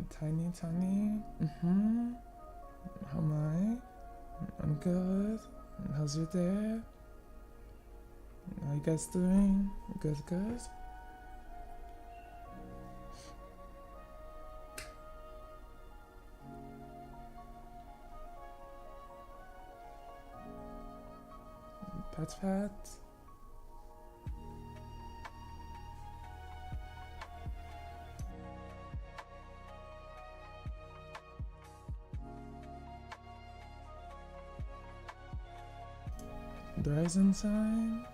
Tiny, tiny. How am I? I'm good. How's your day? How you guys doing? Good, good. Pat, pat. The rising sign.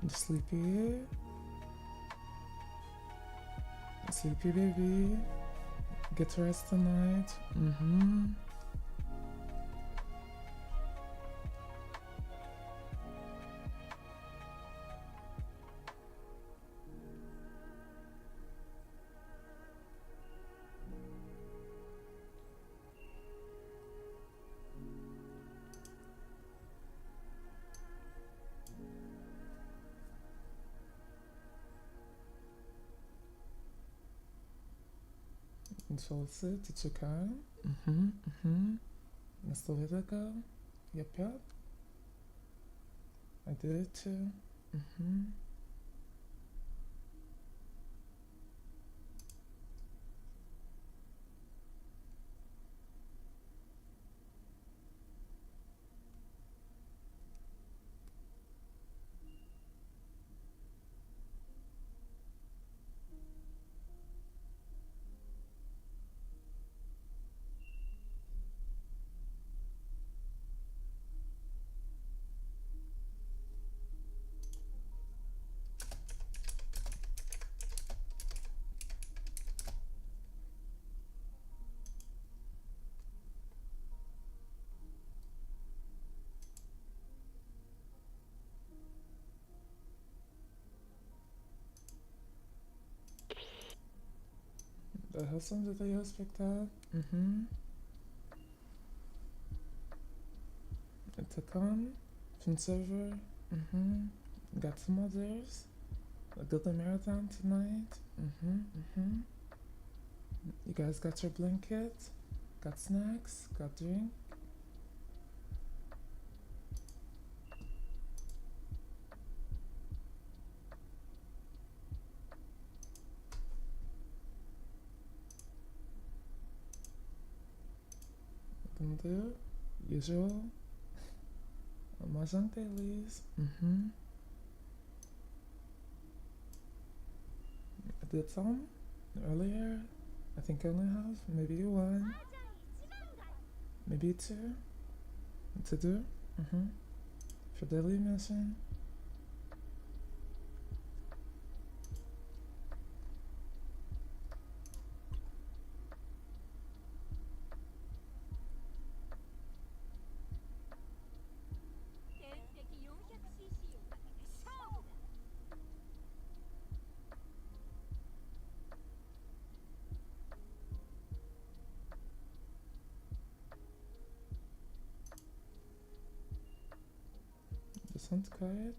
The sleepy. Sleepy baby. Get rest tonight. Control C, did you come? That's the way to go. Yep, yep. I did it too. The husband that I just picked up. It took on. From server. Got some others. I did the marathon tonight. You guys got your blanket? Got snacks? Got drink? Gonna do usual mahjong dailies. I did some earlier. I think I only have maybe one, maybe two to do. For daily mission. This one's quiet.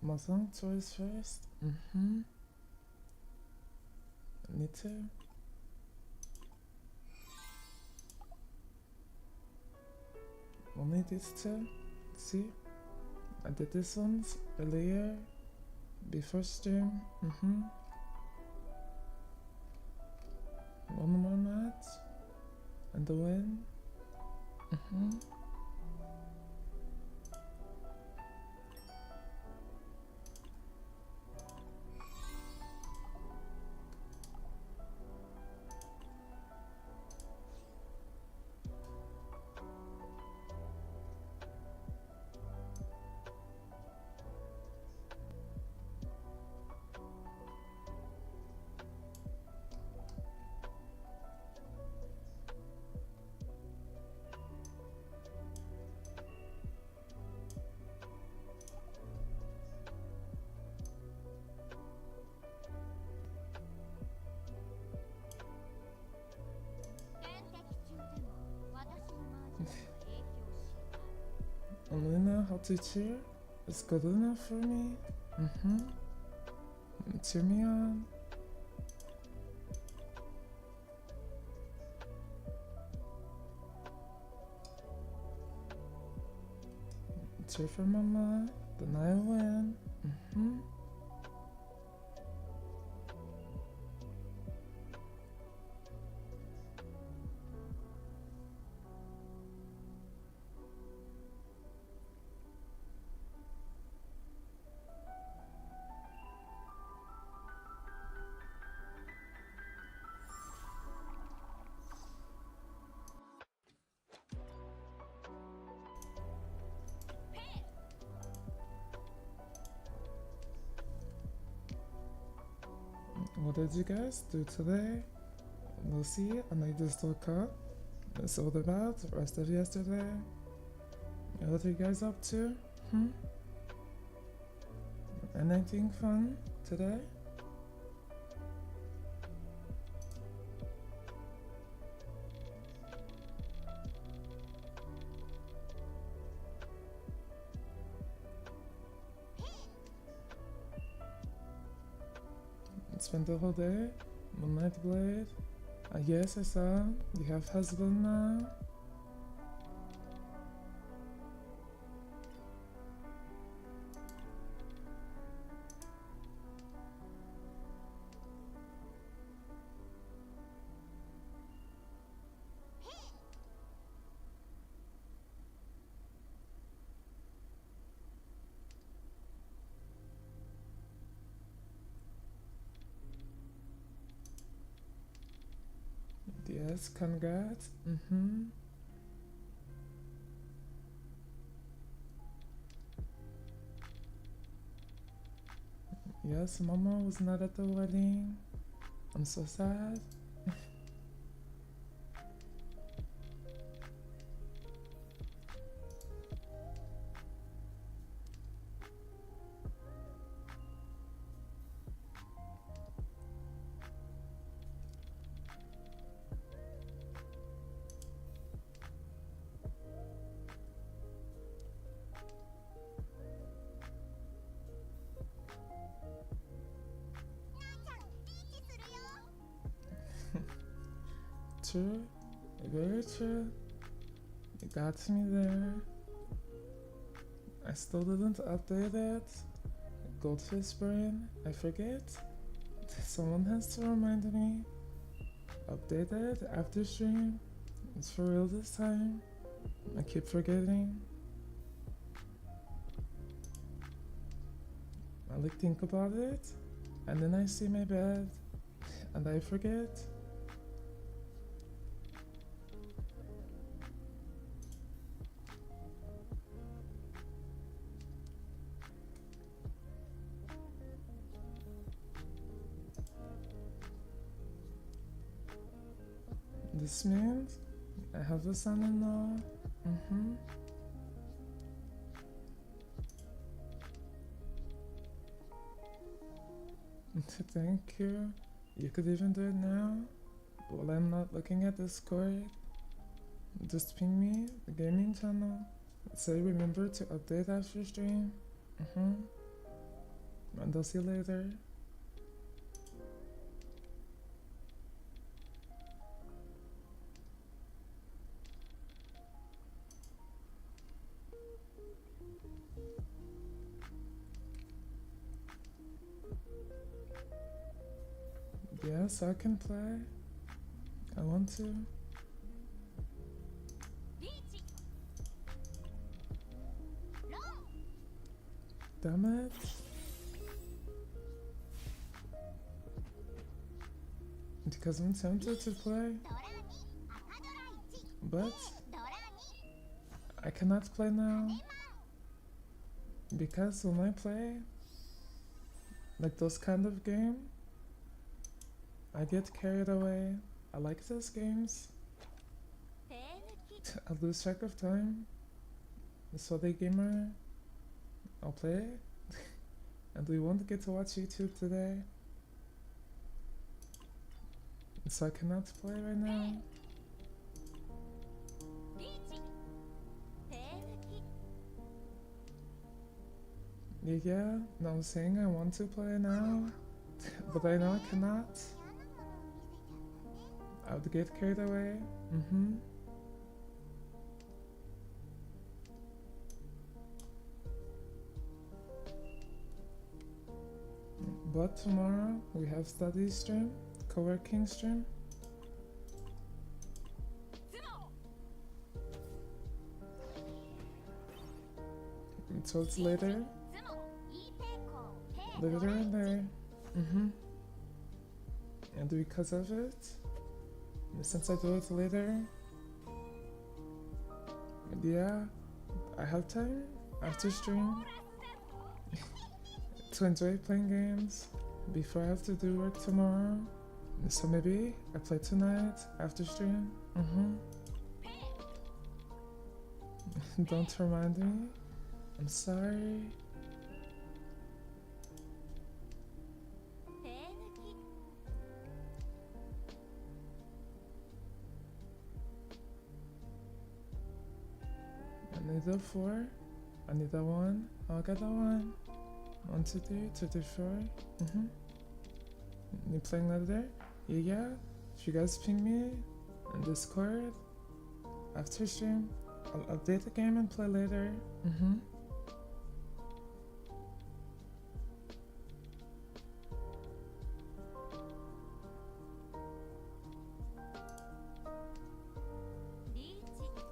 Mahjong choice first. Need to. Only these two. See? I did this ones earlier. Before stream. One more match. And the win. how to cheer is good enough for me. Cheer me on. Cheer for mama, then I win. What did you guys do today? Lucy, and I just woke up. It's all about the rest of yesterday. What are you guys up to? Anything fun today? Spent the whole day. Moonlight Blade. Yes, I saw. You have husband now. Yes, congrats. Yes, Mama was not at the wedding. I'm so sad. True, very true. You got me there. I still didn't update it. Goldfish brain, I forget. Someone has to remind me. Update it after stream. It's for real this time. I keep forgetting. I like think about it, and then I see my bed, and I forget. This means I have a son-in-law. Thank you. You could even do it now while I'm not looking at Discord. Just ping me, the gaming channel. Say remember to update after stream. And I'll see you later. Yes, I can play. I want to. Damn it. Because I'm tempted to play. But I cannot play now. Because when I play like those kind of games, I get carried away. I like those games. I lose track of time. So the gamer, I'll play. And we won't get to watch YouTube today. So I cannot play right now. Yeah, no, I'm saying I want to play now, but I know I cannot. I would get carried away. But tomorrow we have study stream, co-working stream. So it's later. Later in there. And because of it, since I do it later, yeah, I have time after stream to enjoy playing games before I have to do work tomorrow. So maybe I play tonight after stream. Don't remind me. I'm sorry. I need a 4. I need a 1. I'll get a 1. 1, 2, 3, 2, 3, 4. You playing later? Yeah. If you guys ping me in Discord after stream, I'll update the game and play later.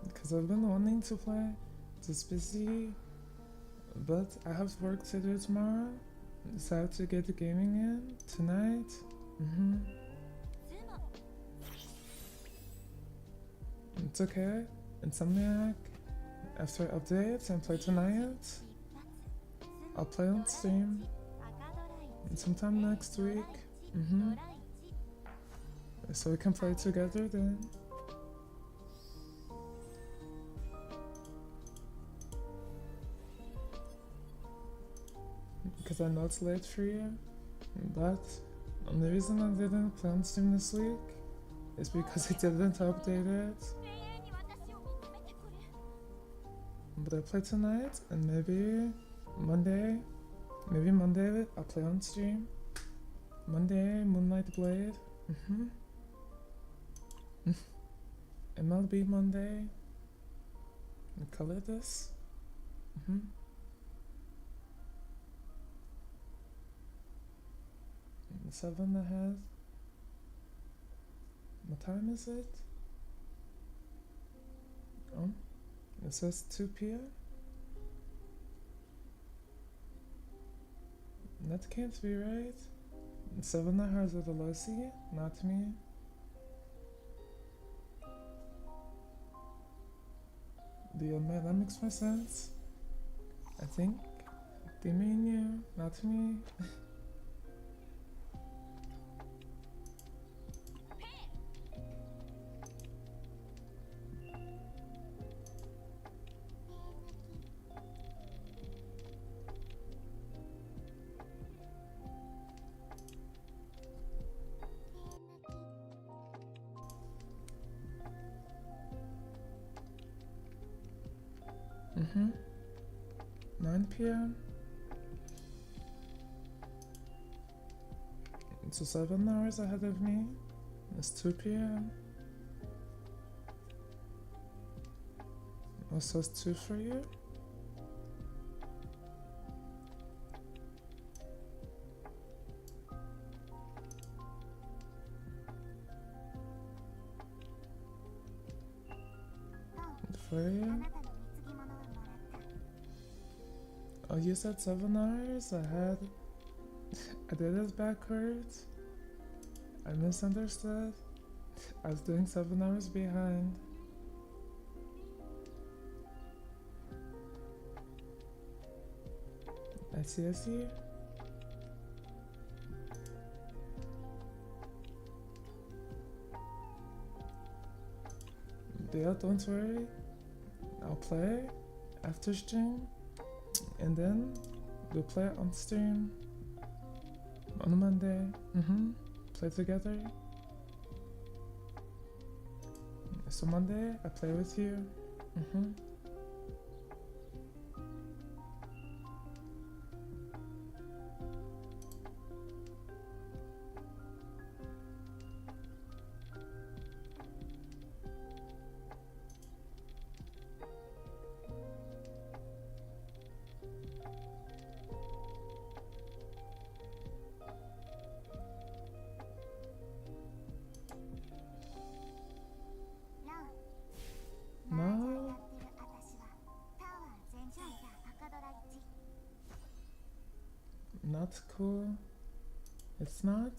Because I've been wanting to play, just busy, but I have work to do tomorrow, so I have to get the gaming in tonight. It's okay, Insomniac. After I update and play tonight, I'll play on stream sometime next week. So we can play together then. Because I know it's late for you, but the only reason I didn't play on stream this week is because I didn't update it. But I play tonight, and maybe Monday I'll play on stream. Monday, Moonlight Blade. MLB Monday. We call it this. 7 ahead. What time is it? Oh, it says 2 p.m. That can't be right. 7 hours with Alosi, not me. That makes more sense. I think they mean you, not me. Mm-hmm. 9 p.m. So 7 hours ahead of me. It's 2 p.m. Also it's 2 for you. For you. Oh, you said 7 hours ahead? I did it backwards. I misunderstood. I was doing 7 hours behind. I see, I see. Yeah, don't worry. I'll play after stream, and then we'll play on stream on Monday. Play together. So Monday, I play with you. not cool. It's not.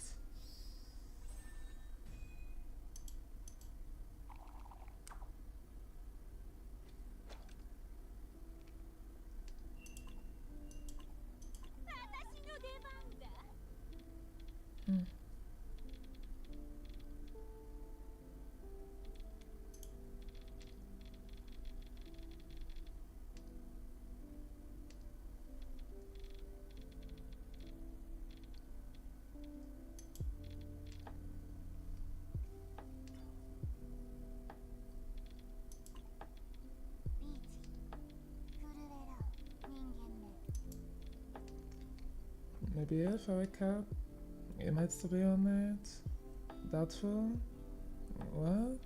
Maybe if I wake up, it might still be all night. Doubtful? What?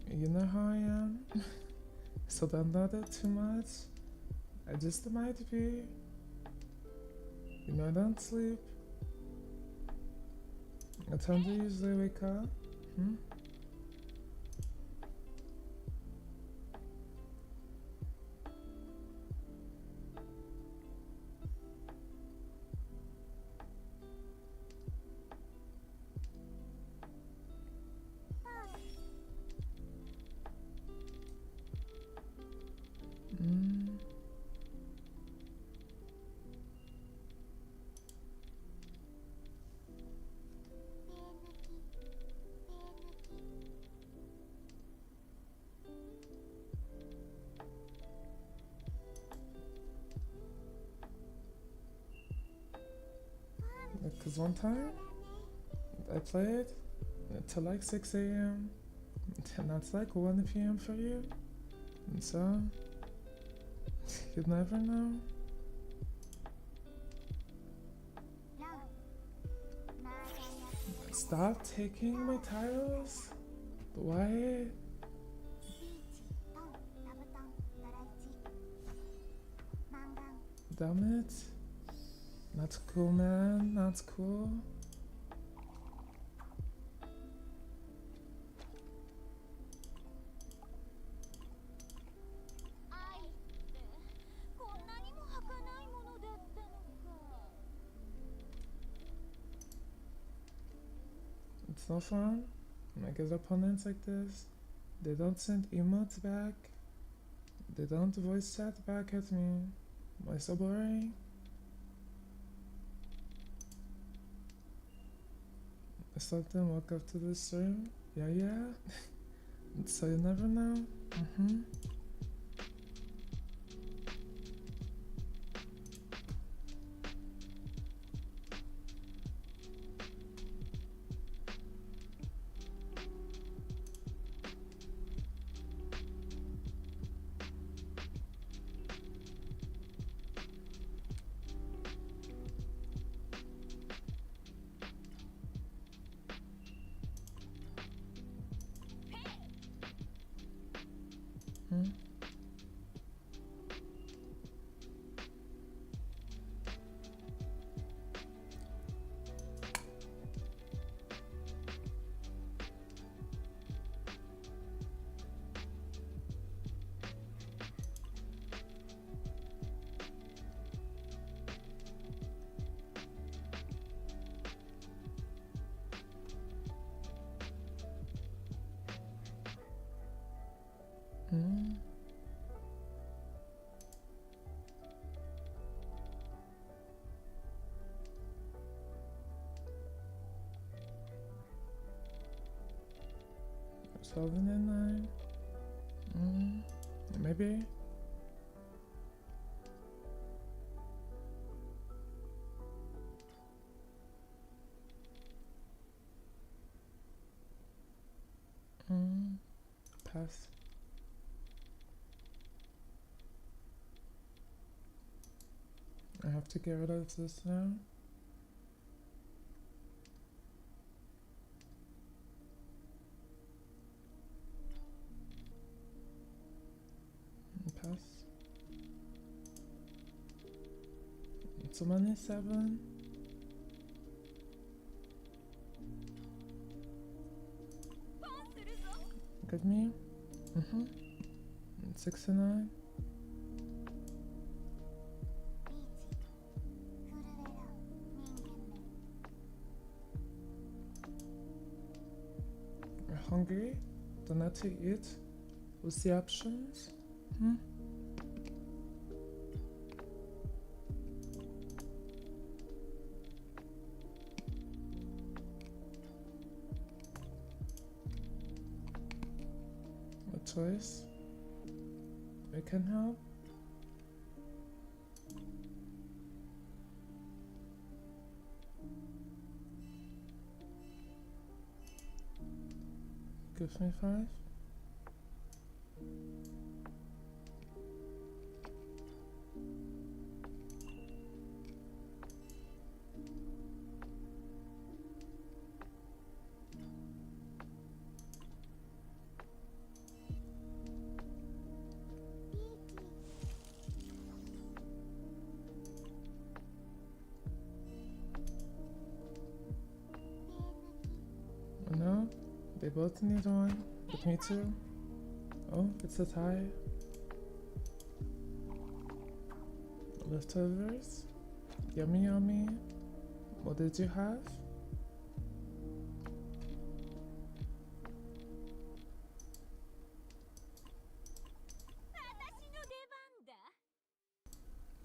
You know how I am? So don't bother too much. I just might be. You know I don't sleep. What time do you usually wake up? Because one time I played till like 6 a.m. and that's like 1 p.m. for you. And so, you'd never know. Stop taking my titles. Why? Damn it. Not cool, man. Not cool. It's no fun. I get opponents like this. They don't send emotes back. They don't voice chat back at me. Why so boring? Something walk up to this room. Yeah. So you never know. Seven and 9. Maybe. Pass. I have to get rid of this now. Pass. It's money 7. Get me. 6 and 9. hungry? Don't have to eat? What's the options? Hmm? What choice? We can help? Give me 5. No, they both need one, but me too. Oh, it's a tie. Leftovers? Yummy yummy. What did you have?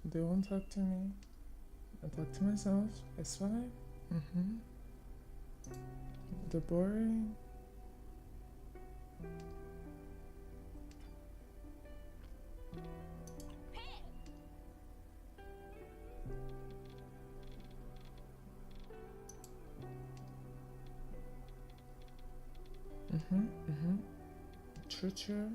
They won't talk to me. I talk to myself. It's fine. They're boring. True.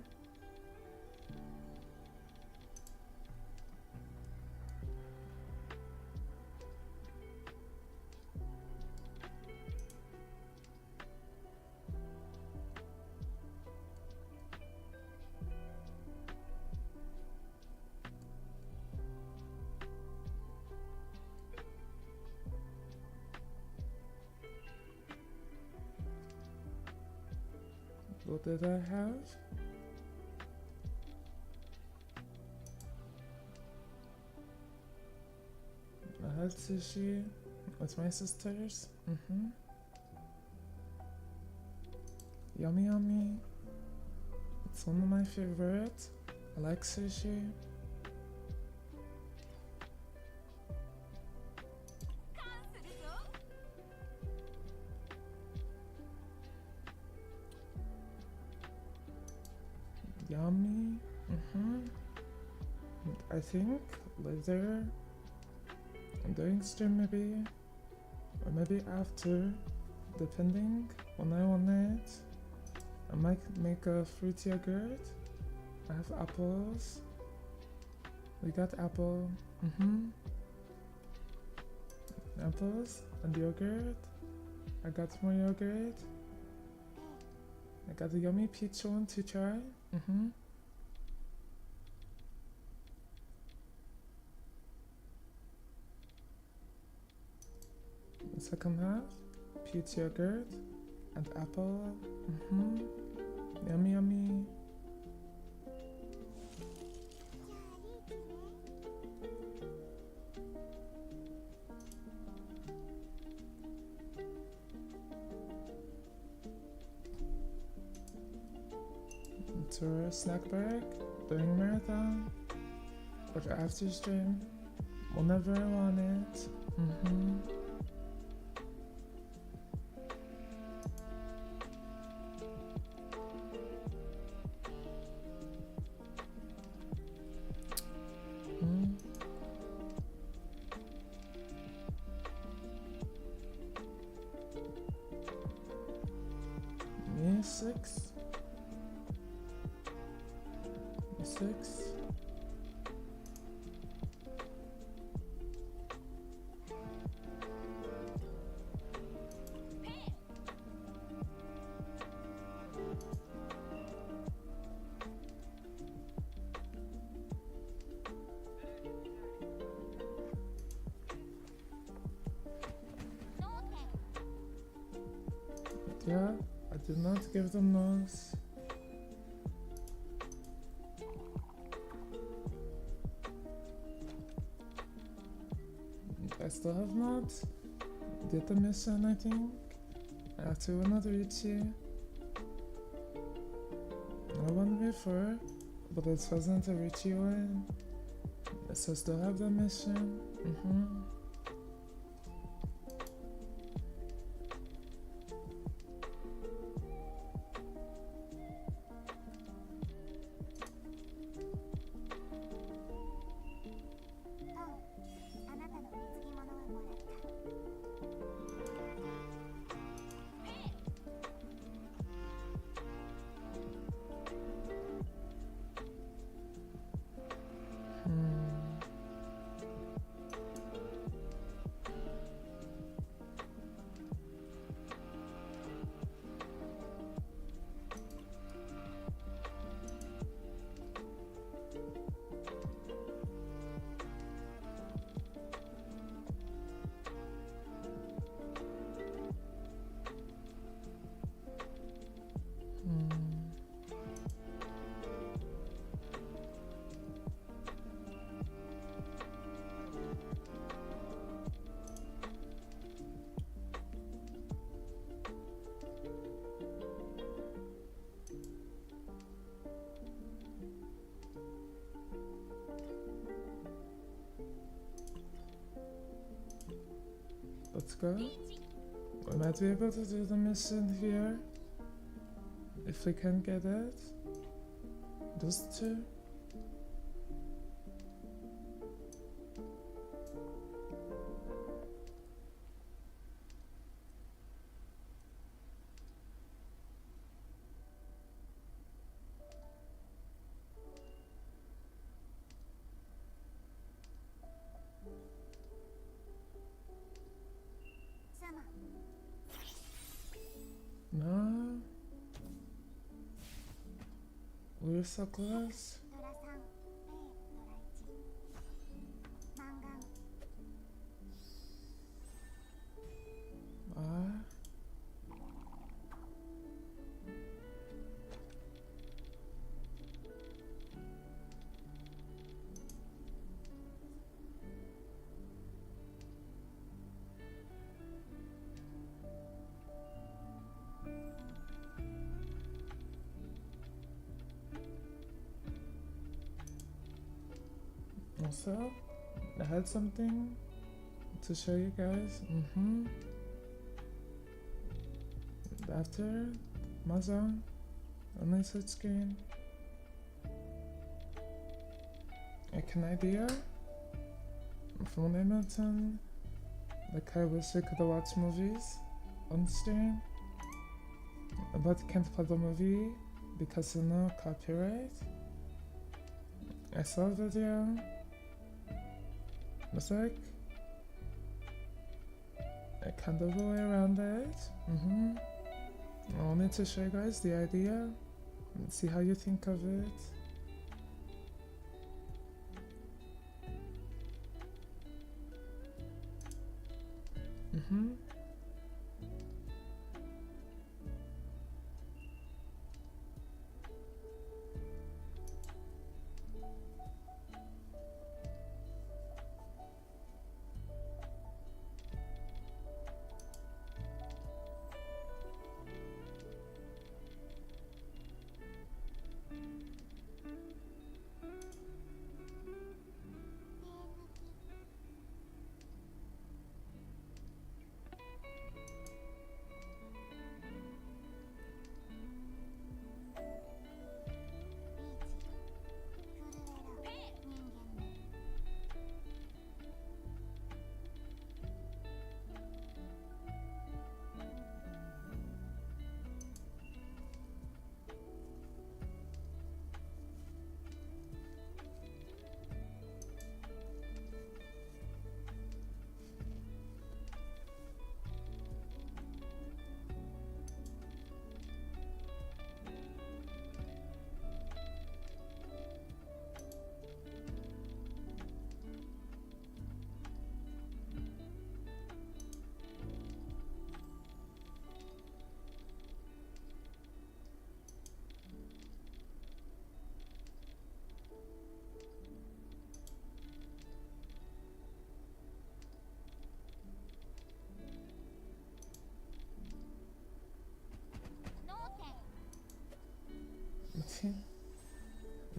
What did I have? I had sushi with my sisters. Yummy yummy. It's one of my favorites. I like sushi. Yummy. I think later during stream maybe, or maybe after, depending when I want it. I might make a fruit yogurt. I have apples. We got apple. Apples and yogurt. I got more yogurt. I got a yummy peach one to try. The second half, peach yogurt and apple. Yummy yummy. To a snack break during marathon or after stream, whenever I want it. Me 6. Yeah, I did not give them those. I still have not did the mission, I think. I have to another Ichi. I won before, but it wasn't a Richie one. So still have the mission. Let's go. We might be able to do the mission here. If we can get it. Those two. No. We're so close. Also, I had something to show you guys. After Mahjong on my Switch screen, like an idea from Hamilton. Like I wish I could watch movies on stream, but can't play the movie because of no copyright. I saw a video. It's like a kind of a way around it. I wanted to show you guys the idea and see how you think of it.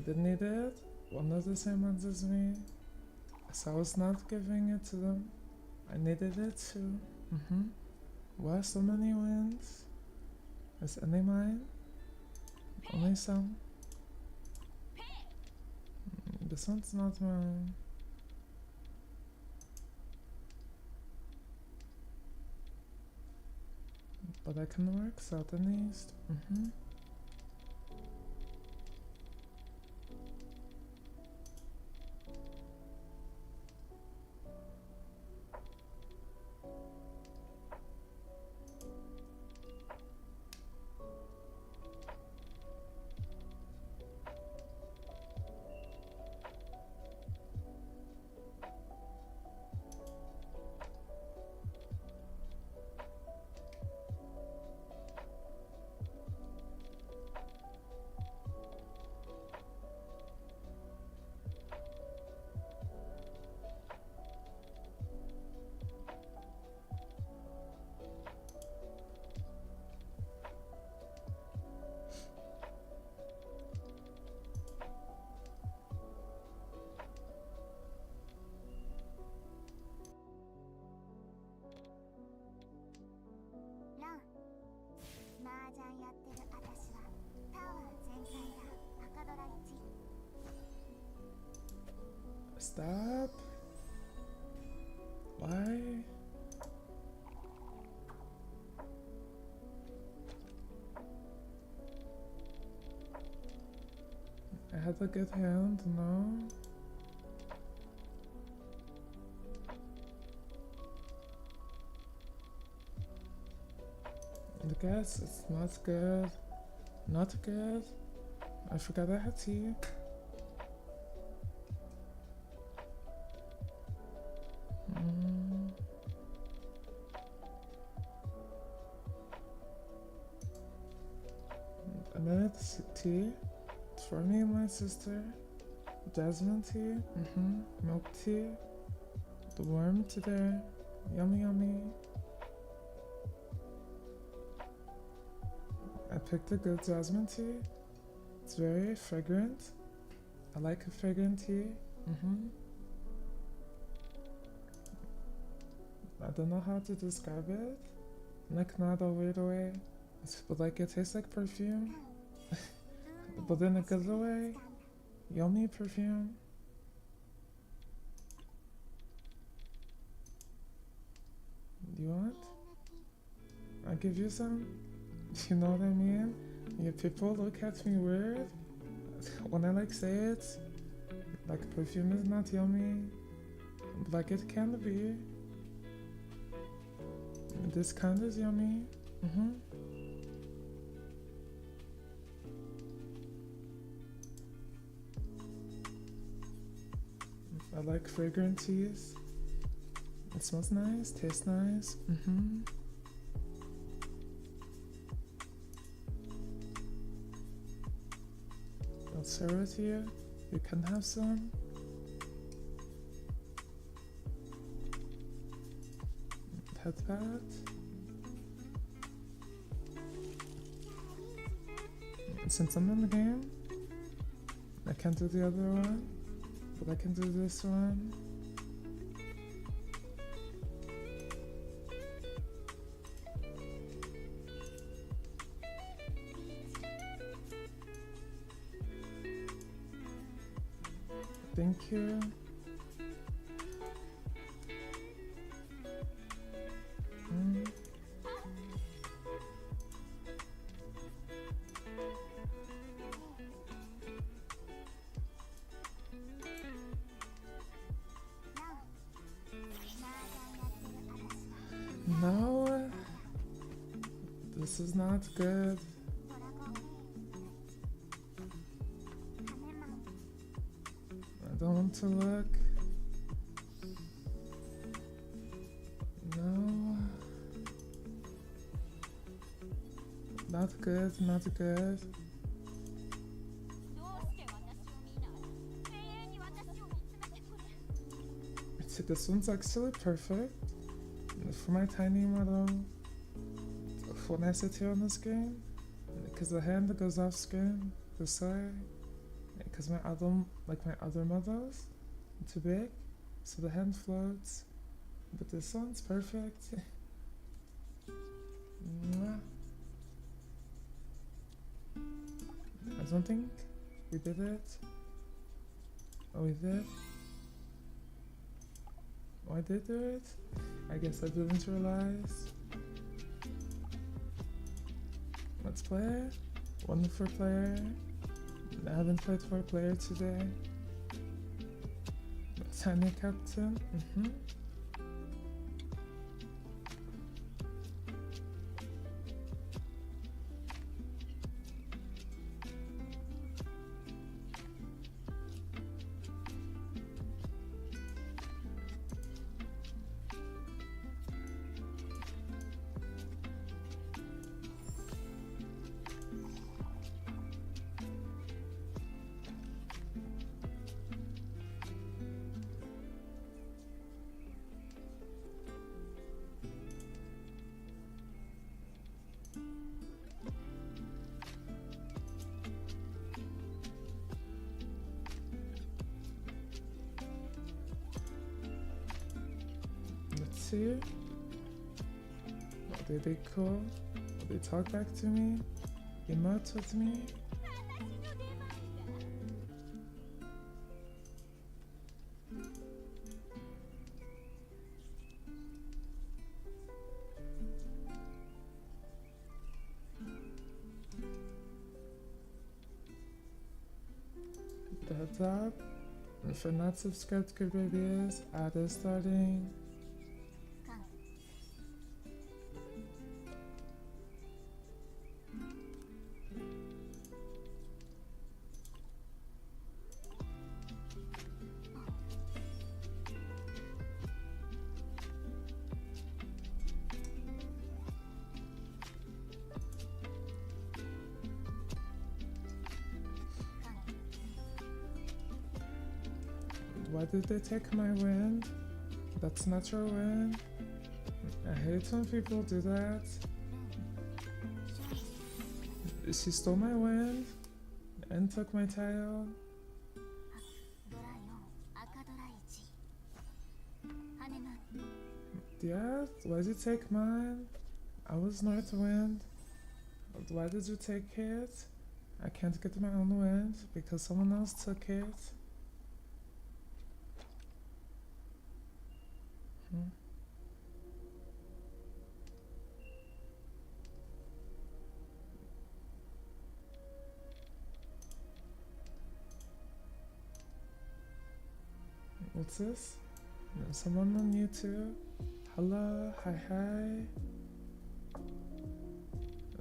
Didn't need it. One of the same ones as me. So I was not giving it to them. I needed it too. Why so many wins? Is any mine? Only some. This one's not mine. But I can work south and east. Stop. Why? I had a good hand, no? I guess it's not good. Not good. I forgot I had tea. I made tea. It's for me and my sister. Jasmine tea. Milk tea. The warm today. Yummy, yummy. I picked a good jasmine tea. It's very fragrant. I like a fragrant tea. I don't know how to describe it. Like, not a weird way. But like, it tastes like perfume. But in a good way. Yummy perfume. Do you want? I'll give you some. You know what I mean? Yeah, people look at me weird when I like say it. Like, perfume is not yummy. But like, it can be. This kind is yummy. I like fragrant teas. It smells nice, tastes nice. I'll serve it here. You can have some. Headband. Since I'm in the game, I can't do the other one, but I can do this one. Thank you. No, this is not good. I don't want to look. No. Not good, not good. See, this one's actually perfect. For my tiny model, when I sit here on the screen, because the hand goes off screen, this way, because my other models, too big, so the hand floats. But this one's perfect. Mwah. I don't think we did it. Oh, we did. Oh, I did do it. I guess I didn't realize. Let's play. 1 for player. I haven't played 4 player today. Tiny captain. See? Oh, they cool? Oh, they talk back to me? Emote with me? The heads up. If you're not subscribed, good babies, ad is starting. Why did they take my wind? That's not your wind. I hate when people do that. She stole my wind and took my tile. Yeah, why did you take mine? I was North Wind. Why did you take it? I can't get my own wind because someone else took it. What's this? Someone on YouTube? Hello, hi.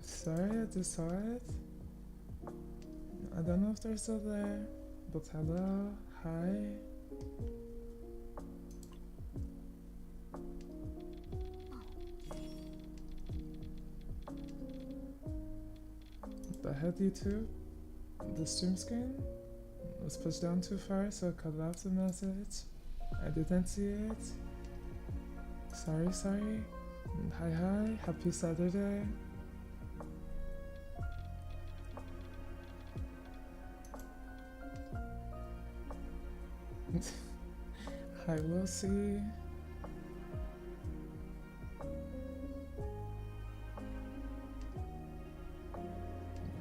Sorry, I just saw it. I don't know if they're still there, but hello, hi. I had YouTube. The stream screen was pushed down too far, so I cut off the message. I didn't see it. Sorry. Hi, happy Saturday. Hi, Lucy.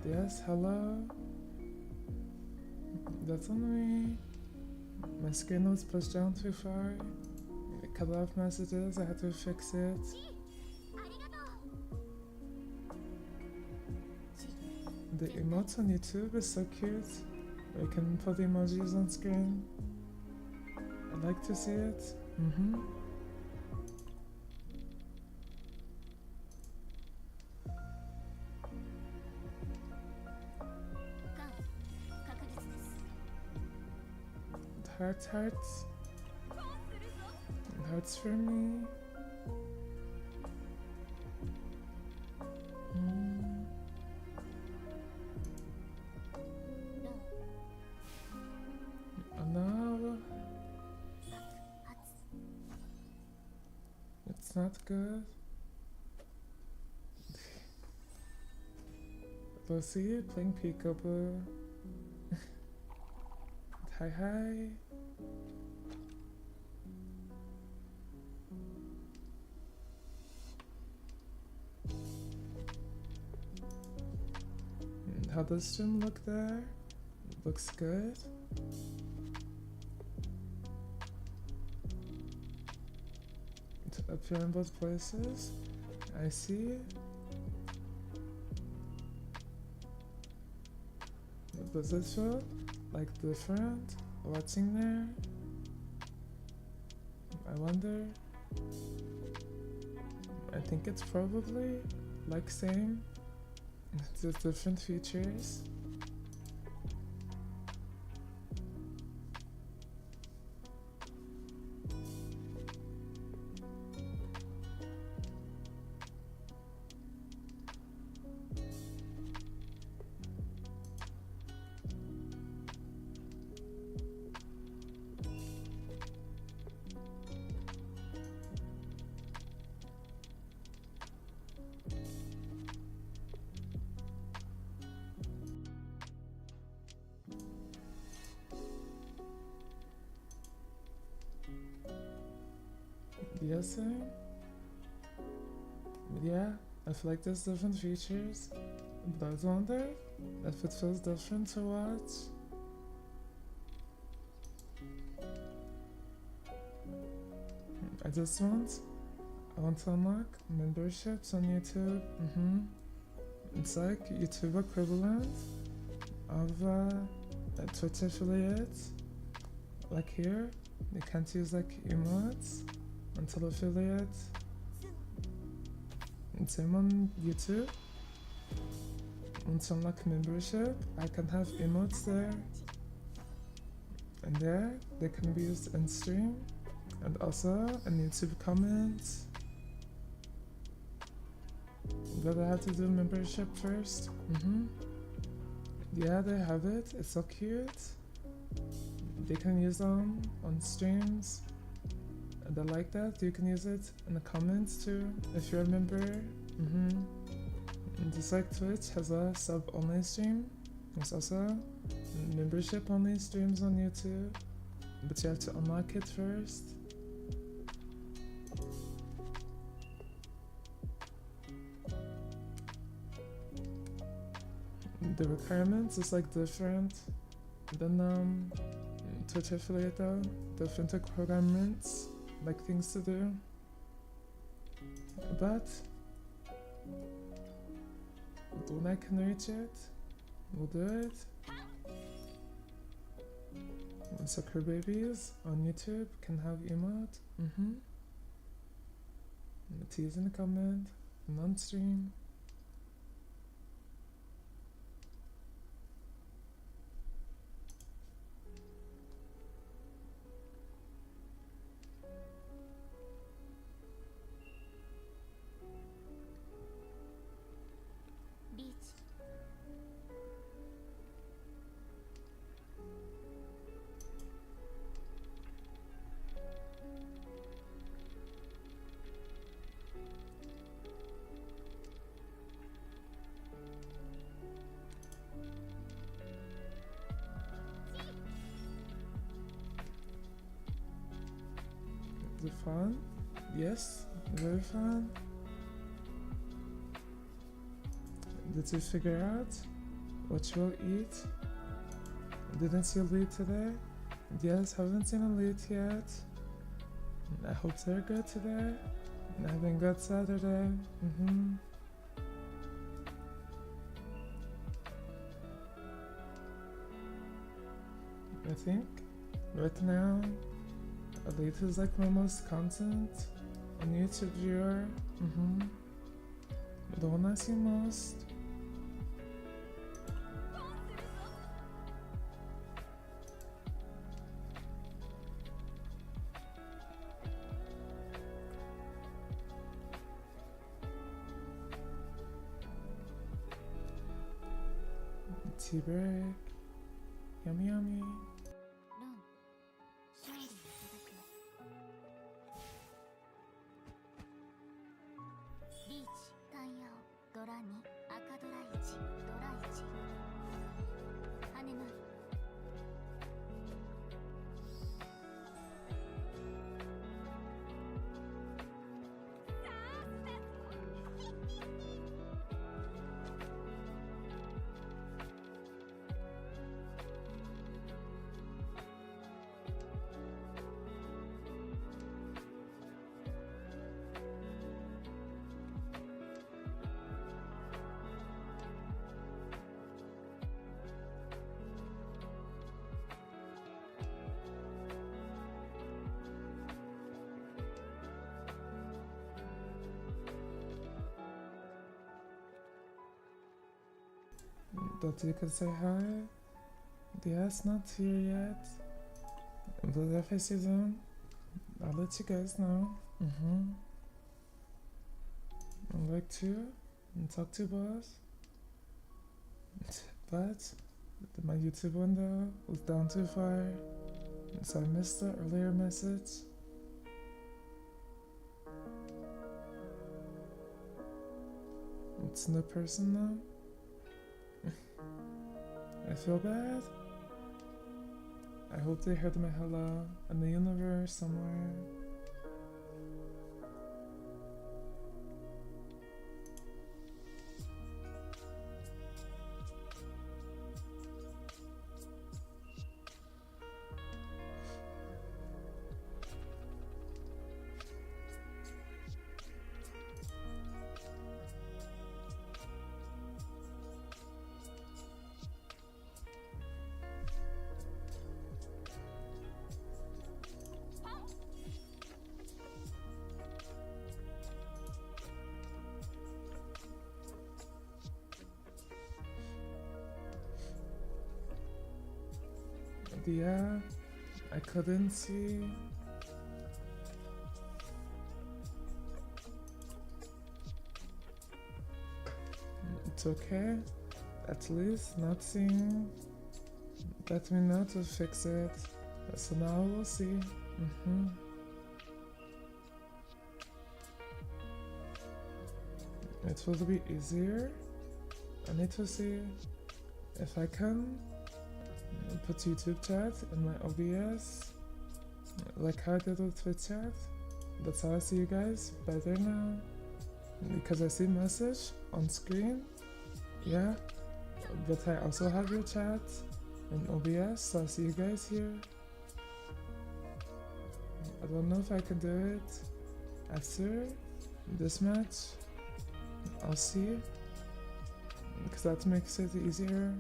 Yes, hello. That's on me. My screen was pushed down too far. It cut off messages, I had to fix it. The emotes on YouTube is so cute. You can put emojis on screen. I'd like to see it. Hearts. Hearts for me. Oh no. It's not good. Lucy playing peekaboo. hi hi. How does stream look there? Looks good. To appear in both places. I see. Does it feel like different watching there? I wonder. I think it's probably like same. Just different features. Yes, sir. Yeah, I feel like there's different features, but I was wondering if it feels different to watch. I want to unlock memberships on YouTube. It's like YouTube equivalent of a Twitch affiliate. Like here, you can't use like emotes until affiliate. Same on YouTube. Once I unlock membership, I can have emotes there. And there, they can be used in stream. And also in YouTube comments. But I have to do membership first. Yeah, they have it. It's so cute. They can use them on streams. And I like that. You can use it in the comments too, if you're a member. And just like Twitch has a sub-only stream, there's also membership-only streams on YouTube. But you have to unlock it first. The requirements is like different than Twitch affiliate though. Different requirements, like things to do. But when I can reach it, we'll do it. Soccer babies on YouTube can have emote. Tease in the comment, and on stream. Is it fun? Yes, very fun. Did you figure out what you will eat? Didn't see a lead today? Yes, haven't seen a lead yet. I hope they're good today. Having a good Saturday. I think right now Elite is like my most content on YouTube viewer. The one I see most. Tea break. Yummy yummy. that you could say hi. Yeah, it's not here yet. But if I see them, I'll let you guys know. I'd like to talk to boss. But my YouTube window was down too far, so I missed the earlier message. It's no person now. I feel bad. I hope they heard my hello in the universe somewhere. Yeah, I couldn't see. It's okay. At least not seeing. Let me know to fix it. So now we'll see. It will be easier. I need to see if I can put YouTube chat in my OBS, like how I did with Twitch chat. That's how I see you guys better now, because I see message on screen, yeah, but I also have your chat in OBS, so I see you guys here. I don't know if I can do it after this match. I'll see, because that makes it easier.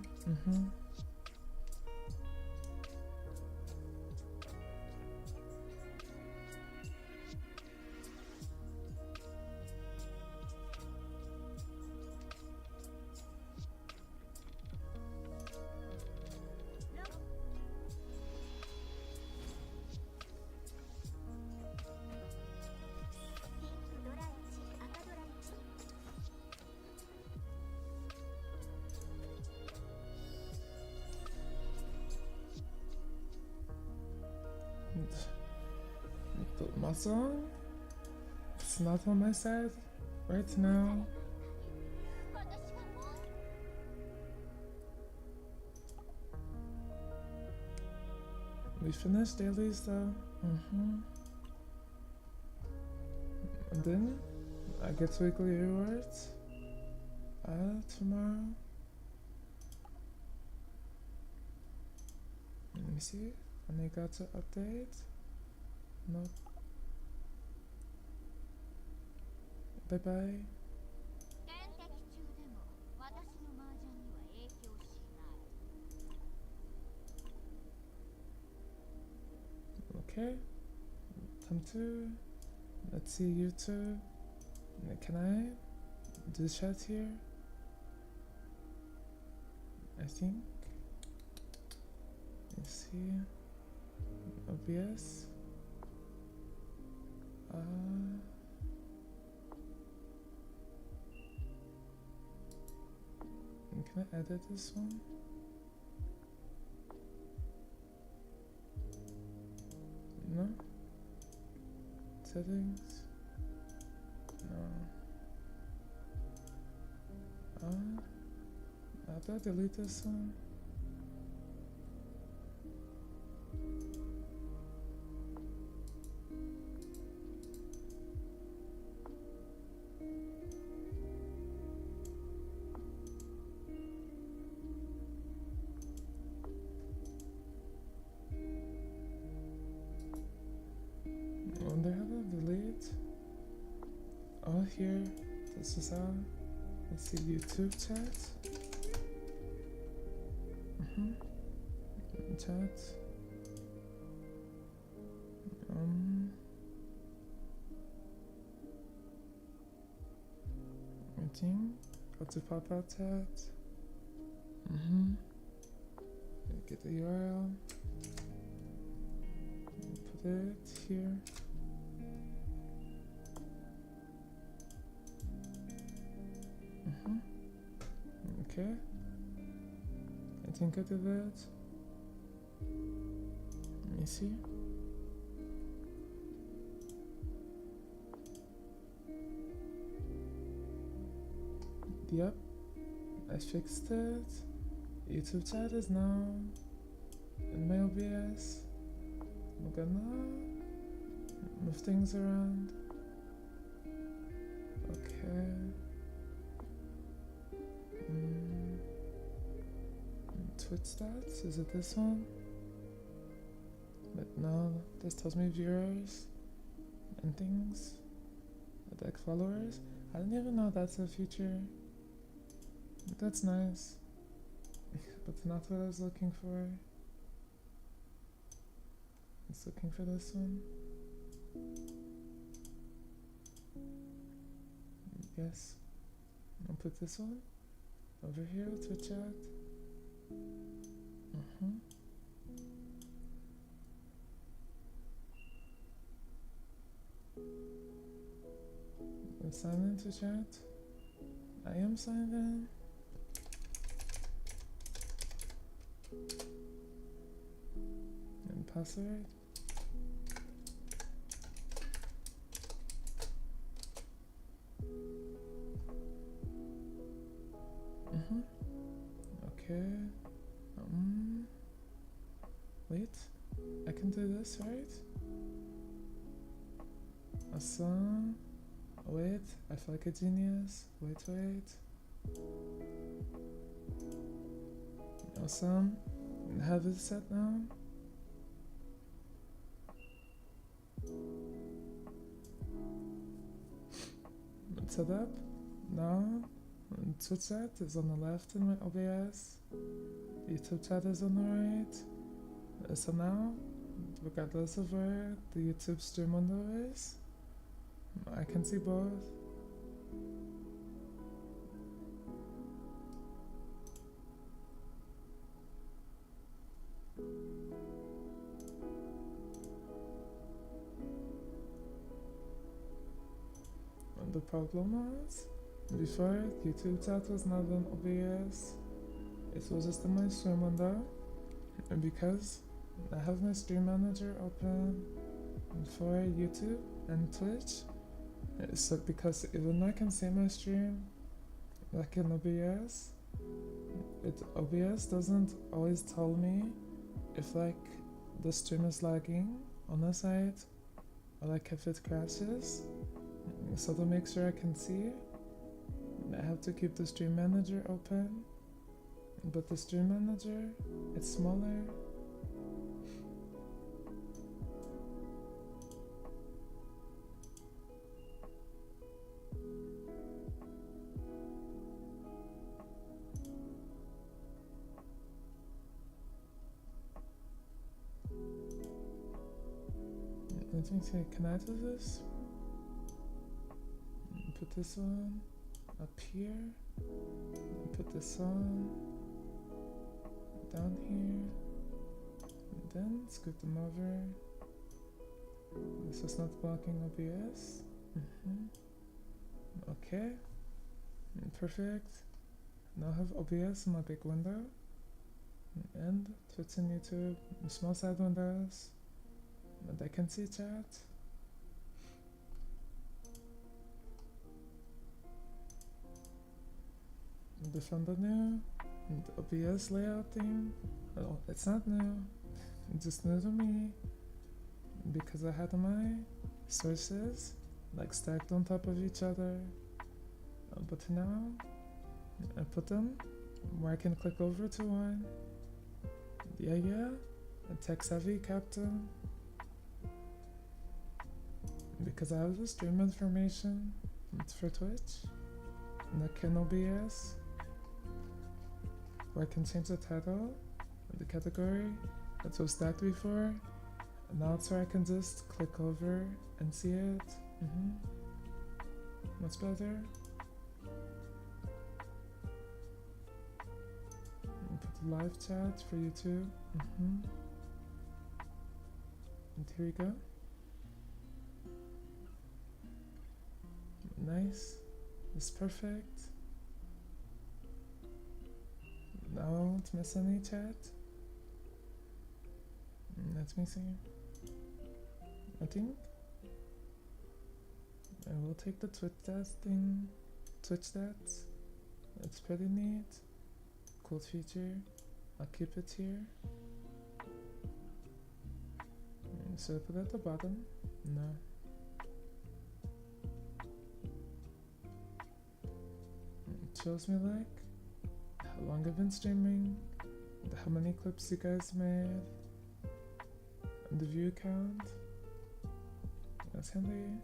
But my song, it's not on my side right now. We finished dailies though. And then I get weekly rewards tomorrow. Let me see. And I got to update. No. Bye bye. Okay. Time to. Let's see YouTube. Can I do chat here? I think. Let's see. OBS. Can I edit this one? No? Settings? No. How do I delete this one? Wonder how to delete. Oh, here. This is how. Let's see, YouTube chat. Chat. I think. Go to pop out chat. get the URL. Put it here. Okay. I think I did that. Let me see. Yep, I fixed it. YouTube chat is now in my OBS. I'm gonna move things around. Okay. Twitch stats, is it this one? But no, this tells me viewers and things. Like followers. I didn't even know that's a feature. That's nice. But not what I was looking for. I was looking for this one. Yes. I'll put this one over here to chat. I'm signed in to chat. I am signed in. And password. Okay. Wait. I can do this, right? Awesome. Wait, I feel like a genius. Wait. Awesome. Have it set now. It's set up. Now, Twitch chat is on the left in my OBS. YouTube chat is on the right. So now, regardless of where the YouTube stream window is, I can see both. And the problem was, before YouTube chat was not on OBS, it was just in my stream window, and because I have my stream manager open for YouTube and Twitch, so because even though I can see my stream like in OBS, OBS doesn't always tell me if like the stream is lagging on the site or like if it crashes. So to make sure I can see, I have to keep the stream manager open, but the stream manager, it's smaller. Let me see, can I do this? Put this one up here. Put this one down here. And then scoot them over. This is not blocking OBS. Okay. Perfect. Now I have OBS in my big window. And Twitch and YouTube, small side windows. And I can see chat. We found the new OBS layout theme. Oh, it's not new. It's just new to me. Because I had my sources like stacked on top of each other. But now I put them where I can click over to one. Yeah. A tech-savvy captain. Because I have the stream information for Twitch and I can OBS where I can change the title and the category that was stacked before, and now it's where I can just click over and see it. Much better. Put the live chat for you too. And here we go. Nice. It's perfect. Now I won't miss any chat. Let me see. I think I will take the Twitch stats thing. Twitch stats. It's pretty neat. Cool feature. I'll keep it here. Should I put it at the bottom? No. It shows me like how long I've been streaming, how many clips you guys made, and the view count. That's handy.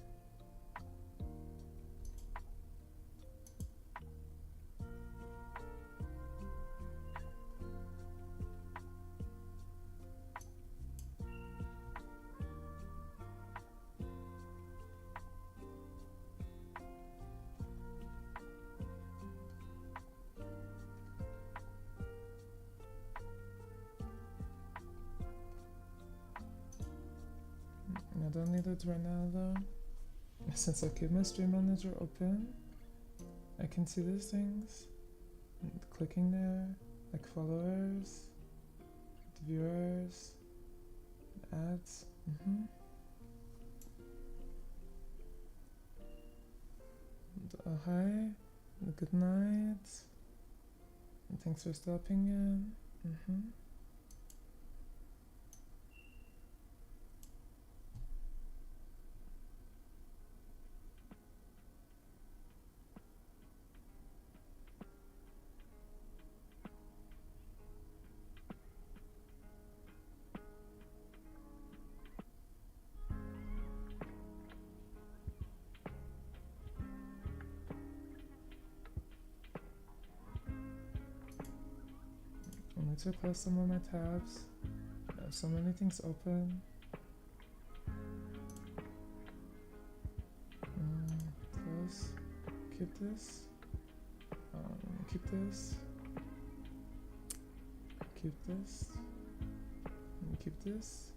I don't need it right now though. Since I keep my stream manager open, I can see these things. Clicking there, like followers, viewers, ads. Hi, good night. And thanks for stopping in. I need to close some of my tabs. I have so many things open. Close. Keep this. Keep this. Keep this. And keep this.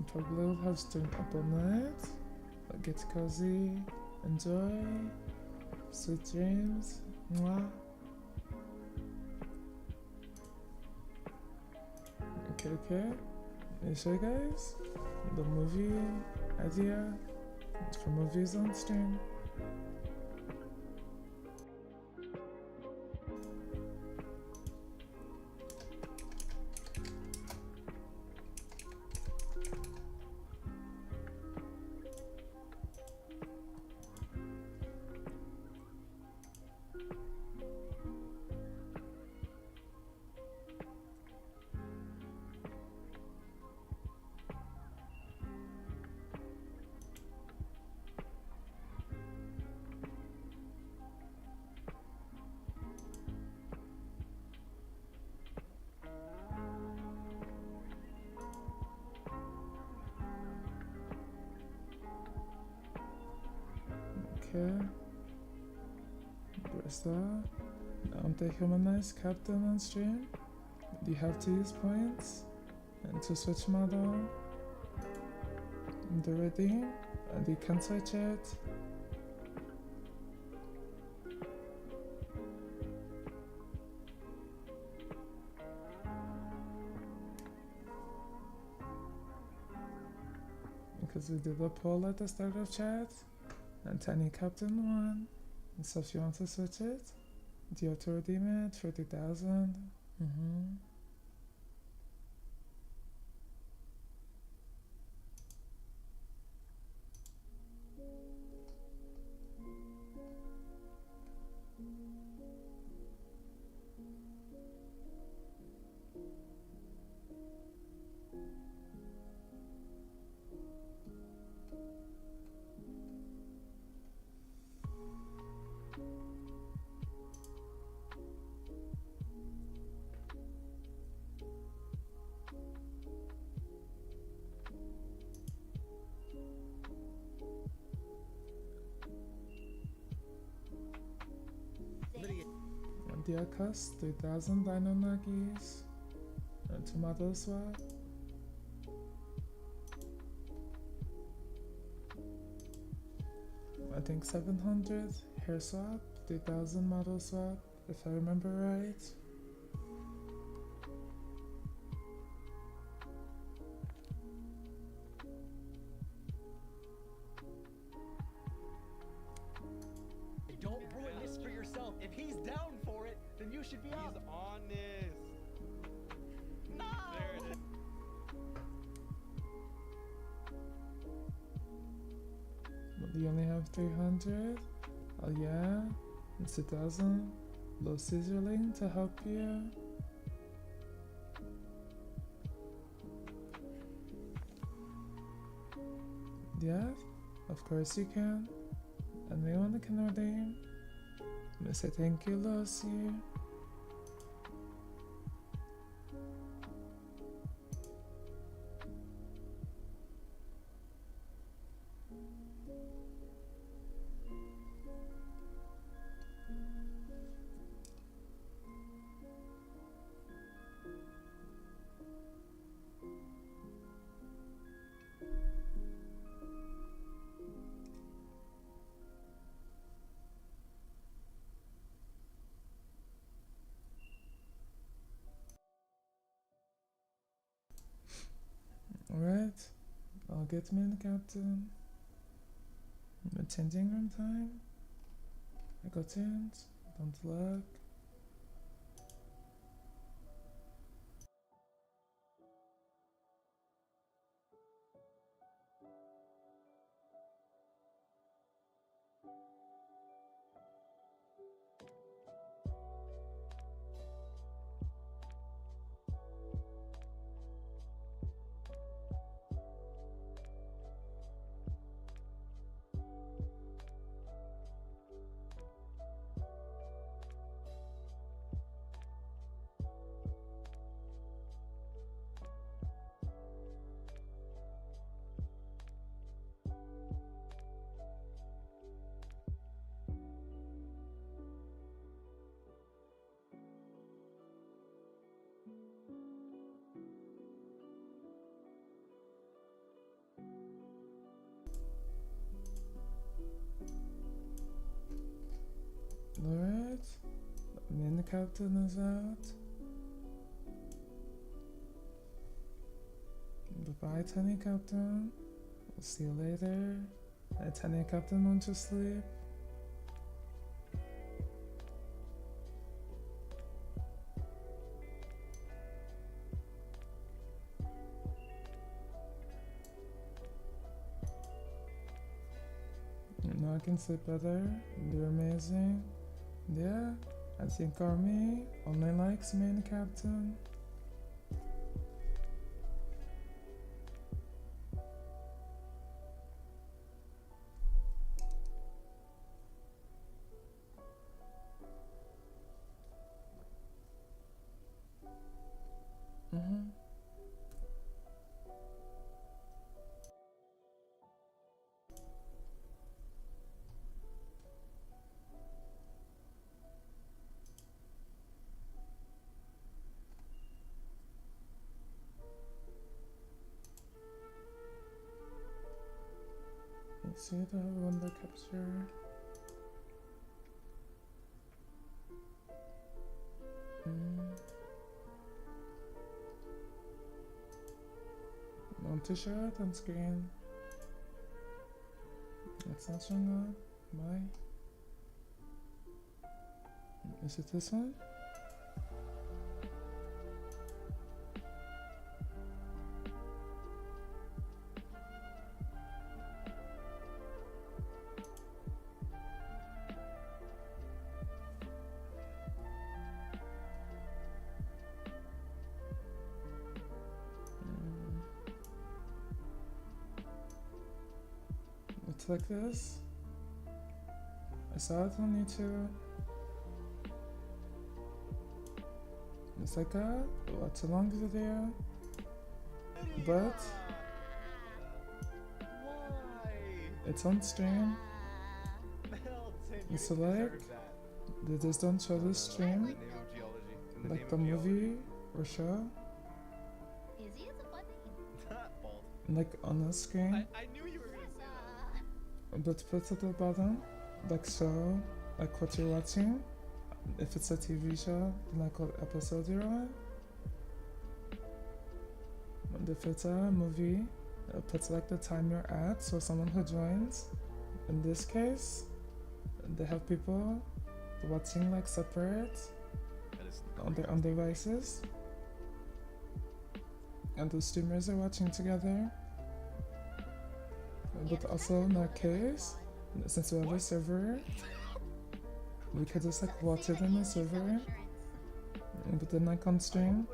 Probably will have stream up all night. But get cozy. Enjoy. Sweet dreams. Mwah. Okay. Let me show you guys the movie idea for movies on stream. Where's that? I'm the humanized captain on stream. You have to use points and to switch model. And ready, and you can switch it. Because we did a poll at the start of chat. And Tiny Captain won. And so if you want to switch it, you have to redeem it, 30,000. Diacus 3000 Dino Nuggies. Tomato swap. I think 700 hair swap, 3000 model swap, if I remember right. Don't ruin this for yourself. If he's down for it, then you should be up. He's on this. No! There it is. But you only have 300? Oh yeah? It's 2000. Low scissoring to help you. Yeah, of course you can. Anyone can redeem. I'm gonna say thank you, Lucy. Alright, I'll get me in the captain. Changing room time. I got change. Don't look. Alright, main captain is out. Bye-bye, tiny captain. We'll see you later. Tiny captain went to sleep. Now I can sleep better. You're amazing. Yeah, I think Army only likes main captain. Let's see the window capture. Want to show it on screen? It's not showing up. Why? Is it this one? It's like this. I saw it on YouTube. It's like a it's a long video, but Why? it's on stream. Milton, You you select deserve that. they just don't show the stream, Name of geology. In the like name the of geology. movie or show, Bald. like on the screen, I knew you were gonna say that. but put at the bottom, like show, like what you're watching. If it's a TV show, then like what episode you're on. And if it's a movie, it puts like the time you're at, so someone who joins, in this case, they have people watching like separate That is on their own devices, and the streamers are watching together. But also in our case, since we have a server, we could just like watch it in the server, but then like on stream,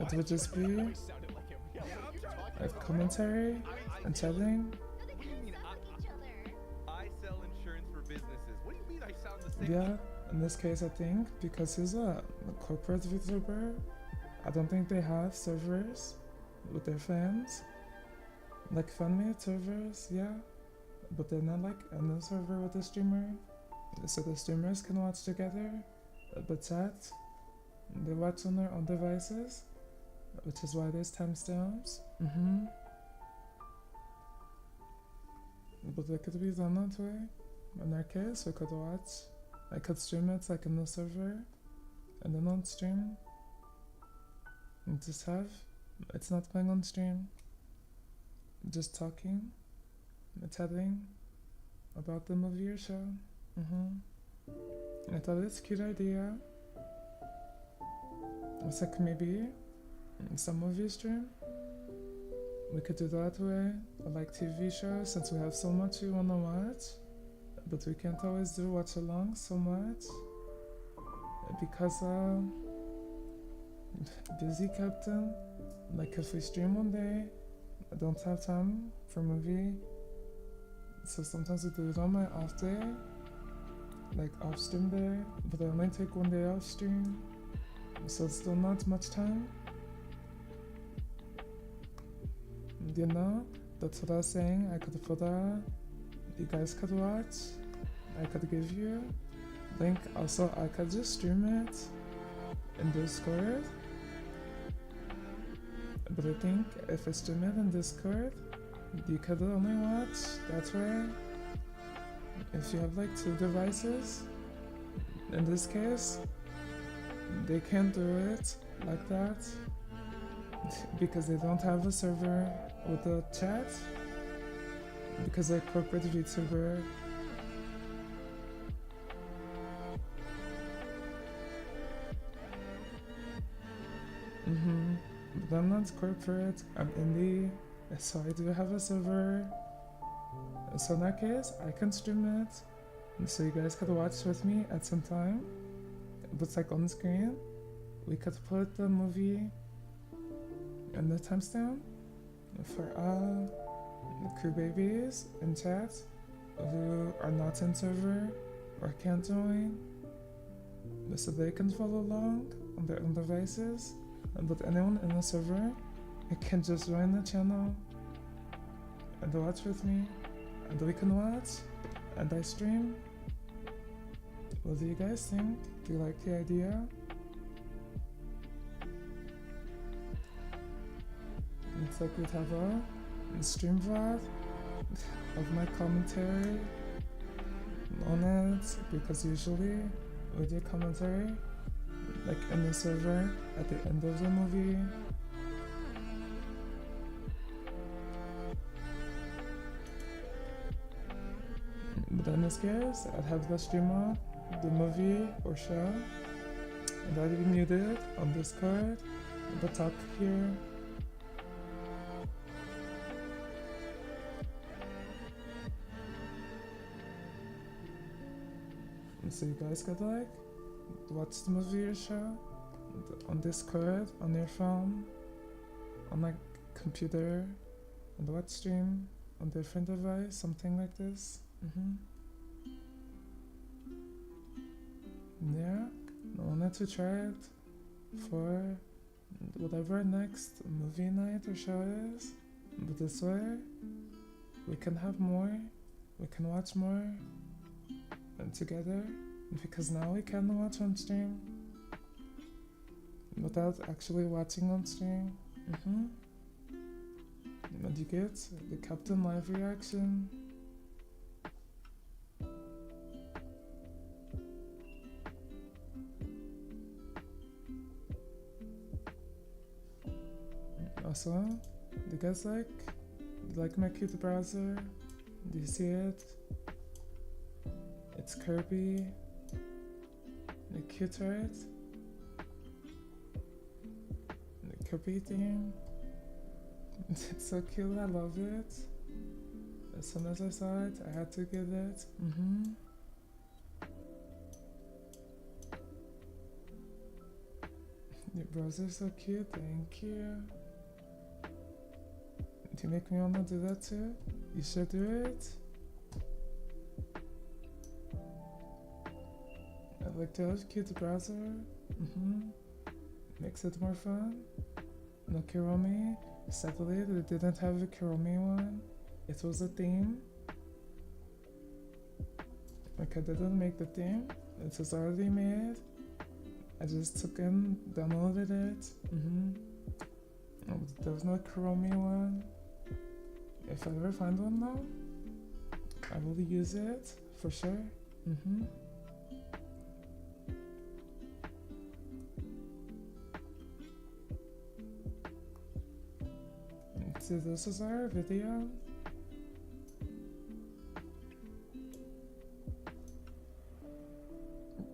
it would just be sounded like him. Yeah, what are you talking like commentary and chatting. What do you mean I sell insurance for businesses? What do you mean I sound the same? Yeah, in this case I think because he's a corporate VTuber, I don't think they have servers with their fans. Like fan-made servers, yeah. But they're not like in the server with the streamer. So the streamers can watch together, but chat, they watch on their own devices, which is why there's timestamps. But it could be done that way. In our case, we could watch. I could stream it like in the server, and then on stream. And just have, it's not playing on stream. Just talking, chatting about the movie or show. I thought it's a cute idea. It's like maybe some movie stream. We could do that way, or like TV shows, since we have so much we wanna watch, but we can't always do watch along so much because busy captain. Like if we stream one day, I don't have time for movie, so sometimes we do it on my off day, like off stream day, but I only take one day off stream, so it's still not much time. You know, that's what I was saying. I could put you guys could watch, I could give you link. Also, I could just stream it in Discord. But I think if I stream it in Discord, you could only watch that way. If you have like 2 devices, in this case, they can't do it like that because they don't have a server with the chat, because they're corporate VTuber. But I'm not corporate, I'm indie, so I do have a server. So in that case, I can stream it, so you guys could watch with me at some time. But like on screen, we could put the movie and the timestamp for the crew babies in chat who are not in server or can't join, so they can follow along on their own devices. But anyone in the server can just join the channel and watch with me, and we can watch and I stream. What do you guys think? Do you like the idea? It's like we'd have a stream VOD of my commentary on it, because usually we do commentary like in the server at the end of the movie. But in this case, I'd have the streamer, the movie or show, and I'd be muted on Discord, but talk here. And so you guys could like watch the movie or show on Discord, on your phone, on like computer, and watch stream on different device, something like this. Yeah, I wanted to try it for whatever next movie night or show is, but this way we can have more, we can watch more and together Because now we can watch on stream without actually watching on stream. And you get the Captain Live reaction. Also, do you guys like my cute browser? Do you see it? It's Kirby. The cute, right? The Kirby theme. It's so cute, I love it. As soon as I saw it, I had to get it. Your browser's so cute, thank you. Do you make me wanna do that too? You should do it. I like to have cute browser. Makes it more fun. No Kiromi. Sadly, they didn't have a Kiromi one. It was a theme. Like I didn't make the theme. It was already made. I just took and downloaded it. There was no Kiromi one. If I ever find one though, I will use it for sure. So this is our video.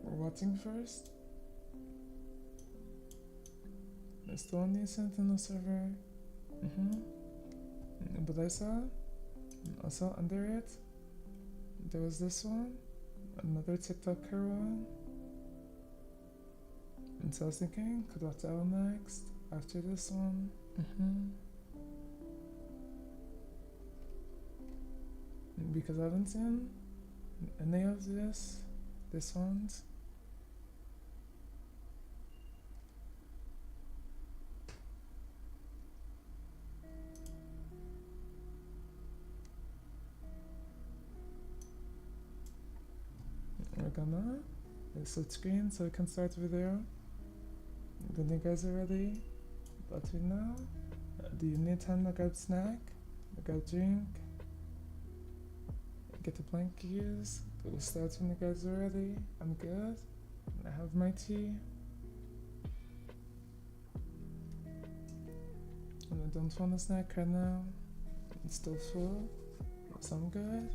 We're watching first. There's still only sent in the server. But I saw also under it there was this one, another TikToker one. And so I was thinking, could watch that one next after this one. Because I haven't seen any of this ones. We're gonna switch screen so we can start the video. When you guys are ready, let me know. Do you need time to grab snack? Grab drink? Get the blankies. We'll start when you guys are ready. I'm good. I have my tea. And I don't want a snack right now. It's still full. So I'm good.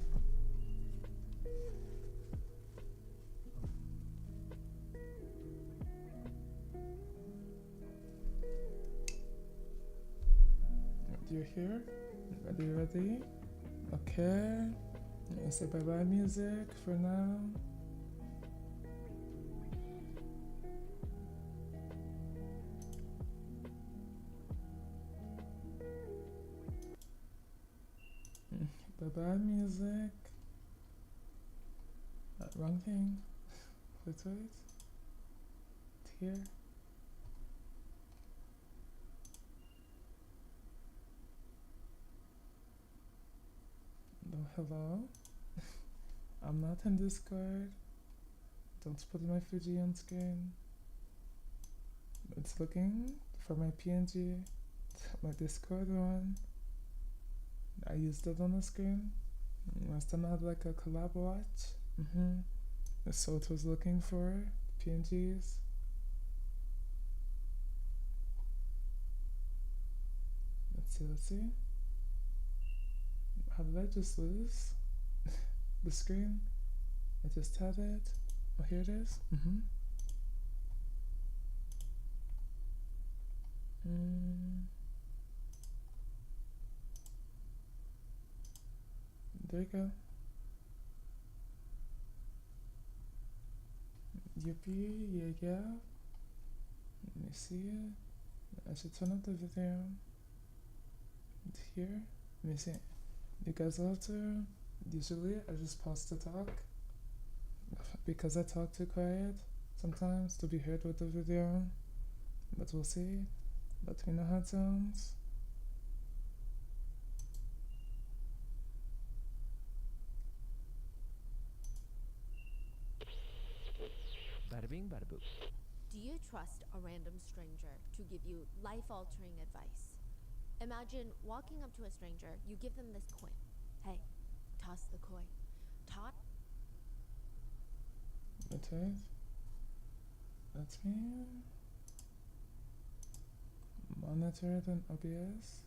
You're here? Ready? Okay. I say bye-bye music for now. Bye-bye music. Wrong thing. Wait. Here. No, hello. I'm not in Discord. Don't put my Fuji on screen. It's looking for my PNG, my Discord one. I used it on the screen. Last time I had like a collab watch. So it was looking for PNGs. Let's see. How did I just lose the screen? I just had it. Oh, here it is. There you go. Yippee, yeah. Let me see it. I should turn up the video. Here. Let me see. You guys love to. Usually I just pause to talk. Because I talk too quiet sometimes to be heard with the video. But we'll see. Let me know how it sounds. bing, bada boop. Do you trust a random stranger to give you life-altering advice? Imagine walking up to a stranger, you give them this coin. Hey, toss the coin. Okay. Let me monitor it in OBS.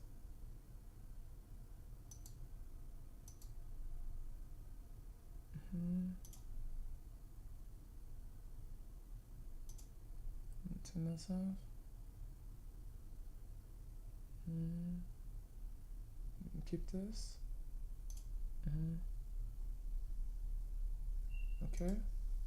Turn this off. Keep this. Okay.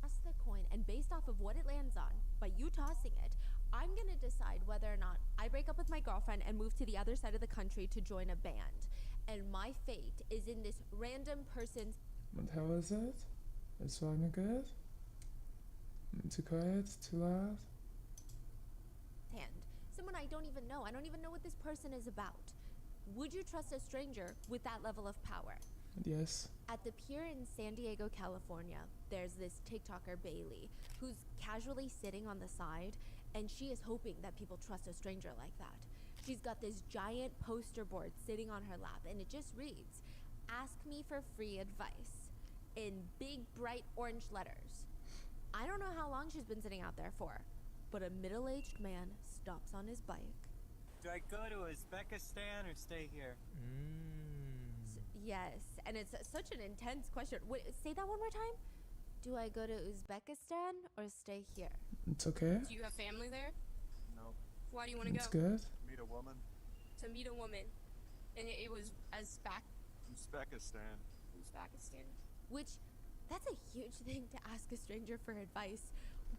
Toss the coin, and based off of what it lands on, by you tossing it, I'm gonna decide whether or not I break up with my girlfriend and move to the other side of the country to join a band. And my fate is in this random person's. But how is it? Is volume good? Too quiet? Too loud? Hand. Someone I don't even know. I don't even know what this person is about. Would you trust a stranger with that level of power? Yes. At the pier in San Diego, California, there's this TikToker, Bailey, who's casually sitting on the side, and she is hoping that people trust a stranger like that. She's got this giant poster board sitting on her lap, and it just reads, "Ask me for free advice," in big, bright orange letters. I don't know how long she's been sitting out there for, but a middle-aged man stops on his bike. Do I go to Uzbekistan or stay here? Yes, and it's such an intense question. Wait, say that one more time. Do I go to Uzbekistan or stay here? It's okay. Do you have family there? No. Why do you want to go? It's good. Meet a woman. To meet a woman. And it was Uzbekistan. Uzbekistan. Which, that's a huge thing to ask a stranger for advice.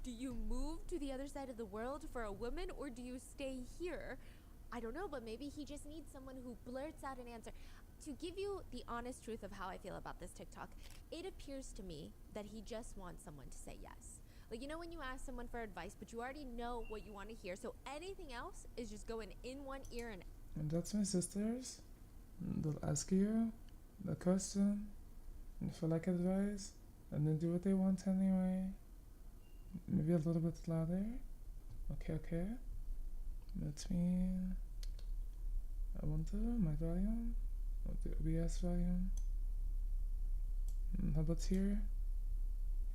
Do you move to the other side of the world for a woman, or do you stay here? I don't know, but maybe he just needs someone who blurts out an answer. To give you the honest truth of how I feel about this TikTok, it appears to me that he just wants someone to say yes. Like, you know when you ask someone for advice, but you already know what you want to hear, so anything else is just going in one ear and that's my sisters. They'll ask you the question, and if you like advice, and then do what they want anyway. Maybe a little bit louder. Okay. Let me. I want my volume. The OBS volume. How about here?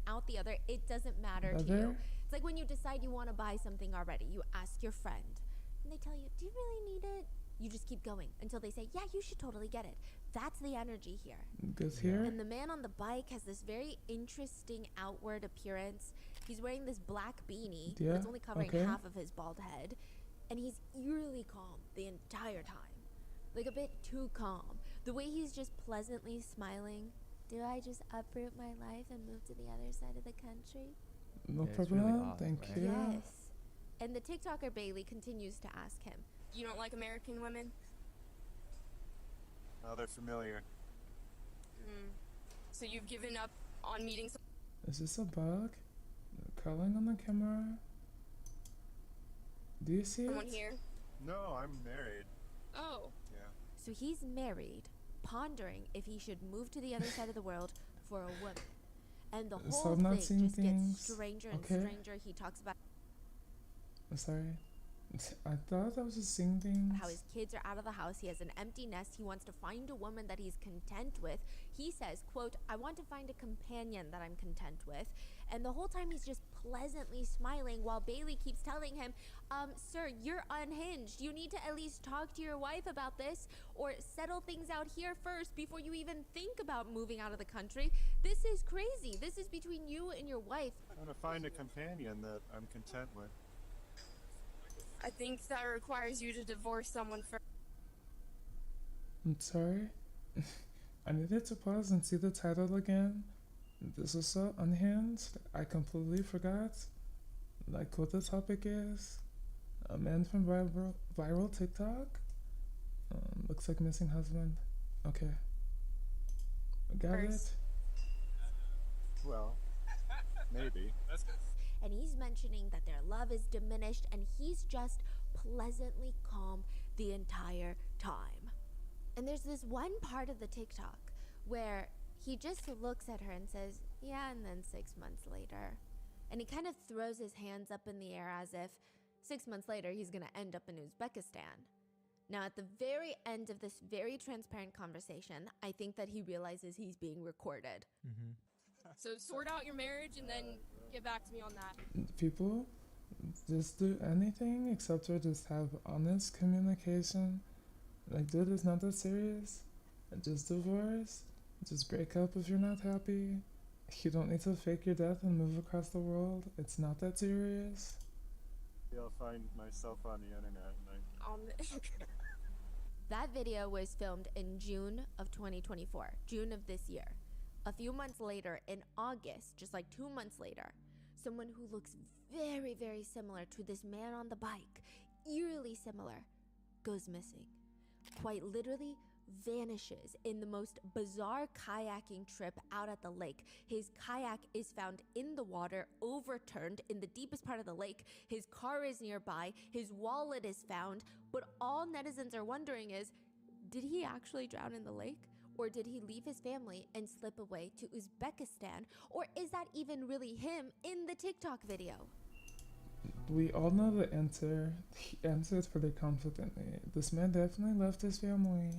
out the other. It doesn't matter to you. It's like when you decide you want to buy something already. You ask your friend, and they tell you, do you really need it? You just keep going until they say, yeah, you should totally get it. That's the energy here. Goes here. And the man on the bike has this very interesting outward appearance. He's wearing this black beanie that's only covering half of his bald head. And he's eerily calm the entire time. Like a bit too calm. The way he's just pleasantly smiling. Do I just uproot my life and move to the other side of the country? No Yeah, it's problem. really odd, Thank right? you. Yes. And the TikToker Bailey continues to ask him, You don't like American women? Oh, they're familiar. So you've given up on meeting some Is this a bug? Calling on the camera? Do you see someone it? here? No, I'm married. Oh. Yeah. so he's married, pondering if he should move to the other side of the world for a woman. And the So whole I'm not thing seeing just things. gets stranger and Okay. stranger. He talks about I'm sorry. I thought I was just seeing things. how his kids are out of the house. He has an empty nest. He wants to find a woman that he's content with. He says, quote, I want to find a companion that I'm content with. And the whole time he's just pleasantly smiling while Bailey keeps telling him, sir, you're unhinged. You need to at least talk to your wife about this or settle things out here first before you even think about moving out of the country. This is crazy. This is between you and your wife. I want to find a companion that I'm content with. I think that requires you to divorce someone first. I'm sorry. I needed to pause and see the title again. This is so unhinged. I completely forgot. Like what the topic is. A man from viral TikTok. Looks like missing husband. Okay. Got First. it. Well, maybe. And he's mentioning that their love is diminished and he's just pleasantly calm the entire time. And there's this one part of the TikTok where he just looks at her and says, yeah, and then 6 months later. And he kind of throws his hands up in the air as if 6 months later he's gonna end up in Uzbekistan. Now, at the very end of this very transparent conversation, I think that he realizes he's being recorded. So sort out your marriage and then get back to me on that. People just do anything except for just have honest communication. Like, dude, it's not that serious. Just divorce. Just break up if you're not happy. You don't need to fake your death and move across the world. It's not that serious. I'll find myself on the internet and That video was filmed in June of 2024, June of this year. A few months later, in August, just like 2 months later, someone who looks very, very similar to this man on the bike, eerily similar, goes missing. Quite literally vanishes in the most bizarre kayaking trip out at the lake. His kayak is found in the water, overturned in the deepest part of the lake. His car is nearby. His wallet is found. But all netizens are wondering is, did he actually drown in the lake? Or did he leave his family and slip away to Uzbekistan? Or is that even really him in the TikTok video? We all know the answer. He answered pretty confidently. This man definitely left his family.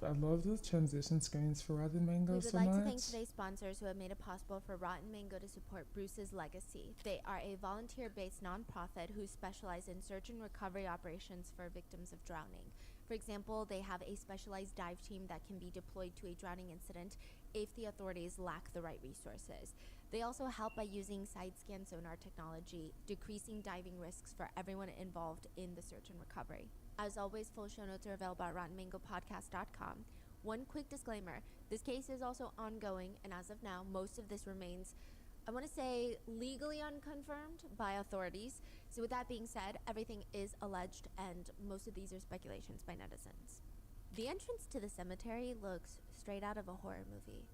I love the transition screens for Rotten Mango We would so like much. to thank today's sponsors who have made it possible for Rotten Mango to support Bruce's legacy. They are a volunteer-based nonprofit who specialize in search and recovery operations for victims of drowning. For example, they have a specialized dive team that can be deployed to a drowning incident if the authorities lack the right resources. They also help by using side-scan sonar technology, decreasing diving risks for everyone involved in the search and recovery. As always, full show notes are available at RottenMangoPodcast.com. One quick disclaimer, this case is also ongoing, and as of now, most of this remains, I want to say, legally unconfirmed by authorities. So with that being said, everything is alleged, and most of these are speculations by netizens. The entrance to the cemetery looks straight out of a horror movie,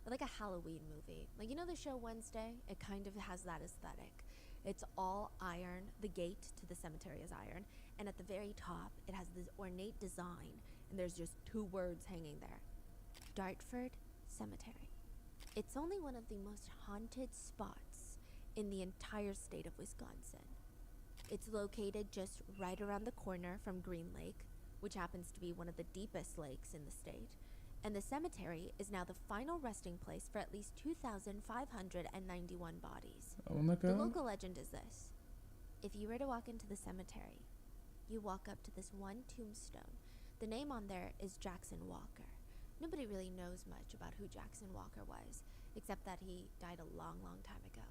or like a Halloween movie. Like, you know the show Wednesday? It kind of has that aesthetic. It's all iron. The gate to the cemetery is iron. And at the very top, it has this ornate design. And there's just 2 words hanging there. Dartford Cemetery. It's only one of the most haunted spots in the entire state of Wisconsin. It's located just right around the corner from Green Lake, which happens to be one of the deepest lakes in the state. And the cemetery is now the final resting place for at least 2,591 bodies. I wanna The go. local legend is this. If you were to walk into the cemetery, you walk up to this one tombstone. The name on there is Jackson Walker. Nobody really knows much about who Jackson Walker was, except that he died a long, long time ago.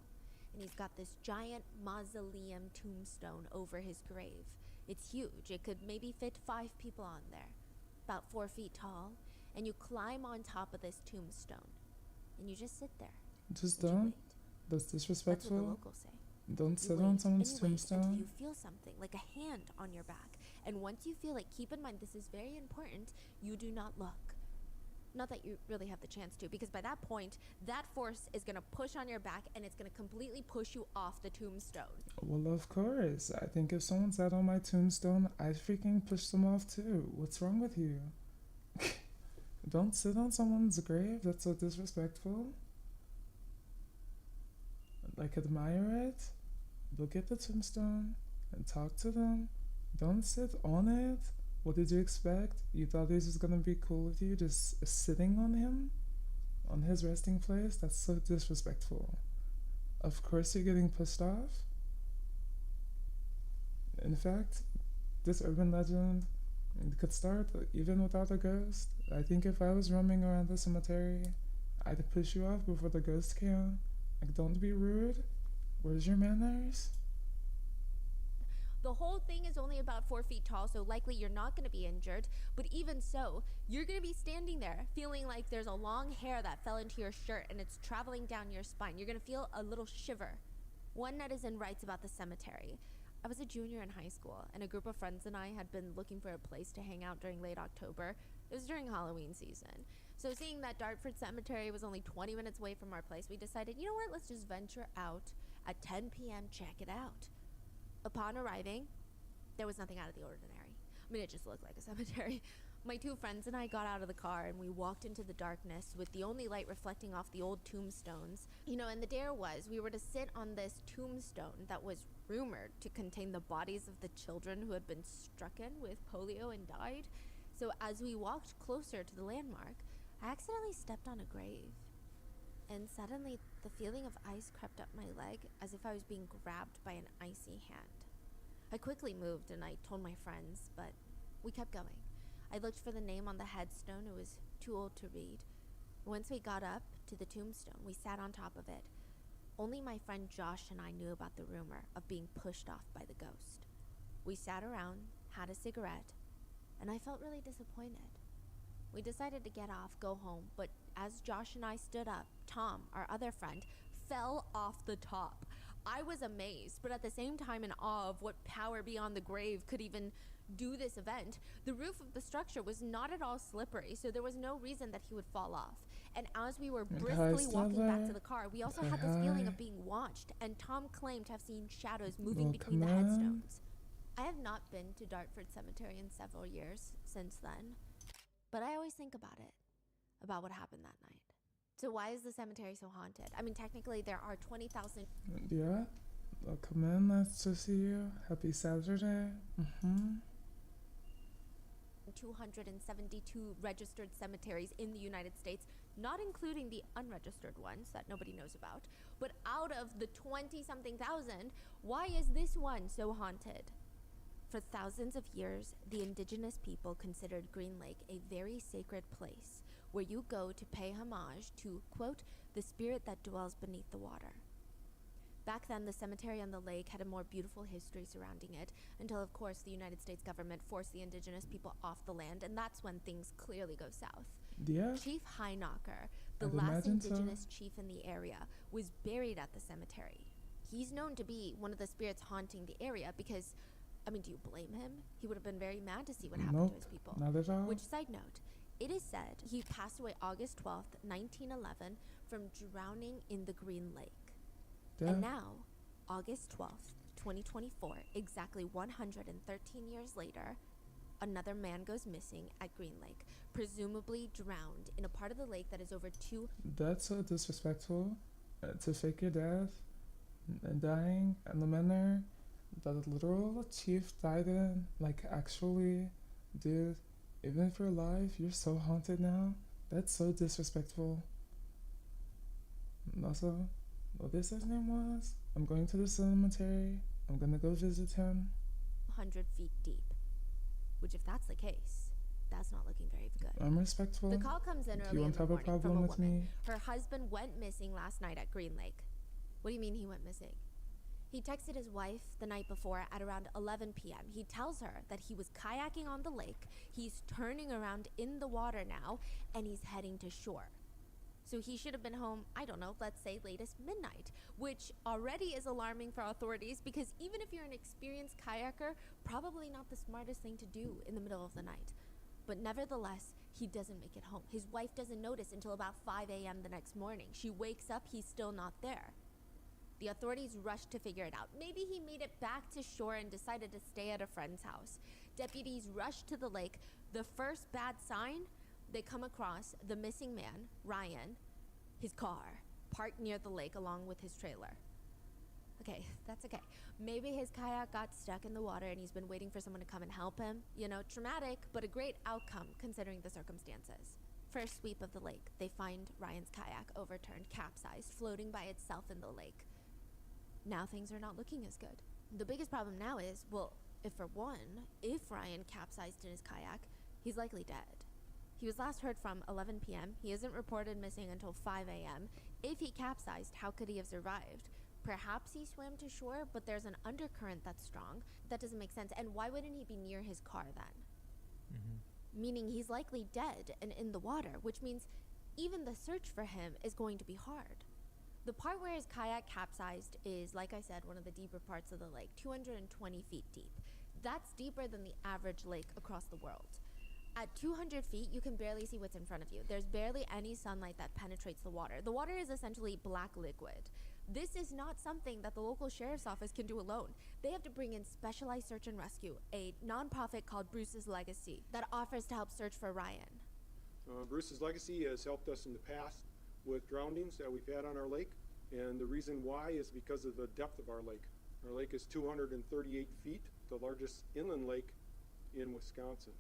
And he's got this giant mausoleum tombstone over his grave. It's huge. It could maybe fit 5 people on there. About 4 feet tall. And you climb on top of this tombstone. And you just sit there. Just and you don't. wait. That's That's what the disrespectful. locals say. Don't You sit wait, on someone's and you wait until tombstone. you feel something, like a hand on your back. And once you feel it, keep in mind, this is very important, you do not look. Not that you really have the chance to, because by that point, that force is going to push on your back and it's going to completely push you off the tombstone. Well, of course. I think if someone sat on my tombstone, I'd freaking push them off too. What's wrong with you? Don't sit on someone's grave. That's so disrespectful. Like, admire it. Look at the tombstone and talk to them. Don't sit on it. What did you expect? You thought he was just gonna be cool with you just sitting on him? On his resting place? That's so disrespectful. Of course you're getting pissed off. In fact, this urban legend could start even without a ghost. I think if I was roaming around the cemetery, I'd push you off before the ghost can. Like, don't be rude. Where's your manners? The whole thing is only about 4 feet tall, so likely you're not going to be injured. But even so, you're going to be standing there feeling like there's a long hair that fell into your shirt and it's traveling down your spine. You're going to feel a little shiver. One netizen writes about the cemetery. I was a junior in high school, and a group of friends and I had been looking for a place to hang out during late October. It was during Halloween season. So seeing that Dartford Cemetery was only 20 minutes away from our place, we decided, you know what, let's just venture out at 10 p.m., check it out. Upon arriving, there was nothing out of the ordinary. I mean, it just looked like a cemetery. My two friends and I got out of the car and we walked into the darkness with the only light reflecting off the old tombstones. You know, and the dare was we were to sit on this tombstone that was rumored to contain the bodies of the children who had been stricken with polio and died. So as we walked closer to the landmark, I accidentally stepped on a grave. And suddenly, the feeling of ice crept up my leg as if I was being grabbed by an icy hand. I quickly moved and I told my friends, but we kept going. I looked for the name on the headstone. It was too old to read. Once we got up to the tombstone, we sat on top of it. Only my friend Josh and I knew about the rumor of being pushed off by the ghost. We sat around, had a cigarette, and I felt really disappointed. We decided to get off, go home, but as Josh and I stood up, Tom, our other friend, fell off the top. I was amazed, but at the same time in awe of what power beyond the grave could even do this event. The roof of the structure was not at all slippery, so there was no reason that he would fall off. And as we were briskly walking back to the car, we also had this feeling of being watched, and Tom claimed to have seen shadows moving between the headstones. I have not been to Dartford Cemetery in several years since then, but I always think about it, about what happened that night. So why is the cemetery so haunted? I mean, technically there are 20,000... Yeah, well, come in, nice to see you. Happy Saturday. 272 registered cemeteries in the United States, not including the unregistered ones that nobody knows about. But out of the 20-something thousand, why is this one so haunted? For thousands of years, the indigenous people considered Green Lake a very sacred place where you go to pay homage to, quote, the spirit that dwells beneath the water. Back then, the cemetery on the lake had a more beautiful history surrounding it, until of course the United States government forced the indigenous people off the land, and that's when things clearly go south. Yeah. Chief High-Knocker, the last indigenous chief in the area, was buried at the cemetery. He's known to be one of the spirits haunting the area because, I mean, do you blame him? He would have been very mad to see what happened to his people. Not at all. Which, side note, it is said he passed away August 12th, 1911 from drowning in the Green Lake. Yeah. And now, August 12th, 2024, exactly 113 years later, another man goes missing at Green Lake, presumably drowned in a part of the lake that is over 2... That's so disrespectful. To fake your death and dying in the manner that a literal chief died in. Like, actually, dude, even if you're alive, you're so haunted now. That's so disrespectful. And also, what this his name was? I'm going to the cemetery. I'm gonna go visit him. 100 feet deep. Which, if that's the case, that's not looking very good. I'm respectful. The call comes in If early you in won't the have a morning from problem a with woman. me. Her husband went missing last night at Green Lake. What do you mean he went missing? He texted his wife the night before at around 11 p.m. He tells her that he was kayaking on the lake, he's turning around in the water now, and he's heading to shore. So he should have been home, I don't know, let's say latest midnight, which already is alarming for authorities because even if you're an experienced kayaker, probably not the smartest thing to do in the middle of the night. But nevertheless, he doesn't make it home. His wife doesn't notice until about 5 a.m. the next morning. She wakes up, he's still not there. The authorities rushed to figure it out. Maybe he made it back to shore and decided to stay at a friend's house. Deputies rushed to the lake. The first bad sign, they come across the missing man, Ryan, his car, parked near the lake along with his trailer. Okay, that's okay. Maybe his kayak got stuck in the water and he's been waiting for someone to come and help him. You know, traumatic, but a great outcome considering the circumstances. First sweep of the lake, they find Ryan's kayak overturned, capsized, floating by itself in the lake. Now things are not looking as good. The biggest problem now is, well, if Ryan capsized in his kayak, he's likely dead. He was last heard from 11 p.m. He isn't reported missing until 5 a.m. If he capsized, how could he have survived? Perhaps he swam to shore, but there's an undercurrent that's strong. That doesn't make sense. And why wouldn't he be near his car then? Meaning he's likely dead and in the water, which means even the search for him is going to be hard. The part where his kayak capsized is, like I said, one of the deeper parts of the lake, 220 feet deep. That's deeper than the average lake across the world. At 200 feet, you can barely see what's in front of you. There's barely any sunlight that penetrates the water. The water is essentially black liquid. This is not something that the local sheriff's office can do alone. They have to bring in specialized search and rescue, a nonprofit called Bruce's Legacy that offers to help search for Ryan. Bruce's Legacy has helped us in the past with drownings that we've had on our lake, and the reason why is because of the depth of our lake. Our lake is 238 feet, the largest inland lake in Wisconsin.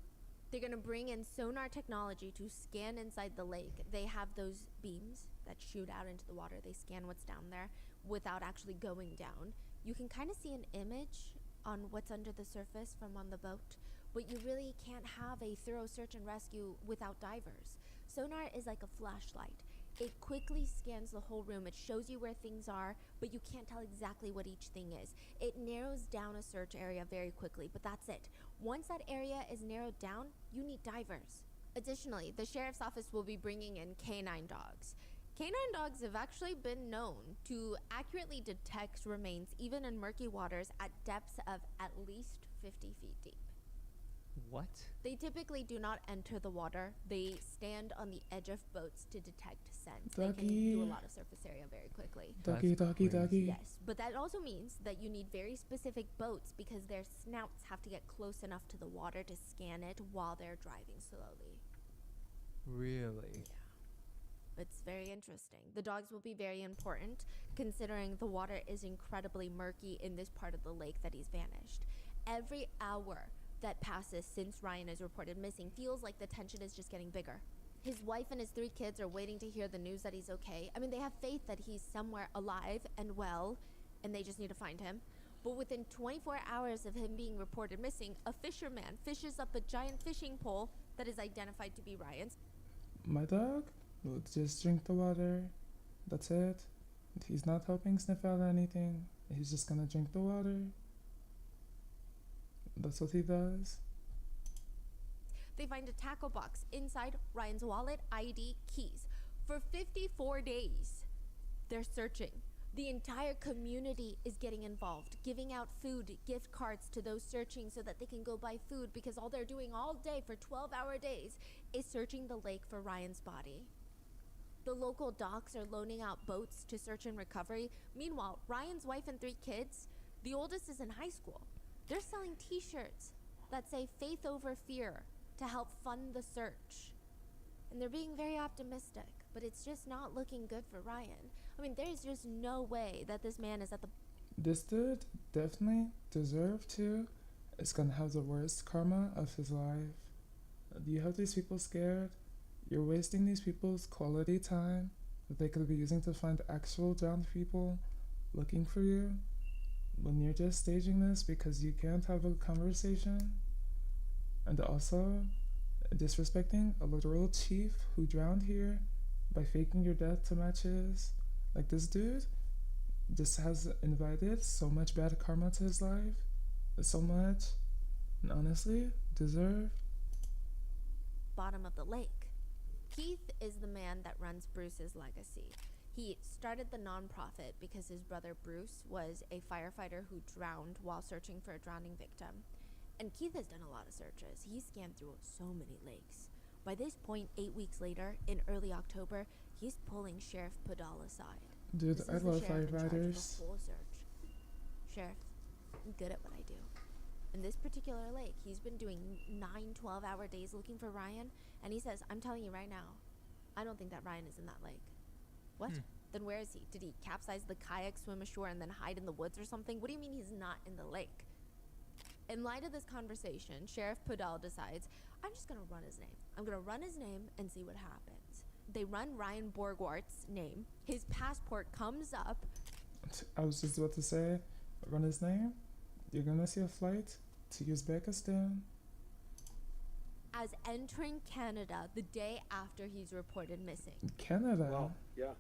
They're going to bring in sonar technology to scan inside the lake. They have those beams that shoot out into the water. They scan what's down there without actually going down. You can kind of see an image on what's under the surface from on the boat, but you really can't have a thorough search and rescue without divers. Sonar is like a flashlight. It quickly scans the whole room. It shows you where things are, but you can't tell exactly what each thing is. It narrows down a search area very quickly, but that's it. Once that area is narrowed down, you need divers. Additionally, the sheriff's office will be bringing in canine dogs. Canine dogs have actually been known to accurately detect remains even in murky waters at depths of at least 50 feet deep. What? They typically do not enter the water. They stand on the edge of boats to detect scents. They can do a lot of surface area very quickly. Doggy. Yes, but that also means that you need very specific boats because their snouts have to get close enough to the water to scan it while they're driving slowly. Really? Yeah. It's very interesting. The dogs will be very important considering the water is incredibly murky in this part of the lake that he's vanished. Every hour that passes since Ryan is reported missing feels like the tension is just getting bigger. His wife and his 3 kids are waiting to hear the news that he's okay. I mean, they have faith that he's somewhere alive and well, and they just need to find him. But within 24 hours of him being reported missing, a fisherman fishes up a giant fishing pole that is identified to be Ryan's. My dog will just drink the water. That's it. He's not helping sniff out anything. He's just gonna drink the water. That's what he does. They find a tackle box inside Ryan's wallet, ID, keys. For 54 days, they're searching. The entire community is getting involved, giving out food, gift cards to those searching so that they can go buy food because all they're doing all day for 12-hour days is searching the lake for Ryan's body. The local docks are loaning out boats to search and recovery. Meanwhile, Ryan's wife and 3 kids, the oldest is in high school. They're selling t-shirts that say faith over fear to help fund the search. And they're being very optimistic, but it's just not looking good for Ryan. I mean, there's just no way that this man is at the... This dude definitely deserved to. Is gonna have the worst karma of his life. You have these people scared. You're wasting these people's quality time that they could be using to find actual drowned people looking for you. When you're just staging this because you can't have a conversation, and also disrespecting a literal chief who drowned here by faking your death to match his. Like, this dude just has invited so much bad karma to his life, so much, and honestly deserved. Bottom of the lake. Keith is the man that runs Bruce's Legacy. He started the nonprofit because his brother Bruce was a firefighter who drowned while searching for a drowning victim. And Keith has done a lot of searches. He's scanned through so many lakes. By this point, 8 weeks later, in early October, he's pulling Sheriff Podal aside. Dude, This I is the love sheriff in charge of the firefighters. whole search. Sheriff, I'm good at what I do. In this particular lake, he's been doing 9 12-hour days looking for Ryan, and he says, I'm telling you right now, I don't think that Ryan is in that lake. What? Then where is he? Did he capsize the kayak, swim ashore, and then hide in the woods or something? What do you mean he's not in the lake? In light of this conversation, Sheriff Podal decides, I'm just gonna run his name. I'm gonna run his name and see what happens. They run Ryan Borgwart's name. His passport comes up. I was just about to say, run his name. You're gonna see a flight to Uzbekistan. As entering Canada the day after he's reported missing. Canada. Wow, yeah.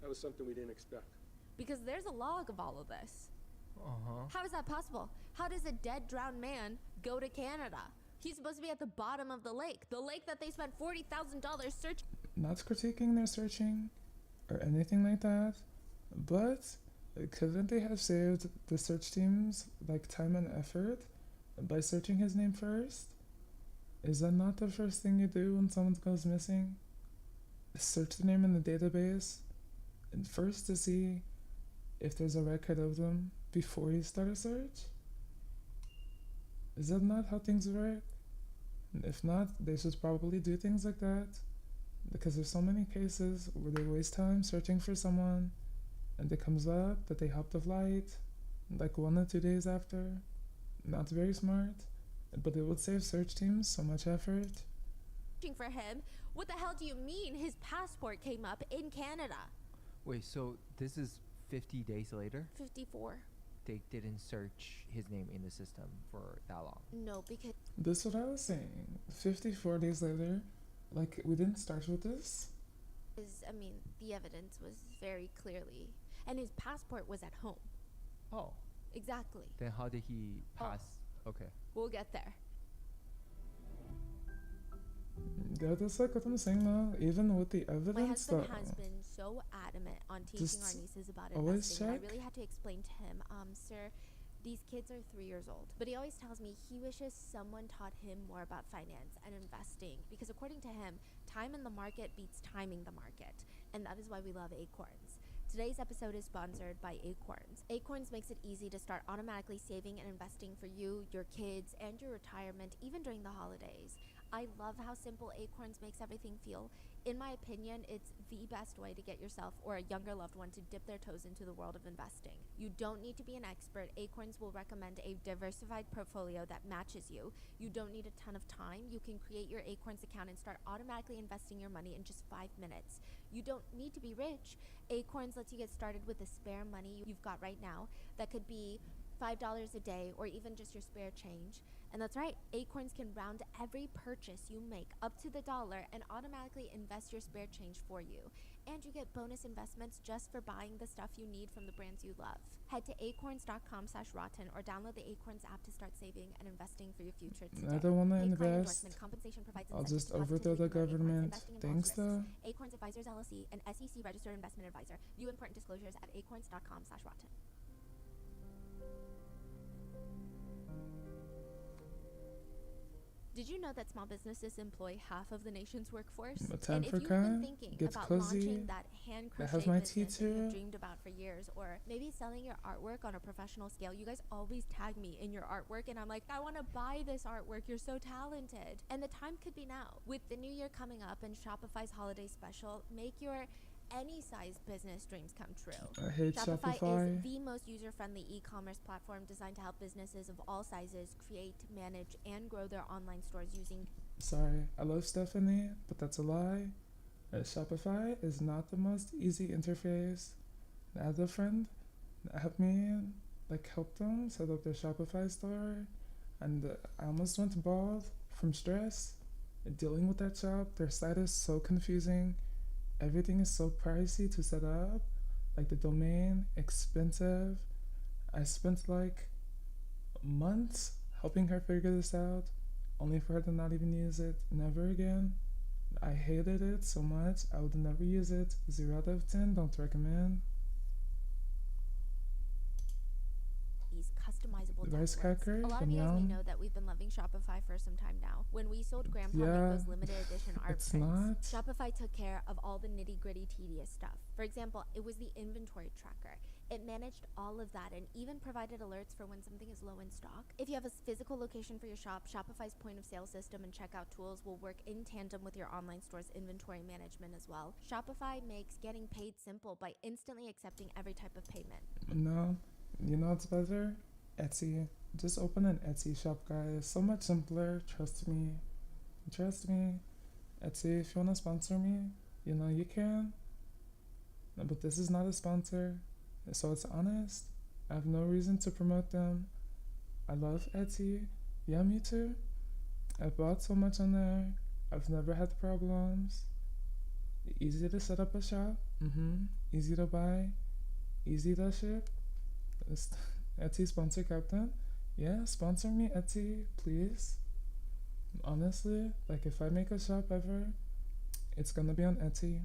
That was something we didn't expect. Because there's a log of all of this. Uh-huh. How is that possible? How does a dead, drowned man go to Canada? He's supposed to be at the bottom of the lake that they spent $40,000 searching. Not critiquing their searching or anything like that, but couldn't they have saved the search team's time and effort by searching his name first? Is that not the first thing you do when someone goes missing? Search the name in the database and first to see if there's a record of them before you start a search? Is that not how things work? And if not, they should probably do things like that, because there's so many cases where they waste time searching for someone and it comes up that they helped a flight like 1 or 2 days after. Not very smart, but it would save search teams so much effort. Searching for him? What the hell do you mean his passport came up in Canada? Wait, so this is 50 days later? 54. They didn't search his name in the system for that long. No, because This is what I was saying. 54 days later, like, we didn't start with this? I mean, the evidence was very clearly, and his passport was at home. Oh, Exactly. then how did he pass? Okay. We'll get there. Yeah, that's like what I'm saying now. Even with the My evidence, husband though. has been so adamant on teaching Just our nieces about always investing. I check. really had to explain to him, sir, these kids are 3 years old. But he always tells me he wishes someone taught him more about finance and investing, because according to him, time in the market beats timing the market. And that is why we love Acorns. Today's episode is sponsored by Acorns. Acorns makes it easy to start automatically saving and investing for you, your kids, and your retirement, even during the holidays. I love how simple Acorns makes everything feel. In my opinion, it's the best way to get yourself or a younger loved one to dip their toes into the world of investing. You don't need to be an expert. Acorns will recommend a diversified portfolio that matches you. You don't need a ton of time. You can create your Acorns account and start automatically investing your money in just 5 minutes. You don't need to be rich. Acorns lets you get started with the spare money you've got right now. That could be $5 a day or even just your spare change. And that's right, Acorns can round every purchase you make up to the dollar and automatically invest your spare change for you. And you get bonus investments just for buying the stuff you need from the brands you love. Head to acorns.com/rotten or download the Acorns app to start saving and investing for your future today. I don't want to Paid client invest. endorsement compensation provides I'll incentives just to overthrow the positively promote Acorns government. investing in Thanks, false risks. though. Acorns Advisors LLC, an SEC registered investment advisor. View important disclosures at acorns.com/rotten. Did you know that small businesses employ half of the nation's workforce? A time And if for you've been kind, thinking gets about cozy. launching that hand I have crochet my business that teacher. you've dreamed about for years, or maybe selling your artwork on a professional scale, you guys always tag me in your artwork, and I'm like, I want to buy this artwork. You're so talented. And the time could be now. With the new year coming up and Shopify's holiday special, make your any size business dreams come true. I hate Shopify. Is the most user-friendly e-commerce platform designed to help businesses of all sizes create, manage, and grow their online stores using. Sorry, I love Stephanie, but that's a lie. Shopify is not the most easy interface. I had a friend that helped me, help them set up their Shopify store, and I almost went bald from stress. Dealing with that shop, their site is so confusing. Everything is so pricey to set up, like the domain, expensive. I spent months helping her figure this out, only for her to not even use it. Never again. I hated it so much, I would never use it. 0 out of 10, don't recommend. These customizable Rice templates. cracker, A lot of you guys may yum. know that we've been loving Shopify for some time now. When we sold Grandpa Yeah, those limited edition art it's prints, not. Shopify took care of all the nitty-gritty tedious stuff. For example, it was the inventory tracker. It managed all of that and even provided alerts for when something is low in stock. If you have a physical location for your shop, Shopify's point of sale system and checkout tools will work in tandem with your online store's inventory management as well. Shopify makes getting paid simple by instantly accepting every type of payment. No, you know what's better? Etsy. Just open an Etsy shop, guys. So much simpler. Trust me. Trust me. Etsy, if you want to sponsor me, you can. No, but this is not a sponsor. So it's honest. I have no reason to promote them. I love Etsy. Yeah, me too. I bought so much on there. I've never had problems. Easy to set up a shop. Easy to buy. Easy to ship. Etsy sponsor Captain. Yeah, sponsor me, Etsy, please. Honestly, if I make a shop ever, it's gonna be on Etsy.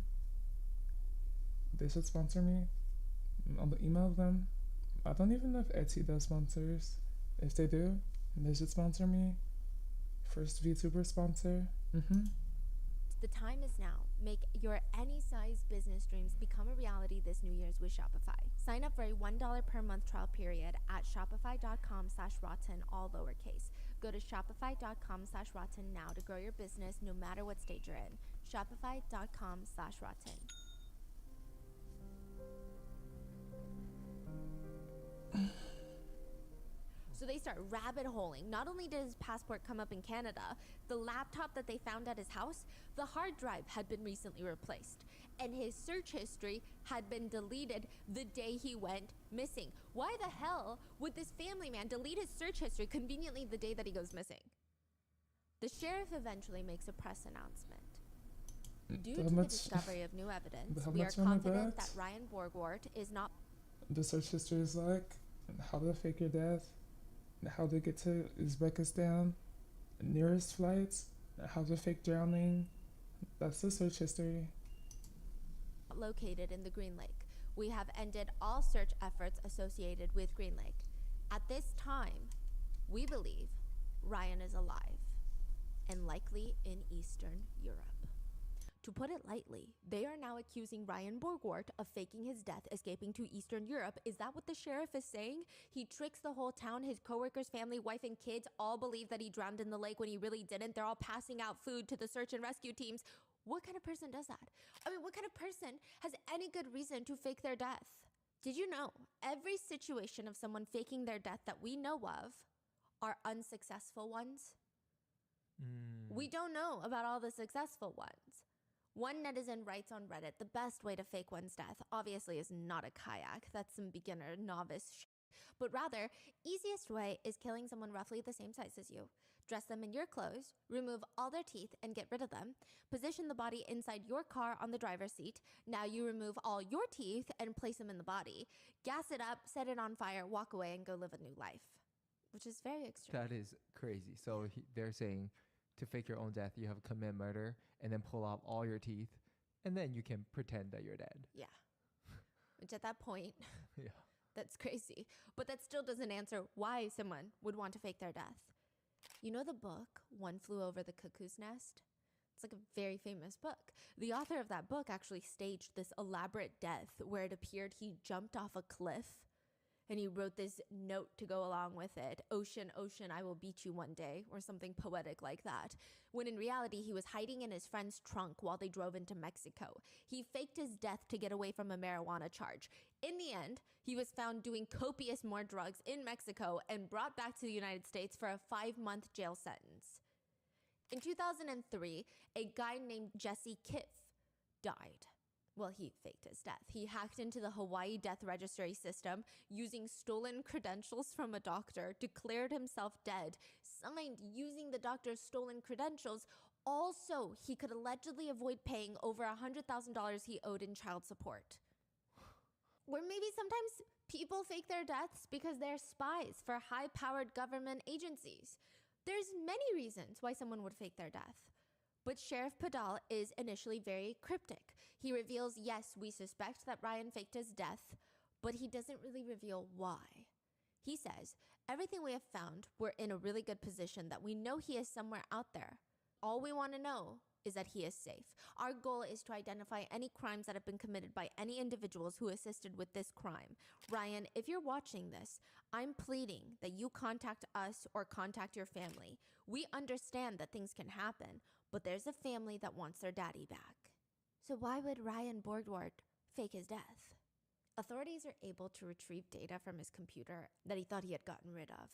They should sponsor me. I'll email them. I don't even know if Etsy does sponsors. If they do, they should sponsor me. First VTuber sponsor. The time is now. Make your any size business dreams become a reality this New Year's with Shopify. Sign up for a $1 per month trial period at shopify.com/rotten, all lowercase. Go to shopify.com/rotten now to grow your business no matter what stage you're in. Shopify.com/rotten. So they start rabbit holing. Not only did his passport come up in Canada, the laptop that they found at his house, the hard drive had been recently replaced. And his search history had been deleted the day he went missing. Why the hell would this family man delete his search history conveniently the day that he goes missing? The sheriff eventually makes a press announcement. Due to the discovery of new evidence, we are confident that Ryan Borgwart is not... The search history is like how to fake your death, how to get to Uzbekistan, nearest flights, how to fake drowning. That's the search history. Located in the Green Lake. We have ended all search efforts associated with Green Lake. At this time, we believe Ryan is alive and likely in Eastern Europe. To put it lightly, they are now accusing Ryan Borgwart of faking his death escaping to Eastern Europe. Is that what the sheriff is saying? He tricks the whole town, his coworkers, family, wife, and kids all believe that he drowned in the lake when he really didn't. They're all passing out food to the search and rescue teams. What kind of person does that? I mean, what kind of person has any good reason to fake their death? Did you know every situation of someone faking their death that we know of are unsuccessful ones? We don't know about all the successful ones. One netizen writes on Reddit, the best way to fake one's death obviously is not a kayak. That's some beginner novice shit. But rather, easiest way is killing someone roughly the same size as you. Dress them in your clothes, remove all their teeth and get rid of them. Position the body inside your car on the driver's seat. Now you remove all your teeth and place them in the body. Gas it up, set it on fire, walk away and go live a new life. Which is very extreme. That is crazy. So they're saying to fake your own death, you have to commit murder and then pull out all your teeth, and then you can pretend that you're dead. Yeah. Which at that point, Yeah. that's crazy. But that still doesn't answer why someone would want to fake their death. You know the book, One Flew Over the Cuckoo's Nest? It's like a very famous book. The author of that book actually staged this elaborate death where it appeared he jumped off a cliff and he wrote this note to go along with it. Ocean, ocean, I will beat you one day, or something poetic like that. When in reality, he was hiding in his friend's trunk while they drove into Mexico. He faked his death to get away from a marijuana charge. In the end, he was found doing copious more drugs in Mexico and brought back to the United States for a 5-month jail sentence. In 2003, a guy named Jesse Kiff died. Well, he faked his death. He hacked into the Hawaii death registry system using stolen credentials from a doctor, declared himself dead, signed using the doctor's stolen credentials. Also, he could allegedly avoid paying over $100,000 he owed in child support. Or maybe sometimes people fake their deaths because they're spies for high-powered government agencies. There's many reasons why someone would fake their death. But Sheriff Padal is initially very cryptic. He reveals, yes, we suspect that Ryan faked his death, but he doesn't really reveal why. He says, everything we have found, we're in a really good position that we know he is somewhere out there. All we want to know is that he is safe. Our goal is to identify any crimes that have been committed by any individuals who assisted with this crime. Ryan, if you're watching this, I'm pleading that you contact us or contact your family. We understand that things can happen, but there's a family that wants their daddy back. So why would Ryan Borgwart fake his death? Authorities are able to retrieve data from his computer that he thought he had gotten rid of.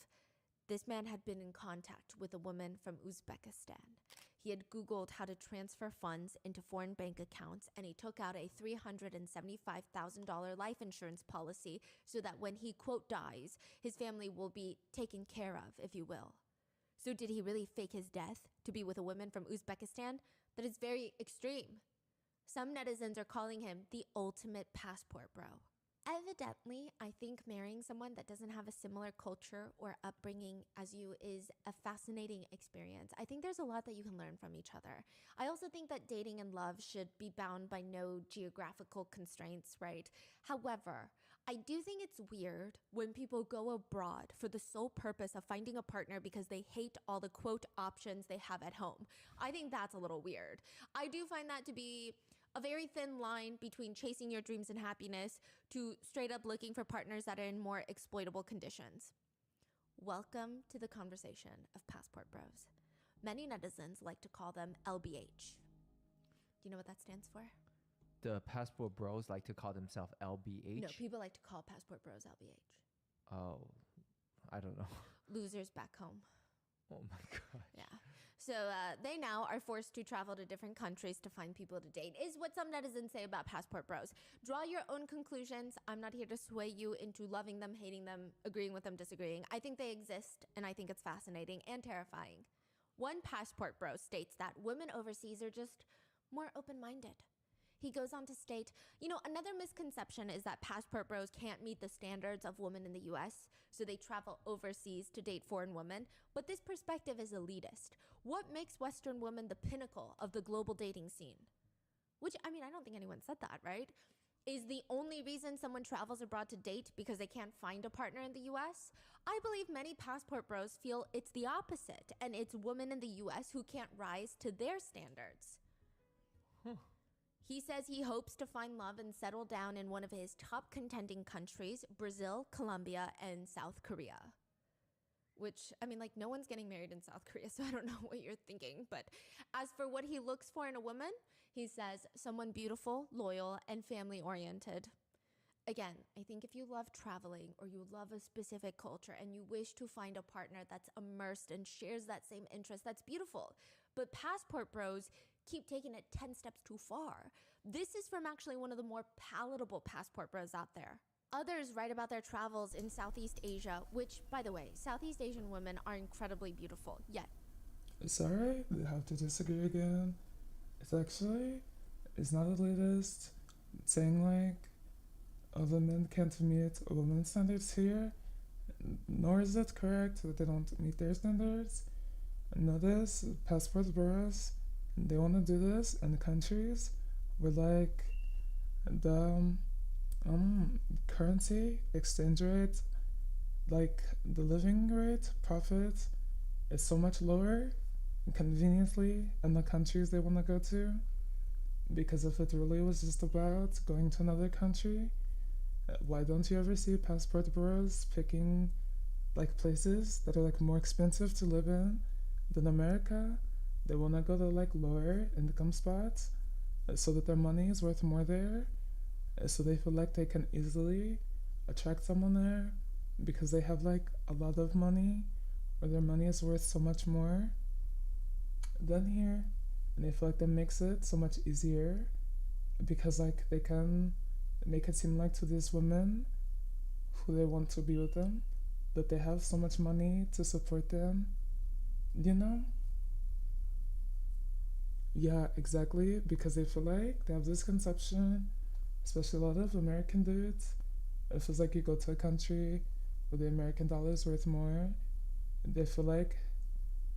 This man had been in contact with a woman from Uzbekistan. He had Googled how to transfer funds into foreign bank accounts, and he took out a $375,000 life insurance policy so that when he, quote, dies, his family will be taken care of, if you will. So did he really fake his death to be with a woman from Uzbekistan? That is very extreme. Some netizens are calling him the ultimate passport bro. Evidently, I think marrying someone that doesn't have a similar culture or upbringing as you is a fascinating experience. I think there's a lot that you can learn from each other. I also think that dating and love should be bound by no geographical constraints, right? However, I do think it's weird when people go abroad for the sole purpose of finding a partner because they hate all the quote options they have at home. I think that's a little weird. I do find that to be a very thin line between chasing your dreams and happiness to straight up looking for partners that are in more exploitable conditions. Welcome to the conversation of passport bros. Many netizens like to call them LBH. Do you know what that stands for? The passport bros like to call themselves LBH. No, people like to call passport bros LBH. Oh, I don't know. Losers back home. Oh my god. Yeah. So they now are forced to travel to different countries to find people to date, is what some netizens say about passport bros. Draw your own conclusions. I'm not here to sway you into loving them, hating them, agreeing with them, disagreeing. I think they exist, and I think it's fascinating and terrifying. One passport bro states that women overseas are just more open-minded. He goes on to state, another misconception is that passport bros can't meet the standards of women in the US, so they travel overseas to date foreign women. But this perspective is elitist. What makes Western women the pinnacle of the global dating scene? Which, I don't think anyone said that, right? Is the only reason someone travels abroad to date because they can't find a partner in the US? I believe many passport bros feel it's the opposite, and it's women in the US who can't rise to their standards. He says he hopes to find love and settle down in one of his top contending countries, Brazil, Colombia, and South Korea. Which, no one's getting married in South Korea, so I don't know what you're thinking. But as for what he looks for in a woman, he says someone beautiful, loyal, and family-oriented. Again, I think if you love traveling or you love a specific culture and you wish to find a partner that's immersed and shares that same interest, that's beautiful. But passport bros keep taking it 10 steps too far. This is from actually one of the more palatable passport bros out there. Others write about their travels in Southeast Asia, which, by the way, Southeast Asian women are incredibly beautiful, yet. Sorry, I have to disagree again. It's not elitist. It's saying like, the men can't meet women's standards here, nor is it correct that they don't meet their standards. Notice, passport bros, they want to do this in countries where like the currency exchange rate, like the living rate profit is so much lower conveniently in the countries they want to go to, because if it really was just about going to another country, why don't you ever see passport bros picking like places that are like more expensive to live in than America? They want to go to like lower income spots so that their money is worth more there, so they feel like they can easily attract someone there because they have like a lot of money, or their money is worth so much more than here, and they feel like that makes it so much easier because like they can make it seem like to these women who they want to be with them that they have so much money to support them, Yeah, exactly, because they feel like they have this conception, especially a lot of American dudes. It feels like you go to a country where the American dollar is worth more, they feel like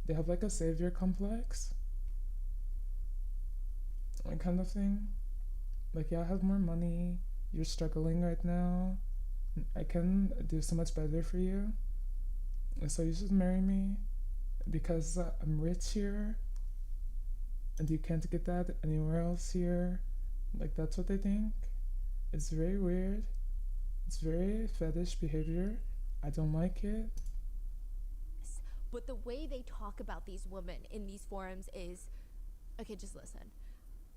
they have like a savior complex, that kind of thing. Like, yeah, I have more money, you're struggling right now, I can do so much better for you, so you should marry me because I'm rich here and you can't get that anywhere else here. Like, that's what they think. It's very weird. It's very fetish behavior. I don't like it. But the way they talk about these women in these forums is, okay, just listen.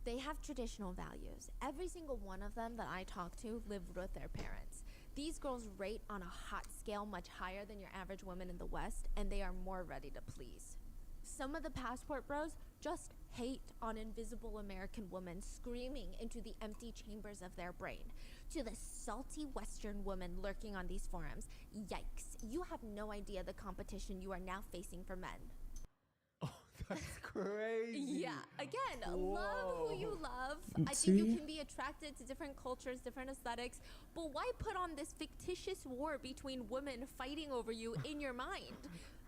They have traditional values. Every single one of them that I talk to lived with their parents. These girls rate on a hot scale much higher than your average woman in the West, and they are more ready to please. Some of the passport bros just hate on invisible American women screaming into the empty chambers of their brain. To the salty Western woman lurking on these forums, yikes, you have no idea the competition you are now facing for men. That's crazy. Yeah, again, love who you love. I See? think you can be attracted to different cultures, different aesthetics, but why put on this fictitious war between women fighting over you in your mind?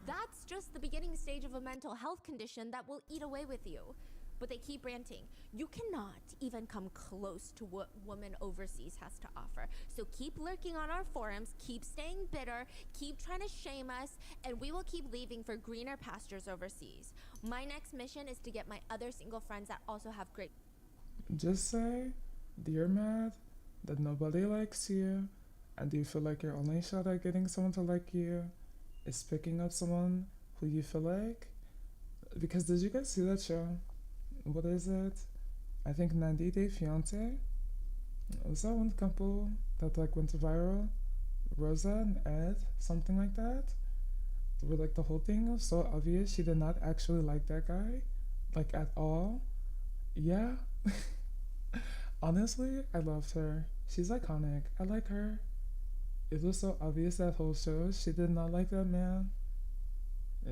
That's just the beginning stage of a mental health condition that will eat away with you. but they keep ranting. You cannot even come close to what Woman Overseas has to offer. So keep lurking on our forums, keep staying bitter, keep trying to shame us, and we will keep leaving for greener pastures overseas. My next mission is to get my other single friends that also have great... Just say that you're mad, that nobody likes you, and you feel like your only shot at getting someone to like you is picking up someone who you feel like. Because did you guys see that show? What is it? I think 90 Day Fiance. Was that one couple that like went viral? Rosa and Ed, something like that. Where like the whole thing was so obvious she did not actually like that guy, like at all. Yeah. Honestly, I loved her. She's iconic. I like her. It was so obvious that whole show she did not like that man.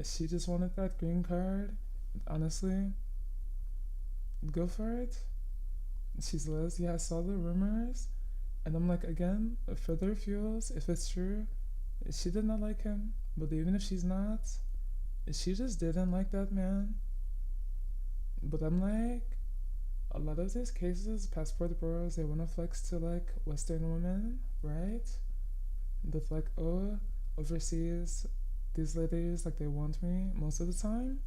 She just wanted that green card. Honestly, go for it. She's Liz. Yeah, I saw the rumors. And I'm like, again, further fuels, if it's true, she did not like him. But even if she's not, she just didn't like that man. But I'm like, a lot of these cases, passport bros, they want to flex to like Western women, right? That's like, oh, overseas, these ladies, like they want me most of the time.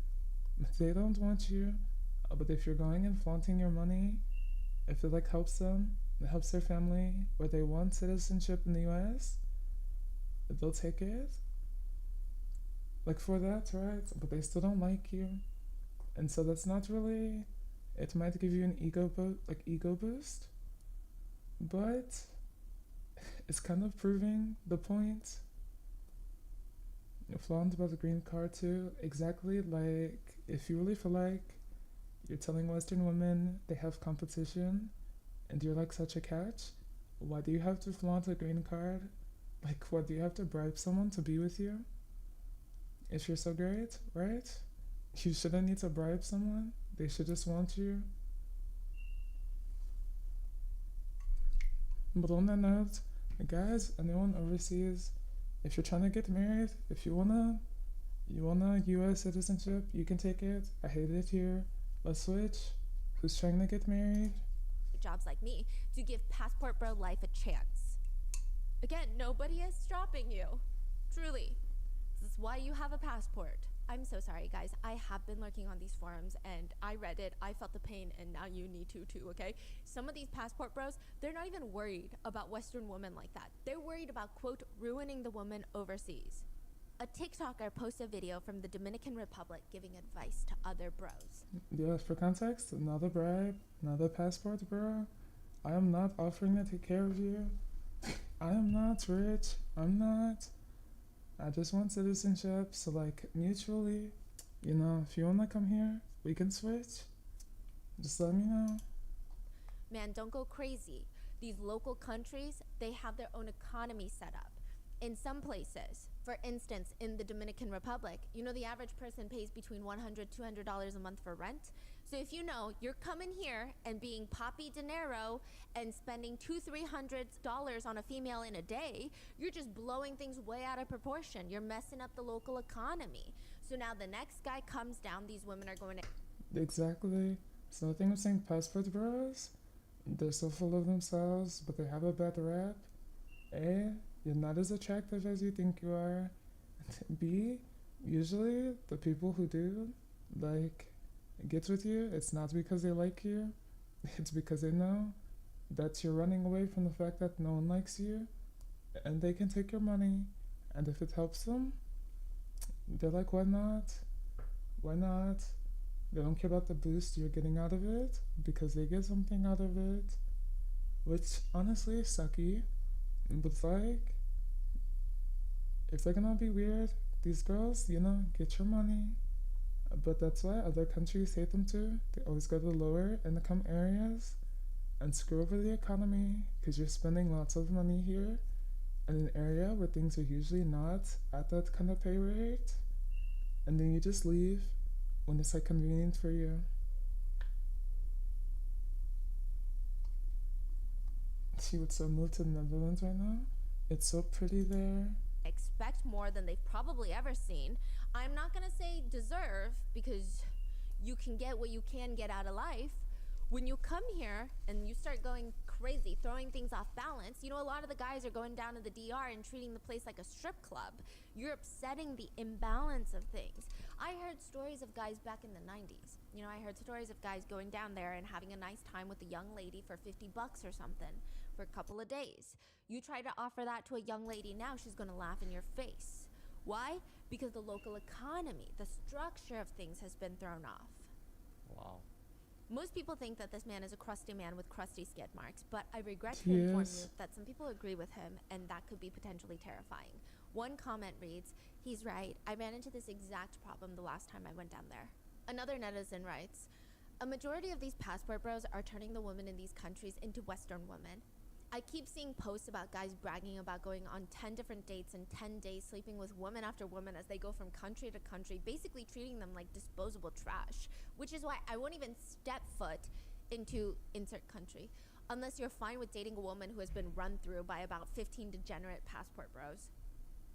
They don't want you. But if you're going and flaunting your money, if it like helps them, it helps their family, or they want citizenship in the US, they'll take it. Like for that, right? But they still don't like you. And so that's not really, it might give you an ego boost, but it's kind of proving the point. Flaunt about the green card too. Exactly, like if you really feel like you're telling Western women they have competition and you're like such a catch, why do you have to flaunt a green card? Like, what, do you have to bribe someone to be with you? If you're so great, right? You shouldn't need to bribe someone. They should just want you. But on that note, guys, anyone overseas, if you're trying to get married, if you wanna US citizenship, you can take it. I hate it here. Let's switch. Who's trying to get married? Jobs like me to give Passport Bro life a chance. Again, nobody is stopping you. Truly. This is why you have a passport. I'm so sorry, guys. I have been lurking on these forums and I read it, I felt the pain, and now you need to too, okay? Some of these passport bros, they're not even worried about Western women like that. They're worried about, quote, ruining the woman overseas. A TikToker posts a video from the Dominican Republic giving advice to other bros. Yeah, for context, not a bribe, not a passport, bro. I am not offering to take care of you. I am not rich. I'm not. I just want citizenship, so like mutually, you know, if you wanna come here, we can switch. Just let me know. Man, don't go crazy. These local countries, they have their own economy set up. In some places, for instance, in the Dominican Republic, you know the average person pays between $100, $200 a month for rent. So if you know you're coming here and being Papi Dinero and spending $200-$300 on a female in a day, you're just blowing things way out of proportion. You're messing up the local economy. So now the next guy comes down, these women are going to... Exactly. So the thing with saying passport bros, they're so full of themselves, but they have a bad rap. A, you're not as attractive as you think you are. B, usually the people who do, like, get with you, it's not because they like you, it's because they know that you're running away from the fact that no one likes you, and they can take your money, and if it helps them, they're like, why not? Why not? They don't care about the boost you're getting out of it, because they get something out of it, which honestly is sucky, but like, if they're gonna be weird, these girls, you know, get your money. But that's why other countries hate them too. They always go to the lower income areas and screw over the economy because you're spending lots of money here in an area where things are usually not at that kind of pay rate. And then you just leave when it's like convenient for you. She would so move to the Netherlands right now. It's so pretty there. Expect more than they've probably ever seen. I'm not gonna say deserve, because you can get what you can get out of life. When you come here and you start going crazy, throwing things off balance, you know, a lot of the guys are going down to the DR and treating the place like a strip club. You're upsetting the imbalance of things. I heard stories of guys back in the 90s. You know, I heard stories of guys going down there and having a nice time with a young lady for $50 or something for a couple of days. You try to offer that to a young lady now, she's gonna laugh in your face. Why? Because the local economy, the structure of things has been thrown off. Wow. Most people think that this man is a crusty man with crusty skid marks, but I regret to inform you that some people agree with him, and that could be potentially terrifying. One comment reads, "He's right, I ran into this exact problem the last time I went down there." Another netizen writes, "A majority of these passport bros are turning the women in these countries into Western women. I keep seeing posts about guys bragging about going on 10 different dates in 10 days, sleeping with woman after woman as they go from country to country, basically treating them like disposable trash, which is why I won't even step foot into insert country unless you're fine with dating a woman who has been run through by about 15 degenerate passport bros."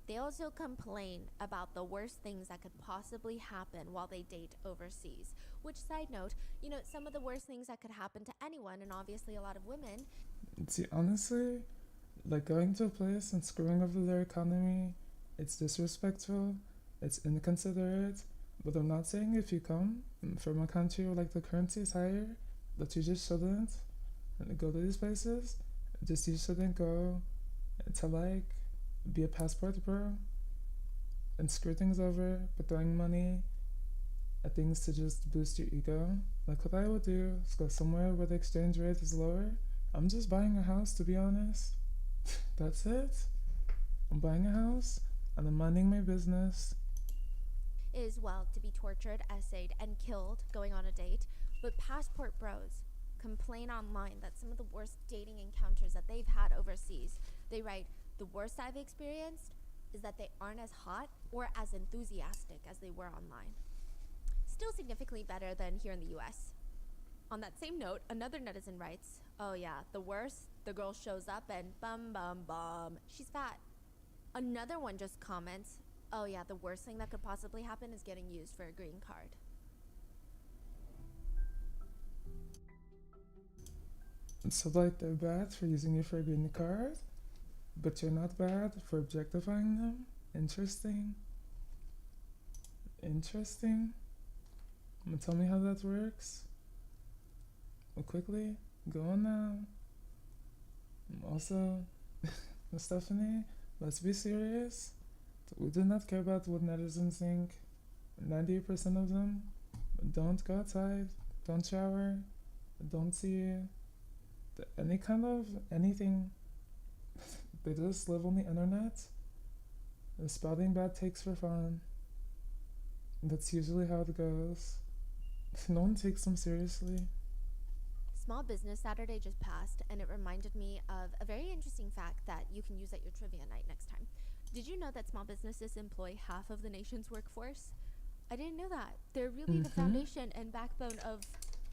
They also complain about the worst things that could possibly happen while they date overseas, which, side note, you know, some of the worst things that could happen to anyone, and obviously a lot of women. See, honestly, like going to a place and screwing over their economy, it's disrespectful, it's inconsiderate, but I'm not saying if you come from a country where like the currency is higher, that you just shouldn't go to these places. Just you shouldn't go to like be a passport bro and screw things over, but throwing money at things to just boost your ego. Like what I would do is go somewhere where the exchange rate is lower. I'm just buying a house, to be honest. That's it. I'm buying a house and I'm minding my business. Is, well, to be tortured, essayed, and killed going on a date, but passport bros complain online that some of the worst dating encounters that they've had overseas. They write, "The worst I've experienced is that they aren't as hot or as enthusiastic as they were online." Still significantly better than here in the US. On that same note, another netizen writes, "Oh yeah, the worst, the girl shows up and bum bum bum, she's fat." Another one just comments, "Oh yeah, the worst thing that could possibly happen is getting used for a green card." So like they're bad for using you for a green card, but you're not bad for objectifying them? Interesting. Interesting. Tell me how that works. Well, quickly, go on now. Also, Stephanie, let's be serious. We do not care about what netizens think. 98% of them don't go outside, don't shower, don't see any kind of anything. They just live on the internet, spouting bad takes for fun. That's usually how it goes. No one takes them seriously. Small Business Saturday just passed, and it reminded me of a very interesting fact that you can use at your trivia night next time. Did you know that small businesses employ half of the nation's workforce? I didn't know that. They're really the foundation and backbone of,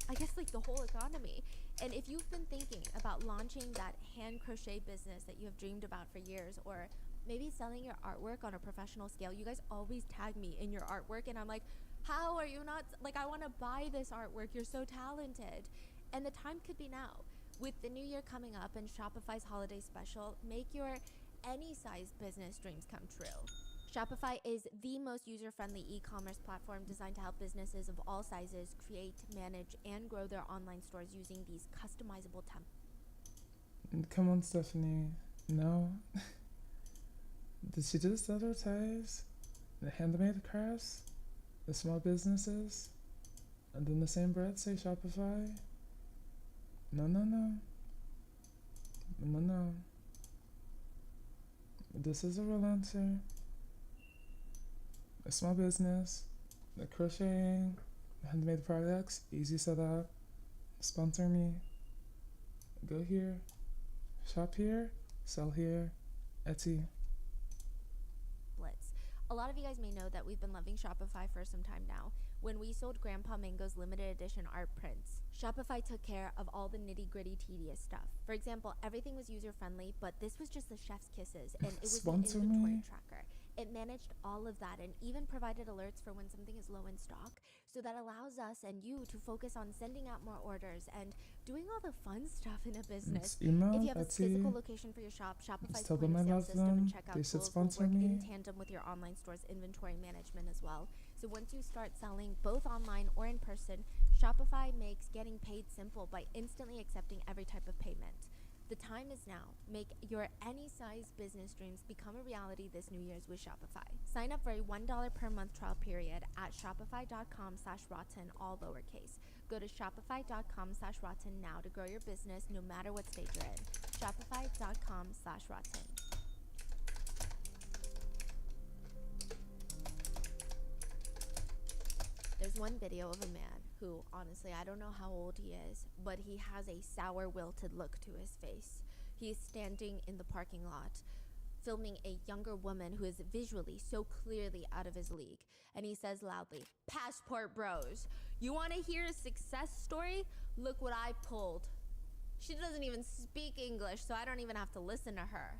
I guess, like the whole economy. And if you've been thinking about launching that hand crochet business that you have dreamed about for years, or maybe selling your artwork on a professional scale, you guys always tag me in your artwork, and I'm like, how are you not, like, I want to buy this artwork, you're so talented. And the time could be now. With the new year coming up and Shopify's holiday special, make your any size business dreams come true. Shopify is the most user-friendly e-commerce platform designed to help businesses of all sizes create, manage, and grow their online stores using these customizable templates. Come on, Stephanie. No. Did she just advertise the handmade crafts, the small businesses, and in the same breath say Shopify? No. This is a real answer. A small business, the crocheting, handmade products, easy setup. Sponsor me. Go here, shop here, sell here, Etsy. Blitz. A lot of you guys may know that we've been loving Shopify for some time now. When we sold Grandpa Mango's limited edition art prints, Shopify took care of all the nitty-gritty tedious stuff. For example, everything was user-friendly, but this was just the chef's kisses, and it was the inventory tracker. It managed all of that and even provided alerts for when something is low in stock. So that allows us and you to focus on sending out more orders and doing all the fun stuff in a business. It's email, If you have a physical Etsy. location for your shop, Shopify's Tell them I point-of-sale love system them. and They checkout should tools will sponsor work in me. tandem with your online store's inventory management as well. So once you start selling both online or in person, Shopify makes getting paid simple by instantly accepting every type of payment. The time is now. Make your any size business dreams become a reality this New Year's with Shopify. Sign up for a $1 per month trial period at shopify.com/rotten, all lowercase. Go to shopify.com/rotten now to grow your business no matter what stage you're in. Shopify.com/rotten. There's one video of a man who, honestly, I don't know how old he is, but he has a sour, wilted look to his face. He is standing in the parking lot, filming a younger woman who is visually so clearly out of his league. And he says loudly, "Passport bros, you want to hear a success story? Look what I pulled." She doesn't even speak English, so I don't even have to listen to her.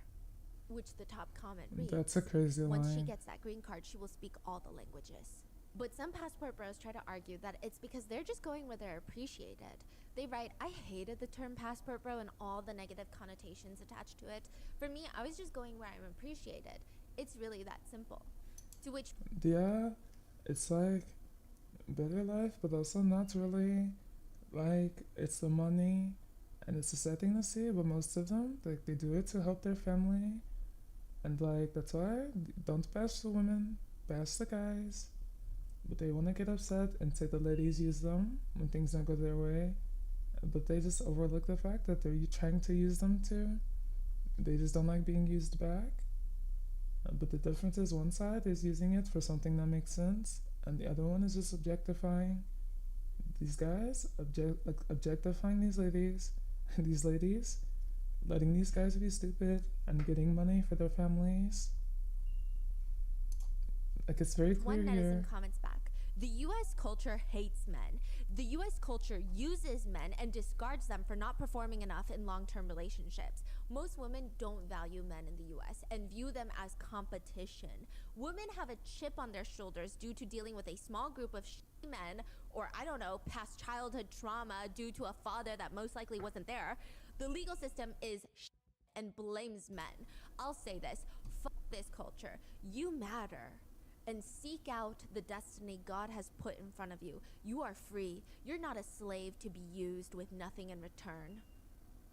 Which the top comment reads, That's a crazy "Once she line. gets that green card, she will speak all the languages." But some passport bros try to argue that it's because they're just going where they're appreciated. They write, "I hated the term passport bro and all the negative connotations attached to it. For me, I was just going where I'm appreciated. It's really that simple." To which Yeah, it's like better life, but also not really. Like, it's the money, and it's a sad thing to see, but most of them, like, they do it to help their family. And, like, that's why, don't bash the women, bash the guys. But they want to get upset and say the ladies use them when things don't go their way. But they just overlook the fact that they're trying to use them too. They just don't like being used back. But the difference is one side is using it for something that makes sense, and the other one is just objectifying these guys, objectifying these ladies, and these ladies, letting these guys be stupid and getting money for their families. Like, it's very clear one here. netizen comments back, "The US culture hates men. The US culture uses men and discards them for not performing enough in long-term relationships. Most women don't value men in the US and view them as competition. Women have a chip on their shoulders due to dealing with a small group of men, or I don't know, past childhood trauma due to a father that most likely wasn't there. The legal system is and blames men. I'll say this, fuck this culture. You matter. And seek out the destiny God has put in front of you. You are free. You're not a slave to be used with nothing in return."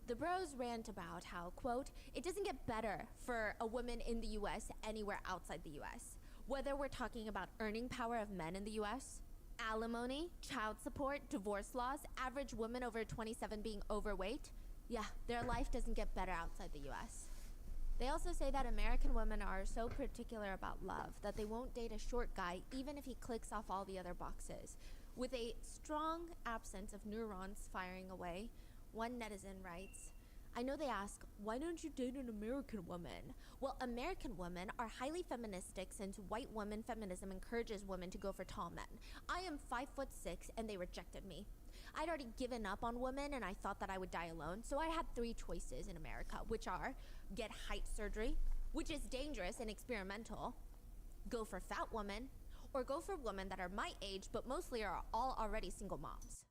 The bros rant about how, quote, "It doesn't get better for a woman in the US anywhere outside the US. Whether we're talking about earning power of men in the US, alimony, child support, divorce laws, average woman over 27 being overweight, yeah, their life doesn't get better outside the US. They also say that American women are so particular about love that they won't date a short guy even if he clicks off all the other boxes. With a strong absence of neurons firing away, one netizen writes, "I know they ask, why don't you date an American woman? Well, American women are highly feministic since white woman feminism encourages women to go for tall men. I am 5'6" and they rejected me. I'd already given up on women and I thought that I would die alone, so I had 3 choices in America, which are get height surgery, which is dangerous and experimental, go for fat women, or go for women that are my age but mostly are all already single moms."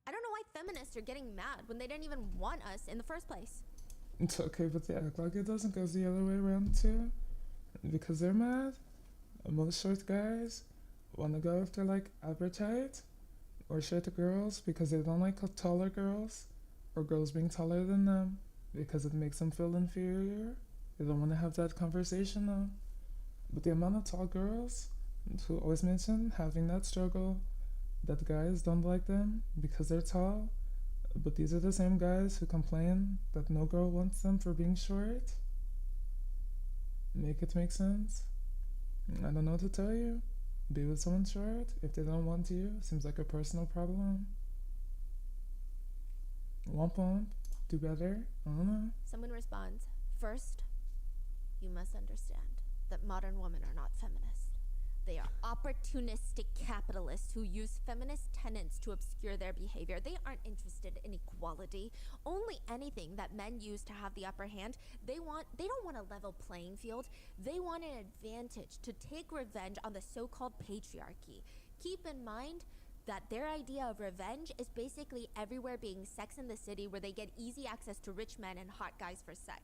I don't know why feminists are getting mad when they didn't even want us in the first place. It's okay, but they act like it doesn't go the other way around too. Because they're mad, most short guys want to go after, like, average height or short girls because they don't like taller girls or girls being taller than them because it makes them feel inferior. They don't want to have that conversation though. But the amount of tall girls who always mention having that struggle that guys don't like them because they're tall, but these are the same guys who complain that no girl wants them for being short. Make it make sense? I don't know what to tell you. Be with someone short if they don't want you. Seems like a personal problem. Womp womp. Do better. I don't know. Someone responds, "First, you must understand that modern women are not feminist. They are opportunistic capitalists who use feminist tenets to obscure their behavior. They aren't interested in equality, only anything that men use to have the upper hand. They don't want a level playing field. They want an advantage to take revenge on the so-called patriarchy. Keep in mind that their idea of revenge is basically everywhere being Sex in the City, where they get easy access to rich men and hot guys for sex.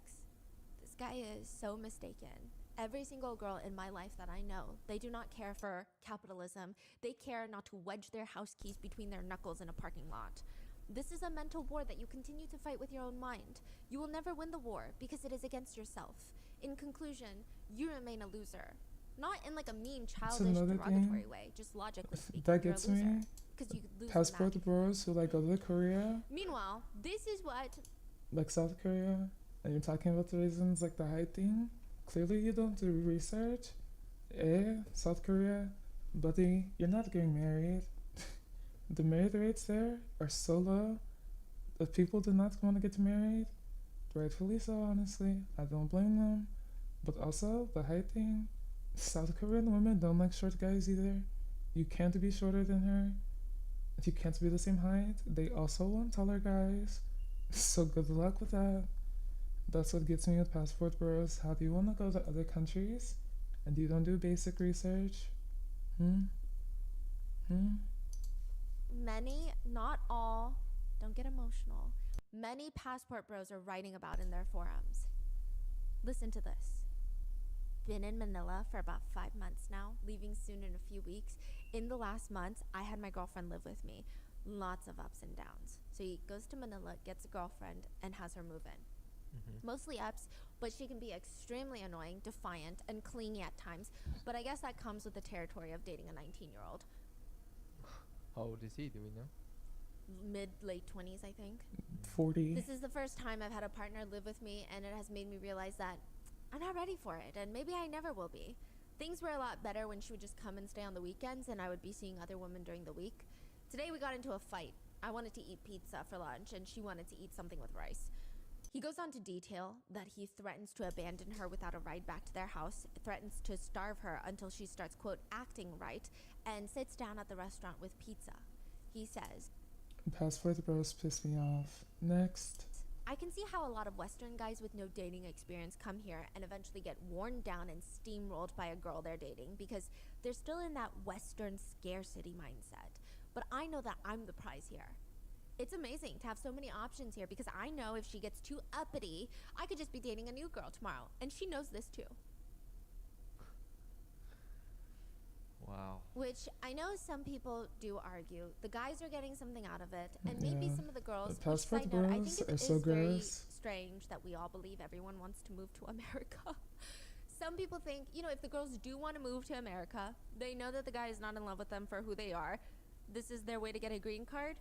This guy is so mistaken. Every single girl in my life that I know, they do not care for capitalism. They care not to wedge their house keys between their knuckles in a parking lot. This is a mental war that you continue to fight with your own mind. You will never win the war because it is against yourself. In conclusion, you remain a loser. Not in like a mean, childish, another derogatory thing way, just logically speaking. that you're gets a loser. me. 'Cause you lose in Passport that. bros who like go to Korea, Meanwhile, this is what like South Korea, and you're talking about the reasons like the height thing. Clearly you don't do research. South Korea, buddy, you're not getting married. The married rates there are so low that people do not want to get married. Rightfully so, honestly. I don't blame them. But also, the height thing, South Korean women don't like short guys either. You can't be shorter than her. You can't be the same height. They also want taller guys. So good luck with that. That's what gets me with passport bros. How do you want to go to other countries and you don't do basic research? many, not all, don't get emotional, many passport bros are writing about in their forums. Listen to this. Been in Manila for about 5 months now, leaving soon in a few weeks. In the last month, I had my girlfriend live with me. Lots of ups and downs. So he goes to Manila, gets a girlfriend, and has her move in. Mostly ups, but she can be extremely annoying, defiant, and clingy at times. But I guess that comes with the territory of dating a 19-year-old. How old is he? Do we know? Mid-late 20s, I think. 40. This is the first time I've had a partner live with me, and it has made me realize that I'm not ready for it, and maybe I never will be. Things were a lot better when she would just come and stay on the weekends, and I would be seeing other women during the week. Today we got into a fight. I wanted to eat pizza for lunch, and she wanted to eat something with rice. He goes on to detail that he threatens to abandon her without a ride back to their house, threatens to starve her until she starts, quote, acting right, and sits down at the restaurant with pizza. He says, Passport bros piss me off. Next. I can see how a lot of Western guys with no dating experience come here and eventually get worn down and steamrolled by a girl they're dating because they're still in that Western scarcity mindset. But I know that I'm the prize here. It's amazing to have so many options here because I know if she gets too uppity, I could just be dating a new girl tomorrow. And she knows this too. Wow. Which I know some people do argue. The guys are getting something out of it. And maybe Yeah. some of the girls, The which passport side note, I bros think are it so is very gross. strange that we all believe everyone wants to move to America. Some people think, you know, if the girls do want to move to America, they know that the guy is not in love with them for who they are. This is their way to get a green card.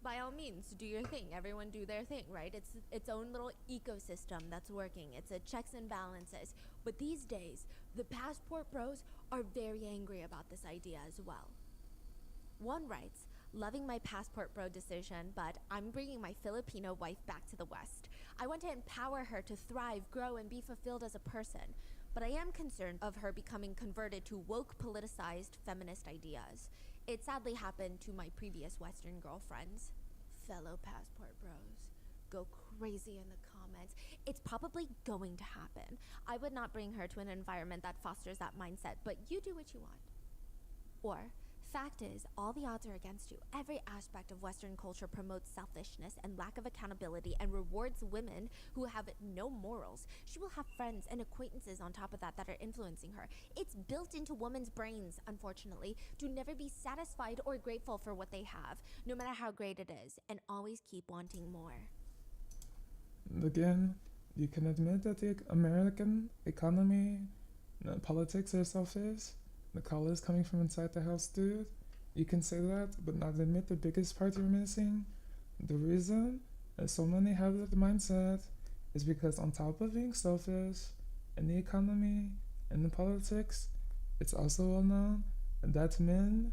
By all means, do your thing. Everyone do their thing, right? It's its own little ecosystem that's working. It's a checks and balances. But these days, the passport bros are very angry about this idea as well. One writes, loving my passport bro decision, but I'm bringing my Filipino wife back to the West. I want to empower her to thrive, grow, and be fulfilled as a person. But I am concerned of her becoming converted to woke, politicized, feminist ideas. It sadly happened to my previous Western girlfriends. Fellow passport bros, go crazy in the comments. It's probably going to happen. I would not bring her to an environment that fosters that mindset, but you do what you want. Or, fact is, all the odds are against you. Every aspect of Western culture promotes selfishness and lack of accountability and rewards women who have no morals. She will have friends and acquaintances on top of that are influencing her. It's built into women's brains, unfortunately, to never be satisfied or grateful for what they have, no matter how great it is, and always keep wanting more. Again, you can admit that the American economy, politics are selfish. The call is coming from inside the house, dude. You can say that, but not admit the biggest part you're missing. The reason that so many have that mindset is because on top of being selfish in the economy and the politics, it's also well known that men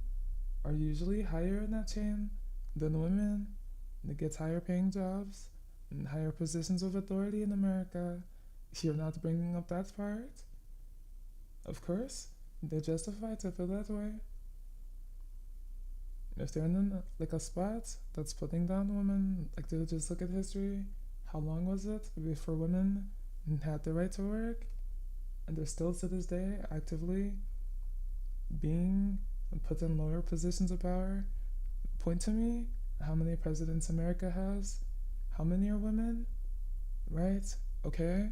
are usually higher in that chain than women. They get higher paying jobs and higher positions of authority in America. You're not bringing up that part? Of course. They're justified to feel that way. If they're in like a spot that's putting down women, like to just look at history, how long was it before women had the right to work, and they're still to this day actively being put in lower positions of power? Point to me how many presidents America has. How many are women? Right? Okay.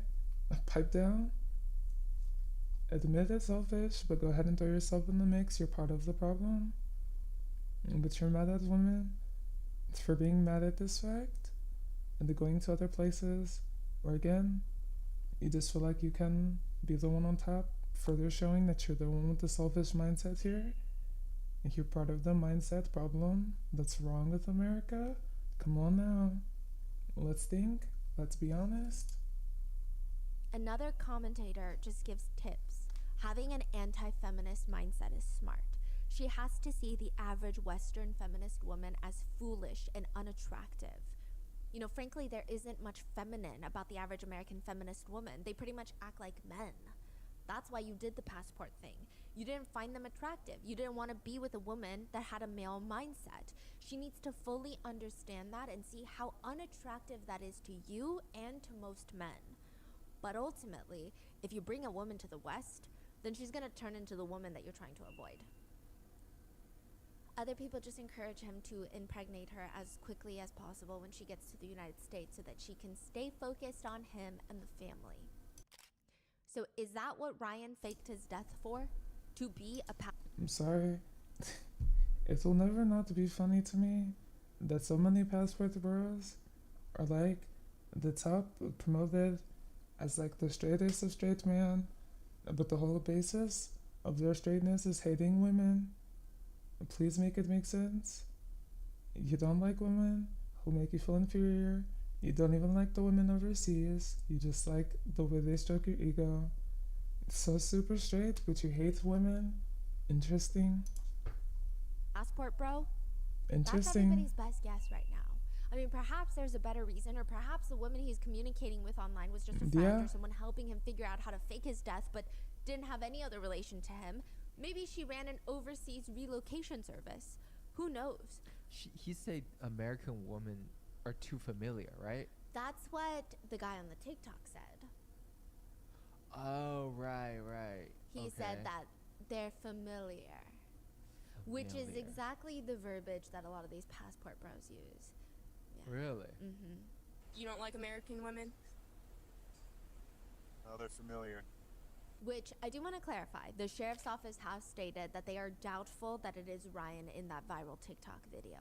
Pipe down. Admit it's selfish, but go ahead and throw yourself in the mix. You're part of the problem. But you're mad at women for being mad at this fact, and they're going to other places where, again, you just feel like you can be the one on top, further showing that you're the one with the selfish mindset here. If you're part of the mindset problem that's wrong with America, come on now. Let's think. Let's be honest. Another commentator just gives tips. Having an anti-feminist mindset is smart. She has to see the average Western feminist woman as foolish and unattractive. You know, frankly, there isn't much feminine about the average American feminist woman. They pretty much act like men. That's why you did the passport thing. You didn't find them attractive. You didn't want to be with a woman that had a male mindset. She needs to fully understand that and see how unattractive that is to you and to most men. But ultimately, if you bring a woman to the West, then she's going to turn into the woman that you're trying to avoid. Other people just encourage him to impregnate her as quickly as possible when she gets to the United States so that she can stay focused on him and the family. So is that what Ryan faked his death for? To be a I'm sorry. It will never not be funny to me that so many passport bros are like the top promoted as like the straightest of straight man, but the whole basis of their straightness is hating women. Please make it make sense. You don't like women who make you feel inferior. You don't even like the women overseas. You just like the way they stroke your ego. It's so super straight, but you hate women. Interesting. passport bro? That's Interesting. everybody's best guess right now. I mean, perhaps there's a better reason, or perhaps the woman he's communicating with online was just a friend or someone helping him figure out how to fake his death, but didn't have any other relation to him. Maybe she ran an overseas relocation service. Who knows? He said American women are too familiar, right? That's what the guy on the TikTok said. Oh, right. He said that they're familiar, which is exactly the verbiage that a lot of these passport bros use. Yeah. Really? Mm-hmm. You don't like American women? Oh, they're familiar. Which I do want to clarify. The sheriff's office has stated that they are doubtful that it is Ryan in that viral TikTok video.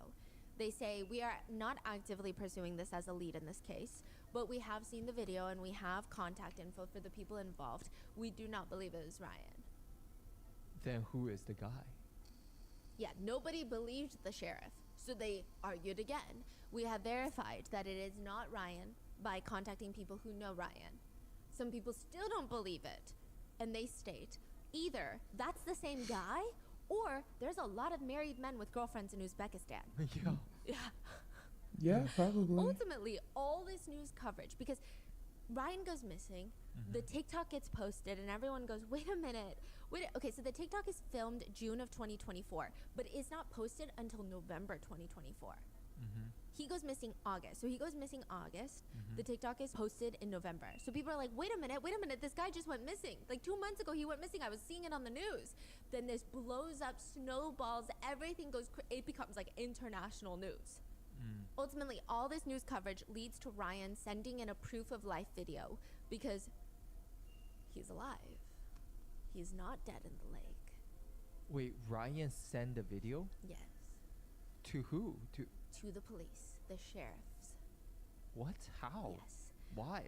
They say, we are not actively pursuing this as a lead in this case, but we have seen the video and we have contact info for the people involved. We do not believe it is Ryan. Then who is the guy? Yeah, nobody believed the sheriff, so they argued again. We have verified that it is not Ryan by contacting people who know Ryan. Some people still don't believe it, and they state either that's the same guy or there's a lot of married men with girlfriends in Uzbekistan. Yeah. Yeah, probably. Ultimately, all this news coverage, because Ryan goes missing, the TikTok gets posted, and everyone goes, wait a minute. Okay, so the TikTok is filmed June of 2024, but it's not posted until November 2024. He goes missing August. So he goes missing August. The TikTok is posted in November. So people are like, wait a minute, this guy just went missing. Like 2 months ago, he went missing. I was seeing it on the news. Then this blows up, snowballs, everything goes, it becomes like international news. Ultimately, all this news coverage leads to Ryan sending in a proof of life video because he's alive. He's not dead in the lake. Wait, Ryan sent a video? Yes. To who? To the police, the sheriffs. what? How? Yes. Why?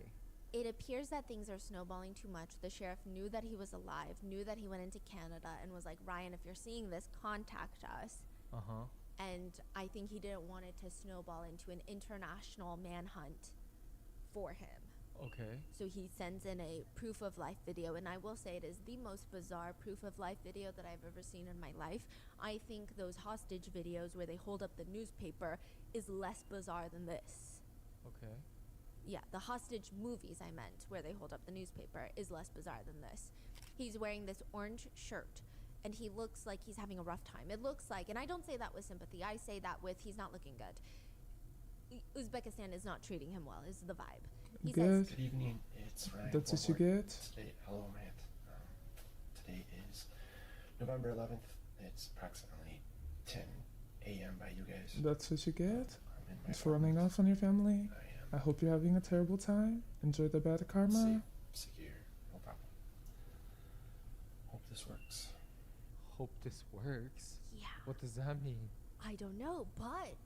It appears that things are snowballing too much. The sheriff knew that he was alive, knew that he went into Canada, and was like, Ryan, if you're seeing this, contact us. And I think he didn't want it to snowball into an international manhunt for him. Okay. So he sends in a proof of life video, and I will say it is the most bizarre proof of life video that I've ever seen in my life. I think those hostage videos where they hold up the newspaper is less bizarre than this. Okay. Yeah, the hostage movies I meant, where they hold up the newspaper, is less bizarre than this. He's wearing this orange shirt and he looks like he's having a rough time. It looks like, and I don't say that with sympathy, I say that with he's not looking good. Uzbekistan is not treating him well, is the vibe. He Good. says, Good evening, it's Ryan. That's what you Woodward. get. Today, hello, Matt. Today is November 11th. It's approximately 10 a.m. by you guys. That's what you get. I'm in my It's running apartment. off on your family. I I hope you're having a terrible time. Enjoy the bad am karma. secure. No problem. Hope this works. Hope this works. yeah. What does that mean? I don't know, but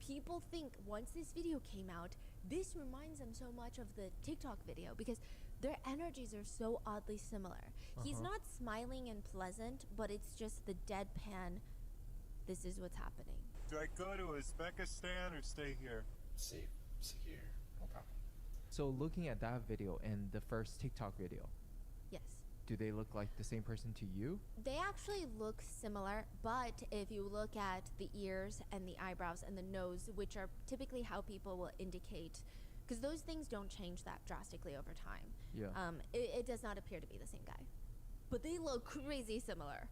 people think once this video came out, this reminds them so much of the TikTok video because their energies are so oddly similar. He's not smiling and pleasant, but it's just the deadpan, this is what's happening. Do I go to Uzbekistan or stay here? Safe, secure. No problem. So looking at that video and the first TikTok video, Yes. do they look like the same person to you? They actually look similar, but if you look at the ears and the eyebrows and the nose, which are typically how people will indicate, because those things don't change that drastically over time. Yeah. It does not appear to be the same guy. But they look crazy similar.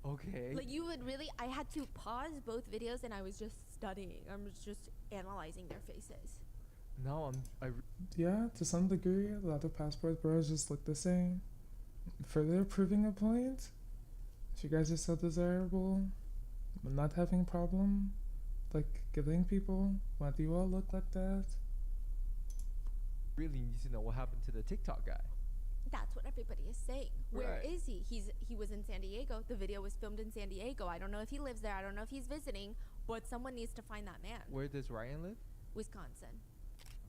Okay. Like you would really, I had to pause both videos and I was just studying. I was just analyzing their faces. Now Yeah, to some degree, a lot of passport bros just look the same. Further proving a point, if you guys are so desirable, but not having a problem, like killing people, why do you all look like that? really need to know what happened to the TikTok guy. That's what everybody is saying. Where Right. is he? He was in San Diego. The video was filmed in San Diego. I don't know if he lives there. I don't know if he's visiting, but someone needs to find that man. Where does Ryan live? Wisconsin.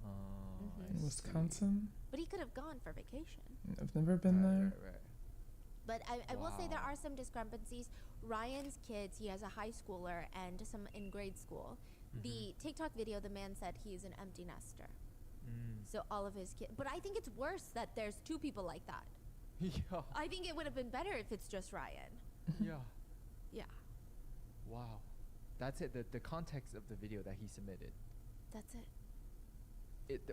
I Mhm. see. Wisconsin? But he could have gone for vacation. I've never been Right, there. right, right. But I will say there Wow. are some discrepancies. Ryan's kids, he has a high schooler and some in grade school. The TikTok video, the man said he is an empty nester. So all of his kids. But I think it's worse that there's two people like that. Yeah. I think it would have been better if it's just Ryan. Yeah. Yeah, Wow. That's it. The context of the video that he submitted. that's it.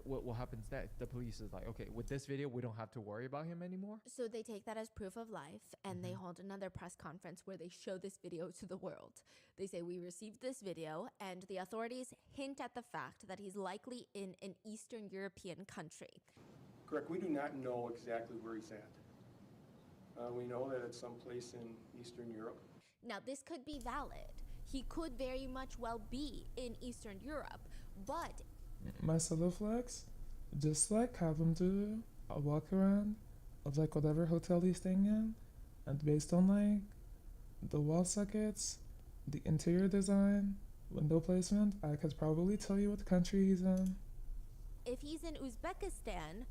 What happens next? The police is like, okay, with this video, we don't have to worry about him anymore. So they take that as proof of life and they hold another press conference where they show this video to the world. They say, we received this video and the authorities hint at the fact that he's likely in an Eastern European country. Correct. We do not know exactly where he's at. We know that it's someplace in Eastern Europe. Now, this could be valid. He could very much well be in Eastern Europe, but My solo flex, just like have him do a walk around of like whatever hotel he's staying in, and based on like the wall sockets, the interior design, window placement, I could probably tell you what country he's in. if he's in Uzbekistan,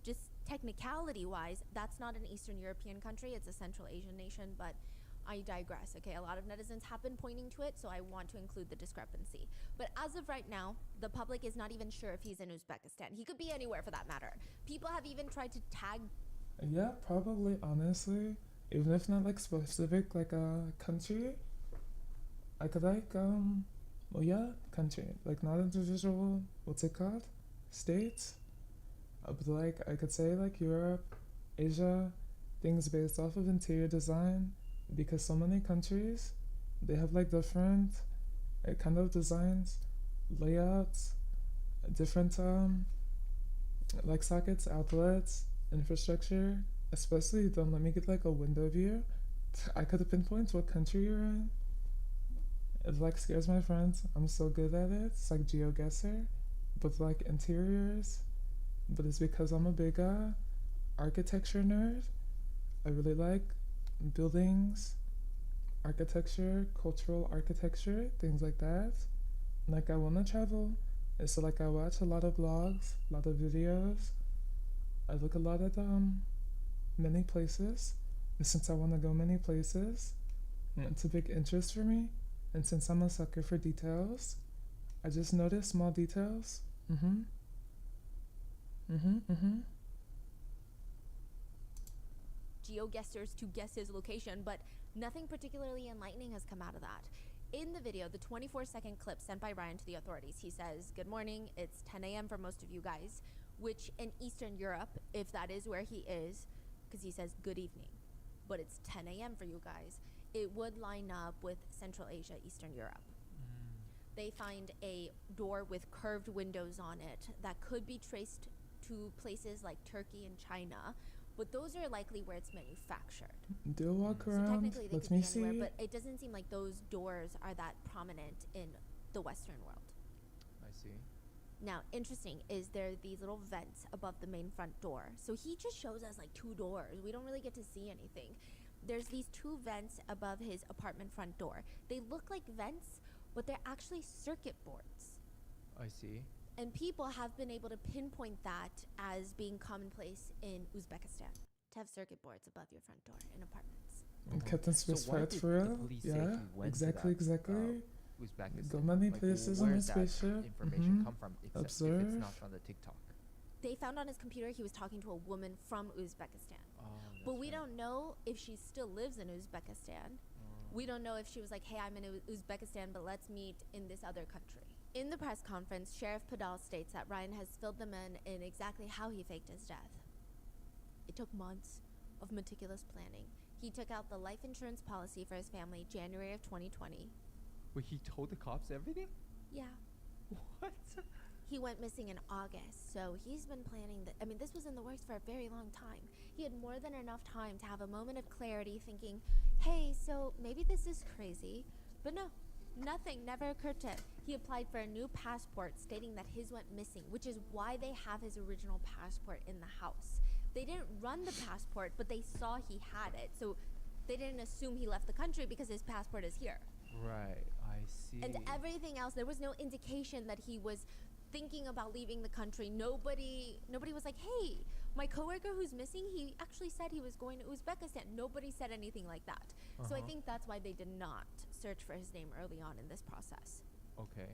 just technicality-wise, that's not an Eastern European country. It's a Central Asian nation, but I digress, okay? A lot of netizens have been pointing to it, so I want to include the discrepancy. But as of right now, the public is not even sure if he's in Uzbekistan. He could be anywhere for that matter. People have even tried to tag. Yeah, probably, honestly. Even if not like specific like a country, I could like well yeah, country. Like not individual, what's it called? States? But like I could say like Europe, Asia, things based off of interior design, because so many countries, they have like different kind of designs, layouts, different like sockets, outlets, infrastructure, especially don't let me get like a window view. I could pinpoint what country you're in. It like scares my friends. I'm so good at it. It's like GeoGuessr, but like interiors. But it's because I'm a big architecture nerd. I really like buildings, architecture, cultural architecture, things like that. Like I wanna travel. And so like I watch a lot of vlogs, a lot of videos. I look a lot at many places. And since I wanna go many places, it's a big interest for me. And since I'm a sucker for details, I just notice small details. GeoGuessrs to guess his location, but nothing particularly enlightening has come out of that. In the video, the 24-second clip sent by Ryan to the authorities, he says, "Good morning, it's 10 a.m. for most of you guys," which in Eastern Europe, if that is where he is, because he says good evening, but it's 10 a.m. for you guys. It would line up with Central Asia, Eastern Europe. They find a door with curved windows on it that could be traced to places like Turkey and China, but those are likely where it's manufactured. Do walk So around. technically they Let could me be anywhere, see. but it doesn't seem like those doors are that prominent in the Western world. I see. Now, interesting is there are these little vents above the main front door. So he just shows us like 2 doors. We don't really get to see anything. There's these 2 vents above his apartment front door. They look like vents, but they're actually circuit boards. I see. And people have been able to pinpoint that as being commonplace in Uzbekistan, to have circuit boards above your front door in apartments. Captain Swiss fight for real? Police say Yeah, he went exactly, to that, exactly. Uzbekistan? Go many Like, places on where his does that spaceship. information come from? If it's Observe. not on the TikTok. They found on his computer he was talking to a woman from Uzbekistan. Oh, But that's we right. don't know if she still lives in Uzbekistan. We don't know if she was like, hey, I'm in Uzbekistan, but let's meet in this other country. In the press conference, Sheriff Padal states that Ryan has filled them in exactly how he faked his death. It took months of meticulous planning. He took out the life insurance policy for his family January of 2020. Wait, he told the cops everything? Yeah. What? He went missing in August, so he's been planning that. I mean, this was in the works for a very long time. He had more than enough time to have a moment of clarity thinking, hey, so maybe this is crazy. But no, nothing never occurred to him. He applied for a new passport stating that his went missing, which is why they have his original passport in the house. They didn't run the passport, but they saw he had it, so they didn't assume he left the country because his passport is here. Right, I see. And everything else, there was no indication that he was thinking about leaving the country. Nobody was like, hey, my coworker who's missing, he actually said he was going to Uzbekistan. Nobody said anything like that. So I think that's why they did not search for his name early on in this process. Okay.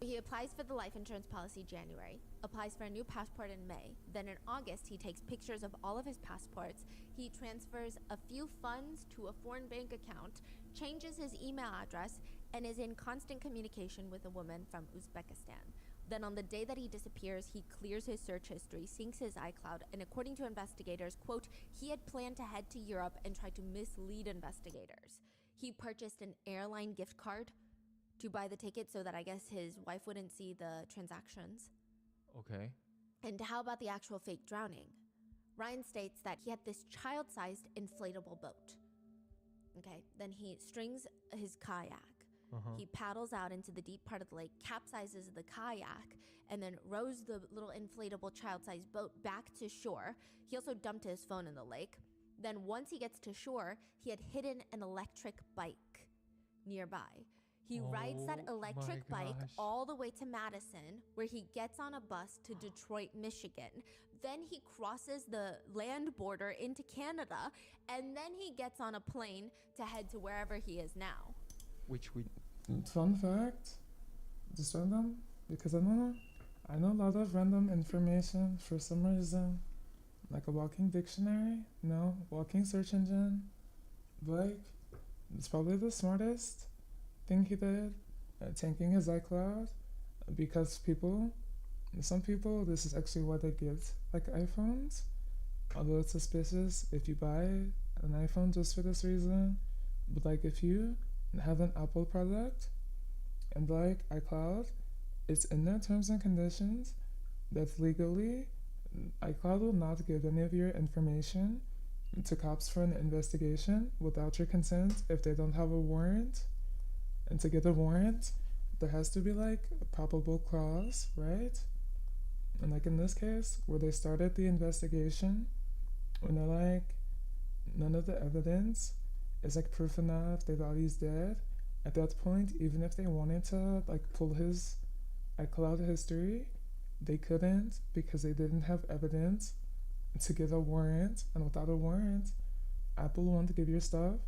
He applies for the life insurance policy January, applies for a new passport in May. Then in August, he takes pictures of all of his passports. He transfers a few funds to a foreign bank account, changes his email address, and is in constant communication with a woman from Uzbekistan. Then on the day that he disappears, he clears his search history, syncs his iCloud, and according to investigators, quote, he had planned to head to Europe and tried to mislead investigators. He purchased an airline gift card to buy the ticket so that I guess his wife wouldn't see the transactions. Okay. And how about the actual fake drowning? Ryan states that he had this child-sized inflatable boat. Okay, then he strings his kayak. He paddles out into the deep part of the lake, capsizes the kayak, and then rows the little inflatable child-sized boat back to shore. He also dumped his phone in the lake. Then once he gets to shore, he had hidden an electric bike nearby. He rides that electric bike all the way to Madison, where he gets on a bus to Detroit, Michigan. Then he crosses the land border into Canada, and then he gets on a plane to head to wherever he is now. Which we... Fun fact, just random, because I know a lot of random information for some reason, like a walking dictionary, no, walking search engine, like, it's probably the smartest thing he did, tanking his iCloud, because some people, this is actually why they get, like, iPhones, although it's suspicious if you buy an iPhone just for this reason, but, like, if you have an Apple product and like iCloud, it's in their terms and conditions that legally iCloud will not give any of your information to cops for an investigation without your consent if they don't have a warrant. And to get a warrant, there has to be like a probable cause, right? And like in this case, where they started the investigation, when they're like, none of the evidence is like proof enough, they thought he's dead. At that point, even if they wanted to like pull his iCloud history, they couldn't because they didn't have evidence to get a warrant. And without a warrant, Apple won't give your stuff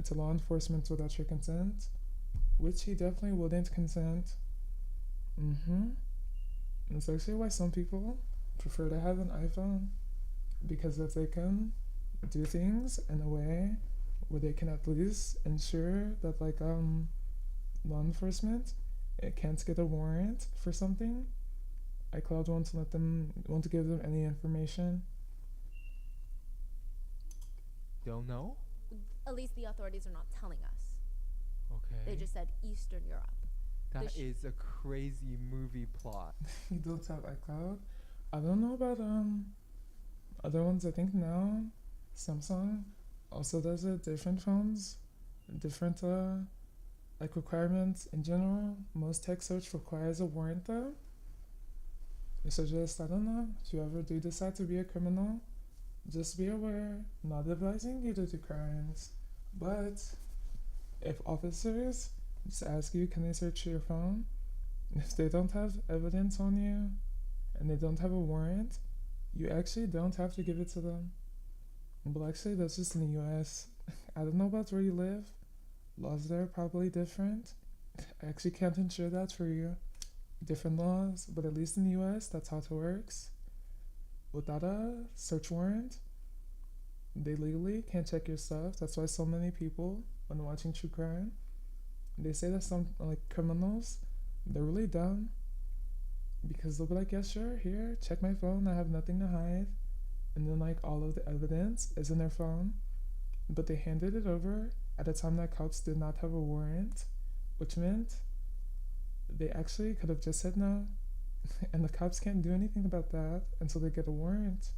to law enforcement without your consent, which he definitely wouldn't consent. And it's actually why some people prefer to have an iPhone, because if they can do things in a way where they can at least ensure that like law enforcement can't get a warrant for something, iCloud won't give them any information. Don't know? At least the authorities are not telling us. Okay. They just said Eastern Europe. That is a crazy movie plot. You don't have iCloud? I don't know about other ones. I think now Samsung also does it. Different phones, different like requirements in general. Most tech search requires a warrant though. So just, I don't know, if you ever do decide to be a criminal, just be aware, not advising you to do crimes, but if officers just ask you, can they search your phone? If they don't have evidence on you and they don't have a warrant, you actually don't have to give it to them. But actually, that's just in the US. I don't know about where you live. Laws there are probably different. I actually can't ensure that for you. Different laws, but at least in the US, that's how it works. Without a search warrant, they legally can't check your stuff. That's why so many people, when watching true crime, they say that some like criminals, they're really dumb because they'll be like, yeah, sure, here, check my phone, I have nothing to hide. And then like all of the evidence is in their phone, but they handed it over at a time that cops did not have a warrant, which meant they actually could have just said no. And the cops can't do anything about that until they get a warrant.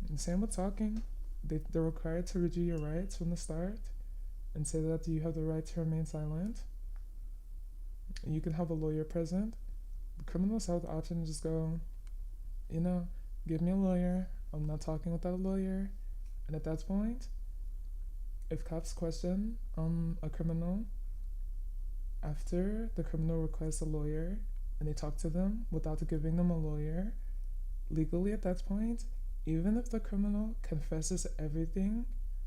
And same with talking. They're required to read you your rights from the start and say that you have the right to remain silent. And you can have a lawyer present. The criminals have the option to just go, you know, give me a lawyer. I'm not talking without a lawyer. And at that point, if cops question a criminal, after the criminal requests a lawyer and they talk to them without giving them a lawyer, legally at that point, even if the criminal confesses everything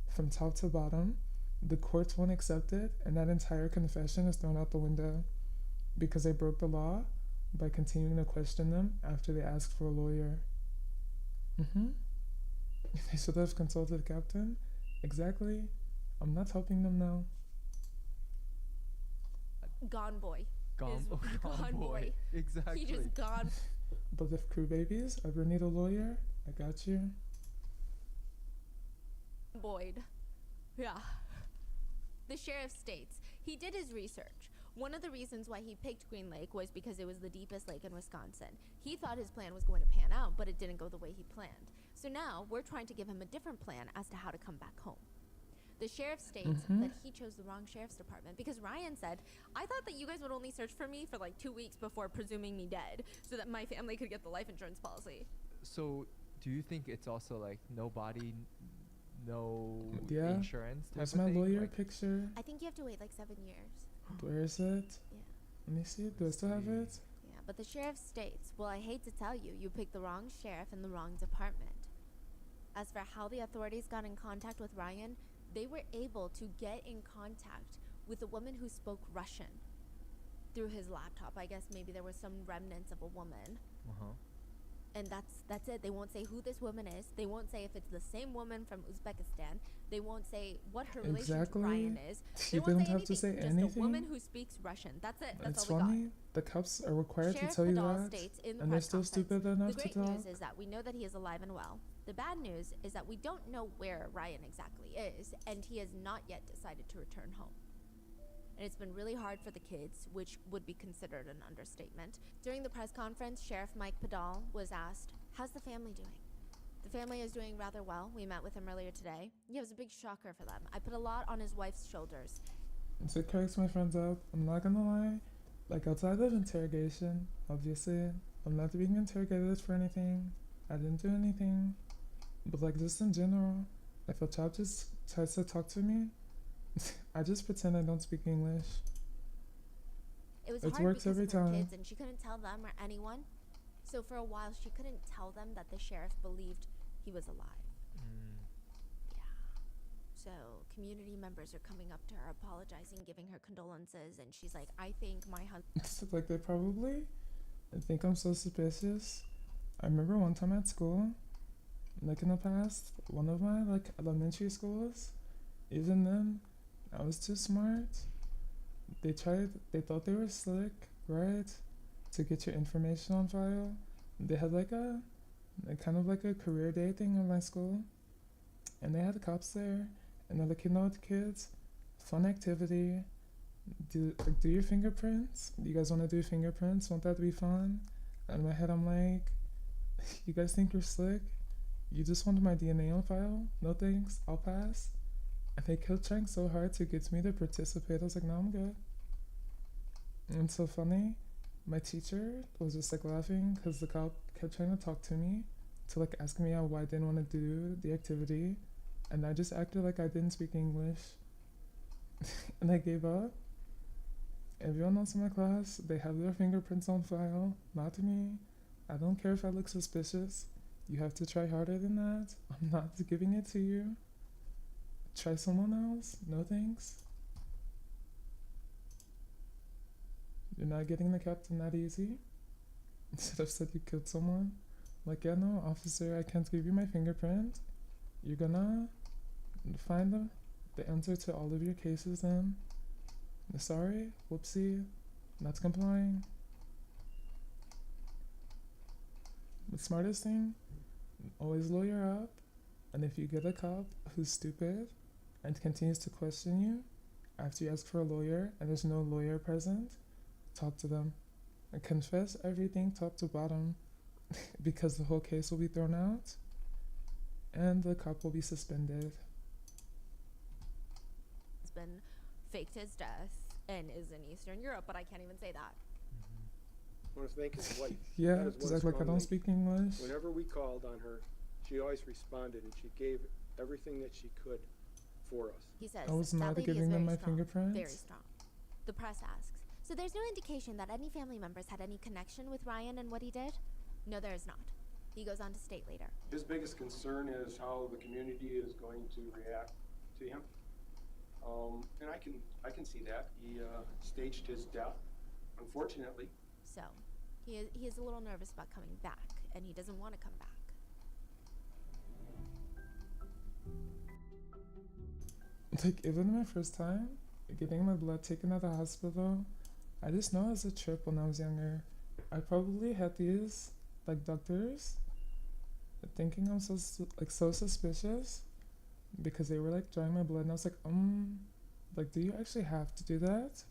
from top to bottom, the courts won't accept it, and that entire confession is thrown out the window because they broke the law by continuing to question them after they asked for a lawyer. They should have consulted the captain. Exactly. I'm not helping them now. Gone boy. Gone Gone boy. Exactly. He just gone. But if crew babies ever need a lawyer, I got you. Boyd. Yeah. The sheriff states he did his research. One of the reasons why he picked Green Lake was because it was the deepest lake in Wisconsin. He thought his plan was going to pan out, but it didn't go the way he planned. So now we're trying to give him a different plan as to how to come back home. The sheriff states that he chose the wrong sheriff's department because Ryan said, I thought that you guys would only search for me for like 2 weeks before presuming me dead so that my family could get the life insurance policy. So, do you think it's also like no body, no Yeah. insurance type Where's of my thing? lawyer Like, picture? I think you have to wait like 7 years. Where is it? Yeah. Let me see it. Do I still have it? Yeah, but the sheriff states, well, I hate to tell you, you picked the wrong sheriff in the wrong department. As for how the authorities got in contact with Ryan, they were able to get in contact with a woman who spoke Russian through his laptop. I guess maybe there were some remnants of a woman. And that's it. They won't say who this woman is. They won't say if it's the same woman from Uzbekistan. They won't say what her relation Exactly. to Ryan is. You They won't didn't have to say Just anything. a woman who speaks Russian. That's it. That's It's all we got. funny. The cops are required Sheriff to tell you Padal that, states in the and they're press still conference, stupid enough the to great talk. news is that we know that he is alive and well. The bad news is that we don't know where Ryan exactly is, and he has not yet decided to return home. And it's been really hard for the kids, which would be considered an understatement. During the press conference, Sheriff Mike Padal was asked, how's the family doing? The family is doing rather well. We met with him earlier today. Yeah, it was a big shocker for them. I put a lot on his wife's shoulders. It cracks my friends up. I'm not gonna lie. Like outside of interrogation, obviously, I'm not being interrogated for anything. I didn't do anything. But like just in general, if a child just tries to talk to me, I just pretend I don't speak English. It was It hard works because every of her time. kids, and she couldn't tell them or anyone. So for a while, she couldn't tell them that the sheriff believed he was alive. Yeah. So community members are coming up to her, apologizing, giving her condolences, and she's like, I think my husband... Like they probably think I'm so suspicious. I remember one time at school, like in the past, one of my like elementary schools, even then, I was too smart. They thought they were slick, right? To get your information on file. They had like a kind of like a career day thing in my school. and they had the cops there, and they're like, you know what, kids, fun activity. Do your fingerprints. You guys want to do fingerprints? Want that to be fun? And in my head, I'm like, you guys think you're slick? You just wanted my DNA on file? No thanks. I'll pass. And they kept trying so hard to get me to participate. I was like, no, I'm good. And it's so funny. My teacher was just like laughing because the cop kept trying to talk to me to like ask me why I didn't want to do the activity. And I just acted like I didn't speak English. And I gave up. Everyone else in my class, they have their fingerprints on file, not me. I don't care if I look suspicious. You have to try harder than that. I'm not giving it to you. Try someone else. No thanks. You're not getting the captain that easy. Instead of said you killed someone. Like, yeah, no, officer, I can't give you my fingerprint. You're gonna find the answer to all of your cases then. Sorry, whoopsie, not complying. The smartest thing, always lawyer up, and if you get a cop who's stupid and continues to question you after you ask for a lawyer and there's no lawyer present, talk to them and confess everything top to bottom because the whole case will be thrown out and the cop will be suspended. It's been faked his death and is in Eastern Europe, but I can't even say that. I want to thank his wife. Yeah, That is one just act like I strong don't link. speak English. Whenever we called on her, she always responded and she gave everything that she could for us. He says I was that mad at lady is giving them very my strong, fingerprints. very strong. The press asks, so there's no indication that any family members had any connection with Ryan and what he did? No, there is not. He goes on to state later. His biggest concern is how the community is going to react to him. And I can see that. He staged his death, unfortunately. So, he is a little nervous about coming back, and he doesn't want to come back. Like, even my first time getting my blood taken at the hospital, I just know it was a trip when I was younger. I probably had these, like, doctors thinking I'm so suspicious because they were, like, drawing my blood, and I was like, do you actually have to do that?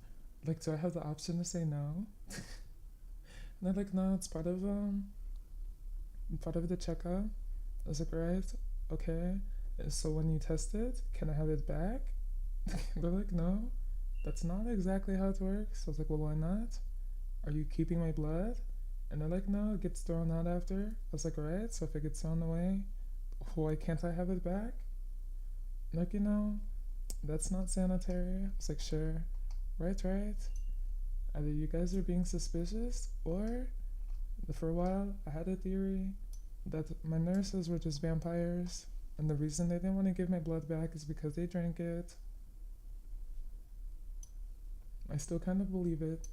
Like, do I have the option to say no? And they're like, no, it's part of the checkup. I was like, right, okay. So when you test it, can I have it back? They're like, no, that's not exactly how it works. I was like, well, why not? Are you keeping my blood? And they're like, no, it gets thrown out after. I was like, alright, so if it gets thrown away, why can't I have it back? Like, you know, that's not sanitary. I was like, sure, right. Either you guys are being suspicious, or for a while, I had a theory that my nurses were just vampires, and the reason they didn't want to give my blood back is because they drank it. I still kind of believe it.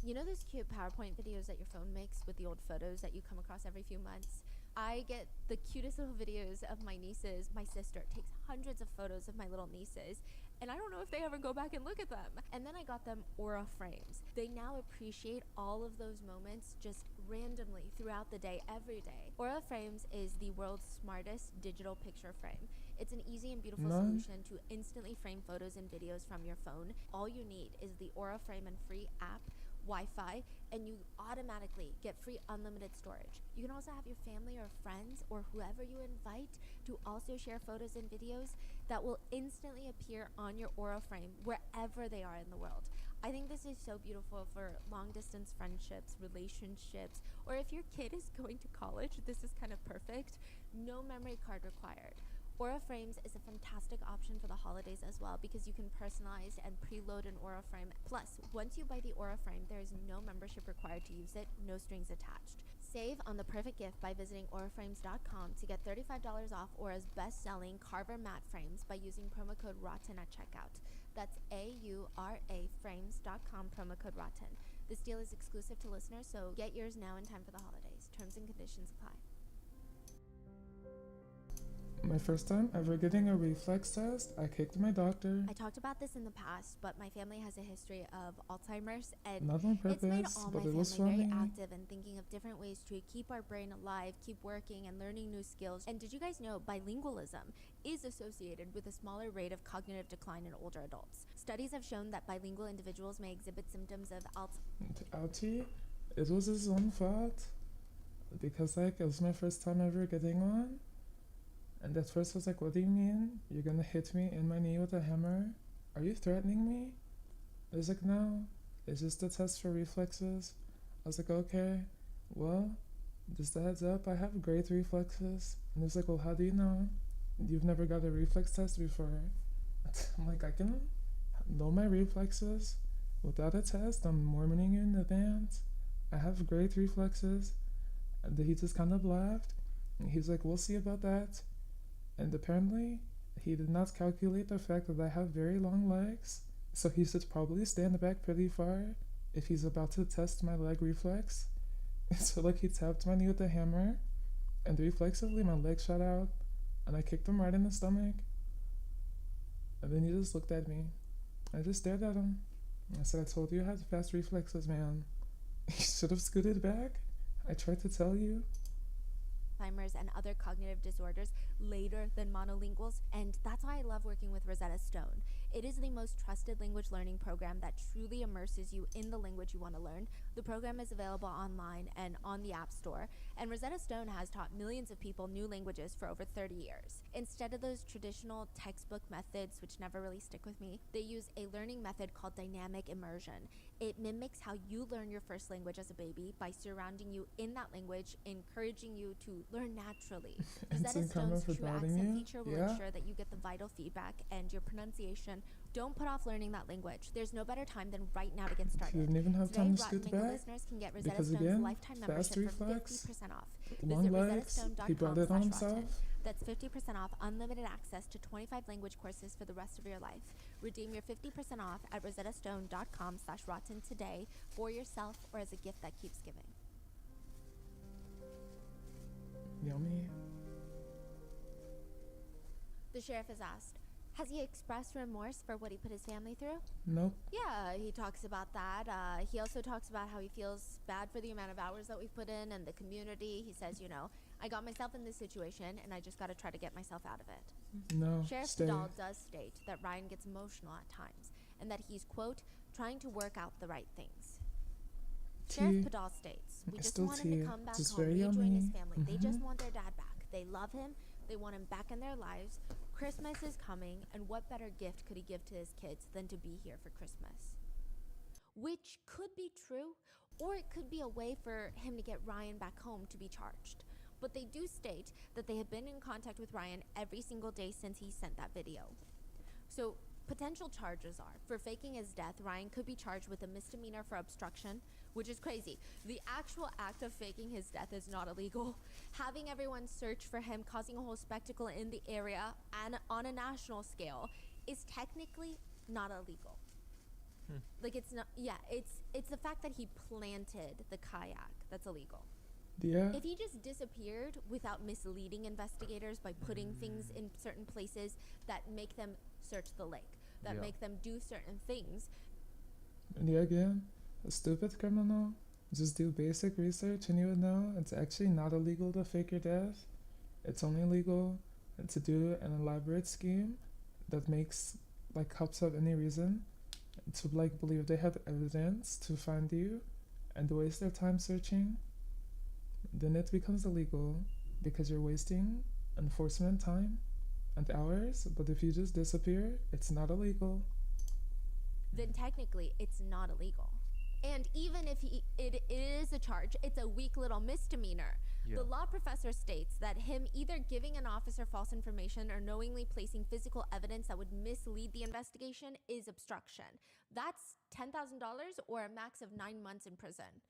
You know those cute PowerPoint videos that your phone makes with the old photos that you come across every few months? I get the cutest little videos of my nieces. My sister takes hundreds of photos of my little nieces, and I don't know if they ever go back and look at them. And then I got them Aura frames. They now appreciate all of those moments just randomly throughout the day, every day. Aura frames is the world's smartest digital picture frame. It's an easy and beautiful solution to instantly frame photos and videos from your phone. All you need is the Aura Frame and Free app, Wi-Fi, and you automatically get free unlimited storage. You can also have your family or friends or whoever you invite to also share photos and videos that will instantly appear on your Aura frame wherever they are in the world. I think this is so beautiful for long distance friendships, relationships, or if your kid is going to college, this is kind of perfect. No memory card required. Aura Frames is a fantastic option for the holidays as well because you can personalize and preload an Aura Frame. Plus, once you buy the Aura Frame, there is no membership required to use it, no strings attached. Save on the perfect gift by visiting auraframes.com to get $35 off Aura's best-selling Carver matte frames by using promo code ROTTEN at checkout. That's AURA frames.com, promo code ROTTEN. This deal is exclusive to listeners, so get yours now in time for the holidays. Terms and conditions apply. My first time ever getting a reflex test, I kicked my doctor. I talked about this in the past, but my family has a history of Alzheimer's, and Not on it's made purpose, all but my it was family very funny. active and thinking of different ways to keep our brain alive, keep working, and learning new skills. And did you guys know bilingualism is associated with a smaller rate of cognitive decline in older adults? Studies have shown that bilingual individuals may exhibit symptoms of Ouchie, it was his own fault. Because, like, it was my first time ever getting one. And at first I was like, what do you mean? You're gonna hit me in my knee with a hammer? Are you threatening me? I was like, no, it's just a test for reflexes. I was like, okay, well, just a heads up, I have great reflexes. And he was like, well, how do you know? You've never got a reflex test before. I'm like, I can know my reflexes without a test. I'm warning you in advance. I have great reflexes. And he just kind of laughed. And he's like, we'll see about that. And apparently, he did not calculate the fact that I have very long legs, so he should probably stand back pretty far if he's about to test my leg reflex. So, like, he tapped my knee with a hammer, and reflexively my leg shot out, and I kicked him right in the stomach. And then he just looked at me. I just stared at him. I said, I told you I had fast reflexes, man. You should have scooted back. I tried to tell you. Alzheimer's and other cognitive disorders later than monolinguals, and that's why I love working with Rosetta Stone. It is the most trusted language learning program that truly immerses you in the language you want to learn. The program is available online and on the App Store, and Rosetta Stone has taught millions of people new languages for over 30 years. Instead of those traditional textbook methods, which never really stick with me, they use a learning method called dynamic immersion. It mimics how you learn your first language as a baby by surrounding you in that language, encouraging you to learn naturally. Rosetta Stone's True Accent feature will ensure that you get the vital feedback and your pronunciation. Don't put off learning that language. There's no better time than right now to get started. You didn't even have time to scoot back. Listeners can get Rosetta Because Stone's again, lifetime fast membership for reflex, 50% off. long Visit legs, he brought it on himself. rosettastone.com/rotten. That's 50% off unlimited access to 25 language courses for the rest of your life. Redeem your 50% off at rosettastone.com/rotten today for yourself or as a gift that keeps giving. Yummy. The sheriff is asked, has he expressed remorse for what he put his family through? Nope. Yeah, he talks about that. He also talks about how he feels bad for the amount of hours that we've put in and the community. He says, I got myself in this situation and I just got to try to get myself out of it. No, Sheriff stay. Vidal does state that Ryan gets emotional at times and that he's, quote, trying to work out the right things. Sheriff Vidal states, we just want him to come back home, rejoin his family. They just want their dad back. They love him. They want him back in their lives. Christmas is coming, and what better gift could he give to his kids than to be here for Christmas? Which could be true, or it could be a way for him to get Ryan back home to be charged. But they do state that they have been in contact with Ryan every single day since he sent that video. So potential charges are, for faking his death, Ryan could be charged with a misdemeanor for obstruction, which is crazy. The actual act of faking his death is not illegal. Having everyone search for him, causing a whole spectacle in the area and on a national scale is technically not illegal. Like it's not, it's the fact that he planted the kayak that's illegal. Yeah. If he just disappeared without misleading investigators by putting things in certain places that make them search the lake, that make them do certain things. And again, a stupid criminal. Just do basic research and you would know it's actually not illegal to fake your death. It's only legal to do an elaborate scheme that makes cops have any reason to believe they have evidence to find you and waste their time searching. Then it becomes illegal because you're wasting enforcement time and hours. But if you just disappear, it's not illegal. Then technically it's not illegal. And even if it is a charge, it's a weak little misdemeanor. Yeah. The law professor states that him either giving an officer false information or knowingly placing physical evidence that would mislead the investigation is obstruction. That's $10,000 or a max of 9 months in prison.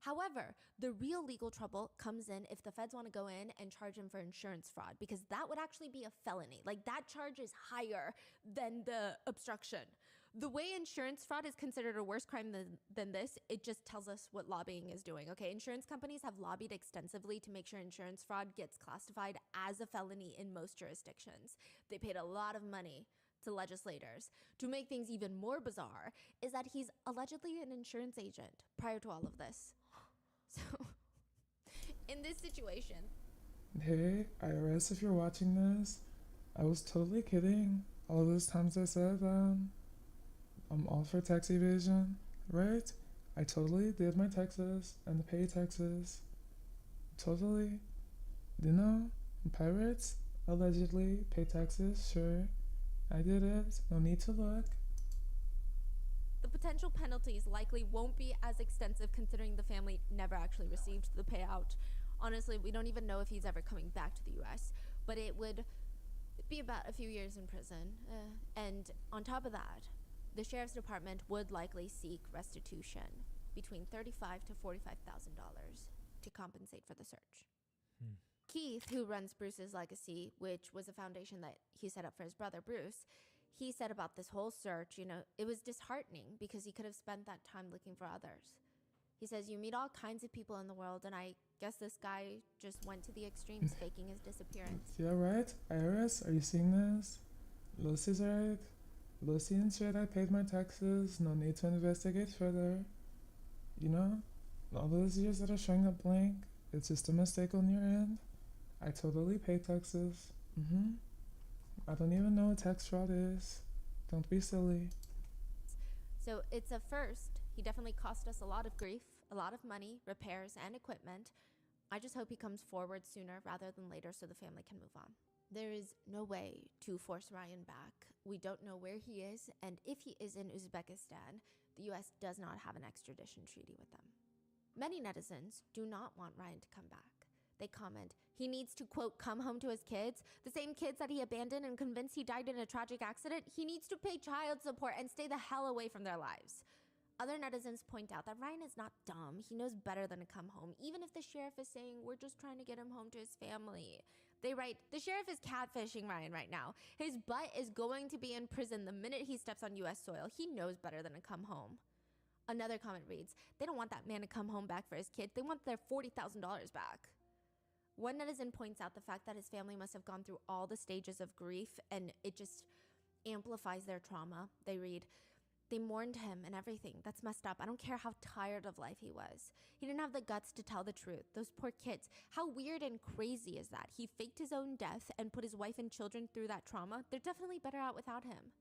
However, the real legal trouble comes in if the feds want to go in and charge him for insurance fraud, because that would actually be a felony. That charge is higher than the obstruction. The way insurance fraud is considered a worse crime than this, it just tells us what lobbying is doing, okay? Insurance companies have lobbied extensively to make sure insurance fraud gets classified as a felony in most jurisdictions. They paid a lot of money to legislators. To make things even more bizarre is that he's allegedly an insurance agent prior to all of this. So, in this situation... Hey, IRS, if you're watching this, I was totally kidding. All those times I said, I'm all for tax evasion, right? I totally did my taxes and pay taxes. Totally. You know, pirates allegedly pay taxes, sure. I did it. No need to look. The potential penalties likely won't be as extensive considering the family never actually received the payout. Honestly, we don't even know if he's ever coming back to the US, but it would be about a few years in prison. And on top of that, the sheriff's department would likely seek restitution between $35,000 to $45,000 to compensate for the search. Keith, who runs Bruce's Legacy, which was a foundation that he set up for his brother Bruce, he said about this whole search, you know, it was disheartening because he could have spent that time looking for others. He says, you meet all kinds of people in the world, and I guess this guy just went to the extremes, faking his disappearance. Yeah, right? Iris, are you seeing this? Lucy's right. Lucy ensured I paid my taxes. No need to investigate further. You know, all those years that are showing up blank, it's just a mistake on your end. I totally pay taxes. I don't even know what tax fraud is. Don't be silly. So it's a first. He definitely cost us a lot of grief, a lot of money, repairs, and equipment. I just hope he comes forward sooner rather than later so the family can move on. There is no way to force Ryan back. We don't know where he is, and if he is in Uzbekistan, the US does not have an extradition treaty with them. Many netizens do not want Ryan to come back. They comment, he needs to, quote, come home to his kids, the same kids that he abandoned and convinced he died in a tragic accident. He needs to pay child support and stay the hell away from their lives. Other netizens point out that Ryan is not dumb. He knows better than to come home, even if the sheriff is saying, we're just trying to get him home to his family. They write, the sheriff is catfishing Ryan right now. His butt is going to be in prison the minute he steps on US soil. He knows better than to come home. Another comment reads, they don't want that man to come home back for his kid. They want their $40,000 back. One netizen points out the fact that his family must have gone through all the stages of grief and it just amplifies their trauma. They read, they mourned him and everything. That's messed up. I don't care how tired of life he was. He didn't have the guts to tell the truth. Those poor kids. How weird and crazy is that? He faked his own death and put his wife and children through that trauma. They're definitely better out without him.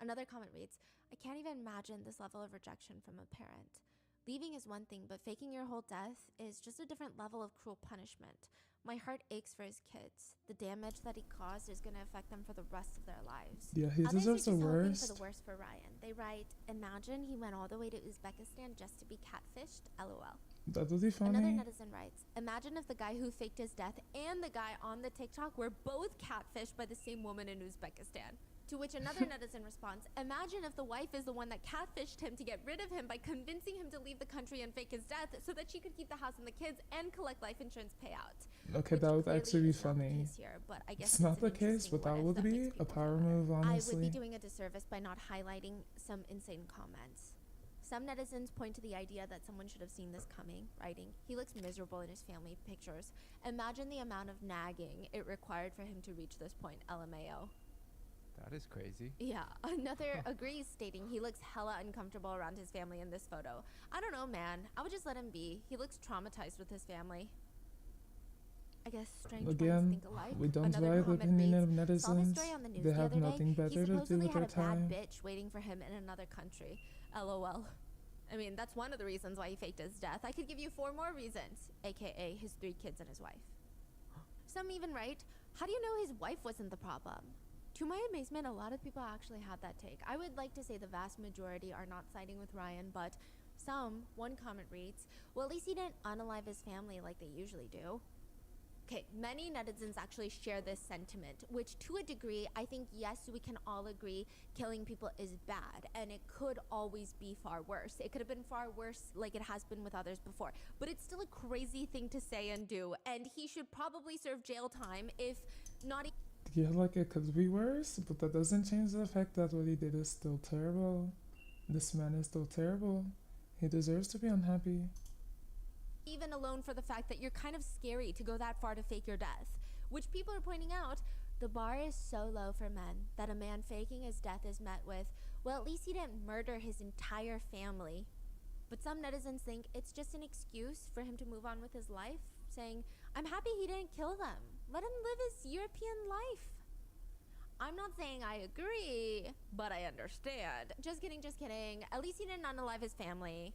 Another comment reads, I can't even imagine this level of rejection from a parent. Leaving is one thing, but faking your whole death is just a different level of cruel punishment. My heart aches for his kids. The damage that he caused is going to affect them for the rest of their lives. Yeah, he Others deserves the are just hoping worst. for the worst for Ryan. They write, imagine he went all the way to Uzbekistan just to be catfished, LOL. That would be funny. Another netizen writes, imagine if the guy who faked his death and the guy on the TikTok were both catfished by the same woman in Uzbekistan. To which another netizen responds, imagine if the wife is the one that catfished him to get rid of him by convincing him to leave the country and fake his death so that she could keep the house and the kids and collect life insurance payout. Okay, that would actually be funny. Here, but I guess it's not the case, but that would be a power move, honestly. I would be doing a disservice by not highlighting some insane comments. Some netizens point to the idea that someone should have seen this coming, writing, he looks miserable in his family pictures. Imagine the amount of nagging it required for him to reach this point, LMAO. That is crazy. Yeah, another agrees, stating he looks hella uncomfortable around his family in this photo. I don't know, man. I would just let him be. He looks traumatized with his family. I guess strange minds think alike. We don't Another like the opinion of netizens. They have nothing better to do with their time. He supposedly had a bad bitch waiting for him in another country. LOL. I mean, that's one of the reasons why he faked his death. I could give you 4 more reasons, aka his 3 kids and his wife. Some even write, how do you know his wife wasn't the problem? To my amazement, a lot of people actually had that take. I would like to say the vast majority are not siding with Ryan, but some, one comment reads, well, at least he didn't unalive his family like they usually do. Okay, many netizens actually share this sentiment, which to a degree, I think, yes, we can all agree killing people is bad, and it could always be far worse. It could have been far worse like it has been with others before, but it's still a crazy thing to say and do, and he should probably serve jail time, if not Yeah, like it could be worse, but that doesn't change the fact that what he did is still terrible. This man is still terrible. He deserves to be unhappy. Even alone for the fact that you're kind of scary to go that far to fake your death, which people are pointing out, the bar is so low for men that a man faking his death is met with, well, at least he didn't murder his entire family. But some netizens think it's just an excuse for him to move on with his life, saying, I'm happy he didn't kill them. Let him live his European life. I'm not saying I agree, but I understand. Just kidding, just kidding. At least he didn't unalive his family.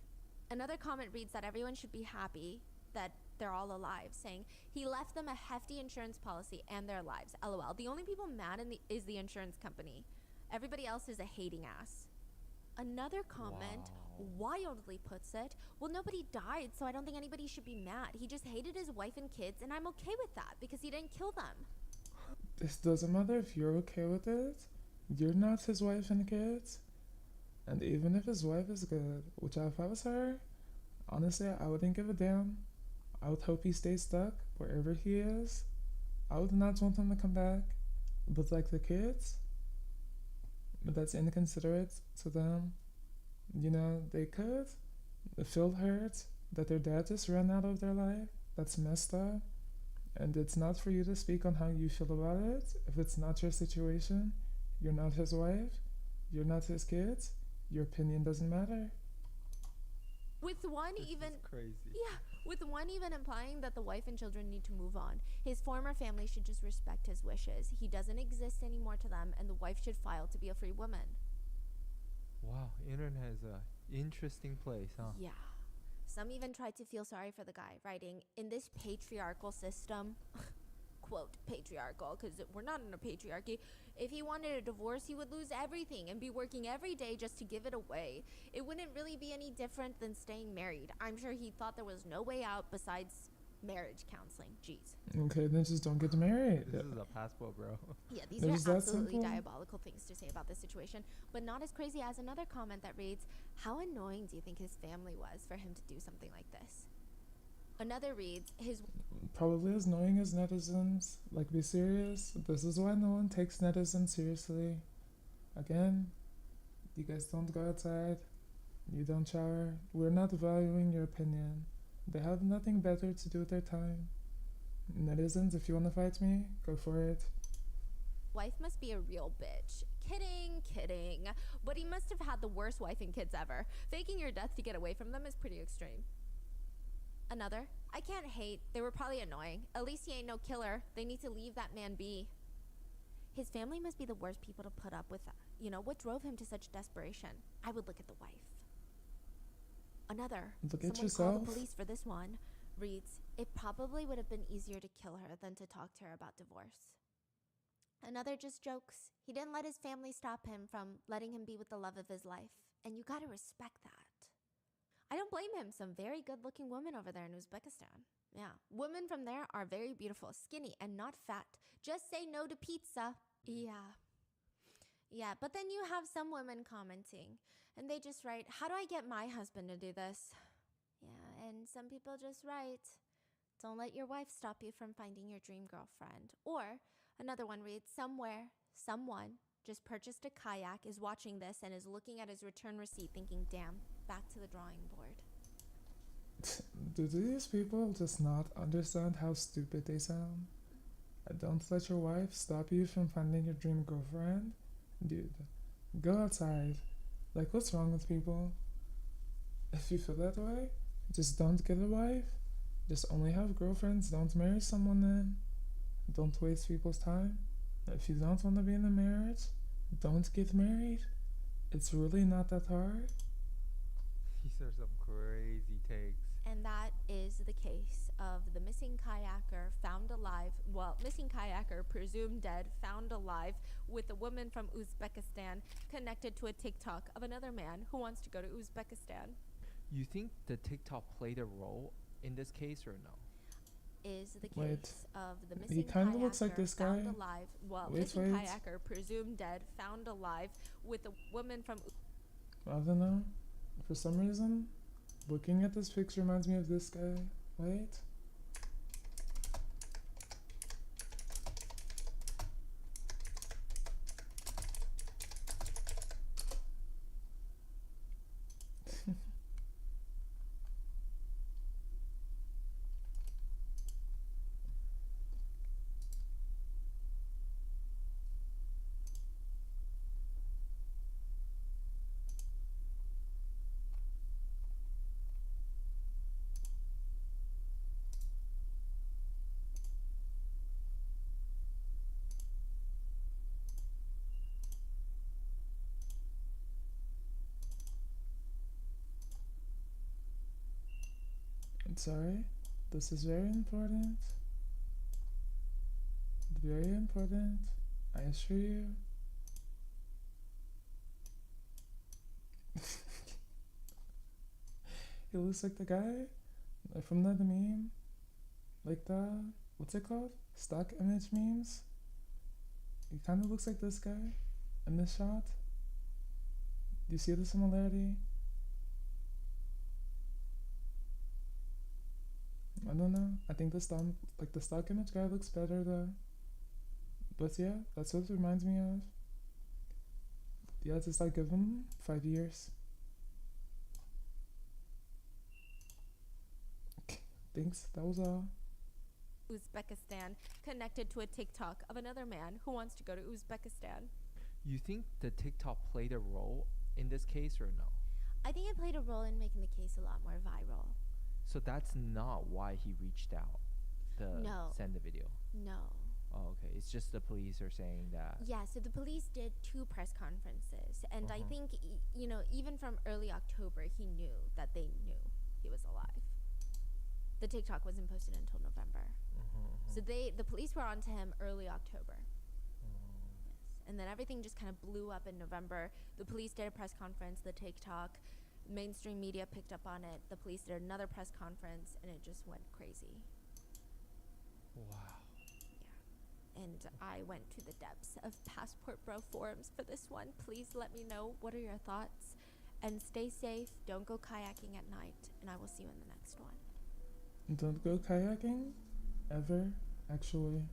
Another comment reads that everyone should be happy that they're all alive, saying he left them a hefty insurance policy and their lives. LOL. The only people mad is the insurance company. Everybody else is a hating ass. Another comment wildly puts it, well, nobody died, so I don't think anybody should be mad. He just hated his wife and kids, and I'm okay with that because he didn't kill them. This doesn't matter if you're okay with it. You're not his wife and kids. And even if his wife is good, which if I was her, honestly, I wouldn't give a damn. I would hope he stays stuck wherever he is. I would not want him to come back. But like the kids, that's inconsiderate to them. You know, they could feel hurt that their dad just ran out of their life. That's messed up. And it's not for you to speak on how you feel about it. If it's not your situation, you're not his wife, you're not his kids, your opinion doesn't matter. With one This even is crazy. Yeah, with one even implying that the wife and children need to move on. His former family should just respect his wishes. He doesn't exist anymore to them, and the wife should file to be a free woman. Wow, internet is a interesting place, huh? Yeah. Some even tried to feel sorry for the guy, writing, in this patriarchal system, quote, patriarchal, because we're not in a patriarchy, if he wanted a divorce, he would lose everything and be working every day just to give it away. It wouldn't really be any different than staying married. I'm sure he thought there was no way out besides marriage counseling. Jeez. Okay, then just don't get married. This is a passport, bro. Yeah, these It's are that absolutely simple. diabolical things to say about this situation, but not as crazy as another comment that reads, how annoying do you think his family was for him to do something like this? Another reads, his Probably as annoying as netizens. Like, be serious. This is why no one takes netizens seriously. Again, you guys don't go outside. You don't shower. We're not valuing your opinion. They have nothing better to do with their time. Netizens, if you want to fight me, go for it. wife must be a real bitch. Kidding, kidding. But he must have had the worst wife and kids ever. Faking your death to get away from them is pretty extreme. Another, I can't hate. They were probably annoying. At least he ain't no killer. They need to leave that man be. His family must be the worst people to put up with. You know, what drove him to such desperation? I would look at the wife. Another, Look at someone call yourself. the police for this one, reads, it probably would have been easier to kill her than to talk to her about divorce. Another just jokes. He didn't let his family stop him from letting him be with the love of his life. And you gotta respect that. I don't blame him. Some very good-looking women over there in Uzbekistan. Yeah, women from there are very beautiful, skinny, and not fat. Just say no to pizza. Yeah, but then you have some women commenting, and they just write, how do I get my husband to do this? Yeah, and some people just write, don't let your wife stop you from finding your dream girlfriend. Or another one reads, someone just purchased a kayak, is watching this, and is looking at his return receipt thinking, damn, back to the drawing board. Do these people just not understand how stupid they sound? Don't let your wife stop you from finding your dream girlfriend? Dude, go outside. Like, what's wrong with people? If you feel that way, just don't get a wife. Just only have girlfriends. Don't marry someone then. Don't waste people's time. If you don't want to be in a marriage, don't get married. It's really not that hard. These are some crazy takes. And that is the case of the missing kayaker found alive, missing kayaker presumed dead, found alive, with a woman from Uzbekistan connected to a TikTok of another man who wants to go to Uzbekistan. You think the TikTok played a role in this case or no? Is the case Wait, of the he missing kinda kayaker looks like this found guy. alive, Wait, missing wait. kayaker presumed dead, found alive, with a woman from I don't know. For some reason, looking at this picture reminds me of this guy. Wait. Sorry, this is very important. Very important, I assure you. He looks like the guy from the meme, like the, what's it called? Stock image memes. He kind of looks like this guy in this shot. Do you see the similarity? I don't know. I think the stock image guy looks better though. But yeah, that's what it reminds me of. Yeah, just like give him 5 years. Thanks, that was all. Uzbekistan connected to a TikTok of another man who wants to go to Uzbekistan. You think the TikTok played a role in this case or no? I think it played a role in making the case a lot more viral. So that's not why he reached out to No. send the video. No. Oh, okay. It's just the police are saying that. Yeah, so the police did 2 press conferences, and I think, even from early October, he knew that they knew he was alive. The TikTok wasn't posted until November. So the police were onto him early October. Yes. And then everything just kind of blew up in November. The police did a press conference, the TikTok, mainstream media picked up on it. The police did another press conference, and it just went crazy. Wow. Yeah. And I went to the depths of Passport Bro forums for this one. Please let me know, what are your thoughts? And stay safe, don't go kayaking at night, and I will see you in the next one. Don't go kayaking ever, actually.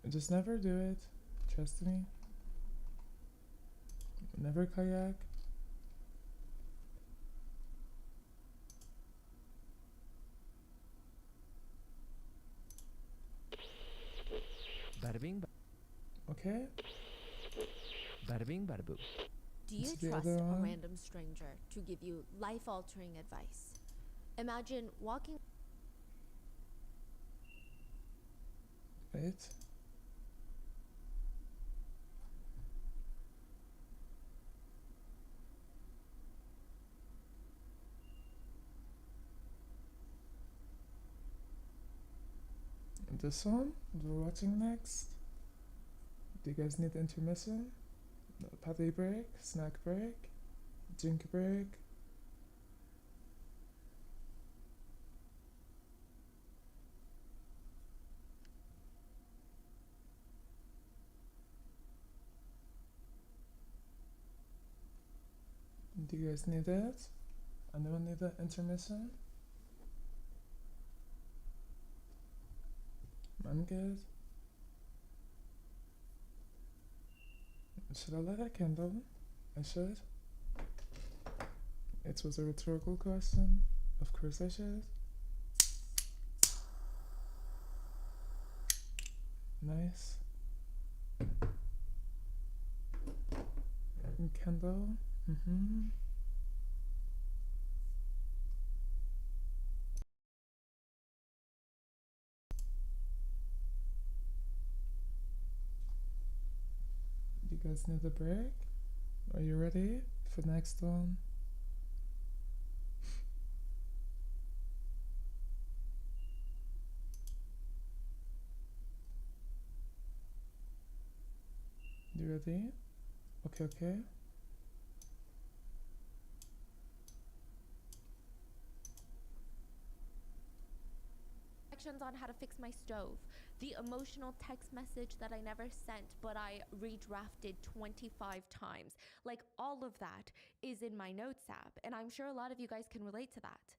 Just never do it. Trust me. Never kayak. Bada bing. Okay? Bada bing, bada boo. Do you What's the trust other a one? random stranger to give you life-altering advice? Imagine walking. Wait. This one we're watching next. Do you guys need intermission? Potty break? Snack break? Drink break? Do you guys need it? Anyone need an intermission? I'm good. Should I light a candle? I should. It was a rhetorical question. Of course I should. Nice. Candle. You guys need a break? Are you ready for the next one? You ready? Okay. On how to fix my stove, the emotional text message that I never sent but I redrafted 25 times, like all of that is in my notes app, and I'm sure a lot of you guys can relate to that.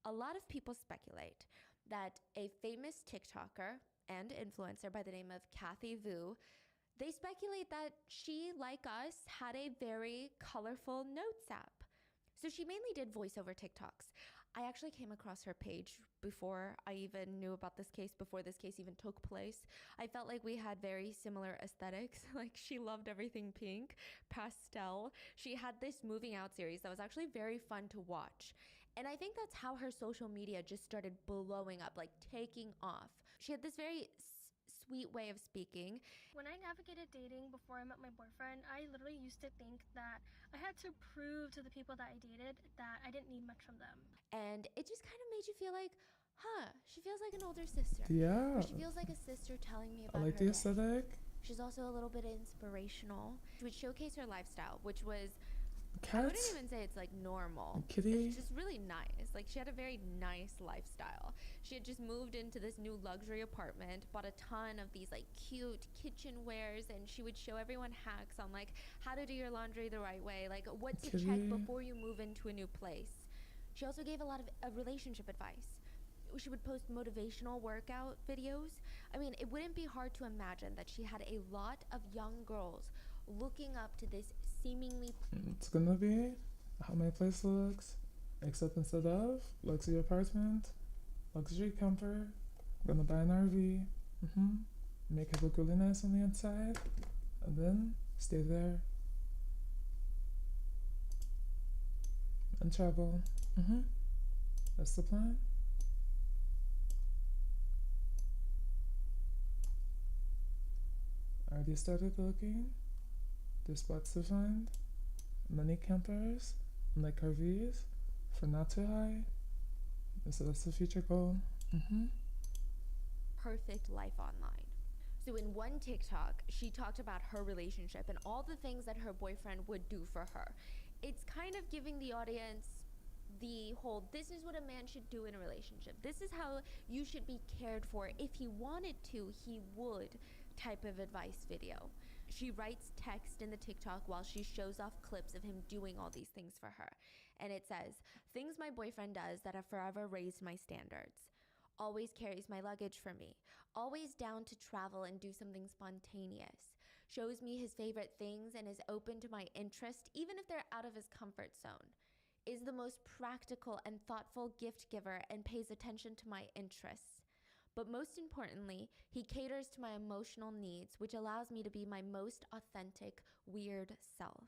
A lot of people speculate that a famous TikToker and influencer by the name of Kathy Vu, they speculate that she, like us, had a very colorful notes app. So she mainly did voiceover TikToks. I actually came across her page before I even knew about this case, before this case even took place. I felt like we had very similar aesthetics. Like, she loved everything pink, pastel. She had this moving out series that was actually very fun to watch. And I think that's how her social media just started blowing up, like taking off. She had this very sweet way of speaking. When I navigated dating before I met my boyfriend, I literally used to think that I had to prove to the people that I dated that I didn't need much from them. And it just kind of made you feel like, she feels like an older sister. Yeah. Or she feels like a sister telling me I about like her the day. aesthetic. She's also a little bit inspirational. She would showcase her lifestyle, which was, I wouldn't Cats. even say it's like normal. Kitty. It's just really nice. Like, she had a very nice lifestyle. She had just moved into this new luxury apartment, bought a ton of these like cute kitchenwares, and she would show everyone hacks on like how to do your laundry the right way, like what to check Kitty. before you move into a new place. She also gave a lot of relationship advice. She would post motivational workout videos. I mean, it wouldn't be hard to imagine that she had a lot of young girls looking up to this seemingly... It's gonna be how my place looks, except instead of luxury apartment, luxury camper, gonna buy an RV, make it look really nice on the inside, and then stay there and travel. That's the plan. Already started looking. There's spots to find. Many campers, like RVs, for not too high. So that's the future goal. Perfect life online. So in one TikTok, she talked about her relationship and all the things that her boyfriend would do for her. It's kind of giving the audience the whole, this is what a man should do in a relationship. This is how you should be cared for. If he wanted to, he would, type of advice video. She writes text in the TikTok while she shows off clips of him doing all these things for her. And it says, things my boyfriend does that have forever raised my standards. Always carries my luggage for me. Always down to travel and do something spontaneous. Shows me his favorite things and is open to my interest even if they're out of his comfort zone. Is the most practical and thoughtful gift giver and pays attention to my interests. But most importantly, he caters to my emotional needs, which allows me to be my most authentic, weird self.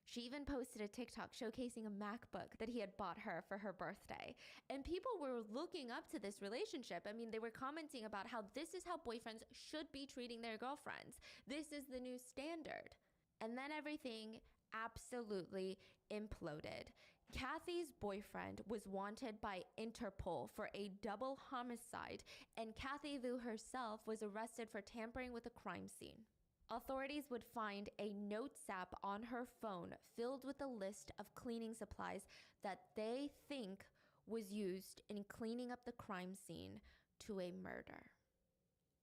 She even posted a TikTok showcasing a MacBook that he had bought her for her birthday. And people were looking up to this relationship. I mean, they were commenting about how this is how boyfriends should be treating their girlfriends. This is the new standard. And then everything absolutely imploded. Kathy's boyfriend was wanted by Interpol for a double homicide, and Kathy Vu herself was arrested for tampering with a crime scene. Authorities would find a notes app on her phone filled with a list of cleaning supplies that they think was used in cleaning up the crime scene to a murder.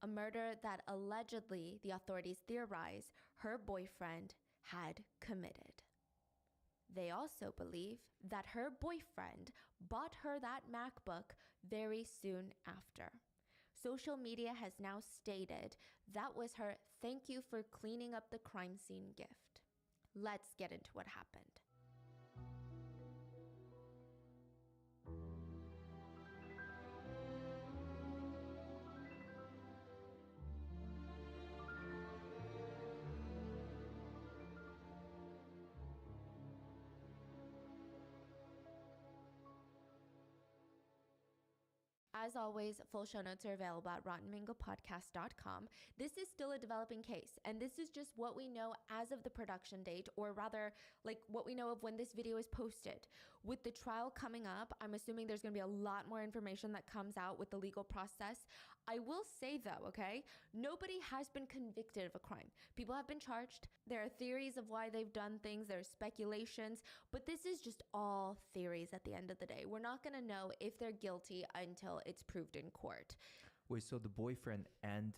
A murder that allegedly, the authorities theorize, her boyfriend had committed. They also believe that her boyfriend bought her that MacBook very soon after. Social media has now stated that was her thank you for cleaning up the crime scene gift. Let's get into what happened. As always, full show notes are available at rottenmangopodcast.com. This is still a developing case, and this is just what we know as of the production date, or rather, like what we know of when this video is posted. With the trial coming up, I'm assuming there's going to be a lot more information that comes out with the legal process. I will say though, okay, nobody has been convicted of a crime. People have been charged. There are theories of why they've done things. There's speculations, but this is just all theories at the end of the day. We're not going to know if they're guilty until it's proved in court. Wait, so the boyfriend and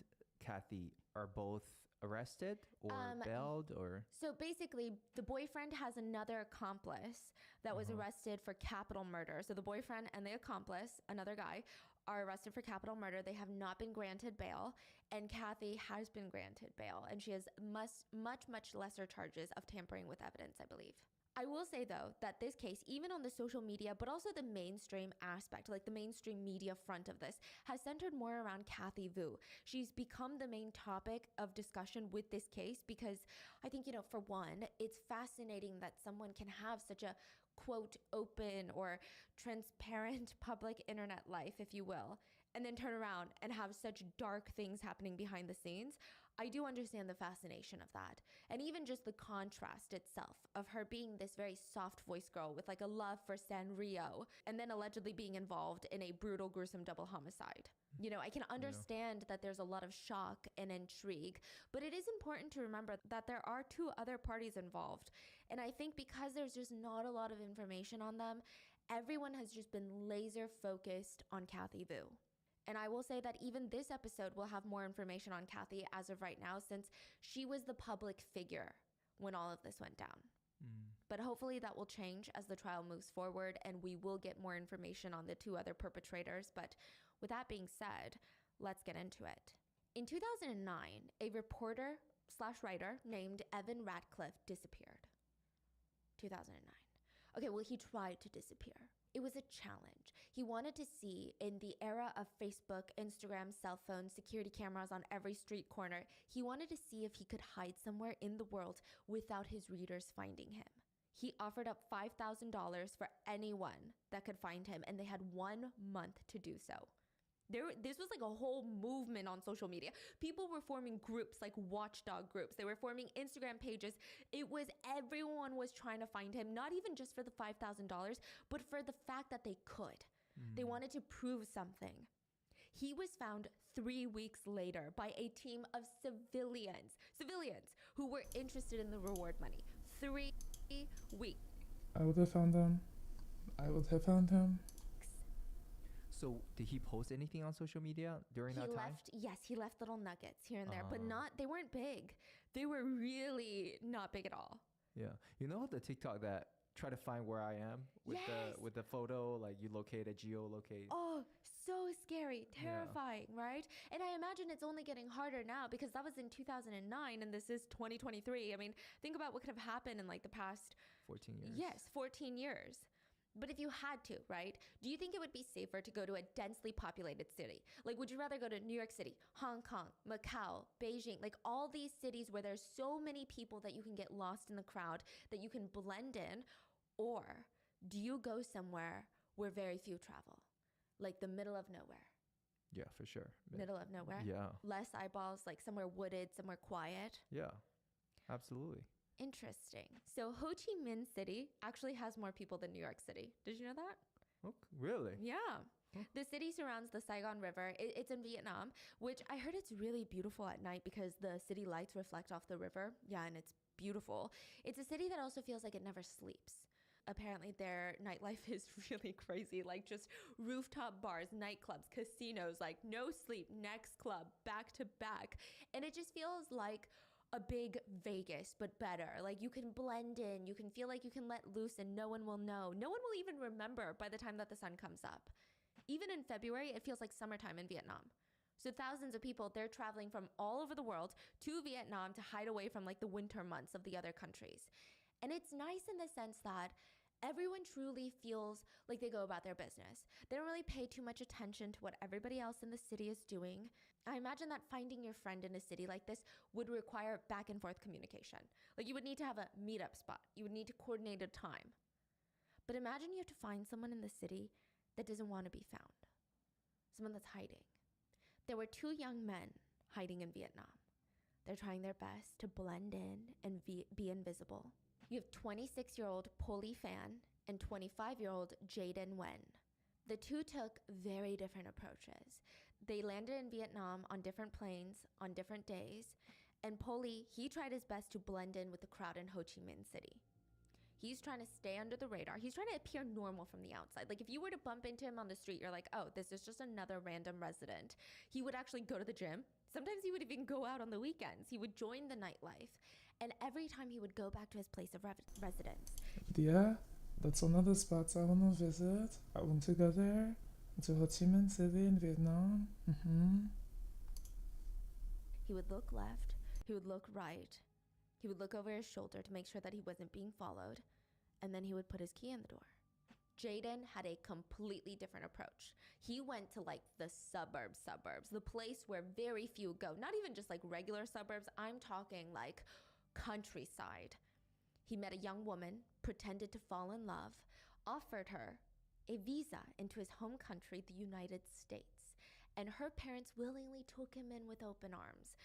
Kathy are both arrested or bailed, or? So basically, the boyfriend has another accomplice that was arrested for capital murder. So the boyfriend and the accomplice, another guy, are arrested for capital murder. They have not been granted bail, and Kathy has been granted bail, and she has much lesser charges of tampering with evidence, I believe. I will say though that this case, even on the social media, but also the mainstream aspect, like the mainstream media front of this, has centered more around Kathy Vu. She's become the main topic of discussion with this case because I think, for one, it's fascinating that someone can have such a quote open or transparent public internet life, if you will, and then turn around and have such dark things happening behind the scenes. I do understand the fascination of that. And even just the contrast itself of her being this very soft voice girl with like a love for Sanrio and then allegedly being involved in a brutal, gruesome double homicide. You know, I can understand that there's a lot of shock and intrigue, but it is important to remember that there are 2 other parties involved. And I think because there's just not a lot of information on them, everyone has just been laser focused on Kathy Vu. And I will say that even this episode will have more information on Kathy as of right now, since she was the public figure when all of this went down. But hopefully that will change as the trial moves forward and we will get more information on the 2 other perpetrators. But with that being said, let's get into it. In 2009, a reporter/writer named Evan Ratcliffe disappeared. 2009. Okay, well, he tried to disappear. It was a challenge. He wanted to see, in the era of Facebook, Instagram, cell phones, security cameras on every street corner, he wanted to see if he could hide somewhere in the world without his readers finding him. He offered up $5,000 for anyone that could find him, and they had 1 month to do so. This was like a whole movement on social media. People were forming groups, like watchdog groups. They were forming Instagram pages. Everyone was trying to find him, not even just for the $5,000, but for the fact that they could. They wanted to prove something. He was found 3 weeks later by a team of civilians who were interested in the reward money. 3 weeks. I would have found him. So did he post anything on social media during that time? He left little nuggets here and there, but they weren't big. They were really not big at all. Yeah. You know the TikTok that try to find where I am with the photo, like you locate a geolocate. Oh, so scary, terrifying, right? And I imagine it's only getting harder now because that was in 2009 and this is 2023. I mean, think about what could have happened in like the past 14 years. Yes, 14 years. But if you had to, right? Do you think it would be safer to go to a densely populated city? Like, would you rather go to New York City, Hong Kong, Macau, Beijing, like all these cities where there's so many people that you can get lost in the crowd, that you can blend in? Or do you go somewhere where very few travel? Like the middle of nowhere. Yeah, for sure. Middle of nowhere? Yeah. Less eyeballs, like somewhere wooded, somewhere quiet? Yeah, absolutely. Interesting. So Ho Chi Minh City actually has more people than New York City. Did you know that? Oh, really? Yeah. The city surrounds the Saigon River. It's in Vietnam, which I heard it's really beautiful at night because the city lights reflect off the river. Yeah, and it's beautiful. It's a city that also feels like it never sleeps. Apparently their nightlife is really crazy, like just rooftop bars, nightclubs, casinos, like no sleep, next club, back to back. And it just feels like a big Vegas, but better. Like you can blend in, you can feel like you can let loose and no one will know. No one will even remember by the time that the sun comes up. Even in February, it feels like summertime in Vietnam. So thousands of people, they're traveling from all over the world to Vietnam to hide away from like the winter months of the other countries. And it's nice in the sense that everyone truly feels like they go about their business. They don't really pay too much attention to what everybody else in the city is doing. I imagine that finding your friend in a city like this would require back and forth communication. Like you would need to have a meetup spot. You would need to coordinate a time. But imagine you have to find someone in the city that doesn't want to be found. Someone that's hiding. There were 2 young men hiding in Vietnam. They're trying their best to blend in and be invisible. You have 26-year-old Polly Fan and 25-year-old Jaden Wen. The 2 took very different approaches. They landed in Vietnam on different planes on different days, and Polly, he tried his best to blend in with the crowd in Ho Chi Minh City. He's trying to stay under the radar. He's trying to appear normal from the outside. Like if you were to bump into him on the street, you're like, oh, this is just another random resident. He would actually go to the gym. Sometimes he would even go out on the weekends. He would join the nightlife. And every time he would go back to his place of residence. Yeah, that's another spot I want to visit. I want to go there, to Ho Chi Minh City in Vietnam. He would look left. He would look right. He would look over his shoulder to make sure that he wasn't being followed. And then he would put his key in the door. Jaden had a completely different approach. He went to like the suburbs, the place where very few go. Not even just like regular suburbs. I'm talking like countryside. He met a young woman, pretended to fall in love, offered her a visa into his home country, the United States. and her parents willingly took him in with open arms.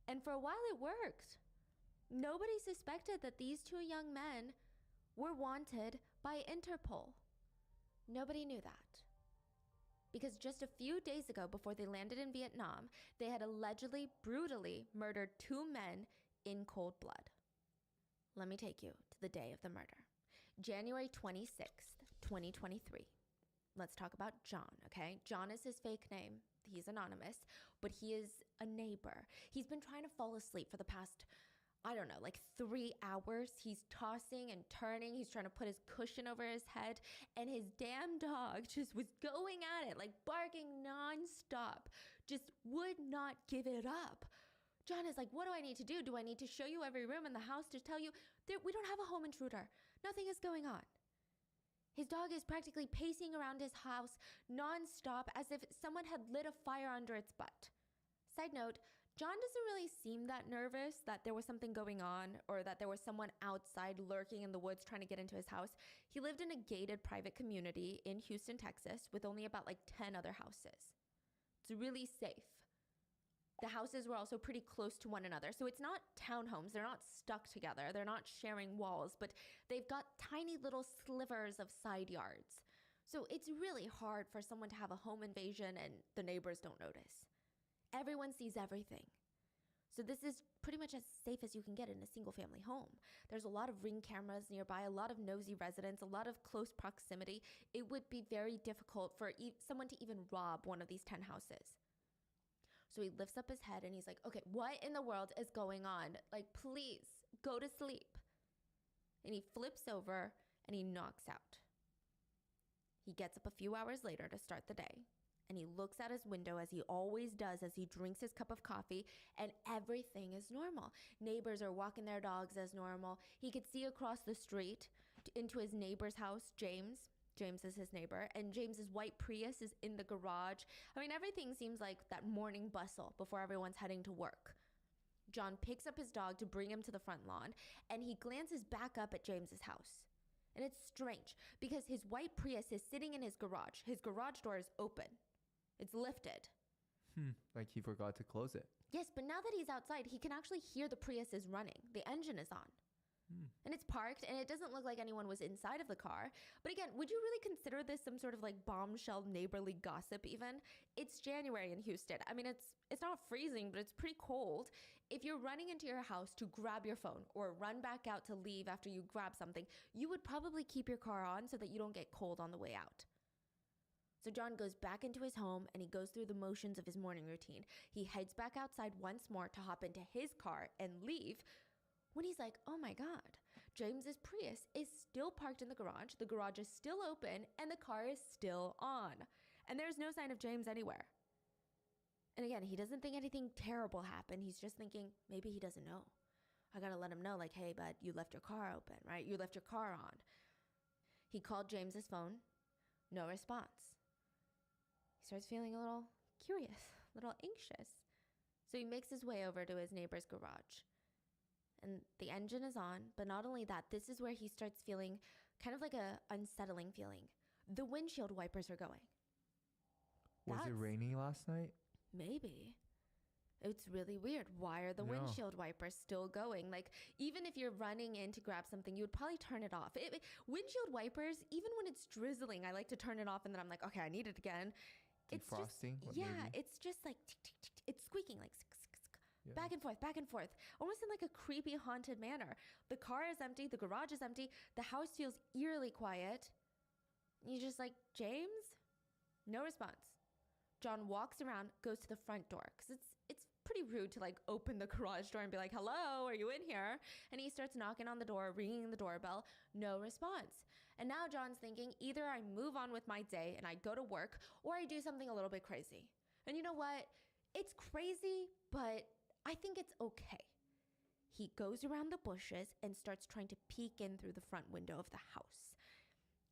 And for a while it worked. Nobody suspected that these two young men were wanted by Interpol. Nobody knew that. Because just a few days ago, before they landed in Vietnam, they had allegedly brutally murdered two men in cold blood. Let me take you to the day of the murder. January 26th, 2023. Let's talk about John, okay? John is his fake name. He's anonymous, but he is a neighbor. He's been trying to fall asleep for the past, I don't know, like 3 hours. He's tossing and turning. He's trying to put his cushion over his head. And his damn dog just was going at it, like barking nonstop. Just would not give it up. John is like, what do I need to do? Do I need to show you every room in the house to tell you that we don't have a home intruder? Nothing is going on. His dog is practically pacing around his house nonstop as if someone had lit a fire under its butt. Side note, John doesn't really seem that nervous that there was something going on or that there was someone outside lurking in the woods trying to get into his house. He lived in a gated private community in Houston, Texas, with only about like 10 other houses. It's really safe. The houses were also pretty close to one another. So it's not townhomes. They're not stuck together. They're not sharing walls, but they've got tiny little slivers of side yards. So it's really hard for someone to have a home invasion and the neighbors don't notice. Everyone sees everything. So this is pretty much as safe as you can get in a single family home. There's a lot of Ring cameras nearby, a lot of nosy residents, a lot of close proximity. It would be very difficult for someone to even rob one of these 10 houses. So he lifts up his head and he's like, okay, what in the world is going on? Like, please go to sleep. And he flips over and he knocks out. He gets up a few hours later to start the day. And he looks out his window as he always does as he drinks his cup of coffee, and everything is normal. Neighbors are walking their dogs as normal. He could see across the street into his neighbor's house, James. James is his neighbor, and James's white Prius is in the garage. I mean, everything seems like that morning bustle before everyone's heading to work. John picks up his dog to bring him to the front lawn, and he glances back up at James's house. And it's strange because his white Prius is sitting in his garage. His garage door is open. It's lifted. Like he forgot to close it. Yes, but now that he's outside, he can actually hear the Prius is running. The engine is on. And it's parked, and it doesn't look like anyone was inside of the car. But again, would you really consider this some sort of like bombshell neighborly gossip even? It's January in Houston. I mean, it's not freezing, but it's pretty cold. If you're running into your house to grab your phone or run back out to leave after you grab something, you would probably keep your car on so that you don't get cold on the way out. So John goes back into his home and he goes through the motions of his morning routine. He heads back outside once more to hop into his car and leave, when he's like, oh my God, James's Prius is still parked in the garage is still open, and the car is still on. And there's no sign of James anywhere. And again, he doesn't think anything terrible happened. He's just thinking, maybe he doesn't know. I gotta let him know, like, hey, bud, you left your car open, right? You left your car on. He called James's phone. No response. He starts feeling a little curious, a little anxious. So he makes his way over to his neighbor's garage. And the engine is on, but not only that, this is where he starts feeling kind of like a unsettling feeling. The windshield wipers are going. Was it raining last night? Maybe. It's really weird. Why are the windshield wipers still going? Like, even if you're running in to grab something, you would probably turn it off. Windshield wipers, even when it's drizzling, I like to turn it off and then I'm like, okay, I need it again. Defrosting? It's just, it's just like, it's squeaking like, back and forth, almost in like a creepy haunted manner. The car is empty, the garage is empty, the house feels eerily quiet. You're just like, James? No response. John walks around, goes to the front door, because it's pretty rude to like open the garage door and be like, hello, are you in here? And he starts knocking on the door, ringing the doorbell, no response. And now John's thinking, either I move on with my day and I go to work, or I do something a little bit crazy. And you know what? It's crazy, but I think it's okay. He goes around the bushes and starts trying to peek in through the front window of the house.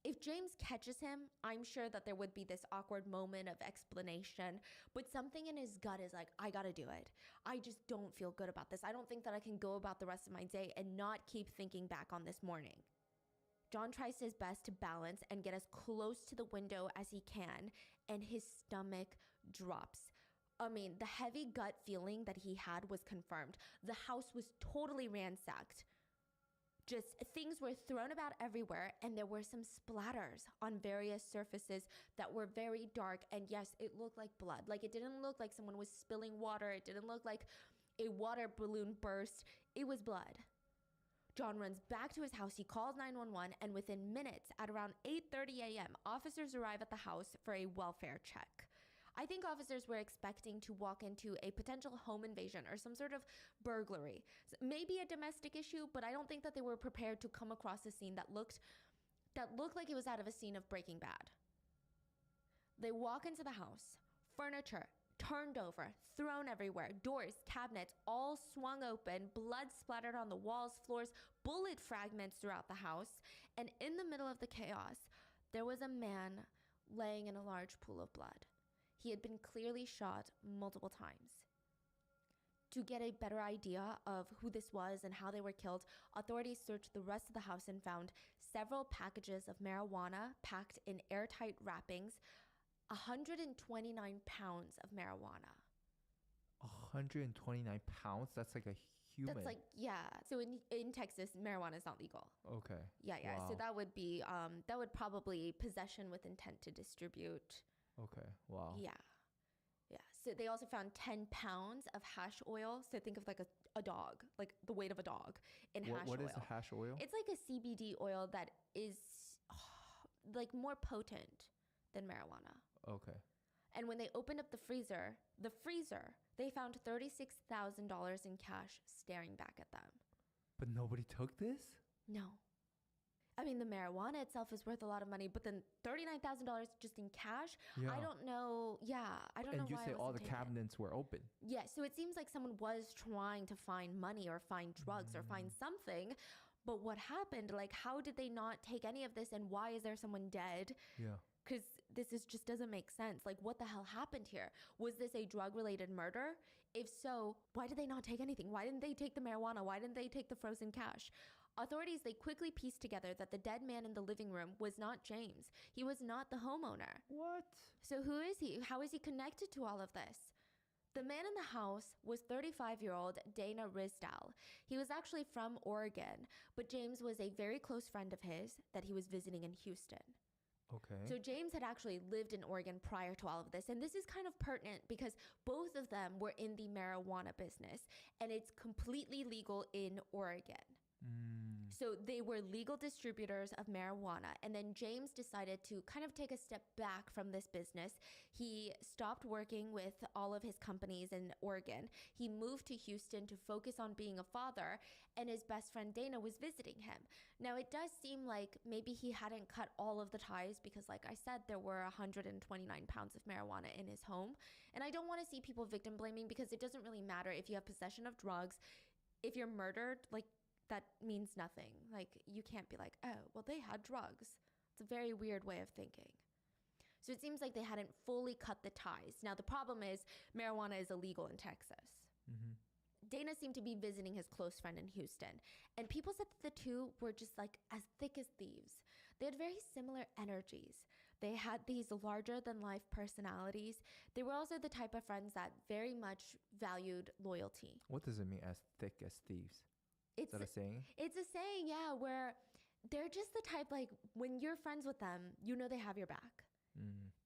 If James catches him, I'm sure that there would be this awkward moment of explanation, but something in his gut is like, I gotta do it. I just don't feel good about this. I don't think that I can go about the rest of my day and not keep thinking back on this morning. John tries his best to balance and get as close to the window as he can, and his stomach drops. I mean, the heavy gut feeling that he had was confirmed. The house was totally ransacked. Just things were thrown about everywhere, and there were some splatters on various surfaces that were very dark. And yes, it looked like blood. Like, it didn't look like someone was spilling water. It didn't look like a water balloon burst. It was blood. John runs back to his house. He calls 911, and within minutes, at around 8:30 a.m., officers arrive at the house for a welfare check. I think officers were expecting to walk into a potential home invasion or some sort of burglary. Maybe a domestic issue, but I don't think that they were prepared to come across a scene that looked like it was out of a scene of Breaking Bad. They walk into the house, furniture turned over, thrown everywhere, doors, cabinets, all swung open, blood splattered on the walls, floors, bullet fragments throughout the house, and in the middle of the chaos, there was a man laying in a large pool of blood. He had been clearly shot multiple times. To get a better idea of who this was and how they were killed, authorities searched the rest of the house and found several packages of marijuana packed in airtight wrappings, 129 pounds of marijuana. 129 pounds? That's like a human. That's like, yeah. So in Texas, marijuana is not legal. Okay. Yeah. Wow. So that would probably possession with intent to distribute. Okay. Wow. Yeah. So they also found 10 pounds of hash oil. So think of like a dog, like the weight of a dog in hash oil. What is the hash oil? It's like a CBD oil that is like more potent than marijuana. Okay. And when they opened up the freezer, they found $36,000 in cash staring back at them. But nobody took this? No. I mean, the marijuana itself is worth a lot of money, but then $39,000 just in cash? Yeah. I don't know. Yeah, I don't know why. And you say all the cabinets were open. Yeah, so it seems like someone was trying to find money or find drugs or find something. But what happened? Like, how did they not take any of this, and why is there someone dead? Yeah. Because just doesn't make sense. Like, what the hell happened here? Was this a drug-related murder? If so, why did they not take anything? Why didn't they take the marijuana? Why didn't they take the frozen cash? Authorities, they quickly pieced together that the dead man in the living room was not James. He was not the homeowner. What? So who is he? How is he connected to all of this? The man in the house was 35-year-old Dana Risdale. He was actually from Oregon, but James was a very close friend of his that he was visiting in Houston. Okay. So James had actually lived in Oregon prior to all of this. And this is kind of pertinent because both of them were in the marijuana business, and it's completely legal in Oregon. So they were legal distributors of marijuana. And then James decided to kind of take a step back from this business. He stopped working with all of his companies in Oregon. He moved to Houston to focus on being a father, and his best friend Dana was visiting him. Now, it does seem like maybe he hadn't cut all of the ties because, like I said, there were 129 pounds of marijuana in his home. And I don't want to see people victim blaming, because it doesn't really matter if you have possession of drugs. If you're murdered, like, that means nothing. Like, you can't be like, oh, well, they had drugs. It's a very weird way of thinking. So it seems like they hadn't fully cut the ties. Now, the problem is marijuana is illegal in Texas. Dana seemed to be visiting his close friend in Houston, and people said that the two were just like as thick as thieves. They had very similar energies. They had these larger than life personalities. They were also the type of friends that very much valued loyalty. What does it mean, as thick as thieves? Is that a saying? It's a saying, yeah, where they're just the type, like, when you're friends with them, you know they have your back.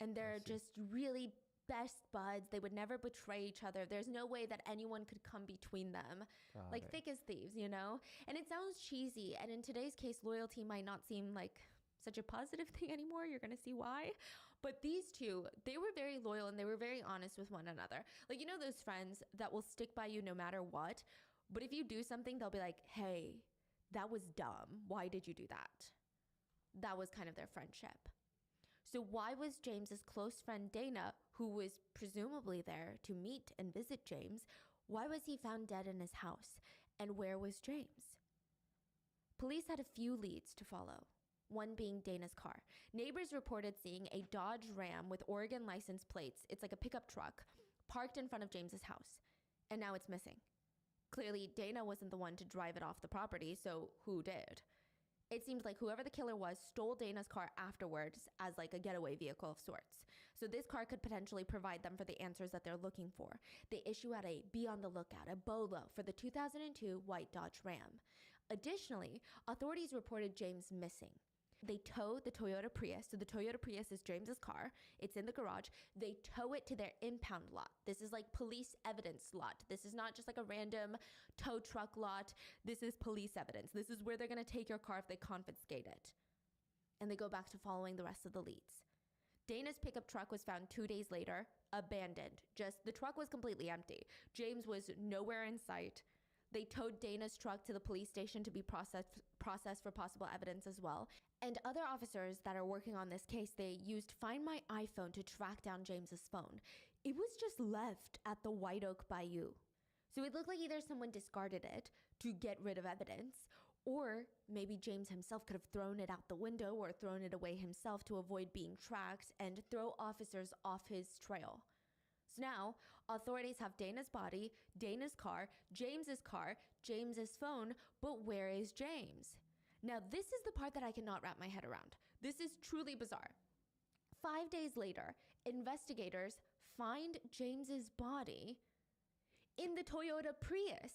And they're just really best buds. They would never betray each other. There's no way that anyone could come between them. Like, thick as thieves, you know? And it sounds cheesy. And in today's case, loyalty might not seem like such a positive thing anymore. You're going to see why. But these two, they were very loyal and they were very honest with one another. Like, you know those friends that will stick by you no matter what? But if you do something, they'll be like, hey, that was dumb. Why did you do that? That was kind of their friendship. So why was James's close friend Dana, who was presumably there to meet and visit James, why was he found dead in his house? And where was James? Police had a few leads to follow, one being Dana's car. Neighbors reported seeing a Dodge Ram with Oregon license plates, it's like a pickup truck, parked in front of James's house. And now it's missing. Clearly, Dana wasn't the one to drive it off the property, so who did? It seems like whoever the killer was stole Dana's car afterwards as like a getaway vehicle of sorts. So this car could potentially provide them for the answers that they're looking for. They issue out a be on the lookout, a BOLO, for the 2002 white Dodge Ram. Additionally, authorities reported James missing. They tow the Toyota Prius. So the Toyota Prius is James's car. It's in the garage. They tow it to their impound lot. This is like police evidence lot. This is not just like a random tow truck lot. This is police evidence. This is where they're going to take your car if they confiscate it. And they go back to following the rest of the leads. Dana's pickup truck was found 2 days later, abandoned. Just the truck was completely empty. James was nowhere in sight. They towed Dana's truck to the police station to be processed for possible evidence as well. And other officers that are working on this case, they used Find My iPhone to track down James's phone. It was just left at the White Oak Bayou. So it looked like either someone discarded it to get rid of evidence, or maybe James himself could have thrown it out the window or thrown it away himself to avoid being tracked and throw officers off his trail. So now, authorities have Dana's body, Dana's car, James's phone, but where is James? Now, this is the part that I cannot wrap my head around. This is truly bizarre. 5 days later, investigators find James's body in the Toyota Prius.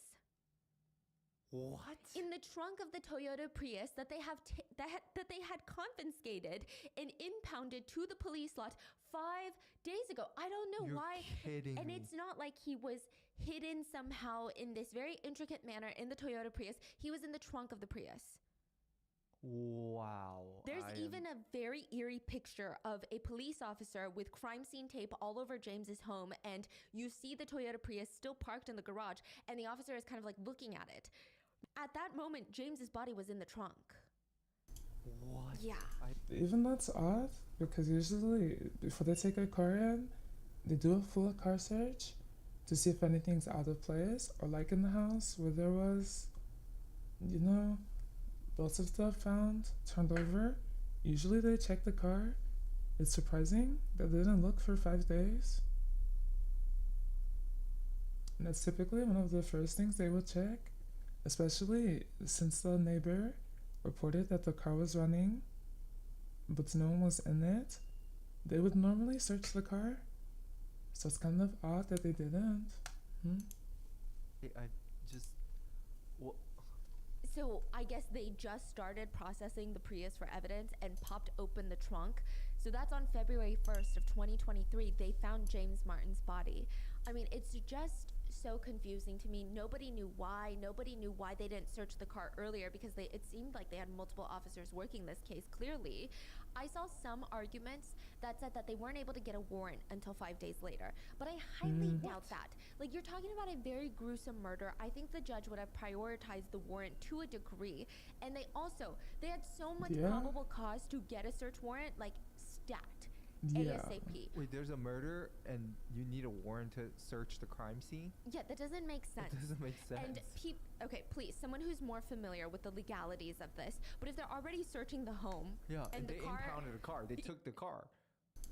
What? In the trunk of the Toyota Prius that they have that they had confiscated and impounded to the police lot 5 days ago. I don't know You're why. kidding And me. it's not like he was hidden somehow in this very intricate manner in the Toyota Prius. He was in the trunk of the Prius. Wow. There's even a very eerie picture of a police officer with crime scene tape all over James's home, and you see the Toyota Prius still parked in the garage, and the officer is kind of like looking at it. At that moment, James's body was in the trunk. What? Yeah. Even that's odd, because usually before they take a car in, they do a full car search to see if anything's out of place, or like in the house where there was, lots of stuff found, turned over. Usually they check the car. It's surprising that they didn't look for 5 days. And that's typically one of the first things they will check, especially since the neighbor reported that the car was running, but no one was in it. They would normally search the car, so it's kind of odd that they didn't. I just... What? So I guess they just started processing the Prius for evidence and popped open the trunk. So that's on February 1st of 2023. They found James Martin's body. I mean, it's just so confusing to me. Nobody knew why. Nobody knew why they didn't search the car earlier, because it seemed like they had multiple officers working this case, clearly. I saw some arguments that said that they weren't able to get a warrant until 5 days later, but I highly doubt that. Like, you're talking about a very gruesome murder. I think the judge would have prioritized the warrant to a degree, and they had so much probable cause to get a search warrant, like, stacked. ASAP. Wait, there's a murder and you need a warrant to search the crime scene? Yeah, that doesn't make sense. It doesn't make sense. And okay, please, someone who's more familiar with the legalities of this, but if they're already searching the home, and the they impounded a car, they took the car.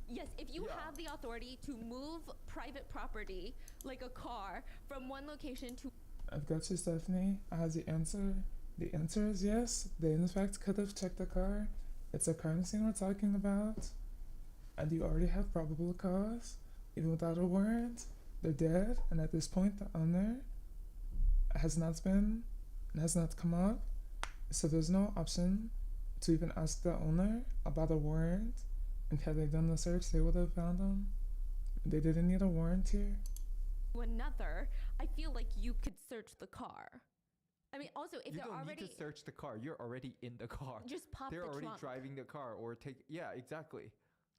Yes, if you have the authority to move private property, like a car, from one location to... I've got you, Stephanie. I have the answer. The answer is yes. They in fact could have checked the car. It's a crime scene we're talking about. And you already have probable cause. Even without a warrant, they're dead. And at this point, the owner has not come up. So there's no option to even ask the owner about a warrant. And had they done the search, they would have found him. They didn't need a warrant here. Another, I feel like you could search the car. I mean, also, if they're already... You don't need to search the car. You're already in the car. Just pop the trunk. They're already driving the car or take... Yeah, exactly.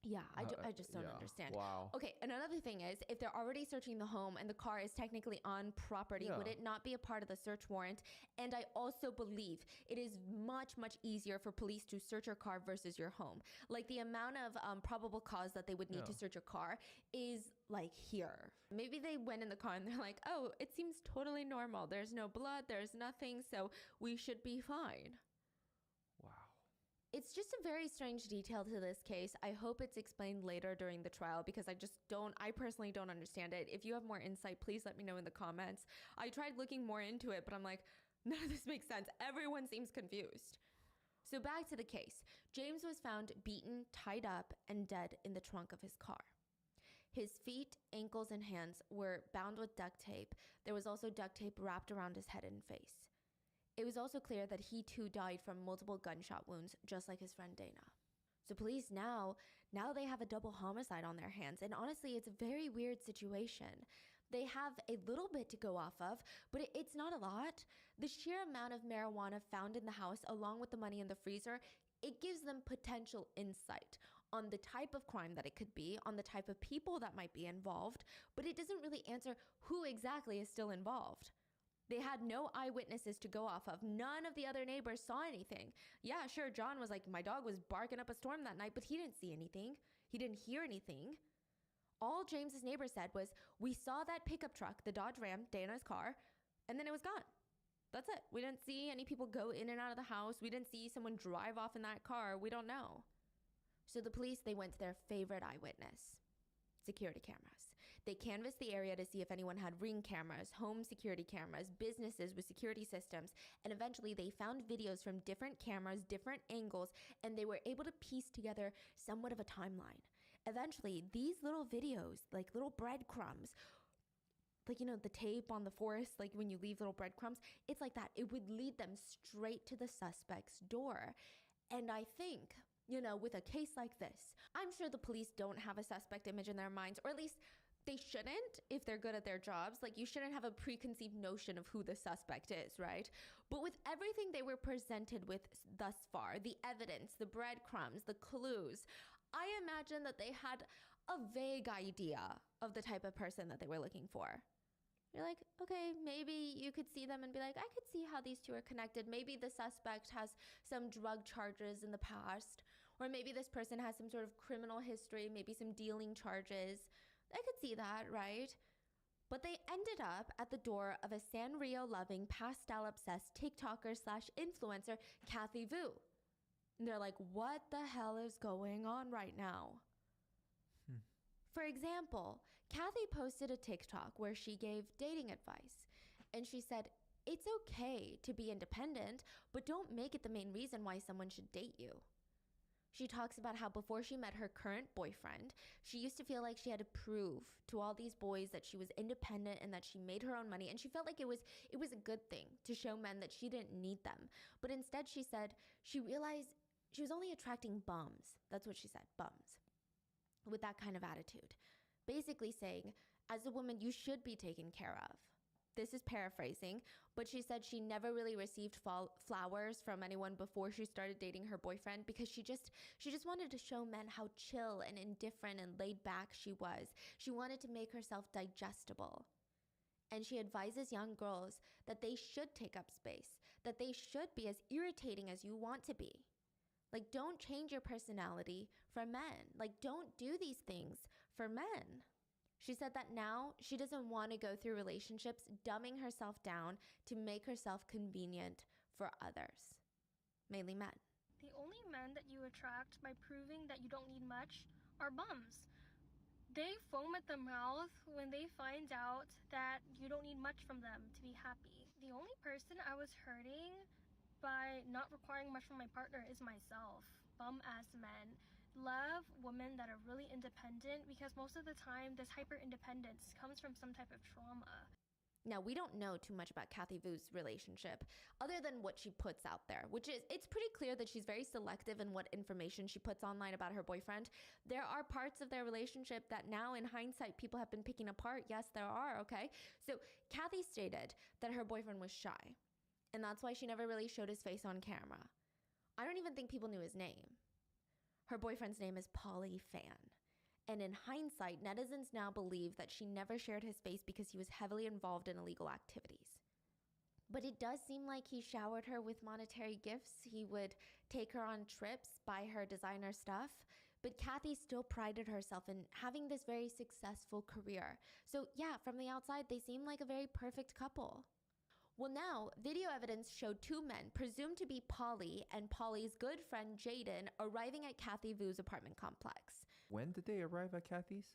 Yeah, I just don't understand. Wow. Okay, and another thing is, if they're already searching the home and the car is technically on property, would it not be a part of the search warrant? And I also believe it is much, much easier for police to search your car versus your home. Like, the amount of probable cause that they would need to search your car is like here. Maybe they went in the car and they're like, oh, it seems totally normal. There's no blood, there's nothing, so we should be fine. Wow. It's just a very strange detail to this case. I hope it's explained later during the trial, because I personally don't understand it. If you have more insight, please let me know in the comments. I tried looking more into it, but I'm like, none of this makes sense. Everyone seems confused. So back to the case. James was found beaten, tied up, and dead in the trunk of his car. His feet, ankles, and hands were bound with duct tape. There was also duct tape wrapped around his head and face. It was also clear that he too died from multiple gunshot wounds, just like his friend Dana. So police now they have a double homicide on their hands. And honestly, it's a very weird situation. They have a little bit to go off of, but it's not a lot. The sheer amount of marijuana found in the house, along with the money in the freezer, it gives them potential insight on the type of crime that it could be, on the type of people that might be involved, but it doesn't really answer who exactly is still involved. They had no eyewitnesses to go off of. None of the other neighbors saw anything. Yeah, sure, John was like, my dog was barking up a storm that night, but he didn't see anything. He didn't hear anything. All James's neighbor said was, we saw that pickup truck, the Dodge Ram, Dana's car, and then it was gone. That's it. We didn't see any people go in and out of the house. We didn't see someone drive off in that car. We don't know. So the police, they went to their favorite eyewitness. Security cameras. They canvassed the area to see if anyone had Ring cameras, home security cameras, businesses with security systems, and eventually they found videos from different cameras, different angles, and they were able to piece together somewhat of a timeline. Eventually, these little videos, like little breadcrumbs, like, you know, the tape on the forest, like when you leave little breadcrumbs, it's like that. It would lead them straight to the suspect's door. And I think, you know, with a case like this, I'm sure the police don't have a suspect image in their minds, or at least they shouldn't if they're good at their jobs. Like, you shouldn't have a preconceived notion of who the suspect is, right? But with everything they were presented with thus far, the evidence, the breadcrumbs, the clues, I imagine that they had a vague idea of the type of person that they were looking for. You're like, okay, maybe you could see them and be like, I could see how these two are connected. Maybe the suspect has some drug charges in the past, or maybe this person has some sort of criminal history, maybe some dealing charges. I could see that, right? But they ended up at the door of a Sanrio-loving, pastel-obsessed TikToker/influencer, Kathy Vu. And they're like, what the hell is going on right now? For example, Kathy posted a TikTok where she gave dating advice, and she said, it's okay to be independent, but don't make it the main reason why someone should date you. She talks about how before she met her current boyfriend, she used to feel like she had to prove to all these boys that she was independent and that she made her own money, and she felt like it was a good thing to show men that she didn't need them. But instead, she said she realized she was only attracting bums. That's what she said, bums. With that kind of attitude. Basically saying, as a woman, you should be taken care of. This is paraphrasing, but she said she never really received flowers from anyone before she started dating her boyfriend because she just wanted to show men how chill and indifferent and laid back she was. She wanted to make herself digestible. And she advises young girls that they should take up space, that they should be as irritating as you want to be. Like, don't change your personality for men. Like, don't do these things for men. She said that now she doesn't want to go through relationships dumbing herself down to make herself convenient for others, mainly men. The only men that you attract by proving that you don't need much are bums. They foam at the mouth when they find out that you don't need much from them to be happy. The only person I was hurting by not requiring much from my partner is myself. Bum-ass men love women that are really independent because most of the time this hyper-independence comes from some type of trauma. Now, we don't know too much about Kathy Vu's relationship other than what she puts out there, which is, it's pretty clear that she's very selective in what information she puts online about her boyfriend. There are parts of their relationship that now in hindsight people have been picking apart. Yes, there are, okay? So Kathy stated that her boyfriend was shy, and that's why she never really showed his face on camera. I don't even think people knew his name. Her boyfriend's name is Polly Fan. And in hindsight, netizens now believe that she never shared his face because he was heavily involved in illegal activities. But it does seem like he showered her with monetary gifts. He would take her on trips, buy her designer stuff. But Kathy still prided herself in having this very successful career. So yeah, from the outside, they seem like a very perfect couple. Well, now, video evidence showed two men, presumed to be Polly and Polly's good friend Jaden, arriving at Kathy Vu's apartment complex. When did they arrive at Kathy's?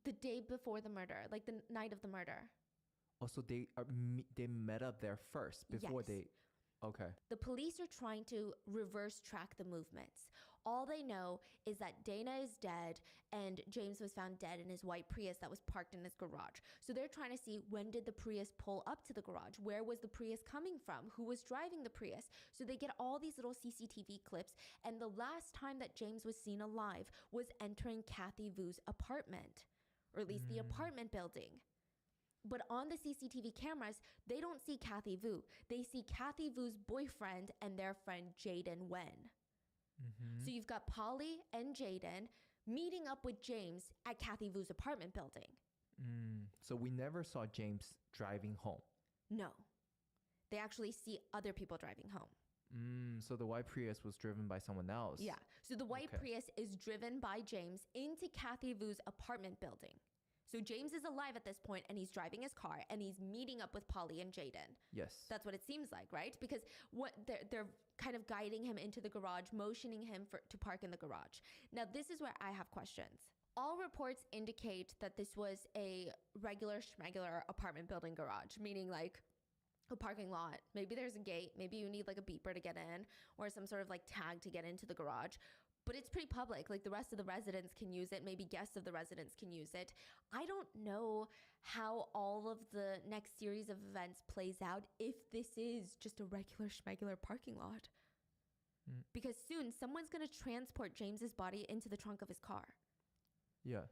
The day before the murder, like the night of the murder. Oh, so they met up there first before Yes. they... Okay. The police are trying to reverse track the movements. All they know is that Dana is dead and James was found dead in his white Prius that was parked in his garage. So they're trying to see, when did the Prius pull up to the garage? Where was the Prius coming from? Who was driving the Prius? So they get all these little CCTV clips, and the last time that James was seen alive was entering Kathy Vu's apartment, or at least the apartment building. But on the CCTV cameras, they don't see Kathy Vu. They see Kathy Vu's boyfriend and their friend Jaden Wen. So you've got Polly and Jaden meeting up with James at Kathy Vu's apartment building. So we never saw James driving home. No. They actually see other people driving home. So the white Prius was driven by someone else. Yeah. So the white Prius is driven by James into Kathy Vu's apartment building. So James is alive at this point, and he's driving his car, and he's meeting up with Polly and Jaden. Yes. That's what it seems like, right? Because what they're kind of guiding him into the garage, motioning him to park in the garage. Now, this is where I have questions. All reports indicate that this was a regular schmegular apartment building garage, meaning like a parking lot. Maybe there's a gate. Maybe you need like a beeper to get in, or some sort of like tag to get into the garage. But it's pretty public. Like, the rest of the residents can use it. Maybe guests of the residents can use it. I don't know how all of the next series of events plays out if this is just a regular schmegular parking lot. Because soon someone's going to transport James's body into the trunk of his car. Yes.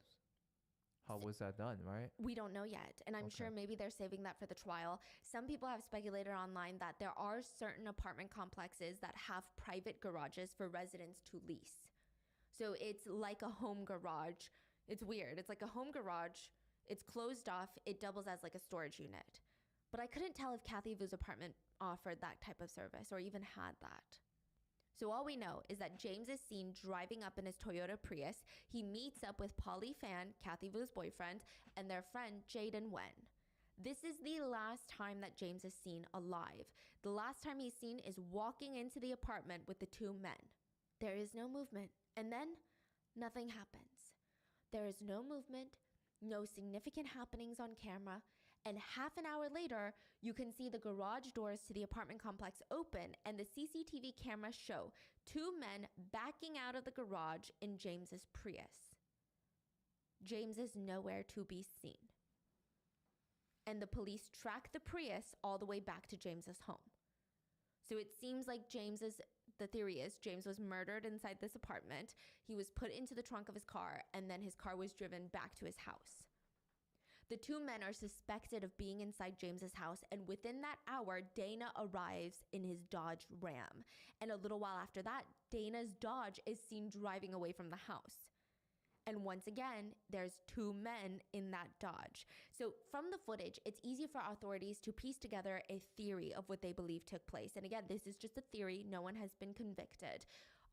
How was that done, right? We don't know yet. And I'm sure maybe they're saving that for the trial. Some people have speculated online that there are certain apartment complexes that have private garages for residents to lease. So it's like a home garage. It's weird. It's like a home garage. It's closed off. It doubles as like a storage unit. But I couldn't tell if Kathy Vu's apartment offered that type of service or even had that. So all we know is that James is seen driving up in his Toyota Prius. He meets up with Polly Fan, Kathy Vu's boyfriend, and their friend Jaden Wen. This is the last time that James is seen alive. The last time he's seen is walking into the apartment with the two men. There is no movement. And then nothing happens. There is no movement, no significant happenings on camera, and half an hour later, you can see the garage doors to the apartment complex open, and the CCTV cameras show two men backing out of the garage in James's Prius. James is nowhere to be seen. And the police track the Prius all the way back to James's home. So it seems like the theory is James was murdered inside this apartment. He was put into the trunk of his car, and then his car was driven back to his house. The two men are suspected of being inside James's house, and within that hour, Dana arrives in his Dodge Ram. And a little while after that, Dana's Dodge is seen driving away from the house. And once again, there's two men in that Dodge. So from the footage, it's easy for authorities to piece together a theory of what they believe took place. And again, this is just a theory. No one has been convicted.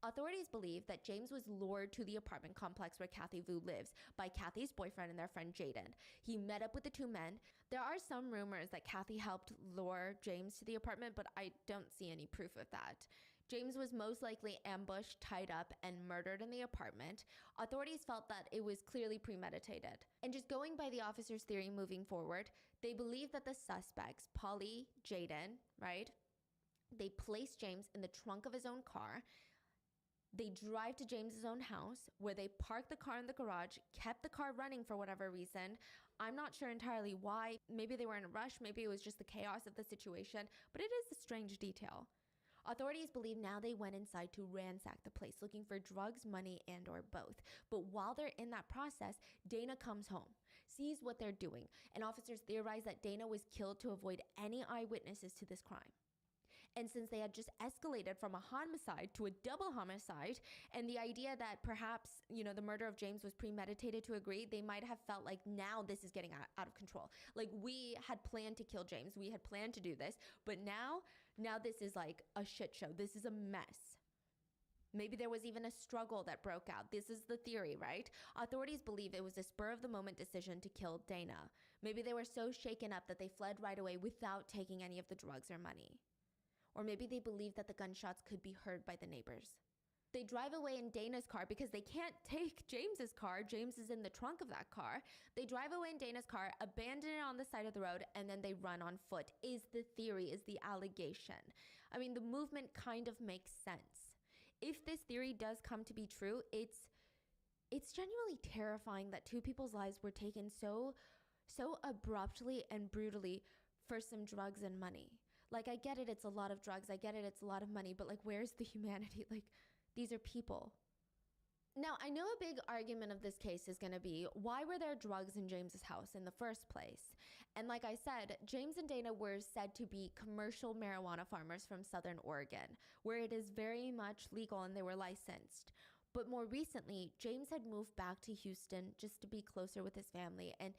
Authorities believe that James was lured to the apartment complex where Kathy Vu lives by Kathy's boyfriend and their friend Jaden. He met up with the two men. There are some rumors that Kathy helped lure James to the apartment, but I don't see any proof of that. James was most likely ambushed, tied up, and murdered in the apartment. Authorities felt that it was clearly premeditated. And just going by the officer's theory moving forward, they believe that the suspects, Polly, Jaden, right? They placed James in the trunk of his own car. They drive to James's own house, where they parked the car in the garage, kept the car running for whatever reason. I'm not sure entirely why. Maybe they were in a rush. Maybe it was just the chaos of the situation. But it is a strange detail. Authorities believe now they went inside to ransack the place, looking for drugs, money, and or both. But while they're in that process, Dana comes home, sees what they're doing, and officers theorize that Dana was killed to avoid any eyewitnesses to this crime. And since they had just escalated from a homicide to a double homicide, and the idea that perhaps, the murder of James was premeditated to agree, they might have felt like now this is getting out of control. Like, we had planned to kill James. We had planned to do this. But now this is like a shit show. This is a mess. Maybe there was even a struggle that broke out. This is the theory, right? Authorities believe it was a spur-of-the-moment decision to kill Dana. Maybe they were so shaken up that they fled right away without taking any of the drugs or money. Or maybe they believe that the gunshots could be heard by the neighbors. They drive away in Dana's car because they can't take James's car. James is in the trunk of that car. They drive away in Dana's car, abandon it on the side of the road, and then they run on foot, is the theory, is the allegation. I mean, the movement kind of makes sense. If this theory does come to be true, it's genuinely terrifying that two people's lives were taken so abruptly and brutally for some drugs and money. Like, I get it, it's a lot of drugs. I get it, it's a lot of money. But, like, where's the humanity? Like, these are people. Now, I know a big argument of this case is going to be, why were there drugs in James's house in the first place? And like I said, James and Dana were said to be commercial marijuana farmers from Southern Oregon, where it is very much legal and they were licensed. But more recently, James had moved back to Houston just to be closer with his family, and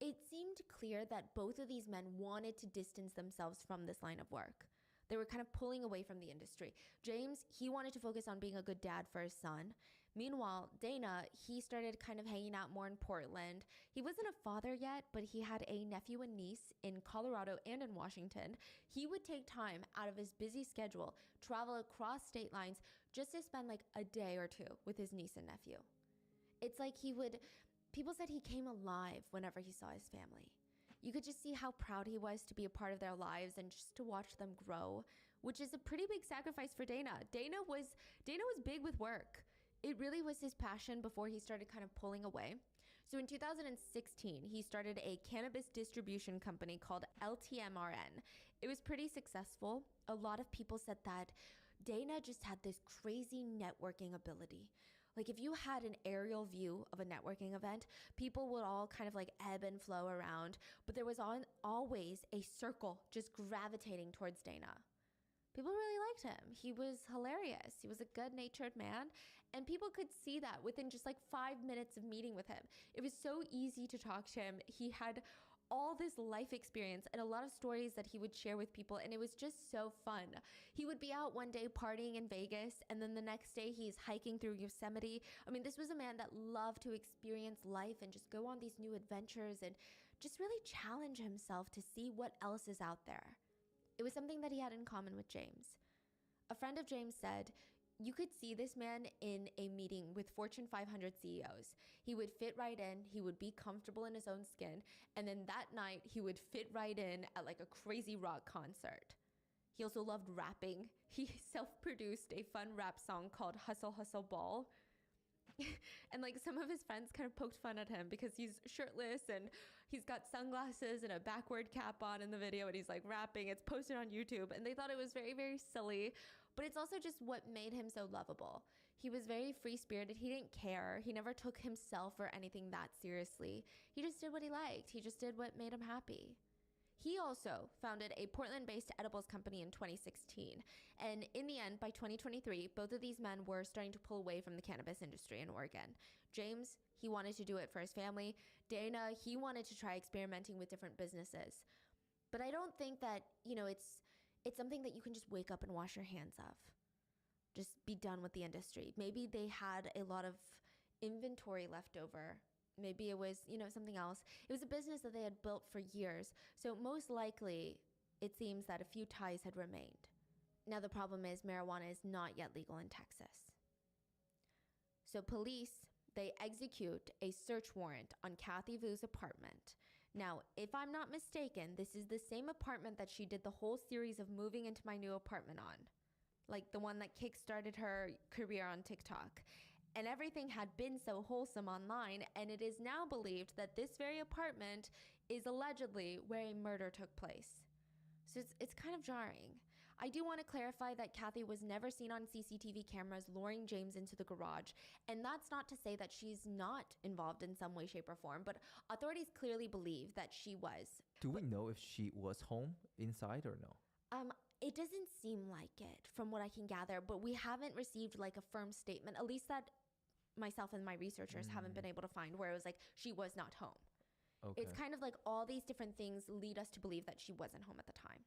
it seemed clear that both of these men wanted to distance themselves from this line of work. They were kind of pulling away from the industry. James, he wanted to focus on being a good dad for his son. Meanwhile, Dana, he started kind of hanging out more in Portland. He wasn't a father yet, but he had a nephew and niece in Colorado and in Washington. He would take time out of his busy schedule, travel across state lines just to spend like a day or two with his niece and nephew. It's like people said he came alive whenever he saw his family. You could just see how proud he was to be a part of their lives and just to watch them grow, which is a pretty big sacrifice for Dana. Dana was big with work. It really was his passion before he started kind of pulling away. So in 2016, he started a cannabis distribution company called LTMRN. It was pretty successful. A lot of people said that Dana just had this crazy networking ability. Like, if you had an aerial view of a networking event, people would all kind of like ebb and flow around, but there was always a circle just gravitating towards Dana. People really liked him. He was hilarious. He was a good-natured man, and people could see that within just like 5 minutes of meeting with him. It was so easy to talk to him. He had all this life experience and a lot of stories that he would share with people, and it was just so fun. He would be out one day partying in Vegas, and then the next day he's hiking through Yosemite. I mean, this was a man that loved to experience life and just go on these new adventures and just really challenge himself to see what else is out there. It was something that he had in common with James. A friend of James said, you could see this man in a meeting with Fortune 500 CEOs. He would fit right in, he would be comfortable in his own skin, and then that night he would fit right in at like a crazy rock concert. He also loved rapping. He self-produced a fun rap song called Hustle Hustle Ball. And like some of his friends kind of poked fun at him because he's shirtless and he's got sunglasses and a backward cap on in the video, and he's like rapping. It's posted on YouTube, and they thought it was very, very silly, but it's also just what made him so lovable. He was very free-spirited. He didn't care. He never took himself or anything that seriously. He just did what he liked. He just did what made him happy. He also founded a Portland-based edibles company in 2016. And in the end, by 2023, both of these men were starting to pull away from the cannabis industry in Oregon. James, he wanted to do it for his family. Dana, he wanted to try experimenting with different businesses. But I don't think that, it's something that you can just wake up and wash your hands of. Just be done with the industry. Maybe they had a lot of inventory left over. Maybe it was, something else. It was a business that they had built for years. So most likely, it seems that a few ties had remained. Now, the problem is marijuana is not yet legal in Texas. So police, they execute a search warrant on Kathy Vu's apartment. Now, if I'm not mistaken, this is the same apartment that she did the whole series of moving into my new apartment on. Like the one that kickstarted her career on TikTok. And everything had been so wholesome online, and it is now believed that this very apartment is allegedly where a murder took place. So it's kind of jarring. I do want to clarify that Kathy was never seen on CCTV cameras luring James into the garage, and that's not to say that she's not involved in some way, shape, or form, but authorities clearly believe that she was. Do we know if she was home inside or no? It doesn't seem like it from what I can gather, but we haven't received like a firm statement, at least that myself and my researchers haven't been able to find, where it was like she was not home. Okay. It's kind of like all these different things lead us to believe that she wasn't home at the time.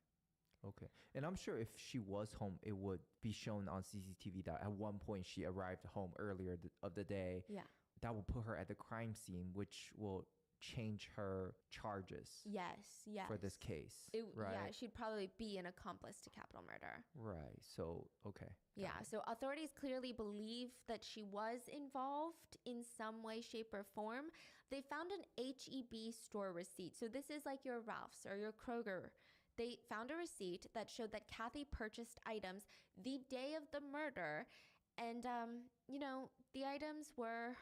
Okay. And I'm sure if she was home, it would be shown on CCTV that at one point she arrived home earlier of the day. Yeah. That will put her at the crime scene, which will change her charges. Yes. For this case. Right? Yeah, she'd probably be an accomplice to capital murder. Right. So, okay. Yeah, so authorities clearly believe that she was involved in some way, shape, or form. They found an H-E-B store receipt. So this is like your Ralph's or your Kroger. they found a receipt that showed that Kathy purchased items the day of the murder. And, the items were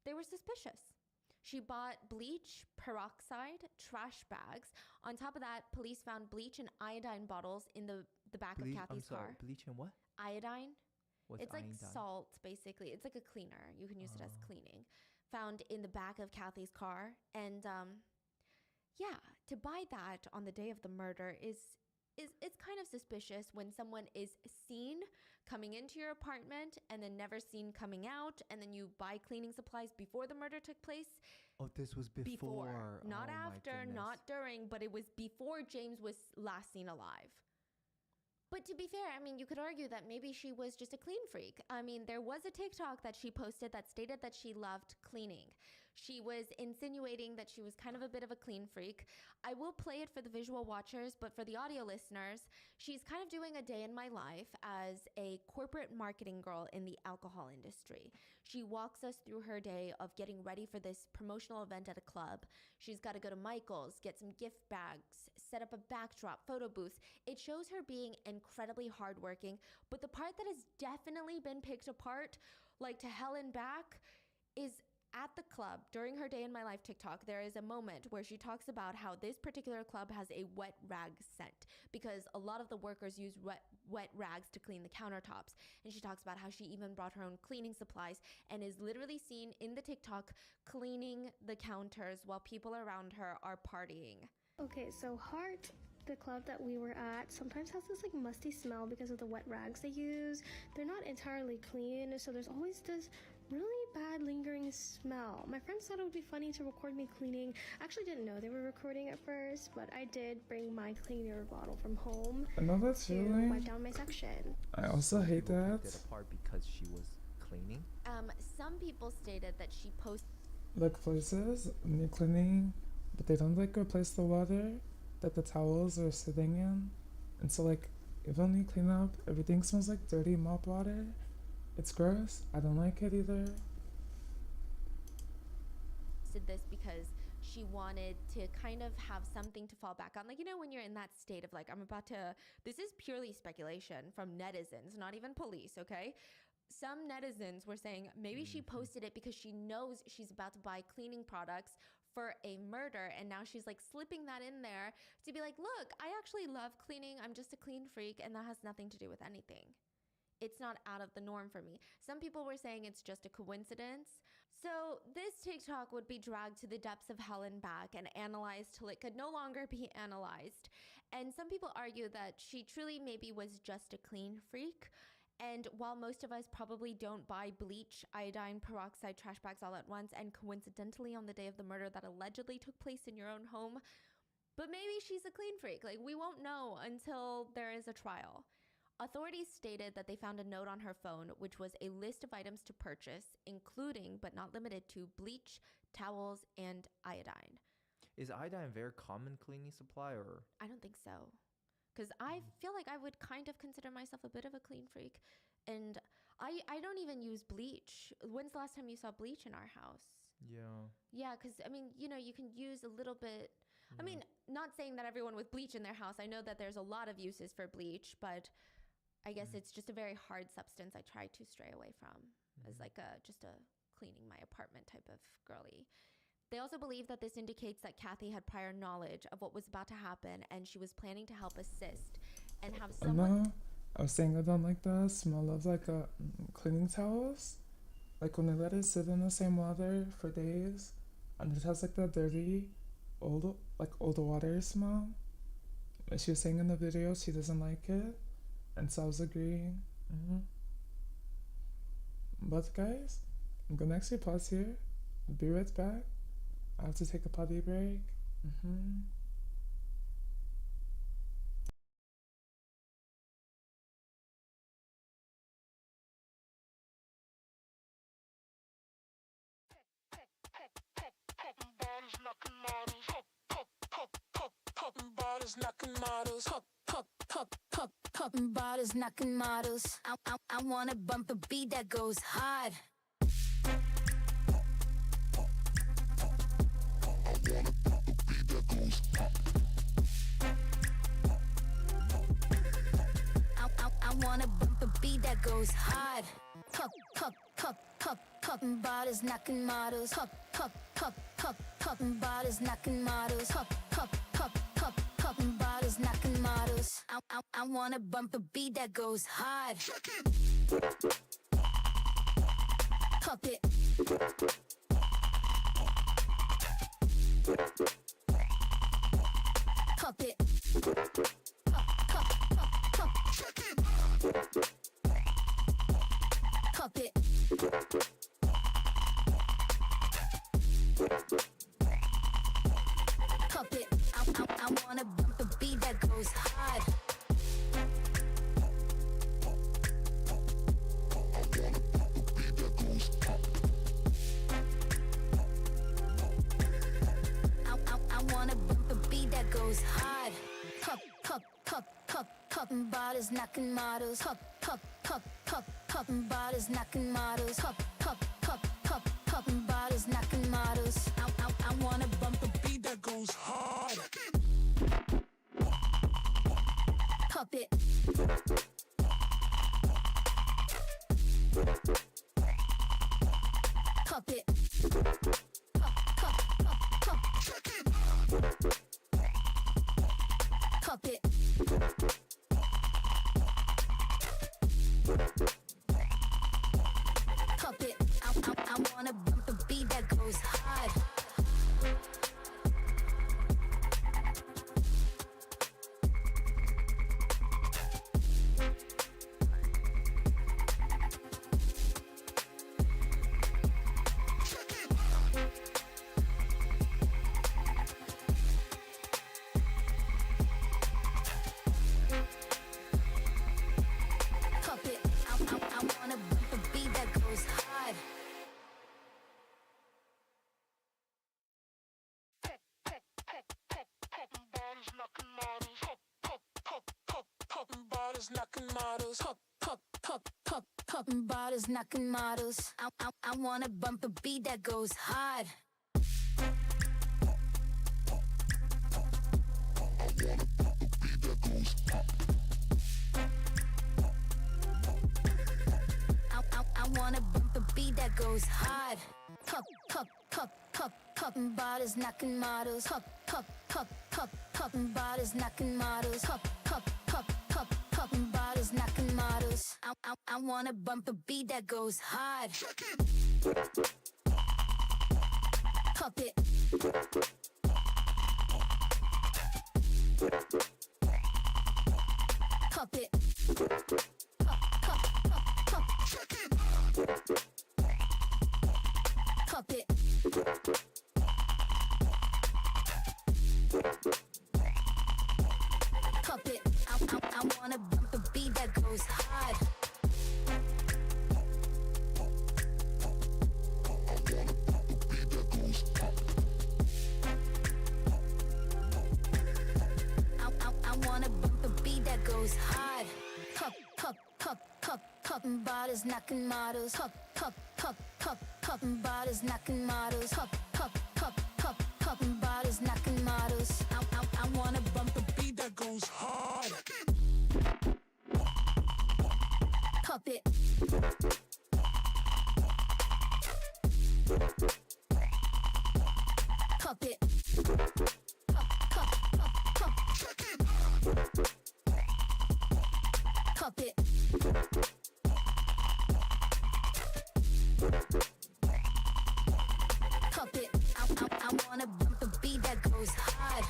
suspicious. She bought bleach, peroxide, trash bags. On top of that, police found bleach and iodine bottles in the back of Kathy's car. Bleach and what? Iodine. What's it's iodine? Like salt, basically. It's like a cleaner. You can use it as cleaning. Found in the back of Kathy's car. And to buy that on the day of the murder is it's kind of suspicious when someone is seen coming into your apartment and then never seen coming out, and then you buy cleaning supplies before the murder took place. Oh, this was before. Not oh, after, not during, but it was before James was last seen alive. But to be fair, I mean, you could argue that maybe she was just a clean freak. I mean, there was a TikTok that she posted that stated that she loved cleaning. She was insinuating that she was kind of a bit of a clean freak. I will play it for the visual watchers, but for the audio listeners, she's kind of doing a day in my life as a corporate marketing girl in the alcohol industry. She walks us through her day of getting ready for this promotional event at a club. She's got to go to Michael's, get some gift bags, set up a backdrop, photo booths. It shows her being incredibly hardworking, but the part that has definitely been picked apart, like to hell and back, is at the club. During her day in my life TikTok, there is a moment where she talks about how this particular club has a wet rag scent because a lot of the workers use wet rags to clean the countertops. And she talks about how she even brought her own cleaning supplies and is literally seen in the TikTok cleaning the counters while people around her are partying. Okay, so Heart, the club that we were at, sometimes has this like musty smell because of the wet rags they use. They're not entirely clean, so there's always this really bad lingering smell. My friends thought it would be funny to record me cleaning. I actually didn't know they were recording at first, but I did bring my cleaner bottle from home to wipe down my section. I also hate that. Did apart because she was cleaning. Some people stated that she posted like places when you're cleaning, but they don't like replace the water that the towels are sitting in, and so like even when you clean up, everything smells like dirty mop water. It's gross. I don't like it either. Did this because she wanted to kind of have something to fall back on. Like, when you're in that state of like, this is purely speculation from netizens, not even police, okay? Some netizens were saying maybe she posted it because she knows she's about to buy cleaning products for a murder, and now she's like slipping that in there to be like, look, I actually love cleaning. I'm just a clean freak, and that has nothing to do with anything. It's not out of the norm for me. Some people were saying it's just a coincidence. So this TikTok would be dragged to the depths of hell and back and analyzed till it could no longer be analyzed. And some people argue that she truly maybe was just a clean freak. And while most of us probably don't buy bleach, iodine, peroxide, trash bags all at once, and coincidentally on the day of the murder that allegedly took place in your own home, but maybe she's a clean freak. Like, we won't know until there is a trial. Authorities stated that they found a note on her phone, which was a list of items to purchase, including, but not limited to, bleach, towels, and iodine. Is iodine a very common cleaning supply, or? I don't think so. Because I feel like I would kind of consider myself a bit of a clean freak. And I don't even use bleach. When's the last time you saw bleach in our house? Yeah. Yeah, because, I mean, you can use a little bit. I mean, not saying that everyone with bleach in their house. I know that there's a lot of uses for bleach, but I guess it's just a very hard substance I try to stray away from as like just a cleaning my apartment type of girly. They also believe that this indicates that Kathy had prior knowledge of what was about to happen, and she was planning to help assist and have someone. I was saying I don't like the smell of like cleaning towels. Like when I let it sit in the same water for days, and it has like that dirty, old water smell. She was saying in the video she doesn't like it, and so I was agreeing. But guys, I'm gonna actually pause here. Be right back. I have to take a potty break. Bodies knocking models, bodies knocking models. I wanna bump a beat that goes hard. wanna bump a beat that goes hard. Poppin' bottles, knocking models. Poppin' bottles, knocking models. Poppin' bottles, knocking models. I wanna bump a beat that goes hard. Pop it. Pop it. Pop it. Pop it. I wanna bump a beat that goes hard. I wanna bump a beat that goes hard. Poppin' bottles, knocking models. Poppin' bottles, knocking models. Poppin' bottles, knocking models. I wanna bump a beat that goes hard. Pop it. Pop it. Pop it. Pop it. I wanna bump a beat that goes hard. Pop it. I wanna bump a beat that goes hard. Poppin' bottles, knocking models. Poppin' bottles, knocking models. I wanna bump a beat that goes hard. I wanna bump a beat that goes hard. Poppin' bottles, knocking models. Poppin' bottles, knocking models. Poppin' bottles, knocking models. I wanna bump a beat that goes hard. Pop it. Pop it. Pop it. Pop it. I wanna bump a beat that goes hard. I wanna bump a beat that goes hard. Poppin' bottles, knocking models. Poppin' bottles, knocking models. Poppin' bottles, knocking models. I wanna bump a beat that goes hard. Pop it. Pop it. Pop it. Pop it. I wanna bump a beat that goes hard.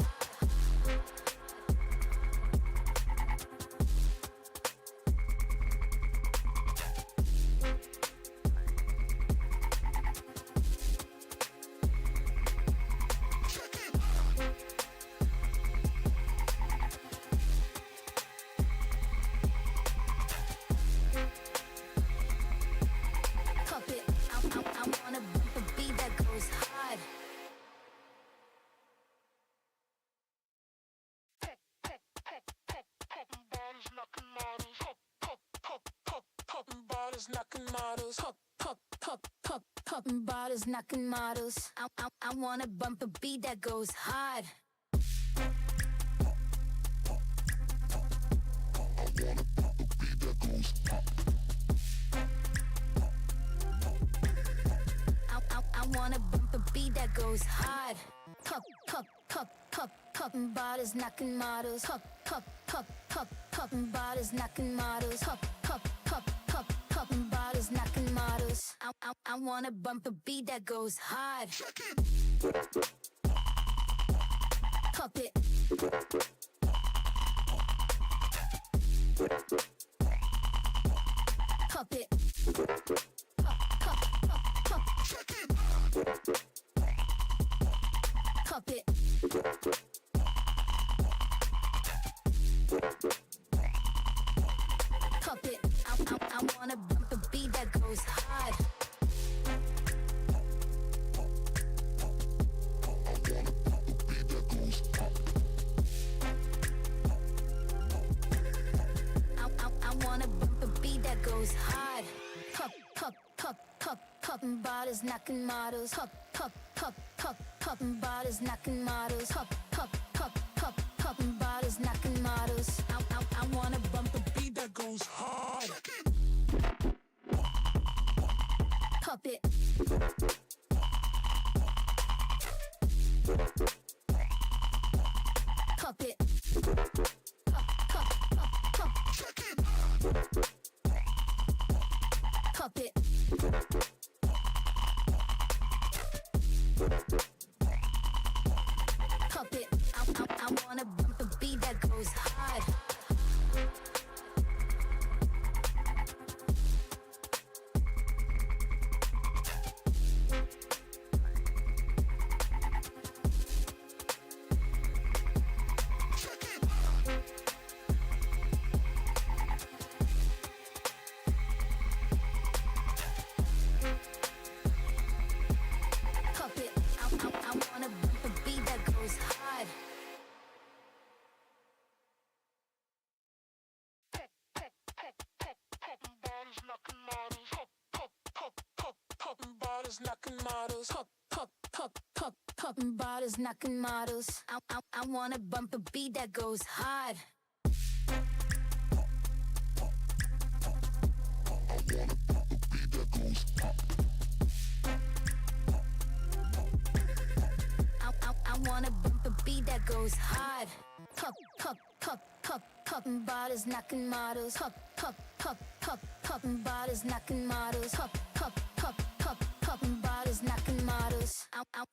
Pop it. I wanna bump a beat that goes hard. Poppin' bottles, knocking models. Poppin' bottles, knocking models. I wanna bump a beat that goes hard. I wanna bump a beat that wanna bump a beat that goes hard. Poppin' bottles, knocking models. Poppin' bottles, knocking models. Poppin' bottles, knocking models. I wanna bump a beat that goes hard. Pop it. Pop it. Pop it. Pop it. I wanna bump a beat that goes hard. I wanna bump a beat that goes hard. Poppin' bottles, knocking models. Poppin' bottles, knocking models. Poppin' bottles, knocking models. I wanna bump a beat that goes hard. Pop it. Pop it. Pop it. Pop it. I wanna bump a beat that goes hard. Pop it. I wanna bump a beat that goes hard. Poppin' bottles, knocking models. Poppin' bottles, knocking models. I wanna bump a beat that goes hard. I wanna bump a beat that goes hard. Poppin' bottles, knocking models. Poppin' bottles, knocking models. Poppin' bottles, knocking models.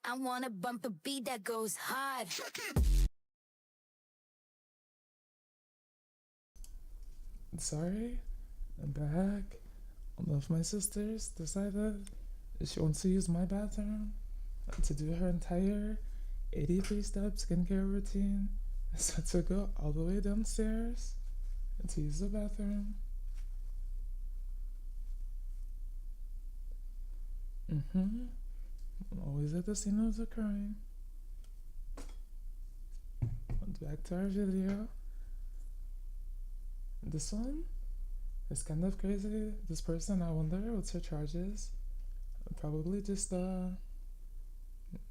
I wanna bump a beat that goes hard. Sorry, I'm back. One of my sisters decided she wants to use my bathroom to do her entire 83-step skincare routine. So to go all the way downstairs and to use the bathroom. Always at the scene of the crime. Back to our video. This one is kind of crazy. This person, I wonder what's her charges. Probably just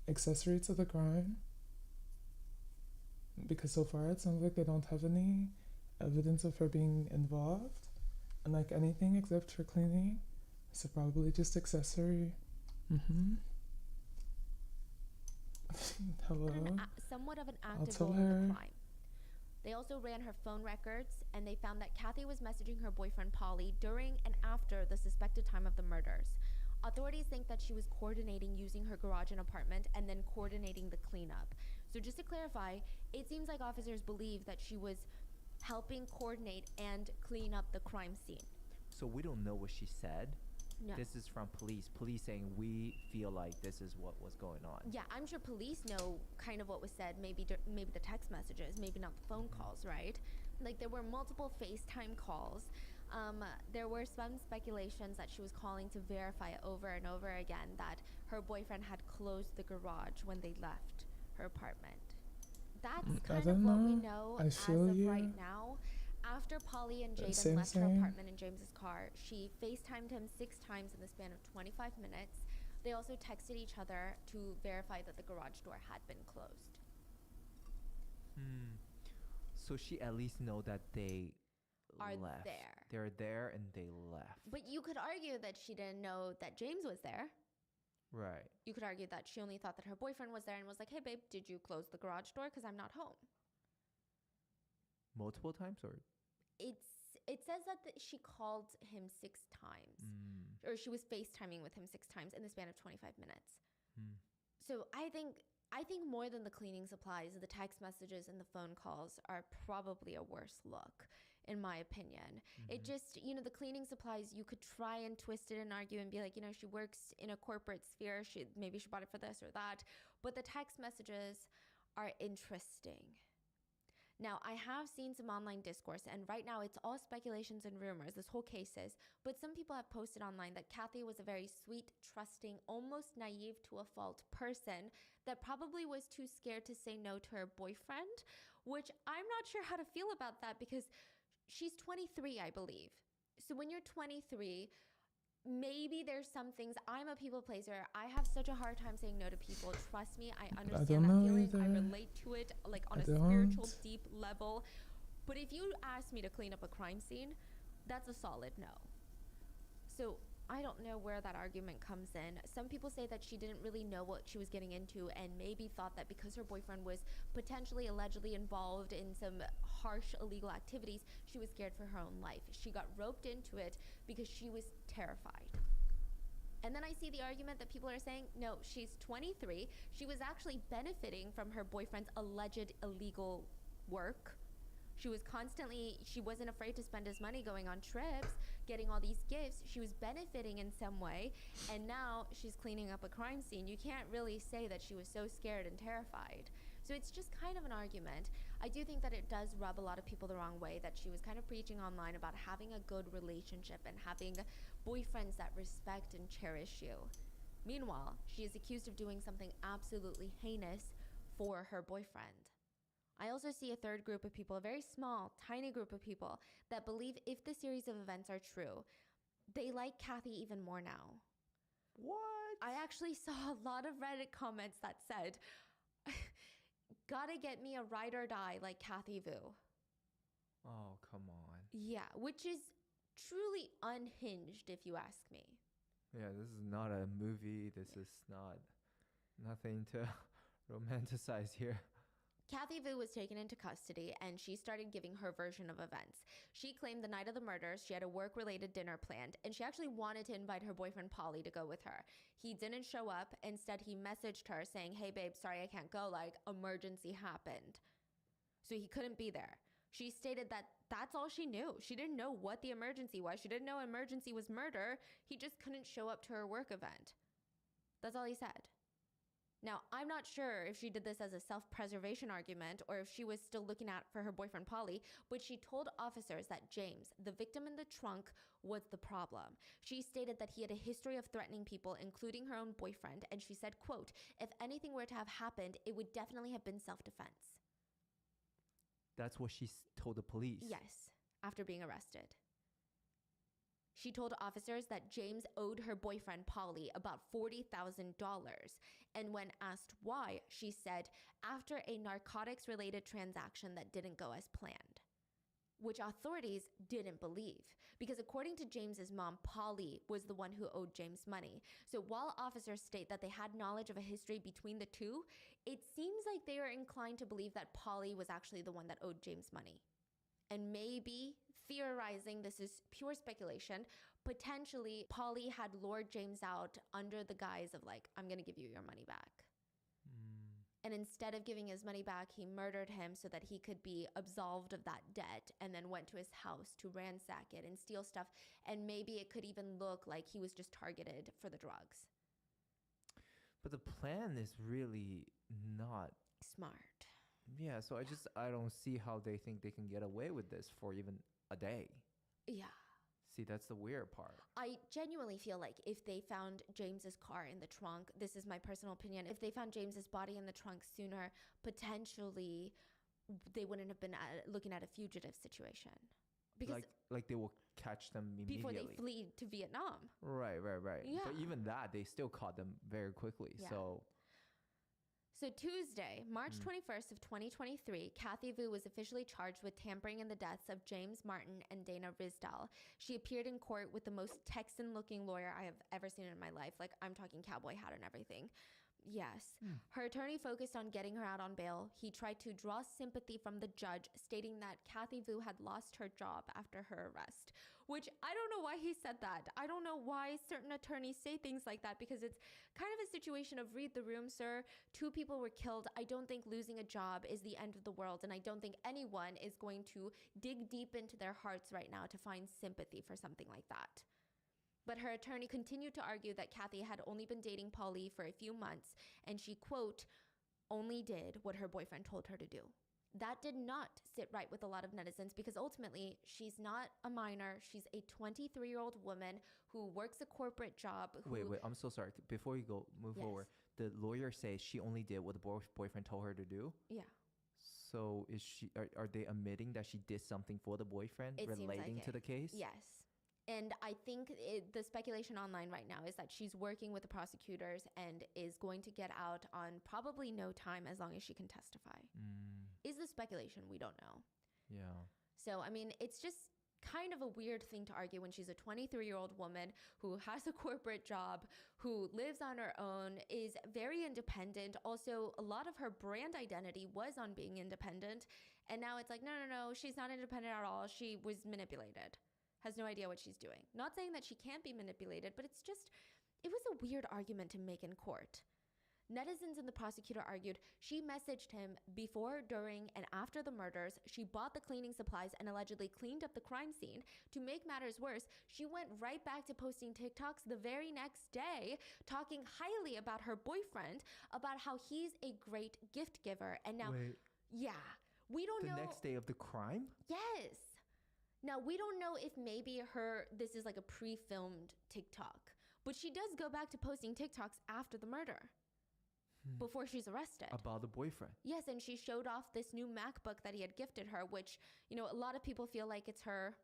accessory to the crime. Because so far it sounds like they don't have any evidence of her being involved. And like anything except for cleaning. So probably just accessory. Hello. Somewhat of an I'll active tell role in her. the crime. They also ran her phone records, and they found that Kathy was messaging her boyfriend Polly during and after the suspected time of the murders. Authorities think that she was coordinating using her garage and apartment and then coordinating the cleanup. So just to clarify, it seems like officers believe that she was helping coordinate and clean up the crime scene. So we don't know what she said. No. This is from police. Police saying we feel like this is what was going on. Yeah, I'm sure police know kind of what was said, maybe the text messages, maybe not the phone calls, right? Like there were multiple FaceTime calls. There were some speculations that she was calling to verify over and over again that her boyfriend had closed the garage when they left her apartment. That's kind of what we know as of right now. After Polly and Jaden left her apartment in James's car, she FaceTimed him 6 times in the span of 25 minutes. They also texted each other to verify that the garage door had been closed. So she at least know that they Are left. there. They're there and they left. But you could argue that she didn't know that James was there. Right. You could argue that she only thought that her boyfriend was there and was like, hey, babe, did you close the garage door? Because I'm not home. Multiple times or? It says that she called him 6 times. Or she was FaceTiming with him 6 times in the span of 25 minutes. So I think more than the cleaning supplies, the text messages and the phone calls are probably a worse look, in my opinion. It just, the cleaning supplies, you could try and twist it and argue and be like, she works in a corporate sphere. Maybe she bought it for this or that. But the text messages are interesting. Now, I have seen some online discourse, and right now it's all speculations and rumors, this whole case is, but some people have posted online that Kathy was a very sweet, trusting, almost naive to a fault person that probably was too scared to say no to her boyfriend, which I'm not sure how to feel about that because she's 23, I believe. So when you're 23, maybe there's some things. I'm a people pleaser. I have such a hard time saying no to people. Trust me, I understand that feeling. I relate to it like on a spiritual, deep level. But if you ask me to clean up a crime scene, that's a solid no. So I don't know where that argument comes in. Some people say that she didn't really know what she was getting into and maybe thought that because her boyfriend was potentially allegedly involved in some harsh illegal activities, she was scared for her own life. She got roped into it because she was terrified. And then I see the argument that people are saying, no, she's 23. She was actually benefiting from her boyfriend's alleged illegal work. She wasn't afraid to spend his money going on trips, getting all these gifts. She was benefiting in some way, and now she's cleaning up a crime scene. You can't really say that she was so scared and terrified. So it's just kind of an argument. I do think that it does rub a lot of people the wrong way, that she was kind of preaching online about having a good relationship and having boyfriends that respect and cherish you. Meanwhile, she is accused of doing something absolutely heinous for her boyfriend. I also see a third group of people, a very small, tiny group of people that believe if the series of events are true, they like Kathy even more now. What? I actually saw a lot of Reddit comments that said, gotta get me a ride or die like Kathy Vu. Oh, come on. Yeah, which is truly unhinged if you ask me. Yeah, this is not a movie. This is nothing to romanticize here. Kathy Vu was taken into custody and she started giving her version of events. She claimed the night of the murders, she had a work-related dinner planned and she actually wanted to invite her boyfriend Polly to go with her. He didn't show up. Instead, he messaged her saying, hey babe, sorry I can't go, like emergency happened. So he couldn't be there. She stated that that's all she knew. She didn't know what the emergency was. She didn't know emergency was murder. He just couldn't show up to her work event. That's all he said. Now, I'm not sure if she did this as a self-preservation argument or if she was still looking out for her boyfriend Polly, but she told officers that James, the victim in the trunk, was the problem. She stated that he had a history of threatening people, including her own boyfriend, and she said, quote, if anything were to have happened, it would definitely have been self-defense. That's what she told the police? Yes, after being arrested. She told officers that James owed her boyfriend, Polly, about $40,000. And when asked why, she said, after a narcotics-related transaction that didn't go as planned. Which authorities didn't believe. Because according to James's mom, Polly was the one who owed James money. So while officers state that they had knowledge of a history between the two, it seems like they are inclined to believe that Polly was actually the one that owed James money. And maybe, theorizing, this is pure speculation, potentially Polly had lured James out under the guise of like, I'm going to give you your money back. And instead of giving his money back, he murdered him so that he could be absolved of that debt and then went to his house to ransack it and steal stuff. And maybe it could even look like he was just targeted for the drugs. But the plan is really not smart. Yeah, so I don't see how they think they can get away with this for even a day. Yeah. See, that's the weird part. I genuinely feel like if they found James's car in the trunk, this is my personal opinion, if they found James's body in the trunk sooner, potentially they wouldn't have been looking at a fugitive situation. Because like they will catch them immediately. Before they flee to Vietnam. Right. Yeah. But even that, they still caught them very quickly. Yeah. So So Tuesday, March 21st of 2023, Kathy Vu was officially charged with tampering in the deaths of James Martin and Dana Risdale. She appeared in court with the most Texan-looking lawyer I have ever seen in my life. Like, I'm talking cowboy hat and everything. Yes. Her attorney focused on getting her out on bail. He tried to draw sympathy from the judge, stating that Kathy Vu had lost her job after her arrest, which I don't know why he said that. I don't know why certain attorneys say things like that, because it's kind of a situation of read the room, sir. 2 people were killed. I don't think losing a job is the end of the world, and I don't think anyone is going to dig deep into their hearts right now to find sympathy for something like that. But her attorney continued to argue that Kathy had only been dating Paulie for a few months, and she, quote, only did what her boyfriend told her to do. That did not sit right with a lot of netizens, because ultimately she's not a minor. She's a 23-year-old woman who works a corporate job. Wait, I'm so sorry. Before you move forward, the lawyer says she only did what the boyfriend told her to do? Yeah. So are they admitting that she did something for the boyfriend relating to the case? Yes. And I think the speculation online right now is that she's working with the prosecutors and is going to get out on probably no time, as long as she can testify. Is the speculation? We don't know. Yeah. So, I mean, it's just kind of a weird thing to argue when she's a 23-year-old woman who has a corporate job, who lives on her own, is very independent. Also, a lot of her brand identity was on being independent. And now it's like, no, she's not independent at all. She was manipulated. Has no idea what she's doing. Not saying that she can't be manipulated, but it was a weird argument to make in court. Netizens and the prosecutor argued she messaged him before, during, and after the murders. She bought the cleaning supplies and allegedly cleaned up the crime scene. To make matters worse, she went right back to posting TikToks the very next day, talking highly about her boyfriend, about how he's a great gift giver. And now, we don't know. The next day of the crime? Yes. Now, we don't know if maybe this is like a pre-filmed TikTok, but she does go back to posting TikToks after the murder, before she's arrested. About the boyfriend? Yes, and she showed off this new MacBook that he had gifted her, which, a lot of people feel like it's her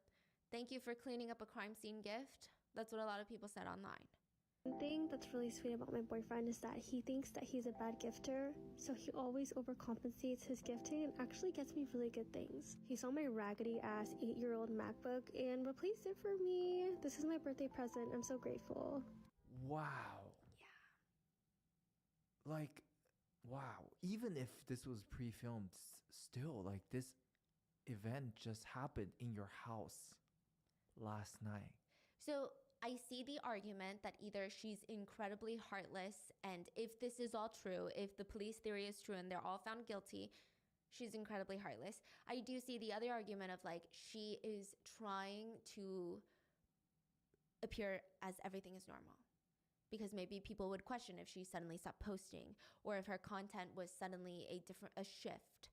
thank you for cleaning up a crime scene gift. That's what a lot of people said online. One thing that's really sweet about my boyfriend is that he thinks that he's a bad gifter, so he always overcompensates his gifting and actually gets me really good things. He saw my raggedy ass 8-year-old MacBook and replaced it for me. This is my birthday present. I'm so grateful. Wow. Yeah. Like, wow. Even if this was pre-filmed, still, like, this event just happened in your house last night. So I see the argument that either she's incredibly heartless, and if this is all true, if the police theory is true and they're all found guilty, she's incredibly heartless. I do see the other argument of like she is trying to appear as everything is normal, because maybe people would question if she suddenly stopped posting, or if her content was suddenly a shift.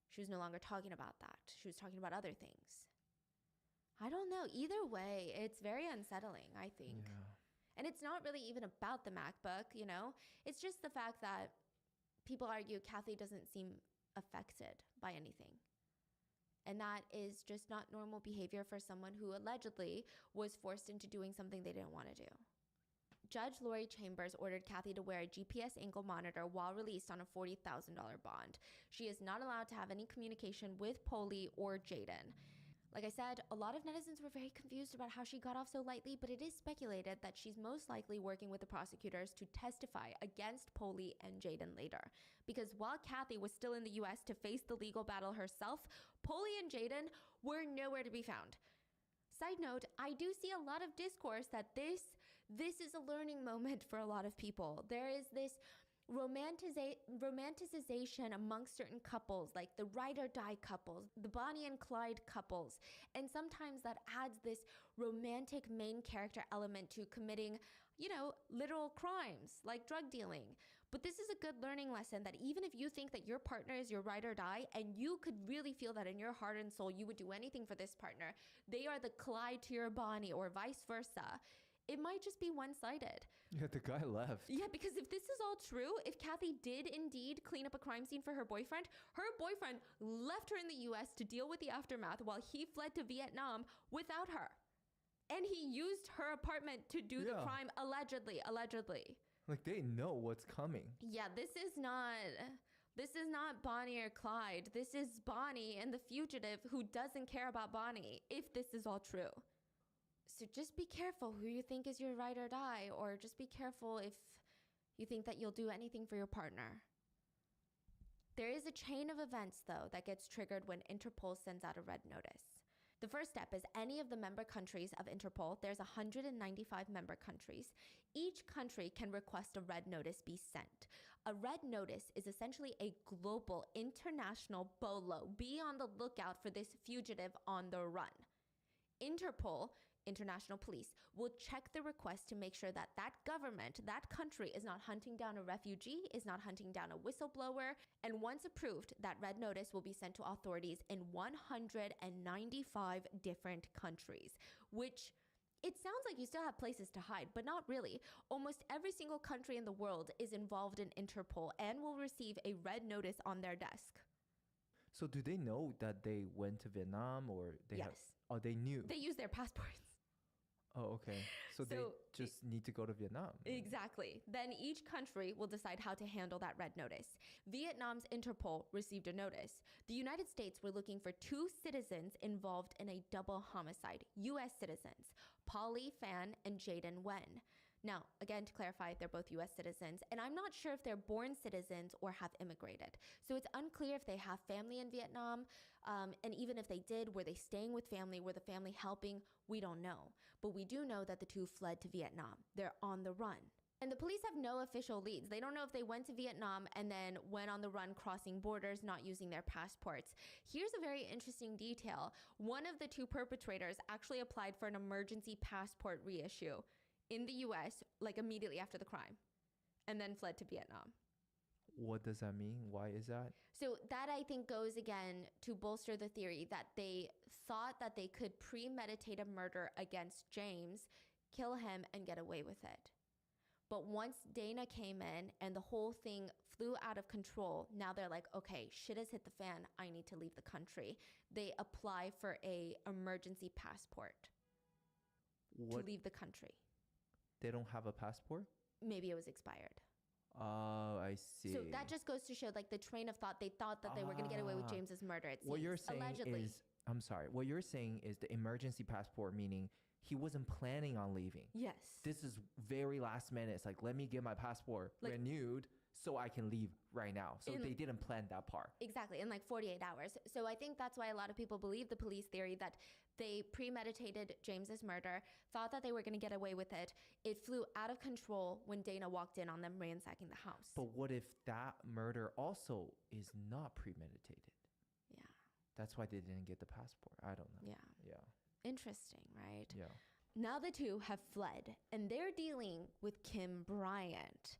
She was no longer talking about that. She was talking about other things. I don't know. Either way, it's very unsettling, I think. Yeah. And it's not really even about the MacBook, It's just the fact that people argue Kathy doesn't seem affected by anything. And that is just not normal behavior for someone who allegedly was forced into doing something they didn't want to do. Judge Lori Chambers ordered Kathy to wear a GPS ankle monitor while released on a $40,000 bond. She is not allowed to have any communication with Paulie or Jaden. Like I said, a lot of netizens were very confused about how she got off so lightly, but it is speculated that she's most likely working with the prosecutors to testify against Paulie and Jaden later. Because while Kathy was still in the US to face the legal battle herself, Paulie and Jaden were nowhere to be found. Side note, I do see a lot of discourse that this is a learning moment for a lot of people. There is this romanticization amongst certain couples, like the ride or die couples, the Bonnie and Clyde couples. And sometimes that adds this romantic main character element to committing, literal crimes like drug dealing. But this is a good learning lesson that even if you think that your partner is your ride or die, and you could really feel that in your heart and soul, you would do anything for this partner, they are the Clyde to your Bonnie, or vice versa. It might just be one-sided. Yeah, the guy left. Yeah, because if this is all true, if Kathy did indeed clean up a crime scene for her boyfriend left her in the US to deal with the aftermath while he fled to Vietnam without her. And he used her apartment to do the crime, allegedly. Like they know what's coming. Yeah, this is not Bonnie or Clyde. This is Bonnie and the fugitive who doesn't care about Bonnie, if this is all true. So just be careful who you think is your ride or die, or just be careful if you think that you'll do anything for your partner. There is a chain of events, though, that gets triggered when Interpol sends out a red notice. The first step is any of the member countries of Interpol. There's 195 member countries. Each country can request a red notice be sent. A red notice is essentially a global, international BOLO. Be on the lookout for this fugitive on the run. Interpol, international police, will check the request to make sure that that government, that country, is not hunting down a refugee, is not hunting down a whistleblower, and once approved, that red notice will be sent to authorities in 195 different countries, which it sounds like you still have places to hide, but not really. Almost every single country in the world is involved in Interpol and will receive a red notice on their desk. So do they know that they went to Vietnam, or they Yes. Oh, they knew. They use their passports. Oh, okay. So they just need to go to Vietnam. Exactly. Then each country will decide how to handle that red notice. Vietnam's Interpol received a notice. The United States were looking for 2 citizens involved in a double homicide, U.S. citizens, Polly Fan and Jaden Wen. Now, again, to clarify, they're both U.S. citizens, and I'm not sure if they're born citizens or have immigrated. So it's unclear if they have family in Vietnam, and even if they did, were they staying with family? Were the family helping? We don't know. But we do know that the 2 fled to Vietnam. They're on the run. And the police have no official leads. They don't know if they went to Vietnam and then went on the run crossing borders, not using their passports. Here's a very interesting detail. One of the 2 perpetrators actually applied for an emergency passport reissue in the US, like immediately after the crime, and then fled to Vietnam. What does that mean? Why is that? So that, I think, goes again to bolster the theory that they thought that they could premeditate a murder against James, kill him, and get away with it. But once Dana came in and the whole thing flew out of control, now they're like, okay, shit has hit the fan. I need to leave the country. They apply for a emergency passport to leave the country. They don't have a passport? Maybe it was expired. Oh, I see. So that just goes to show, like, the train of thought. They thought that they were going to get away with James's murder. It seems. What you're saying allegedly. is, I'm sorry. What you're saying is the emergency passport, meaning he wasn't planning on leaving. Yes. This is very last minute. It's like, let me get my passport renewed so I can leave right now. So they didn't plan that part. Exactly, in like 48 hours. So I think that's why a lot of people believe the police theory that they premeditated James's murder, thought that they were going to get away with it. It flew out of control when Dana walked in on them ransacking the house. But what if that murder also is not premeditated? Yeah. That's why they didn't get the passport. I don't know. Yeah. Yeah. Interesting, right? Yeah. Now the 2 have fled, and they're dealing with Kim Bryant.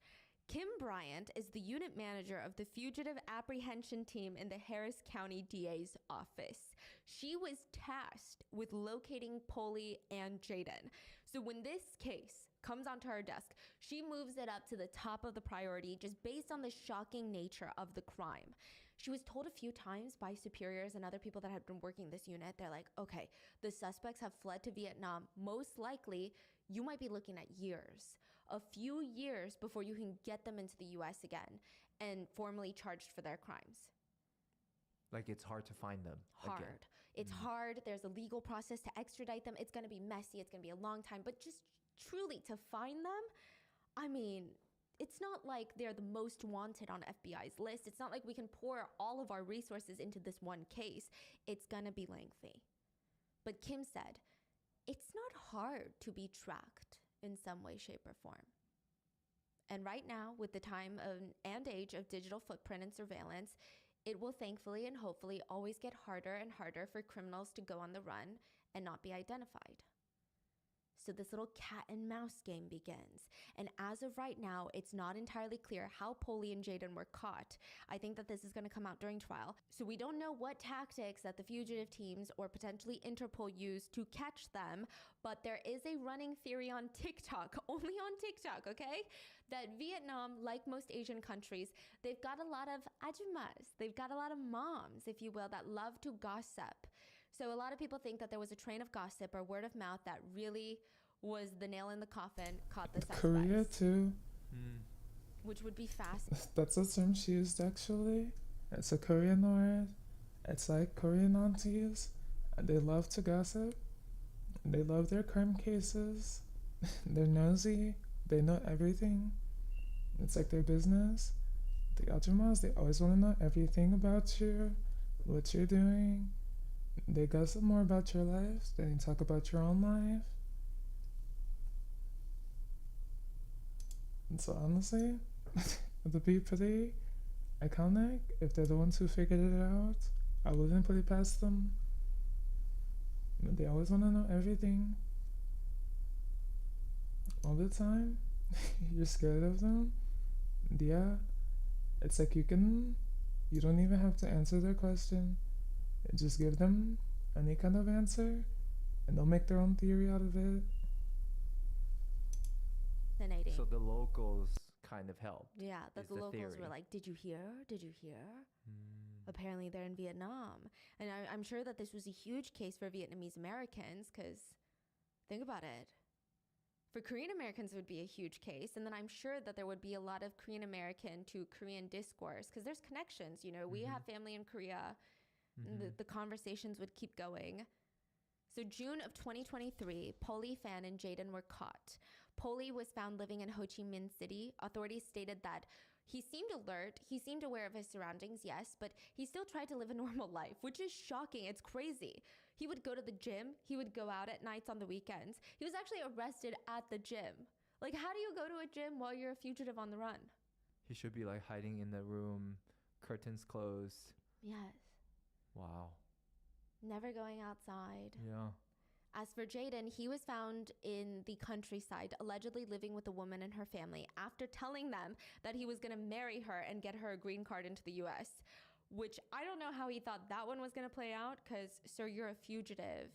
Kim Bryant is the unit manager of the fugitive apprehension team in the Harris County DA's office. She was tasked with locating Polly and Jaden. So when this case comes onto her desk, she moves it up to the top of the priority just based on the shocking nature of the crime. She was told a few times by superiors and other people that had been working this unit, they're like, okay, the suspects have fled to Vietnam. Most likely, you might be looking at years, a few years before you can get them into the US again and formally charged for their crimes. Like, it's hard to find them. Hard. Again. It's hard. There's a legal process to extradite them. It's going to be messy. It's going to be a long time. But just truly to find them, I mean, it's not like they're the most wanted on FBI's list. It's not like we can pour all of our resources into this one case. It's going to be lengthy. But Kim said, it's not hard to be tracked in some way, shape, or form. And right now, with the time and age of digital footprint and surveillance, it will thankfully and hopefully always get harder and harder for criminals to go on the run and not be identified. So this little cat and mouse game begins. And as of right now, it's not entirely clear how Polly and Jaden were caught. I think that this is going to come out during trial. So we don't know what tactics that the fugitive teams or potentially Interpol used to catch them, but there is a running theory on TikTok, only on TikTok, okay? That Vietnam, like most Asian countries, they've got a lot of ajumas. They've got a lot of moms, if you will, that love to gossip. So a lot of people think that there was a train of gossip or word of mouth that really was the nail in the coffin, caught the suspects. Korea too. Which would be fast. That's a term she used actually. It's a Korean word. It's like Korean aunties. They love to gossip. They love their crime cases. They're nosy. They know everything. It's like their business. The Ajumas, they always want to know everything about you, what you're doing. They gossip more about your life than they talk about your own life. And so honestly, it would be pretty iconic if they're the ones who figured it out. I wouldn't put it past them. But they always want to know everything. All the time. You're scared of them. Yeah. It's like you don't even have to answer their question. Just give them any kind of answer and they'll make their own theory out of it. So the locals kind of helped. Yeah, that the locals theory. were like, did you hear? Did you hear? Apparently they're in Vietnam. And I'm sure that this was a huge case for Vietnamese Americans because think about it. For Korean Americans, it would be a huge case. And then I'm sure that there would be a lot of Korean American to Korean discourse because there's connections. You know, we have family in Korea. The conversations would keep going. So June of 2023, Polly, Fan, and Jaden were caught. Polly was found living in Ho Chi Minh City. Authorities stated that he seemed alert. He seemed aware of his surroundings, yes, but he still tried to live a normal life, which is shocking. It's crazy. He would go to the gym. He would go out at nights on the weekends. He was actually arrested at the gym. Like, how do you go to a gym while you're a fugitive on the run? He should be like hiding in the room, curtains closed. Yes. Wow. Never going outside. Yeah. As for Jaden, he was found in the countryside, allegedly living with a woman and her family after telling them that he was going to marry her and get her a green card into the U.S., which I don't know how he thought that one was going to play out because, sir, you're a fugitive.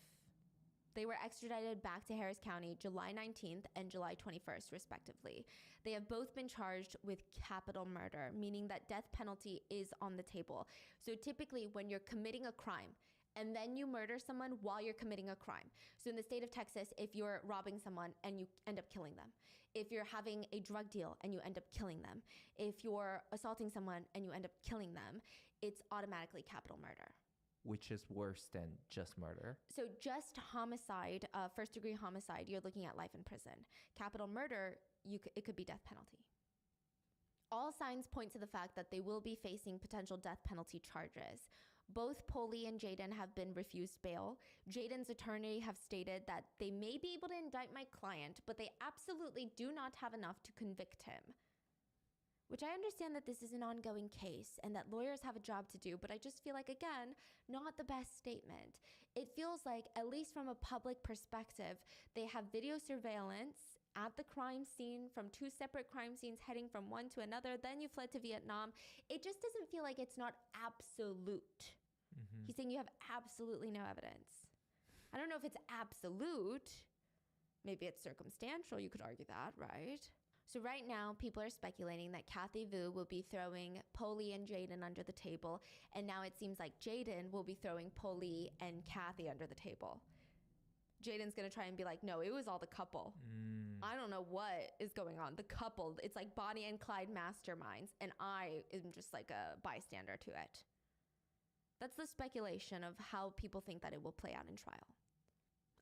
They were extradited back to Harris County July 19th and July 21st, respectively. They have both been charged with capital murder, meaning that death penalty is on the table. So typically when you're committing a crime, and then you murder someone while you're committing a crime. So in the state of Texas, if you're robbing someone and you end up killing them, if you're having a drug deal and you end up killing them, if you're assaulting someone and you end up killing them, it's automatically capital murder. Which is worse than just murder. So just homicide, first degree homicide, you're looking at life in prison. Capital murder, it could be death penalty. All signs point to the fact that they will be facing potential death penalty charges. Both Polly and Jaden have been refused bail. Jaden's attorney have stated that they may be able to indict my client, but they absolutely do not have enough to convict him. Which I understand that this is an ongoing case and that lawyers have a job to do, but I just feel like, again, not the best statement. It feels like, at least from a public perspective, they have video surveillance at the crime scene from two separate crime scenes heading from one to another. Then you fled to Vietnam. It just doesn't feel like it's not absolute. He's saying you have absolutely no evidence. I don't know if it's absolute. Maybe it's circumstantial. You could argue that, right? So right now, people are speculating that Kathy Vu will be throwing Polly and Jaden under the table. And now it seems like Jaden will be throwing Polly and Kathy under the table. Jaden's going to try and be like, no, it was all the couple. I don't know what is going on. The couple, it's like Bonnie and Clyde masterminds. And I am just like a bystander to it. That's the speculation of how people think that it will play out in trial.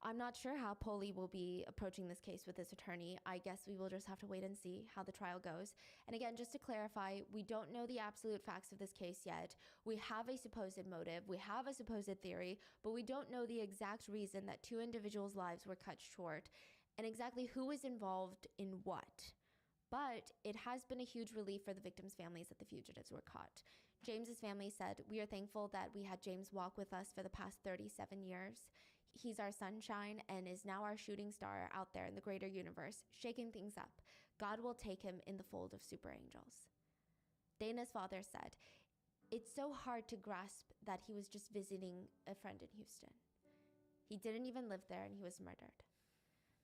I'm not sure how Polly will be approaching this case with his attorney. I guess we will just have to wait and see how the trial goes. And again, just to clarify, we don't know the absolute facts of this case yet. We have a supposed motive, we have a supposed theory, but we don't know the exact reason that two individuals' lives were cut short and exactly who was involved in what. But it has been a huge relief for the victims' families that the fugitives were caught. James's family said, "We are thankful that we had James walk with us for the past 37 years. He's our sunshine and is now our shooting star out there in the greater universe, shaking things up. God will take him in the fold of super angels." Dana's father said, "It's so hard to grasp that he was just visiting a friend in Houston. He didn't even live there and he was murdered."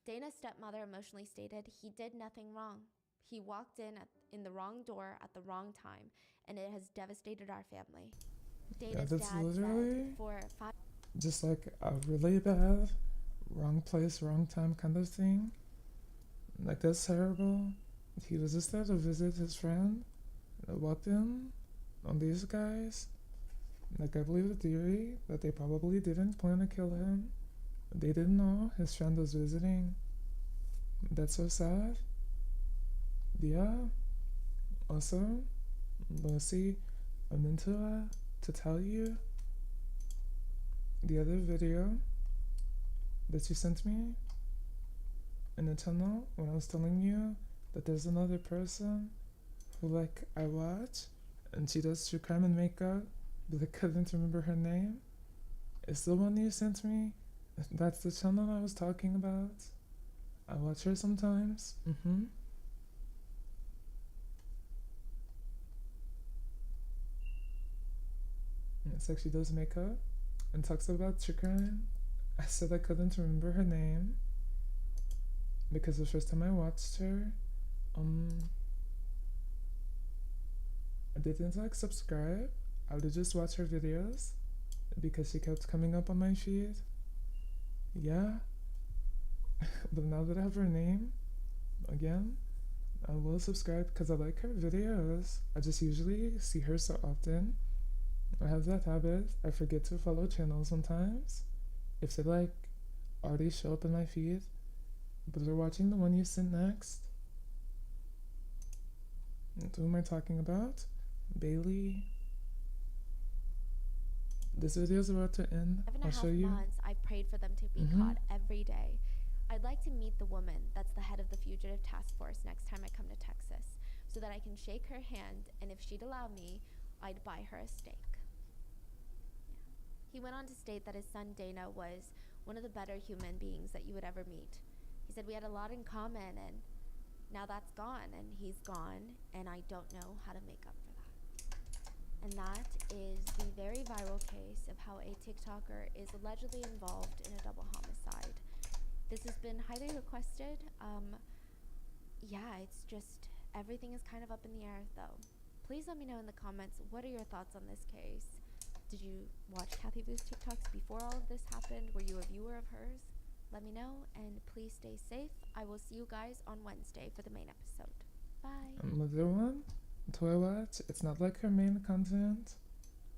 Dana's stepmother emotionally stated, "He did nothing wrong. He walked in the wrong door at the wrong time, and it has devastated our family." Dana's that's dad literally said, "For 5 just like a really bad wrong place, wrong time kind of thing. Like, that's terrible. He was just there to visit his friend. I walked in on these guys. Like, I believe the theory that they probably didn't plan to kill him. They didn't know his friend was visiting. That's so sad. Yeah. Also, Lucy, I meant to tell you the other video that you sent me in the tunnel when I was telling you that there's another person who, like, I watch and she does true crime and makeup, but I couldn't remember her name. It's the one you sent me. That's the channel I was talking about. I watch her sometimes. It's like she does makeup and talks about true crime. I said I couldn't remember her name because the first time I watched her, I didn't like subscribe. I would just watch her videos because she kept coming up on my feed. Yeah. But now that I have her name, again, I will subscribe because I like her videos. I just usually see her so often. I have that habit. I forget to follow channels sometimes. If they, like, already show up in my feed. But they're watching the one you sent next. Who am I talking about? Bailey. This video is about to end. I'll show you. 7.5 months, I prayed for them to be caught every day. I'd like to meet the woman that's the head of the fugitive task force next time I come to Texas, so that I can shake her hand, and if she'd allow me, I'd buy her a steak. He went on to state that his son Dana was one of the better human beings that you would ever meet. He said we had a lot in common, and now that's gone, and he's gone, and I don't know how to make up for that. And that is the very viral case of how a TikToker is allegedly involved in a double homicide. This has been highly requested. Yeah, it's just, everything is kind of up in the air though. Please let me know in the comments, what are your thoughts on this case? Did you watch Kathy Vu's TikToks before all of this happened? Were you a viewer of hers? Let me know, and please stay safe. I will see you guys on Wednesday for the main episode. Bye. Another one to I watch. It's not like her main content,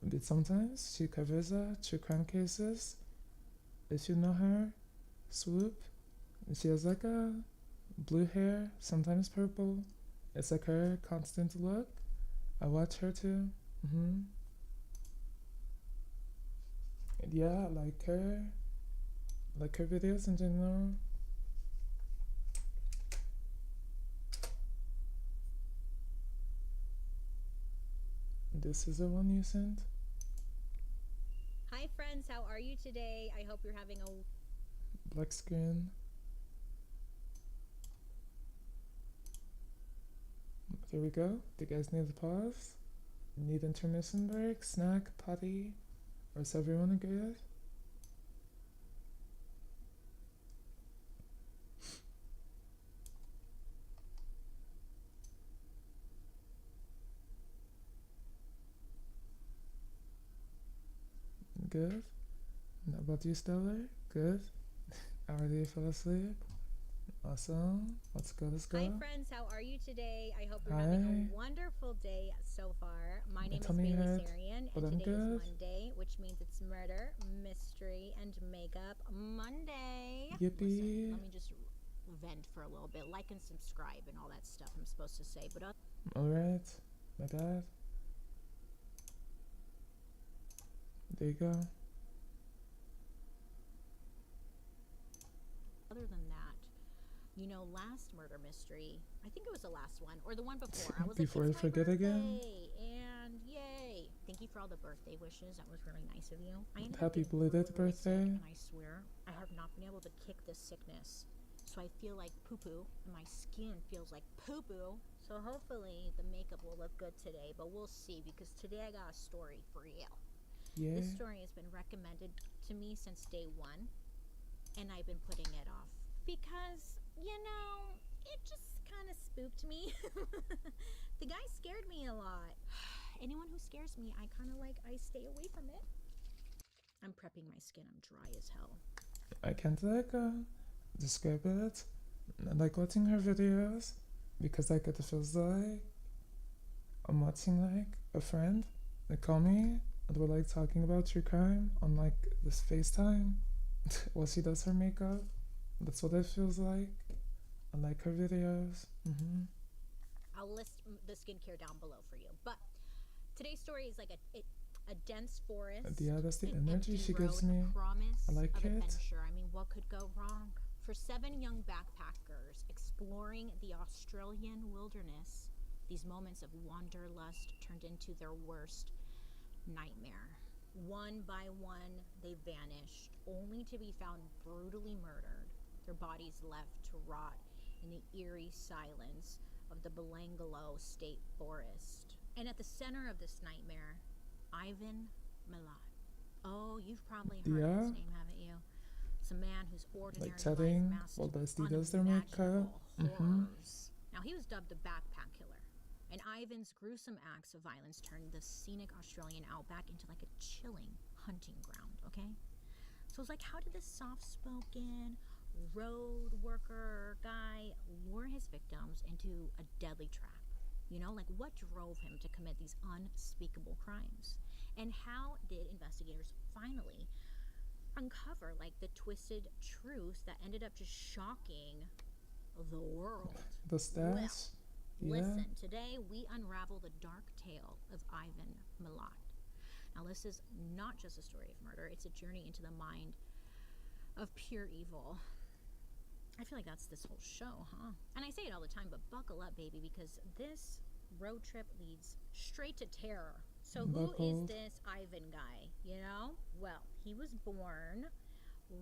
but sometimes she covers true crime cases. If you know her, Swoop. She has like a blue hair, sometimes purple. It's like her constant look. I watch her too. Yeah, I like her. Like her videos in general. This is the one you sent. Hi friends, how are you today? I hope you're having a Black screen. There we go. Do you guys need a pause? Need intermission break, snack, potty, or is everyone good? Good. How about you, Stellar? Good. Already fell asleep? Awesome. Let's go, let's go. Hi friends, how are you today? I hope you're having a wonderful day so far. My name is Bailey Sarian, and today is Monday, which means it's Murder, Mystery, and Makeup Monday. Yippee. Listen, let me just vent for a little bit. Like and subscribe and all that stuff I'm supposed to say. But alright. My bad. There you go. Other than that, you know, last murder mystery, I think it was the last one, or the one before. I was before like, I forget again. And yay! Thank you for all the birthday wishes. That was really nice of you. Happy belated birthday. And I swear, I have not been able to kick this sickness. So I feel like poo-poo, and my skin feels like poo-poo. So hopefully the makeup will look good today, but we'll see, because today I got a story for real. Yeah. This story has been recommended to me since day one, and I've been putting it off because, you know, it just kind of spooked me. The guy scared me a lot. Anyone who scares me, I stay away from it. I'm prepping my skin. I'm dry as hell. I can't describe it. I like watching her videos. because like it feels like I'm watching like a friend. They call me and we're like talking about true crime on like this FaceTime while she does her makeup. That's what it feels like. I like her videos. I'll list the skincare down below for you. But today's story is like a dense forest. Yeah, that's the an energy empty she gives road, me. A promise I like of it. adventure. I mean, what could go wrong? For 7 young backpackers exploring the Australian wilderness, these moments of wanderlust turned into their worst nightmare. One by one, they vanished, only to be found brutally murdered, their bodies left to rot in the eerie silence of the Belangolo State Forest. And at the center of this nightmare, Ivan Milat. Oh, you've probably heard of his name, haven't you? It's a man whose ordinary Like chatting life while masked Dusty does their makeup. horrors. Now, he was dubbed the Backpack Killer, and Ivan's gruesome acts of violence turned the scenic Australian outback into like a chilling hunting ground, okay? So it's like, how did this soft-spoken road worker guy lure his victims into a deadly trap? You know, like what drove him to commit these unspeakable crimes? And how did investigators finally uncover like the twisted truth that ended up just shocking the world? The stats? Well, listen, today we unravel the dark tale of Ivan Milat. Now, this is not just a story of murder, it's a journey into the mind of pure evil. I feel like that's this whole show, huh? And I say it all the time, but buckle up, baby, because this road trip leads straight to terror. So who is this Ivan guy, you know? Well, he was born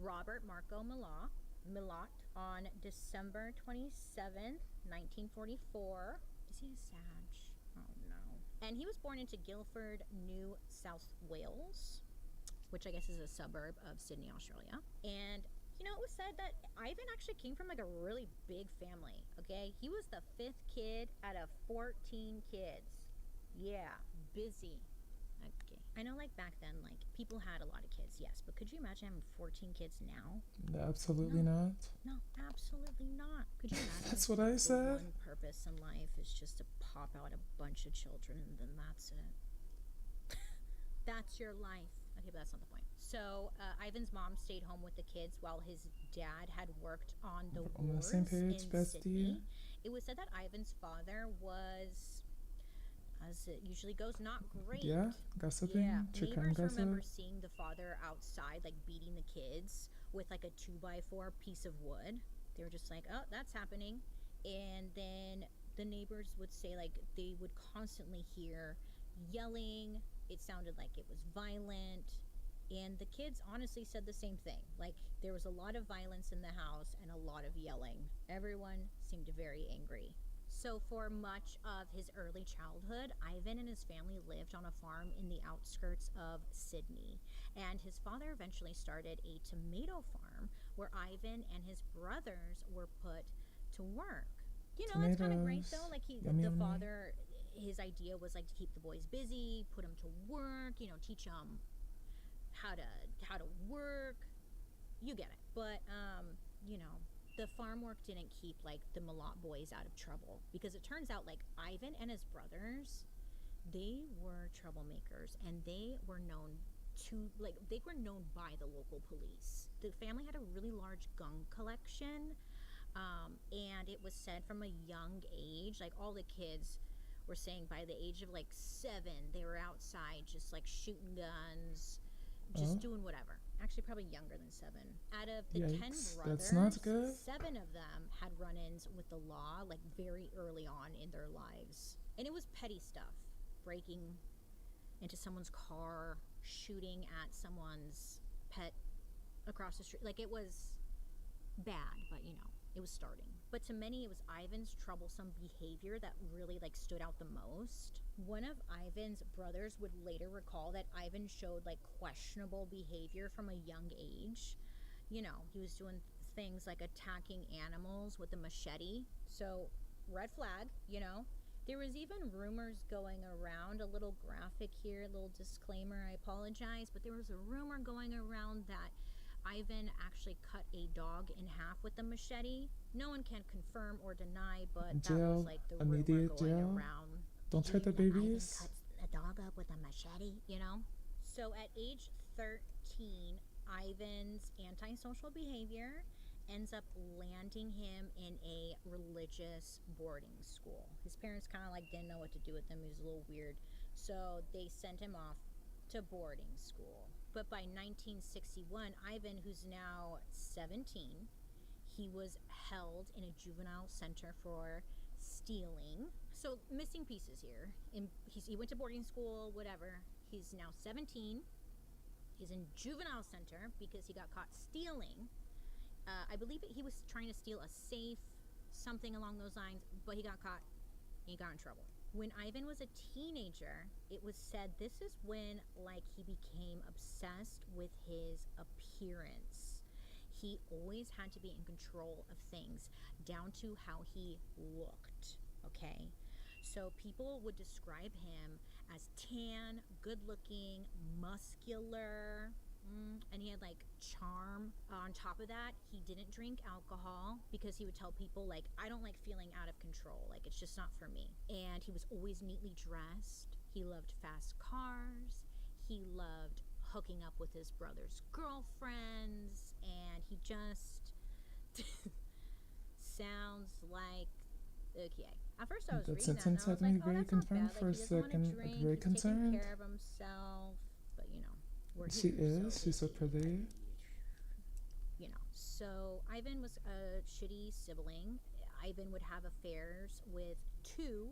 Robert Marco Milat on December 27th, 1944. Is he a Sag? Oh, no. And he was born into Guildford, New South Wales, which I guess is a suburb of Sydney, Australia. And you know, it was said that Ivan actually came from like a really big family, okay? He was the 5th kid out of 14 kids. Yeah, busy. Okay. I know like back then, like people had a lot of kids, yes, but could you imagine having 14 kids now? Absolutely not. No, absolutely not. Could you imagine? That's what I said. One purpose in life is just to pop out a bunch of children and then that's it. That's your life. Okay, but that's not the point. So Ivan's mom stayed home with the kids while his dad had worked on the wars same page, in bestie. Sydney. It was said that Ivan's father was, as it usually goes, not great. Yeah, gossiping. Yeah, Neighbors neighbors remember seeing the father outside, like beating the kids with like a 2x4 piece of wood. They were just like, oh, that's happening. And then the neighbors would say like they would constantly hear yelling. It sounded like it was violent. And the kids honestly said the same thing. Like, there was a lot of violence in the house and a lot of yelling. Everyone seemed very angry. So for much of his early childhood, Ivan and his family lived on a farm in the outskirts of Sydney. And his father eventually started a tomato farm where Ivan and his brothers were put to work. You know, it's kind of great though. Like the father, his idea was like to keep the boys busy, put them to work, you know, teach them how to work. You get it. But you know, the farm work didn't keep like the Milat boys out of trouble, because it turns out like Ivan and his brothers, they were troublemakers, and they were known by the local police. The family had a really large gun collection, and it was said from a young age, like all the kids were saying by the age of like 7, they were outside just like shooting guns, just doing whatever. Actually, probably younger than 7. Out of the 10 brothers, that's not good. 7 of them had run-ins with the law, like very early on in their lives. And it was petty stuff. Breaking into someone's car, shooting at someone's pet across the street. Like, it was bad, but you know, it was starting. But to many, it was Ivan's troublesome behavior that really like stood out the most. One of Ivan's brothers would later recall that Ivan showed like questionable behavior from a young age. You know, he was doing things like attacking animals with a machete. So, red flag, you know. There was even rumors going around, a little graphic here, a little disclaimer, I apologize, but there was a rumor going around that Ivan actually cut a dog in half with a machete. No one can confirm or deny, but that Jail, was like the immediate rumor going jail. around. Don't hurt the babies. Ivan cuts a dog up with a machete, you know? So at age 13, Ivan's antisocial behavior ends up landing him in a religious boarding school. His parents kind of like didn't know what to do with him. He was a little weird. So they sent him off to boarding school. But by 1961, Ivan, who's now 17, he was held in a juvenile center for stealing. So missing pieces here. He went to boarding school, whatever. He's now 17. He's in juvenile center because he got caught stealing. I believe he was trying to steal a safe, something along those lines, but he got caught and he got in trouble. When Ivan was a teenager, it was said this is when like he became obsessed with his appearance. He always had to be in control of things, down to how he looked, okay? So people would describe him as tan, good-looking, muscular, and he had like charm. On top of that, he didn't drink alcohol because he would tell people like, I don't like feeling out of control, like it's just not for me. And he was always neatly dressed. He loved fast cars. He loved hooking up with his brother's girlfriends, and he just sounds like, okay. At first I was That reading that sentence and I was had me like, oh, very that's not confirmed bad. for a Like, he doesn't want to second, drink, like very he's taking concerned. care of himself, but you know, we're She here, is. She's so pretty. you know. So Ivan was a shitty sibling. Ivan would have affairs with 2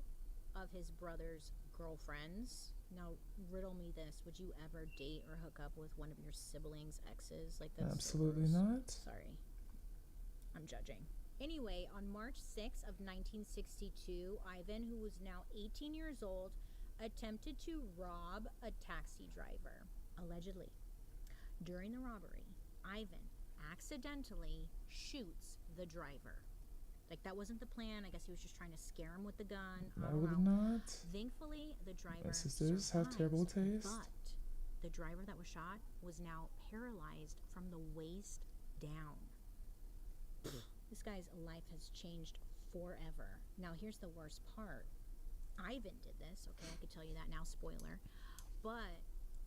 of his brother's girlfriends. Now, riddle me this. Would you ever date or hook up with one of your siblings' exes? Like, that's Absolutely so gross. not. Sorry. I'm judging. Anyway, on March 6th of 1962, Ivan, who was now 18 years old, attempted to rob a taxi driver, allegedly. During the robbery, Ivan accidentally shoots the driver. Like, that wasn't the plan. I guess he was just trying to scare him with the gun. I would not. Thankfully, the driver My sisters have survives, terrible taste. but the driver that was shot was now paralyzed from the waist down. This guy's life has changed forever. Now, here's the worst part. Ivan did this, okay? I could tell you that now, spoiler. But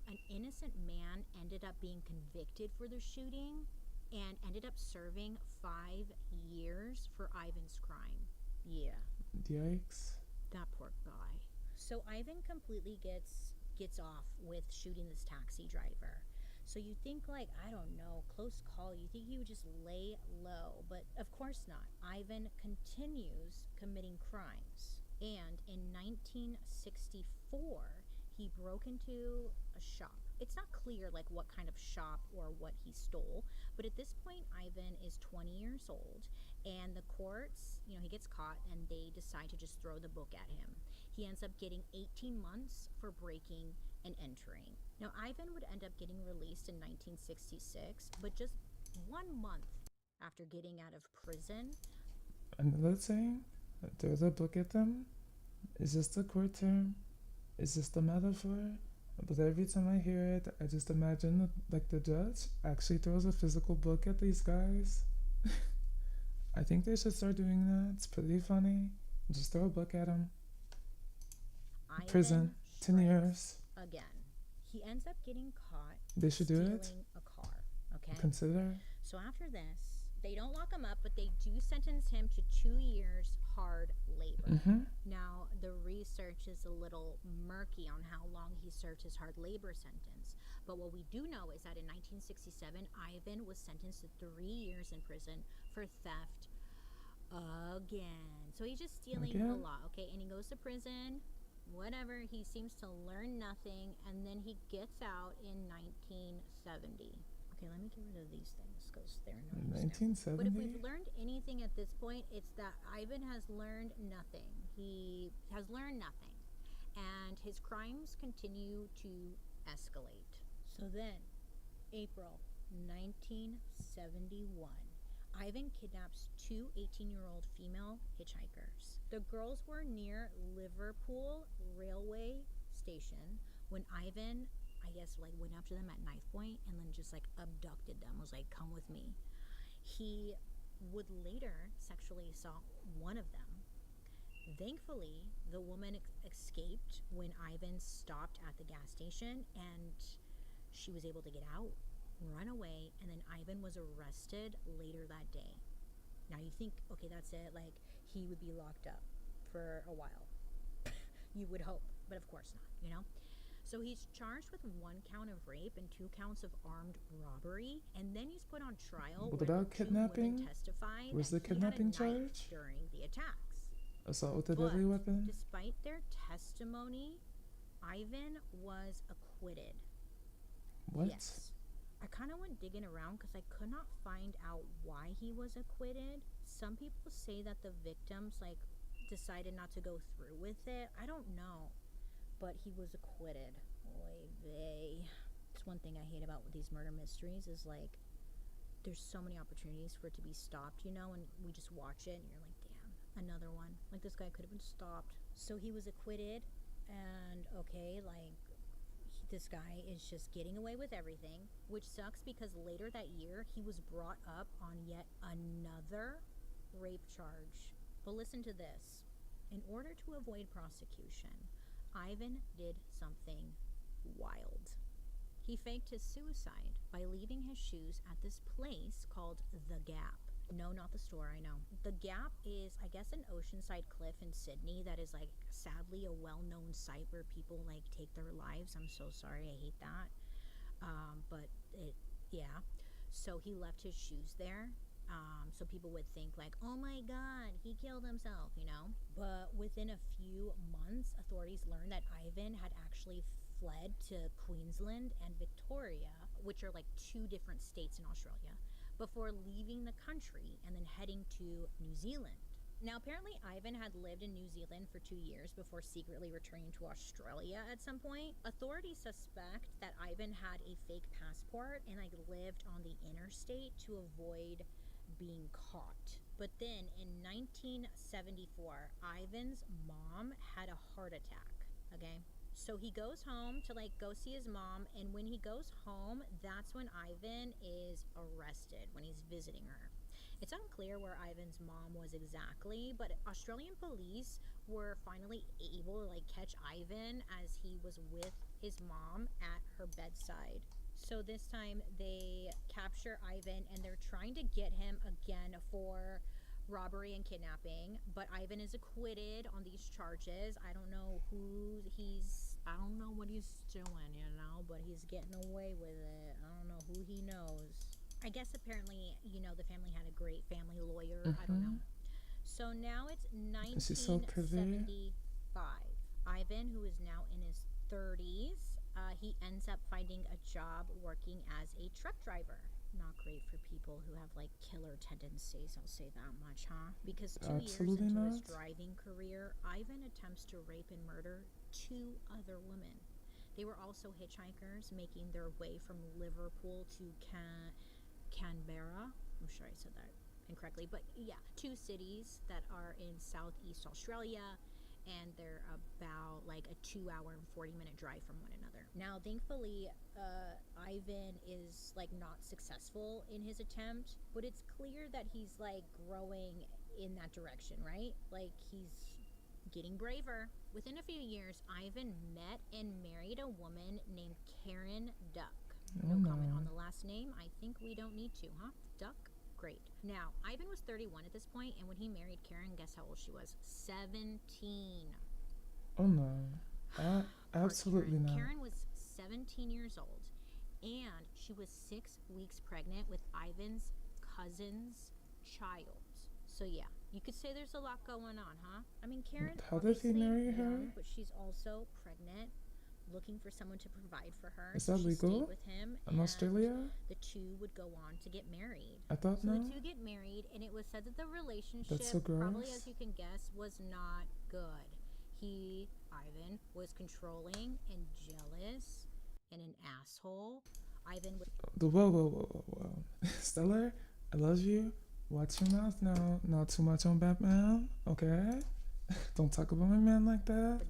an innocent man ended up being convicted for the shooting and ended up serving 5 years for Ivan's crime. Yeah. Yikes. That poor guy. So Ivan completely gets off with shooting this taxi driver. So you think, like, I don't know, close call, you think he would just lay low, but of course not. Ivan continues committing crimes. And in 1964, he broke into a shop. It's not clear, like, what kind of shop or what he stole, but at this point, Ivan is 20 years old, and the courts, you know, he gets caught, and they decide to just throw the book at him. He ends up getting 18 months for breaking and entering. Now, Ivan would end up getting released in 1966, but just 1 month after getting out of prison. Another thing, throw the book at them. Is just a court term. It's just a metaphor. But every time I hear it, I just imagine that, like, the judge actually throws a physical book at these guys. I think they should start doing that. It's pretty funny. Just throw a book at them. Prison, 10 years. Again, he ends up getting caught. They should do it. Stealing a car. Okay. Consider. So after this, they don't lock him up, but they do sentence him to 2 years hard labor. Now, the research is a little murky on how long he served his hard labor sentence. But what we do know is that in 1967, Ivan was sentenced to 3 years in prison for theft again. So he's just stealing a lot, okay? And he goes to prison, whatever. He seems to learn nothing, and then he gets out in 1970. Okay, let me get rid of these things because they're annoying. 1970? But if we've learned anything at this point, it's that Ivan has learned nothing. He has learned nothing. And his crimes continue to escalate. So then, April 1971, Ivan kidnaps 2 18-year-old female hitchhikers. The girls were near Liverpool railway station when Ivan, I guess, like, went up to them at knife point and then just, like, abducted them, was like, come with me. He would later sexually assault one of them. Thankfully, the woman escaped when Ivan stopped at the gas station, and she was able to get out, run away, and then Ivan was arrested later that day. Now you think, okay, that's it, like, he would be locked up for a while. You would hope, but of course not, you know? So he's charged with 1 count of rape and 2 counts of armed robbery, and then he's put on trial. What about kidnapping? Was the kidnapping charge? During the attacks. Assault with a deadly weapon? Despite their testimony, Ivan was acquitted. What? Yes. I kind of went digging around because I could not find out why he was acquitted. Some people say that the victims, like, decided not to go through with it. I don't know. But he was acquitted. Oy vey. It's one thing I hate about these murder mysteries is, like, there's so many opportunities for it to be stopped, you know, and we just watch it and you're like, damn, another one. Like, this guy could have been stopped. So he was acquitted, and okay, like, this guy is just getting away with everything, which sucks because later that year he was brought up on yet another rape charge. But listen to this. In order to avoid prosecution, Ivan did something wild. He faked his suicide by leaving his shoes at this place called The Gap. No, not the store, I know. The Gap is, I guess, an oceanside cliff in Sydney that is, like, sadly a well-known site where people, like, take their lives. I'm so sorry, I hate that. But yeah. So he left his shoes there. So people would think, like, oh my god, he killed himself, you know? But within a few months, authorities learned that Ivan had actually fled to Queensland and Victoria, which are, like, 2 different states in Australia, before leaving the country and then heading to New Zealand. Now, apparently Ivan had lived in New Zealand for 2 years before secretly returning to Australia at some point. Authorities suspect that Ivan had a fake passport and, like, lived on the interstate to avoid being caught. But then in 1974, Ivan's mom had a heart attack, okay? So he goes home to, like, go see his mom, and when he goes home, that's when Ivan is arrested, when he's visiting her. It's unclear where Ivan's mom was exactly, but Australian police were finally able to, like, catch Ivan as he was with his mom at her bedside. So this time they capture Ivan and they're trying to get him again for robbery and kidnapping, but Ivan is acquitted on these charges. I don't know I don't know what he's doing, you know, but he's getting away with it. I don't know who he knows. I guess apparently, you know, the family had a great family lawyer. I don't know. So now it's 1975. Ivan, who is now in his 30s, he ends up finding a job working as a truck driver. Not great for people who have, like, killer tendencies, I'll say that much, huh? Because 2 years into his driving career, Ivan attempts to rape and murder 2 other women. They were also hitchhikers making their way from Liverpool to Canberra. I'm sure I said that incorrectly, but yeah, 2 cities that are in Southeast Australia, and they're about, like, a 2-hour and 40-minute drive from one another. Now, thankfully, Ivan is, like, not successful in his attempt, but it's clear that he's, like, growing in that direction, right? Like, he's getting braver. Within a few years, Ivan met and married a woman named Karen Duck. No comment on the last name. I think we don't need to, huh? Duck? Great. Now, Ivan was 31 at this point, and when he married Karen, guess how old she was? 17. Oh no. Absolutely not. Karen was 17 years old, and she was 6 weeks pregnant with Ivan's cousin's child. So yeah, you could say there's a lot going on, huh? I mean, Karen, how did he marry her? Young, but she's also pregnant, looking for someone to provide for her. Is that legal with him, in Australia? The 2 would go on to get married. I thought so no. The 2 get married, and it was said that the relationship, That's so gross. probably as you can guess, was not good. Ivan, was controlling and jealous and an asshole. Ivan was... Whoa. Stellar, I love you. Watch your mouth now. Not too much on Batman, okay? Don't talk about my man like that.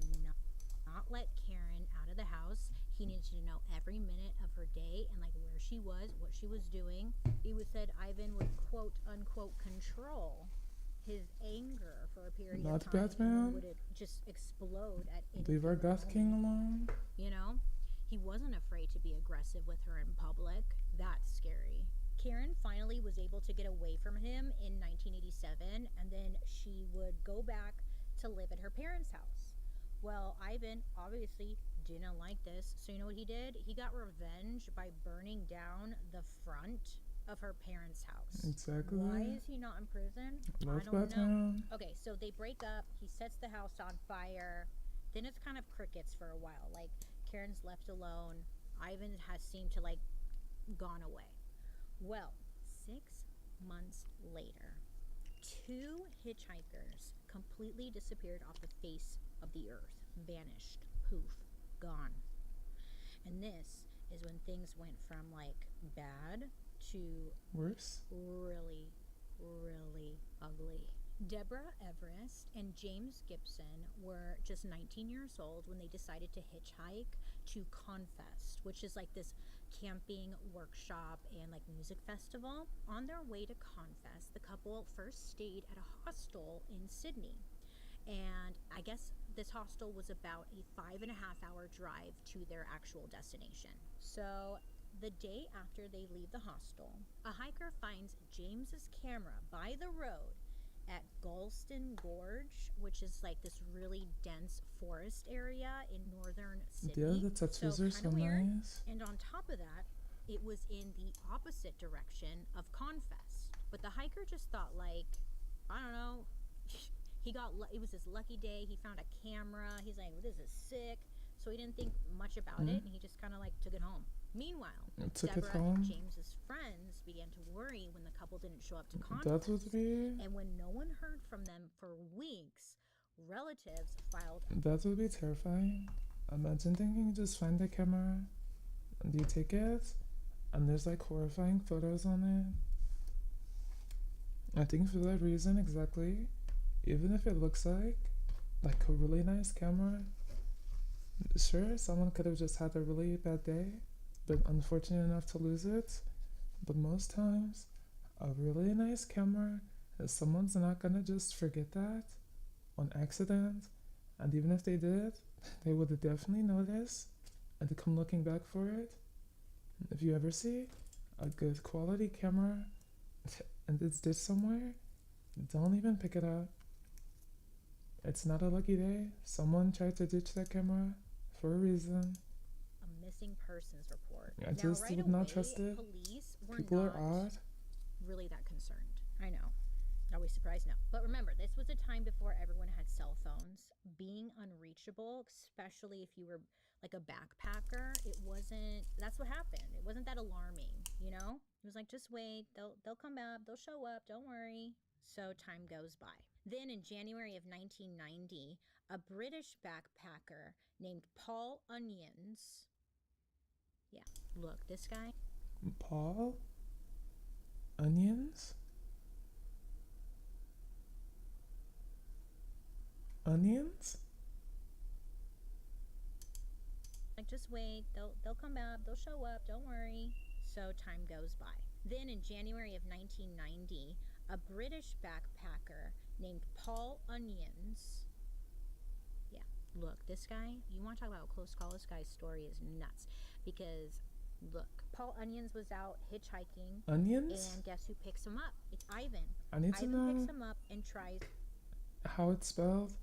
Not let Karen out of the house. He needed to know every minute of her day and like where she was, what she was doing. It was said Ivan would quote unquote control his anger for a period Not of time. Batman. And would it just explode at any Leave our Goth King alone. You know, he wasn't afraid to be aggressive with her in public. That's scary. Karen finally was able to get away from him in 1987, and then she would go back to live at her parents' house. Well, Ivan obviously didn't like this, so you know what he did? He got revenge by burning down the front of her parents' house. Exactly. Why is he not in prison? Love I don't know. Batman. Okay, so they break up. He sets the house on fire. Then it's kind of crickets for a while. Like, Karen's left alone. Ivan has seemed to, like, gone away. Well, 6 months later, 2 hitchhikers completely disappeared off the face of the earth. Vanished. Poof. Gone. And this is when things went from, like, bad to worse. Really, really ugly. Deborah Everest and James Gibson were just 19 years old when they decided to hitchhike to Confest, which is like this camping workshop and like music festival. On their way to Confest, the couple first stayed at a hostel in Sydney. And I guess this hostel was about a 5.5-hour drive to their actual destination. So the day after they leave the hostel, a hiker finds James's camera by the road at Galston Gorge, which is like this really dense forest area in northern Sydney. Yeah, the tattoos are so nice. And on top of that, it was in the opposite direction of Confest. But the hiker just thought, like, I don't know, it was his lucky day. He found a camera. He's like, well, this is sick. So he didn't think much about it, and he just kind of like took it home. Meanwhile, Deborah and James's friends began to worry when the couple didn't show up to Confest. And when no one heard from them for weeks, relatives filed. That would be terrifying. Imagine thinking you just find the camera and you take it and there's like horrifying photos on it. I think for that reason exactly, even if it looks like a really nice camera, sure, someone could have just had a really bad day, been unfortunate enough to lose it, but most times a really nice camera, someone's not gonna just forget that on accident, and even if they did, they would have definitely noticed and come looking back for it. If you ever see a good quality camera and it's ditched somewhere, don't even pick it up. It's not a lucky day. Someone tried to ditch that camera for a reason. A missing persons report. I just would not trust it. Police were People not are odd. really that concerned. I know. Are we surprised? No. But remember, this was a time before everyone had cell phones. Being unreachable, especially if you were like a backpacker, that's what happened. It wasn't that alarming, you know? It was like, just wait, they'll come up, they'll show up, don't worry. So time goes by. Then in January of 1990, a British backpacker named Paul Onions. Yeah, look, this guy. Paul? Onions? Onions? Like, just wait, they'll come up, they'll show up, don't worry. So time goes by. Then in January of 1990, a British backpacker named Paul Onions. Yeah, look, this guy, you want to talk about a close call? This guy's story is nuts. Because, look, Paul Onions was out hitchhiking. Onions? And guess who picks him up? It's Ivan. I need to know Ivan picks him up and tries. How it's spelled?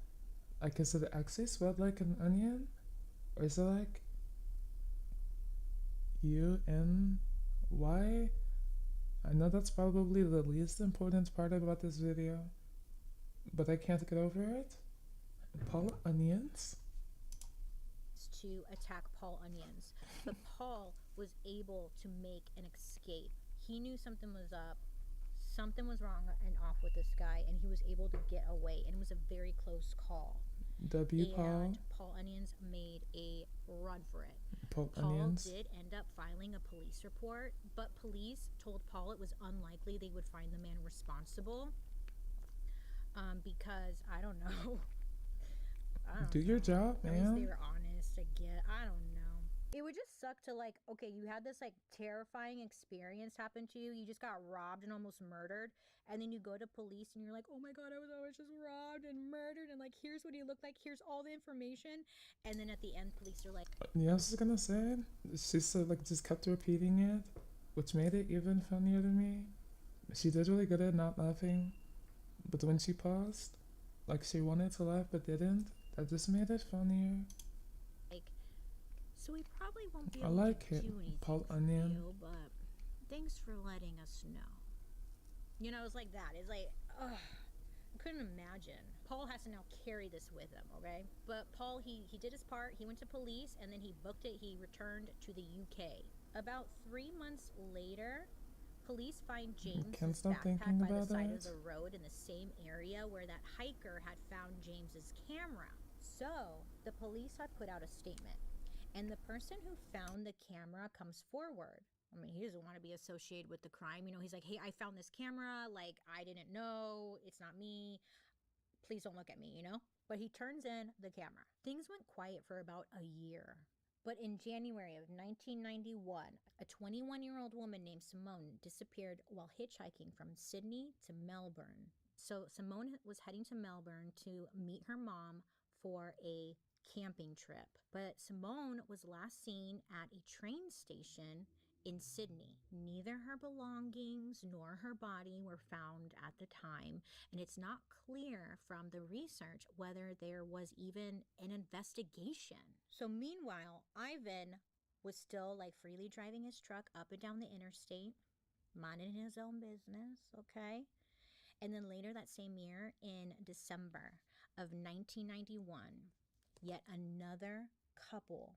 Like, is it actually spelled like an onion? Or is it like U-N-Y? I know that's probably the least important part about this video, but I can't get over it. Paul Onions? To attack Paul Onions, but Paul was able to make an escape. He knew something was up, something was wrong and off with this guy, and he was able to get away, and it was a very close call. Paul. Paul Onions made a run for it. Paul Onions did end up filing a police report, but police told Paul it was unlikely they would find the man responsible, because I don't know. Do your job, man. They were honest again. I don't know. It would just suck to like, okay, you had this like terrifying experience happen to you. You just got robbed and almost murdered. And then you go to police and you're like, oh my God, I was just robbed and murdered. And like, here's what he looked like. Here's all the information. And then at the end, police are like, Yeah, I was just gonna say, she said, like, just kept repeating it, which made it even funnier to me. She did really good at not laughing, but when she paused, like she wanted to laugh but didn't, that just made it funnier. so we probably won't be I able like to it, do anything Paul for Onion. you, but thanks for letting us know. You know, it's like that. It's like, ugh, I couldn't imagine. Paul has to now carry this with him, okay? But Paul, he did his part. He went to police, and then he booked it. He returned to the UK. About 3 months later, police find James's backpack by the side of the road in the same area where that hiker had found James's camera. So the police had put out a statement, and the person who found the camera comes forward. I mean, he doesn't want to be associated with the crime. You know, he's like, hey, I found this camera. Like, I didn't know. It's not me. Please don't look at me, you know? But he turns in the camera. Things went quiet for about a year. But in January of 1991, a 21-year-old woman named Simone disappeared while hitchhiking from Sydney to Melbourne. So Simone was heading to Melbourne to meet her mom for a camping trip. But Simone was last seen at a train station in Sydney. Neither her belongings nor her body were found at the time, and it's not clear from the research whether there was even an investigation. So meanwhile, Ivan was still like freely driving his truck up and down the interstate, minding his own business, okay? And then later that same year, in December of 1991, yet another couple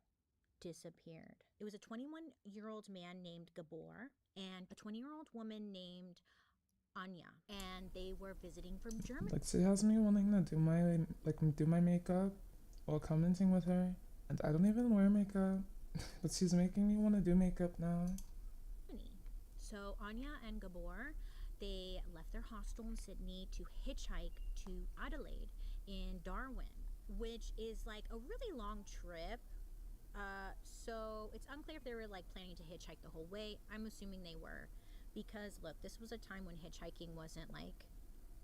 disappeared. It was a 21-year-old man named Gabor and a 20-year-old woman named Anya, and they were visiting from Germany. Like, she has me wanting to do my makeup while commenting with her, and I don't even wear makeup, but she's making me want to do makeup now. So Anya and Gabor, they left their hostel in Sydney to hitchhike to Adelaide in Darwin, which is like a really long trip. So it's unclear if they were like planning to hitchhike the whole way. I'm assuming they were, because look, this was a time when hitchhiking wasn't like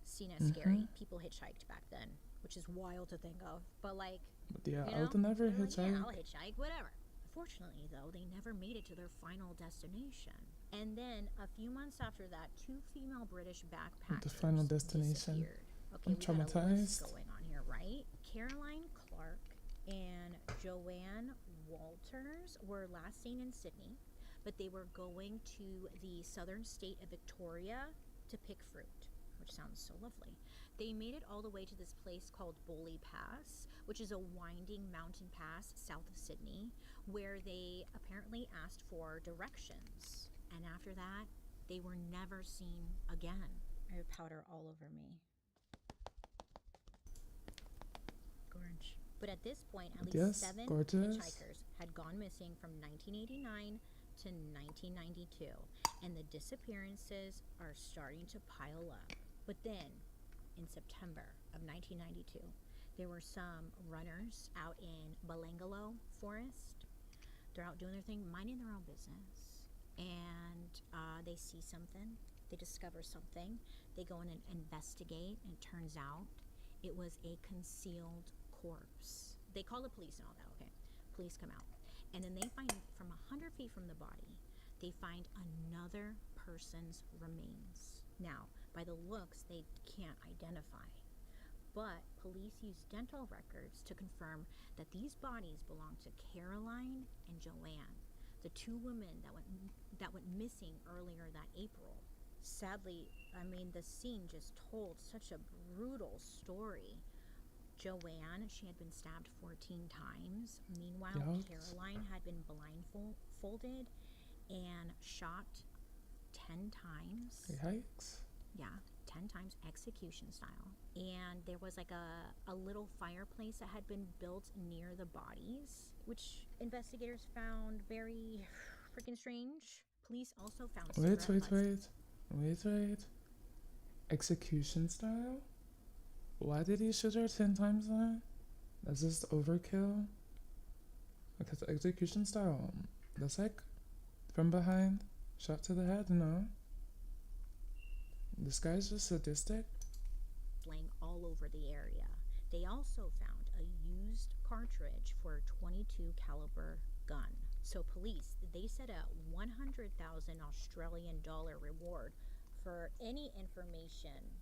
seen as scary. People hitchhiked back then, which is wild to think of. But like, yeah, you know, I would never hitchhike. Like, yeah, I'll hitchhike, whatever. Unfortunately, though, they never made it to their final destination. And then a few months after that, 2 female British backpackers The final destination. disappeared. Okay, I'm traumatized. Going on here, right? Caroline Clark and Joanne Walters were last seen in Sydney, but they were going to the southern state of Victoria to pick fruit, which sounds so lovely. They made it all the way to this place called Bowley Pass, which is a winding mountain pass south of Sydney, where they apparently asked for directions. And after that, they were never seen again. I have powder all over me. Gorge. But at this point, at least 7 hitchhikers had gone missing from 1989 to 1992, and the disappearances are starting to pile up. But then, in September of 1992, there were some runners out in Belangolo Forest. They're out doing their thing, minding their own business, and they see something. They discover something. They go in and investigate, and it turns out it was a concealed corpse. They call the police and all that, okay? Police come out, and then they find, from 100 feet from the body, they find another person's remains. Now, by the looks, they can't identify, but police used dental records to confirm that these bodies belonged to Caroline and Joanne, the 2 women that went missing earlier that April. Sadly, I mean, the scene just told such a brutal story. Joanne, she had been stabbed 14 times. Meanwhile, Caroline had been blindfolded and shot 10 times. Yikes. Yeah, 10 times execution style. And there was like a little fireplace that had been built near the bodies, which investigators found very freaking strange. Police also found Wait. Execution style? Why did he shoot her 10 times then? That's just overkill. Because the execution style, that's like from behind, shot to the head, no? This guy's just sadistic. Flying all over the area. They also found a used cartridge for a 22 caliber gun. So police, they set a 100,000 Australian dollar reward for any information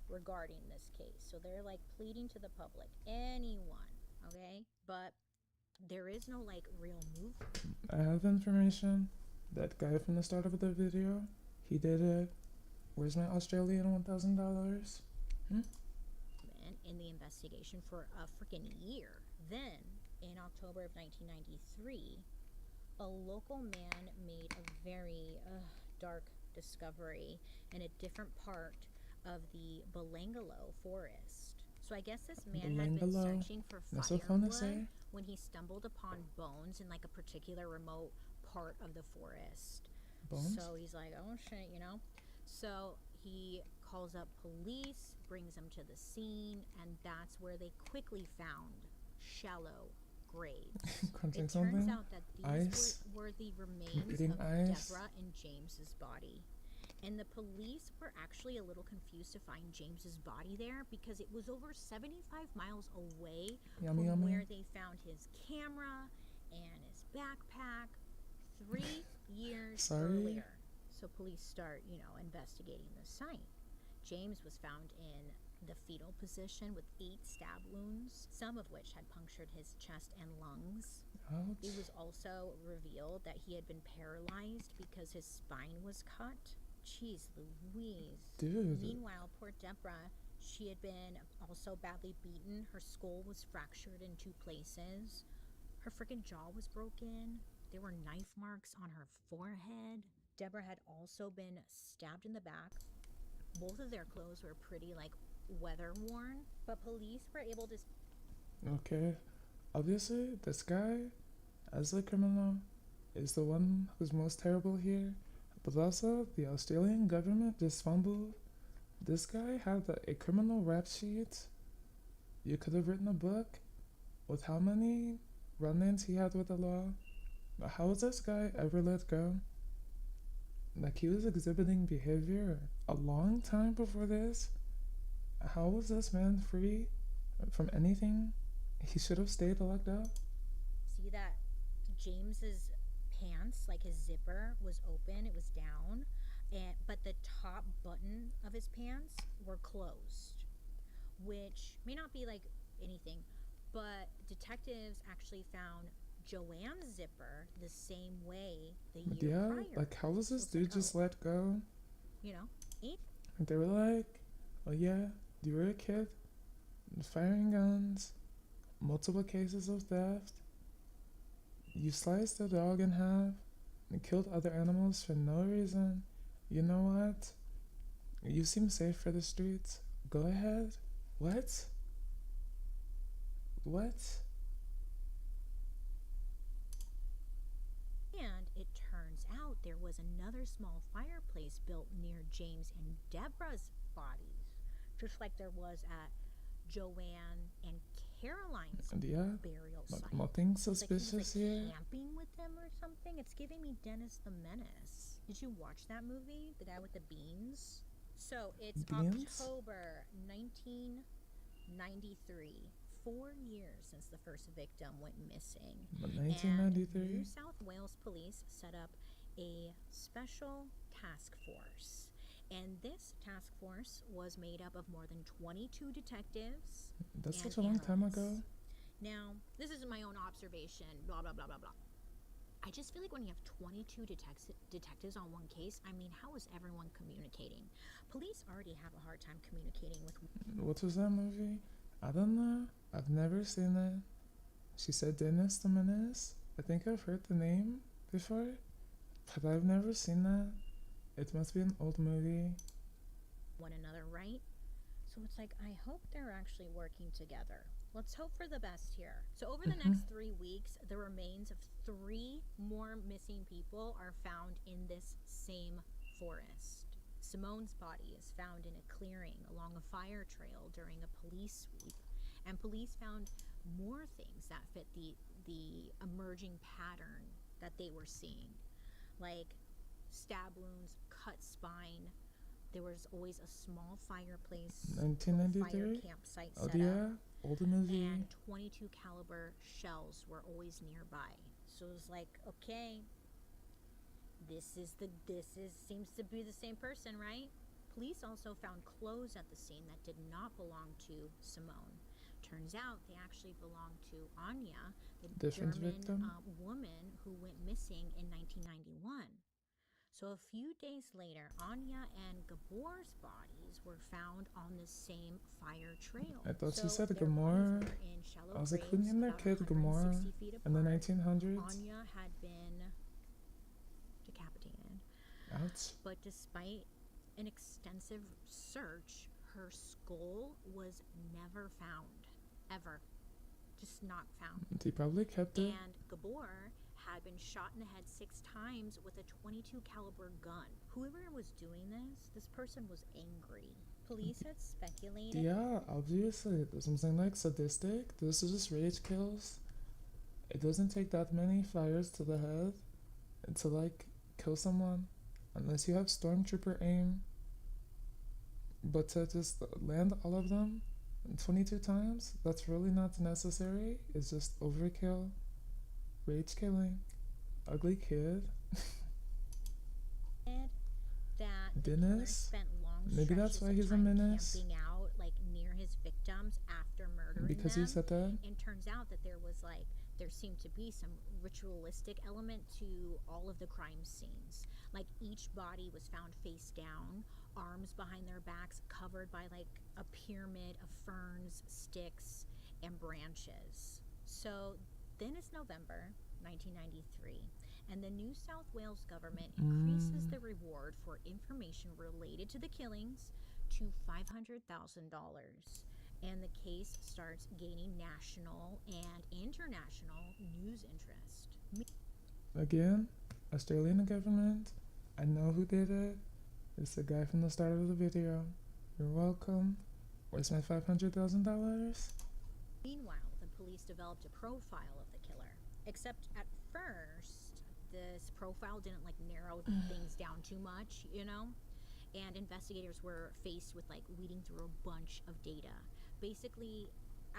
regarding this case. So they're like pleading to the public, anyone, okay? But there is no like real move. I have information. That guy from the start of the video, he did it. Where's my Australian $1,000? In the investigation for a freaking year. Then, in October of 1993, a local man made a very dark discovery in a different part of the Belangolo forest. So I guess this man had been searching for firewood when he stumbled upon bones in like a particular remote part of the forest. Bones? So he's like, oh shit, you know? So he calls up police, brings them to the scene, and that's where they quickly found shallow graves. It turns out that these were the remains of Deborah and James's body. And the police were actually a little confused to find James's body there because it was over 75 miles away from where they found his camera and his backpack 3 years earlier. So police start, investigating the site. James was found in the fetal position with 8 stab wounds, some of which had punctured his chest and lungs. Ouch. It was also revealed that he had been paralyzed because his spine was cut. Jeez Louise. Dude. Meanwhile, poor Deborah, she had been also badly beaten. Her skull was fractured in 2 places. Her freaking jaw was broken. There were knife marks on her forehead. Deborah had also been stabbed in the back. Both of their clothes were pretty, weather worn, but police were able to... Okay. Obviously, this guy, as a criminal, is the one who's most terrible here. But also, the Australian government just fumbled. This guy had a criminal rap sheet. You could have written a book with how many run-ins he had with the law. But how was this guy ever let go? Like, he was exhibiting behavior a long time before this. How was this man free from anything? He should have stayed locked up. See that James's pants, his zipper was open, it was down, but the top button of his pants were closed, which may not be anything, but detectives actually found Joanne's zipper the same way the year prior. How was this dude just let go? They were like, oh yeah, you were a kid, firing guns, multiple cases of theft, you sliced the dog in half and killed other animals for no reason. You know what? You seem safe for the streets. Go ahead. What? And it turns out there was another small fireplace built near James and Deborah's bodies, just like there was at Joanne and Caroline's burial site. Nothing suspicious he was, here. Camping with them or something. It's giving me Dennis the Menace. Did you watch that movie? The guy with the beans? So it's October 1993. 4 years since the first victim went missing. 1993. And New South Wales police set up a special task force. And this task force was made up of more than 22 detectives. That's such a long time ago. Now, this is my own observation, blah, blah, blah, blah, blah. I just feel like when you have 22 detectives on one case, how is everyone communicating? Police already have a hard time communicating with... What was that movie? I don't know. I've never seen it. She said Dennis the Menace. I think I've heard the name before, but I've never seen that. It must be an old movie. One another, right? So it's I hope they're actually working together. Let's hope for the best here. So over the next 3 weeks, the remains of 3 more missing people are found in this same forest. Simone's body is found in a clearing along a fire trail during a police sweep, and police found more things that fit the emerging pattern that they were seeing, like stab wounds, cut spine. There was always a small fireplace, 1993. fire campsite Oh set yeah, up, older movie. and 22 caliber shells were always nearby. So it was like, okay, this seems to be the same person, right? Police also found clothes at the scene that did not belong to Simone. Turns out they actually belonged to Anya, the Different German victim? woman who went missing in 1991. So a few days later, Anya and Gabor's bodies were found on the same fire trail. I thought so she said their Gomorrah. bodies were in shallow I was like, who graves named their about kid 160 Gomorrah feet in the apart. 1900s? Anya had been decapitated. Ouch. But despite an extensive search, her skull was never found. Ever. Just not found. They probably kept it. And Gabor had been shot in the head 6 times with a 22 caliber gun. Whoever was doing this person was angry. Police had speculated. Yeah, obviously. There's something like sadistic. This is just rage kills. It doesn't take that many fires to the head to like kill someone. Unless you have stormtrooper aim. But to just land all of them 22 times, that's really not necessary. It's just overkill. Rage killing. Ugly kid. That the Dennis? killer spent long Maybe that's stretches why of he's a time menace. camping out like near his victims after murdering Because them. you said that? And turns out that there seemed to be some ritualistic element to all of the crime scenes. Like each body was found face down, arms behind their backs, covered by like a pyramid of ferns, sticks, and branches. So then it's November 1993, and the New South Wales government increases the reward for information related to the killings to $500,000. And the case starts gaining national and international news interest. Again, Australian government. I know who did it. It's the guy from the start of the video. You're welcome. Where's my $500,000? Meanwhile, the police developed a profile of the killer. Except at first, this profile didn't like narrow things down too much, you know? And investigators were faced with like weeding through a bunch of data. Basically,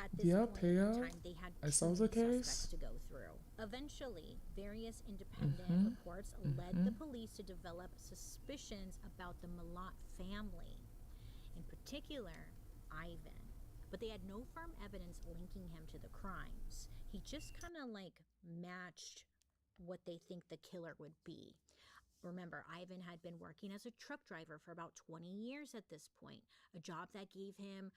at this point in time, they had too many suspects to go through. Eventually, various independent reports led the police to develop suspicions about the Milat family, in particular, Ivan. But they had no firm evidence linking him to the crimes. He just kind of like matched what they think the killer would be. Remember, Ivan had been working as a truck driver for about 20 years at this point, a job that gave him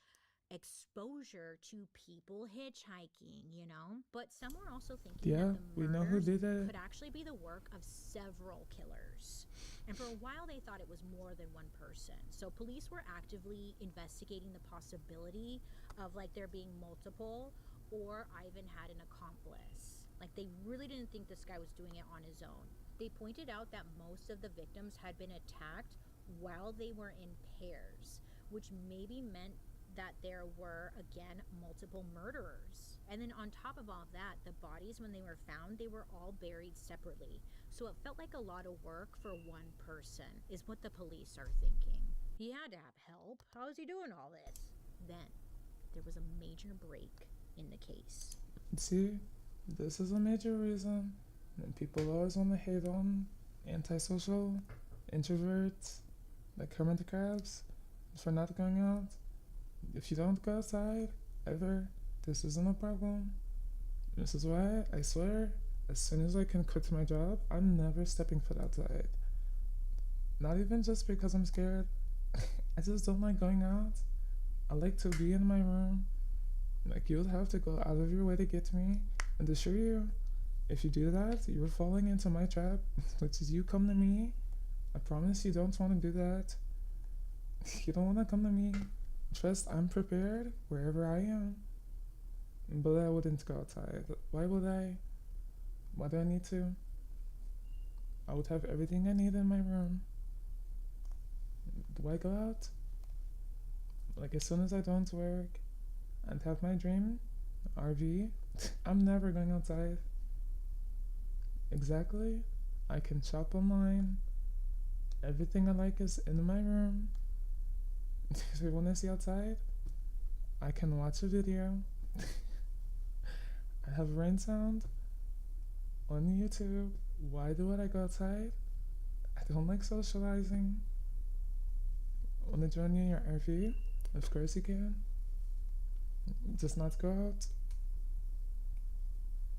exposure to people hitchhiking, you know? But some were also thinking that the murders could actually be the work of several killers. And for a while, they thought it was more than one person. So police were actively investigating the possibility of like there being multiple, or Ivan had an accomplice. Like they really didn't think this guy was doing it on his own. They pointed out that most of the victims had been attacked while they were in pairs, which maybe meant that there were, again, multiple murderers. And then on top of all of that, the bodies, when they were found, they were all buried separately. So it felt like a lot of work for one person, is what the police are thinking. He had to have help. How is he doing all this? Then, there was a major break in the case. See, this is a major reason. And people always want to hate on antisocial introverts, like Kermit the Crabs, for not going out. If you don't go outside, ever, this isn't a problem. This is why, I swear, as soon as I can quit my job, I'm never stepping foot outside. Not even just because I'm scared. I just don't like going out. I like to be in my room. Like, you would have to go out of your way to get to me. And to assure you, if you do that, you're falling into my trap, which is you come to me. I promise you don't want to do that. You don't want to come to me. Trust, I'm prepared wherever I am. But I wouldn't go outside. Why would I? Why do I need to? I would have everything I need in my room. Do I go out? Like as soon as I don't work and have my dream RV. I'm never going outside. Exactly. I can shop online. Everything I like is in my room. If you want to see outside, I can watch a video. I have rain sound on YouTube. Why do I go outside? I don't like socializing. Want to join you in your RV? Of course you can. Just not go out.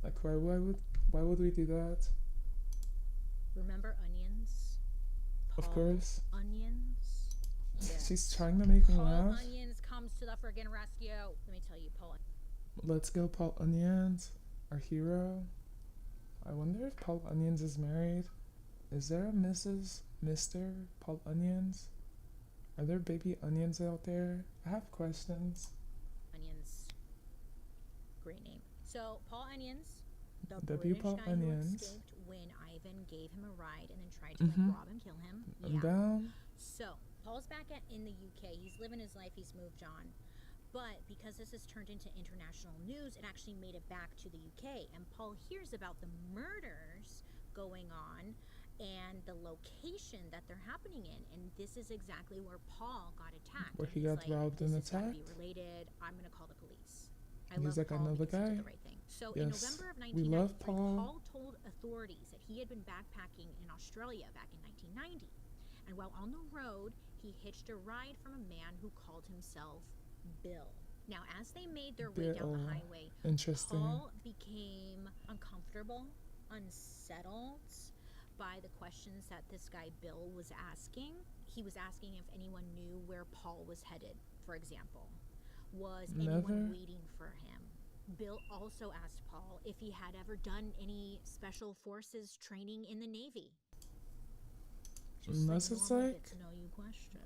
Like why would we do that? Remember onions? Of course. Onions. Yeah. She's trying to make me Paul laugh. Onions comes to the friggin' rescue. Let me tell you, Paul. Let's go, Paul Onions, our hero. I wonder if Paul Onions is married. Is there a Mr. Paul Onions? Are there baby onions out there? I have questions. Onions. Great name. So, Paul Onions, the W. British Paul guy Onions. who escaped when Ivan gave him a ride and then tried to like rob and kill him. I'm down. So, Paul's back in the UK. He's living his life. He's moved on. But because this has turned into international news, it actually made it back to the UK. And Paul hears about the murders going on and the location that they're happening in. And this is exactly where Paul got attacked. Where he And got he's like, robbed and this has gotta attacked? be related. I'm going to call the police. He's like, I know the guy. The right thing. So Yes. in November of We love 1993, Paul. Paul told authorities that he had been backpacking in Australia back in 1990. And while on the road, he hitched a ride from a man who called himself Bill. Now, as they made their way down the highway, Interesting. Paul became uncomfortable, unsettled by the questions that this guy Bill was asking. He was asking if anyone knew where Paul was headed, for example. Was anyone waiting for him? Bill also asked Paul if he had ever done any special forces training in the Navy. Unless it's like,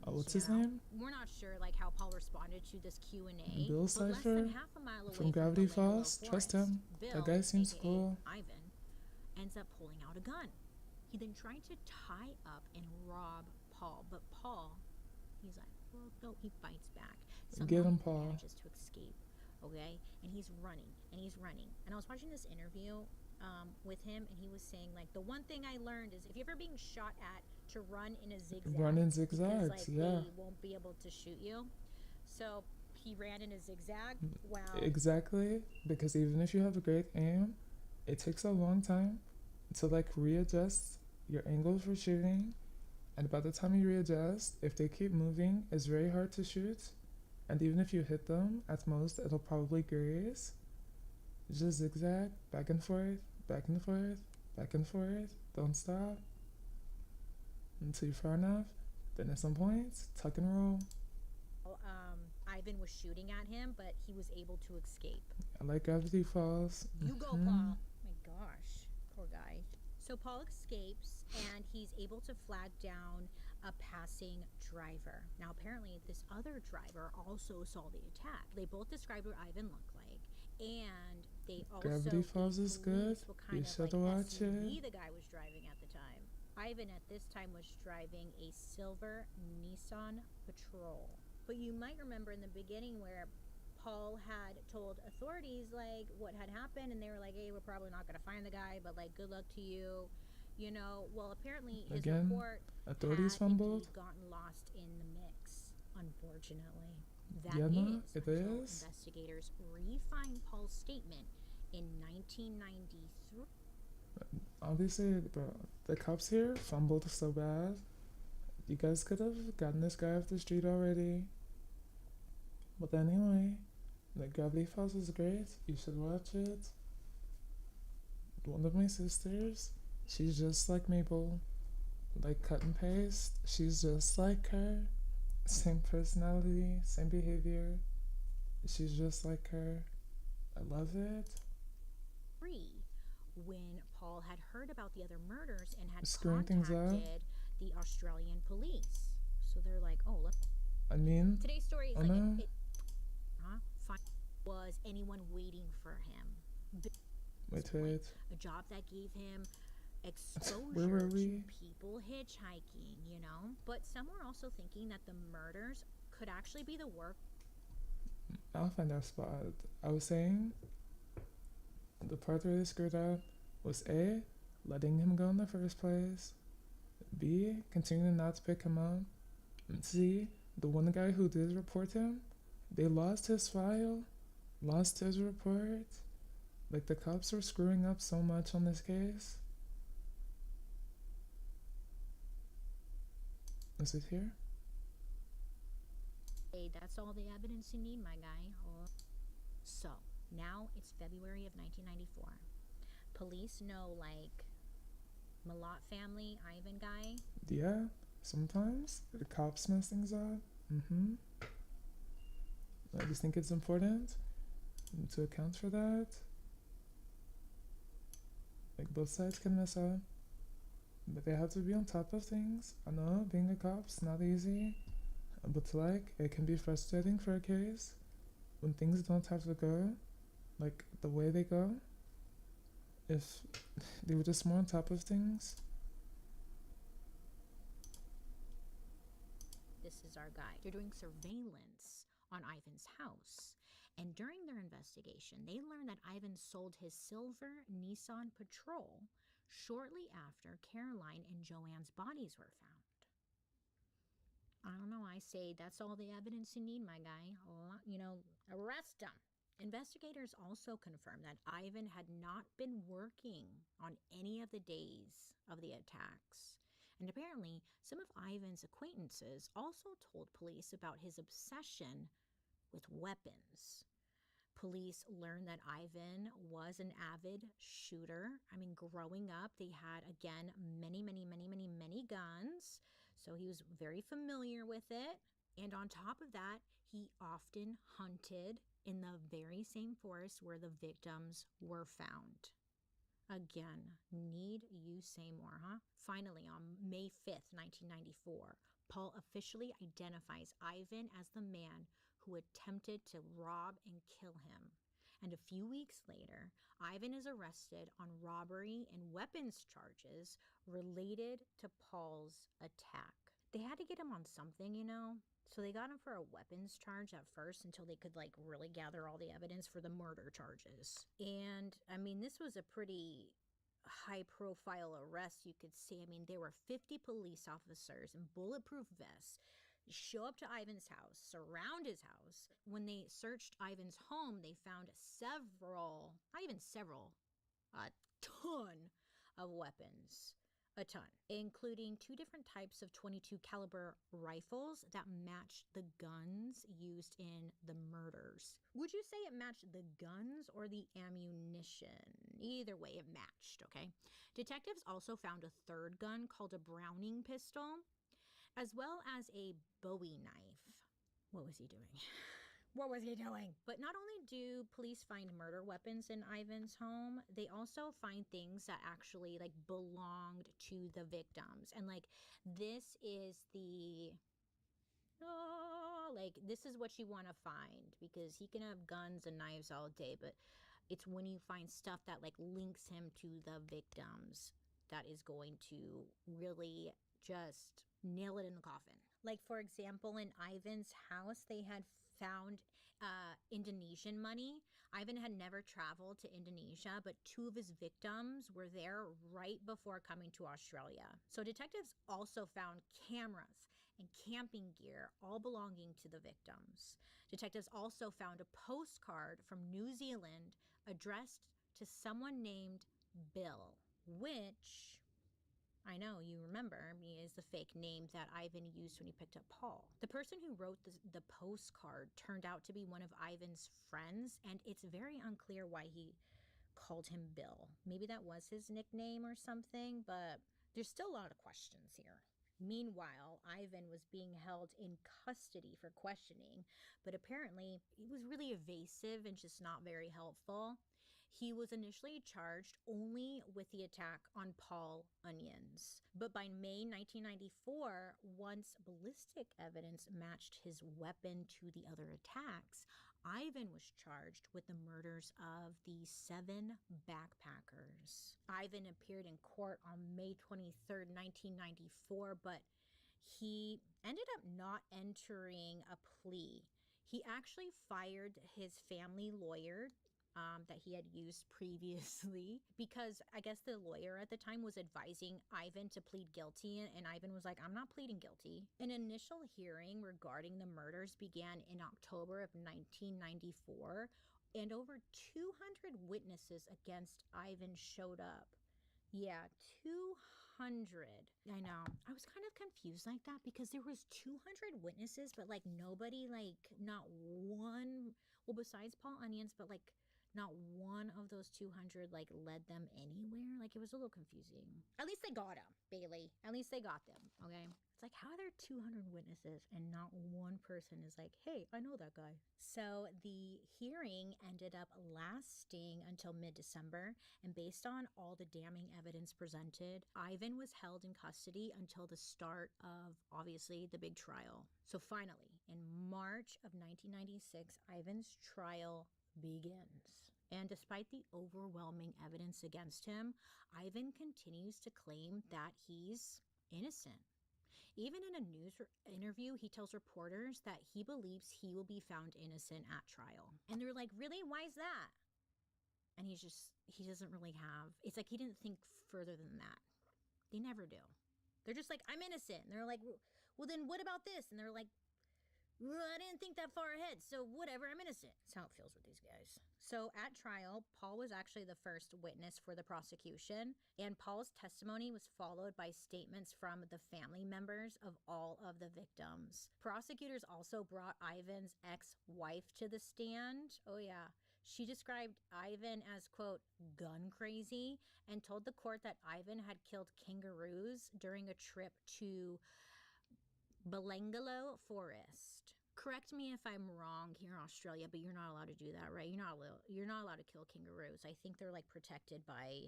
what's his name? We're not sure like how Paul responded to this Q&A. Bill but less Cipher than half a mile away from Gravity the Lamelo Falls. Trust Forest, him. Bill, That guy seems aka cool. Ivan, ends up pulling out a gun. He then tried to tie up and rob Paul, but Paul, he's like, well, no, he fights back. Get him, He Paul. manages to escape. Okay, and he's running and he's running. And I was watching this interview with him, and he was saying like the one thing I learned is if you're ever being shot at, to run in a zigzag. Run in because, zigzags, like, yeah. they won't be able to shoot you. So he ran in a zigzag. Wow. Exactly, because even if you have a great aim, it takes a long time to like readjust your angle for shooting, and by the time you readjust, if they keep moving, it's very hard to shoot. And even if you hit them, at most it'll probably graze. Just zigzag, back and forth, back and forth, back and forth. Don't stop until you're far enough. Then at some point, tuck and roll. Ivan was shooting at him, but he was able to escape. I like Gravity Falls. You go, Paul. My gosh, poor guy. So Paul escapes, and he's able to flag down a passing driver. Now, apparently, this other driver also saw the attack. They both described what Ivan looked like, and they also Gravity Falls is good. what kind You of should like watch SUV it. the guy was driving at the time. Ivan at this time was driving a silver Nissan Patrol. But you might remember in the beginning where Paul had told authorities like what had happened, and they were like, hey, we're probably not going to find the guy, but like good luck to you. You know, well, apparently his report authorities had fumbled. indeed gotten lost in the mix, unfortunately. It Until is. investigators refined Paul's statement in 1993. Obviously, bro, the cops here fumbled so bad. You guys could have gotten this guy off the street already. But anyway, the Gravity Falls is great. You should watch it. One of my sisters, she's just like Mabel. Like cut and paste. She's just like her. Same personality, same behavior. She's just like her. I love it. When Paul had heard about the other murders and had Screwing things up. contacted the Australian police. So they're like, oh, look. I mean, Today's story is I like, know. was anyone waiting for him? Wait. A job that gave him exposure Where were we? to people hitchhiking, you know? But some were also thinking that the murders could actually be the work. I'll find our spot. I was saying, The part where they screwed up was A, letting him go in the first place, B, continuing not to pick him up, and C, the one guy who did report him, they lost his file, lost his report. Like, the cops were screwing up so much on this case. Is it here? Hey, that's all the evidence you need, my guy. So, now it's February of 1994. Police know, like, Malott family, Ivan guy. Yeah, sometimes the cops mess things up. I just think it's important to account for that. Like, both sides can mess up, but they have to be on top of things. I know being a cop's not easy, but like, it can be frustrating for a case when things don't have to go like the way they go. If they were just more on top of things. This is our guy. They're doing surveillance on Ivan's house. And during their investigation, they learned that Ivan sold his silver Nissan Patrol shortly after Caroline and Joanne's bodies were found. I don't know, I say that's all the evidence you need, my guy. Arrest him. Investigators also confirmed that Ivan had not been working on any of the days of the attacks. And apparently, some of Ivan's acquaintances also told police about his obsession with weapons. Police learned that Ivan was an avid shooter. I mean, growing up, they had, again, many guns. So he was very familiar with it. And on top of that, he often hunted in the very same forest where the victims were found. Again, need you say more, huh? Finally, on May 5th, 1994, Paul officially identifies Ivan as the man who attempted to rob and kill him. And a few weeks later, Ivan is arrested on robbery and weapons charges related to Paul's attack. They had to get him on something, so they got him for a weapons charge at first until they could really gather all the evidence for the murder charges. And I mean, this was a pretty high profile arrest, you could say. I mean, there were 50 police officers in bulletproof vests show up to Ivan's house, surround his house. When they searched Ivan's home, they found a ton of weapons. A ton, including 2 different types of .22 caliber rifles that matched the guns used in the murders. Would you say it matched the guns or the ammunition? Either way, it matched, okay? Detectives also found a third gun called a Browning pistol, as well as a Bowie knife. What was he doing? What was he doing? But not only do police find murder weapons in Ivan's home, they also find things that actually belonged to the victims. And this is this is what you want to find, because he can have guns and knives all day, but it's when you find stuff that links him to the victims that is going to really just nail it in the coffin. For example, in Ivan's house, they had found Indonesian money. Ivan had never traveled to Indonesia, but 2 of his victims were there right before coming to Australia. So detectives also found cameras and camping gear, all belonging to the victims. Detectives also found a postcard from New Zealand addressed to someone named Bill, which, I know you remember, is the fake name that Ivan used when he picked up Paul. The person who wrote the postcard turned out to be one of Ivan's friends, and it's very unclear why he called him Bill. Maybe that was his nickname or something, but there's still a lot of questions here. Meanwhile, Ivan was being held in custody for questioning, but apparently he was really evasive and just not very helpful. He was initially charged only with the attack on Paul Onions. But by May 1994, once ballistic evidence matched his weapon to the other attacks, Ivan was charged with the murders of the 7 backpackers. Ivan appeared in court on May 23rd, 1994, but he ended up not entering a plea. He actually fired his family lawyer, that he had used previously, because I guess the lawyer at the time was advising Ivan to plead guilty, and Ivan was like, I'm not pleading guilty. An initial hearing regarding the murders began in October of 1994, and over 200 witnesses against Ivan showed up. Yeah, 200. I know. I was kind of confused like that because there was 200 witnesses, but like nobody, like not one, well, besides Paul Onions, but like not one of those 200 like led them anywhere. Like it was a little confusing. At least they got him, Bailey. At least they got them, okay? It's like, how are there 200 witnesses and not one person is like, hey, I know that guy? So the hearing ended up lasting until mid-December, and based on all the damning evidence presented, Ivan was held in custody until the start of, obviously, the big trial. So finally, in March of 1996, Ivan's trial begins. And despite the overwhelming evidence against him, Ivan continues to claim that he's innocent. Even in a news interview, he tells reporters that he believes he will be found innocent at trial. And they're like, really? Why is that? And he doesn't really have, it's like he didn't think further than that. They never do. They're just like, I'm innocent. And they're like, well, then what about this? And they're like, well, I didn't think that far ahead, so whatever, I'm innocent. That's how it feels with these guys. So at trial, Paul was actually the first witness for the prosecution, and Paul's testimony was followed by statements from the family members of all of the victims. Prosecutors also brought Ivan's ex-wife to the stand. Oh yeah. She described Ivan as, quote, gun crazy, and told the court that Ivan had killed kangaroos during a trip to Belangolo Forest. Correct me if I'm wrong here in Australia, but you're not allowed to do that, right? You're not allowed to kill kangaroos. I think they're like protected by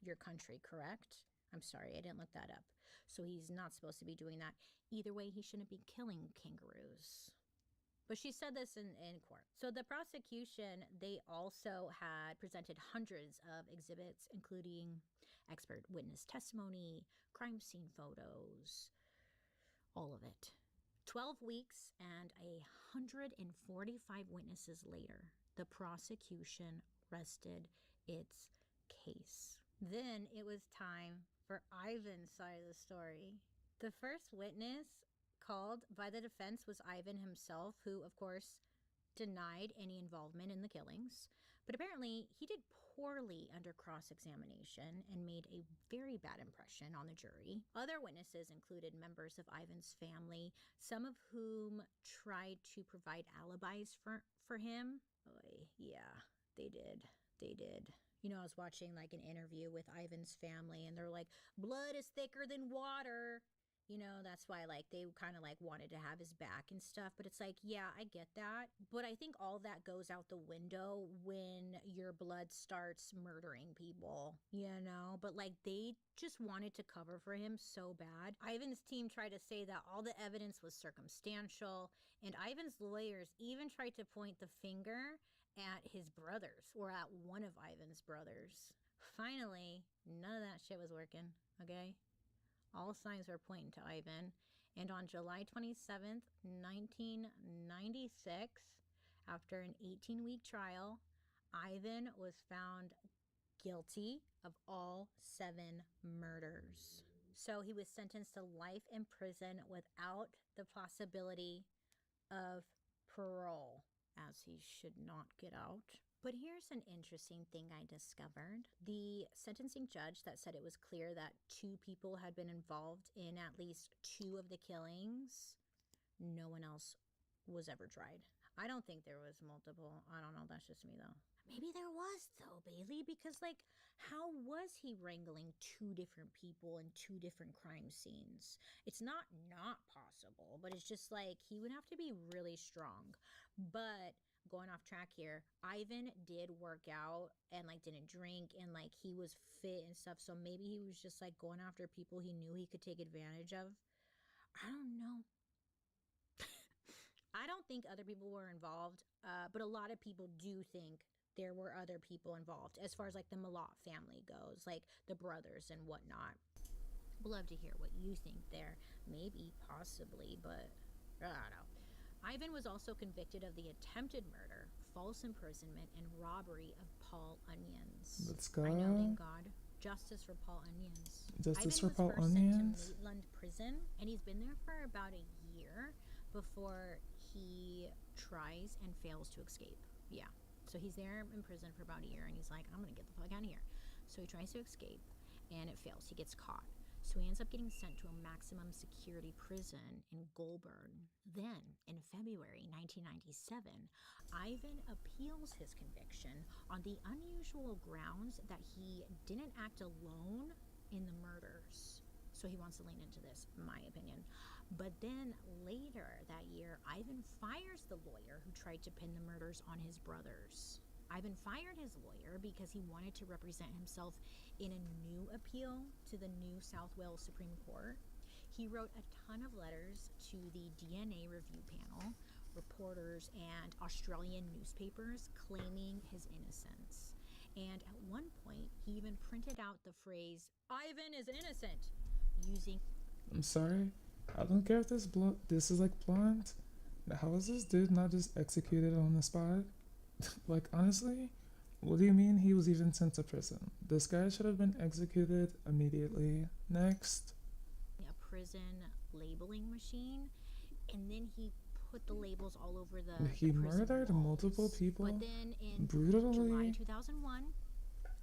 your country, correct? I'm sorry, I didn't look that up. So he's not supposed to be doing that. Either way, he shouldn't be killing kangaroos. But she said this in court. So the prosecution, they also had presented hundreds of exhibits, including expert witness testimony, crime scene photos, all of it. 12 weeks and 145 witnesses later, the prosecution rested its case. Then it was time for Ivan's side of the story. The first witness called by the defense was Ivan himself, who, of course, denied any involvement in the killings. But apparently, he did poorly under cross-examination and made a very bad impression on the jury. Other witnesses included members of Ivan's family, some of whom tried to provide alibis for him. Yeah, they did. You know, I was watching like an interview with Ivan's family, and they're like, blood is thicker than water. You know, that's why, like, they kind of, like, wanted to have his back and stuff. But it's like, yeah, I get that. But I think all that goes out the window when your blood starts murdering people, you know? But, like, they just wanted to cover for him so bad. Ivan's team tried to say that all the evidence was circumstantial. And Ivan's lawyers even tried to point the finger at his brothers, or at one of Ivan's brothers. Finally, none of that shit was working, okay? All signs were pointing to Ivan, and on July 27th, 1996, after an 18-week trial, Ivan was found guilty of all 7 murders. So he was sentenced to life in prison without the possibility of parole, as he should not get out. But here's an interesting thing I discovered. The sentencing judge that said it was clear that 2 people had been involved in at least 2 of the killings, no one else was ever tried. I don't think there was multiple. I don't know. That's just me, though. Maybe there was, though, Bailey, because, like, how was he wrangling 2 different people in 2 different crime scenes? It's not possible, but it's just, like, he would have to be really strong. But going off track here, Ivan did work out and, like, didn't drink, and, like, he was fit and stuff, so maybe he was just, like, going after people he knew he could take advantage of. I don't know. I don't think other people were involved, but a lot of people do think there were other people involved, as far as, like, the Malott family goes, like the brothers and whatnot. I'd love to hear what you think there. Maybe, possibly, but I don't know. Ivan was also convicted of the attempted murder false imprisonment and robbery of Paul Onions. Let's go. I know, thank God. Justice for Paul Onions. Justice Ivan for Paul was first Onions. sent to Maitland Prison, and he's been there for about a year before he tries and fails to escape. Yeah. So he's there in prison for about a year, and he's like, I'm going to get the fuck out of here. So he tries to escape, and it fails. He gets caught. So he ends up getting sent to a maximum security prison in Goulburn. Then, in February 1997, Ivan appeals his conviction on the unusual grounds that he didn't act alone in the murders. So he wants to lean into this, in my opinion. But then later that year, Ivan fires the lawyer who tried to pin the murders on his brothers. Ivan fired his lawyer because he wanted to represent himself in a new appeal to the New South Wales Supreme Court. He wrote a ton of letters to the DNA review panel, reporters, and Australian newspapers claiming his innocence. And at one point, he even printed out the phrase, "Ivan is innocent," using... I'm sorry. I don't care if this is like blunt. How is this dude not just executed on the spot? Like, honestly, what do you mean he was even sent to prison? This guy should have been executed immediately. Next. A prison labeling machine, and then he put the labels all over He murdered multiple people. But then in brutally. July 2001,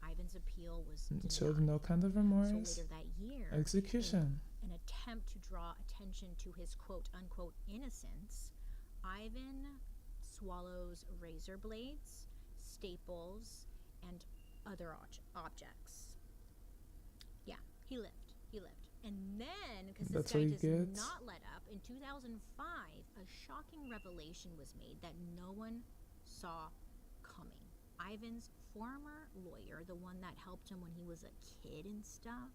Ivan's appeal was denied. Showed no kind of remorse. So later that year, execution. In an attempt to draw attention to his quote-unquote innocence, Ivan swallows razor blades, staples, and other objects. Yeah, he lived. And then, because this guy does not let up, in 2005, a shocking revelation was made that no one saw coming. Ivan's former lawyer, the one that helped him when he was a kid and stuff,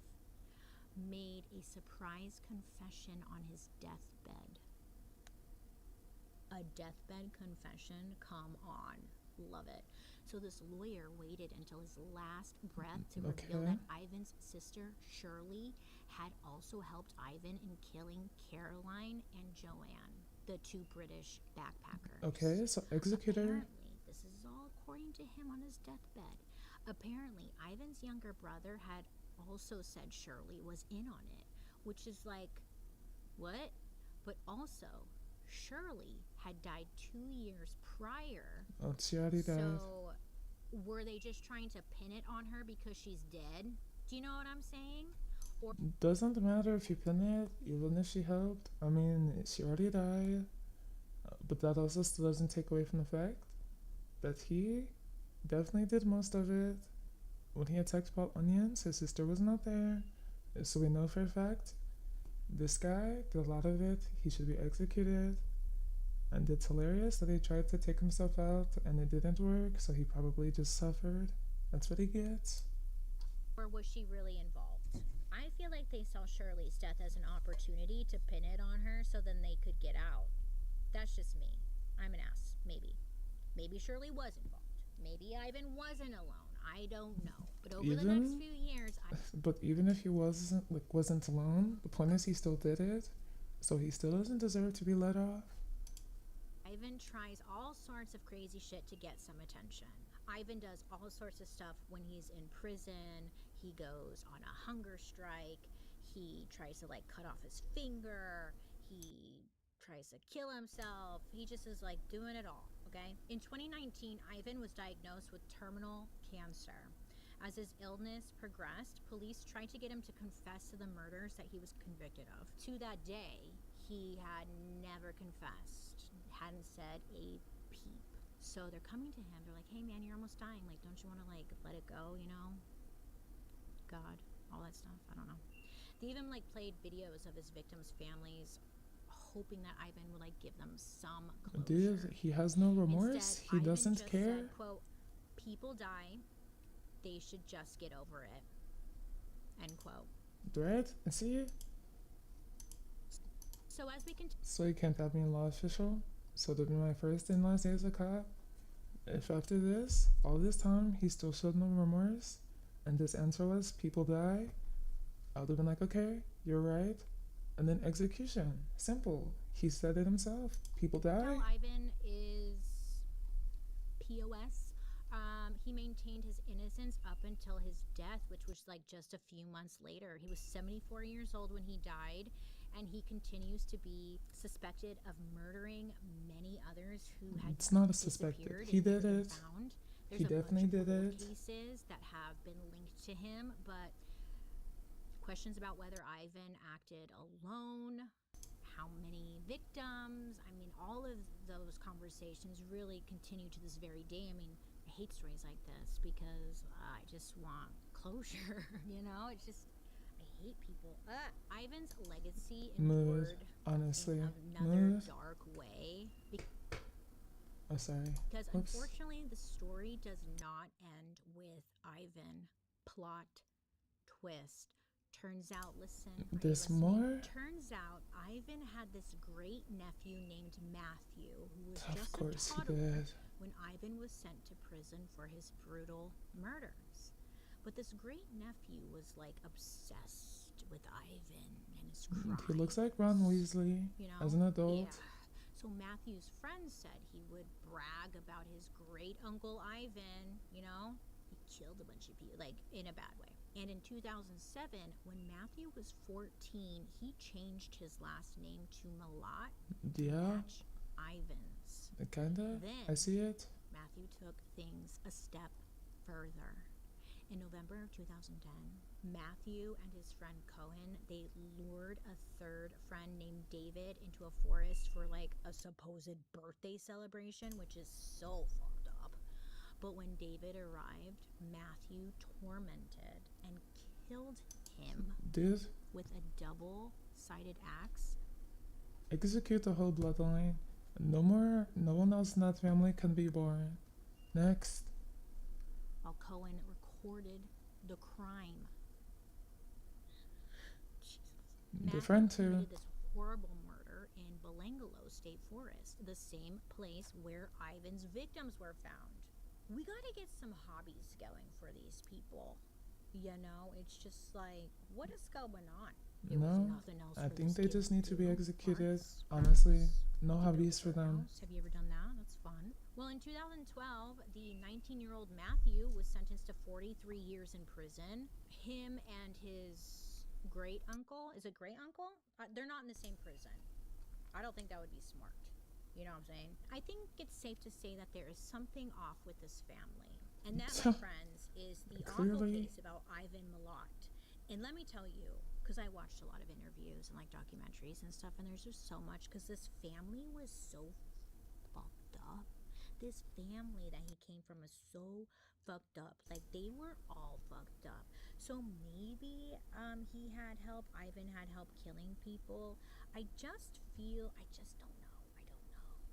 made a surprise confession on his deathbed. A deathbed confession? Come on. Love it. So this lawyer waited until his last breath to reveal that Ivan's sister, Shirley, had also helped Ivan in killing Caroline and Joanne, the two British backpackers. Okay, so executor. Apparently, this is all according to him on his deathbed. Apparently, Ivan's younger brother had also said Shirley was in on it, which is like, what? But also, Shirley had died 2 years prior. Oh, she already died. So, were they just trying to pin it on her because she's dead? Do you know what I'm saying? Or doesn't matter if you pin it, even if she helped. I mean, she already died. But that also still doesn't take away from the fact that he definitely did most of it. When he attacked Paul Onions, his sister was not there. So we know for a fact, this guy did a lot of it. He should be executed. And it's hilarious that he tried to take himself out and it didn't work, so he probably just suffered. That's what he gets. Or was she really involved? I feel like they saw Shirley's death as an opportunity to pin it on her so then they could get out. That's just me. I'm an ass. Maybe. Maybe Shirley was involved. Maybe Ivan wasn't alone. I don't know. But over the next few years, But even if he wasn't alone, the point is he still did it, so he still doesn't deserve to be let off. Ivan tries all sorts of crazy shit to get some attention. Ivan does all sorts of stuff when he's in prison. He goes on a hunger strike. He tries to cut off his finger. He tries to kill himself. He just is doing it all, okay? In 2019, Ivan was diagnosed with terminal cancer. As his illness progressed, police tried to get him to confess to the murders that he was convicted of. To that day, he had never confessed, hadn't said a peep. So they're coming to him, they're like, hey man, you're almost dying. Don't you want to let it go, God, all that stuff, I don't know. They even played videos of his victims' families, hoping that Ivan would give them some closure. Dude, he has no remorse. Instead, he Ivan doesn't just care. Said, quote, people die, they should just get over it. End quote. Right? See? So as we continue. So you can't have me in law official? So to be my first and last day as a cop? If after this, all this time, he still showed no remorse, and this answer was, people die, I would have been like, okay, you're right. And then execution. Simple. He said it himself. People die. Ivan is POS. He maintained his innocence up until his death, which was like just a few months later. He was 74 years old when he died, and he continues to be suspected of murdering many others who had It's not a suspected. He did it. Found. He definitely did it. Cases that have been linked to him, but questions about whether Ivan acted alone, how many victims, I mean, all of those conversations really continue to this very day. I mean, I hate stories like this because I just want closure, you know? It's just, I hate people. Ivan's legacy endured honestly. in another dark way. Oh, sorry. Because unfortunately, the story does not end with Ivan. Plot twist. Turns out, there's more? Turns out Ivan had this great nephew named Matthew, who was Of just course a he toddler did. when Ivan was sent to prison for his brutal murders. But this great nephew was like obsessed with Ivan and his crimes. He looks like Ron Weasley, you know? as an adult. Yeah. So Matthew's friend said he would brag about his great uncle Ivan, you know? He killed a bunch of people, like in a bad way. And in 2007, when Matthew was 14, he changed his last name to Malott to match Ivan's. Kinda. Then I see it. Matthew took things a step further. In November of 2010, Matthew and his friend Cohen, they lured a third friend named David into a forest for like a supposed birthday celebration, which is so fucked up. But when David arrived, Matthew tormented and killed him with a double-sided axe. Execute the whole bloodline. No one else in that family can be born. Next. While Cohen recorded the crime. Different Matthew too. committed this horrible murder in Belangolo State Forest, the same place where Ivan's victims were found. We gotta get some hobbies going for these people. You know, it's just like, what is going on? There was nothing else I for think this they kid just to need to be do. executed. Arts, Honestly, crafts, no build hobbies a for them. house. Have you ever done that? That's fun. Well, in 2012, the 19-year-old Matthew was sentenced to 43 years in prison. Him and his great uncle, is it great uncle? They're not in the same prison. I don't think that would be smart. You know what I'm saying? I think it's safe to say that there is something off with this family. And that, my friends, is the awful case about Ivan Malott. And let me tell you, because I watched a lot of interviews and like documentaries and stuff, and there's just so much, because this family was so fucked up. This family that he came from was so fucked up. Like, they were all fucked up. So maybe he had help, Ivan had help killing people. I just don't know.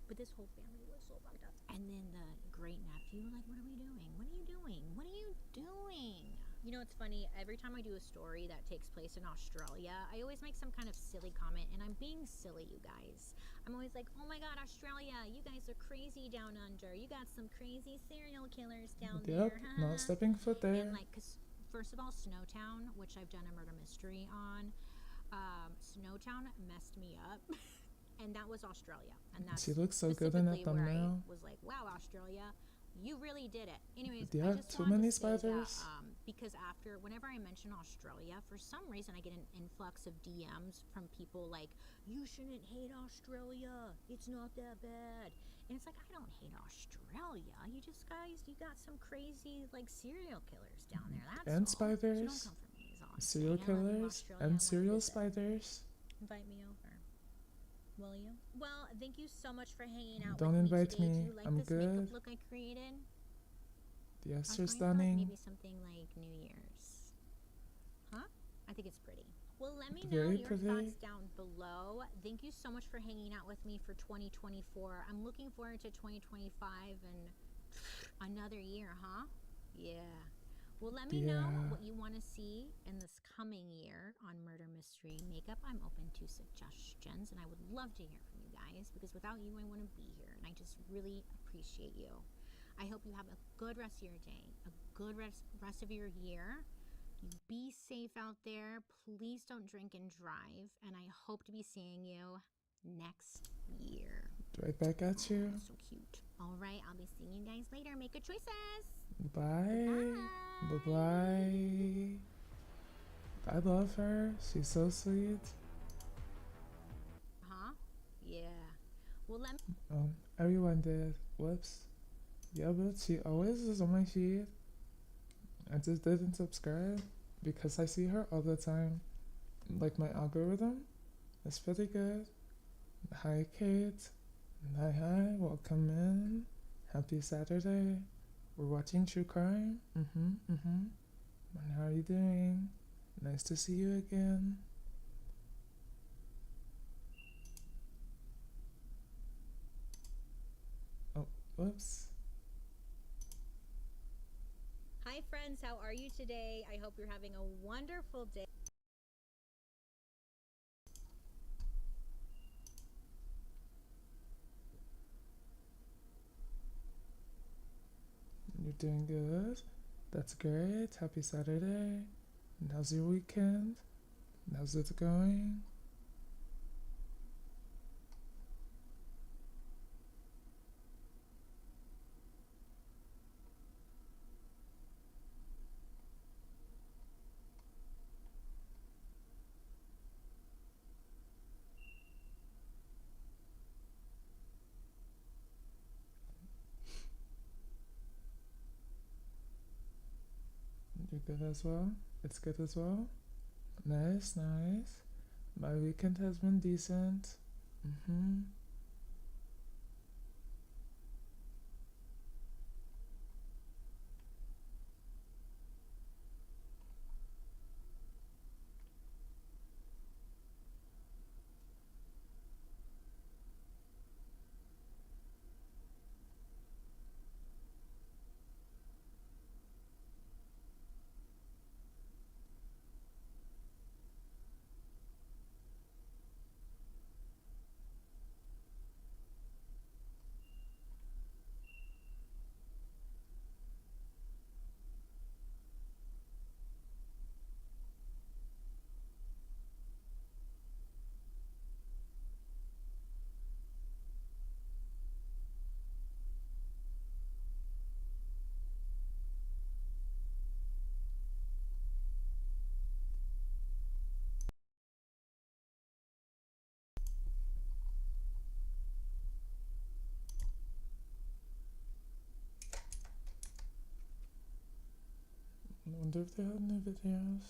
But this whole family was so fucked up. And then the great nephew, like, what are we doing? What are you doing? What are you doing? You know, it's funny. Every time I do a story that takes place in Australia, I always make some kind of silly comment. And I'm being silly, you guys. I'm always like, oh my God, Australia, you guys are crazy down under. You got some crazy serial killers down there. Yep, not stepping foot there. And like, because first of all, Snowtown, which I've done a murder mystery on, Snowtown messed me up. And that was Australia. And that's she looks so good in that thumbnail. I was like, wow, Australia, you really did it. Anyways, yeah, I just too wanted many to say spiders. that, because whenever I mention Australia, for some reason I get an influx of DMs from people like, you shouldn't hate Australia. It's not that bad. And it's like, I don't hate Australia. You got some crazy like serial killers down there. That's and all. spiders. So don't come for me, is all I'm Serial saying. I love you, killers Australia. and I wanna serial visit. spiders. Invite me over. Will you? Well, thank you so much for hanging out Don't with invite me today. me. Do you like I'm this good. makeup look I created? Yes, I you're was going for, like, stunning. maybe something like New Year's. Huh? I think it's pretty. Well, let me know Very your pretty. thoughts down below. Thank you so much for hanging out with me for 2024. I'm looking forward to 2025 and another year, huh? Yeah. Well, let me know what you want to see in this coming year on Murder Mystery Makeup. I'm open to suggestions, and I would love to hear from you guys, because without you, I wouldn't be here, and I just really appreciate you. I hope you have a good rest of your day, a good rest of your year. You be safe out there. Please don't drink and drive, and I hope to be seeing you next year. Right back at you. So cute. Alright, I'll be seeing you guys later. Make good choices. Bye. Bye-bye. I love her. She's so sweet. Huh? Yeah. Well, let me. Everyone did. Whoops. Yeah, but she always is on my feed. I just didn't subscribe because I see her all the time. Like, my algorithm is pretty good. Hi, Kate. Hi, welcome in. Happy Saturday. We're watching True Crime. And how are you doing? Nice to see you again. Oh, whoops. Hi, friends. How are you today? I hope you're having a wonderful day. You're doing good. That's great. Happy Saturday. And how's your weekend? How's it going? You're good as well? It's good as well? Nice, nice. My weekend has been decent. I wonder if they have new videos.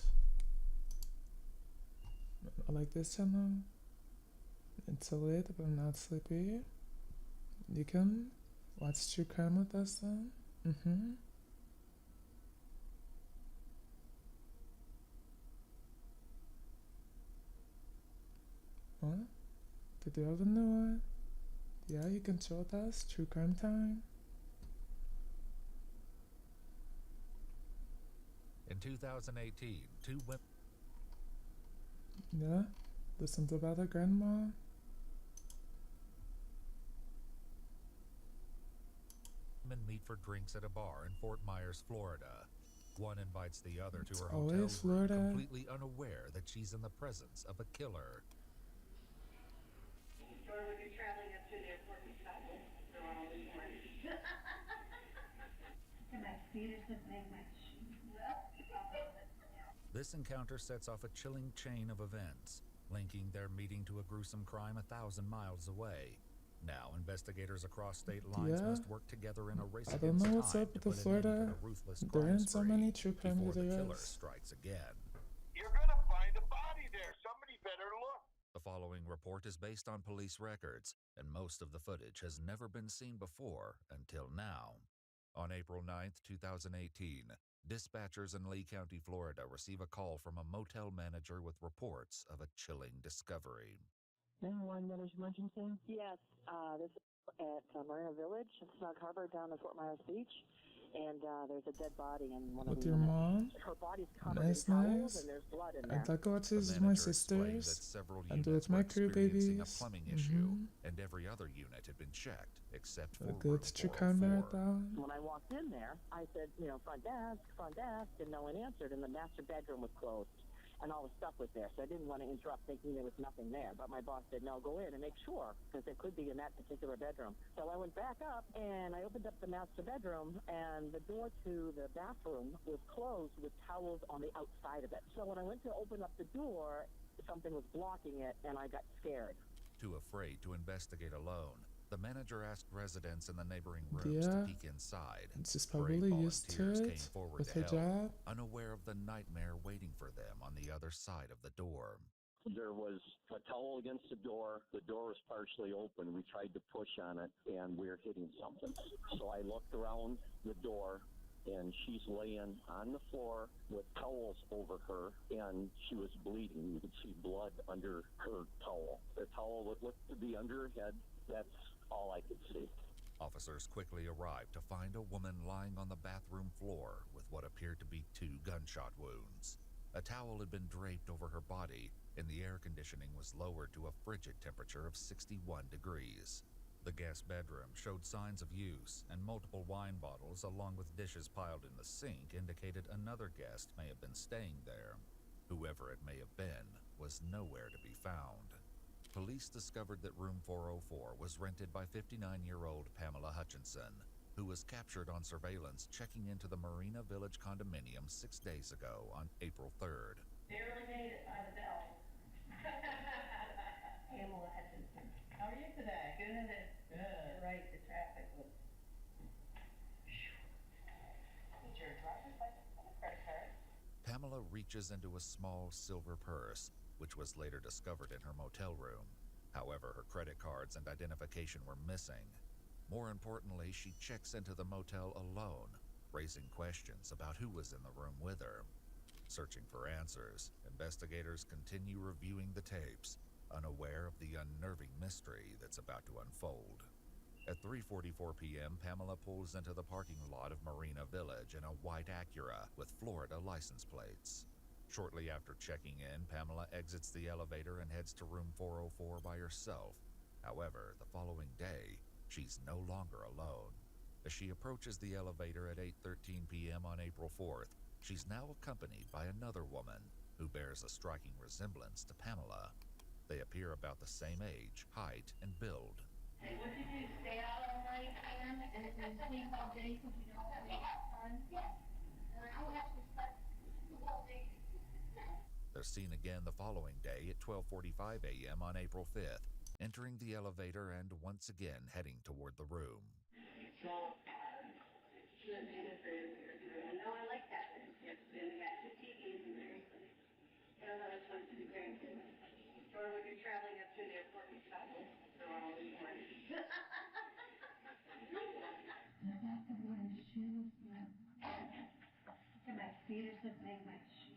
I like this channel. It's so late, but I'm not sleepy. You can watch True Crime with us then. What? Did you have a new one? Yeah, you can show with us. True Crime Time. In 2018, two women Yeah? Listened about her grandma. meet for drinks at a bar in Fort Myers, Florida. One invites the other to her Always hotel room, Florida. completely unaware that she's in the presence of a killer. This encounter sets off a chilling chain of events, linking their meeting to a gruesome crime 1,000 miles away. Now, investigators across state lines must work together in a race I don't against know what's time up to with the put an end to Florida. the ruthless There crime aren't so many spree true crime before the killer videos. strikes again. You're gonna find a body there. Somebody better look. The following report is based on police records, and most of the footage has never been seen before until now. On April 9th, 2018, dispatchers in Lee County, Florida receive a call from a motel manager with reports of a chilling discovery. 911 Miller's emergency? Yes, this is at Marina Village, Snug Harbor down in Fort Myers Beach. And there's a dead body in one With of the your units. mom? Her body's covered Nice, in towels nice. and there's blood in there. I'd like to watch this The with my manager explained that sisters. several And do it units with my were crew experiencing babies. a plumbing issue, and every other unit had been checked except for A room good True Crime 404. marathon. When I walked in there, I said, front desk, and no one answered, and the master bedroom was closed. and all the stuff was there. So I didn't want to interrupt thinking there was nothing there. But my boss said, no, go in and make sure, because there could be in that particular bedroom. So I went back up, and I opened up the master bedroom, and the door to the bathroom was closed with towels on the outside of it. So when I went to open up the door, something was blocking it, and I got scared. Too afraid to investigate alone, the manager asked residents in the neighboring rooms to peek inside. It's just Brave probably used to volunteers it came forward with to her help, job. unaware of the nightmare waiting for them on the other side of the door. There was a towel against the door. The door was partially open. We tried to push on it, and we were hitting something. So I looked around the door, and she's laying on the floor with towels over her, and she was bleeding. You could see blood under her towel. The towel would look to be under her head. That's all I could see. Officers quickly arrived to find a woman lying on the bathroom floor with what appeared to be 2 gunshot wounds. A towel had been draped over her body, and the air conditioning was lowered to a frigid temperature of 61 degrees. The guest bedroom showed signs of use, and multiple wine bottles along with dishes piled in the sink indicated another guest may have been staying there. Whoever it may have been was nowhere to be found. Police discovered that room 404 was rented by 59-year-old Pamela Hutchinson, who was captured on surveillance checking into the Marina Village condominium 6 days ago on April 3rd. Barely made it by the bell. Pamela Hutchinson. How are you today? Good. Good. Right, the traffic was. Need your driver's license and a credit card. Pamela reaches into a small silver purse, which was later discovered in her motel room. However, her credit cards and identification were missing. More importantly, she checks into the motel alone, raising questions about who was in the room with her. Searching for answers, investigators continue reviewing the tapes, unaware of the unnerving mystery that's about to unfold. At 3:44 p.m., Pamela pulls into the parking lot of Marina Village in a white Acura with Florida license plates. Shortly after checking in, Pamela exits the elevator and heads to room 404 by herself. However, the following day, she's no longer alone. As she approaches the elevator at 8:13 p.m. on April 4th, she's now accompanied by another woman who bears a striking resemblance to Pamela. They appear about the same age, height, and build. Hey, what did you do? Stay out all night and sleep all day because you don't have any fun? Yes. And I don't have to sleep all day. They're seen again the following day at 12:45 a.m. on April 5th, entering the elevator and once again heading toward the room. So, no, I like that. Yes, and we got 2 TVs in there. I don't know which one to be very good. Or when you're traveling up to the airport and stuff, they're all in one. Shoes. My feet are so big, my shoes.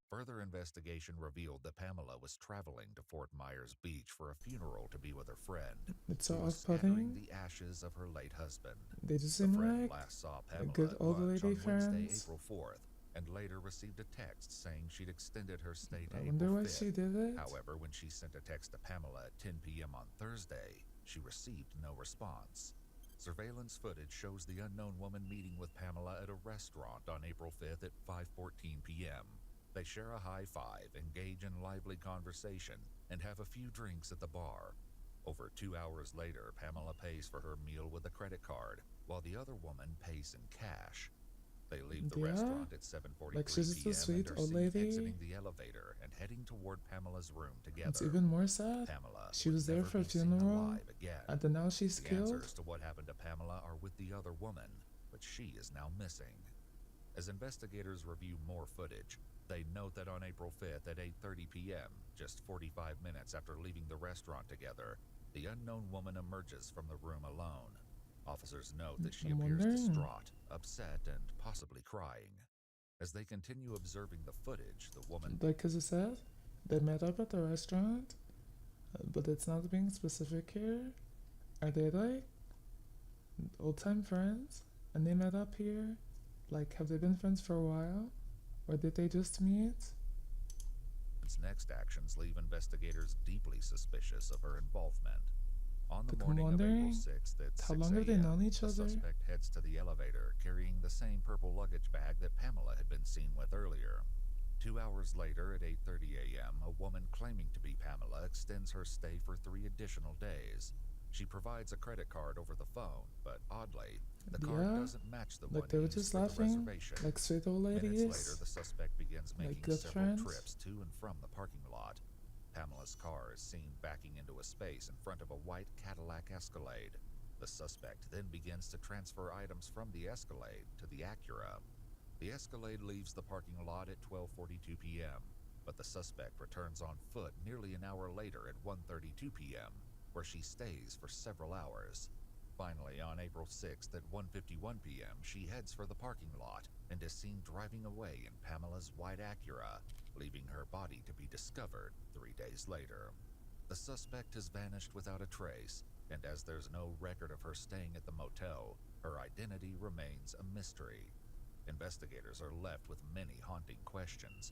Further investigation revealed that Pamela was traveling to Fort Myers Beach for a funeral to be with her friend. It's so who was scattering off-putting. the ashes of her late husband. They just The seem friend like last saw a Pamela good at old lunch lady on Wednesday, friends. April 4th, and later received a text saying she'd extended her stay to I April wonder why 5th. she did it. However, when she sent a text to Pamela at 10 p.m. on Thursday, she received no response. Surveillance footage shows the unknown woman meeting with Pamela at a restaurant on April 5th at 5:14 p.m. They share a high five, engage in lively conversation, and have a few drinks at the bar. Over 2 hours later, Pamela pays for her meal with a credit card, while the other woman pays in cash. They leave the Yeah, restaurant at 7:43 like she's just a p.m. sweet and are old seen lady. exiting the elevator and heading toward Pamela's room together. It's even more sad. Pamela She would was there never for a be seen funeral, alive again. and then now she's The killed. answers to what happened to Pamela are with the other woman, but she is now missing. As investigators review more footage, they note that on April 5th at 8:30 p.m., just 45 minutes after leaving the restaurant together, the unknown woman emerges from the room alone. Officers note that she I'm appears wondering. distraught, upset, and possibly crying. As they continue observing the footage, the woman Like, cause it said they met up at the restaurant, but it's not being specific here. Are they like old-time friends, and they met up here? Like, have they been friends for a while, or did they just meet? next actions leave investigators deeply suspicious of her involvement. On the But I'm morning of April wondering, 6th at 6 how long have they a.m., known each the other? suspect heads to the elevator carrying the same purple luggage bag that Pamela had been seen with earlier. 2 hours later at 8:30 a.m., a woman claiming to be Pamela extends her stay for 3 additional days. She provides a credit card over the phone, but oddly, the card Yeah, doesn't match the like one they were used just for the laughing, reservation. like sweet old Minutes ladies, later, the suspect begins like making good several friends. trips to and from the parking lot. Pamela's car is seen backing into a space in front of a white Cadillac Escalade. The suspect then begins to transfer items from the Escalade to the Acura. The Escalade leaves the parking lot at 12:42 p.m., but the suspect returns on foot nearly an hour later at 1:32 p.m., where she stays for several hours. Finally, on April 6th at 1:51 p.m., she heads for the parking lot and is seen driving away in Pamela's white Acura, leaving her body to be discovered 3 days later. The suspect has vanished without a trace, and as there's no record of her staying at the motel, her identity remains a mystery. Investigators are left with many haunting questions.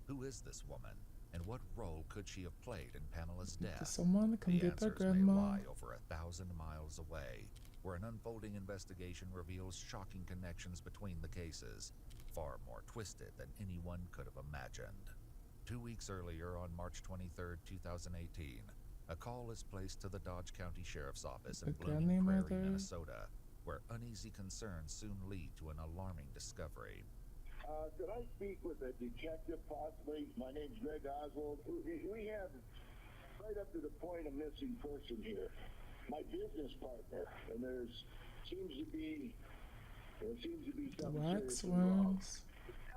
Who is this woman, and what role could she have played in Pamela's death? Does someone come The get their answers may grandma? lie over 1,000 miles away, where an unfolding investigation reveals shocking connections between the cases, far more twisted than anyone could have imagined. 2 weeks earlier, on March 23, 2018, a call is placed to the Dodge County Sheriff's Office in The Blooming Prairie, grandmother. Minnesota, where uneasy concerns soon lead to an alarming discovery. Could I speak with a detective possibly? My name's Greg Oswald. We have right up to the point of missing person here. My business partner, and there seems to be something Wax seriously wrong. worms,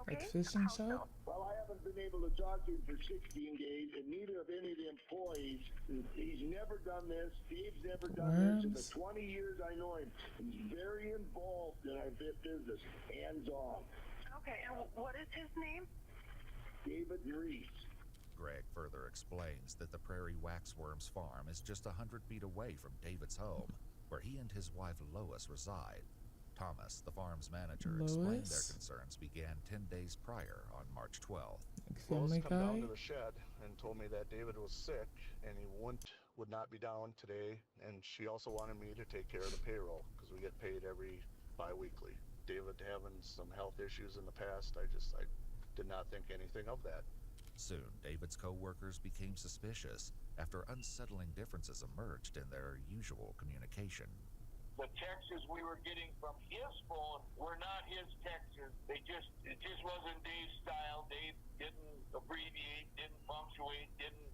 like fishing shop. Well, I haven't been able to talk to him for 16 days, and neither of any of the employees. He's never done this. Dave's never done this. In the 20 years I know him, he's very involved in our business, hands-on. Okay, and what is his name? David Reese. Greg further explains that the Prairie Waxworms farm is just 100 feet away from David's home, where he and his wife Lois reside. Thomas, the farm's manager, explained their Lois? concerns began 10 days prior on March 12th. Lois Family come down guy. to the shed and told me that David was sick and he would not be down today, and she also wanted me to take care of the payroll because we get paid every bi-weekly. David having some health issues in the past, I did not think anything of that. Soon, David's co-workers became suspicious after unsettling differences emerged in their usual communication. The texts we were getting from his phone were not his texts. It just wasn't Dave's style. Dave didn't abbreviate, didn't punctuate, didn't.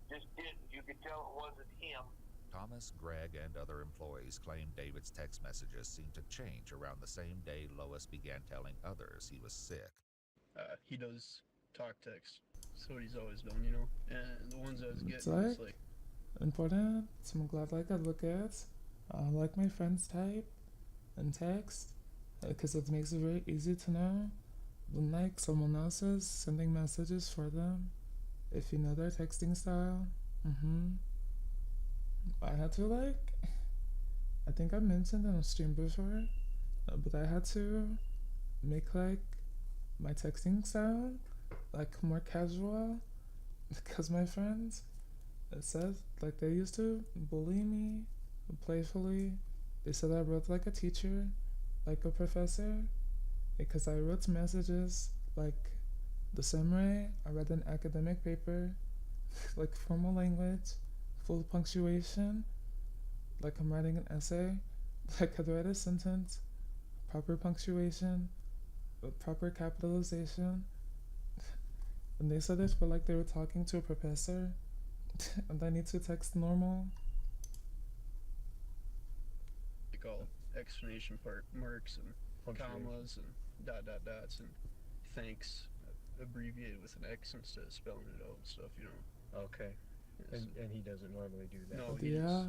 You could tell it wasn't him. Thomas, Greg, and other employees claim David's text messages seemed to change around the same day Lois began telling others he was sick. He does talk text. That's what he's always done, you know? And the ones I was It's getting was like like, important. So I'm glad like I look at like my friends type and text, because it makes it very easy to know when like someone else is sending messages for them, if you know their texting style. I had to like, I think I mentioned on a stream before, but I had to make like my texting style like more casual, because my friends, it says like they used to bully me playfully. They said I wrote like a teacher, like a professor, because I wrote messages like the same way I read an academic paper, like formal language, full punctuation, like I'm writing an essay, like I'd write a sentence, proper punctuation, with proper capitalization. And they said it felt like they were talking to a professor, and I need to text normal. they call exclamation marks and commas and dots and thanks abbreviated with an X instead of spelling it out and stuff, you know. Okay. And he doesn't normally do that. No, he just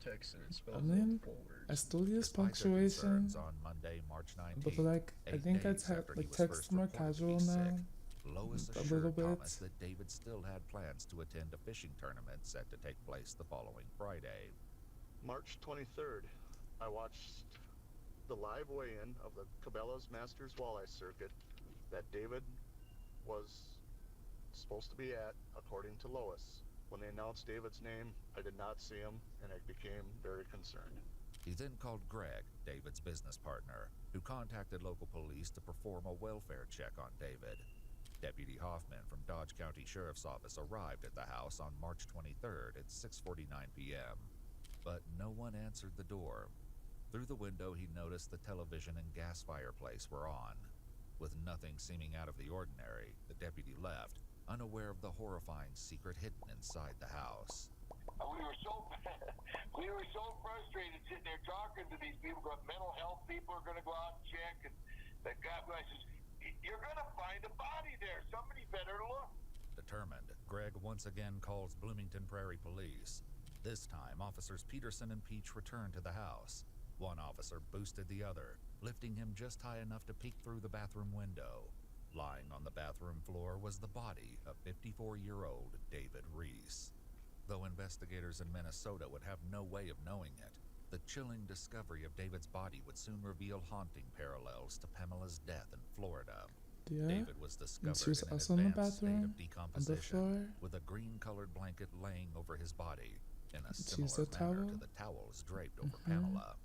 text and it spells I mean, out full words. I still use Despite their punctuation, concerns on Monday, March 19th, but like I 8 think I'd days have after he like was text first more reported to be casual now. sick, Lois A assured little bit. Thomas that David still had plans to attend a fishing tournament set to take place the following Friday. March 23rd, I watched the live weigh-in of the Cabela's Masters Walleye Circuit that David was supposed to be at, according to Lois. When they announced David's name, I did not see him, and I became very concerned. He then called Greg, David's business partner, who contacted local police to perform a welfare check on David. Deputy Hoffman from Dodge County Sheriff's Office arrived at the house on March 23rd at 6:49 p.m., but no one answered the door. Through the window, he noticed the television and gas fireplace were on. With nothing seeming out of the ordinary, the deputy left, unaware of the horrifying secret hidden inside the house. We were so frustrated sitting there talking to these people. Mental health people are going to go out and check, and the guy says, "You're going to find a body there. Somebody better look." Determined, Greg once again calls Bloomington Prairie Police. This time, officers Peterson and Peach returned to the house. One officer boosted the other, lifting him just high enough to peek through the bathroom window. Lying on the bathroom floor was the body of 54-year-old David Reese. Though investigators in Minnesota would have no way of knowing it, the chilling discovery of David's body would soon reveal haunting parallels to Pamela's death in Florida. Yeah. David was discovered She was in an also in the advanced state bathroom, of on the decomposition, floor. with a green-colored blanket laying over his body, in a She's similar a manner towel. to the towels draped over Mhm. Pamela.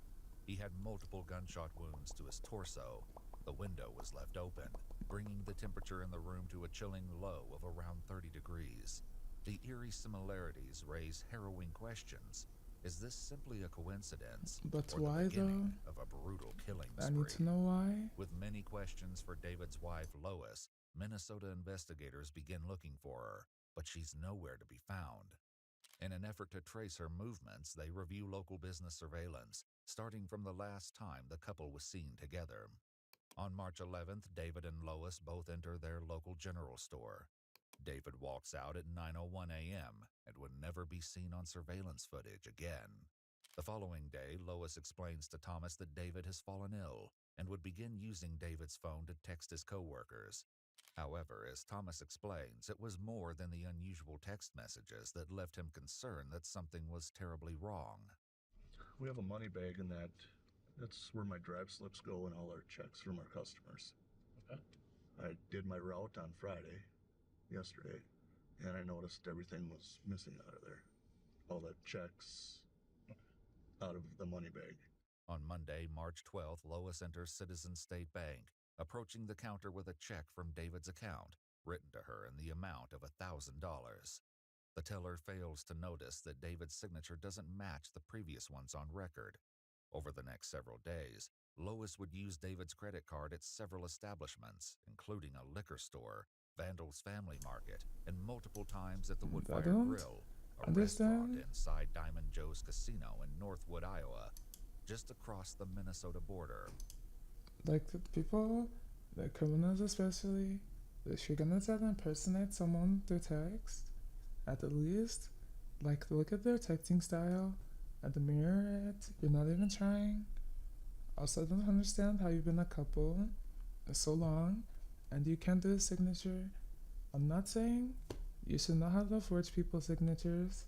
He had multiple gunshot wounds to his torso. The window was left open, bringing the temperature in the room to a chilling low of around 30 degrees. The eerie similarities raise harrowing questions. Is this simply a coincidence, But or why, the beginning though? of a brutal killing I spree? need to know why. With many questions for David's wife, Lois, Minnesota investigators begin looking for her, but she's nowhere to be found. In an effort to trace her movements, they review local business surveillance, starting from the last time the couple was seen together. On March 11th, David and Lois both enter their local general store. David walks out at 9:01 a.m. and would never be seen on surveillance footage again. The following day, Lois explains to Thomas that David has fallen ill and would begin using David's phone to text his coworkers. However, as Thomas explains, it was more than the unusual text messages that left him concerned that something was terribly wrong. We have a money bag, and that's where my drive slips go and all our checks from our customers. Okay. I did my route on Friday, yesterday, and I noticed everything was missing out of there. All the checks out of the money bag. On Monday, March 12th, Lois enters Citizens State Bank, approaching the counter with a check from David's account, written to her in the amount of $1,000. The teller fails to notice that David's signature doesn't match the previous ones on record. Over the next several days, Lois would use David's credit card at several establishments, including a liquor store, Vandal's Family Market, and multiple times at the Woodfire don't Grill, a understand. restaurant inside Diamond Joe's Casino in Northwood, Iowa, just across the Minnesota border. Like the people, the criminals especially, if you're gonna try to impersonate someone through text, at the least, like look at their texting style, admire it. You're not even trying. Also, I don't understand how you've been a couple so long, and you can't do a signature. I'm not saying you should not have to forge people's signatures,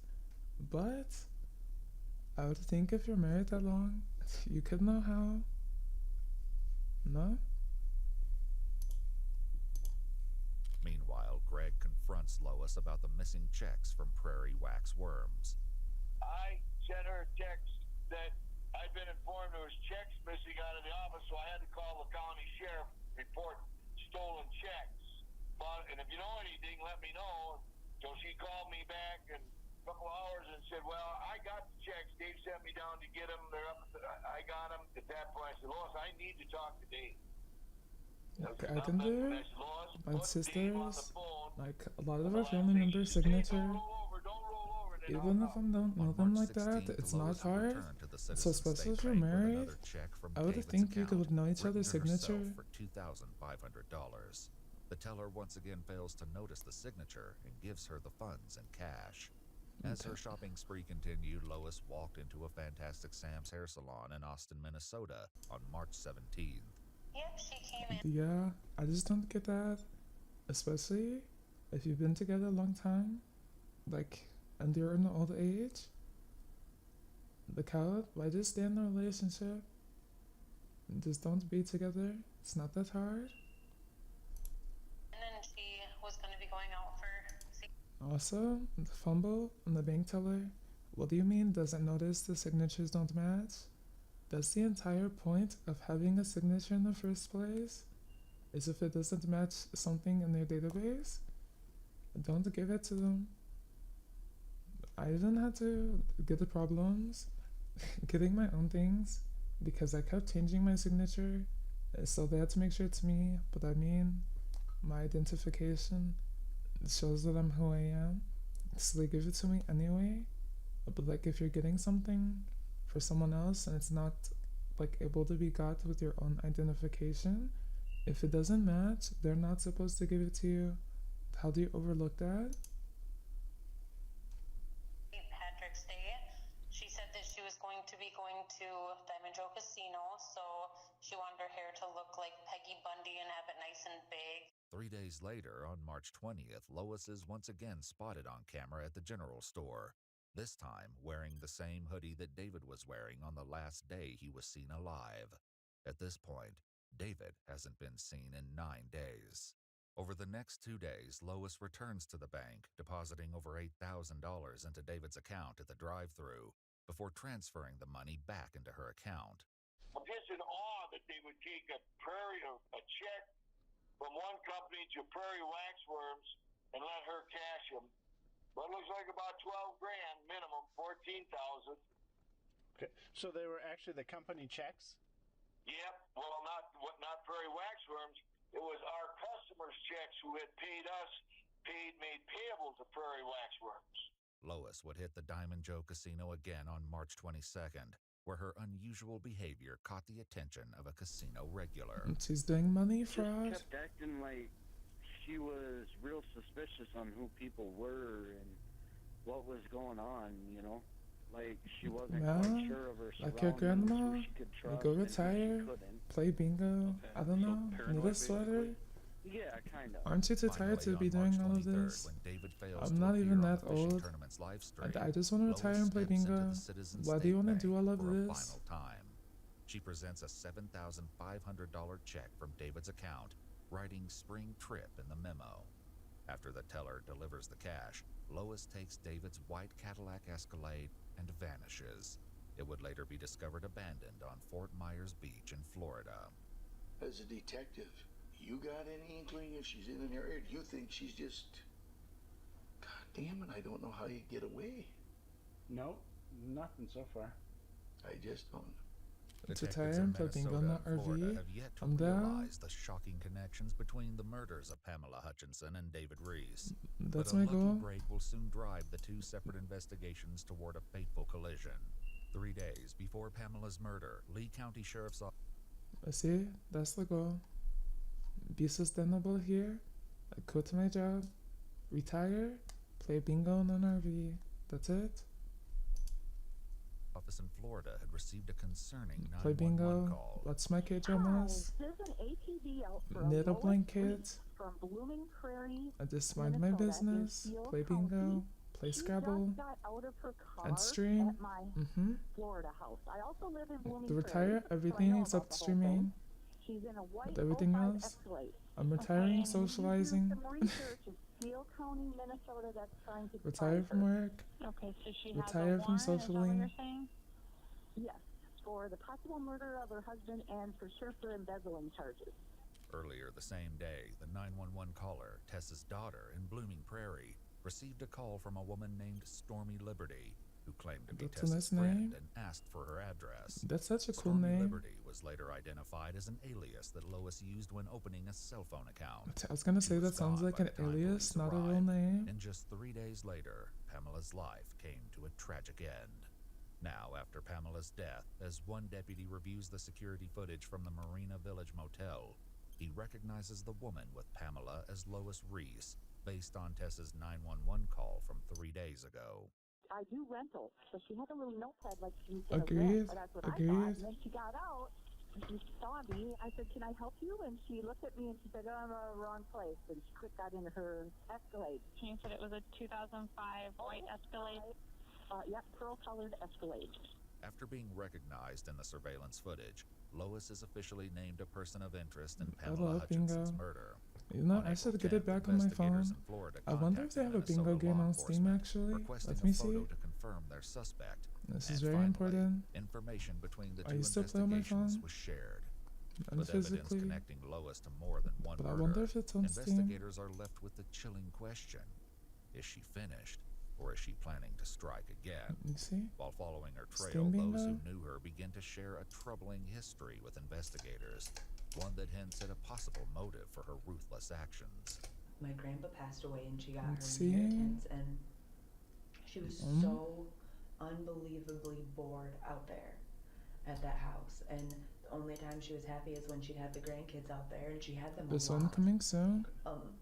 but I would think if you're married that long, you could know how. No? Meanwhile, Greg confronts Lois about the missing checks from Prairie Wax Worms. I sent her a text that I'd been informed there was checks missing out of the office, so I had to call the county sheriff, report stolen checks. And if you know anything, let me know. So she called me back in a couple hours and said, well, I got the checks. Dave sent me down to get them. They're up. I got them. At that point, I said, Lois, I need to talk to Dave. Okay, I can do it. My sisters, like a lot of our family members' signature, even if I don't know them like that, it's not hard. So especially if you're married, I would think you could know each other's signature. For $2,500. The teller once again fails to notice the signature and gives her the funds in cash. As her shopping spree continued, Lois walked into a Fantastic Sam's hair salon in Austin, Minnesota on March 17th. Yep, she came in. Yeah, I just don't get that. Especially if you've been together a long time, like, and you're in an old age. Look out, why just stay in a relationship? Just don't be together. It's not that hard. And then she was going to be going out for... Also, the fumble and the bank teller. What do you mean doesn't notice the signatures don't match? That's the entire point of having a signature in the first place, is if it doesn't match something in their database, don't give it to them. I even had to get the problems getting my own things because I kept changing my signature, so they had to make sure it's me. But I mean, my identification shows that I'm who I am, so they give it to me anyway. But like, if you're getting something for someone else and it's not like able to be got with your own identification, if it doesn't match, they're not supposed to give it to you. How do you overlook that? Patrick's Day. She said that she was going to be going to Diamond Joe Casino, so she wanted her hair to look like Peggy Bundy and have it nice and big. 3 days later, on March 20th, Lois is once again spotted on camera at the general store, this time wearing the same hoodie that David was wearing on the last day he was seen alive. At this point, David hasn't been seen in 9 days. Over the next 2 days, Lois returns to the bank, depositing over $8,000 into David's account at the drive-thru before transferring the money back into her account. I'm just in awe that they would take a check from one company to Prairie Waxworms and let her cash them. But it looks like about 12 grand minimum, 14,000. Okay, so they were actually the company checks? Yep. Well, not Prairie Waxworms. It was our customers' checks who had paid us, made payable to Prairie Waxworms. Lois would hit the Diamond Joe Casino again on March 22nd, where her unusual behavior caught the attention of a casino regular. She's doing money fraud. She kept acting like she was real suspicious on who people were and what was going on, you know? Like she wasn't quite sure of her surroundings, like your grandma, who she could you trust go and who retire, she couldn't. play bingo, I don't know, need a sweater. Yeah, kind of. Aren't you too tired to be doing all of this? I'm not even that old. I just want to retire and play bingo. Why do you want to do all of this? She presents a $7,500 check from David's account, writing spring trip in the memo. After the teller delivers the cash, Lois takes David's white Cadillac Escalade and vanishes. It would later be discovered abandoned on Fort Myers Beach in Florida. As a detective, you got any inkling if she's in an area? Do you think she's just... God damn it, I don't know how you get away. No, nothing so far. I just don't. To tie and play bingo in the RV. Have yet to I'm down. realize the shocking connections between the murders of Pamela Hutchinson and David Reese. That's but my a lucky goal. break will soon drive the two separate investigations toward a fateful collision. 3 days before Pamela's murder, Lee County Sheriff's Office. See, that's the goal. Be sustainable here, quit my job, retire, play bingo in an RV. That's it. Office in Florida had received a concerning Play 911 bingo, call. watch my pajamas, There's an ATV out for knit a Lois blanket, Reese from Blooming Prairie, I just mind my Minnesota, business, in Steele play bingo, County. play She Scrabble, just got out of her car and stream. at my Florida house. I also live in Blooming To Prairie, retire so I everything know except about the whole streaming. thing. She's in a white With everything 05 else, Escalade. I'm retiring, Okay, and socializing, you do some research in Steele County, Minnesota, that's trying to retire find from her. work, Okay, so she retire has a from warrant, is that what socialing. you're saying? Yes, for the possible murder of her husband and for sure for embezzling charges. Earlier the same day, the 911 caller, Tessa's daughter in Blooming Prairie, received a call from a woman named Stormy Liberty, who claimed to be That's a Tessa's nice friend name. and asked for her address. That's such a cool Stormy name. Liberty was later identified as an alias that Lois used when opening a cell phone account. I was gonna She say was that sounds gone like by an the time alias, police not a real arrived, name. And just 3 days later, Pamela's life came to a tragic end. Now, after Pamela's death, as one deputy reviews the security footage from the Marina Village Motel, he recognizes the woman with Pamela as Lois Reese, based on Tessa's 911 call from 3 days ago. I do rentals, so she had a little notepad like she was gonna Agreed, rent, or that's what I thought. agreed. And then she got out, and she saw me. I said, "Can I help you?" And she looked at me and she said, "Oh, I'm in the wrong place." And she quick got in her Escalade. You said it was a 2005 white Escalade? Yep, pearl-colored Escalade. After being recognized in the surveillance footage, Lois is officially named a person of interest in Pamela love Hutchinson's bingo. murder. You know, On I April should get it 10th, back on my investigators phone. in Florida I wonder if they have a contacted bingo Minnesota game law on Steam enforcement, actually. requesting Let a me see. photo to confirm their suspect. This And is very finally, important. information between the I two used to play on my investigations phone. was shared. And With evidence physically. connecting Lois to more than one But I murder, wonder if it's on Steam. investigators are left with the chilling question: is she finished, or is she planning to strike again? You see? While following her trail, Steam those who bingo? knew her begin to share a troubling history with investigators, one that hints at a possible motive for her ruthless actions. My grandpa passed away and she got her Let's see. inheritance, and she was so unbelievably bored out there at that house, and the only time she was happy is when she'd have the grandkids out there, and she had them This a one lot. coming soon.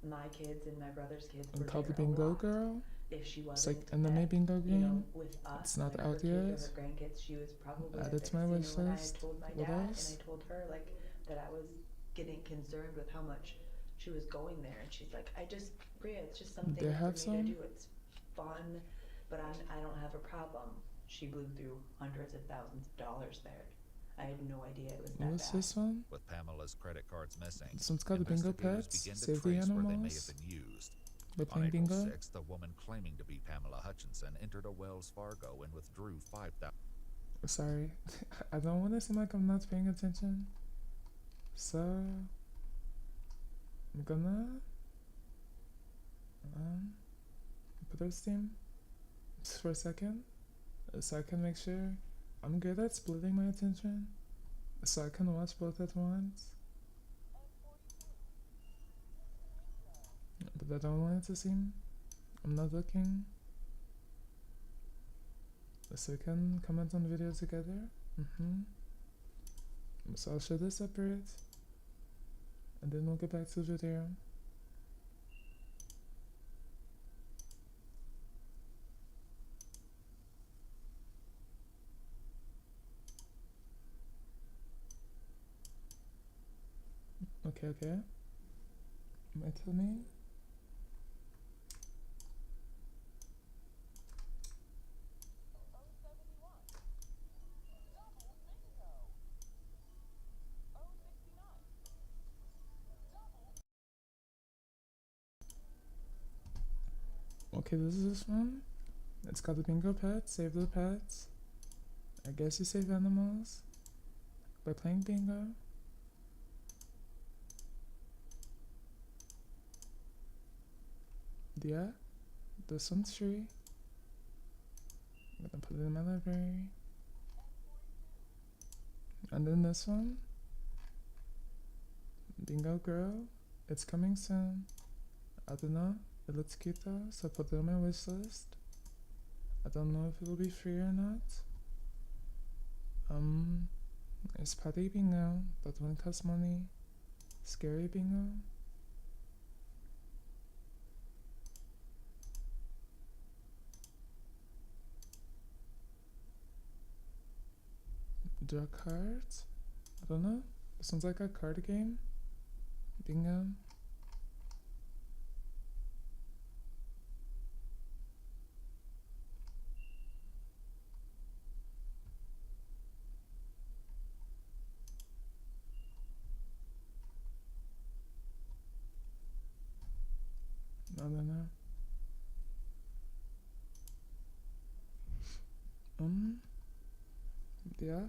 My kids and my brother's kids And were called the there a Bingo lot. Girl. If she It's wasn't like anime bingo you game. know, with us, It's not like out her kids or yet. her grandkids, she was probably Add at it the to my casino, wish and I list. had told my What dad, else? and I told her like that I was getting concerned with how much she was going there, and she's like, Bria, it's just something They have for me some? to do. It's fun, but I don't have a problem. She blew through hundreds of thousands of dollars there. I had no idea it was that What's bad. this one? With Pamela's credit cards missing, This one's got the bingo investigators pets. begin to Save the trace where they may have animals. been used. By On playing April bingo. 6th, a woman claiming to be Pamela Hutchinson entered a Wells Fargo and withdrew $5,000. Sorry, I don't want to seem like I'm not paying attention. So I'm gonna put up Steam just for a second, so I can make sure I'm good at splitting my attention, so I can watch both at once. But I don't want it to seem I'm not looking. So we can comment on the video together. So I'll show this separate, and then we'll get back to the video. Okay. Might tell me. Okay, this is this one. It's got the bingo pets. Save the pets. I guess you save animals by playing bingo. Yeah, this one's free. I'm gonna put it in my library. And then this one, Bingo Girl. It's coming soon. I don't know. It looks cute though, so I put it on my wish list. I don't know if it will be free or not. It's party bingo, but one costs money. Scary bingo. Draw cards. I don't know. This one's like a card game. Bingo. I don't know. Yeah.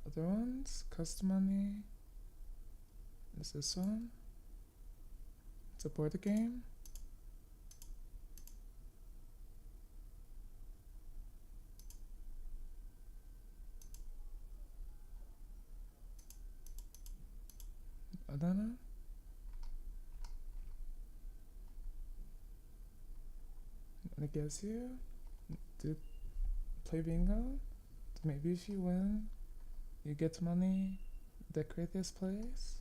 Other ones cost money. Is this one? It's a board game. I don't know. I guess you do play bingo. Maybe if you win, you get money, decorate this place.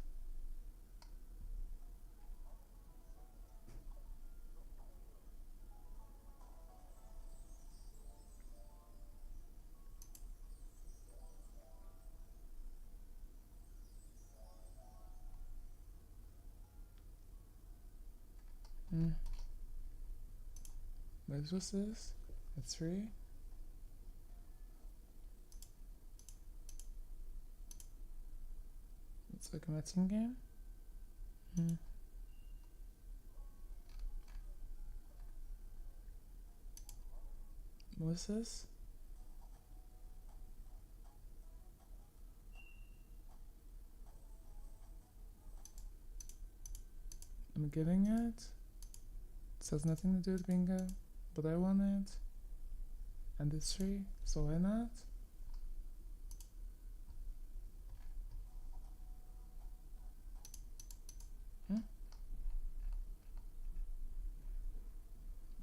What's this? It's free. It's like a matching game. What's this? I'm getting it. This has nothing to do with bingo, but I want it. And it's free, so why not?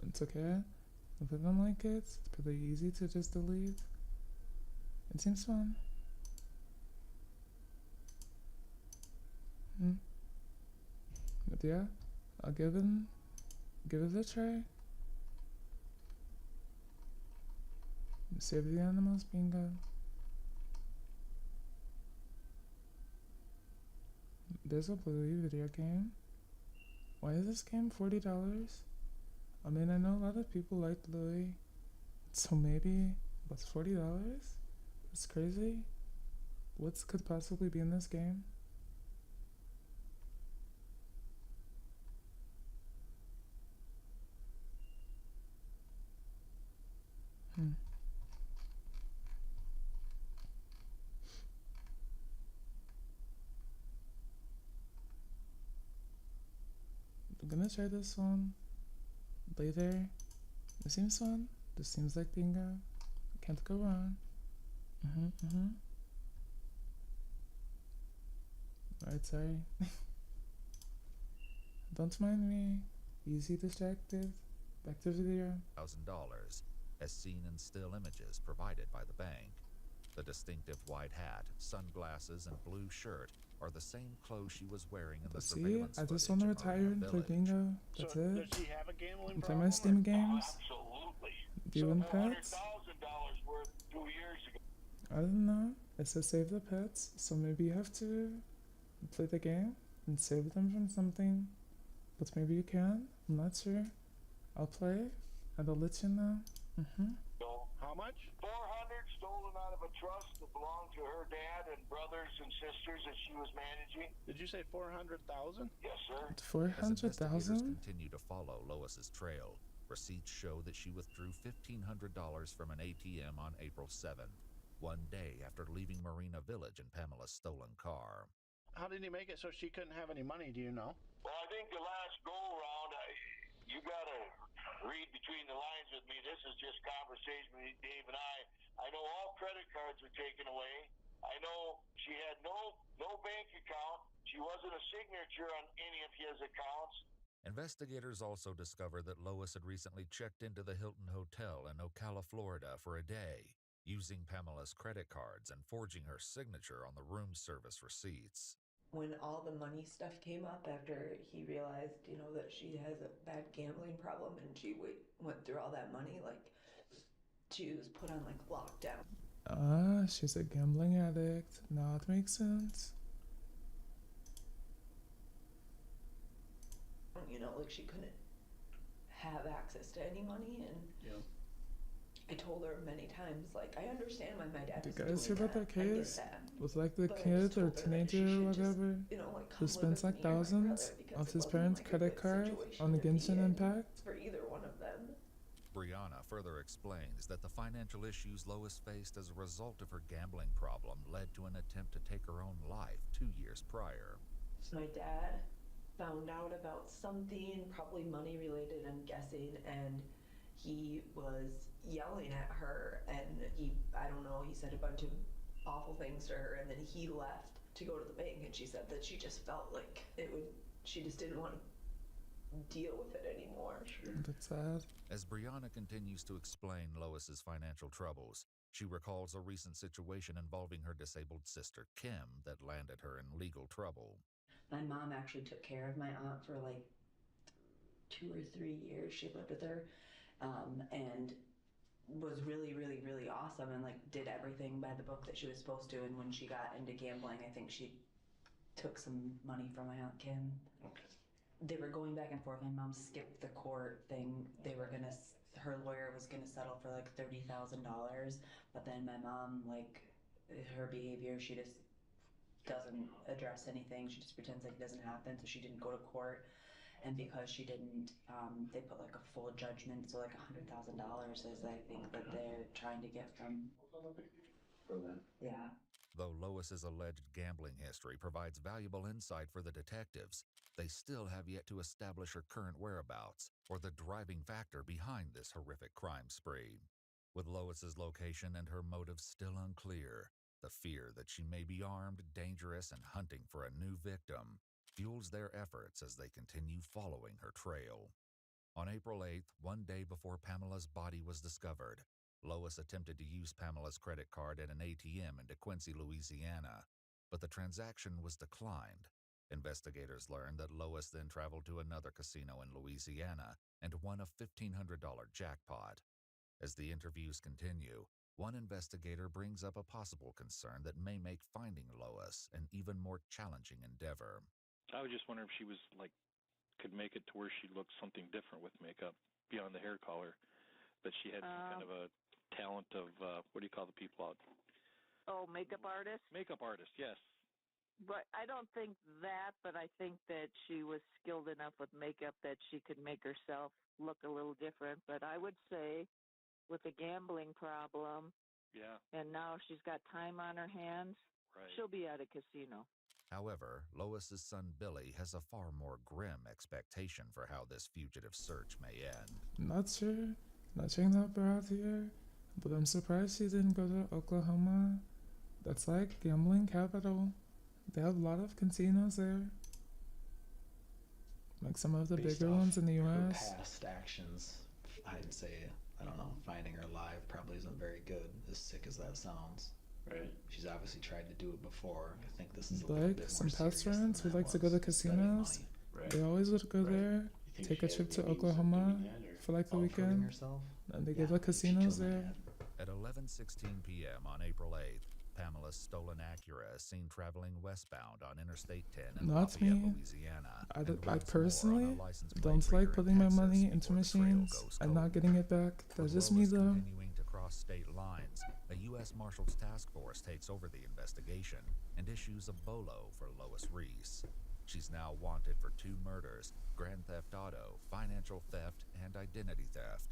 It's okay. If I don't like it, it's pretty easy to just delete. It seems fun. But yeah, I'll give it a try. Save the animals, bingo. There's a Bluey video game. Why is this game $40? I mean, I know a lot of people like Bluey, so maybe, but $40? That's crazy. What could possibly be in this game? I'm gonna try this one later. This seems fun. This seems like bingo. Can't go wrong. Alright, sorry. Don't mind me. Easy distracted. Back to video. $1,000, as seen in still images provided by the bank. The distinctive white hat, sunglasses, and blue shirt are the same clothes she was wearing in the surveillance I just want to retire and play bingo. That's so it. Does she have a gambling Play problem? my Steam games. Absolutely. Do you win pets? $400,000 worth 2 years ago. I don't know. It says save the pets, so maybe you have to play the game and save them from something. But maybe you can. I'm not sure. I'll play and I'll let you know. How much? 400 stolen out of a trust that belonged to her dad and brothers and sisters that she was managing. Did you say 400,000? Yes, sir. 400,000? Continue to follow Lois's trail. Receipts show that she withdrew $1,500 from an ATM on April 7th, one day after leaving Marina Village in Pamela's stolen car. How did he make it so she couldn't have any money? Do you know? Well, I think the last go-around, you got to read between the lines with me. This is just conversation between Dave and I. I know all credit cards were taken away. I know she had no bank account. She wasn't a signature on any of his accounts. Investigators also discovered that Lois had recently checked into the Hilton Hotel in Ocala, Florida for a day, using Pamela's credit cards and forging her signature on the room service receipts. When all the money stuff came up after he realized, that she has a bad gambling problem and she went through all that money, she was put on lockdown. She's a gambling addict. Now it makes sense. She couldn't have access to any money, and I told her many times, I understand why my dad Did is you guys hear doing about that I get case? that. With the But I kid just or told her that teenager she or should just, whatever come who live spends with me or my thousands brother, because of it his wasn't parents' a good credit card situation on the to be Genshin in Impact. for either one of them. Brianna further explains that the financial issues Lois faced as a result of her gambling problem led to an attempt to take her own life 2 years prior. My dad found out about something, probably money related, I'm guessing, and he was yelling at her, and he said a bunch of awful things to her, and then he left to go to the bank, and she said that she just felt like she just didn't want to deal with it anymore. That's sad. As Brianna continues to explain Lois's financial troubles, she recalls a recent situation involving her disabled sister Kim that landed her in legal trouble. My mom actually took care of my aunt for 2 or 3 years. She lived with her, and was really, really, really awesome, and did everything by the book that she was supposed to. And when she got into gambling, I think she took some money from my aunt Kim. Okay. They were going back and forth. My mom skipped the court thing. Her lawyer was gonna settle for $30,000, but then my mom, her behavior, she just doesn't address anything. She just pretends like it doesn't happen, so she didn't go to court. and because she didn't, they put like a full judgment, so like $100,000 is I think that they're trying to get from. Yeah. Though Lois's alleged gambling history provides valuable insight for the detectives, they still have yet to establish her current whereabouts or the driving factor behind this horrific crime spree. With Lois's location and her motives still unclear, the fear that she may be armed, dangerous, and hunting for a new victim fuels their efforts as they continue following her trail. On April 8th, one day before Pamela's body was discovered, Lois attempted to use Pamela's credit card at an ATM in DeQuincy, Louisiana, but the transaction was declined. Investigators learned that Lois then traveled to another casino in Louisiana and won a $1,500 jackpot. As the interviews continue, one investigator brings up a possible concern that may make finding Lois an even more challenging endeavor. I was just wondering if she was could make it to where she looked something different with makeup beyond the hair color, that she had some kind of a talent of what do you call the people out? Oh, makeup artist? Makeup artist, yes. But I don't think that, but I think that she was skilled enough with makeup that she could make herself look a little different. But I would say with a gambling problem, yeah, and now she's got time on her hands, right, she'll be at a casino. However, Lois's son Billy has a far more grim expectation for how this fugitive search may end. Not sure that we're out here, but I'm surprised she didn't go to Oklahoma. That's like gambling capital. They have a lot of casinos there. Like some of the bigger ones in the US. Her past actions, I'd say, I don't know, finding her alive probably isn't very good, as sick as that sounds. Right. She's obviously tried to do it before. I think this is a like little bit some more past friends who like to go to casinos. Right. They always would go there, take a trip to Oklahoma for like the weekend, and they go to casinos there. At 11:16 p.m. on April 8th, Pamela's stolen Acura is seen traveling westbound on Interstate 10 in Not Lafayette, me. Louisiana. I personally don't like putting my money into machines and not getting it back. That's just me though. Continuing to cross state lines, a U.S. Marshals Task Force takes over the investigation and issues a BOLO for Lois Reese. She's now wanted for 2 murders, grand theft auto, financial theft, and identity theft.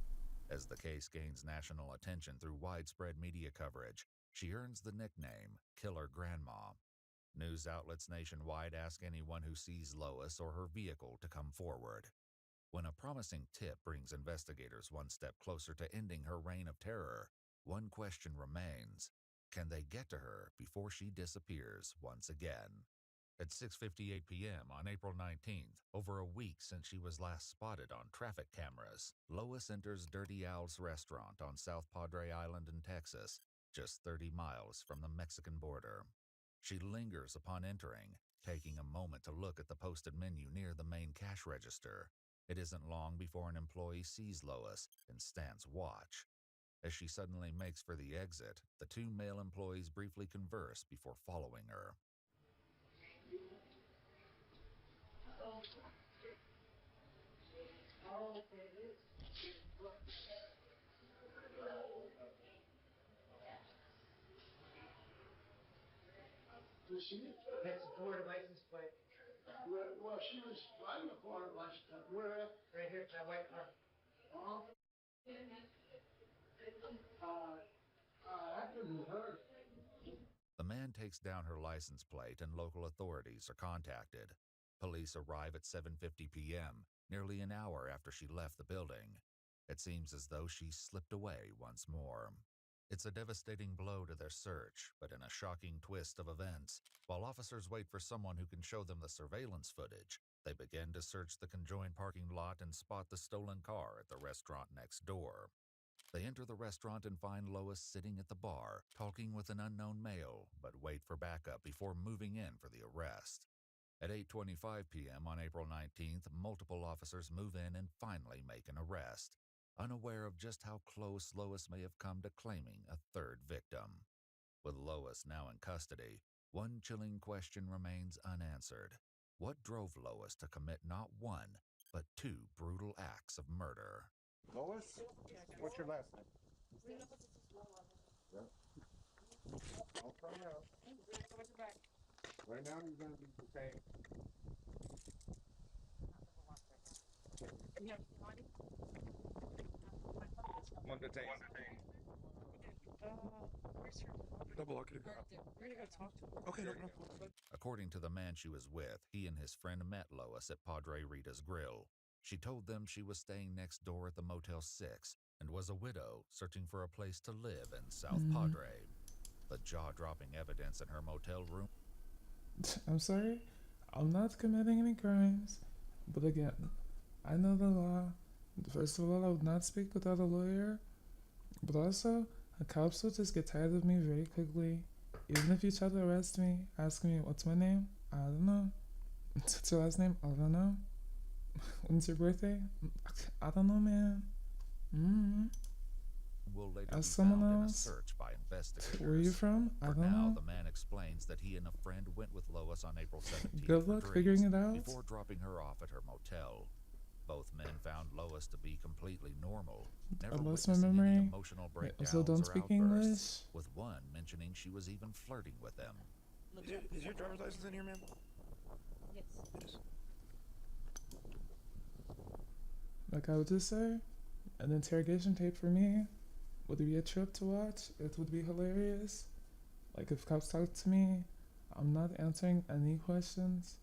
As the case gains national attention through widespread media coverage, she earns the nickname Killer Grandma. News outlets nationwide ask anyone who sees Lois or her vehicle to come forward. When a promising tip brings investigators one step closer to ending her reign of terror, one question remains: can they get to her before she disappears once again? At 6:58 p.m. on April 19th, over a week since she was last spotted on traffic cameras, Lois enters Dirty Al's restaurant on South Padre Island in Texas, just 30 miles from the Mexican border. She lingers upon entering, taking a moment to look at the posted menu near the main cash register. It isn't long before an employee sees Lois and stands watch. As she suddenly makes for the exit, the 2 male employees briefly converse before following her. That's a Florida license plate. Well, she was driving a Florida license plate. Where? Right here, that white car. That couldn't hurt. The man takes down her license plate and local authorities are contacted. Police arrive at 7:50 p.m., nearly an hour after she left the building. It seems as though she slipped away once more. It's a devastating blow to their search, but in a shocking twist of events, while officers wait for someone who can show them the surveillance footage, they begin to search the conjoined parking lot and spot the stolen car at the restaurant next door. They enter the restaurant and find Lois sitting at the bar, talking with an unknown male, but wait for backup before moving in for the arrest. At 8:25 p.m. on April 19th, multiple officers move in and finally make an arrest, unaware of just how close Lois may have come to claiming a 3rd victim. With Lois now in custody, one chilling question remains unanswered. What drove Lois to commit not 1, but 2 brutal acts of murder? Lois, what's your last name? Yep. I'll try it out. Right now you're going to be detained. One detained. Double lock it. Okay, no. According to the man she was with, he and his friend met Lois at Padre Rita's Grill. She told them she was staying next door at the Motel 6 and was a widow searching for a place to live in South Padre. The jaw-dropping evidence in her motel room. I'm sorry, I'm not committing any crimes, but again, I know the law. First of all, I would not speak without a lawyer, but also, the cops will just get tired of me very quickly. Even if you try to arrest me, ask me what's my name, I don't know. What's your last name? I don't know. When's your birthday? I don't know, man. Will later Ask be someone found in a else. search by investigators. Where are you from? I For don't now, know. the man explains that he and a friend went with Lois on April 17th Good for luck drinks figuring it out. before dropping her off at her motel. Both men found Lois to be completely normal, never I lost my witnessing any memory. emotional I breakdowns also don't or speak outbursts, English. with one mentioning she was even flirting with them. Is your driver's license in here, ma'am? Yes. Yes. Like I would just say, an interrogation tape for me would be a trip to watch. It would be hilarious. Like if cops talk to me, I'm not answering any questions.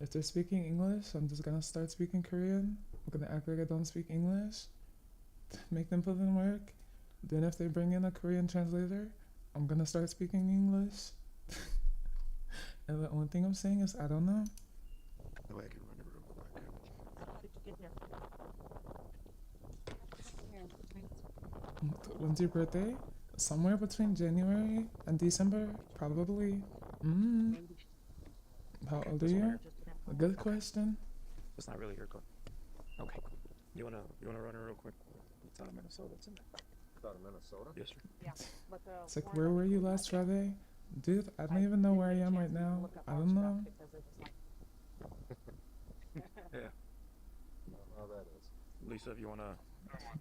If they're speaking English, I'm just gonna start speaking Korean. I'm gonna act like I don't speak English. Make them put in work. Then if they bring in a Korean translator, I'm gonna start speaking English. And the only thing I'm saying is I don't know. The way I can run it real quick. How did you get here? When's your birthday? Somewhere between January and December, probably. How old are you? A good question. It's not really your car. Okay. You wanna run it real quick? It's out of Minnesota. It's in there. It's out of Minnesota? Yes, sir. Yeah. But It's like, where were you last Friday? Dude, I don't even know where I am right now. I don't know. Yeah. I don't know how that is. Lisa, if you wanna.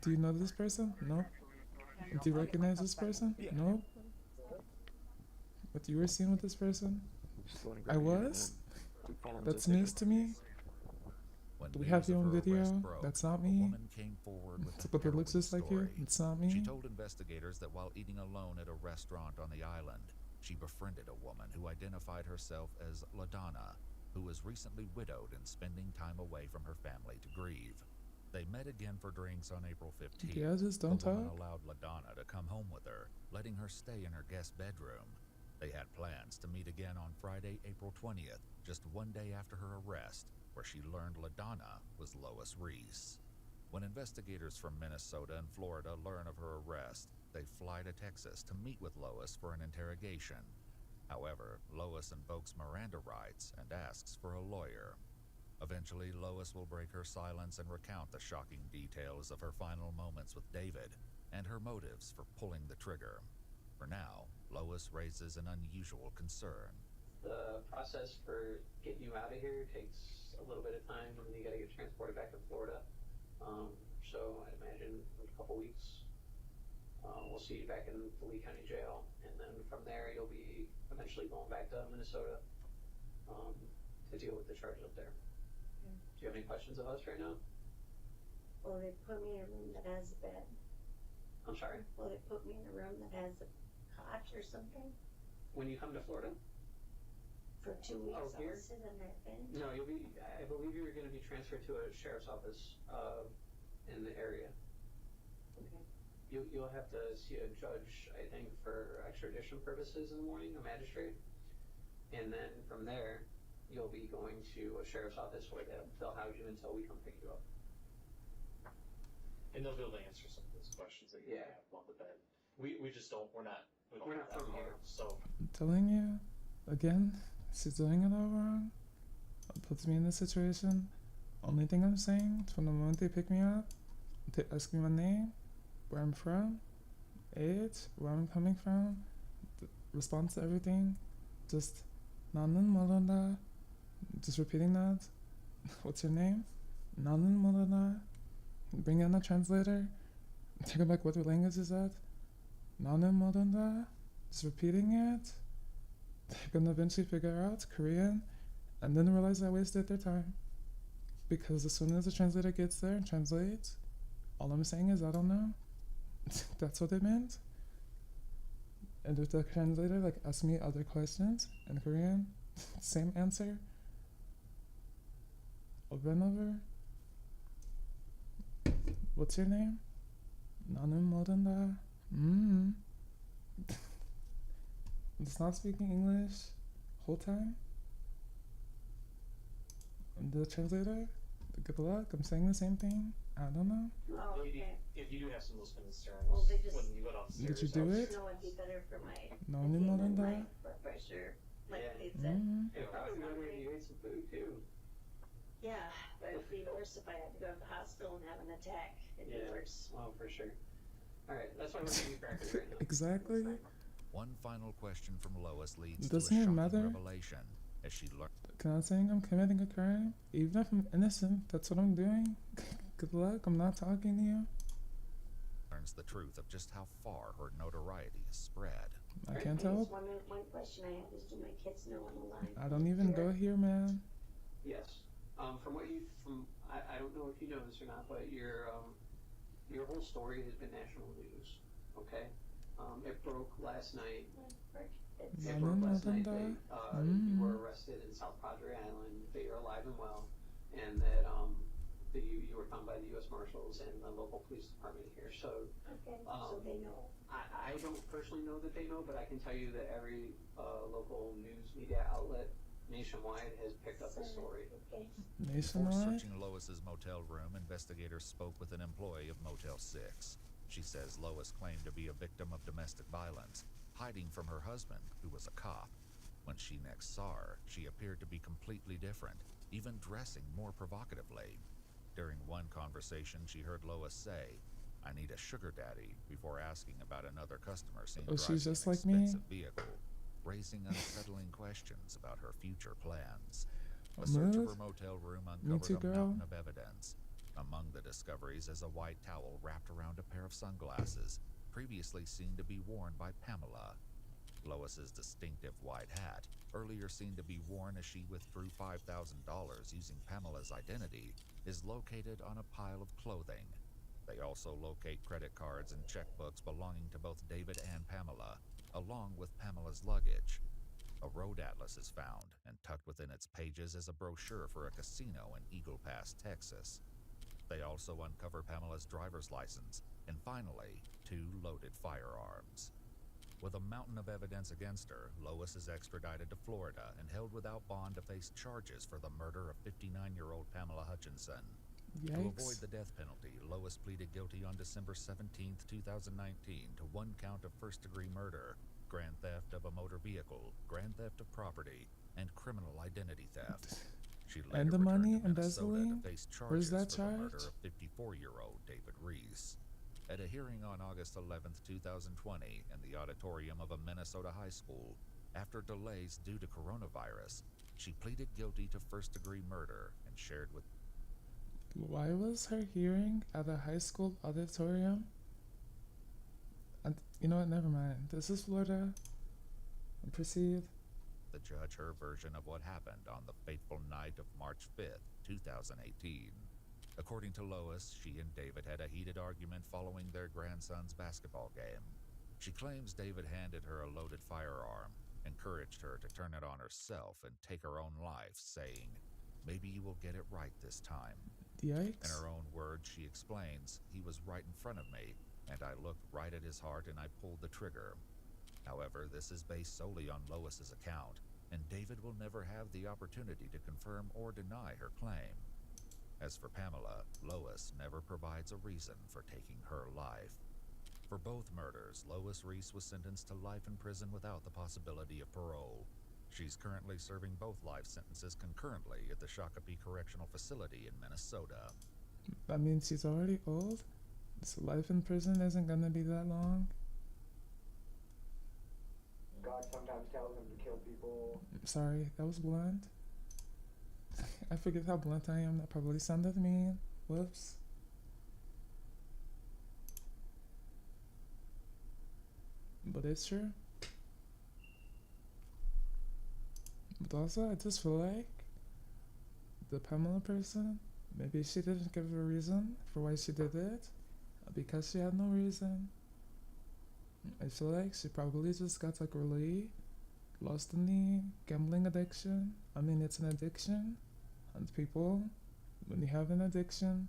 Do you know this person? No. Do you recognize this person? Yeah. No. But you were seen with this person? I was? That's news to me. When Do we have news you of on her video? arrest broke, That's not a me. woman came forward with a But it looks harrowing just like you. story. It's not She me. told investigators that while eating alone at a restaurant on the island, she befriended a woman who identified herself as LaDonna, who was recently widowed and spending time away from her family to grieve. They met again for drinks on April 15th. Yeah, just don't the woman talk. allowed LaDonna to come home with her, letting her stay in her guest bedroom. They had plans to meet again on Friday, April 20th, just one day after her arrest, where she learned LaDonna was Lois Reese. When investigators from Minnesota and Florida learn of her arrest, they fly to Texas to meet with Lois for an interrogation. However, Lois invokes Miranda rights and asks for a lawyer. Eventually, Lois will break her silence and recount the shocking details of her final moments with David and her motives for pulling the trigger. For now, Lois raises an unusual concern. The process for getting you out of here takes a little bit of time, and you got to get transported back to Florida. So I'd imagine in a couple weeks, we'll see you back in the Lee County Jail, and then from there you'll be eventually going back to Minnesota to deal with the charges up there. Okay. Do you have any questions of us right now? Will they put me in a room that has a bed? I'm sorry? Will they put me in a room that has a cot or something? When you come to Florida? For 2 weeks, Oh, I here? will sit in that bench? No, you'll be, I believe you're going to be transferred to a sheriff's office in the area. Okay. You'll have to see a judge, I think, for extradition purposes in the morning, a magistrate. And then from there, you'll be going to a sheriff's office where they'll house you until we come pick you up. And they'll be able to answer some of those questions that you have on the bed. We just don't, we're not We're not that from far, here. so. I'm telling you, again, she's doing it all wrong. It puts me in this situation. Only thing I'm saying, from the moment they pick me up, they ask me my name, where I'm from, age, where I'm coming from, response to everything, just na는 모른다. Just repeating that. What's your name? 나는 모른다. Bring in a translator. They're like, what language is that? 나는 모른다. Just repeating it. They're gonna eventually figure out Korean, and then realize I wasted their time. because as soon as the translator gets there and translates, all I'm saying is I don't know. That's what it meant. And if the translator like asks me other questions in Korean, same answer over and over. What's your name? 나는 모른다. It's not speaking English whole time. And the translator, good luck. I'm saying the same thing. I don't know. Oh, okay. If you do have some of those concerns Well, they just- when you go downstairs. Did you do it? No, it'd be better for my 나는 my 모른다. blood pressure, like Yeah. they said. It probably better if you ate some food too. Yeah, but it'd be worse if I had to go to the hospital and have an attack. It'd be worse. Oh, for sure. All right, that's why we're gonna be crackers right now. Exactly. One final question from Lois leads Doesn't to a it shocking matter? revelation as she learns Not saying I'm committing a crime. Even if I'm innocent, that's what I'm doing. Good luck. I'm not talking to you. the truth of just how far her notoriety has spread. I can't tell. One question I have is, do my kids know I'm alive? I don't even go here, man. Yes. I don't know if you know this or not, but your whole story has been national news. Okay. It broke last night. It broke last night that you were arrested in South Padre Island, that you're alive and well, and that you were found by the U.S. Marshals and the local police department here. So, so they know. I don't personally know that they know, but I can tell you that every local news media outlet nationwide has picked up the story. Before Nationwide? searching Lois's motel room, investigators spoke with an employee of Motel 6. She says Lois claimed to be a victim of domestic violence, hiding from her husband, who was a cop. When she next saw her, she appeared to be completely different, even dressing more provocatively. During one conversation, she heard Lois say, "I need a sugar daddy," before asking about another customer seen Oh, driving she's just an like me? expensive vehicle, raising unsettling questions about her future plans. A search of her motel room uncovered too, a girl. mountain of evidence. Among the discoveries is a white towel wrapped around a pair of sunglasses, previously seen to be worn by Pamela. Lois's distinctive white hat, earlier seen to be worn as she withdrew $5,000 using Pamela's identity, is located on a pile of clothing. They also locate credit cards and checkbooks belonging to both David and Pamela, along with Pamela's luggage. A road atlas is found, and tucked within its pages is a brochure for a casino in Eagle Pass, Texas. They also uncover Pamela's driver's license, and finally, 2 loaded firearms. With a mountain of evidence against her, Lois is extradited to Florida and held without bond to face charges for the murder of 59-year-old Pamela Hutchinson. To Yikes. avoid the death penalty, Lois pleaded guilty on December 17, 2019 to 1 count of first-degree murder, grand theft of a motor vehicle, grand theft of property, and criminal identity theft. She later And the returned money to Minnesota embezzling? to face Where's charges that for the murder charge? of 54-year-old David Reese. At a hearing on August 11, 2020, in the auditorium of a Minnesota high school, after delays due to coronavirus, she pleaded guilty to first-degree murder and shared with Why was her hearing at a high school auditorium? And you know what? Never mind. This is Florida. Proceed. the judge her version of what happened on the fateful night of March 5th, 2018. According to Lois, she and David had a heated argument following their grandson's basketball game. She claims David handed her a loaded firearm, encouraged her to turn it on herself and take her own life, saying, "Maybe you will get it right this time." Yikes. In her own words, she explains, "He was right in front of me, and I looked right at his heart and I pulled the trigger." However, this is based solely on Lois's account, and David will never have the opportunity to confirm or deny her claim. As for Pamela, Lois never provides a reason for taking her life. For both murders, Lois Reese was sentenced to life in prison without the possibility of parole. She's currently serving both life sentences concurrently at the Shakopee Correctional Facility in Minnesota. That means she's already old? So life in prison isn't gonna be that long? God sometimes tells him to kill people. Sorry, that was blunt. I forget how blunt I am. That probably sounded mean. Whoops. But it's true. But also, I just feel like the Pamela person Maybe she didn't give a reason for why she did it, because she had no reason. I feel like she probably just got like really lost in the gambling addiction. I mean, it's an addiction, and people, when you have an addiction,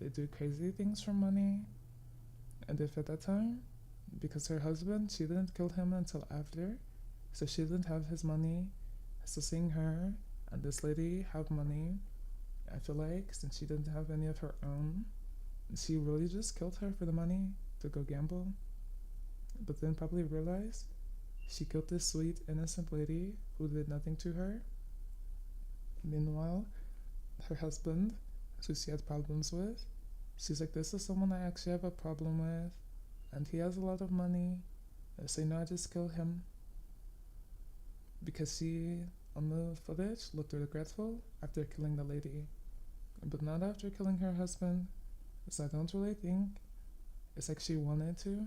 they do crazy things for money. And if at that time, because her husband, she didn't kill him until after, so she didn't have his money, so seeing her and this lady have money, I feel like since she didn't have any of her own, she really just killed her for the money to go gamble. But then probably realized she killed this sweet, innocent lady who did nothing to her. Meanwhile, her husband, who she had problems with, she's like, this is someone I actually have a problem with, and he has a lot of money, so I just kill him. Because she, on the footage, looked regretful after killing the lady, but not after killing her husband, so I don't really think it's like she wanted to.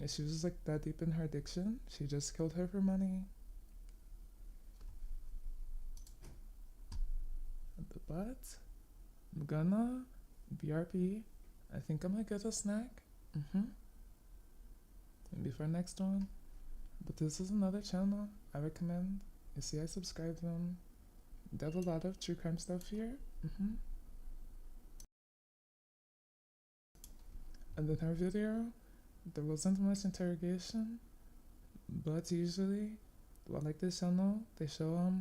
She was just like that deep in her addiction, she just killed her for money. But I'm gonna BRP. I think I'm gonna get a snack. Maybe for next one. But this is another channel I recommend. You see, I subscribe to them. They have a lot of true crime stuff here. And in her video, there wasn't much interrogation, but usually, well, like this channel, they show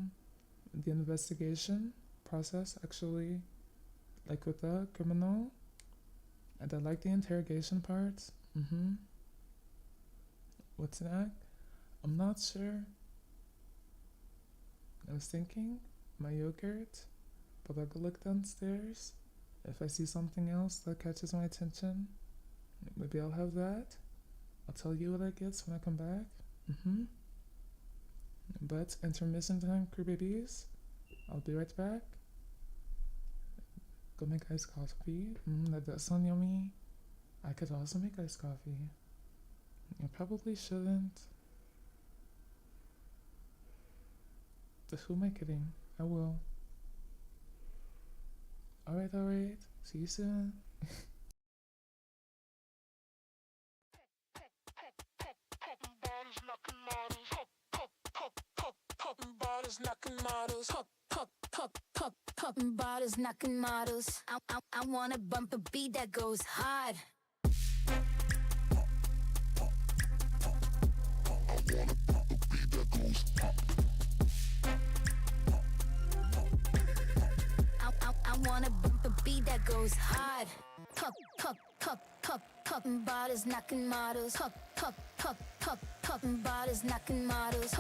the investigation process actually, like with the criminal, and I like the interrogation parts. What's that? I'm not sure. I was thinking my yogurt, but I'll go look downstairs. If I see something else that catches my attention, maybe I'll have that. I'll tell you what I get when I come back. But intermission time, crew babies. I'll be right back. Go make iced coffee. That does sound yummy. I could also make iced coffee. I probably shouldn't. But who am I kidding? I will. Alright. See you soon. Popping bottles, knocking models. I wanna bump a beat that goes hard. I wanna bump a beat that goes hard. Popping bottles, knocking models. Popping bottles, knocking models.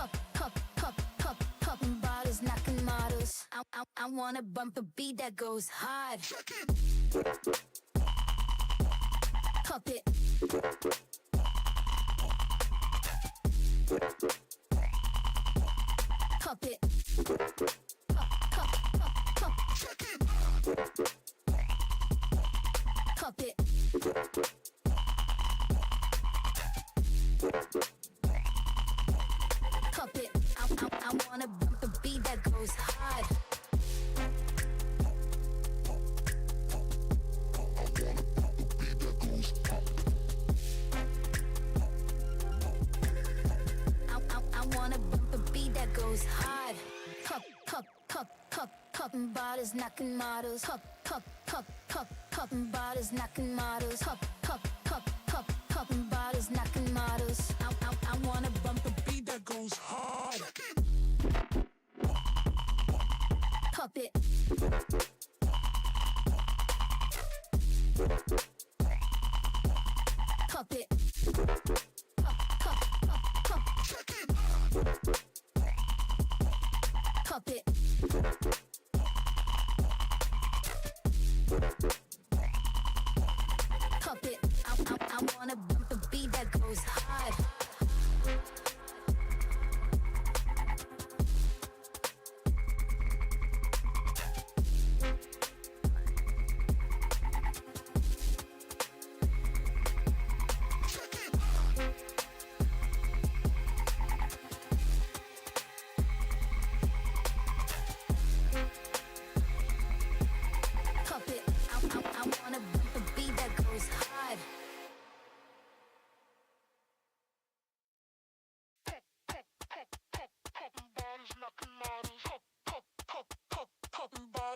Popping bottles, knocking models. I wanna bump a beat that goes hard. Pop it. Pop it. Pop it. Pop it. I wanna bump a beat that goes hard. I wanna bump a beat that goes hard. Popping bottles, knocking models. Popping bottles, knocking models. Popping bottles, knocking models. I wanna bump a beat that goes hard. Pop it. Pop it. Pop it. Pop it. I wanna bump a beat that goes hard.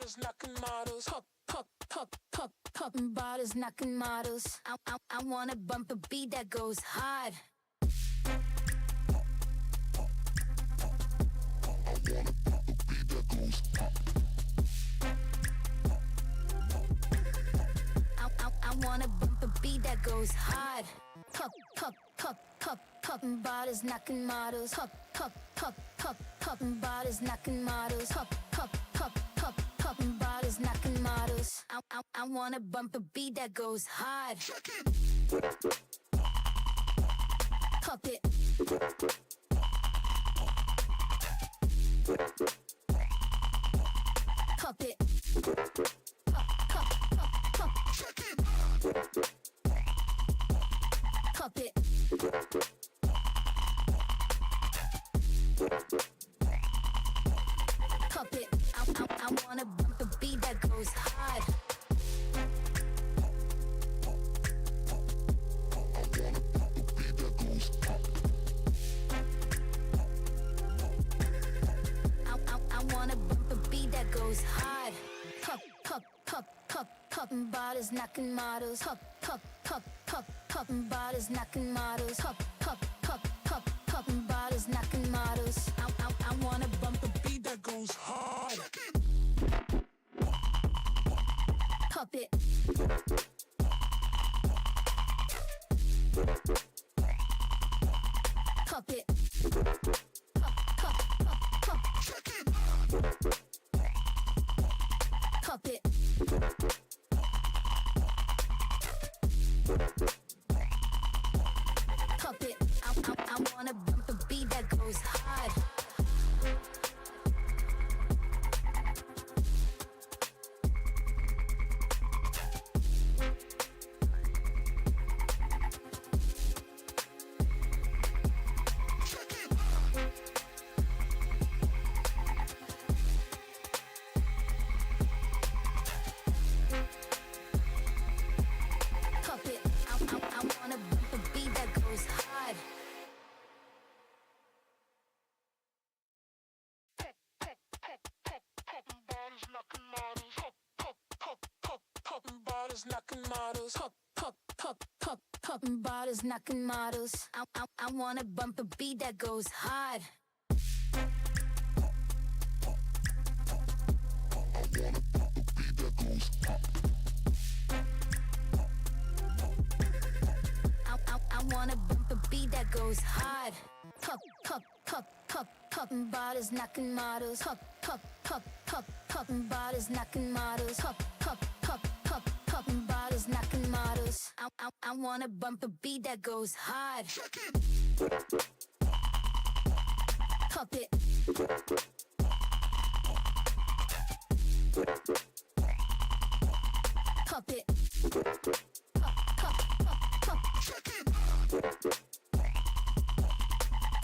bodies, knocking models. Popping bottles, knocking models. I wanna bump a beat that goes hard. I wanna bump a beat that goes hard. Popping bottles, knocking models. Popping bottles, knocking models. Popping bottles, knocking models. I wanna bump a beat that goes hard. Pop it. Pop it. Pop it. Pop it. I wanna bump a beat that goes hard. I wanna bump a beat that goes hard. Popping bottles, knocking models. Popping bottles, knocking models. Popping bottles, knocking models. I wanna bump a beat that goes hard. Pop it. Pop it. Pop it. Pop it. I wanna bump a beat that goes hard. Pop it. I wanna bump a beat that goes hard. Popping bottles, knocking models. Popping bottles, knocking models. I wanna bump a beat that goes hard. I wanna bump a beat that goes hard. Popping bottles, knocking models. Popping bottles, knocking models. Popping bottles, knocking models. I wanna bump a beat that goes hard. Pop it. Pop it.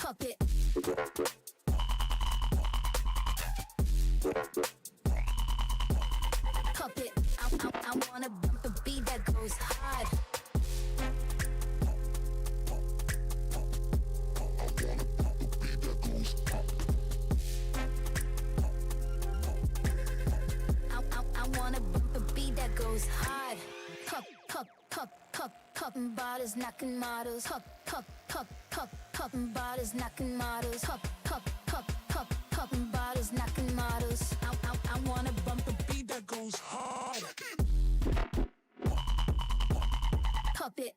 Pop it. Pop it. I wanna bump a beat that goes hard. I wanna bump a beat that goes hard. Popping bottles, knocking models. Popping bottles, knocking models. Popping bottles, knocking models. I wanna bump a beat that goes hard. Pop it.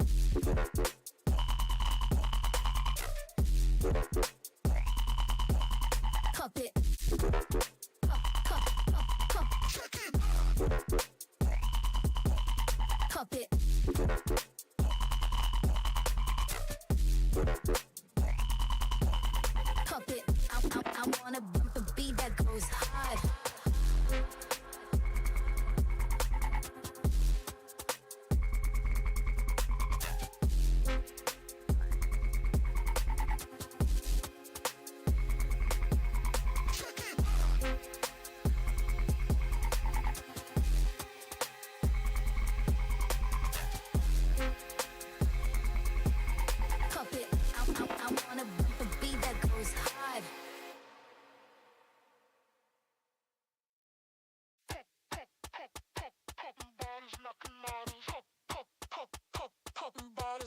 Pop it. Pop it. Pop it. I wanna bump a beat that goes hard.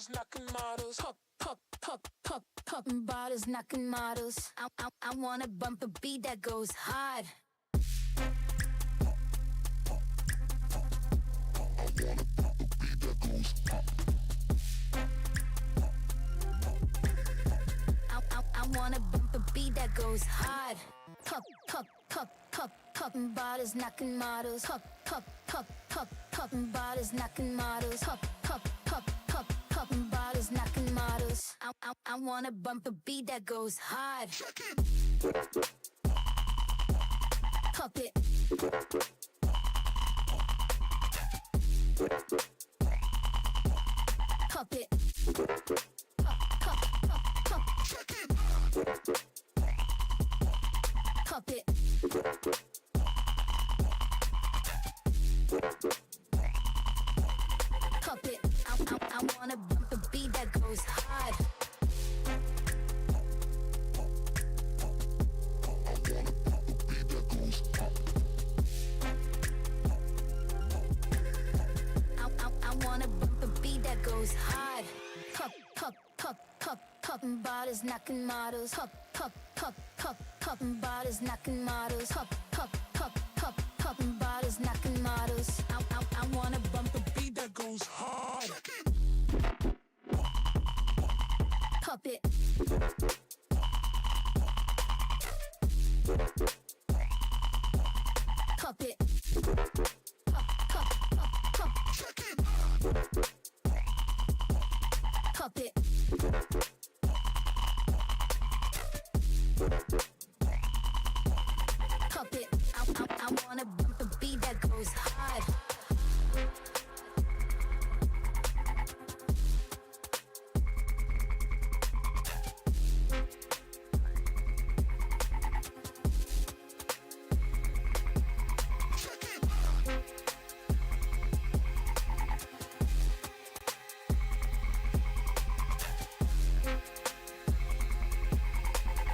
bottles, knocking models, popping bottles, knocking models. I wanna bump a beat that goes hard. I wanna bump a beat that goes hard. Popping bottles, knocking models. Popping bottles, knocking models. Popping bottles, knocking models. I wanna bump a beat that goes hard. Pop it. Pop it. Pop it. Pop it. I wanna bump a beat that goes hard. I wanna bump a beat that goes hard. Popping bottles, knocking models. Popping bottles, knocking models. Popping bottles, knocking models. I wanna bump a beat that goes hard. Pop it. Pop it. Pop it. Pop it. I wanna bump a beat that goes hard.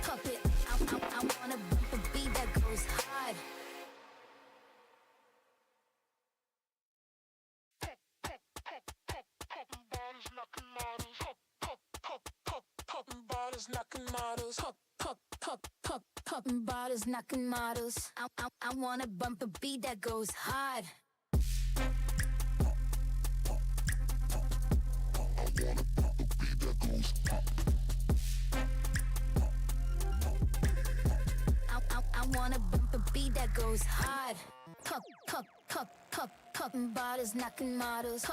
Pop it. I wanna bump a beat that goes hard. Popping bottles, knocking models. Popping bottles, knocking models. I wanna bump a beat that goes hard. I wanna bump a beat that goes hard. Popping bottles, knocking models.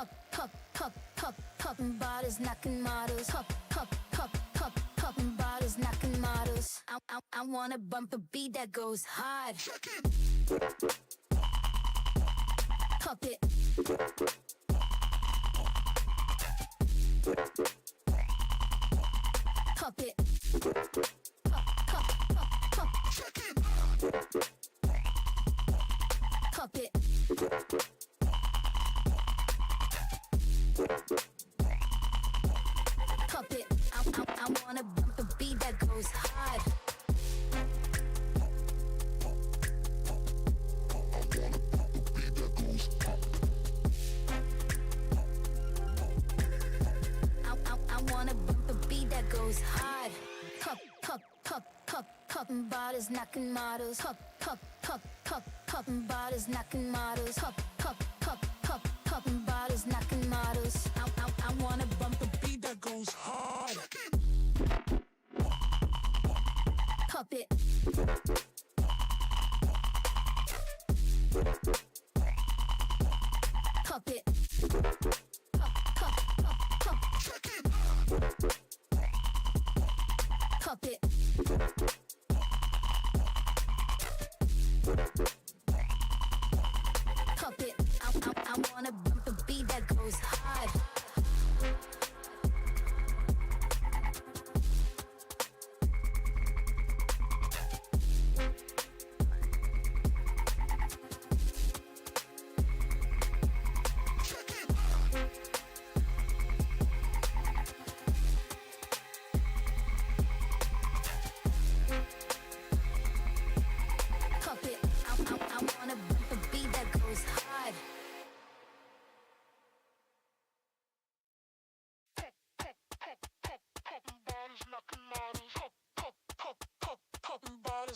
Popping bottles, knocking models. Popping bottles, knocking models. I wanna bump a beat that goes hard. Pop it. Pop it. Pop it. Pop it. I wanna bump a beat that goes hard. I wanna bump a beat that goes hard. Popping bottles, knocking models. Popping bottles, knocking models. Popping bottles, knocking models. I wanna bump a beat that goes hard. Pop it. Pop it. Pop it. Pop it. I wanna bump a beat that goes hard.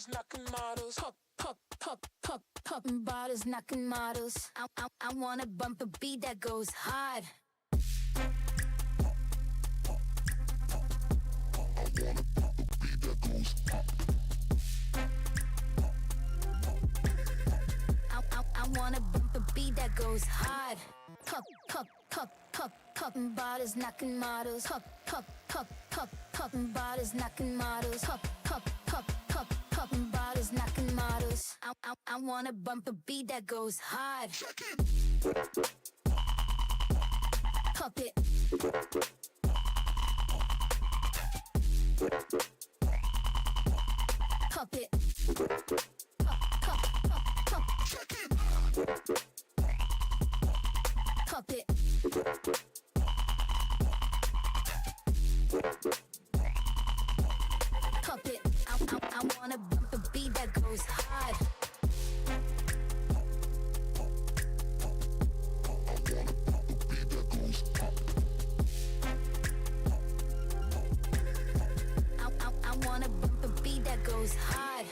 bottles, knocking models, popping bottles, knocking models. I wanna bump a beat that goes hard. I wanna bump a beat that goes hard. Popping bottles, knocking models. Popping bottles, knocking models. Popping bottles, knocking models. I wanna bump a beat that goes hard. Pop it. Pop it. Pop it. Pop it. I wanna bump a beat that goes hard. I wanna bump a beat that goes hard.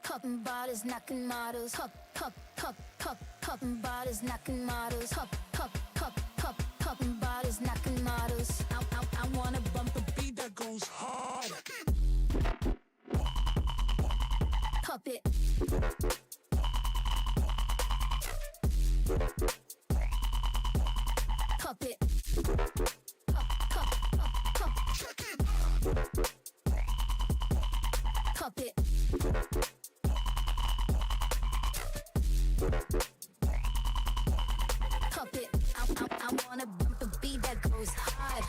Popping bottles, knocking models. Popping bottles, knocking models. Popping bottles, knocking models. I wanna bump a beat that goes hard. Pop it. Pop it. Pop it. Pop it. I wanna bump a beat that goes hard.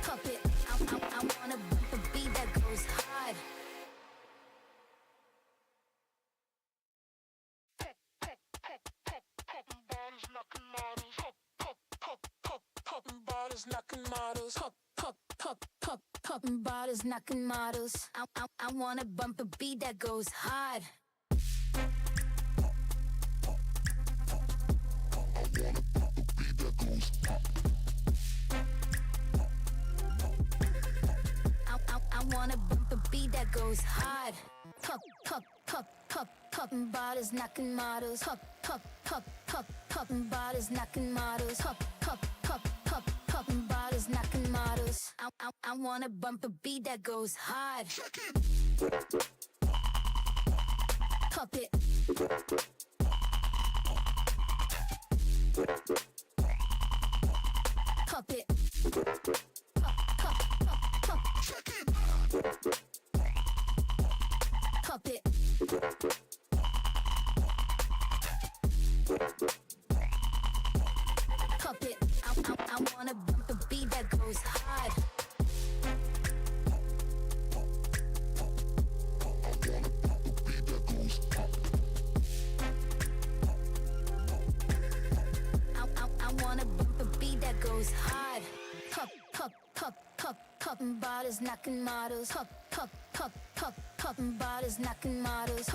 Pop it. I wanna bump a beat that goes hard. Popping bottles, knocking models. Popping bottles, knocking models. I wanna bump a beat that goes hard. I wanna bump a beat that goes hard. Popping bottles, knocking models. Popping bottles, knocking models. Popping bottles, knocking models. I wanna bump a beat that goes hard. Pop it. Pop it. Pop it. Pop it. I wanna bump a beat that goes hard. I wanna bump a beat that goes hard. Popping bottles, knocking models. Popping bottles, knocking models.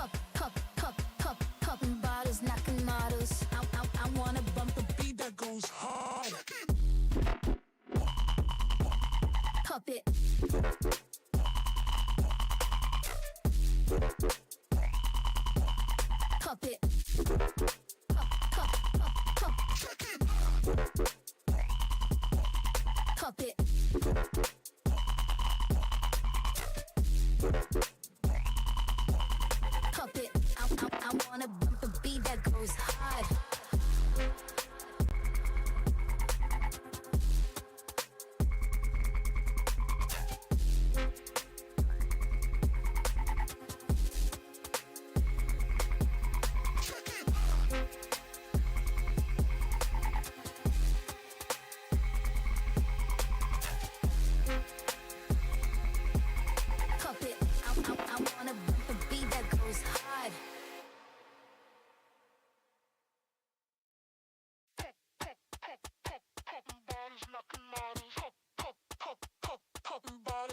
Popping bottles, knocking models. I wanna bump a beat that goes hard. Pop it. Pop it. Pop it. Pop it. I wanna bump a beat that goes hard.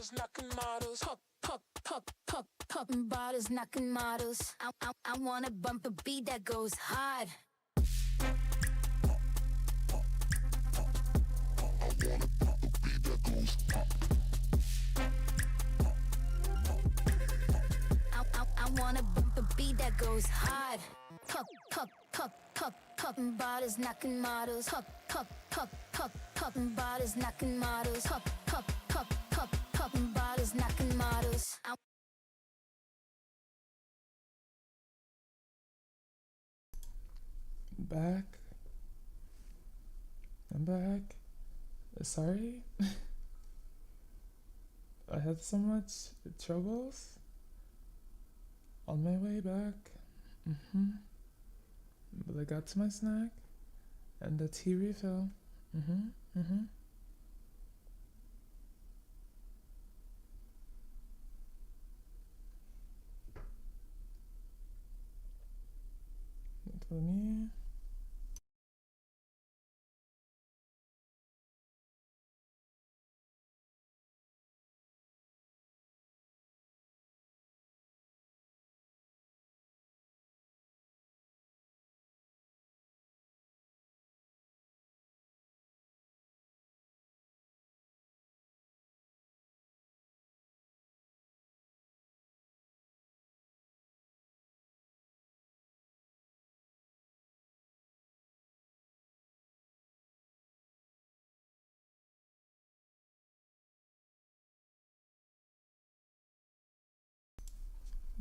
bottles, knocking models. Popping bottles, knocking models. I want a bumper beat that goes hard. I want a bumper beat that goes hard. Popping bottles, knocking models. Popping bottles, knocking models. Popping bottles, knocking models. Back. I'm back. Sorry. I had so much troubles on my way back. But I got to my snack and the tea refill. For me.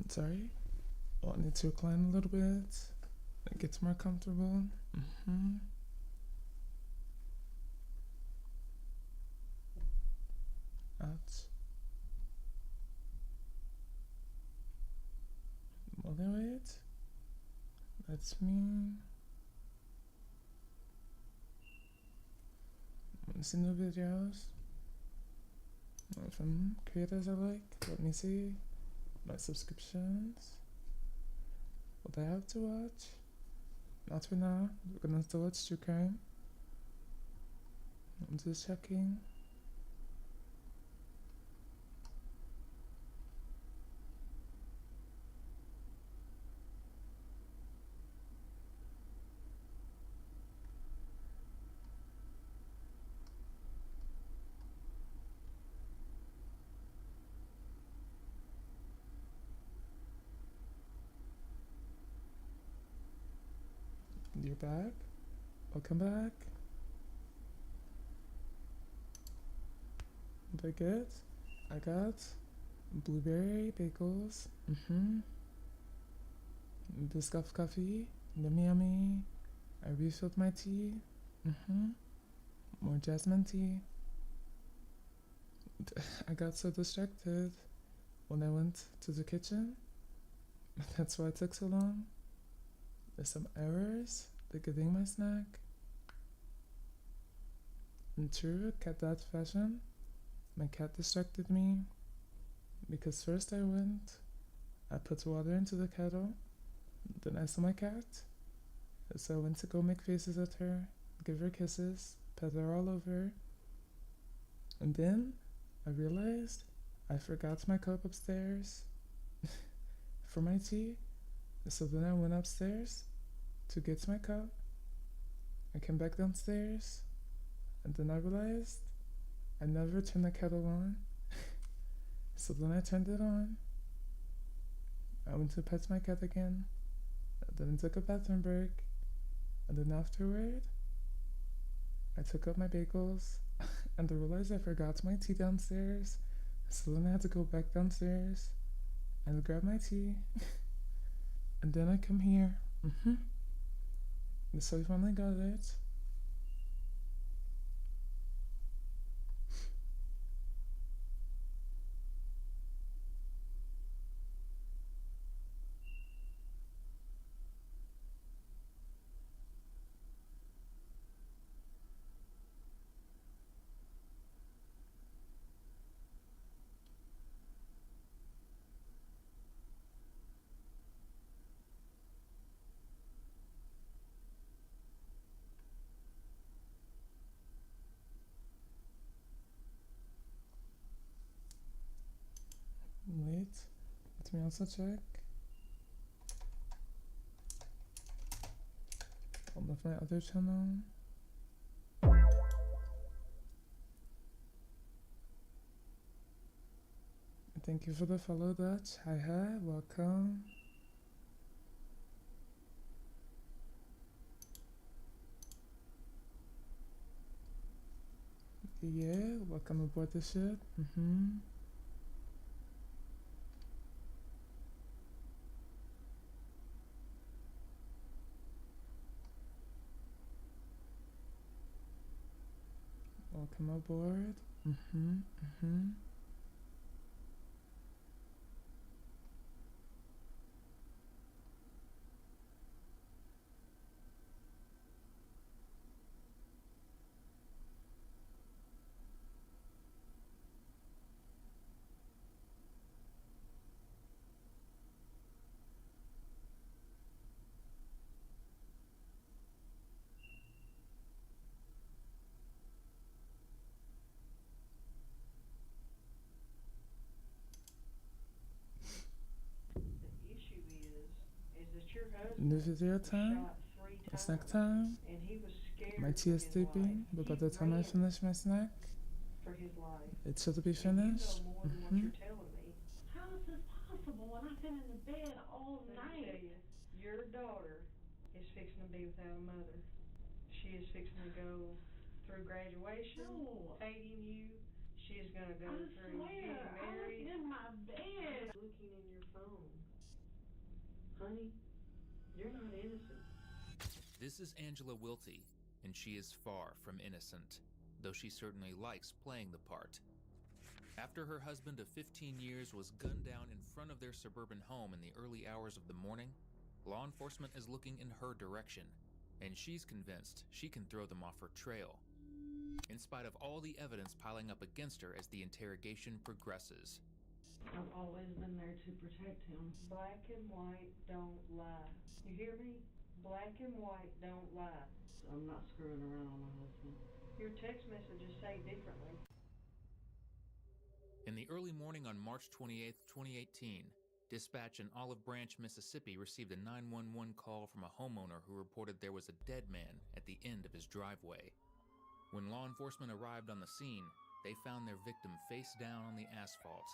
Sorry. Oh, I need to recline a little bit. It gets more comfortable. Out. Moderate. That's me. See new videos from creators I like. Let me see my subscriptions. What I have to watch. Not for now. We're gonna still watch true crime. I'm just checking. You're back. Welcome back. What I get? I got blueberry bagels. Biscoff coffee. Yummy yummy. I refilled my tea. More jasmine tea. I got so distracted when I went to the kitchen. That's why it took so long. There's some errors like getting my snack. In true cat dad fashion, my cat distracted me because first I put water into the kettle, then I saw my cat, so I went to go make faces at her, give her kisses, pet her all over, and then I realized I forgot my cup upstairs for my tea, so then I went upstairs to get my cup. I came back downstairs, and then I realized I never turned the kettle on. So then I turned it on. I went to pet my cat again, and then I took a bathroom break, and then afterward, I took up my bagels, and I realized I forgot my tea downstairs, so then I had to go back downstairs and grab my tea, and then I come here. So I finally got it. Let me also check all of my other channel. Thank you for the follow, Dutch. Hi, welcome. Yeah, welcome aboard the ship. Welcome aboard. New video time, snack time. My tea is sleeping, but by the time I finish my snack, it should be finished. How is this possible when I've been in the bed all night? Let me tell you, your daughter is fixing to be without a mother. She is fixing to go through graduation, hating you. She is going to go through getting married. I was in my bed. Looking in your phone. Honey, you're not innocent. This is Angela Wilty, and she is far from innocent, though she certainly likes playing the part. After her husband of 15 years was gunned down in front of their suburban home in the early hours of the morning, law enforcement is looking in her direction, and she's convinced she can throw them off her trail. In spite of all the evidence piling up against her as the interrogation progresses. I've always been there to protect him. Black and white don't lie. You hear me? Black and white don't lie. I'm not screwing around on my husband. Your text messages say differently. In the early morning on March 28, 2018, dispatch in Olive Branch, Mississippi received a 911 call from a homeowner who reported there was a dead man at the end of his driveway. When law enforcement arrived on the scene, they found their victim face down on the asphalt.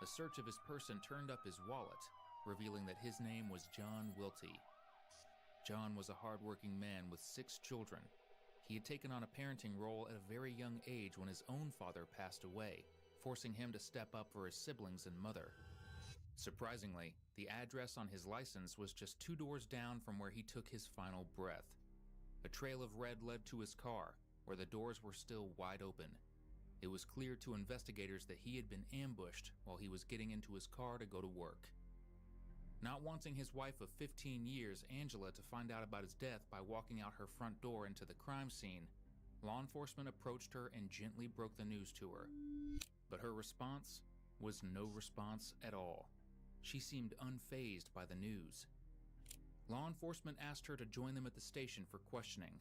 A search of his person turned up his wallet, revealing that his name was John Wilty. John was a hard-working man with 6 children. He had taken on a parenting role at a very young age when his own father passed away, forcing him to step up for his siblings and mother. Surprisingly, the address on his license was just 2 doors down from where he took his final breath. A trail of red led to his car, where the doors were still wide open. It was clear to investigators that he had been ambushed while he was getting into his car to go to work. Not wanting his wife of 15 years, Angela, to find out about his death by walking out her front door into the crime scene, law enforcement approached her and gently broke the news to her. But her response was no response at all. She seemed unfazed by the news. Law enforcement asked her to join them at the station for questioning,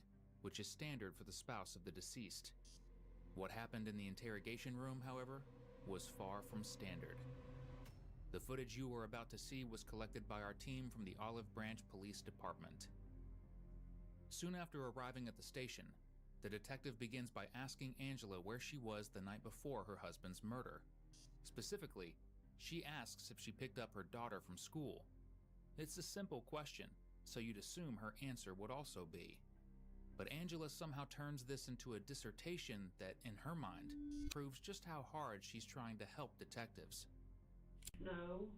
which is standard for the spouse of the deceased. What happened in the interrogation room, however, was far from standard. The footage you are about to see was collected by our team from the Olive Branch Police Department. Soon after arriving at the station, the detective begins by asking Angela where she was the night before her husband's murder. Specifically, she asks if she picked up her daughter from school. It's a simple question, so you'd assume her answer would also be. But Angela somehow turns this into a dissertation that, in her mind, proves just how hard she's trying to help detectives. No.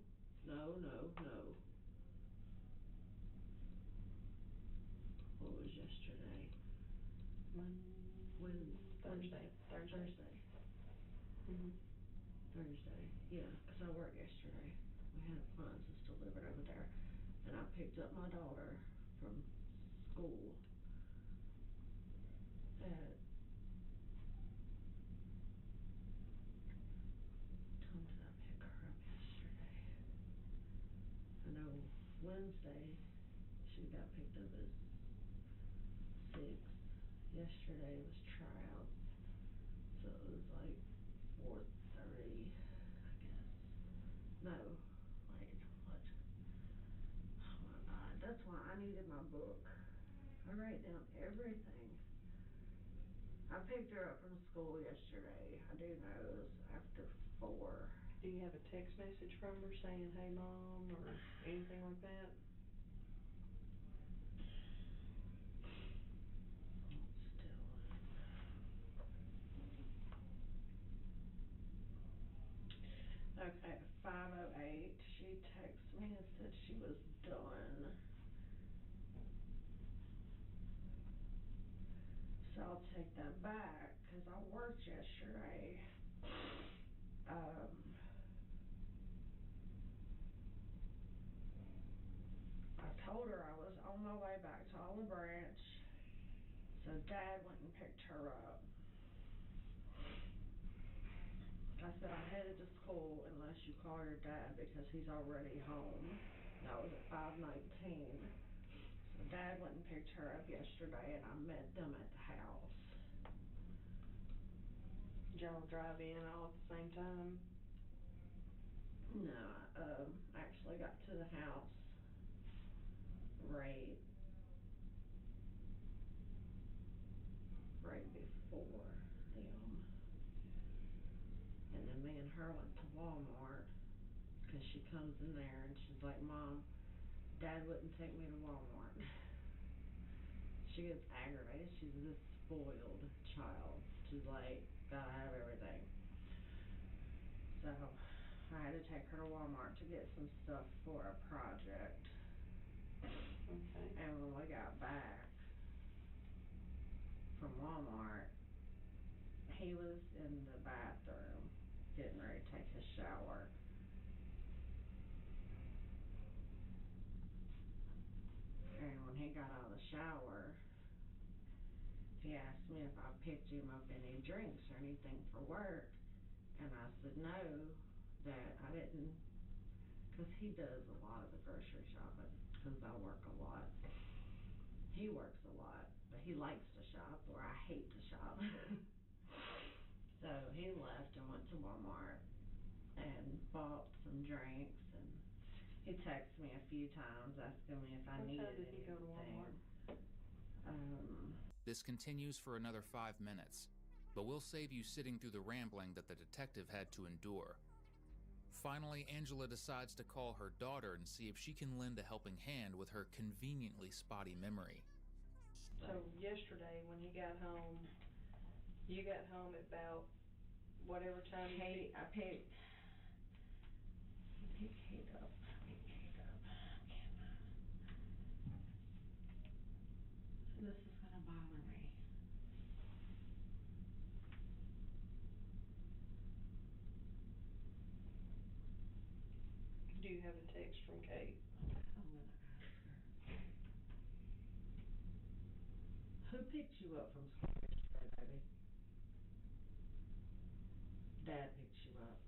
What was yesterday? Thursday. Thursday. Yeah, because I worked yesterday. We had appliances delivered over there. And I picked up my daughter from school at time did I pick her up yesterday? I know Wednesday she got picked up at 6. Yesterday was tryouts, so it was like 4:30, I guess. No, like my book. I write down everything. I picked her up from school yesterday. I do know it was after 4. Do you have a text message from her saying, hey, Mom, or anything like that? Okay, 5:08, she texted me and said she was done. So I'll take that back, because I worked yesterday. I told her I was on my way back to Olive Branch, so Dad went and picked her up. I said I headed to school unless you call your dad because he's already home. That was at 5:19. So Dad went and picked her up yesterday and I met them at the house. Did y'all drive in all at the same time? No, I actually got to the house right before them. And then me and her went to Walmart because she comes in there and she's like, Mom, Dad wouldn't take me to Walmart. She gets aggravated. She's this spoiled child. She's like, gotta have everything. So I had to take her to Walmart to get some stuff for a project. Okay. And when we got back from Walmart, he was in the bathroom getting ready to take his shower. And when he got out of the shower, he asked me if I picked him up any drinks or anything for work. And I said no, that I didn't, because he does a lot of the grocery shopping, because I work a lot. He works a lot, but he likes to shop, where I hate to shop. So he left and went to Walmart and bought some drinks, and he texted me a few times asking me if I needed anything. What time did he go to Walmart? This continues for another 5 minutes, but we'll save you sitting through the rambling that the detective had to endure. Finally, Angela decides to call her daughter and see if she can lend a helping hand with her conveniently spotty memory. So yesterday when you got home at about whatever time I picked Kate up. This is gonna bother me. Do you have a text from Kate? I'm gonna ask her. Who picked you up from school yesterday, baby? Dad picked you up.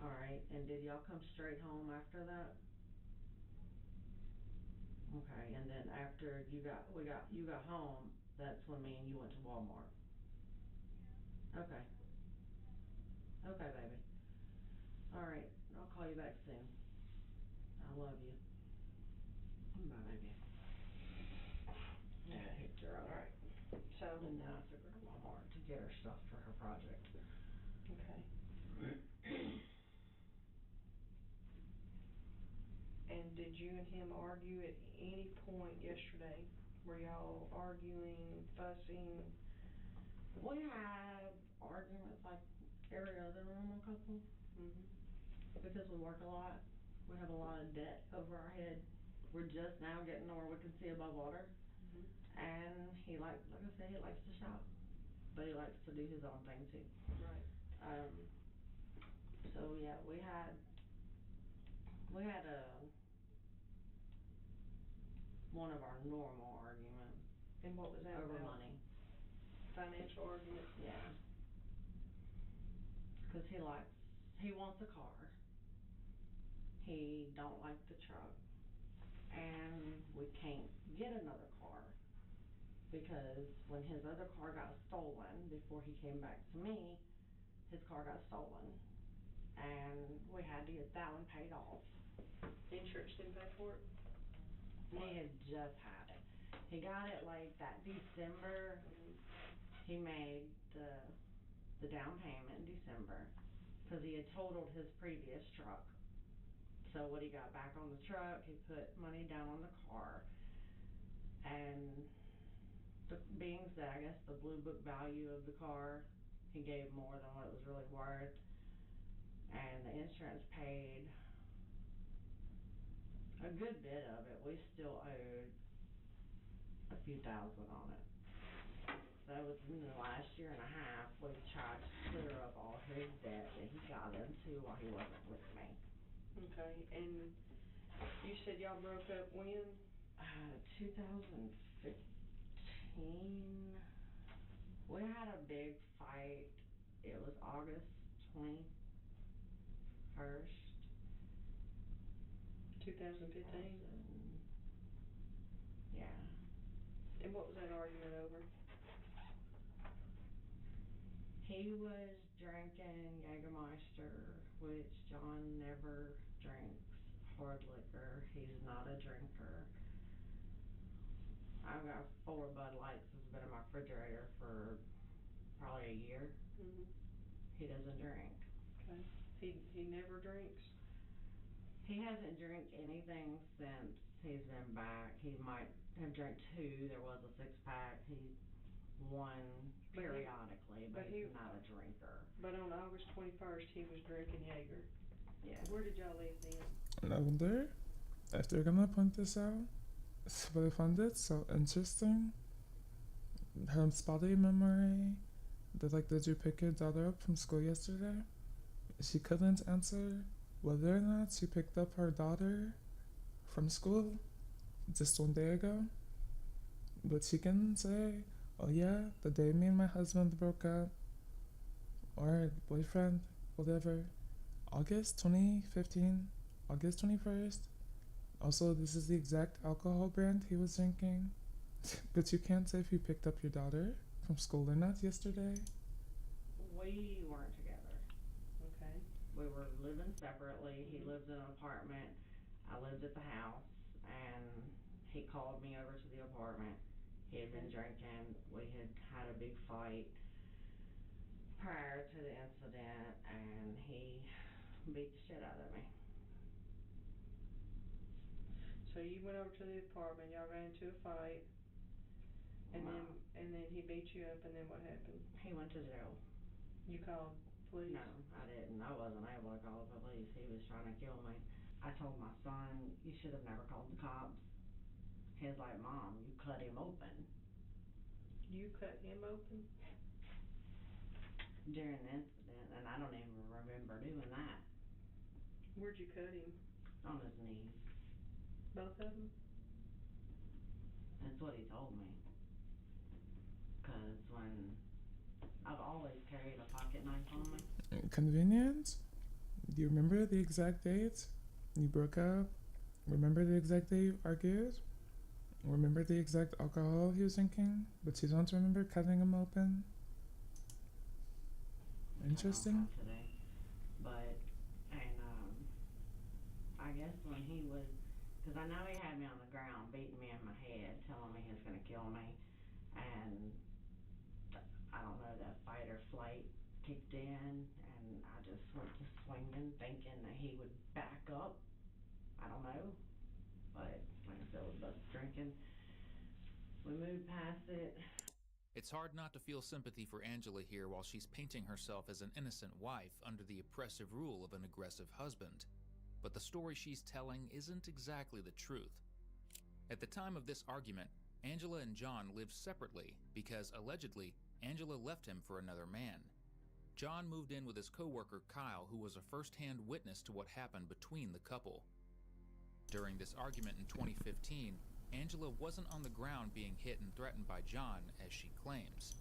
Alright, and did y'all come straight home after that? Okay, and then after you got home, that's when me and you went to Walmart. Okay. Okay, baby. Alright, I'll call you back soon. I love you. Bye, baby. Yeah, I picked her up. Alright. So, and now I took her to Walmart to get her stuff for her project. Okay. And did you and him argue at any point yesterday? Were y'all arguing, fussing? We have arguments like every other normal couple. Because we work a lot. We have a lot of debt over our head. We're just now getting to where we can see above water. And he like I said, he likes to shop. But he likes to do his own thing too. Right. So yeah, we had one of our normal arguments. And what was that over about? money. Financial argument? Yeah. Because he wants a car. He don't like the truck. And we can't get another car. Because when his other car got stolen, before he came back to me, his car got stolen. And we had to get that one paid off. The insurance didn't pay for it? He had just had it. He got it like that December. He made the down payment in December because he had totaled his previous truck. So when he got back on the truck, he put money down on the car. And being that I guess the blue book value of the car, he gave more than what it was really worth. And the insurance paid a good bit of it. We still owed a few thousand on it. So within the last year and a half, we've tried to clear up all his debt that he got into while he wasn't with me. Okay, and you said y'all broke up when? 2015. We had a big fight. It was August 21st. 2015? Yeah. And what was that argument over? He was drinking Jägermeister, which John never drinks hard liquor. He's not a drinker. I've got 4 Bud Lights that's been in my refrigerator for probably a year. Mm-hmm. He doesn't drink. Okay. He never drinks? He hasn't drank anything since he's been back. He might have drank 2. There was a 6-pack. He won periodically, but he's not a drinker. But on August 21st, he was drinking Jaeger. Yeah. Where did y'all live then? And I wonder if they're gonna point this out. But I found it so interesting. Her spotty memory. Did you pick your daughter up from school yesterday? She couldn't answer whether or not she picked up her daughter from school just one day ago. But she can say, oh yeah, the day me and my husband broke up, or boyfriend, whatever, August 2015, August 21st. Also, this is the exact alcohol brand he was drinking. But you can't say if you picked up your daughter from school or not yesterday. We weren't together. Okay. We were living separately. He lived in an apartment. I lived at the house, and he called me over to the apartment. He had been drinking. We had had a big fight prior to the incident, and he beat the shit out of me. So you went over to the apartment, y'all got into a fight, and then he beat you up, and then what happened? He went to jail. You called police? No, I didn't. I wasn't able to call the police. He was trying to kill me. I told my son, you should have never called the cops. He was like, Mom, you cut him open. You cut him open? During the incident, and I don't even remember doing that. Where'd you cut him? On his knees. Both of them? That's what he told me. Because when I've always carried a pocket knife on me. Convenient? Do you remember the exact date you broke up? Remember the exact day you argued? Remember the exact alcohol he was drinking? But you don't remember cutting him open? Interesting. Today. But, I guess when he was, because I know he had me on the ground, beating me in my head, telling me he was going to kill me. And I don't know, that fight or flight kicked in, and I just went to swinging, thinking that he would back up. I don't know. But, like I said, with us drinking, we moved past it. It's hard not to feel sympathy for Angela here while she's painting herself as an innocent wife under the oppressive rule of an aggressive husband. But the story she's telling isn't exactly the truth. At the time of this argument, Angela and John lived separately because, allegedly, Angela left him for another man. John moved in with his co-worker Kyle, who was a first-hand witness to what happened between the couple. During this argument in 2015, Angela wasn't on the ground being hit and threatened by John, as she claims.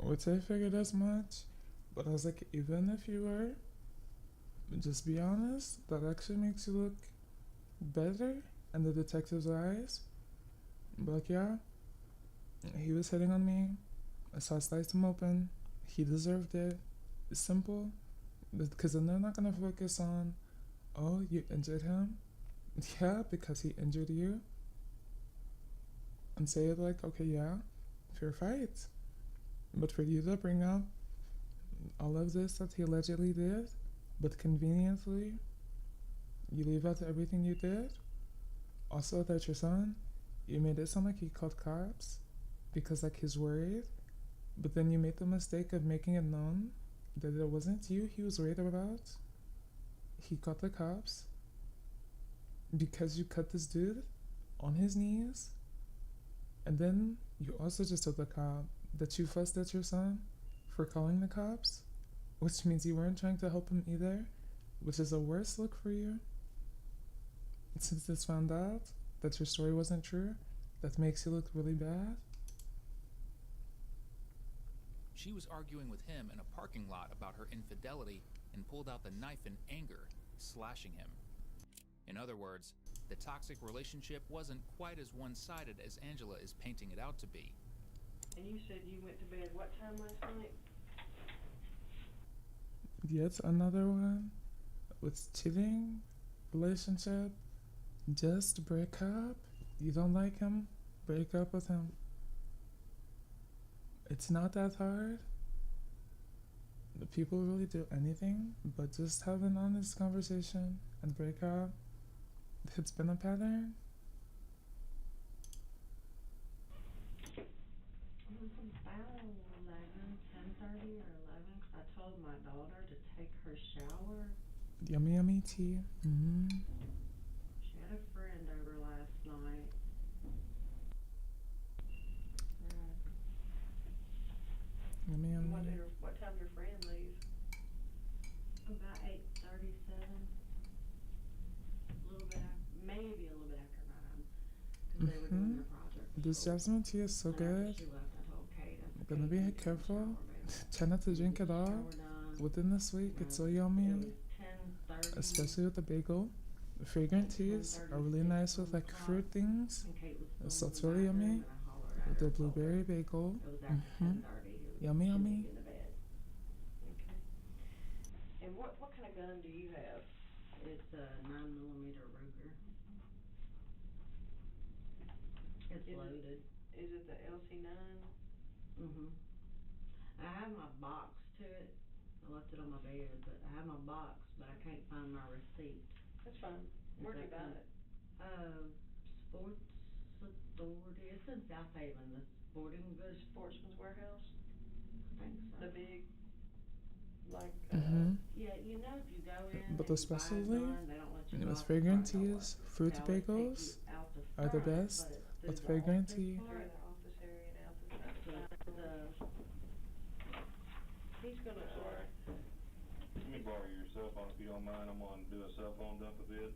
Which I figured as much, but I was like, even if you were, just be honest, that actually makes you look better in the detective's eyes. But like, yeah, he was hitting on me, so I sliced him open. He deserved it. It's simple, because then they're not gonna focus on, oh, you injured him? Yeah, because he injured you. and say it like, okay, yeah, fair fight. But for you to bring up all of this that he allegedly did, but conveniently, you leave out everything you did. Also, that your son, you made it sound like he called cops because, like, he's worried. But then you made the mistake of making it known that it wasn't you he was worried about. He called the cops because you cut this dude on his knees. And then you also just told the cop that you fussed at your son for calling the cops, which means you weren't trying to help him either, which is a worse look for you. Since it's found out that your story wasn't true, that makes you look really bad. She was arguing with him in a parking lot about her infidelity and pulled out the knife in anger, slashing him. In other words, the toxic relationship wasn't quite as one-sided as Angela is painting it out to be. And you said you went to bed what time last night? Yet another one with cheating relationship. Just break up. You don't like him? Break up with him. It's not that hard. The people really do anything but just have an honest conversation and break up. It's been a pattern. It was about 10:30 or 11, 'cause I told my daughter to take her shower. Yummy, yummy tea. She had a friend over last night. Yummy, yummy. What time did your friend leave? About 8:37. Maybe a little bit after 9, because they were doing their project. This jasmine tea is so good. She left, I told Kate. I'm gonna be careful. Try not to drink it all within this week. It's so yummy, especially with the bagel. The fragrant teas are really nice with like fruit things, so it's really yummy with the blueberry bagel. Yummy, yummy. Okay. And what kind of gun do you have? It's a 9mm Ruger. It's loaded. Is it the LC9? I have my box to it. I left it on my bed, but I have my box, but I can't find my receipt. That's fine. Where'd you buy it? Sports Authority. It's in South Haven, the sporting goods. Sportsman's Warehouse? I think so. The big, like, yeah, you know, if you go in But and especially buy a gun, they don't let you with buy fragrant the front teas, door. fruit They'll take bagels you out the are the front, best. but it's With through the fragrant office tea. part. through the office area and out the he's gonna, Let me borrow your cell phone if you don't mind. I'm gonna do a cell phone dump a bit.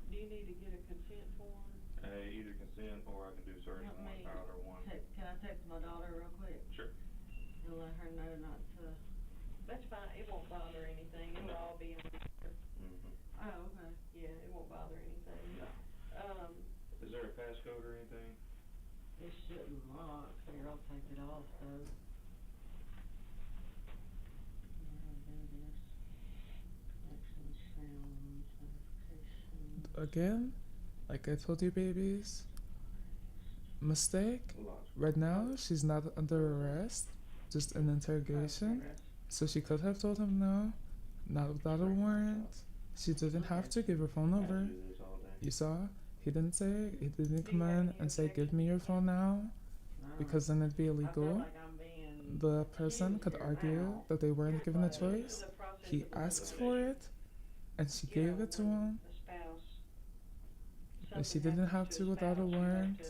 do you need to get a consent form? Either consent or I can do certain Help one me. either one. Can I text my daughter real quick? Sure. And let her know not to. That's fine. It won't bother anything. It'll all be in there. Oh, okay. Yeah, it won't bother anything. Is there a passcode or anything? It shouldn't lock. Here, I'll take it off though. Again, like I told you, babies, mistake. Right now, she's not under arrest, just an interrogation. So she could have told him no, not without a warrant. She didn't have to give her phone over. You saw? He didn't say, he didn't come in and say, give me your phone now, because then it'd be illegal. The person could argue that they weren't given a choice. He asked for it, and she gave it to him. And she didn't have to without a warrant.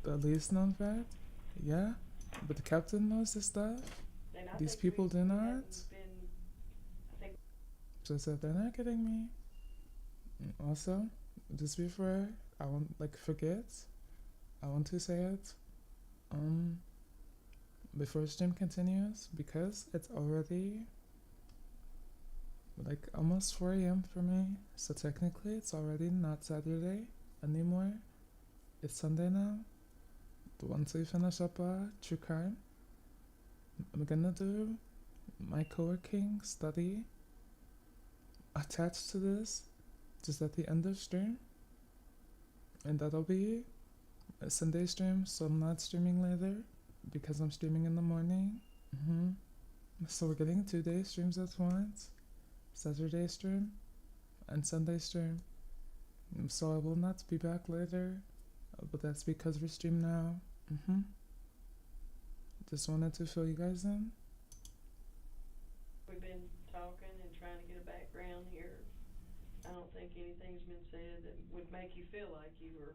The least known fact? Yeah, but the captain knows this stuff. These people do not. So said they're not kidding me. Also, just before I won't forget, I want to say it. Before stream continues, because it's already almost 4 a.m. for me, so technically it's already not Saturday anymore. It's Sunday now. But once we finish up true crime, I'm gonna do my co-working study attached to this just at the end of stream. And that'll be a Sunday stream, so I'm not streaming later because I'm streaming in the morning. So we're getting 2-day streams at once. Saturday stream and Sunday stream. So I will not be back later, but that's because we stream now. Just wanted to fill you guys in. We've been talking and trying to get a background here. I don't think anything's been said that would make you feel like you were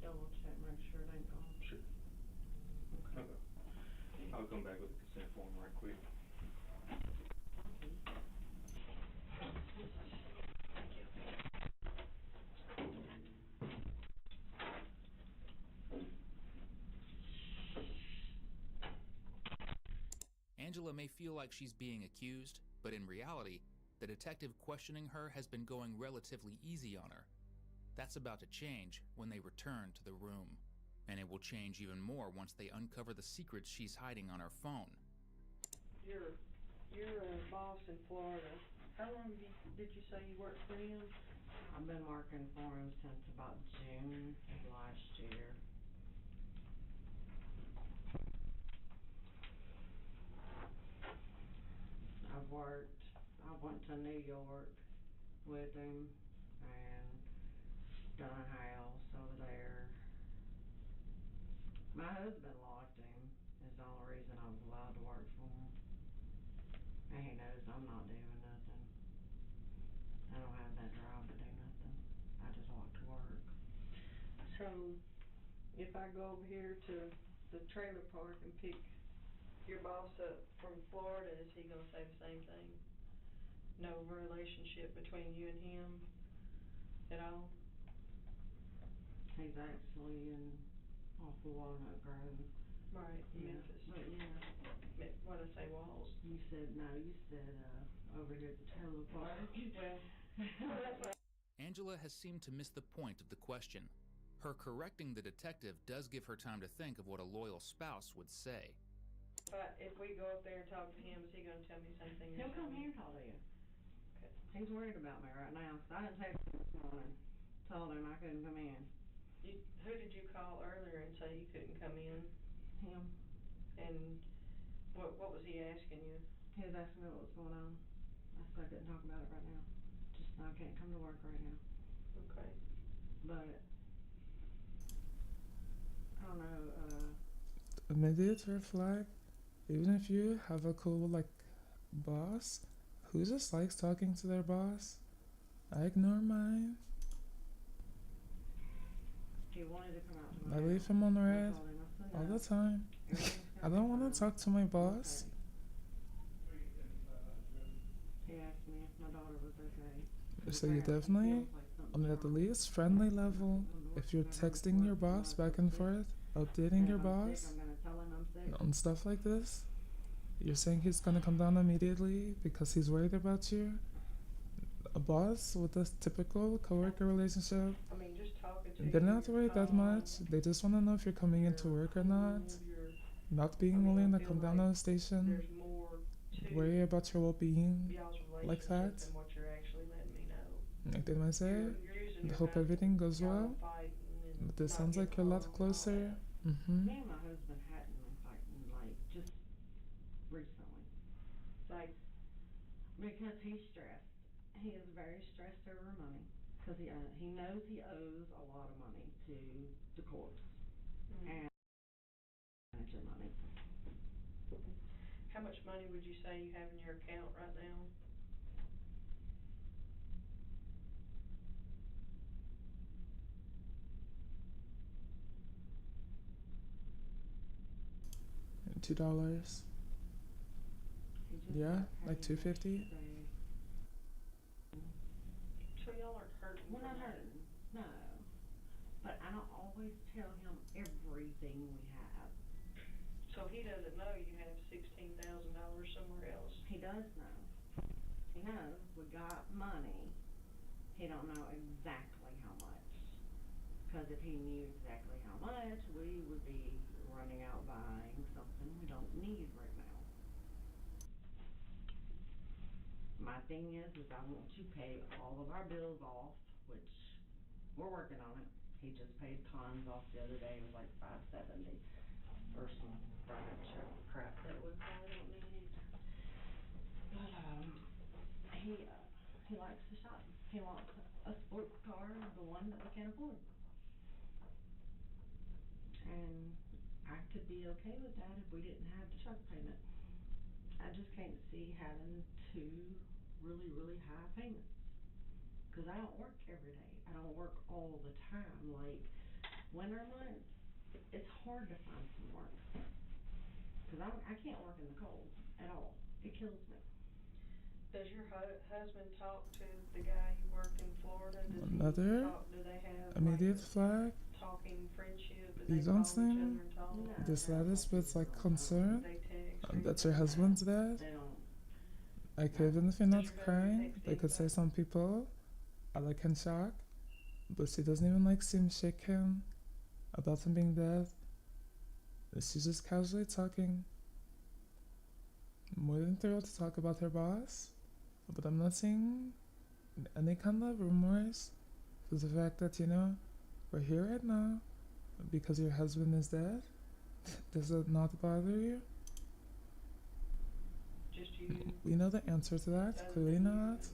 Double check, make sure it ain't gone. Sure. Okay. I'll come back with the consent form right quick. Angela may feel like she's being accused, but in reality, the detective questioning her has been going relatively easy on her. That's about to change when they return to the room. And it will change even more once they uncover the secrets she's hiding on her phone. You're a boss in Florida. How long did you say you worked for him? I've been working for him since about June of last year. I went to New York with him and done a house over there. My husband locked him, is the only reason I was allowed to work for him. And he knows I'm not doing nothing. I don't have that drive to do nothing. I just walk to work. So, if I go over here to the trailer park and pick your boss up from Florida, is he gonna say the same thing? No relationship between you and him at all? He's actually in off of Walnut Grove. Right, Yeah, Memphis. but yeah. What did I say, Walls? You said over here at the trailer park. Well, Angela has seemed to miss the point of the question. Her correcting the detective does give her time to think of what a loyal spouse would say. but if we go up there and talk to him, is he gonna tell me the same thing? He'll come here and talk to you. Okay. He's worried about me right now, so I didn't text him this morning. Told him I couldn't come in. Who did you call earlier and say you couldn't come in? Him. And what was he asking you? He was asking me what was going on. I said I couldn't talk about it right now. Just I can't come to work right now. Okay. But I don't know, Maybe it's red flag. Even if you have a cool boss who just likes talking to their boss, I ignore mine. he wanted to come out to I my leave house. him on I red told him, I said, all no. the time. Everything's I don't want to talk to my boss. He asked me if my daughter was okay. So you definitely, on at the least friendly level, if you're texting your boss back and forth, updating your boss I'm gonna tell him I'm sick. on stuff like this, you're saying he's gonna come down immediately because he's worried about you. A boss with a typical coworker relationship, I mean, just talking to they don't you, have to worry that much. They just want to know if you're coming into work or not. Not being willing to come down to the station, there's more to worry about your well-being y'all's like relationship that. than what you're actually letting me know. Like they might say, You're using I your hope mouth, everything goes y'all well. fighting and But this not sounds like getting you're a lot along and all closer. that. Me and my husband hadn't been fighting, just recently. Like, Because he's stressed. He is very stressed over money. Because he knows he owes a lot of money to the courts. And managing money. how much money would you say you have in your account right now? $2. Yeah, like $2.50. So y'all aren't hurting. We're not hurting. No. But I don't always tell him everything we have. So he doesn't know you have $16,000 somewhere else. He does know. He knows we got money. He don't know exactly how much. because if he knew exactly how much, we would be running out buying something we don't need right now. My thing is I want to pay all of our bills off, which we're working on it. He just paid tons off the other day. It was like $570 for some furniture crap that we probably don't need. But he likes to shop. He wants a sports car, the one that we can't afford. And I could be okay with that if we didn't have the truck payment. I just can't see having two really, really high payments. Because I don't work every day. I don't work all the time. Like, winter months, it's hard to find some work. Because I can't work in the cold at all. It kills me. Does your husband talk to the guy you work in Florida? Another Do they have immediate like flag. talking friendship? Do You they don't call each other seem and talk? the slightest bit like concern They text or that your husband's dead. They don't. Like even if you're not crying, they could say some people are like in shock, but she doesn't even like seem shaken about him being dead. She's just casually talking. More than thrilled to talk about her boss, but I'm not seeing any kind of remorse for the fact that, you know, we're here right now because your husband is dead. Does it not bother you? Just you? We know the answer to that. Clearly not.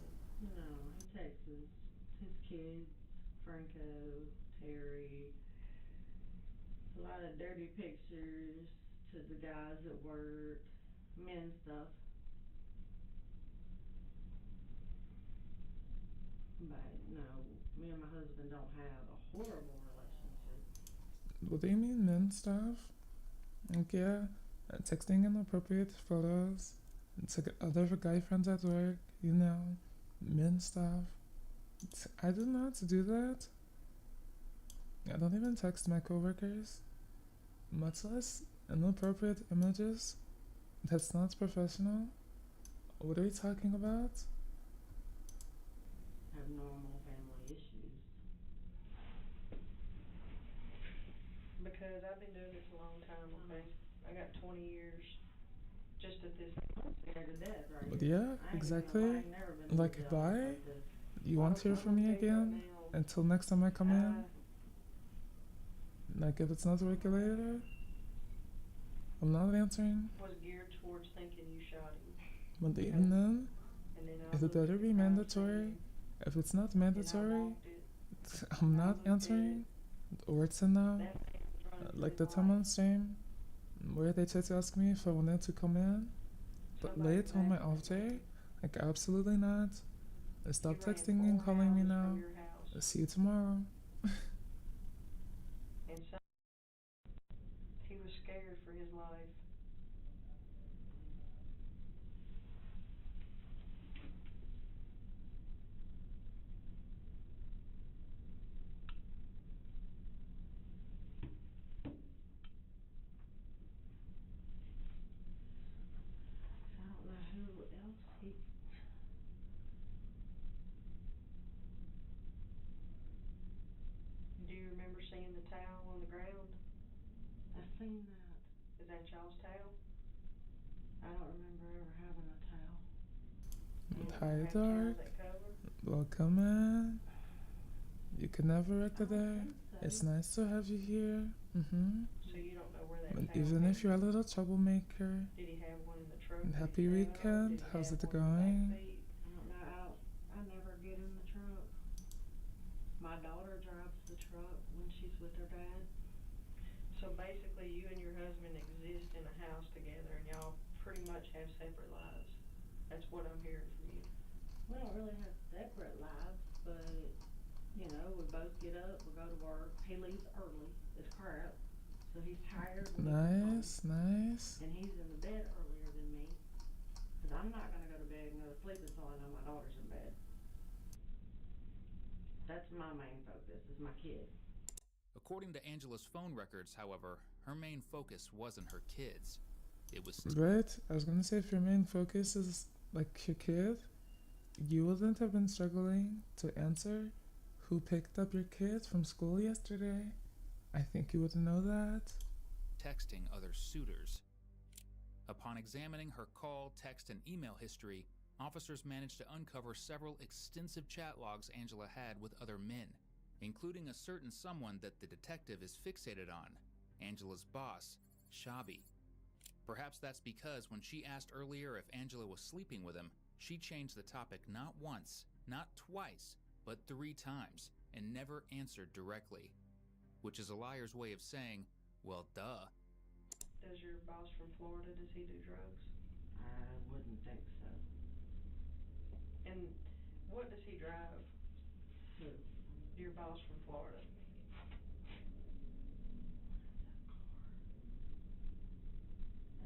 No, he texts his kids, Franco, Terry, a lot of dirty pictures to the guys at work, men stuff. But no, me and my husband don't have a horrible relationship. What do you mean men stuff? Like, yeah, texting inappropriate photos. It's like other guy friends at work, you know, men stuff. I do not do that. I don't even text my coworkers, much less inappropriate images. That's not professional. What are you talking about? Have normal family issues. Because I've been doing this a long time, okay? I got 20 years just at this. I'm scared to death right But here. yeah, exactly. Like, bye. You won't hear from me again until next time I come in. Like, if it's not regulated, I'm not answering. Was geared towards thinking you shot him. But even then, if it better be mandatory, if it's not mandatory, I'm not answering. Or it's a no. Like the time on stream, where they tried to ask me if I wanted to come in, but late on my off day, like absolutely not. Stop texting and calling me now. See you tomorrow. And so he was scared for his life. I don't know who else he. Do you remember seeing the towel on the ground? I've seen that. Is that y'all's towel? I don't remember ever having a towel. Hi, Dark. Welcome in. You can never wreck the day. It's nice to have you here. So you don't know where that But towel even came if you're a little troublemaker, Did he have one in the truck? happy weekend. How's it going? I don't know. I never get in the truck. My daughter drives the truck when she's with her dad. So basically you and your husband exist in a house together and y'all pretty much have separate lives. That's what I'm hearing from you. We don't really have separate lives, but, you know, we both get up, we go to work. He leaves early as crap, so he's tired. Nice, nice. And he's in the bed earlier than me, because I'm not going to go to bed and go to sleep until I know my daughter's in bed. That's my main focus, is my kid. According to Angela's phone records, however, her main focus wasn't her kids. It was... Right? I was gonna say, if your main focus is, like, your kid, you wouldn't have been struggling to answer who picked up your kids from school yesterday. I think you would know that. Texting other suitors. Upon examining her call, text, and email history, officers managed to uncover several extensive chat logs Angela had with other men, including a certain someone that the detective is fixated on, Angela's boss, Shabi. Perhaps that's because when she asked earlier if Angela was sleeping with him, she changed the topic not once, not twice, but 3 times, and never answered directly. Which is a liar's way of saying, well, duh. Does your boss from Florida, does he do drugs? I wouldn't think so. And what does he drive? Who? Your boss from Florida.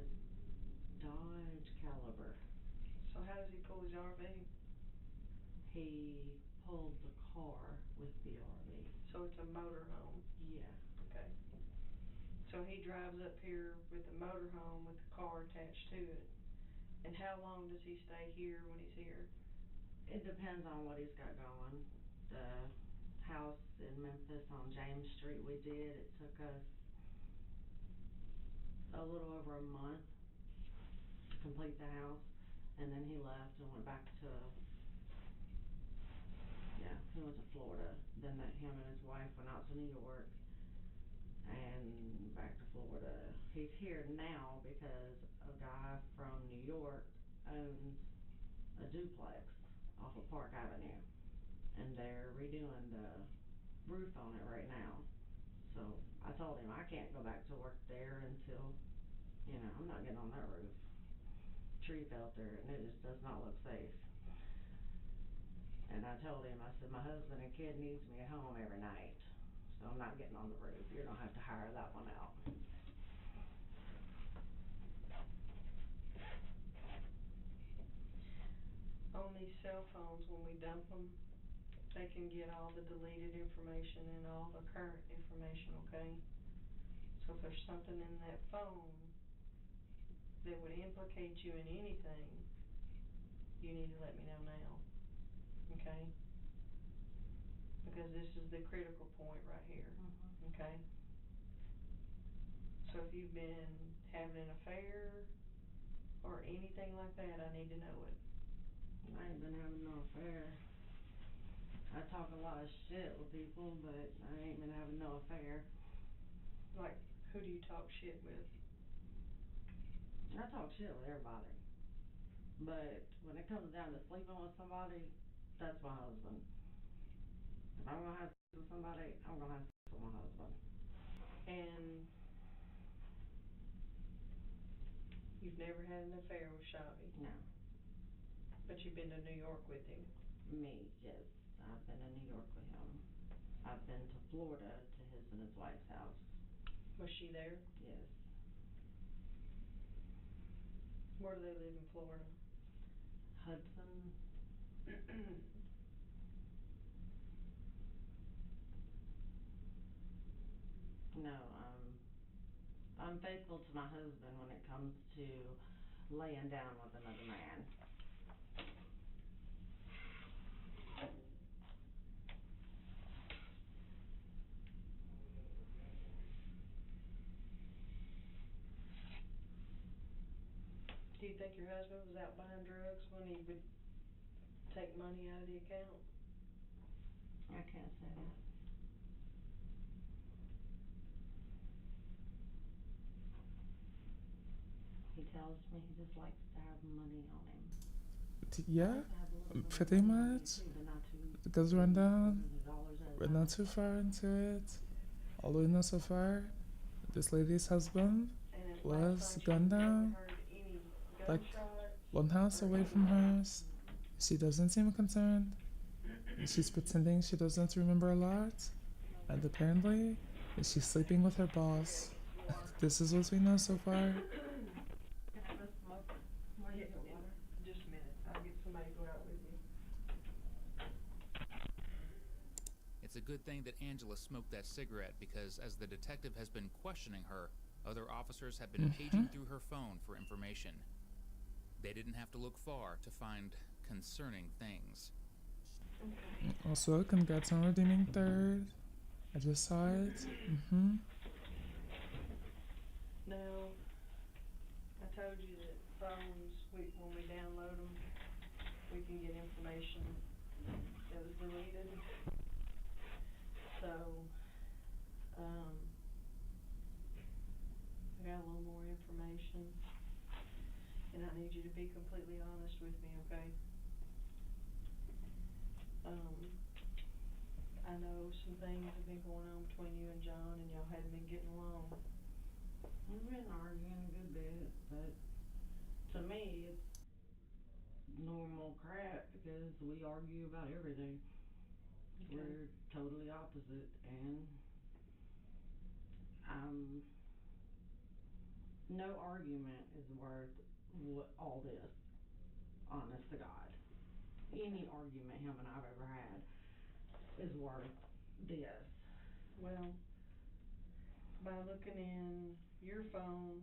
A Dodge Caliber. So how does he pull his RV? He pulled the car with the RV. So it's a motorhome? Yeah. Okay. So he drives up here with the motorhome with the car attached to it. And how long does he stay here when he's here? It depends on what he's got going. The house in Memphis on James Street we did, it took us a little over a month to complete the house. And then he left and went back to, he went to Florida. Then him and his wife went out to New York and back to Florida. He's here now because a guy from New York owns a duplex off of Park Avenue, and they're redoing the roof on it right now. So I told him I can't go back to work there until, I'm not getting on that roof. Tree fell through it, and it just does not look safe. And I told him, I said, my husband and kid needs me at home every night, so I'm not getting on the roof. You're gonna have to hire that one out. On these cell phones, when we dump them, they can get all the deleted information and all the current information, okay? So if there's something in that phone that would implicate you in anything, you need to let me know now, okay? Because this is the critical point right here, okay? So if you've been having an affair or anything like that, I need to know it. I ain't been having no affair. I talk a lot of shit with people, but I ain't been having no affair. Like, who do you talk shit with? I talk shit with everybody. But when it comes down to sleeping with somebody, that's my husband. If I'm gonna have sex with somebody, I'm gonna have sex with my husband. And you've never had an affair with Shabi? No. But you've been to New York with him? Me, yes. I've been to New York with him. I've been to Florida to his and his wife's house. Was she there? Yes. Where do they live in Florida? Hudson. No, I'm faithful to my husband when it comes to laying down with another man. Do you think your husband was out buying drugs when he would take money out of the account? I can't say that. He tells me he just likes to have money on him. Yeah, pretty much. Because run down, we're not too far into it. All we know so far, this lady's husband was gunned down, like 1 house away from hers. She doesn't seem concerned. She's pretending she doesn't remember a lot. And apparently, she's sleeping with her boss. This is what we know so far. Just a minute. I'll get somebody to go out with you. It's a good thing that Angela smoked that cigarette because as the detective has been questioning her, other officers have been paging through her phone for information. They didn't have to look far to find concerning things. Also, congrats on redeeming third. I just saw it. Now, I told you that phones, when we download them, we can get information that was deleted. So, I got a little more information, and I need you to be completely honest with me, okay? I know some things have been going on between you and John, and y'all hadn't been getting along. We've been arguing a good bit, but to me, it's normal crap because we argue about everything. Okay. We're totally opposite, and no argument is worth all this, honest to God. Any argument him and I've ever had is worth this. Well, by looking in your phone,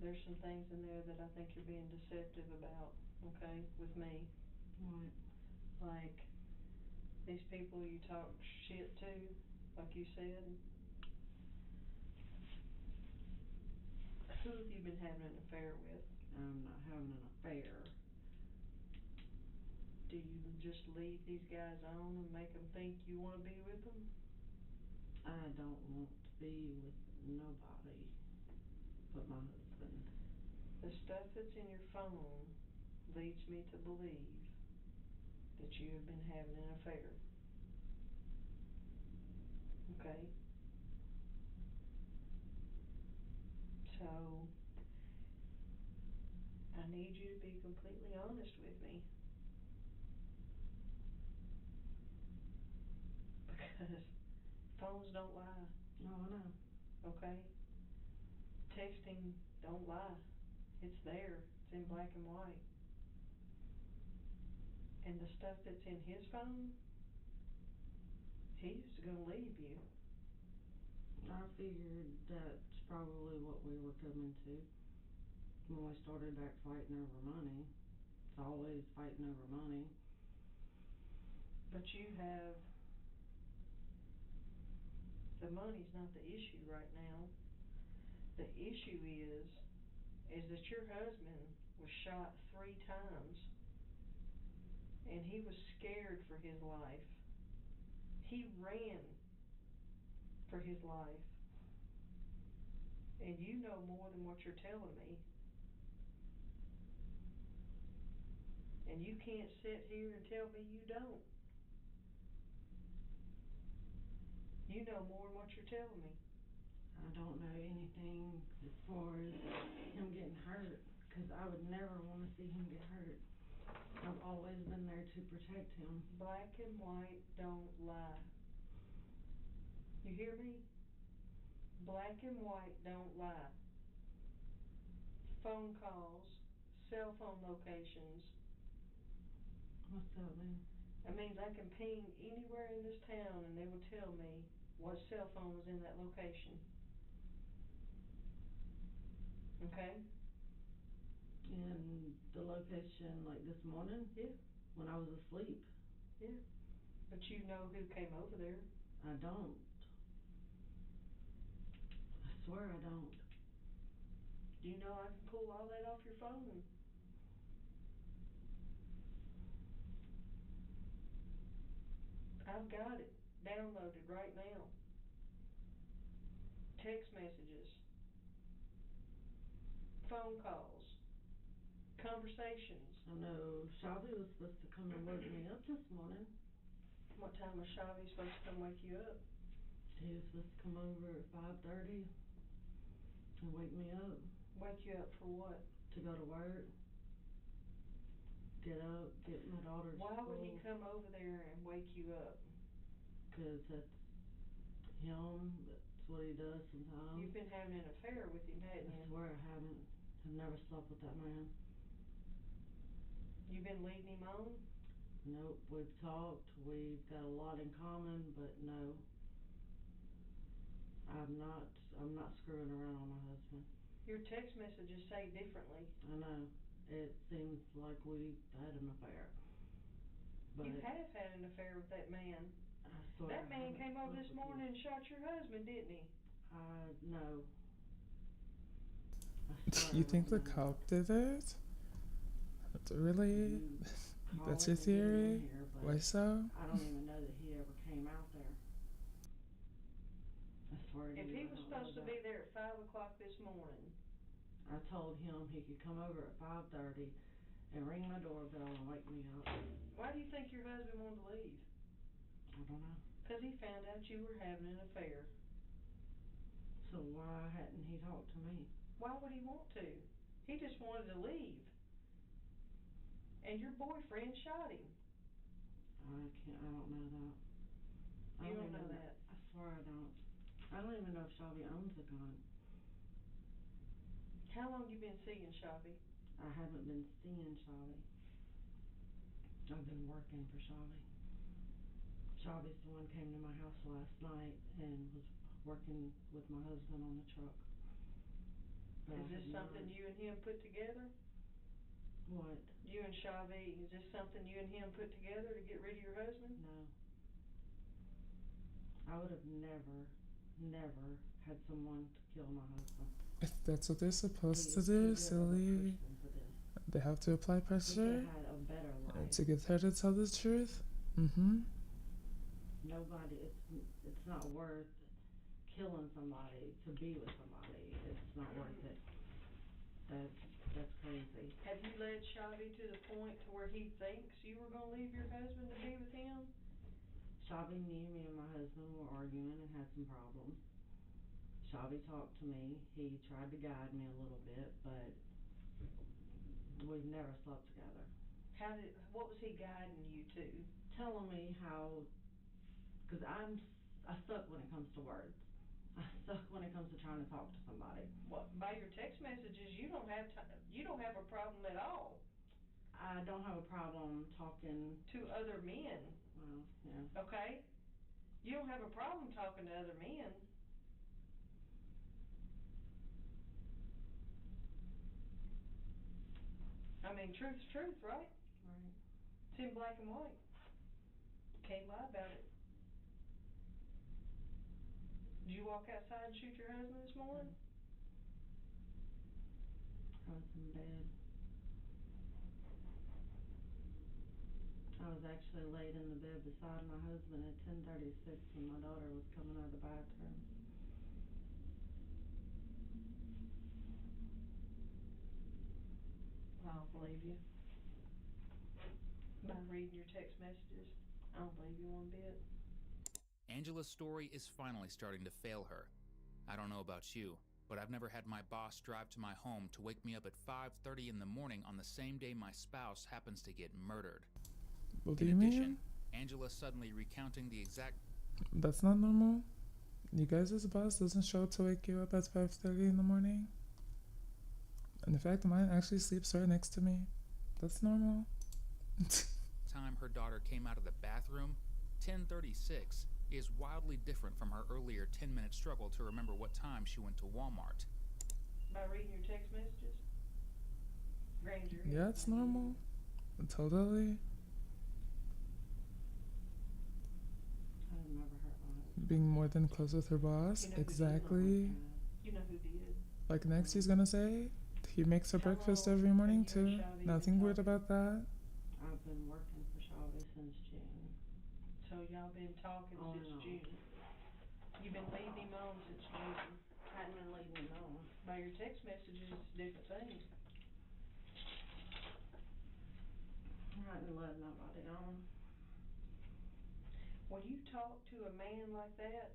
there's some things in there that I think you're being deceptive about, okay, with me. Right. Like, these people you talk shit to, like you said, who have you been having an affair with? I'm not having an affair. Do you just leave these guys on and make them think you want to be with them? I don't want to be with nobody but my husband. The stuff that's in your phone leads me to believe that you have been having an affair. Okay? So, I need you to be completely honest with me. Because phones don't lie. No, I know. Okay? Texting don't lie. It's there. It's in black and white. And the stuff that's in his phone, he's gonna leave you. I figured that's probably what we were coming to when we started back fighting over money. It's always fighting over money. But you have, the money's not the issue right now. The issue is that your husband was shot 3 times, and he was scared for his life. He ran for his life. And you know more than what you're telling me. And you can't sit here and tell me you don't. You know more than what you're telling me. I don't know anything as far as him getting hurt, because I would never want to see him get hurt. I've always been there to protect him. Black and white don't lie. You hear me? Black and white don't lie. Phone calls, cell phone locations. What's that mean? That means I can ping anywhere in this town and they will tell me what cell phone was in that location. Okay? And the location, like this morning? Yeah. When I was asleep? Yeah. But you know who came over there. I don't. I swear I don't. Do you know I can pull all that off your phone? I've got it downloaded right now. Text messages, phone calls, conversations. I know Shabby was supposed to come and wake me up this morning. What time was Shabby supposed to come wake you up? He was supposed to come over at 5:30 and wake me up. Wake you up for what? To go to work. Get up, get my daughter to Why school. would he come over there and wake you up? Because that's him. That's what he does sometimes. You've been having an affair with him, hadn't you? I swear I haven't. I've never slept with that man. You've been leading him on? Nope. We've talked. We've got a lot in common, but no. I'm not screwing around on my husband. Your text messages say differently. I know. It seems like we've had an affair. But You have had an affair with that man. I swear That I man haven't came over slept this with morning you. and shot your husband, didn't he? No. You think the cop did it? That's really? That's your theory? Why so? I don't even know that he ever came out there. I swear to If you, he I was don't supposed know to that. be there at 5 o'clock this morning, I told him he could come over at 5:30 and ring my doorbell and wake me up. why do you think your husband wanted to leave? I don't know. Because he found out you were having an affair. So why hadn't he talked to me? Why would he want to? He just wanted to leave. And your boyfriend shot him. I don't know that. You don't know that? I swear I don't. I don't even know if Shelby owns a gun. How long you been seeing Shelby? I haven't been seeing Shelby. I've been working for Shelby. Shelby's the one came to my house last night and was working with my husband on the truck. But Is this something you and him put together? What? You and Shelby, is this something you and him put together to get rid of your husband? No. I would have never had someone to kill my husband. If that's what they're supposed to do, silly. They have to apply pressure He had a better life. to get her to tell the truth. Nobody, it's not worth killing somebody to be with somebody. It's not worth it. That's crazy. Have you led Shelby to the point to where he thinks you were going to leave your husband to be with him? Shelby knew me and my husband were arguing and had some problems. Shelby talked to me. He tried to guide me a little bit, but we've never slept together. What was he guiding you to? Telling me how, because I suck when it comes to words. I suck when it comes to trying to talk to somebody. Well, by your text messages, you don't have a problem at all. I don't have a problem talking to other men. Well, yeah. Okay? You don't have a problem talking to other men. I mean, truth's truth, right? Right. It's in black and white. Can't lie about it. Did you walk outside and shoot your husband this morning? I was in bed. I was actually laid in the bed beside my husband at 10:36 when my daughter was coming out of the bathroom. I don't believe you. By reading your text messages, I don't believe you one bit. Angela's story is finally starting to fail her. I don't know about you, but I've never had my boss drive to my home to wake me up at 5:30 in the morning on the same day my spouse happens to get murdered. What do In you addition, mean? Angela suddenly recounting the exact... That's not normal. You guys' boss doesn't show up to wake you up at 5:30 in the morning. And in fact, mine actually sleeps right next to me. That's normal. time her daughter came out of the bathroom, 10:36, is wildly different from her earlier 10-minute struggle to remember what time she went to Walmart. By reading your text messages? Grand jury? Yeah, it's normal. Totally. I've never heard one. Being more than close with her boss. Exactly. You know who did? Like next he's gonna say, he makes her breakfast every morning too. Nothing weird about that. I've been working for Shelby since June. So y'all been talking since June. You've been leading him on since June. I hadn't been leading him on. By your text messages, it's different things. I hadn't led nobody on. When you talk to a man like that,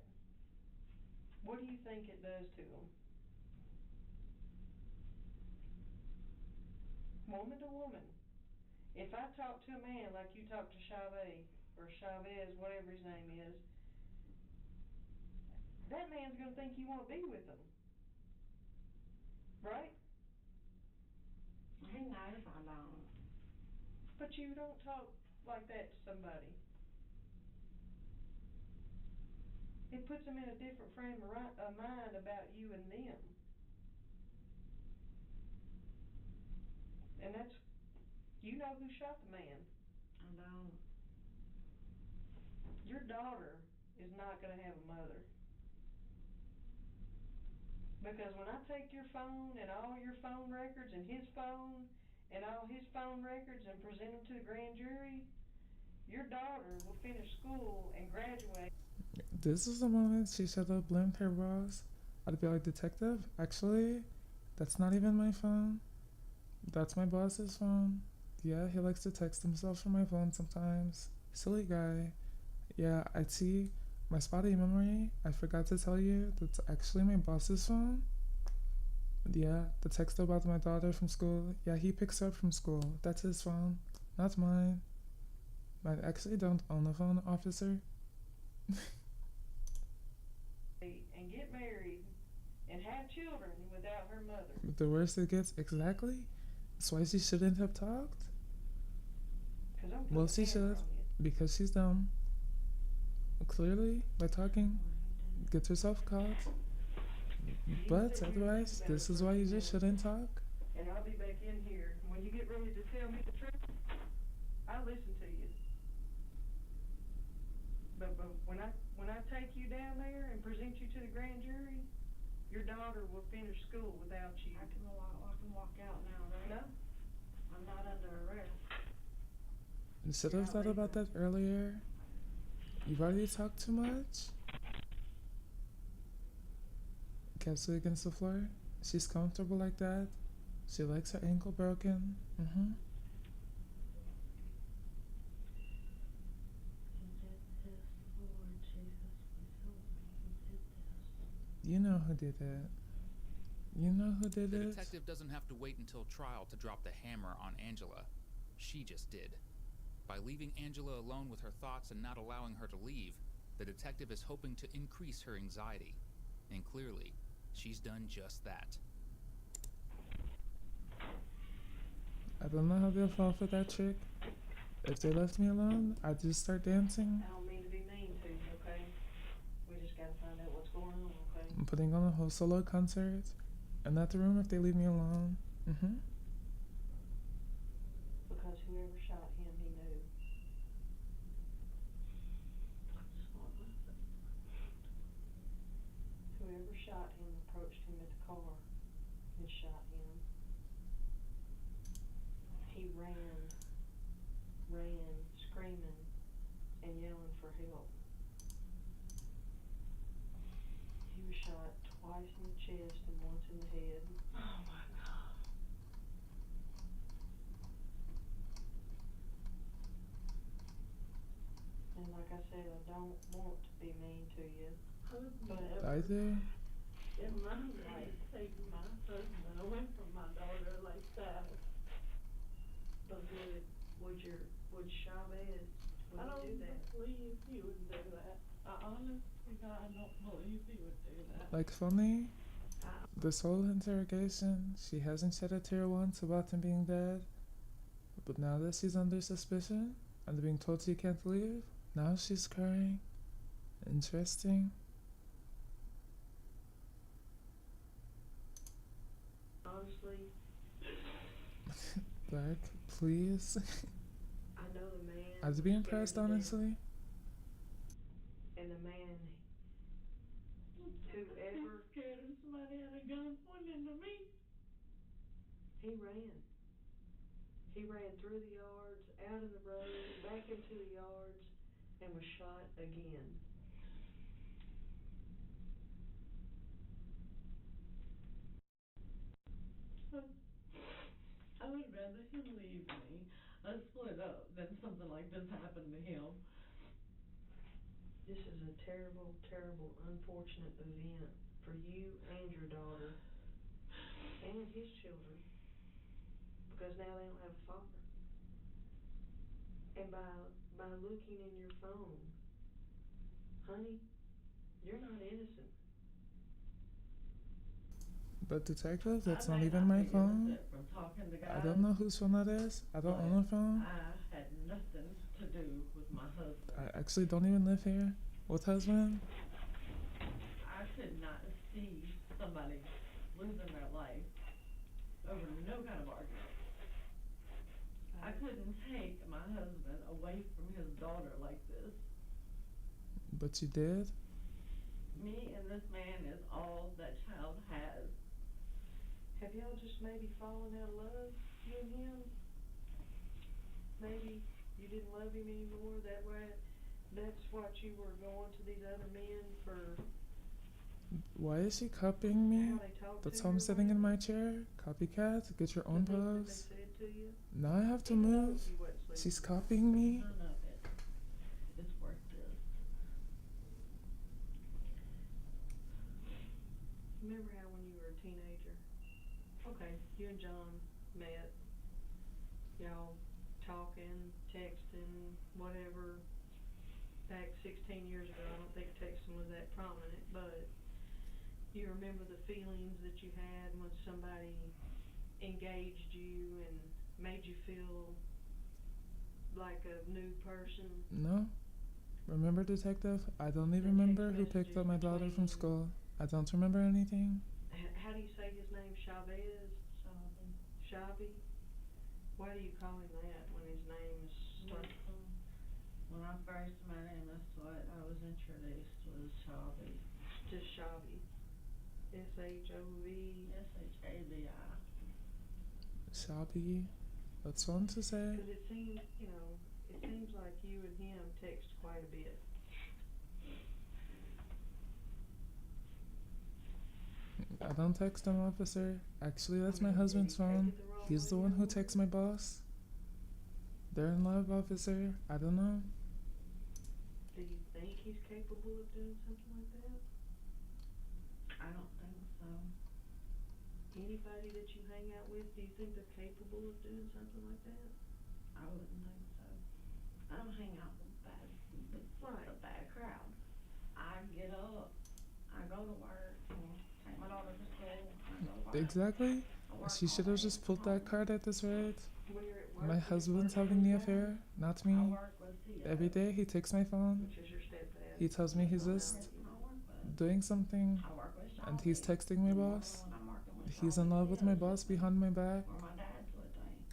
what do you think it does to him? Woman to woman. If I talk to a man like you talk to Chavez, or Chavez, whatever his name is, that man's going to think you want to be with him. Right? He knows I don't. But you don't talk like that to somebody. It puts them in a different frame of mind about you and them. And that's, you know who shot the man. I don't. your daughter is not going to have a mother. Because when I take your phone and all your phone records and his phone and all his phone records and present them to the grand jury, your daughter will finish school and graduate. This is the moment she should have blamed her boss. I'd be like, detective, actually, that's not even my phone. That's my boss's phone. Yeah, he likes to text himself from my phone sometimes. Silly guy. Yeah, I see. My spotty memory, I forgot to tell you, that's actually my boss's phone. Yeah, the text about my daughter from school. Yeah, he picks her up from school. That's his phone, not mine. I actually don't own a phone, officer. And get married and have children without her mother. But the worse it gets, exactly. That's why she shouldn't have talked. Well, she should, because she's dumb. Clearly, by talking, gets herself caught. But otherwise, this is why you just shouldn't talk. And I'll be back in here. When you get ready to tell me the truth, I'll listen to you. But when I take you down there and present you to the grand jury, your daughter will finish school without you. I can walk out now, right? No. I'm not under arrest. You should have thought about that earlier. You've already talked too much. Castle against the floor. She's comfortable like that. She likes her ankle broken. You know who did it. You know who did The it. detective doesn't have to wait until trial to drop the hammer on Angela. She just did. By leaving Angela alone with her thoughts and not allowing her to leave, the detective is hoping to increase her anxiety. And clearly, she's done just that. I don't know how they'll fall for that trick. If they left me alone, I'd just start dancing. I don't mean to be mean to you, okay? We just gotta find out what's going on, okay? I'm putting on a whole solo concert. And not the room if they leave me alone. Because whoever shot him, he knew. Whoever shot him approached him at the car and shot him. He ran, screaming and yelling for help. He was shot twice in the chest and once in the head. Oh my God. And like I said, I don't want to be mean to you, but I do. In my life, taking my husband away from my daughter like that. But would Chavez, I don't do that? believe he would do that. I honestly, God, I don't believe he would do that. Like, funny, this whole interrogation, she hasn't shed a tear once about him being dead. But now that she's under suspicion and being told she can't leave, now she's crying. Interesting. Honestly, Black, please. I know the man. I'd be impressed, honestly. And the man, whoever, Scared of somebody had a gun pointing to me. he ran. He ran through the yards, out in the road, back into the yards, and was shot again. I would rather him leave me, us split up, than something like this happen to him. This is a terrible, terrible, unfortunate event for you and your daughter and his children, because now they don't have a father. And by looking in your phone, honey, you're not innocent. But detective, that's not even my phone. I don't know whose phone that is. I don't own a phone. I had nothing to do with my husband. I actually don't even live here. What husband? I could not see somebody losing their life over no kind of argument. I couldn't take my husband away from his daughter like this. But you did? Me and this man is all that child has. Have y'all just maybe fallen out of love, you and him? Maybe you didn't love him anymore, that way, that's what you were going to these other men for. Why is she copying me? How they talk That's to how I'm you sitting in around? my chair. Copycat, get your own The things that they pose. said to you? Now I have to Even though move. you wasn't sleeping. She's copying me. None of it is worth this. Remember how when you were a teenager, okay, you and John met, y'all talking, texting, whatever, back 16 years ago. I don't think texting was that prominent, but you remember the feelings that you had when somebody engaged you and made you feel like a new person? No. Remember, detective? I don't even remember who picked up my daughter from school. I don't remember anything. How do you say his name? Chavez? Shabby? Why do you call him that when his name is started? When I first met him, that's what I was introduced was Shabby. Just Shabby. S-H-O-V. S-H-A-B-I. Shabby. That's fun to say. Because it seems, it seems like you and him text quite a bit. I don't text him, officer. Actually, that's my husband's phone. He's the one who texts my boss. They're in love, officer. I don't know. Do you think he's capable of doing something like that? I don't think so. Anybody that you hang out with, do you think they're capable of doing something like that? I wouldn't think so. I don't hang out with a bad crowd. I get up, I go to work, take my daughter to school, I go to work. Exactly. I work She should have all just day pulled from that card at this rate. When you're at work, My you husband's work having the every day? affair, not me. I work with the Every day he takes my phone. Which is your stepdad? He tells me he's just doing something, I work with and he's Shelby. texting my boss. When I'm working with He's in love with my boss behind my back. where my dad's with me.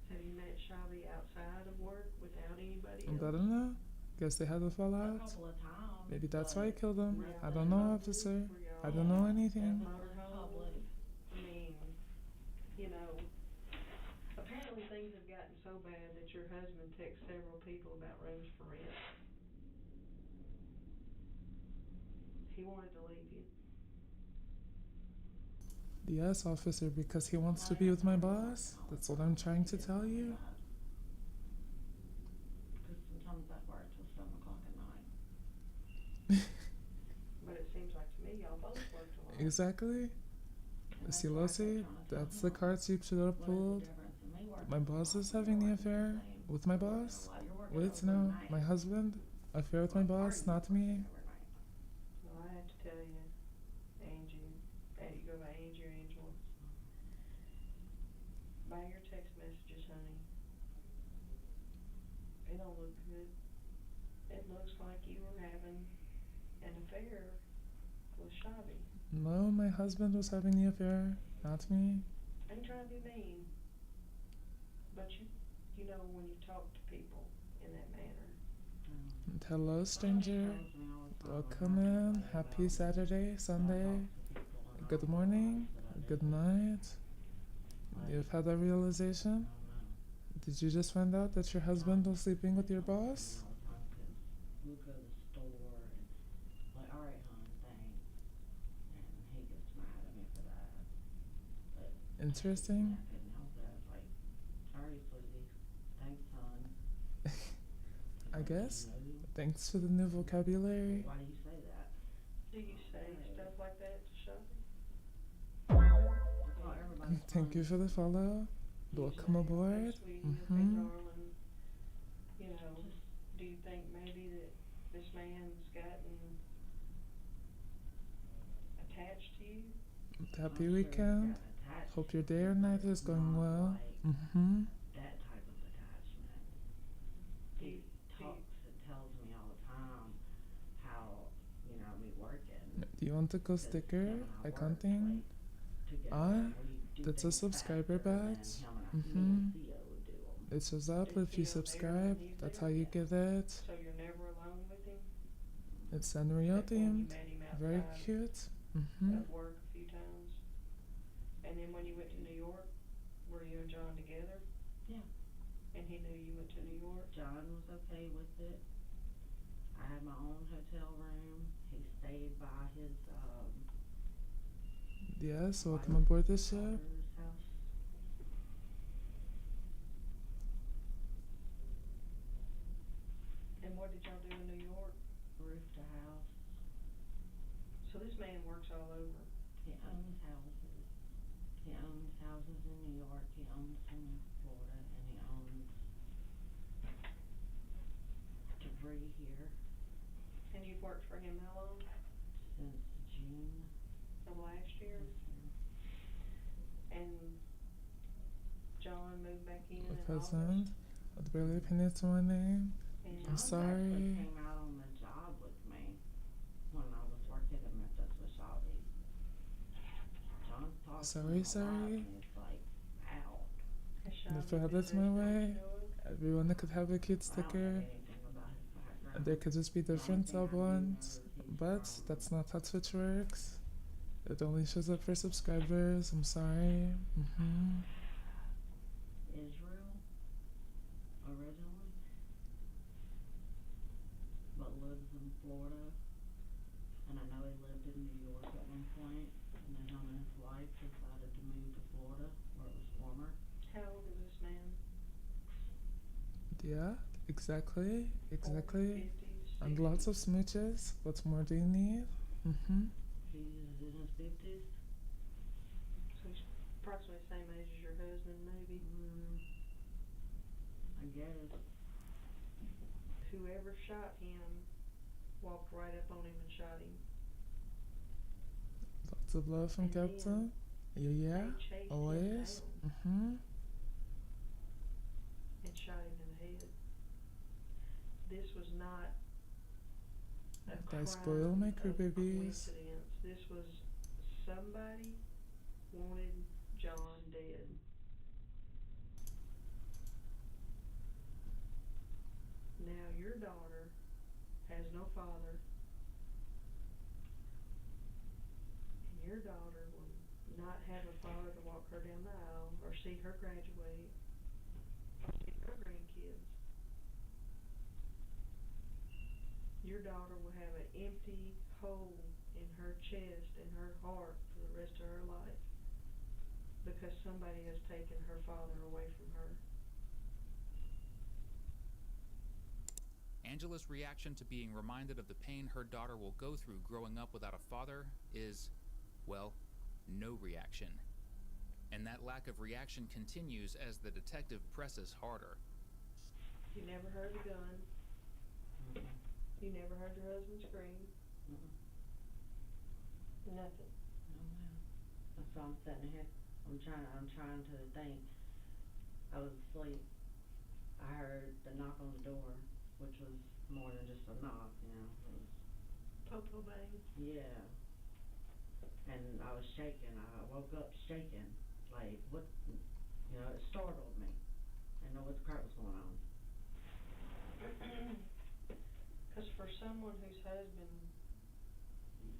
Have you met Shabby outside of work without anybody else? I don't know. Guess they had a A fallout. couple of times. Maybe that's but why I killed him. Were I y'all don't in know, public? officer. Were y'all I don't know at anything. motorhomes? I mean, apparently things have gotten so bad that your husband texts several people about rooms for rent. He wanted to leave you. Yes, officer, because he wants to be with my boss. That's what I'm trying to tell you. Because sometimes I work till 7 o'clock at night. But it seems like to me y'all both worked a lot. Exactly. Silosi, that's the cards you should have pulled. My boss is having the affair with my boss. Wait, no, my husband. Affair with my boss, not me. Well, I have to tell you, Angie, you go by Angie or Angela. By your text messages, honey, it don't look good. It looks like you were having an affair with Shabby. No, my husband was having the affair, not me. I ain't trying to be mean, but you know when you talk to people in that manner. And hello, stranger. Welcome in. Happy Saturday, Sunday. Good morning. Good night. You've had a realization? Did you just find out that your husband was sleeping with your boss? We'll go to the store and like, all right, hon, thanks. And he gets mad at me for that. But Interesting. I couldn't help it. I was like, sorry, sweetie. Thanks, hon. I guess. Thanks for the new vocabulary. Why do you say that? Do you say stuff like that to Shabby? I call everybody Thank you for the follow. Welcome aboard. Hey, darling, do you think maybe that this man's gotten attached to you? Happy weekend. Hope your day or night is going well. that type of attachment. He talks and tells me all the time how, me working. Do you want to go sticker? Accounting? That's a subscriber badge. It shows up if you subscribe. That's how you get it. So you're never alone with him? It's Sanrio That's when you themed. met him Very outside cute. Mm-hmm. of work a few times. And then when you went to New York, were you and John together? Yeah. And he knew you went to New York? John was okay with it. I had my own hotel room. He stayed by his Yes, welcome aboard the ship. daughter's house. And what did y'all do in New York? Roofed a house. So this man works all over. He owns houses. He owns houses in New York. He owns some in Florida, and he owns debris here And you've worked for him how long? since June Of last year? this year. And John moved back in The in present. August? I'd barely pin it to my name. And I'm John actually sorry. came out on the job with me when I was working at Memphis with Shelby. John talked to Sorry, him a lot, sorry. and it's like, ow. Has And Shelby if I had been it my reached out way, to him? everyone that could have a cute I don't know sticker. anything about his background. And there could just be different The only sub thing I do know ones. is he's But from that's not how Twitch works. It only shows up for subscribers. I'm sorry. Mm-hmm. Israel originally, but lives in Florida. And I know he lived in New York at one point, and then him and his wife decided to move to Florida where it was warmer. How old is this man? Yeah, exactly. Exactly. 50s, And lots of smooches. What more do you need? Mm-hmm. He's in his 50s. So he's approximately the same age as your husband, maybe? I guess. Whoever shot him walked right up on him and shot him. Lots of love from And then Captain. Yeah, They chased him always. down Mm-hmm. and shot him in the head. This was not a crime Guys, spoil my of crew babies. coincidence. This was somebody wanted John dead. Now your daughter has no father, and your daughter will not have a father to walk her down the aisle or see her graduate or see her grandkids. Your daughter will have an empty hole in her chest and her heart for the rest of her life because somebody has taken her father away from her. Angela's reaction to being reminded of the pain her daughter will go through growing up without a father is, well, no reaction. And that lack of reaction continues as the detective presses harder. You never heard the gun. Mm-mm. You never heard your husband scream. Mm-mm. Nothing. No, ma'am. That's why I'm sitting here. I'm trying to think. I was asleep. I heard the knock on the door, which was more than just a knock, you know. It was, Popo bang. yeah. And I was shaking. I woke up shaking. Like, what? You know, it startled me. I didn't know what the crap was going on. Because for someone whose husband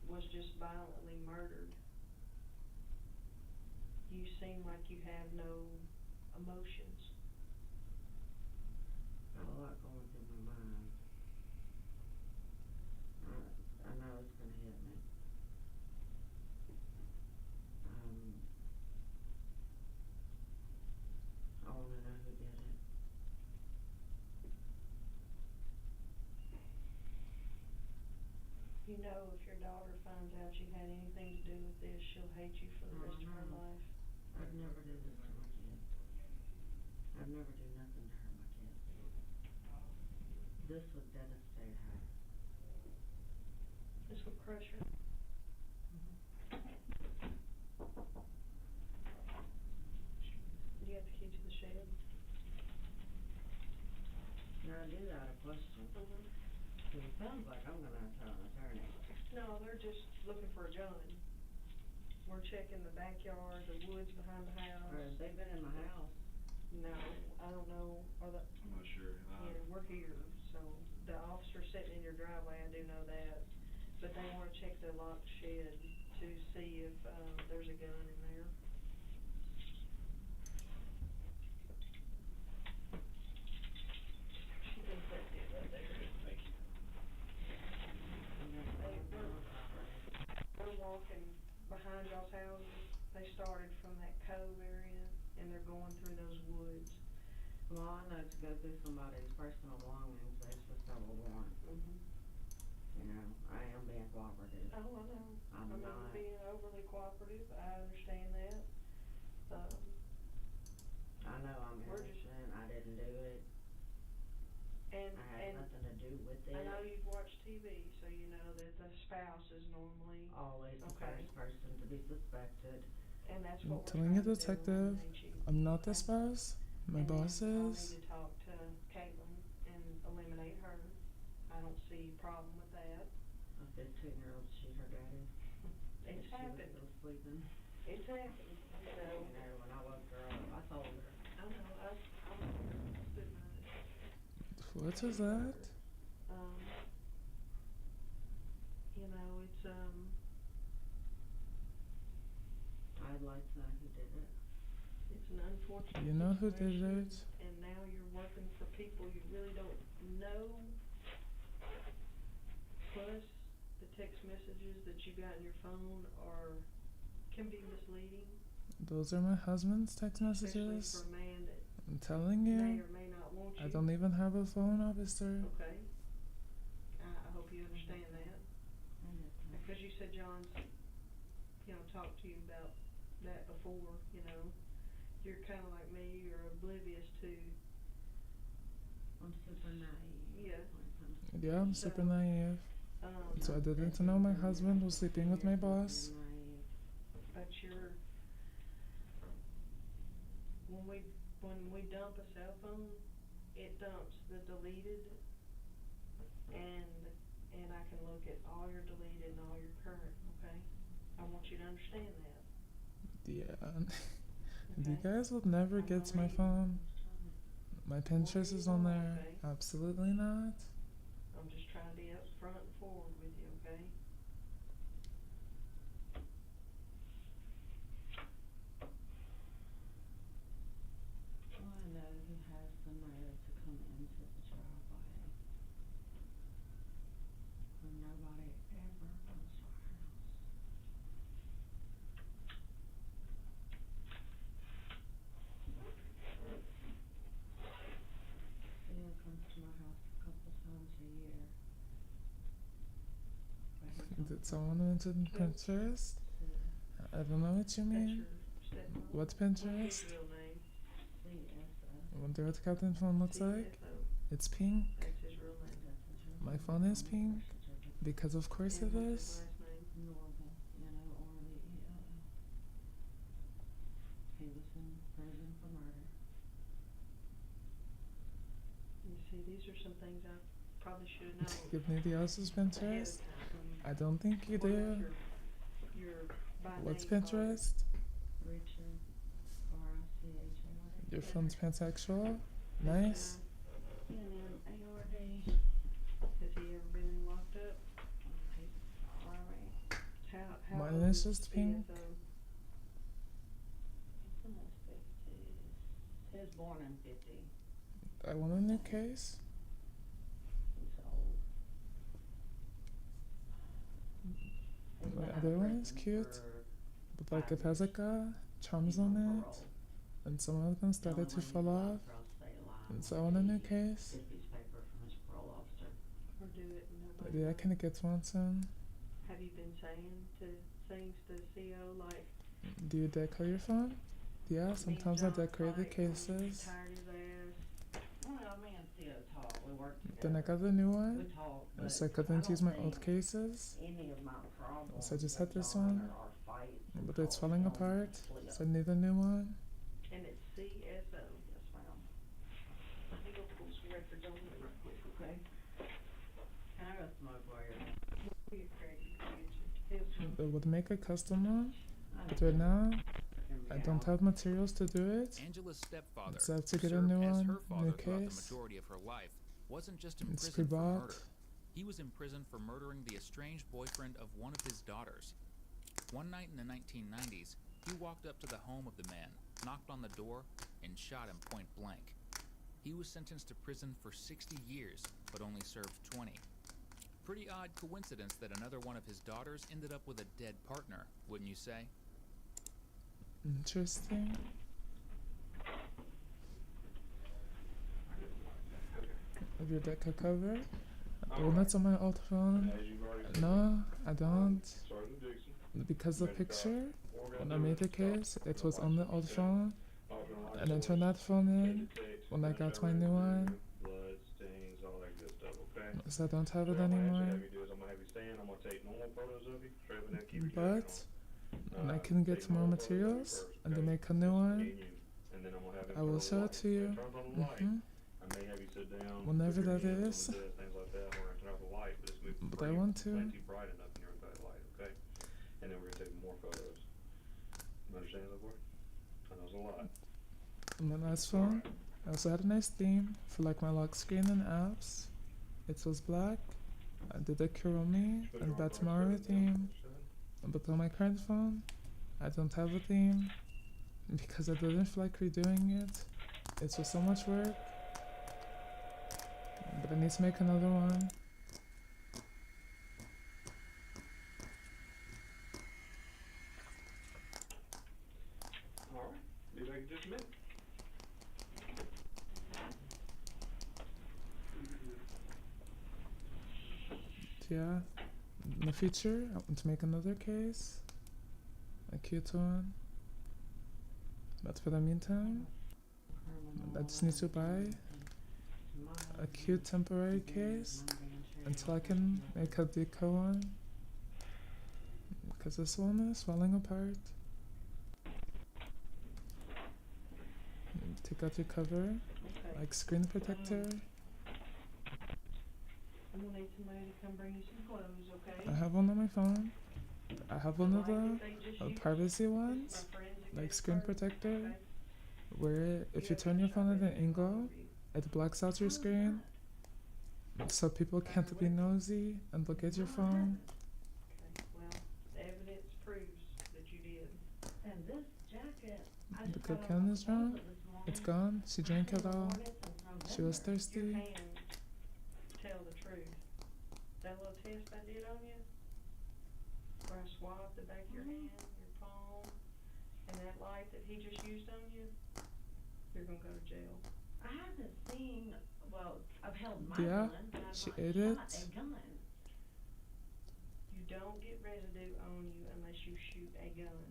was just violently murdered, you seem like you have no emotions. Got a lot going through my mind. I know it's gonna hit me. I wanna know who did it. You know, if your daughter finds out you had anything to do with this, she'll hate you for the rest of her life. I'd never do this to my kids. I'd never do nothing to hurt my kids. This would devastate her. This will crush her. Do you have the key to the shed? Now I do got a question. Cause it sounds like I'm gonna have to tell an attorney. No, they're just looking for a gun. We're checking the backyard, the woods behind the house. Or have they been in my house? No, I don't know, or the, I'm not sure. yeah, we're here, so the officer sitting in your driveway, I do know that. But they wanna check the locked shed to see if, there's a gun in there. She thinks that's it right there. Thank you. They're walking behind y'all's houses. They started from that cove area, and they're going through those woods. Well, I know to go through somebody's personal belongings, there's just no warrant. You know, I am being cooperative. Oh, I know. I'm not not. being overly cooperative. I understand that. I know I'm We're just- innocent. I didn't do it. And, I had nothing to do with it. I know you've watched TV, so you know that the spouse is normally Always the okay. first person to be suspected. And that's I'm what we're telling you, trying to do, detective, eliminate you. I'm not the spouse. My And boss then I'll is. need to talk to Caitlin and eliminate her. I don't see a problem with that. A 15-year-old, she's her daddy. It's She happened. was still sleeping. It's happened. You know, when I woke her up, I told her. I know. I stood by it. What is that? You know, it's I'd like to know who did it. it's an unfortunate You know who did situation, it? and now you're working for people you really don't know. Plus, the text messages that you got in your phone can be misleading. Those are my husband's text Especially messages. for a man that I'm telling may you. or may not want you. I don't even have a phone, officer. Okay. I hope you understand that. Because you said John's, talked to you about that before, You're kinda like me, you're oblivious to. I'm super naive. Yeah. Yeah, I'm super naive. So I didn't know my husband was sleeping with my boss. But when we dump a cell phone, it dumps the deleted, and I can look at all your deleted and all your current, okay? I want you to understand that. Yeah. You guys will never get to my phone. My Pinterest is on there. Absolutely not. I'm just trying to be upfront and forward with you, okay? Well, I know who has the nerve to come into the driveway when nobody ever comes to our house. Theo comes to my house a couple times a year. Did someone mention Pinterest? I don't know what you mean. What Pinterest? I wonder what Captain phone looks like. It's pink. That's his real name. My phone is pink. Because of course it is. Normal, he was in prison for murder. You see, these are some things I probably should have known. Give me the else's Pinterest. I don't think you do. What's Pinterest? Richard, R-I-C-H-A-R-D. Your phone's pansexual? Nice. N-M-A-R-D. Has he ever been locked up? How Mine old is just pink. He's in his 50s. He was born in 50. I want a new case. He's old. My other one is cute. But like it has like charms on it. And some of them started to fall off. And so I want a new case. Or do it and nobody Maybe I knows? can get one soon. Have you been saying things to CO like? Do you decor your phone? Yeah, sometimes I decorate the cases. Tired his ass. Well, me and Theo talk. We work together. Then I got the new one. We talk, And so I but couldn't use my don't old think cases. any of my problems So I just with had this John one. or our fights But it's falling cause him apart. to flip. So I need a new one. And it's CSO. Yes, ma'am. Let me go pull some records on it real quick, okay? Can I go smoke while you're You're crazy. They would make a custom one. But right now, I don't have materials to do it. Angela's stepfather So I have to get a served new as one, her father new throughout the case. majority of her life, wasn't just in It's prison for pre-bought. murder. He was in prison for murdering the estranged boyfriend of one of his daughters. One night in the 1990s, he walked up to the home of the man, knocked on the door, and shot him point blank. He was sentenced to prison for 60 years, but only served 20. Pretty odd coincidence that another one of his daughters ended up with a dead partner, wouldn't you say? Interesting. Have your deck covered? Well, that's on my old phone. No, I don't. Because the picture, when I made the case, it was on the old phone. And I turned that phone in when I got my new one. So I don't have it anymore. But when I can get more materials and to make a new one, I will show it to you. Whenever that is. But I want to. And then we're gonna take more photos. You understand that, boy? I know it's a lot. On my last phone, I also had a nice theme for like my lock screen and apps. It was black. I did a Kuromi and Batmaru theme. But on my current phone, I don't have a theme because I didn't feel like redoing it. It was so much work. But I need to make another one. Alright, be back in just a minute. Yeah, in the future, I want to make another case. A cute one. But for the meantime, I just need to buy a cute temporary case until I can make a deco one. Because this one is falling apart. Take out your cover, like screen protector. I'm gonna need somebody to come bring you some clothes, okay? I have one on my phone. I have one of the privacy ones, like screen protector, where if you turn your phone at an angle, it blocks out your screen, so people can't be nosy and look at your phone. Okay, well, the evidence proves that you did. And this jacket, I The just cook got can on is my wrong. closet this morning. It's gone. She drank it all. She was Your thirsty. hands tell the truth. That little test I did on you, where I swabbed the back of your hand, your palm, and that light that he just used on you, you're gonna go to jail. I haven't seen, well, I've held my Yeah, gun, but I've she not ate shot it. a gun. You don't get residue on you unless you shoot a gun.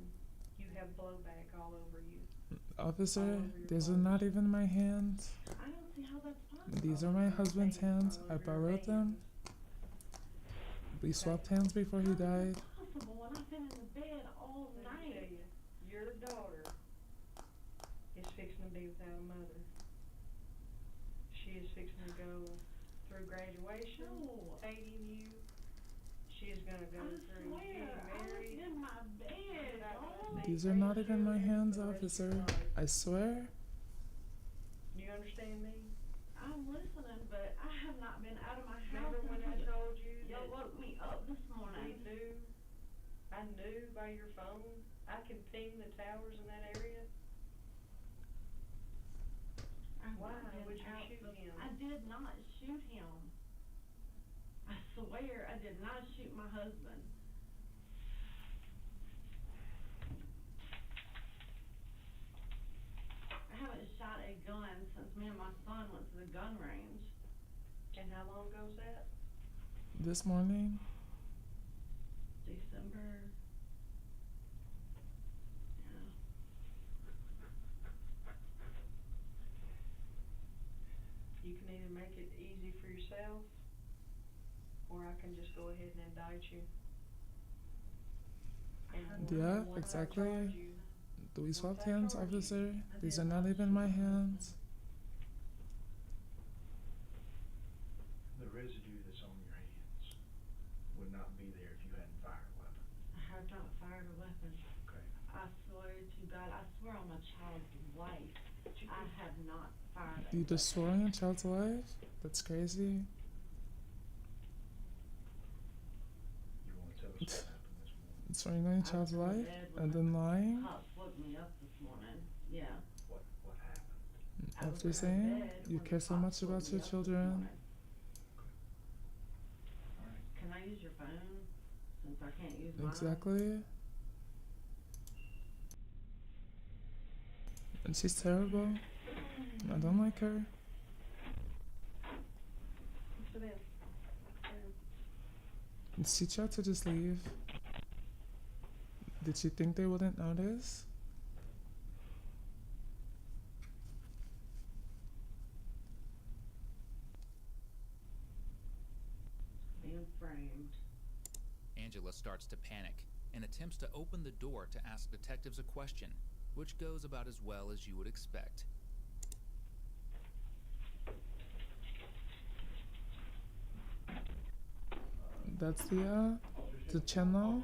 You have blowback all over you. Officer, these are not even my hands. I don't see how that's possible. These are my husband's hands. I borrowed them. We swapped hands before he died. Possible when I've been in the bed all Let me night. tell you, your daughter is fixing to be without a mother. She is fixing to go through graduation, hating you. She is gonna go through getting married. In my bed. These are not even my hands, officer. I swear. Do you understand me? I'm listening, but I have not been out of my house. Remember when I told you Y'all that woke me up this morning. I knew by your phone, I can ping the towers in that area. Why would you shoot him? I did not shoot him. I swear I did not shoot my husband. I haven't shot a gun since me and my son went to the gun range. And how long ago was that? This morning, December. Yeah. You can either make it easy for yourself, or I can just go ahead and indict you. And yeah, once I exactly. charge you, Do we swap hands, officer? These are not even my hands. The residue that's on your hands would not be there if you hadn't fired a weapon. I have not fired a weapon. Okay. I swear to God, I swear on my child's life, I have not fired a You weapon. just swore on your child's life? That's crazy. Destroying a child's life and then lying. Cops woke me up this morning. Yeah. What happened? After saying you care so much about your children. Can I use your phone since I can't use mine? Exactly. And she's terrible. I don't like her. And she tried to just leave. Did she think they wouldn't notice? Being framed. Angela starts to panic and attempts to open the door to ask detectives a question, which goes about as well as you would expect. That's the channel.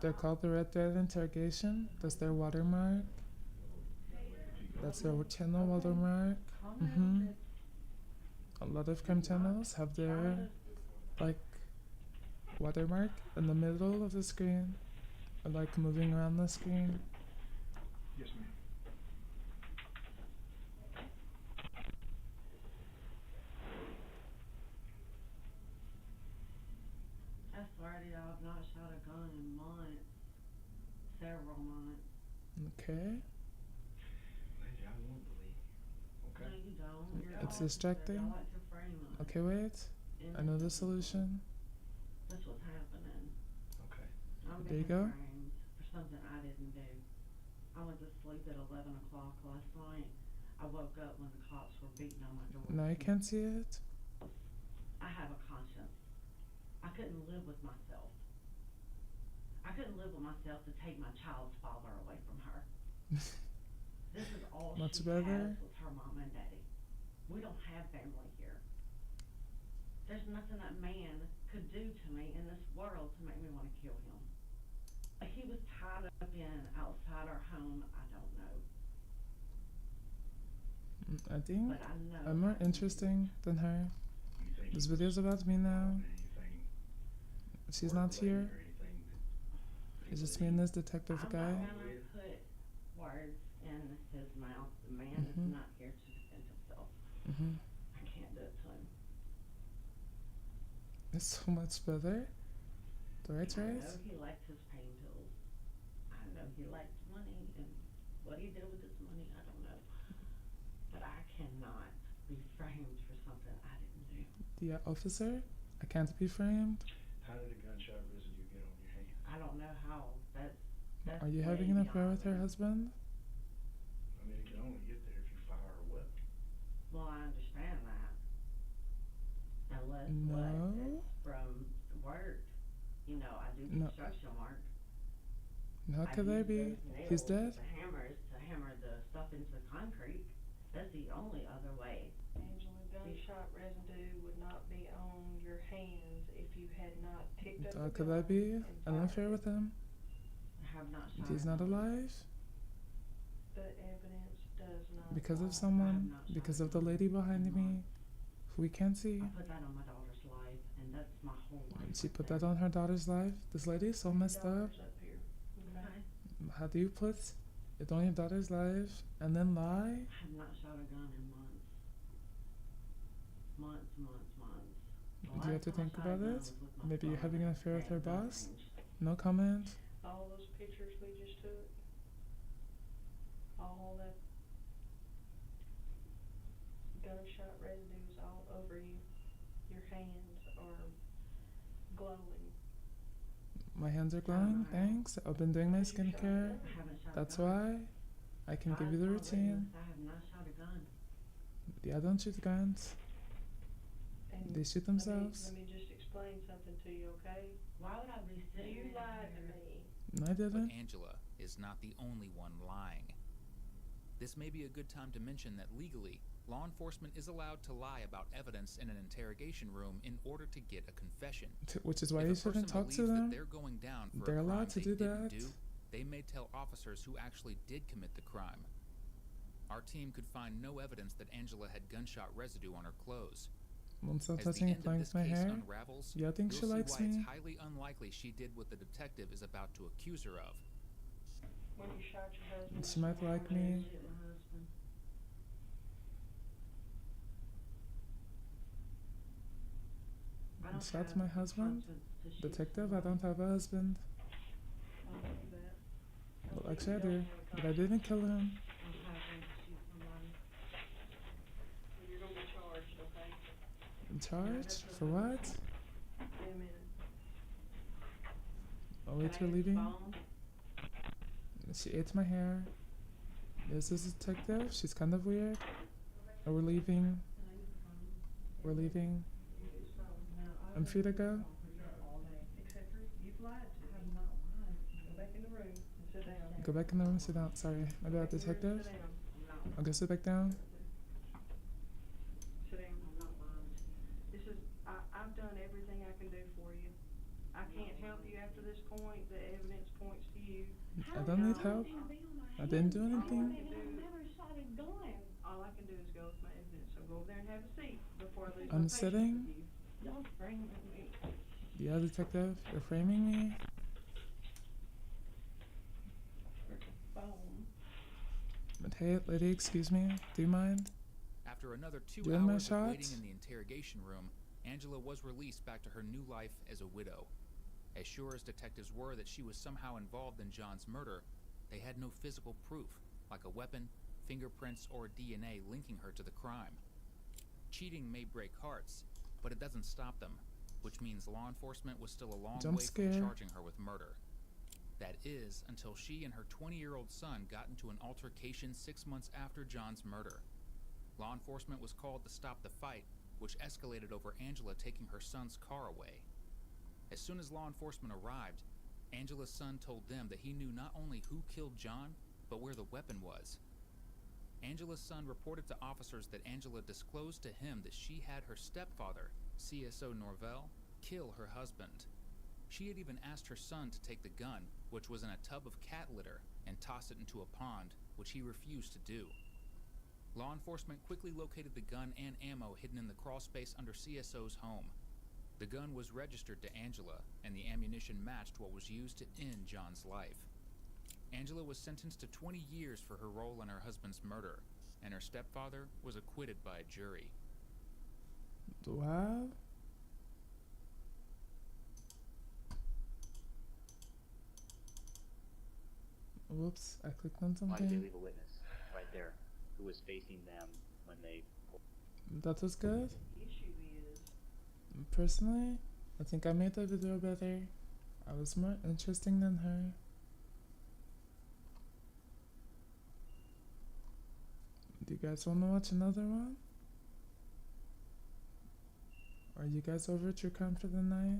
They're called the Red Dead Interrogation. That's their watermark. That's their channel watermark. A lot of crime channels have their like watermark in the middle of the screen, or like moving around the screen. Yes, ma'am. I swear to y'all, I've not shot a gun in months. Several months. Okay. Lady, I won't believe you. Okay? No, you don't. You're It's officer. distracting. Y'all like to frame us. Okay, wait. I know the solution. That's what's happening. Okay. I'm There you being go. framed for something I didn't do. I went to sleep at 11 o'clock last night. I woke up when the cops were beating on my door. Now you can't see it. I have a conscience. I couldn't live with myself. I couldn't live with myself to take my child's father away from her. This is all Much she better. has with her mom and daddy. We don't have family here. There's nothing that man could do to me in this world to make me want to kill him. Like he was tied up in outside our home, I don't know. I think But I know I'm more interesting than her. This video's about me now. She's not here. It's just me and this detective I'm guy. not gonna put words in his mouth. The man is not here to defend himself. I can't do it to him. It's so much better. The right I choice? know he liked his pain pills. I know he liked money, and what he did with his money, I don't know. But I cannot be framed for something I didn't do. The officer? I can't be framed. How did a gunshot residue get on your hand? I don't know how. That's Are you way having an affair beyond with her me. husband? I mean, it can only get there if you fire a weapon. Well, I understand that. Unless No. it's from work. You know, I do No. construction work. How I could use that be? those He's nails, dead? The hammers to hammer the stuff into concrete. That's the only other way. Angela, gunshot residue would not be on your hands if you had not picked up How a could gun that be? and An fired affair it. with him? I have not shot He's a not gun. alive? The evidence does not. Because of lie. someone? Because of the lady behind me? Who we can't see? I put that on my daughter's life, and that's my whole life. She put that on her daughter's life? This lady is so messed up. Daughter's up here. Okay. How do you put it on your daughter's life and then lie? I have not shot a gun in months. Months. The Do you have last to time I think shot a about gun it? was with my Maybe you're son having an affair with at her gun boss? range. No comment? All those pictures we just took, all that gunshot residue is all over you. Your hands are glowing. My hands are glowing, thanks. I've been doing my skincare. I haven't shot That's a gun. why I can give you the God's my routine. witness, I have not shot a gun. Yeah, don't shoot guns. And They shoot themselves. Let me just explain something to you, okay? Why would I be sitting You lied to me. No, I didn't. But Angela is not the only one lying. This may be a good time to mention that legally, law enforcement is allowed to lie about evidence in an interrogation room in order to get a confession. Which is why If you a person shouldn't talk to believes them. that they're going down for They're a crime allowed to they do didn't that. do, they may tell officers who actually did commit the crime. Our team could find no evidence that Angela had gunshot residue on her clothes. Won't stop As the touching end and of playing this with my case hair. unravels, Yeah, I think you'll she see likes why it's me. highly unlikely she did what the detective is about to accuse her of. When you shot your husband, She might like me. Hit my husband. I don't Shot's have my husband? to shoot Detective, I somebody. don't have a husband. I don't do that. Well, actually I do. But I didn't kill him. I don't have one to shoot somebody. You're gonna be charged, okay? In charge? For what? In a minute. Oh, wait, Can I you're use the leaving? phone? She ate my hair. This is a detective. She's kind of weird. Oh, we're leaving. We're leaving. I'm free to go. All day, except for you've lied to me. I'm not lying. Go back in the room and sit down. Go back in the room, sit down. Sorry. My bad, detective. Sit down. I'll go sit back down. Sit down. I'm not lying. This is, I've done everything I can do for you. I can't help you after this point. The evidence points to you. I don't need help. I didn't do anything. All I can do is go with my evidence. So go over there and have a seat before I lose I'm my patience sitting. with you. Don't bring me. Yeah, detective. You're framing me. Phone. But hey, lady, excuse me. Do you mind? After another 2 Do you have my hours of shot? waiting in the interrogation room, Angela was released back to her new life as a widow. As sure as detectives were that she was somehow involved in John's murder, they had no physical proof, like a weapon, fingerprints, or DNA linking her to the crime. Cheating may break hearts, but it doesn't stop them, which means law enforcement was still a long Jump way scare. from charging her with murder. That is, until she and her 20-year-old son got into an altercation 6 months after John's murder. Law enforcement was called to stop the fight, which escalated over Angela taking her son's car away. As soon as law enforcement arrived, Angela's son told them that he knew not only who killed John, but where the weapon was. Angela's son reported to officers that Angela disclosed to him that she had her stepfather, CSO Norvell, kill her husband. She had even asked her son to take the gun, which was in a tub of cat litter, and toss it into a pond, which he refused to do. Law enforcement quickly located the gun and ammo hidden in the crawl space under CSO's home. The gun was registered to Angela, and the ammunition matched what was used to end John's life. Angela was sentenced to 20 years for her role in her husband's murder, and her stepfather was acquitted by a jury. Wow. Whoops, I clicked on Why did they something. leave a witness right there who was facing them when they... That was good. The issue is, Personally, I think I made the video better. I was more interesting than her. Do you guys want to watch another one? Are you guys over at your crime for the night?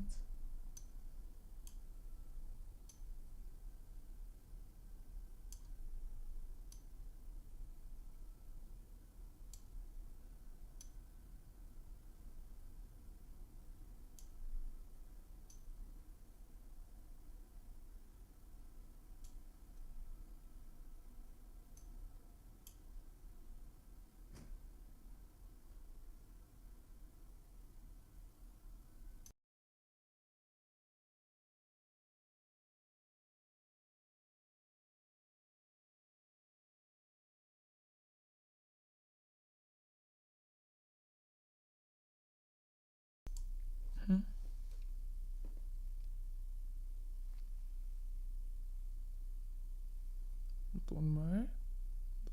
One more.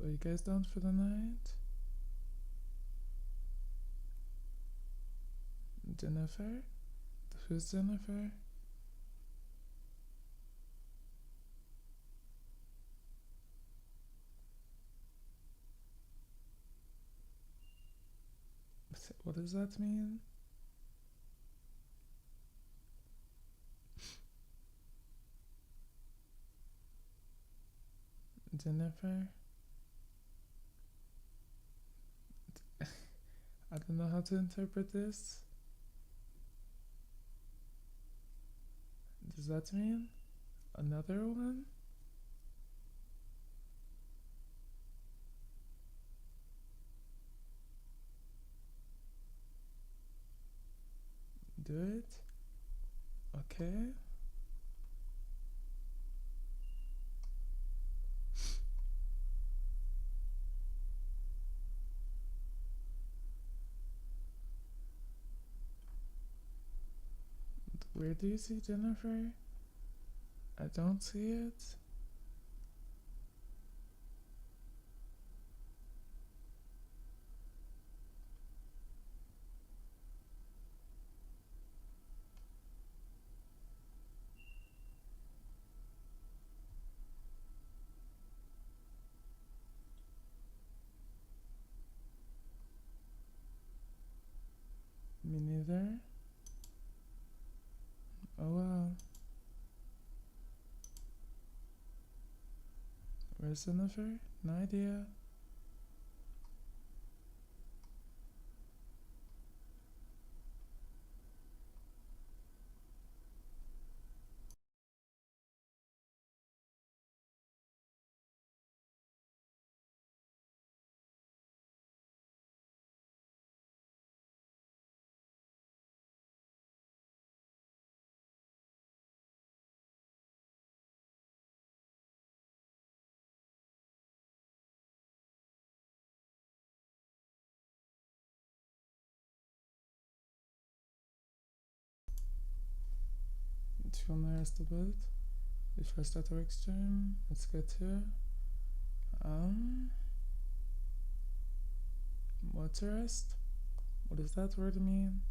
Are you guys done for the night? Jennifer? Who's Jennifer? What does that mean? Jennifer? I don't know how to interpret this. Does that mean another one? Do it. Okay. Where do you see Jennifer? I don't see it. Me neither. Oh well. Where's Jennifer? No idea. From the rest of it. Before I start the work stream, let's get to what's rest? What does that word mean?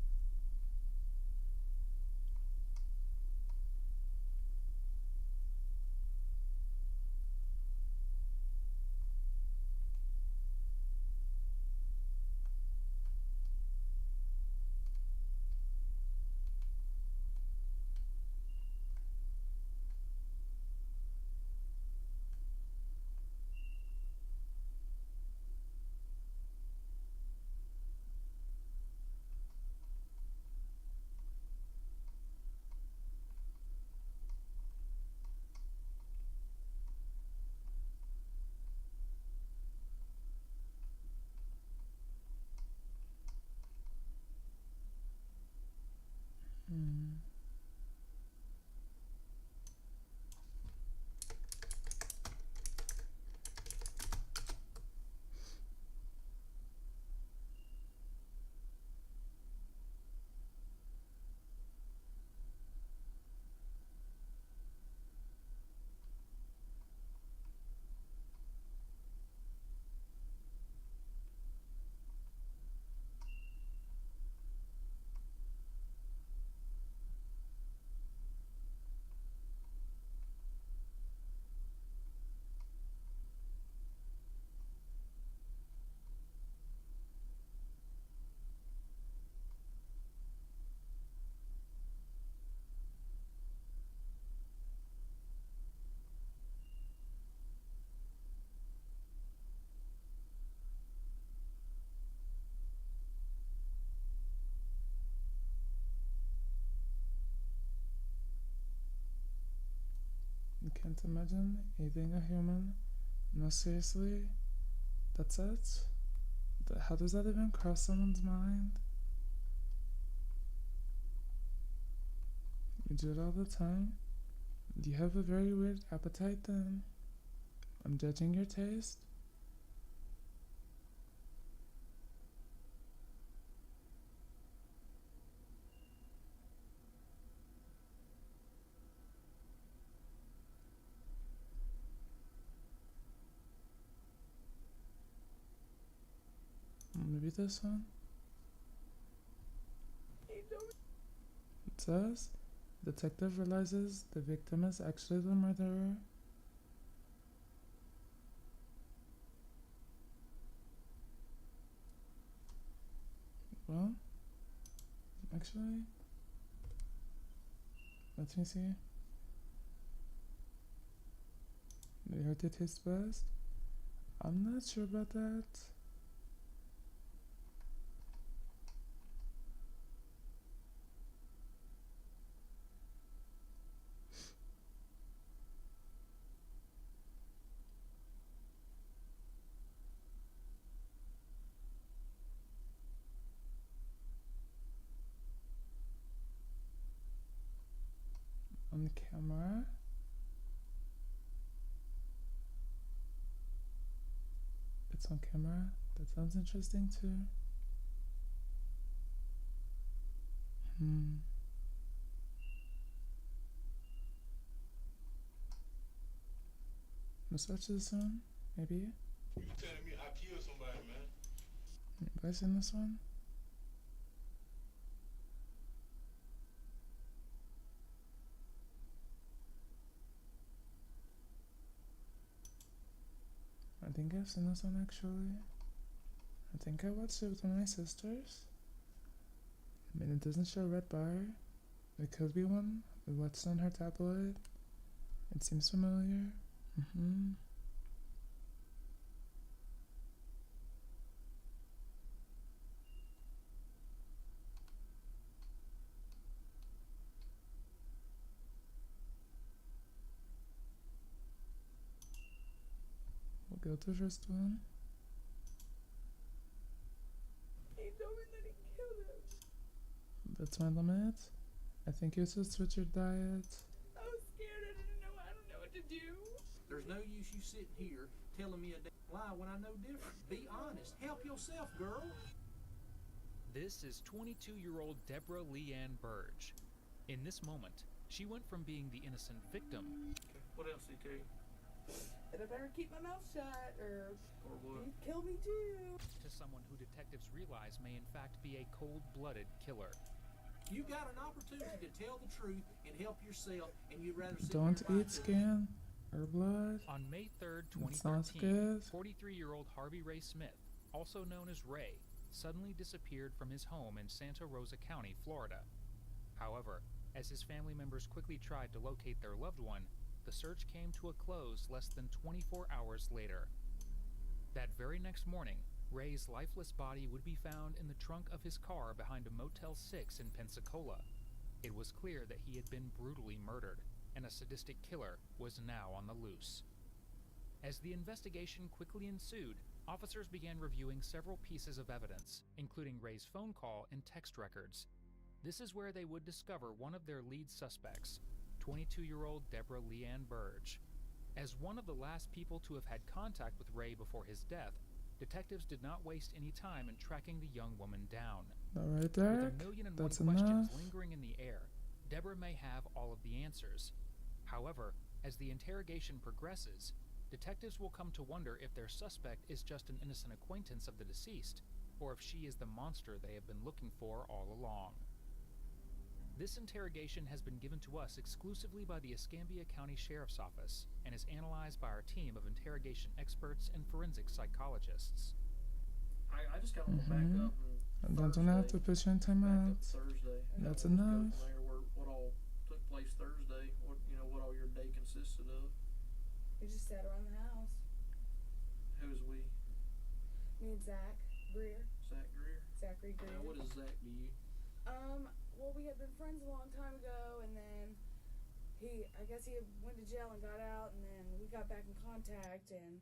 You can't imagine eating a human. No, seriously? That's it? How does that even cross someone's mind? You do it all the time? You have a very weird appetite then. I'm judging your taste. Maybe this one? It says, detective realizes the victim is actually the murderer. Well, actually, let me see. They heard it taste best? I'm not sure about that. on camera. It's on camera. That sounds interesting too. Massage this one, maybe. You telling me I killed somebody, man? You guys seen this one? I think I've seen this one actually. I think I watched it with one of my sisters. I mean, it doesn't show a red bar. It could be one. We watched it on her tablet. It seems familiar. We'll go to the first one. He told me that he killed him. That's my limit. I think you should switch your diet. I was scared. I didn't know. I don't know what to do. There's no use you sitting here telling me a damn lie when I know different. Be honest. Help yourself, girl. This is 22-year-old Deborah Leanne Burge. In this moment, she went from being the innocent victim. Okay. What else did he tell you? That I better keep my mouth shut or what? he'd kill me too. To someone who detectives realize may in fact be a cold-blooded killer. You got an opportunity to tell the truth and help yourself, and you'd rather sit Don't here and eat skin or blood. On May 3rd, That sounds 2013, good. 43-year-old Harvey Ray Smith, also known as Ray, suddenly disappeared from his home in Santa Rosa County, Florida. However, as his family members quickly tried to locate their loved one, the search came to a close less than 24 hours later. That very next morning, Ray's lifeless body would be found in the trunk of his car behind a Motel 6 in Pensacola. It was clear that he had been brutally murdered, and a sadistic killer was now on the loose. As the investigation quickly ensued, officers began reviewing several pieces of evidence, including Ray's phone call and text records. This is where they would discover one of their lead suspects, 22-year-old Deborah Leanne Burge. As one of the last people to have had contact with Ray before his death, detectives did not waste any time in tracking the young woman down. All right, With Derek. a million and That's one questions enough. lingering in the air, Deborah may have all of the answers. However, as the interrogation progresses, detectives will come to wonder if their suspect is just an innocent acquaintance of the deceased, or if she is the monster they have been looking for all along. This interrogation has been given to us exclusively by the Escambia County Sheriff's Office and is analyzed by our team of interrogation experts and forensic psychologists. I just kind of want to back up and Don't have to push your time out. Thursday. That's Go enough. from there, what all took place Thursday? What all your day consisted of? We just sat around the house. Who's we? Me and Zach Greer. Zach Greer. Zachary Greer. Now, what is Zach to you? Well, we had been friends a long time ago, and then I guess he went to jail and got out, and then we got back in contact, and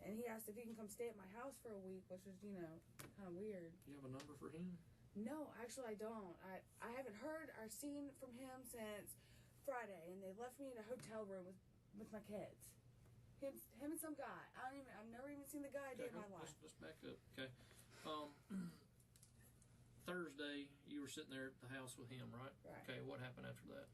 he asked if he can come stay at my house for a week, which was, kind of weird. Do you have a number for him? No, actually I don't. I haven't heard or seen from him since Friday, and they left me in a hotel room with my kids. Him and some guy. I've never even seen the guy a day in my life. Let's back up. Okay. Thursday, you were sitting there at the house with him, right? Right. Okay, what happened after that?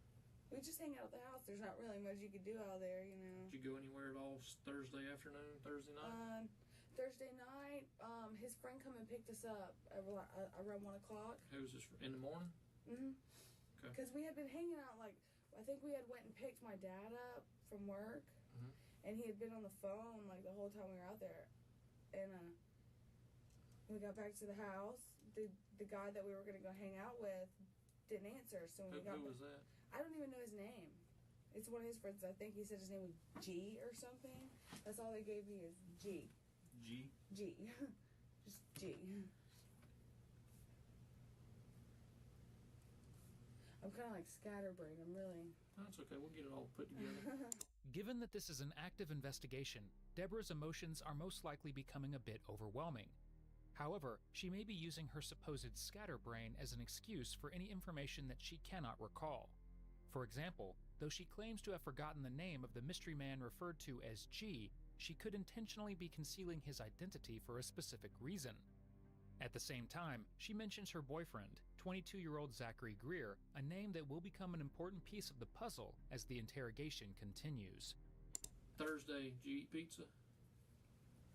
We just hang out at the house. There's not really much you could do out there, Did you go anywhere at all Thursday afternoon, Thursday night? Thursday night, his friend come and picked us up around 1 o'clock. Who was this, in the morning? Mm-hmm. Okay. Because we had been hanging out, I think we had went and picked my dad up from work, and he had been on the phone, the whole time we were out there. And when we got back to the house, the guy that we were going to go hang out with didn't answer. So when Who was that? I don't even know his name. It's one of his friends. I think he said his name was G or something. That's all they gave me is G. G? G. Just G. I'm kind of scatterbrained. I'm really... That's okay. We'll get it all put together. Given that this is an active investigation, Deborah's emotions are most likely becoming a bit overwhelming. However, she may be using her supposed scatterbrain as an excuse for any information that she cannot recall. For example, Though she claims to have forgotten the name of the mystery man referred to as G, she could intentionally be concealing his identity for a specific reason. At the same time, she mentions her boyfriend, 22-year-old Zachary Greer, a name that will become an important piece of the puzzle as the interrogation continues. Thursday, did you eat pizza?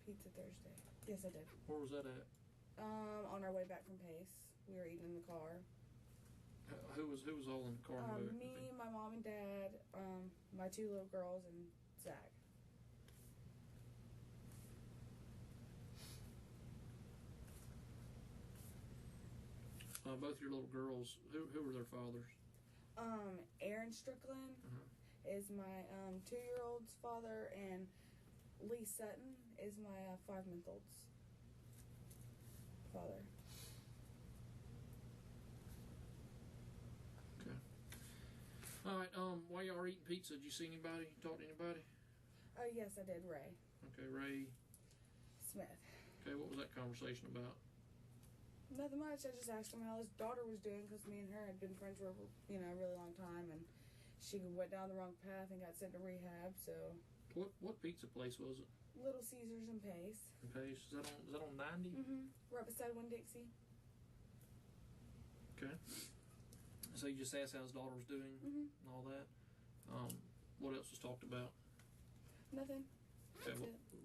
Pizza Thursday. Yes, I did. Where was that at? On our way back from Pace. We were eating in the car. Who was all in the car? Me, my mom and dad, my 2 little girls, and Zach. Both your little girls, who were their fathers? Aaron Strickland is my 2-year-old's father, and Lee Sutton is my 5-month-old's father. Okay. All right. While y'all were eating pizza, did you see anybody? Talk to anybody? Yes, I did. Ray Okay, Ray Smith. Okay, what was that conversation about? Nothing much. I just asked him how his daughter was doing because me and her had been friends for a really long time, and she went down the wrong path and got sent to rehab. So. What pizza place was it? Little Caesars in Pace. In Pace? Is that on 90? Right beside Winn-Dixie. Okay. So you just asked how his daughter was doing and all that. What else was talked about? Nothing. Okay.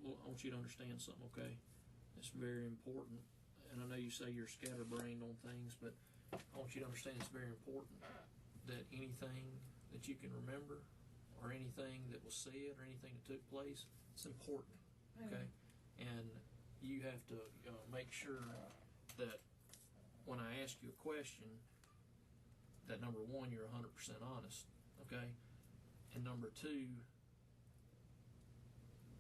Well, I want you to understand something. Okay, it's very important. And I know you say you're scatterbrained on things, but I want you to understand it's very important that anything that you can remember or anything that was said or anything that took place, it's important, okay? And you have to make sure that when I ask you a question, that number one, you're 100% honest, okay? And number two,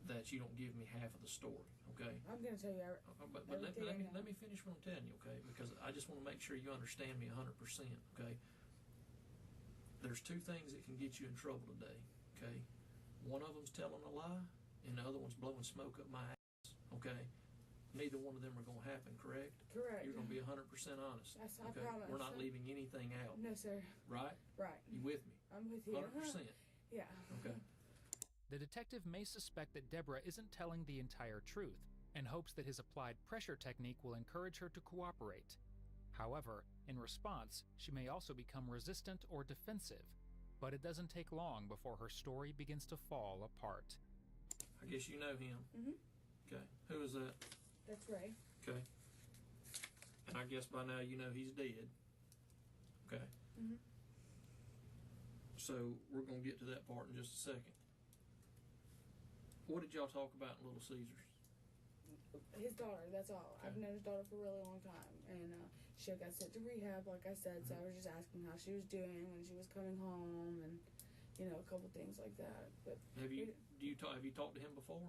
that you don't give me half of the story, okay? I'm going to tell you but let me finish what I'm telling you, okay? Because I just want to make sure you understand me 100%, okay? There's 2 things that can get you in trouble today, okay? One of them's telling a lie, and the other one's blowing smoke up my ass, okay? Neither one of them are going to happen, correct? Correct. You're going to be 100% honest. I okay? promise. We're not leaving anything out. No, sir. Right? Right. You with me? I'm with you. 100%. Yeah. Okay. The detective may suspect that Deborah isn't telling the entire truth and hopes that his applied pressure technique will encourage her to cooperate. However, in response, she may also become resistant or defensive, but it doesn't take long before her story begins to fall apart. I guess you know him. Okay. Who is that? That's Ray. Okay. And I guess by now you know he's dead. Okay. So we're going to get to that part in just a second. What did y'all talk about in Little Caesars? His daughter, that's all. Okay. I've known his daughter for a really long time, and she got sent to rehab, like I said, so I was just asking how she was doing when she was coming home, and a couple things like that. But have you talked to him before?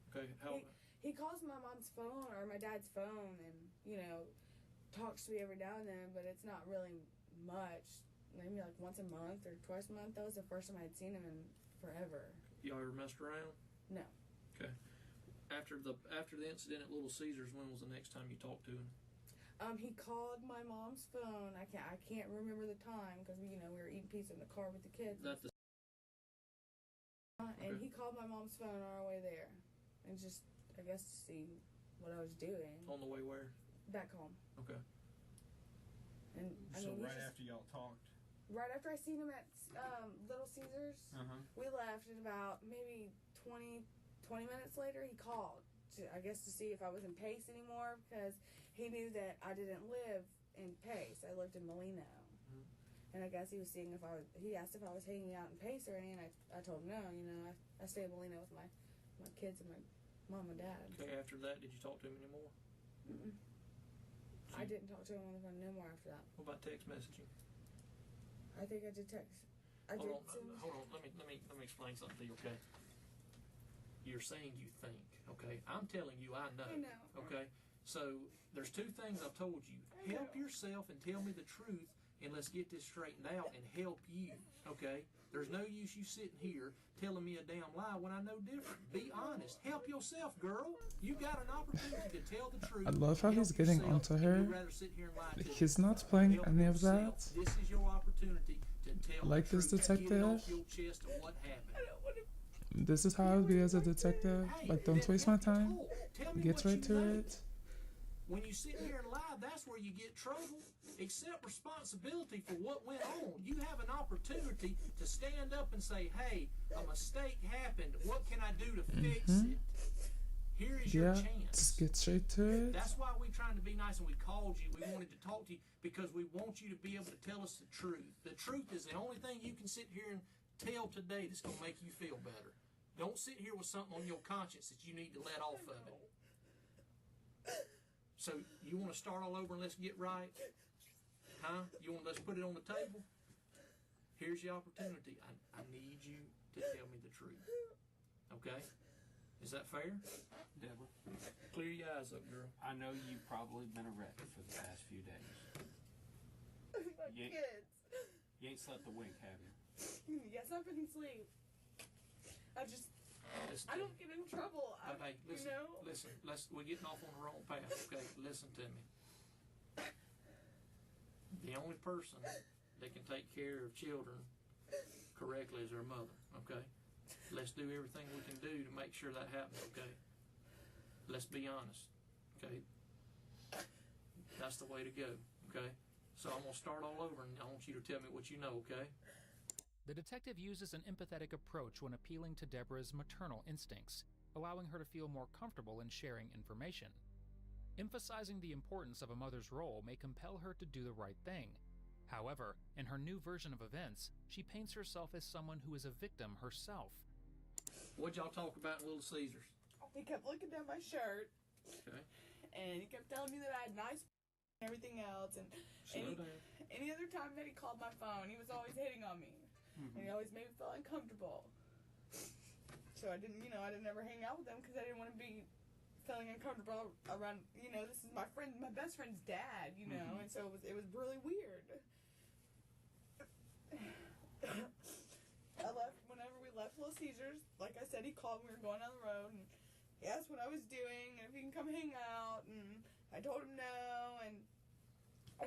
Okay. How? He calls my mom's phone or my dad's phone, and talks to me every now and then, but it's not really much. Maybe like once a month or twice a month. That was the first time I had seen him in forever. Y'all ever messed around? No. Okay. After the incident at Little Caesars, when was the next time you talked to him? He called my mom's phone. I can't remember the time because we were eating pizza in the car with the kids. And he called my mom's phone on our way there, and just I guess to see what I was doing. On the way where? Back home. Okay. And right after y'all talked. Right after I seen him at Little Caesars, we left, and about maybe 20 minutes later, he called, I guess to see if I was in Pace anymore, because he knew that I didn't live in Pace. I lived in Molino. And I guess he was seeing he asked if I was hanging out in Pace or any, and I told him no, I stay in Molino with my kids and my mom and dad. Okay, after that, did you talk to him anymore? I didn't talk to him on the phone no more after that. What about text messaging? I think I did text. Hold on. Let me explain something to you, okay? You're saying you think, okay? I'm telling you I know. I know. Okay? So there's 2 things I've told you. Help yourself and tell me the truth, and let's get this straightened out and help you, okay? There's no use you sitting here telling me a damn lie when I know different. Be honest. Help yourself, girl. You got an opportunity to tell the truth. I love how he's getting onto her. He's not playing any of that. This is your opportunity to tell like the this truth. Get it detective. off your chest of what happened. This is how I would be as a detective. Like, don't waste my time. Tell me Get what right you to know. it. When you sit here and lie, that's where you get trouble. Accept responsibility for what went on. You have an opportunity to stand up and say, hey, a mistake happened. What can I do to fix it? Here is your chance. Just get straight to it. That's why we're trying to be nice and we called you. We wanted to talk to you because we want you to be able to tell us the truth. The truth is the only thing you can sit here and tell today that's going to make you feel better. Don't sit here with something on your conscience that you need to let off of it. So you want to start all over and let's get right? Huh? You want let's put it on the table? Here's your opportunity. I need you to tell me the truth. Okay? Is that fair? Deborah, clear your eyes up, girl. I know you've probably been a wreck for the past few days. My kids. You ain't slept a wink, have you? Yes, I couldn't sleep. I don't get in trouble. Hey, listen, you know? listen. We're getting off on the wrong path. Okay, listen to me. The only person that can take care of children correctly is their mother. Okay, let's do everything we can do to make sure that happens. Okay, let's be honest. Okay, that's the way to go. Okay, so I'm gonna start all over, and I want you to tell me what you know. Okay. The detective uses an empathetic approach when appealing to Deborah's maternal instincts, allowing her to feel more comfortable in sharing information. Emphasizing the importance of a mother's role may compel her to do the right thing. However, in her new version of events, she paints herself as someone who is a victim herself. What'd y'all talk about in Little Caesars? He kept looking down my shirt. Okay. And he kept telling me that I had nice and everything else. And any other time that he called my phone, he was always hitting on me. Mm-hmm. And he always made me feel uncomfortable. So I didn't ever hang out with him because I didn't want to be feeling uncomfortable around, this is my best friend's dad, Mm-hmm. and so it was really weird. Whenever we left Little Caesars, like I said, he called, we were going down the road, and he asked what I was doing, and if he can come hang out, and I told him no, and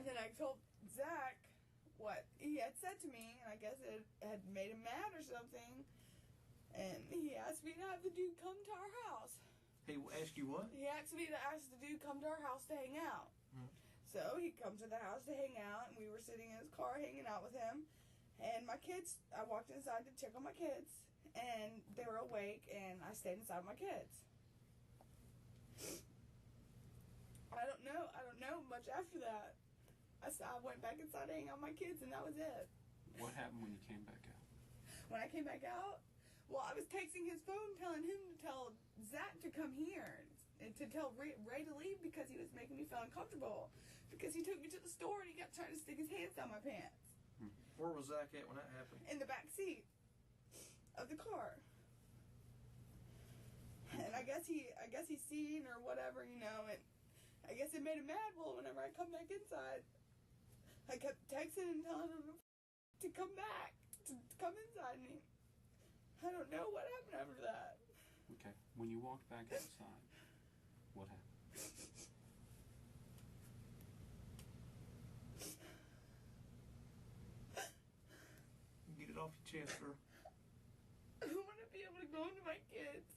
then I told Zach what he had said to me, and I guess it had made him mad or something, and he asked me to have the dude come to our house. He asked you what? He asked me to ask the dude come to our house to hang out. So he comes to the house to hang out, and we were sitting in his car hanging out with him, and my kids, I walked inside to check on my kids, and they were awake, and I stayed inside with my kids. I don't know much after that. I went back inside to hang out with my kids, and that was it. What happened when you came back out? When I came back out, well, I was texting his phone telling him to tell Zach to come here and to tell Ray to leave because he was making me feel uncomfortable. Because he took me to the store and he kept trying to stick his hands down my pants. Where was Zach at when that happened? In the back seat of the car. And I guess he seen or whatever, and I guess it made him mad. Well, whenever I come back inside, I kept texting and telling him to come back, to come inside, and I don't know what happened after that. Okay. When you walked back outside, what happened? Get it off your chest, girl. I want to be able to go into my kids.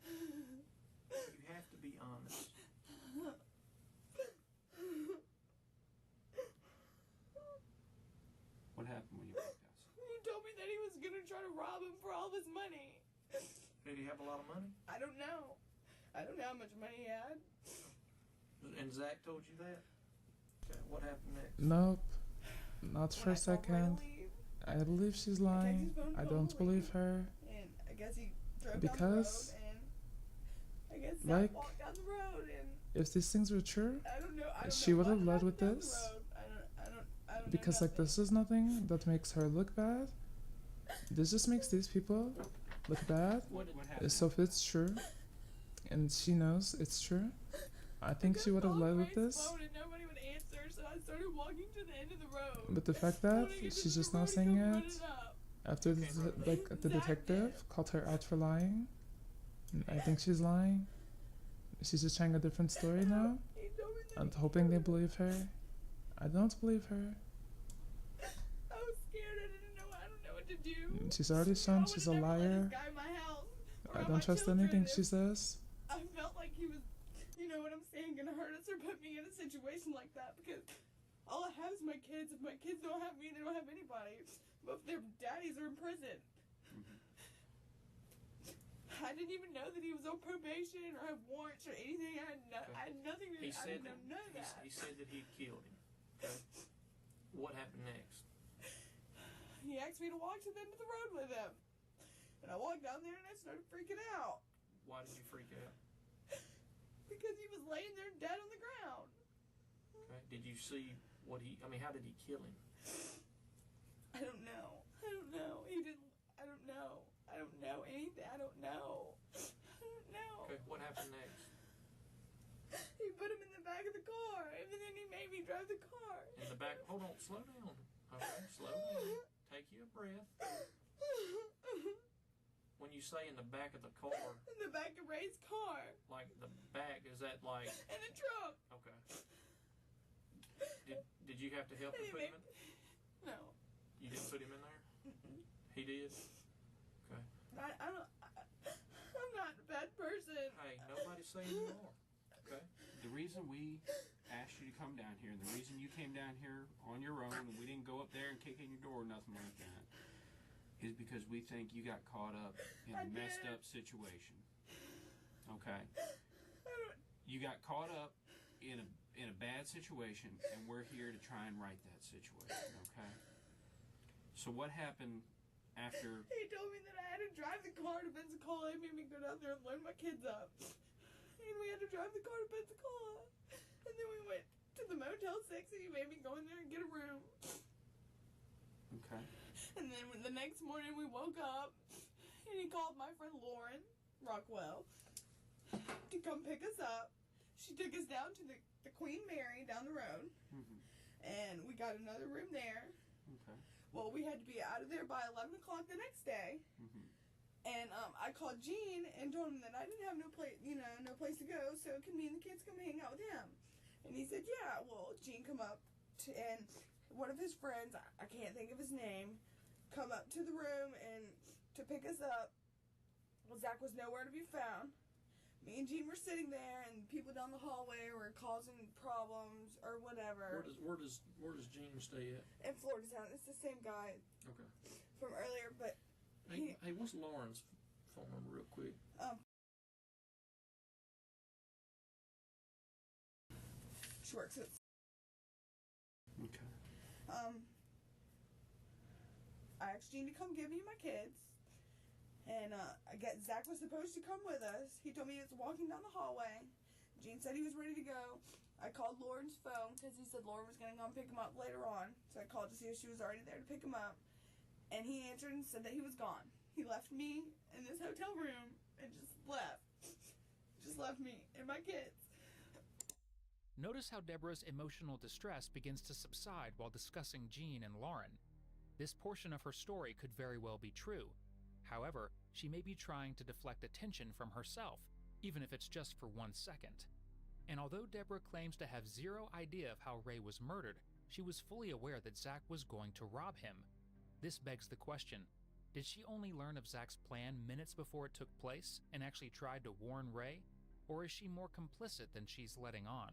You have to be honest. What happened when you walked outside? He told me that he was going to try to rob him for all of his money. Did he have a lot of money? I don't know. I don't know how much money he had. And Zach told you that? Okay, what happened next? Nope. Not for a second. I believe she's lying. I don't believe her. And I guess he drove because, down the road, and I guess like, Zach walked down the road, and if these things were true, I don't know she would have led with this. I don't Because, know like, this is nothing that makes her look bad. This just makes these people look bad. What happened? So if it's true, and she knows it's true, I think she would have led with this. Phone and nobody would answer, so I started walking to the end of the road. But the fact that she's just now saying it after the detective called her out for lying, I think she's lying. She's just trying a different story now. I'm hoping they believe her. I don't believe her. I was scared. I didn't to do. She's already shown she's a liar. This guy in my house. I don't trust anything she says. I felt like he was, you know what I'm saying, gonna hurt us or put me in a situation like that because all I have is my kids. If my kids don't have me, they don't have anybody. Both their daddies are in prison. I didn't even know that he was on probation or have warrants or anything. I had nothing to do. I didn't know that. He said that he'd killed him. Okay? What happened next? He asked me to walk to the end of the road with him. And I walked down there and I started freaking out. Why did you freak out? Because he was laying there dead on the ground. Okay. Did you see how did he kill him? I don't know. He didn't, I don't know anything. I don't know. Okay, what happened next? He put him in the back of the car, and then he made me drive the car. In the back, hold on, slow down. Okay, slow down. Take you a breath. When you say in the back of the car. In the back of Ray's car. Like the back, is that like? In the trunk. Okay. Did you have to help him put him in? No. You didn't put him in there? He did? Okay. I'm not a bad person. Hey, nobody's saying you are. Okay. The reason we asked you to come down here, and the reason you came down here on your own, and we didn't go up there and kick in your door or nothing like that, is because we think you got caught up in a messed up situation. Okay? You got caught up in a bad situation, and we're here to try and right that situation, okay? So what happened after... He told me that I had to drive the car to Pensacola. He made me go down there and load my kids up. And we had to drive the car to Pensacola. And then we went to the Motel 6 and he made me go in there and get a room. Okay. And then the next morning we woke up and he called my friend Lauren Rockwell to come pick us up. She took us down to the Queen Mary down the road. And we got another room there. Okay. Well, we had to be out of there by 11 o'clock the next day. And I called Gene and told him that I didn't have no place to go, so can me and the kids come hang out with him? And he said, yeah. Well, Gene come up and one of his friends, I can't think of his name, come up to the room and to pick us up. Well, Zach was nowhere to be found. Me and Gene were sitting there, and people down the hallway were causing problems or whatever. Where does Gene stay at? In Florida Town. It's the same guy. Okay. From earlier, but hey, what's Lauren's phone number, real quick? She works at. Okay. I asked Gene to come give me my kids. And Zach was supposed to come with us. He told me he was walking down the hallway. Gene said he was ready to go. I called Lauren's phone because he said Lauren was going to go and pick him up later on. So I called to see if she was already there to pick him up. And he answered and said that he was gone. He left me in this hotel room and just left. Just left me and my kids. Notice how Deborah's emotional distress begins to subside while discussing Gene and Lauren. This portion of her story could very well be true. However, she may be trying to deflect attention from herself, even if it's just for 1 second. And although Deborah claims to have zero idea of how Ray was murdered, she was fully aware that Zach was going to rob him. This begs the question, did she only learn of Zach's plan minutes before it took place and actually tried to warn Ray? Or is she more complicit than she's letting on?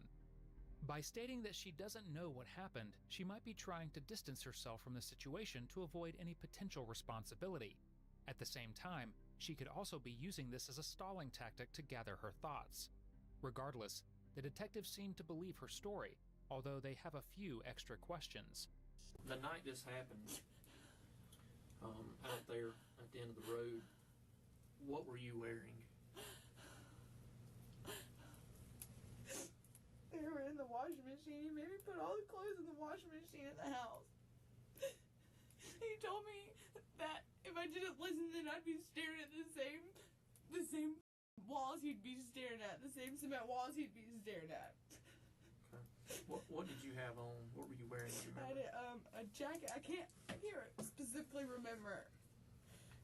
By stating that she doesn't know what happened, she might be trying to distance herself from the situation to avoid any potential responsibility. At the same time, she could also be using this as a stalling tactic to gather her thoughts. Regardless, the detectives seem to believe her story, although they have a few extra questions. The night this happened, out there at the end of the road, what were you wearing? They were in the washing machine. He made me put all the clothes in the washing machine in the house. He told me that if I didn't listen, then I'd be staring at the same walls he'd be staring at, the same cement walls he'd be staring at. Okay. What did you have on? What were you wearing? Do you I remember? had a jacket. I can't specifically remember.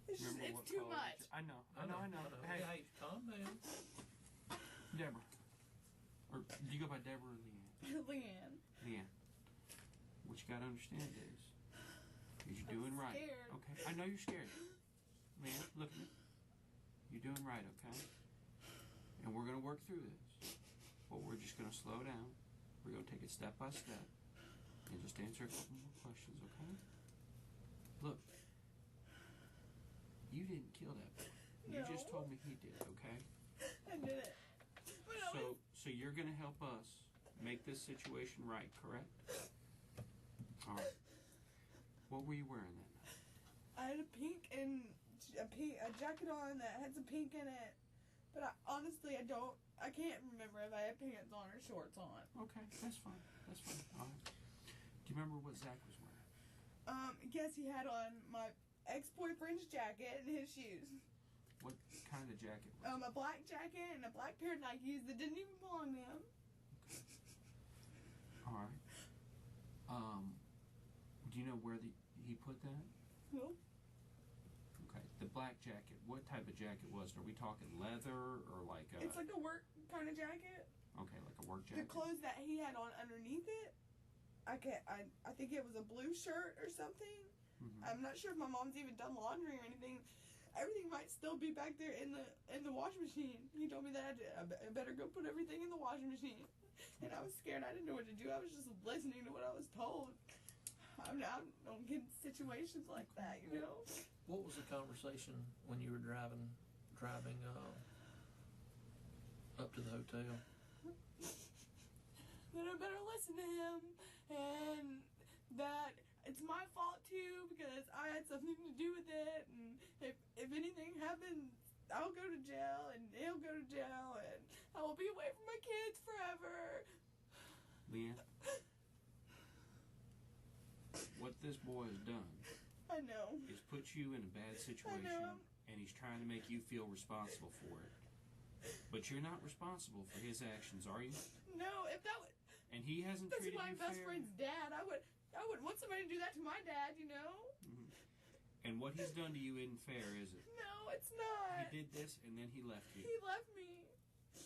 It's too much. I know. Hey, calm down. Deborah. Or do you go by Deborah or Leanne? Leanne. Leanne. What you gotta understand is, You're doing right. Scared. Okay, I know you're scared. Man, look at me. You're doing right, okay? And we're gonna work through this. But we're just gonna slow down. We're gonna take it step by step and just answer a couple more questions, okay? Look, you didn't kill that boy. You No. just told me he did, okay? I did it. But I was, So you're gonna help us make this situation right, correct? All right. What were you wearing that night? I had a jacket on that had some pink in it. But I can't remember if I had pants on or shorts on. Okay, that's fine. That's fine. All right. Do you remember what Zach was wearing? Yes, he had on my ex-boyfriend's jacket and his shoes. What kind of jacket was it? A black jacket and a black pair of Nikes that didn't even belong to him. All right. Do you know where he put that? Nope. Okay. The black jacket. What type of jacket was it? Are we talking leather or like a? It's like a work kind of jacket. Okay, like a work The jacket. clothes that he had on underneath it, I think it was a blue shirt or something. Mhm. I'm not sure if my mom's even done laundry or anything. Everything might still be back there in the washing machine. He told me that I better go put everything in the washing machine. And I was scared. I didn't know what to do. I was just listening to what I was told. I don't get in situations like that, you know? What was the conversation when you were driving up to the hotel? That I better listen to him, and that it's my fault too because I had something to do with it, and if anything happens, I'll go to jail, and he'll go to jail, and I will be away from my kids forever. Leanne, what this boy has done I know. is put you in a bad situation, and he's trying to make you feel responsible for it. But you're not responsible for his actions, are you? No, if that would. And he hasn't That's treated my you best fair. friend's dad. I would want somebody to do that to my dad, you know? And what he's done to you isn't fair, is it? No, it's not. He did this, and then he left you. He left me.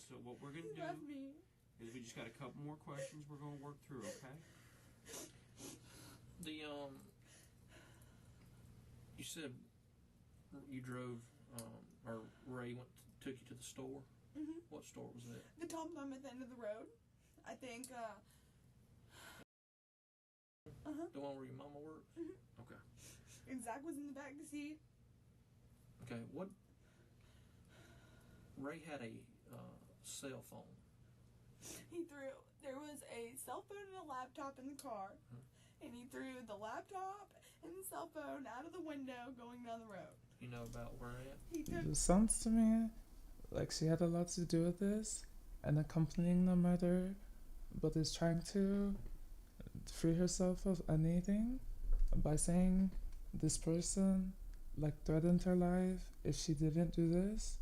So what we're going to He do left me. is we just got a couple more questions we're going to work through, okay? You said you drove, or Ray took you to the store. Mhm. What store was that? The Tom Thumb at the end of the road. I think. The one where your mama works. Mhm. Okay. And Zach was in the back of the seat. Okay. What? Ray had a cell phone. There was a cell phone and a laptop in the car, and he threw the laptop and the cell phone out of the window going down the road. You know about where at? He took. It sounds to me like she had a lot to do with this and accompanying the murder, but is trying to free herself of anything by saying this person like threatened her life if she didn't do this.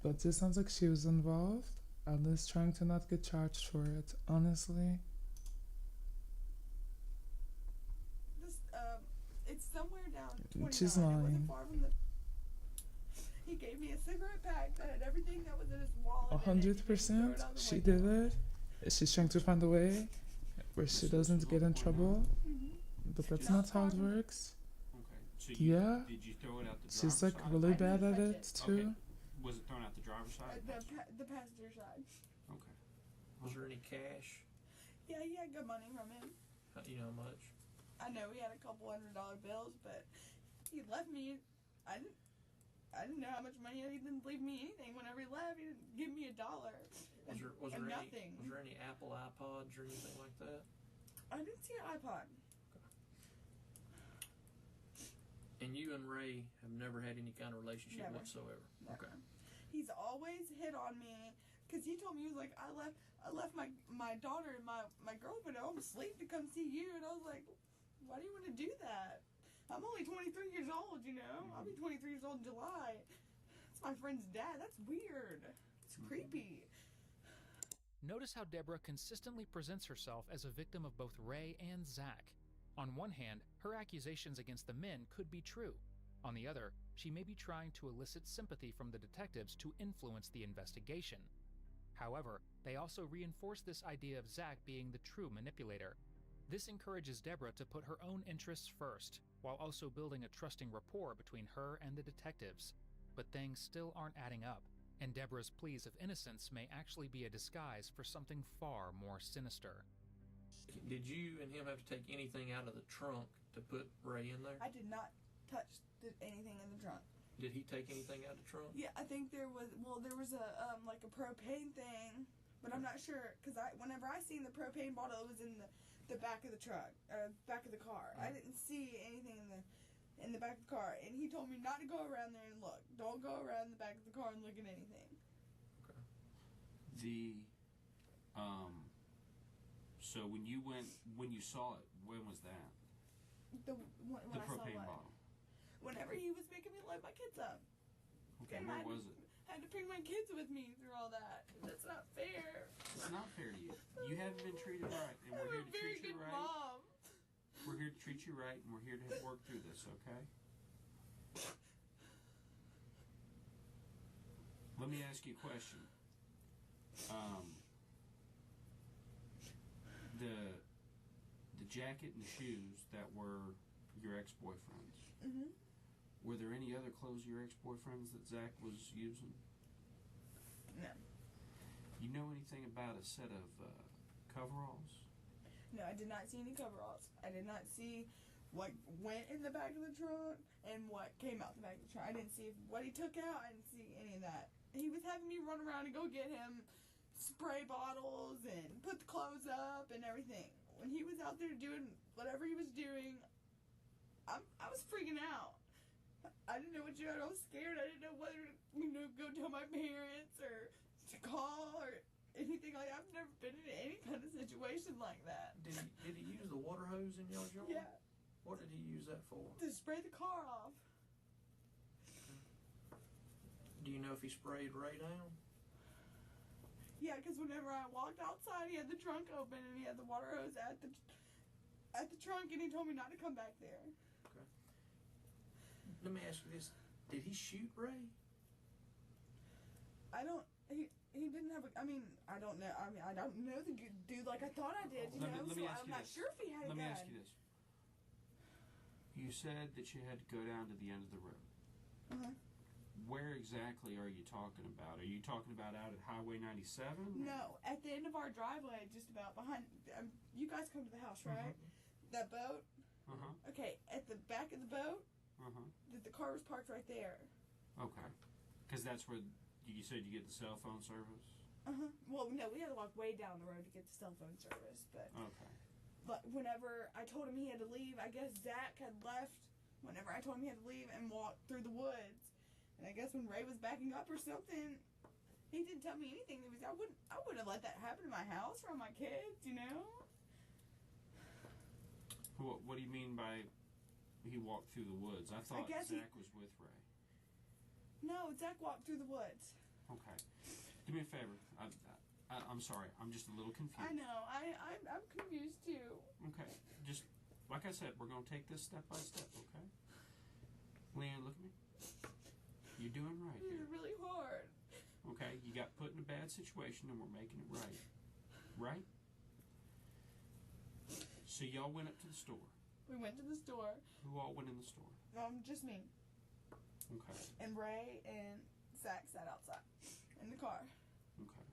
But this sounds like she was involved and is trying to not get charged for it, honestly. It's somewhere down 29. She's It lying. wasn't far from the. He gave me a cigarette pack that had everything that was in his wallet. 100%. She did it. She's trying to find a way where she doesn't get in trouble. But that's not how it works. Okay. So Yeah. Did you throw it out the driver's She's like side? really bad at it too. Okay. Was it thrown out the driver's side? The passenger side. Okay. Was there any cash? Yeah, he had good money from him. You know how much? I know he had a couple $100 bills, but he left me. I didn't know how much money. He didn't leave me anything. Whenever he left, he didn't give me $1. Was there nothing. Was there any Apple iPods or anything like that? I didn't see an iPod. And you and Ray have never had any kind of relationship Never. whatsoever. Never. Okay. He's always hit on me because he told me, he was like, I left my daughter and my girlfriend at home asleep to come see you, and I was like, why do you want to do that? I'm only 23 years old, you know. I'll be 23 years old in July. It's my friend's dad. That's weird. It's creepy. Notice how Deborah consistently presents herself as a victim of both Ray and Zach. On one hand, her accusations against the men could be true. On the other, she may be trying to elicit sympathy from the detectives to influence the investigation. However, they also reinforce this idea of Zach being the true manipulator. This encourages Deborah to put her own interests first, while also building a trusting rapport between her and the detectives. But things still aren't adding up, and Deborah's pleas of innocence may actually be a disguise for something far more sinister. Did you and him have to take anything out of the trunk to put Ray in there? I did not touch anything in the trunk. Did he take anything out of the trunk? Yeah, I think there was a like a propane thing, but I'm not sure because whenever I seen the propane bottle, it was in the back of the truck, back of the car. I didn't see anything in the back of the car, and he told me not to go around there and look. Don't go around the back of the car and look at anything. Okay. So when you saw it, when was that? When The I saw propane what? bottle. Whenever he was making me load my kids up. Okay, And where was it? I had to bring my kids with me through all that. That's not fair. It's not fair to you. You haven't been treated right, and we're here to treat you right. Mom. We're here to treat you right, and we're here to work through this, okay? Let me ask you a question. The jacket and the shoes that were your ex-boyfriend's. Mm-hmm. Were there any other clothes of your ex-boyfriend's that Zach was using? No. You know anything about a set of coveralls? No, I did not see any coveralls. I did not see what went in the back of the trunk and what came out the back of the trunk. I didn't see what he took out. I didn't see any of that. He was having me run around and go get him spray bottles and put the clothes up and everything. When he was out there doing whatever he was doing, I was freaking out. I didn't know what to do. I was scared. I didn't know whether to go tell my parents or to call or anything like that. I've never been in any kind of situation like that. Did he use the water hose in y'all's yard? Yeah. What did he use that for? To spray the car off. Do you know if he sprayed Ray down? Yeah, because whenever I walked outside, he had the trunk open and he had the water hose at the trunk, and he told me not to come back there. Okay. Let me ask you this: did he shoot Ray? He didn't have a. I don't know. I don't know the dude like I thought I did. Let me ask I'm you not this. sure if he had a gun. Let me ask you this. You said that you had to go down to the end of the road. Uh-huh. Where exactly are you talking about? Are you talking about out at Highway 97? No, at the end of our driveway, just about behind. You guys come to the house, right? That boat. Okay, at the back of the boat, the car was parked right there. Okay, because that's where you said you get the cell phone service. Well, no, we had to walk way down the road to get the cell phone service, but. Okay. But whenever I told him he had to leave, I guess Zach had left. Whenever I told him he had to leave and walk through the woods. And I guess when Ray was backing up or something, he didn't tell me anything. I wouldn't have let that happen to my house or my kids, you know? What do you mean by he walked through the woods? I thought Zach was with Ray. No, Zach walked through the woods. Okay. Do me a favor. I'm sorry. I'm just a little confused. I know. I'm confused too. Okay. Just, like I said, we're going to take this step by step, okay? Leanne, look at me. You're doing right This here. is really hard. Okay, you got put in a bad situation and we're making it right. Right? So y'all went up to the store. We went to the store. Who all went in the store? Just me. Okay. And Ray and Zach sat outside in the car. Okay.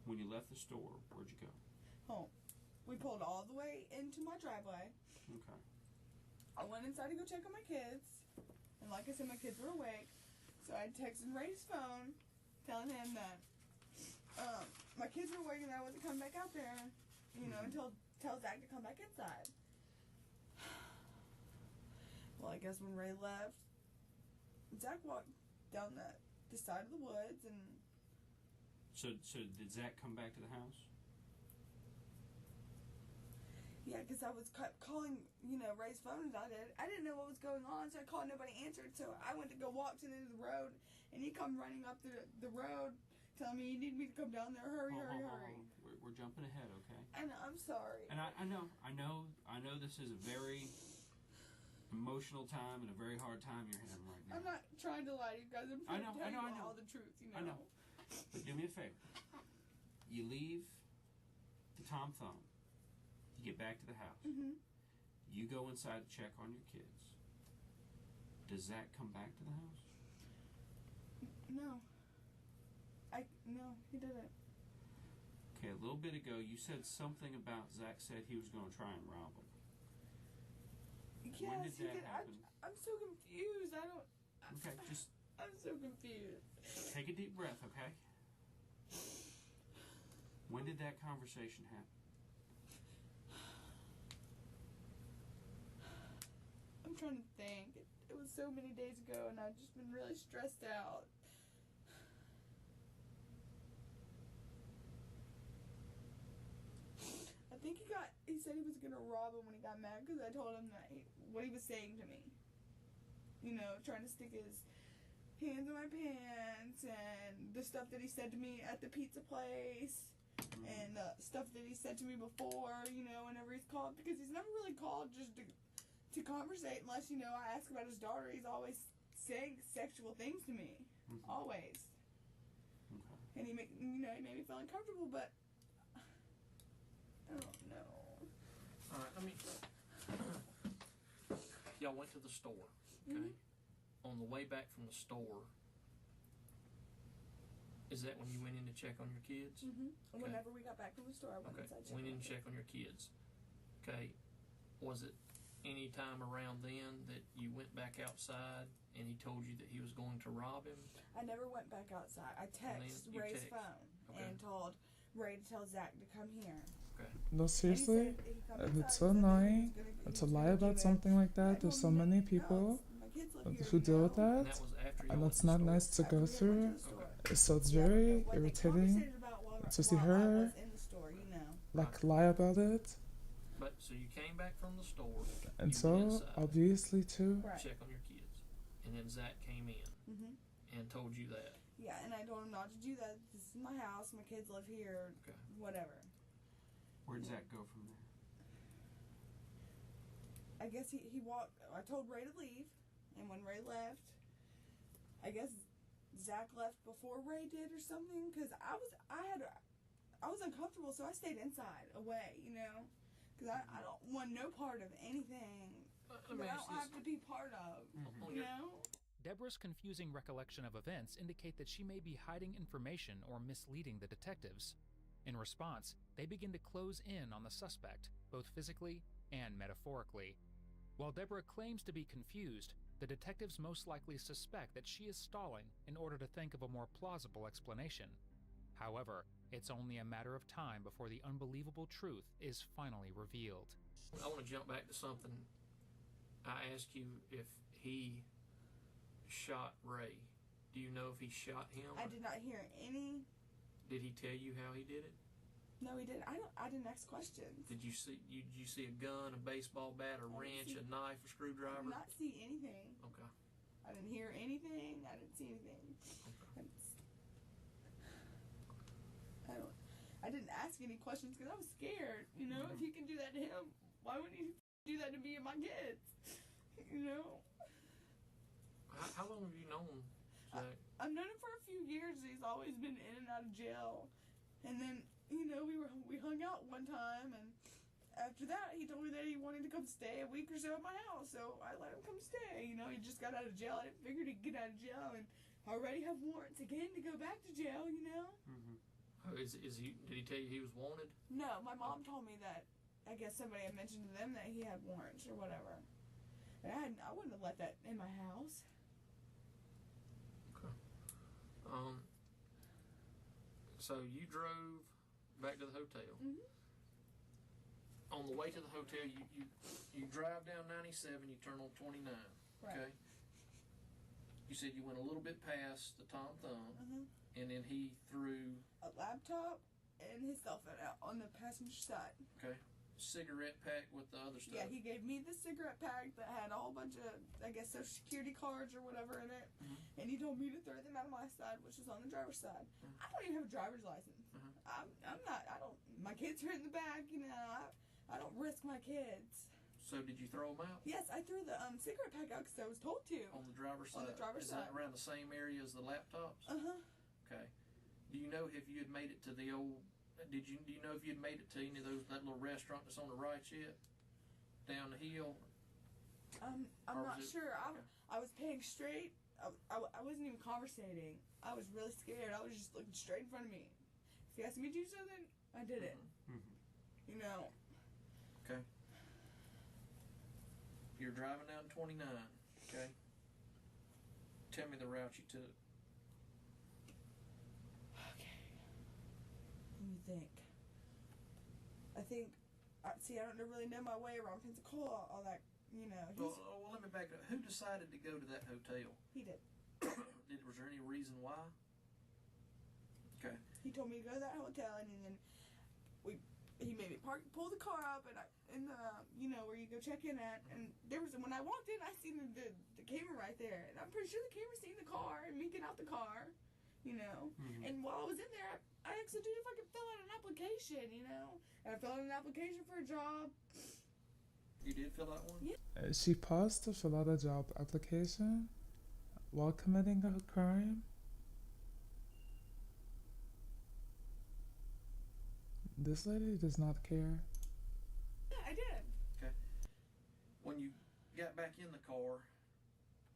When you left the store, where'd you go? Home. We pulled all the way into my driveway. Okay. I went inside to go check on my kids. And like I said, my kids were awake. So I texted Ray's phone, telling him that my kids were awake and I wasn't coming back out there, until tell Zach to come back inside. Well, I guess when Ray left, Zach walked down the side of the woods and... So did Zach come back to the house? Yeah, because I was calling, Ray's phone as I did. I didn't know what was going on, so I called, nobody answered. So I went to go walk to the end of the road, and he come running up the road, telling me, you need me to come down there, hurry. We're jumping ahead, okay? And I'm sorry. And I know this is a very emotional time and a very hard time you're having right now. I'm not trying to lie to you guys. I'm trying to tell you all the truth, I know. But do me a favor. You leave the Tom Thumb. You get back to the house. Mhm. You go inside to check on your kids. Does Zach come back to the house? No. No, he didn't. Okay, a little bit ago you said something about Zach said he was going to try and rob him. Yes, when did he that did. happen? I'm so confused. Okay, just I'm so confused. take a deep breath, okay? When did that conversation happen? I'm trying to think. It was so many days ago, and I've just been really stressed out. I think he said he was going to rob him when he got mad because I told him what he was saying to me. You know, trying to stick his hands in my pants and the stuff that he said to me at the pizza place and the stuff that he said to me before, you know, whenever he's called, because he's never really called just to conversate unless, you know, I ask about his daughter. He's always saying sexual things to me. Mm-hmm. Always. Okay. And he made me feel uncomfortable, but I don't know. Alright, I mean, y'all went to the store, okay? Mm-hmm. On the way back from the store, is that when you went in to check on your kids? Mm-hmm. Okay. Whenever we got back from the store, I went Okay, inside. went in to check on your kids. Okay, was it any time around then that you went back outside and he told you that he was going to rob him? I never went back outside. I texted you Ray's text. phone Okay. and told Ray to tell Zach to come here. Okay. No, seriously, And it's so annoying to lie about something like that. There's so many people who deal with that, and it's not nice to go through. So it's very irritating to see her like lie about it. But so you came back from the store, And you so went inside, obviously too. check on your kids, and then Zach came in Mm-hmm. and told you that. Yeah, and I told him not to do that. This is my house. My kids live here. Okay. Whatever. Where'd Zach go from there? I guess he walked. I told Ray to leave, and when Ray left, I guess Zach left before Ray did or something. Because I was uncomfortable, so I stayed inside, away. You know, because I don't want no part of anything that I don't have to be part of. Mm-hmm. You know. Deborah's confusing recollection of events indicate that she may be hiding information or misleading the detectives. In response, they begin to close in on the suspect, both physically and metaphorically. While Deborah claims to be confused, the detectives most likely suspect that she is stalling in order to think of a more plausible explanation. However, it's only a matter of time before the unbelievable truth is finally revealed. I want to jump back to something. I asked you if he shot Ray. Do you know if he shot him? I did not hear any. Did he tell you how he did it? No, he didn't. I didn't ask questions. Did you see a gun, a baseball bat, a wrench, a knife, a screwdriver? I did not see anything. Okay. I didn't hear anything. I didn't see anything. I didn't ask any questions because I was scared. You know, if he can do that to him, why wouldn't he do that to me and my kids? You know. How long have you known Zach? I've known him for a few years. He's always been in and out of jail. And then, you know, we hung out one time, and after that, he told me that he wanted to come stay a week or so at my house. So I let him come stay. You know, he just got out of jail. I didn't figure he'd get out of jail and already have warrants again to go back to jail. You know. Mm-hmm. Oh, did he tell you he was wanted? No, my mom told me that. I guess somebody had mentioned to them that he had warrants or whatever. And I wouldn't have let that in my house. So you drove back to the hotel. Mm-hmm. On the way to the hotel, you drive down 97, you turn on 29. Right. Okay. You said you went a little bit past the Tom Thumb, and then he threw a laptop and his cell phone out on the passenger side. Okay. Cigarette pack with the other stuff. Yeah, he gave me the cigarette pack that had a whole bunch of, I guess, Social Security cards or whatever in it. And he told me to throw them out of my side, which was on the driver's side. I don't even have a driver's license. My kids are in the back, you know. I don't risk my kids. So did you throw them out? Yes, I threw the cigarette pack out because I was told to. On the driver's side? On the driver's side. Is that around the same area as the laptops? Uh-huh. Okay. Do you know if you had made it to the old Do you know if you'd made it to any of that little restaurant that's on the right yet? Down the hill? I'm not sure. I was paying straight. I wasn't even conversating. I was really scared. I was just looking straight in front of me. If he asked me to do something, I did it. You know. Okay. You're driving down 29, okay? Tell me the route you took. Okay. Let me think. I think, I don't really know my way around Pensacola, all that, you know. Well, let me back it up. Who decided to go to that hotel? He did. Was there any reason why? Okay. He told me to go to that hotel, and then he made me pull the car up, and you know, where you go check in at, and when I walked in, I seen the camera right there, and I'm pretty sure the camera seen the car and me get out the car, you know. And while I was in there, I actually did if I could fill out an application, you know. And I filled out an application for a job. You did fill out one? Yeah. She paused to fill out a job application while committing a crime. This lady does not care. Yeah, I did. Okay. When you got back in the car,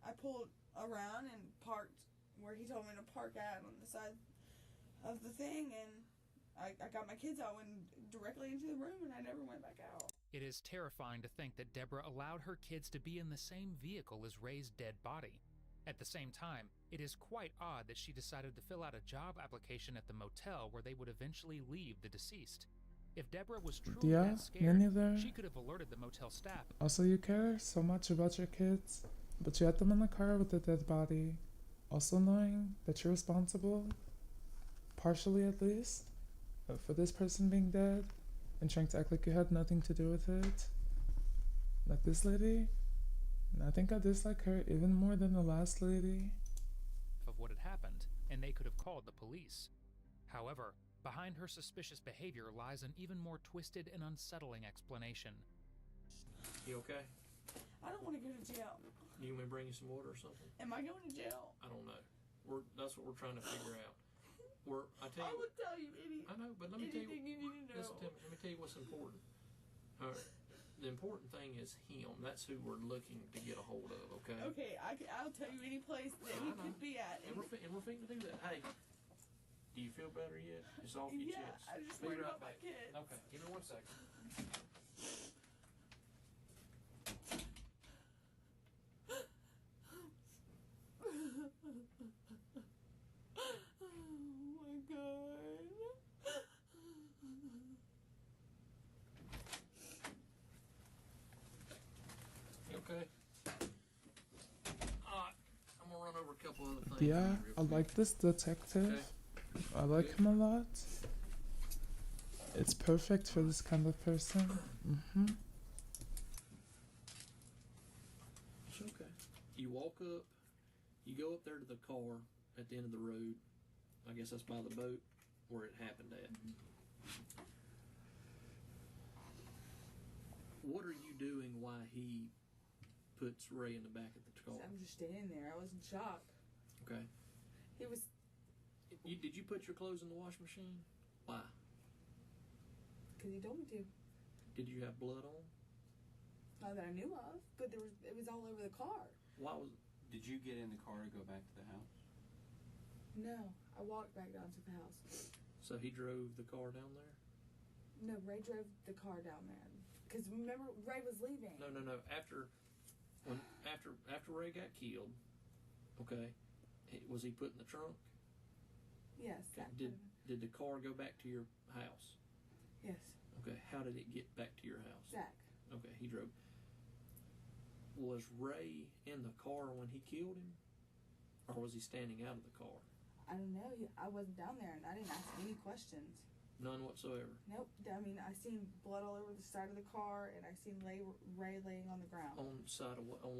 I pulled around and parked where he told me to park at on the side of the thing, and I got my kids out, went directly into the room, and I never went back out. It is terrifying to think that Deborah allowed her kids to be in the same vehicle as Ray's dead body. At the same time, it is quite odd that she decided to fill out a job application at the motel where they would eventually leave the deceased. If Deborah was truly that scared, she could have alerted the motel staff. Also, you care so much about your kids, but you had them in the car with the dead body, also knowing that you're responsible, partially at least, for this person being dead, and trying to act like you had nothing to do with it. Like this lady, and I think I dislike her even more than the last lady. Of what had happened, and they could have called the police. However, behind her suspicious behavior lies an even more twisted and unsettling explanation. You okay? I don't want to go to jail. You want me to bring you some water or something? Am I going to jail? I don't know. That's what we're trying to figure out. I would tell you I know, but let me tell you. Anything you need to know. Listen to me. Let me tell you what's important. All right. The important thing is him. That's who we're looking to get a hold of. Okay. Okay. I'll tell you any place that he could be at. And we're fixing to do that. Hey. Do you feel better yet? It's off your chest. I just Be worried right about my back. kids. Okay. Give me 1 second. Oh my God. You okay? Alright. I'm gonna run over a couple other things. Yeah, I like this detective. Okay. I like him a lot. It's perfect for this kind of person. It's okay. You walk up, you go up there to the car at the end of the road. I guess that's by the boat where it happened at. What are you doing while he puts Ray in the back of the car? I'm just standing there. I was in shock. Okay. He was. Did you put your clothes in the wash machine? Why? Because he told me to. Did you have blood on? Not that I knew of, but it was all over the car. Did you get in the car to go back to the house? No, I walked back down to the house. So he drove the car down there? No, Ray drove the car down there. Because remember, Ray was leaving. No. After Ray got killed, okay, was he put in the trunk? Yes. Did the car go back to your house? Yes. Okay, how did it get back to your house? Zach. Okay, he drove. Was Ray in the car when he killed him? Or was he standing out of the car? I don't know. I wasn't down there, and I didn't ask any questions. None whatsoever? Nope. I mean, I seen blood all over the side of the car, and I seen Ray laying on the ground. On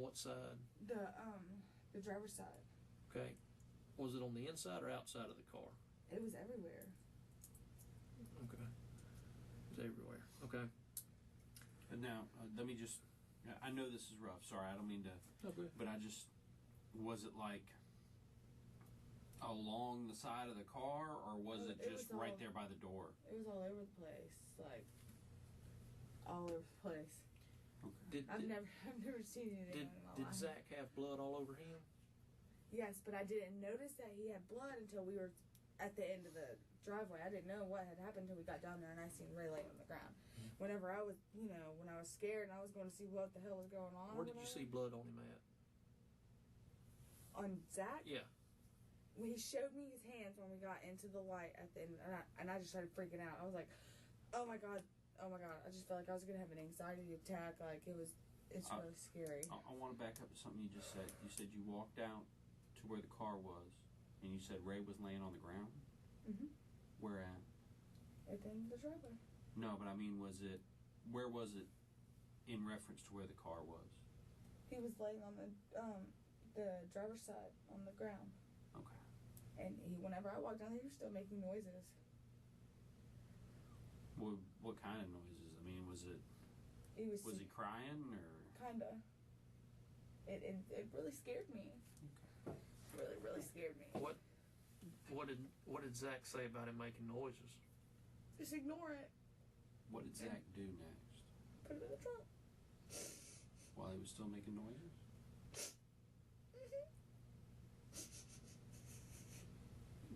what side? The driver's side. Okay. Was it on the inside or outside of the car? It was everywhere. Okay. It was everywhere. Okay. But now, let me just, I know this is rough. Sorry, I don't mean to. Okay. But was it like along the side of the car, or was it just was right all- there by the door? It was all over the place, like all over the place. I've never seen anything in my Did life. Zach have blood all over him? Yes, but I didn't notice that he had blood until we were at the end of the driveway. I didn't know what had happened until we got down there and I seen Ray laying on the ground. Whenever I was, when I was scared and I was going to see what the hell was going on. Where did you see blood on him at? On Zach? Yeah. When he showed me his hands when we got into the light at the end, and I just started freaking out. I was like, oh my god. I just felt like I was going to have an anxiety attack. Like, it's really scary. I want to back up to something you just said. You said you walked out to where the car was, and you said Ray was laying on the ground? Mm-hmm. Where at? At the end of the driveway. No, but I mean, where was it in reference to where the car was? He was laying on the driver's side on the ground. Okay. And whenever I walked down there, he was still making noises. What kind of noises? I mean, was he crying or? Kinda. It really scared me. Okay. Really, really scared me. What did Zach say about him making noises? Just ignore it. What did Zach do next? Put it in the trunk. While he was still making noises?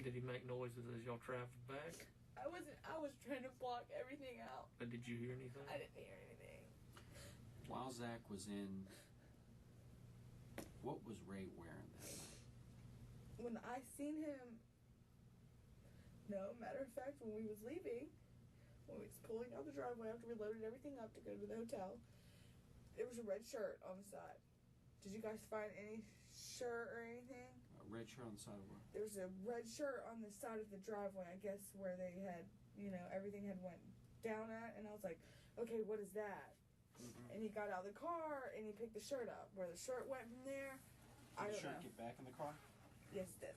Did he make noises as y'all traveled back? I was trying to block everything out. But did you hear anything? I didn't hear anything. While Zach was in, what was Ray wearing that night? When I seen him, no, matter of fact, when we was leaving, when we was pulling out the driveway after we loaded everything up to go to the hotel, there was a red shirt on the side. Did you guys find any shirt or anything? A red shirt on the side of what? There was a red shirt on the side of the driveway, I guess, where they had, everything had went down at, and I was like, okay, what is that? Mm-hmm. And he got out of the car, and he picked the shirt up. Where the shirt went from there, I Did the don't shirt know. get back in the car? Yes, it did.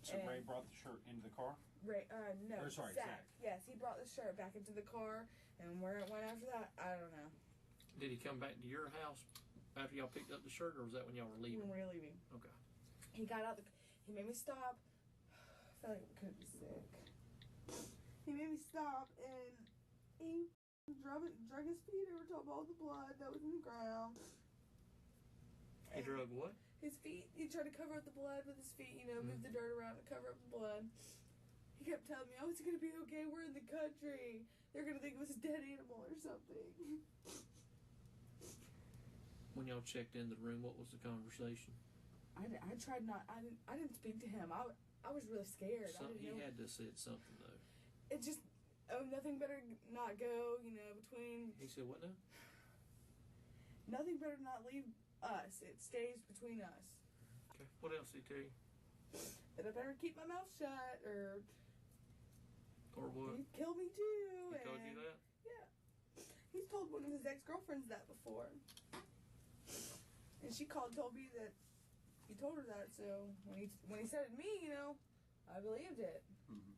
So And- Ray brought the shirt into the car? Ray, no, Or, sorry, Zach. Zach. Yes, he brought the shirt back into the car, and where it went after that, I don't know. Did he come back to your house after y'all picked up the shirt, or was that when y'all were leaving? When we were leaving. Okay. He got out he made me stop. I felt like I couldn't be sick. He made me stop, and he drug his feet over top of all the blood that was in the ground. He drug what? His feet. He tried to cover up the blood with his feet, move the dirt around to cover up the blood. He kept telling me, oh, it's going to be okay, we're in the country. They're going to think it was a dead animal or something. When y'all checked into the room, what was the conversation? I tried not, I didn't speak to him. I was really scared. He had to have said something, though. It just, nothing better not go, between. He said what now? Nothing better not leave us. It stays between us. Okay. What else did he tell you? That I better keep my mouth shut, or what? he'd kill me too. He told you that? Yeah. He's told one of his ex-girlfriends that before. And she called and told me that he told her that, so when he said it to me, I believed it. Mm-hmm.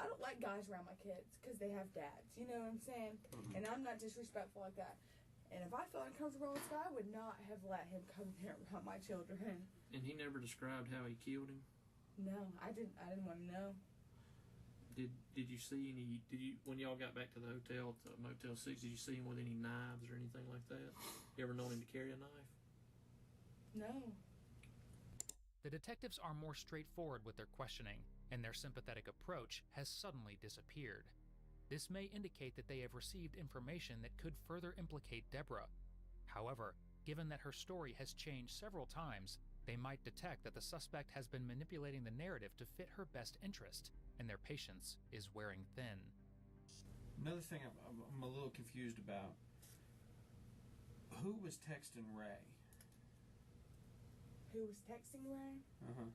I don't like guys around my kids because they have dads, you know what I'm saying? Mm-hmm. And I'm not disrespectful like that. And if I felt uncomfortable with this guy, I would not have let him come here around my children. And he never described how he killed him? No, I didn't want to know. Did you see any? When y'all got back to the hotel, to Motel 6, did you see him with any knives or anything like that? You ever known him to carry a knife? No. The detectives are more straightforward with their questioning, and their sympathetic approach has suddenly disappeared. This may indicate that they have received information that could further implicate Deborah. However, given that her story has changed several times, they might detect that the suspect has been manipulating the narrative to fit her best interest, and their patience is wearing thin. Another thing I'm a little confused about. Who was texting Ray? Who was texting Ray? Uh-huh.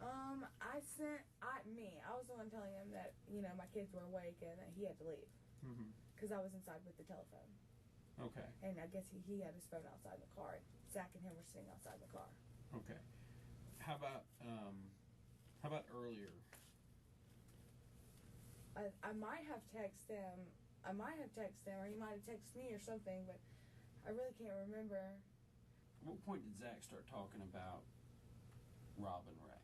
I was the one telling him that, my kids were awake and that he had to leave. Mm-hmm. Because I was inside with the telephone. Okay. And I guess he had his phone outside the car. Zach and him were sitting outside the car. Okay. How about earlier? I might have texted him. Or he might have texted me or something, but I really can't remember. At what point did Zach start talking about robbing Ray?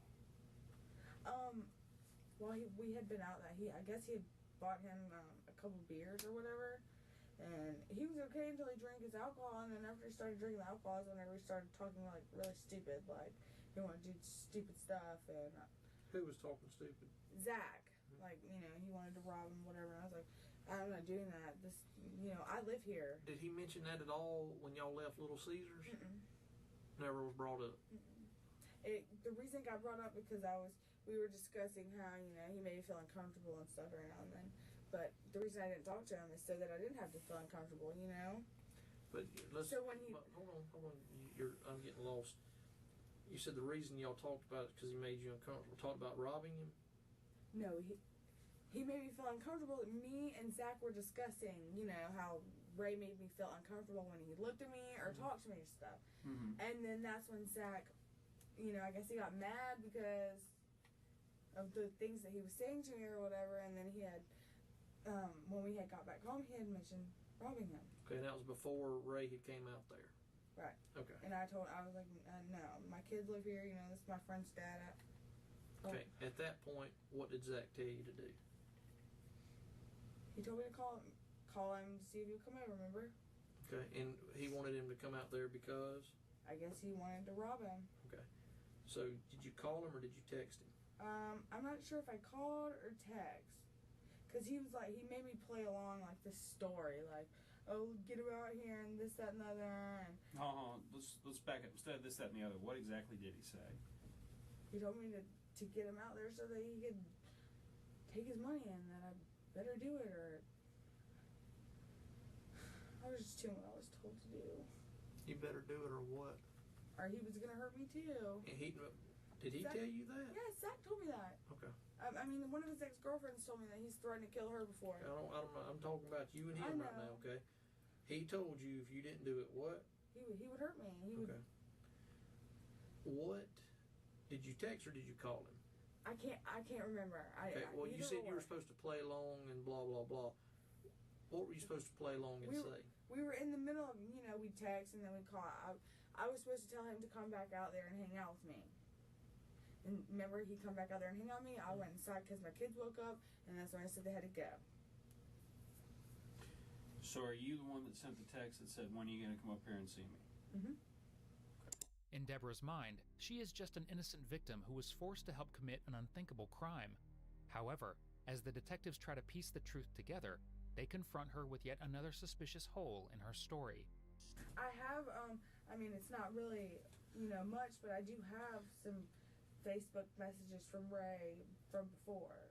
Well, we had been out that I guess he had bought him a couple beers or whatever, and he was okay until he drank his alcohol, and then after he started drinking the alcohol is whenever he started talking like really stupid, like he wanted to do stupid stuff, and Who was talking stupid? Zach, like, you know, he wanted to rob him, whatever, and I was like, I'm not doing that. This, you know, I live here. Did he mention that at all when y'all left Little Caesars? Mm-mm. Never was brought up. The reason it got brought up because we were discussing how, you know, he made me feel uncomfortable and stuff every now and then. But the reason I didn't talk to him is so that I didn't have to feel uncomfortable, you know? But let's. So when he. Hold on. I'm getting lost. You said the reason y'all talked about it because he made you uncomfortable. Talked about robbing him? No, he made me feel uncomfortable. Me and Zach were discussing, you know, how Ray made me feel uncomfortable when he looked at me or talked to me or stuff. Mm-hmm. And then that's when Zach, you know, I guess he got mad because of the things that he was saying to me or whatever. And then he had, when we had got back home, he had mentioned robbing him. Okay, and that was before Ray had came out there. Right. Okay. And I was like, no, my kids live here. You know, this is my friend's dad. Okay. At that point, what did Zach tell you to do? He told me to call him to see if he would come over. Remember? Okay, and he wanted him to come out there because? I guess he wanted to rob him. Okay. So did you call him or did you text him? I'm not sure if I called or text, cause he was like, he made me play along like this story, like, oh, get him out here and this, that, and the other. And Let's back up. Instead of this, that, and the other, what exactly did he say? He told me to get him out there so that he could take his money and that I better do it, or I was just doing what I was told to do. You better do it or what? Or he was gonna hurt me too. And did he tell you that? Yeah, Zach told me that. Okay. I mean, one of his ex-girlfriends told me that he's threatened to kill her before. I'm talking about you and him right now, okay? He told you if you didn't do it, what? He would hurt me. Okay. What? Did you text or did you call him? I can't remember. Okay, well, you said you were supposed to play along and blah, blah, blah. What were you supposed to play along and say? We were in the middle of, you know, we'd text and then we'd call. I was supposed to tell him to come back out there and hang out with me. And remember, he'd come back out there and hang out with me. I went inside because my kids woke up, and that's when I said they had to go. So are you the one that sent the text that said, when are you going to come up here and see me? Mm-hmm. In Deborah's mind, she is just an innocent victim who was forced to help commit an unthinkable crime. However, as the detectives try to piece the truth together, they confront her with yet another suspicious hole in her story. I have, I mean, it's not really, you know, much, but I do have some Facebook messages from Ray from before.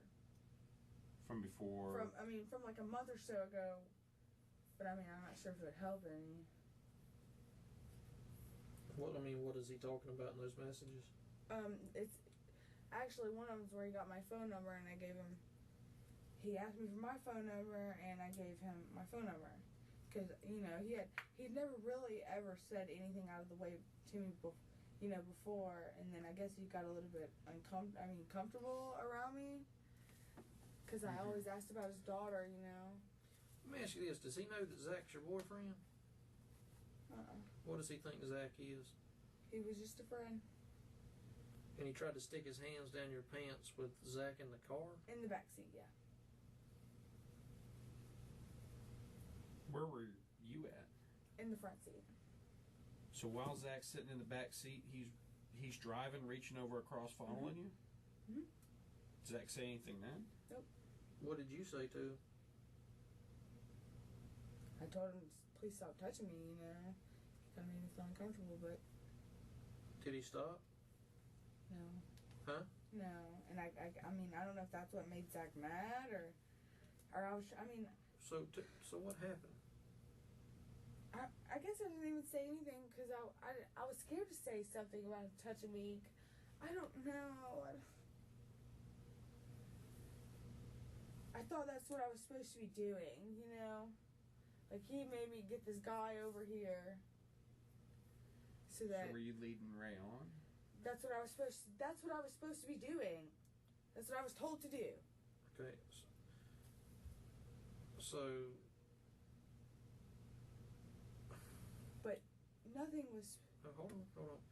From before? From like a month or so ago. But I mean, I'm not sure if it would help any. What is he talking about in those messages? It's actually one of them's where he got my phone number, and I gave him. He asked me for my phone number, and I gave him my phone number, because you know he'd never really ever said anything out of the way to me before, and then I guess he got a little bit comfortable around me, because I always asked about his daughter, you know. Let me ask you this: does he know that Zach's your boyfriend? What does he think Zach is? He was just a friend. And he tried to stick his hands down your pants with Zach in the car? In the backseat, yeah. Where were you at? In the front seat. So while Zach's sitting in the back seat, he's driving, reaching over across, following you? Mm-hmm. Does Zach say anything then? Nope. What did you say to him? I told him, please stop touching me, you know. He kind of made me feel uncomfortable, but... Did he stop? No. Huh? No. And I mean, I don't know if that's what made Zach mad, or So what happened? I guess I didn't even say anything, because I was scared to say something about him touching me. I don't know. I thought that's what I was supposed to be doing, you know? Like, he made me get this guy over here. So were you leading Ray on? That's what I was supposed to be doing. That's what I was told to do. Okay. So but nothing was... hold on.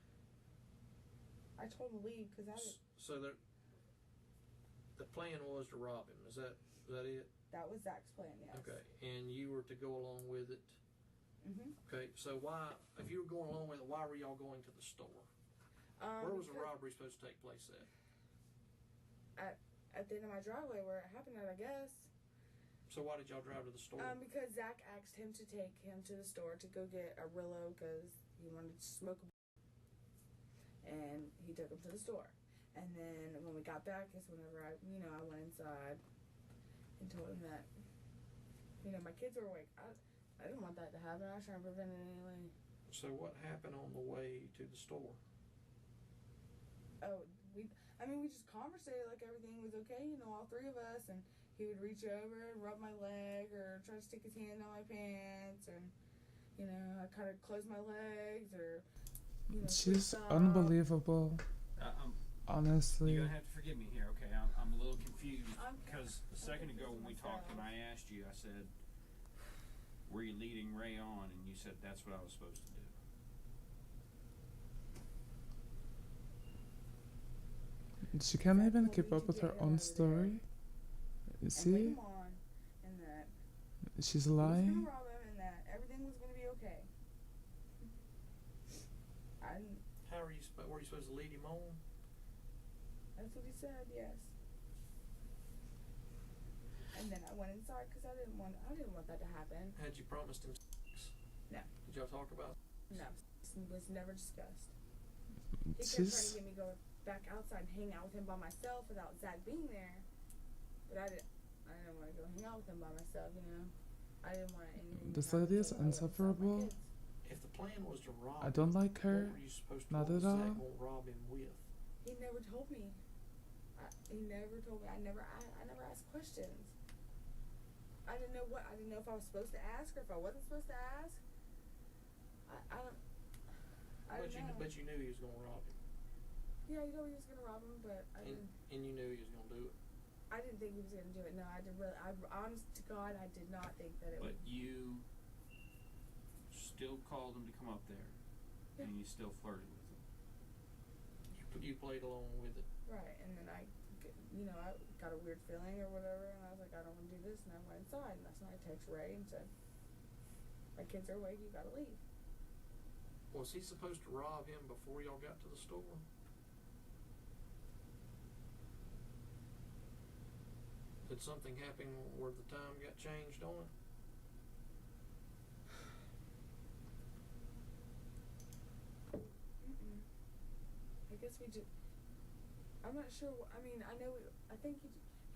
I told him to leave because I. So the plan was to rob him. Is that it? That was Zach's plan. Yes. Okay, and you were to go along with it. Mhm. Okay, so why, if you were going along with it, why were y'all going to the store? Where was the robbery supposed to take place at? At the end of my driveway where it happened at, I guess. So why did y'all drive to the store? Because Zach asked him to take him to the store to go get a Rillo because he wanted to smoke and he took him to the store. And then when we got back is whenever I went inside and told him that, my kids were awake. I didn't want that to happen. I was trying to prevent it anyway. So what happened on the way to the store? Oh, we just conversated like everything was okay, all three of us, and he would reach over and rub my leg or try to stick his hand on my pants, and, I kind of close my legs or, She's unbelievable. Honestly. You're gonna have to forgive me here, okay? I'm a little confused because a second ago when we talked and I asked you, I said, were you leading Ray on? And you said that's what I was supposed to do. She can't even keep up with her own story. You see? She's lying. Rob him and that everything was gonna be okay. Were you supposed to lead him on? That's what he said. Yes. And then I went inside because I didn't want that to happen. Had you promised him sex? No. Did y'all talk about it? No. It was never discussed. He kept trying to get me to go back outside and hang out with him by myself without Zach being there. But I didn't want to go hang out with him by myself, I didn't want anything. This lady is insufferable. If the plan was to rob I don't like her. what were you supposed to Not at all. Zach gonna rob him with? He never told me. He never told me. I never asked questions. I didn't know if I was supposed to ask or if I wasn't supposed to ask. I don't know. But you knew he was gonna rob him. Yeah, you know he was gonna rob him, but I didn't. And you knew he was gonna do it. I didn't think he was gonna do it. No, I didn't really. Honest to God, I did not think that it would. But you still called him to come up there, and you still flirted with him. You played along with it. Right, and then I got a weird feeling or whatever, and I was like, I don't want to do this, and I went inside, and that's when I texted Ray and said, my kids are awake, you gotta leave. Was he supposed to rob him before y'all got to the store? Did something happen where the time got changed on it? I guess we just. I'm not sure. I think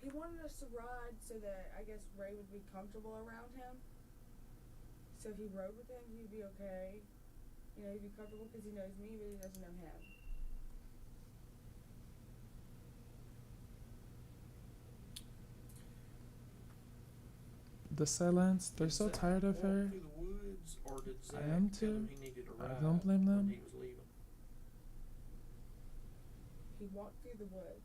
he wanted us to ride so that I guess Ray would be comfortable around him. So if he rode with him, he'd be okay. He'd be comfortable because he knows me, but he doesn't know him. The silence. They're so tired of her. Through the woods, or did Zach I am tell him too. he needed to I ride don't blame them. when he was leaving? He walked through the woods.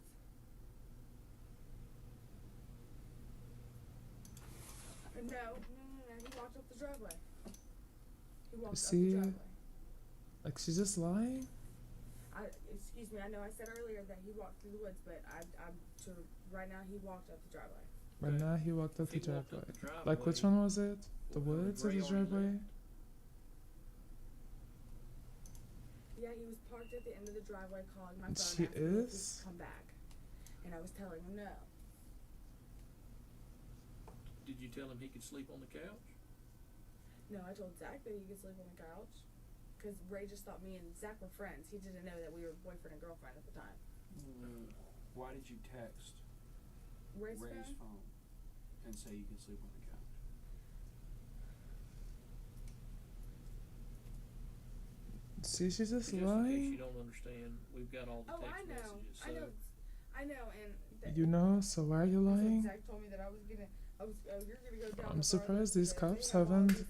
No. He walked up the driveway. He walked up the driveway. Like she's just lying? Excuse me, I know I said earlier that he walked through the woods, but right now he walked up the driveway. Right now he walked up the driveway. Like which one was it? The woods or the driveway? Yeah, he was parked at the end of the driveway calling my phone. She asking me if he is? could come back. And I was telling him no. Did you tell him he could sleep on the couch? No, I told Zach that he could sleep on the couch. Because Ray just thought me and Zach were friends. He didn't know that we were boyfriend and girlfriend at the time. Why did you text Ray's phone and say you can sleep on the couch? See, she's just Just in lying. case you don't understand, we've got all the text messages. So I know, and So why are you lying? Zach told me that you're gonna go down. I'm surprised these cops haven't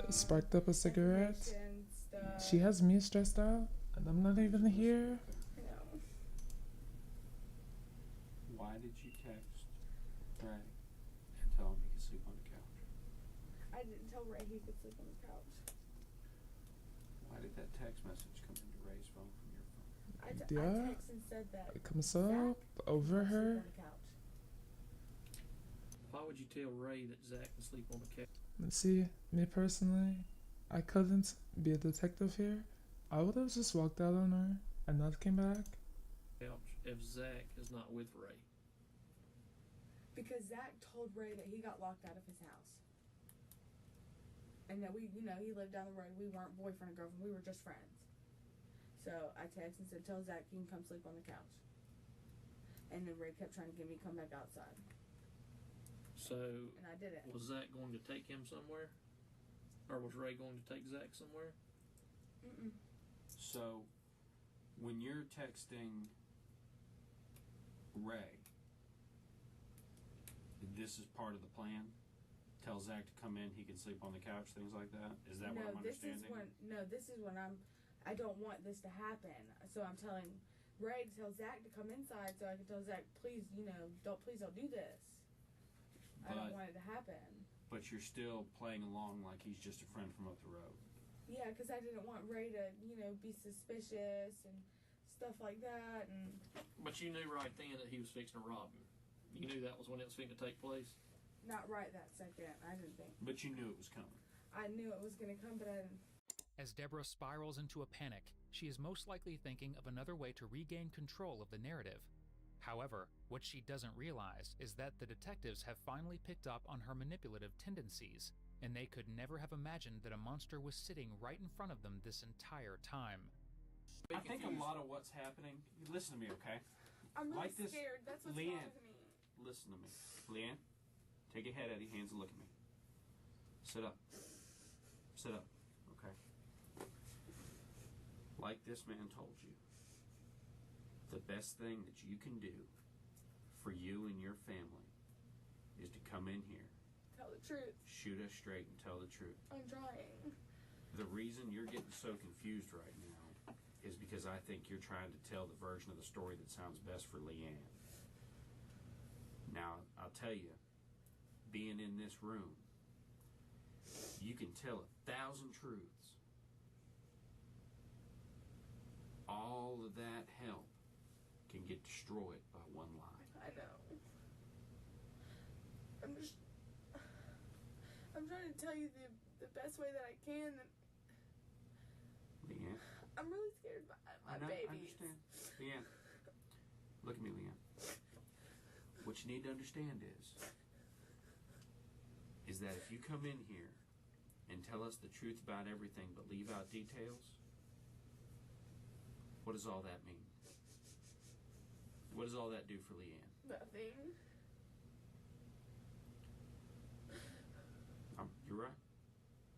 sparked up a cigarette. She has me stressed out, and I'm not even here. Why did you text Ray and tell him he could sleep on the couch? I didn't tell Ray he could sleep on the couch. Why did that text message come into Ray's phone from your phone? I Yeah. texted and said that. It comes up over her. On the couch. Why would you tell Ray that Zach can sleep on the couch? See, me personally, I couldn't be a detective here. I would have just walked out on her and not came back. If Zach is not with Ray? Because Zach told Ray that he got locked out of his house. And that he lived down the road. We weren't boyfriend and girlfriend. We were just friends. So I texted and said, tell Zach you can come sleep on the couch. And then Ray kept trying to get me to come back outside. So, and I didn't. Was Zach going to take him somewhere? Or was Ray going to take Zach somewhere? Mm-mm. So, when you're texting Ray, this is part of the plan? Tell Zach to come in, he can sleep on the couch, things like that? Is that what I'm understanding? This is when I don't want this to happen. So I'm telling Ray to tell Zach to come inside so I can tell Zach, please don't do this. I don't want it to happen. But you're still playing along like he's just a friend from up the road. Yeah, because I didn't want Ray to, be suspicious and stuff like that. But you knew right then that he was fixing to rob him. You knew that was when it was fixing to take place? Not right that second, I didn't think. But you knew it was coming. I knew it was going to come, but I didn't. As Deborah spirals into a panic, she is most likely thinking of another way to regain control of the narrative. However, what she doesn't realize is that the detectives have finally picked up on her manipulative tendencies, and they could never have imagined that a monster was sitting right in front of them this entire time. I think a lot of what's happening... Listen to me, okay? I'm really like this, scared. That's what's Leanne, wrong with me. listen to me. Leanne, take your head out of your hands and look at me. Sit up. Sit up, okay? Like this man told you, the best thing that you can do for you and your family is to come in here, Tell the truth. shoot us straight and tell the truth. I'm trying. The reason you're getting so confused right now is because I think you're trying to tell the version of the story that sounds best for Leanne. Now, I'll tell you, being in this room, you can tell 1,000 truths. All of that help can get destroyed by one lie. I know. I'm trying to tell you the best way that I can. Leanne? I'm really scared about my babies. I understand. Leanne, look at me, Leanne. What you need to understand is that if you come in here and tell us the truth about everything but leave out details, what does all that mean? What does all that do for Leanne? Nothing. You're right.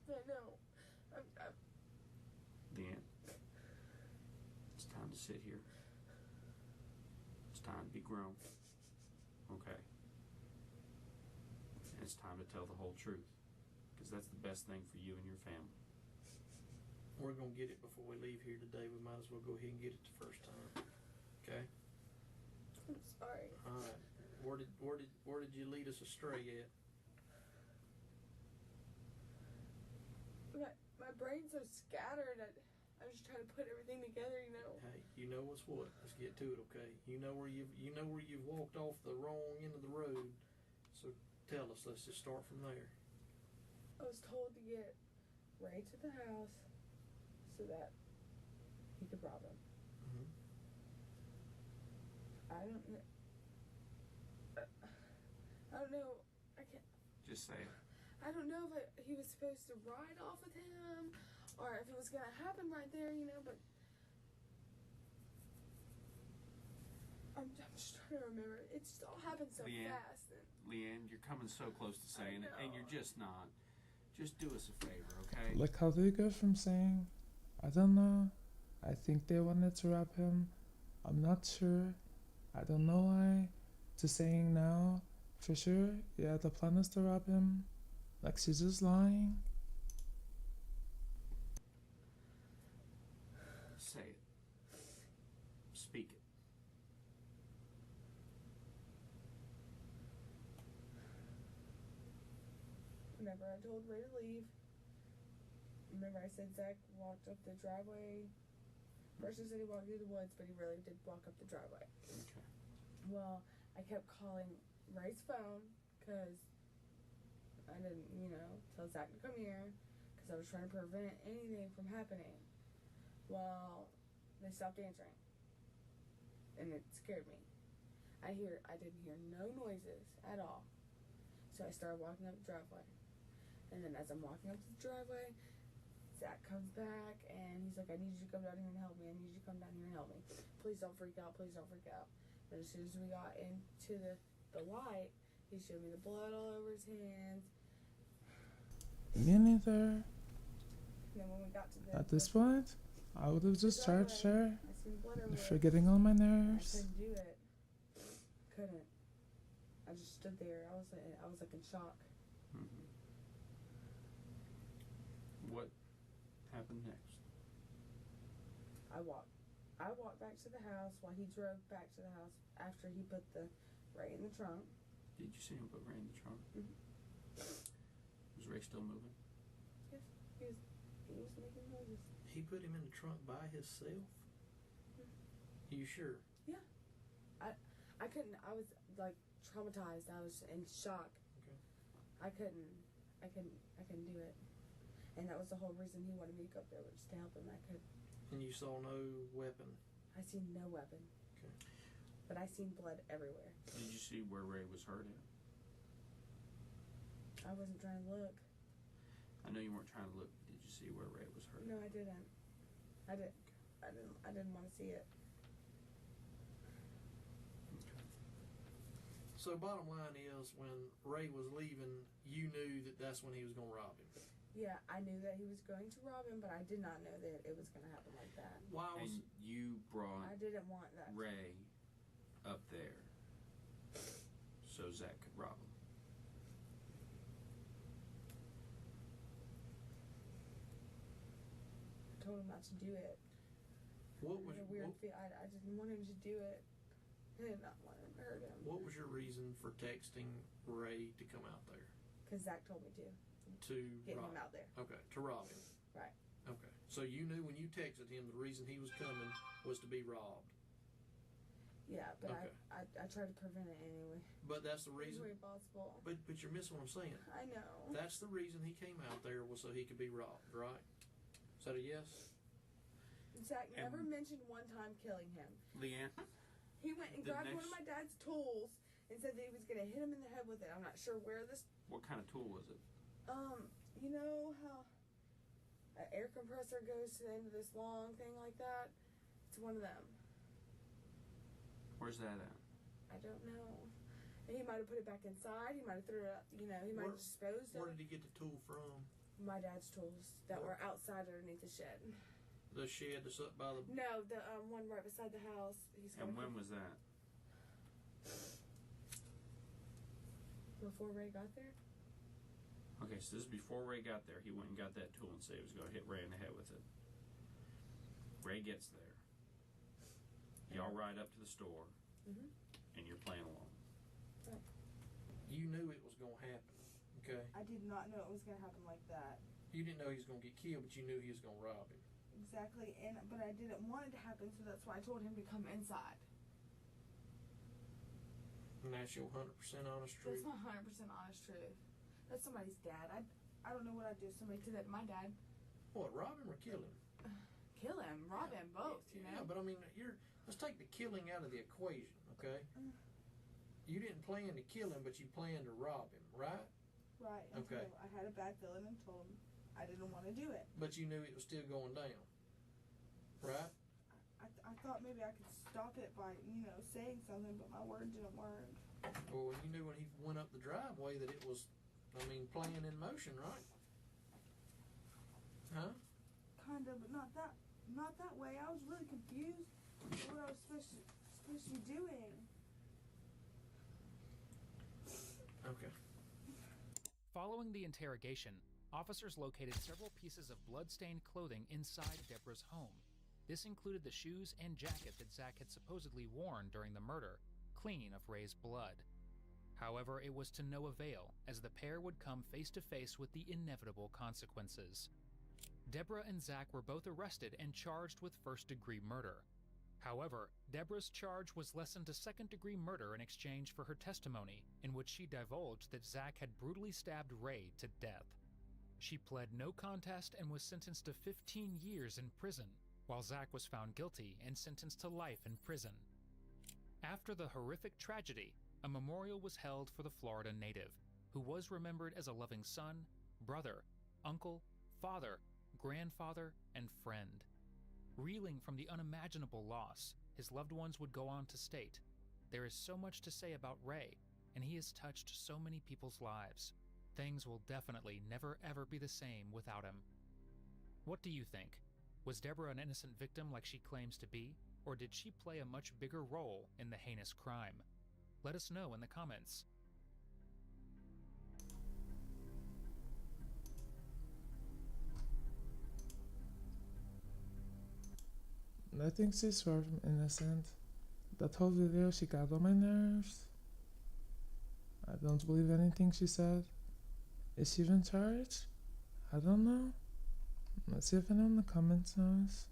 I know. I'm Leanne, it's time to sit here. It's time to be grown. Okay? And it's time to tell the whole truth. Because that's the best thing for you and your family. We're going to get it before we leave here today. We might as well go ahead and get it the first time. Okay? I'm sorry. All right. Where did you lead us astray at? My brain's so scattered. I was trying to put everything together, Hey, you know what's what. Let's get to it, okay? You know where you've walked off the wrong end of the road. So tell us. Let's just start from there. I was told to get Ray to the house so that he could rob him. Mm-hmm. I don't know. I can't. Just say it. I don't know if he was supposed to ride off with him or if it was going to happen right there, but I'm just trying to remember. It just all happened so fast. Leanne, you're coming so close to saying it, and you're just not. Just do us a favor, okay? Like how they go from saying, I don't know, I think they wanted to rob him, I'm not sure, I don't know why, to saying now, for sure, yeah, the plan is to rob him. Like she's just lying. Say it. Speak it. Whenever I told Ray to leave, remember I said Zach walked up the driveway First he said he walked through the woods, but he really did walk up the driveway. Okay. Well, I kept calling Ray's phone because I didn't, tell Zach to come here because I was trying to prevent anything from happening. Well, they stopped answering, and it scared me. I didn't hear no noises at all. So I started walking up the driveway. And then as I'm walking up the driveway, Zach comes back and he's like, I need you to come down here and help me. I need you to come down here and help me. Please don't freak out. Please don't freak out. But as soon as we got into the light, he showed me the blood all over his hands. Me neither. And then when we got to At this point, I would have just charged her I seen blood everywhere. for getting on my I nerves. couldn't do it. Couldn't. I just stood there. I was like in shock. Mm-hmm. What happened next? I walked back to the house while he drove back to the house after he put the Ray in the trunk. Did you see him put Ray in the trunk? Mm-hmm. Was Ray still moving? Yes, he was making noises. He put him in the trunk by himself? Mm-hmm. You sure? Yeah. I couldn't. I was like traumatized. I was in shock. Okay. I couldn't do it. And that was the whole reason he wanted me to go up there, was to help him. I could. And you saw no weapon? I seen no weapon. Okay. But I seen blood everywhere. Did you see where Ray was hurt at? I wasn't trying to look. I know you weren't trying to look. Did you see where Ray was hurt? No, I didn't. I didn't want to see it. So bottom line is, when Ray was leaving, you knew that that's when he was going to rob him. Yeah, I knew that he was going to rob him, but I did not know that it was going to happen like that. And you brought I didn't want that. Ray up there so Zach could rob him. I told him not to do it. What was I had a weird feel. I didn't want him to do it. I did not want him to hurt him. What was your reason for texting Ray to come out there? Because Zach told me to. To get rob him out there. Okay, to rob him. Right. Okay. So you knew when you texted him the reason he was coming was to be robbed. Yeah, but Okay. I tried to prevent it anyway. But that's the reason. It's possible. But you're missing what I'm saying. I know. That's the reason he came out there, was so he could be robbed, right? Is that a yes? Zach never mentioned one time killing him. Leanne? He went and grabbed one of my dad's tools and said that he was going to hit him in the head with it. I'm not sure where this. What kind of tool was it? You know how an air compressor goes to the end of this long thing like that? It's one of them. Where's that at? I don't know. And he might have put it back inside. He might have threw it up. He might have disposed of it. Where did he get the tool from? My dad's tools that were outside underneath the shed. The shed that's up by the... No, the one right beside the house. And when was that? Before Ray got there? Okay, so this is before Ray got there. He went and got that tool and said he was going to hit Ray in the head with it. Ray gets there. Y'all ride up to the store, and you're playing along. Right. You knew it was going to happen, okay? I did not know it was going to happen like that. You didn't know he was going to get killed, but you knew he was going to rob him. Exactly, but I didn't want it to happen, so that's why I told him to come inside. And that's your 100% honest truth? That's my 100% honest truth. That's somebody's dad. I don't know what I'd do if somebody did that to my dad. What, rob him or kill him? Kill him, rob him, both, you know? Yeah, but I mean, let's take the killing out of the equation, okay? You didn't plan to kill him, but you planned to rob him, right? Right. Okay. I had a bad feeling and told him I didn't want to do it. But you knew it was still going down, right? I thought maybe I could stop it by, saying something, but my word didn't work. Well, you knew when he went up the driveway that it was, playing in motion, right? Huh? Kind of, but not that way. I was really confused what I was supposed to be doing. Okay. Following the interrogation, officers located several pieces of blood-stained clothing inside Deborah's home. This included the shoes and jacket that Zach had supposedly worn during the murder, clean of Ray's blood. However, it was to no avail, as the pair would come face to face with the inevitable consequences. Deborah and Zach were both arrested and charged with first-degree murder. However, Deborah's charge was lessened to second-degree murder in exchange for her testimony, in which she divulged that Zach had brutally stabbed Ray to death. She pled no contest and was sentenced to 15 years in prison, while Zach was found guilty and sentenced to life in prison. After the horrific tragedy, a memorial was held for the Florida native, who was remembered as a loving son, brother, uncle, father, grandfather, and friend. Reeling from the unimaginable loss, his loved ones would go on to state, "There is so much to say about Ray, and he has touched so many people's lives. Things will definitely never ever be the same without him." What do you think? Was Deborah an innocent victim like she claims to be, or did she play a much bigger role in the heinous crime? Let us know in the comments. I think she's far from innocent. That whole video, she got on my nerves. I don't believe anything she said. Is she even charged? I don't know. Let's see if anyone in the comments knows.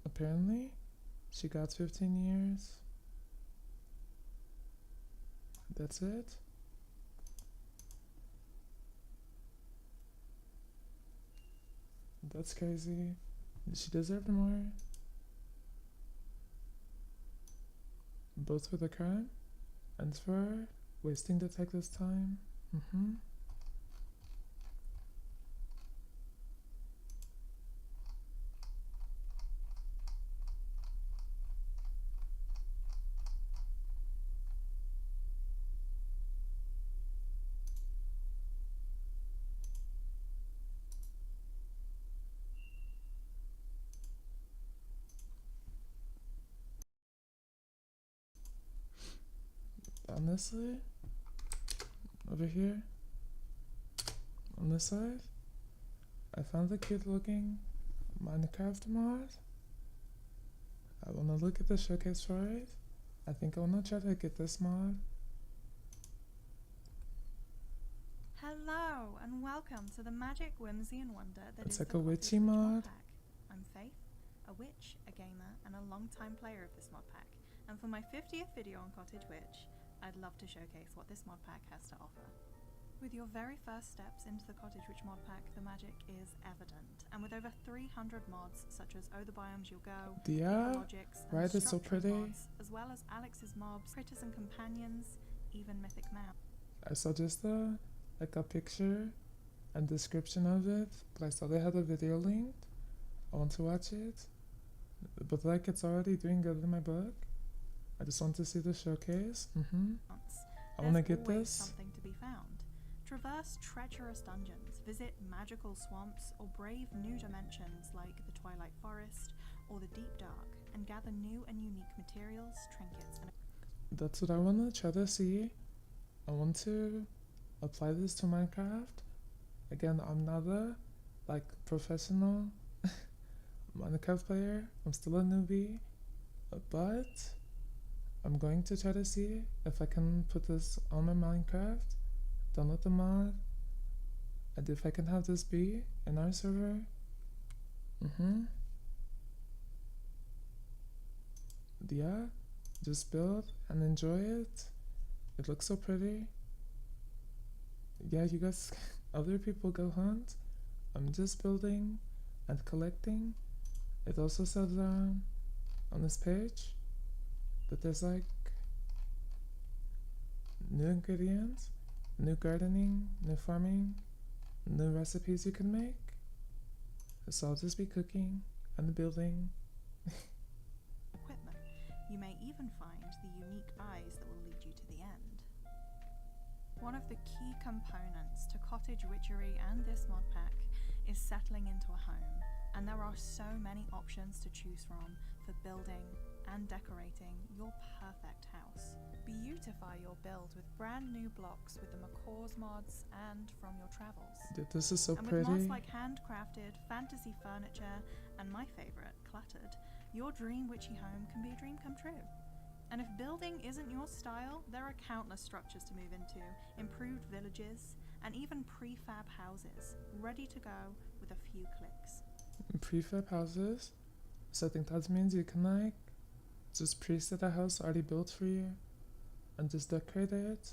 Apparently, she got 15 years. That's it. That's crazy. She deserved more. Both for the crime and for wasting detectives' time. Honestly, over here, on this side, I found a cute looking Minecraft mod. I wanna look at the showcase for it. I think I wanna try to get this mod. Hello and welcome to the magic whimsy and wonder that It's is like the a witchy Cottage Witch mod. pack. I'm Faith, a witch, a gamer, and a long-time player of this mod pack. And for my 50th video on Cottage Witch, I'd love to showcase what this mod pack has to offer. With your very first steps into the Cottage Witch mod pack, the magic is evident. And with over 300 mods, such as Oh the Biomes You'll Go, Yeah, Ecologics, and right, it's so Structural pretty. mods, as well as Alex's mobs, critters and companions, even Mythic Mouse. I saw just like a picture and description of it, but I saw they had a video linked. I want to watch it, but like it's already doing good in my book. I just want to see the showcase. I want to get There's always this. something to be found. Traverse treacherous dungeons, visit magical swamps, or brave new dimensions like the Twilight Forest or the Deep Dark, and gather new and unique materials, trinkets, and That's what I want to try to see. I want to apply this to Minecraft. Again, I'm not a professional Minecraft player. I'm still a newbie, but I'm going to try to see if I can put this on my Minecraft, download the mod, and if I can have this be in our server. Yeah, just build and enjoy it. It looks so pretty. Yeah, you guys, other people go hunt. I'm just building and collecting. It also says on this page that there's like new ingredients, new gardening, new farming, new recipes you can make. So I'll just be cooking and building. equipment. You may even find the unique eyes that will lead you to the end. One of the key components to cottage witchery and this mod pack is settling into a home, and there are so many options to choose from for building and decorating your perfect house. Beautify your build with brand new blocks with the McCaw's mods and from your travels. Dude, this is so and pretty. with mods like handcrafted, fantasy furniture, and my favourite, cluttered, your dream witchy home can be a dream come true. And if building isn't your style, there are countless structures to move into, improved villages, and even prefab houses, ready to go with a few clicks. Prefab houses? So I think that means you can like just preset a house already built for you and just decorate it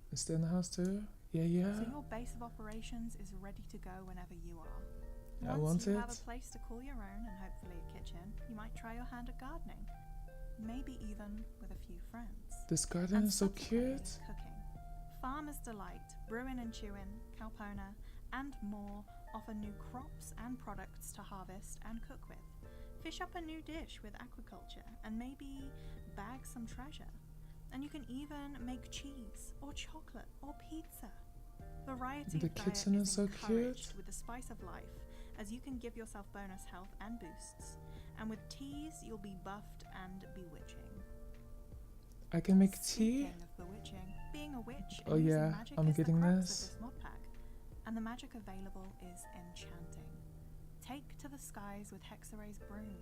and stay in the house too? Yeah. So your base of operations is ready to go whenever you are. I Once want you it. have a place to call your own and hopefully a kitchen, you might try your hand at gardening. Maybe even with a few friends. This garden And is so subsequently, cute. cooking. Farmer's Delight, Bruin and Chewin, Calpona, and more offer new crops and products to harvest and cook with. Fish up a new dish with aquaculture and maybe bag some treasure. And you can even make cheese or chocolate or pizza. Variety The of diet kitchen is so encouraged cute. with the spice of life, as you can give yourself bonus health and boosts. And with teas, you'll be buffed and bewitching. I can make tea? Speaking of bewitching, being a witch Oh and using yeah, magic I'm is getting the crux this. of this mod pack, and the magic available is enchanting. Take to the skies with Hexaray's broom,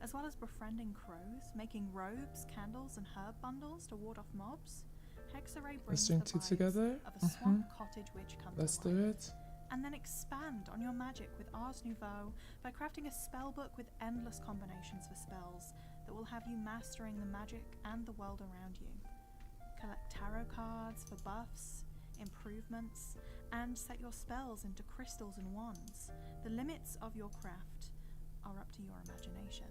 as well as befriending crows, making robes, candles, and herb bundles to ward off mobs. Hexaray Let's brings drink the tea vibes together. of a swamp cottage witch come Let's to do life. it. And then expand on your magic with Ars Nouveau by crafting a spell book with endless combinations for spells that will have you mastering the magic and the world around you. Collect tarot cards for buffs, improvements, and set your spells into crystals and wands. The limits of your craft are up to your imagination.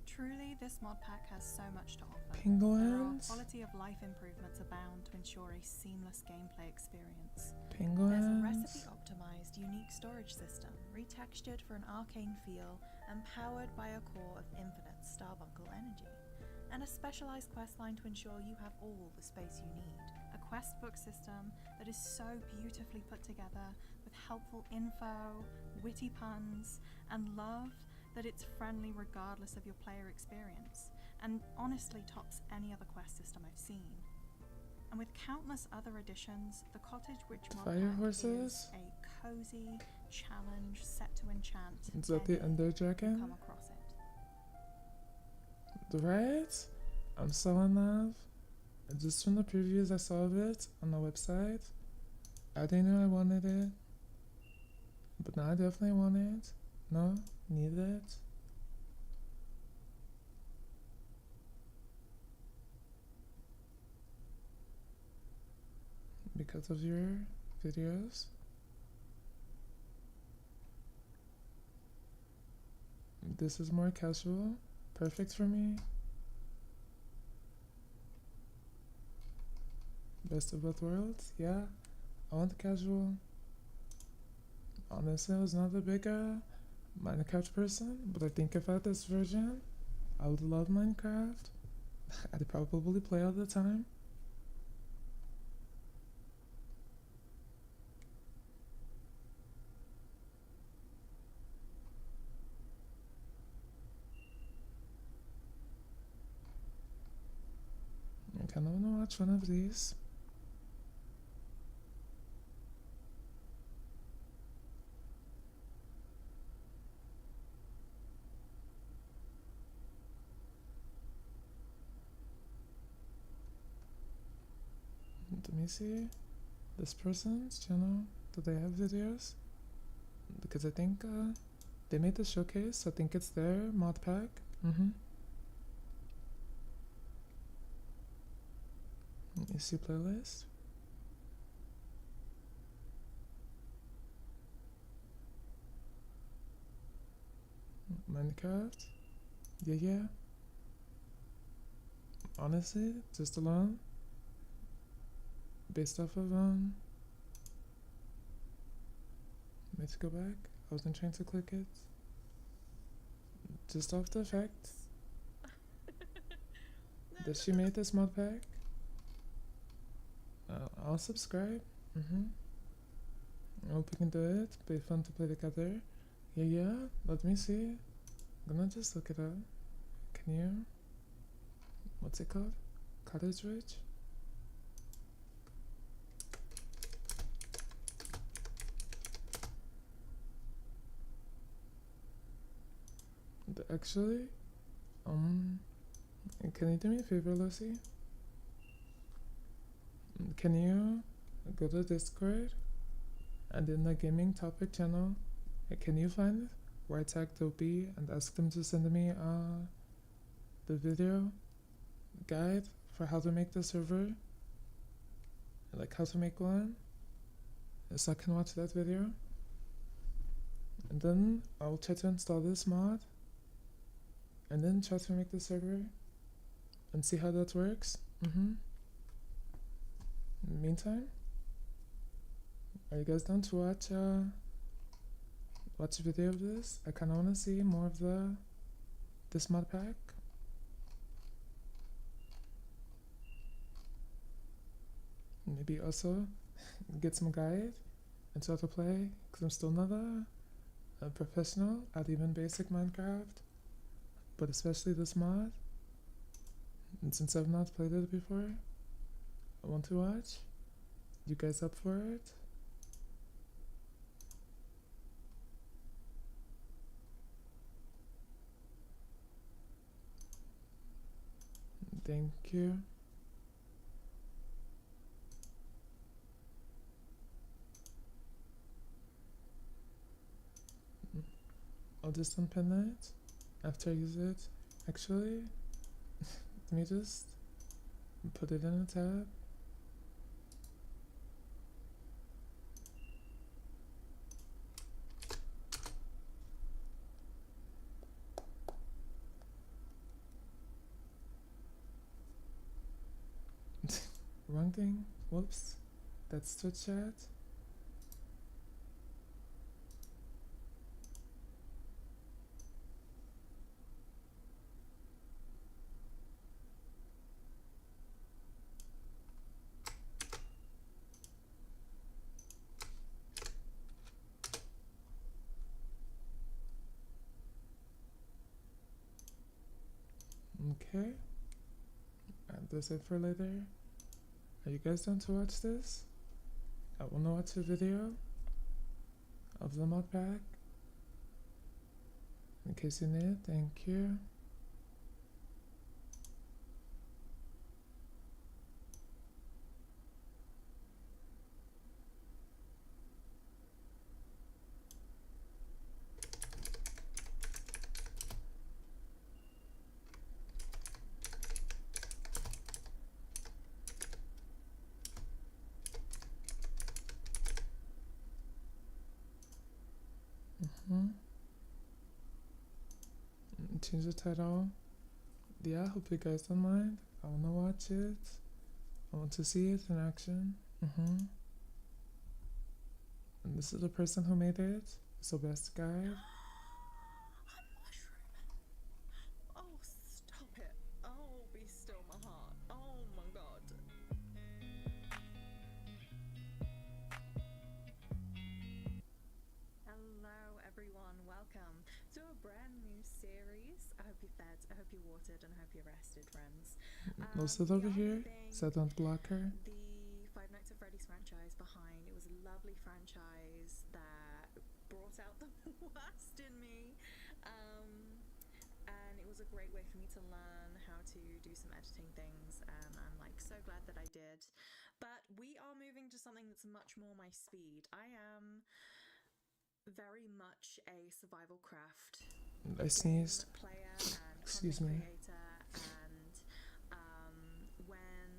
Truly, this mod pack has so much to offer. Penguins? There are quality of life improvements abound to ensure a seamless gameplay experience. Penguins? There's a recipe-optimized, unique storage system, retextured for an arcane feel and powered by a core of infinite Starbuncle energy. And a specialized questline to ensure you have all the space you need. A quest book system that is so beautifully put together with helpful info, witty puns, and love that it's friendly regardless of your player experience, and honestly tops any other quest system I've seen. And with countless other additions, the Cottage Witch mod Fire pack horses? is a cozy challenge set to enchant Is that the any Ender who Dragon? come across it. Right? I'm so in love. Just from the previews I saw of it on the website, I didn't know I wanted it. But now I definitely want it. No? Need it? Because of your videos? This is more casual. Perfect for me. Best of both worlds? Yeah. I want the casual. Honestly, I was not a big Minecraft person, but I think if I had this version, I would love Minecraft. I'd probably play all the time. I kind of want to watch one of these. Let me see this person's channel. Do they have videos? Because I think they made the showcase. I think it's their mod pack. You see playlist? Minecraft? Yeah. Honestly, just alone. Based off of let's go back. I wasn't trying to click it. Just off the fact that she made this mod pack. I'll subscribe. I hope we can do it. Be fun to play together. Yeah, let me see. I'm gonna just look it up. Can you? What's it called? Cottage Ridge? Actually, can you do me a favor, Lucy? Can you go to Discord and in the gaming topic channel, can you find where I tagged Dopey and ask them to send me the video guide for how to make the server, like how to make one, so I can watch that video, and then I'll try to install this mod and then try to make the server and see how that works. In the meantime, are you guys down to watch a video of this? I kinda wanna see more of this mod pack. Maybe also get some guide and how to play, because I'm still not a professional at even basic Minecraft, but especially this mod. And since I've not played it before, I want to watch. You guys up for it? Thank you. I'll just unpin it after I use it. Actually, let me just put it in a tab. Wrong thing. Whoops. That's Twitch chat. Okay. And that's it for later. Are you guys down to watch this? I wanna watch a video of the mod pack. In case you need it, thank you. Change the title. Yeah, I hope you guys don't mind. I wanna watch it. I want to see it in action. And this is the person who made it. It's the best guy. Oh, stop it. Oh, be still my heart. Oh my god. Hello everyone, welcome to a brand new series. I hope you're fed, I hope you're watered, and I hope you're rested, friends. Let's sit over here so I don't block her. The Five Nights at Freddy's franchise behind. It was a lovely franchise that brought out the worst in me. And it was a great way for me to learn how to do some editing things, and I'm like so glad that I did. But we are moving to something that's much more my speed. I am very much a survival craft I sneezed. player and Excuse content me. creator, and when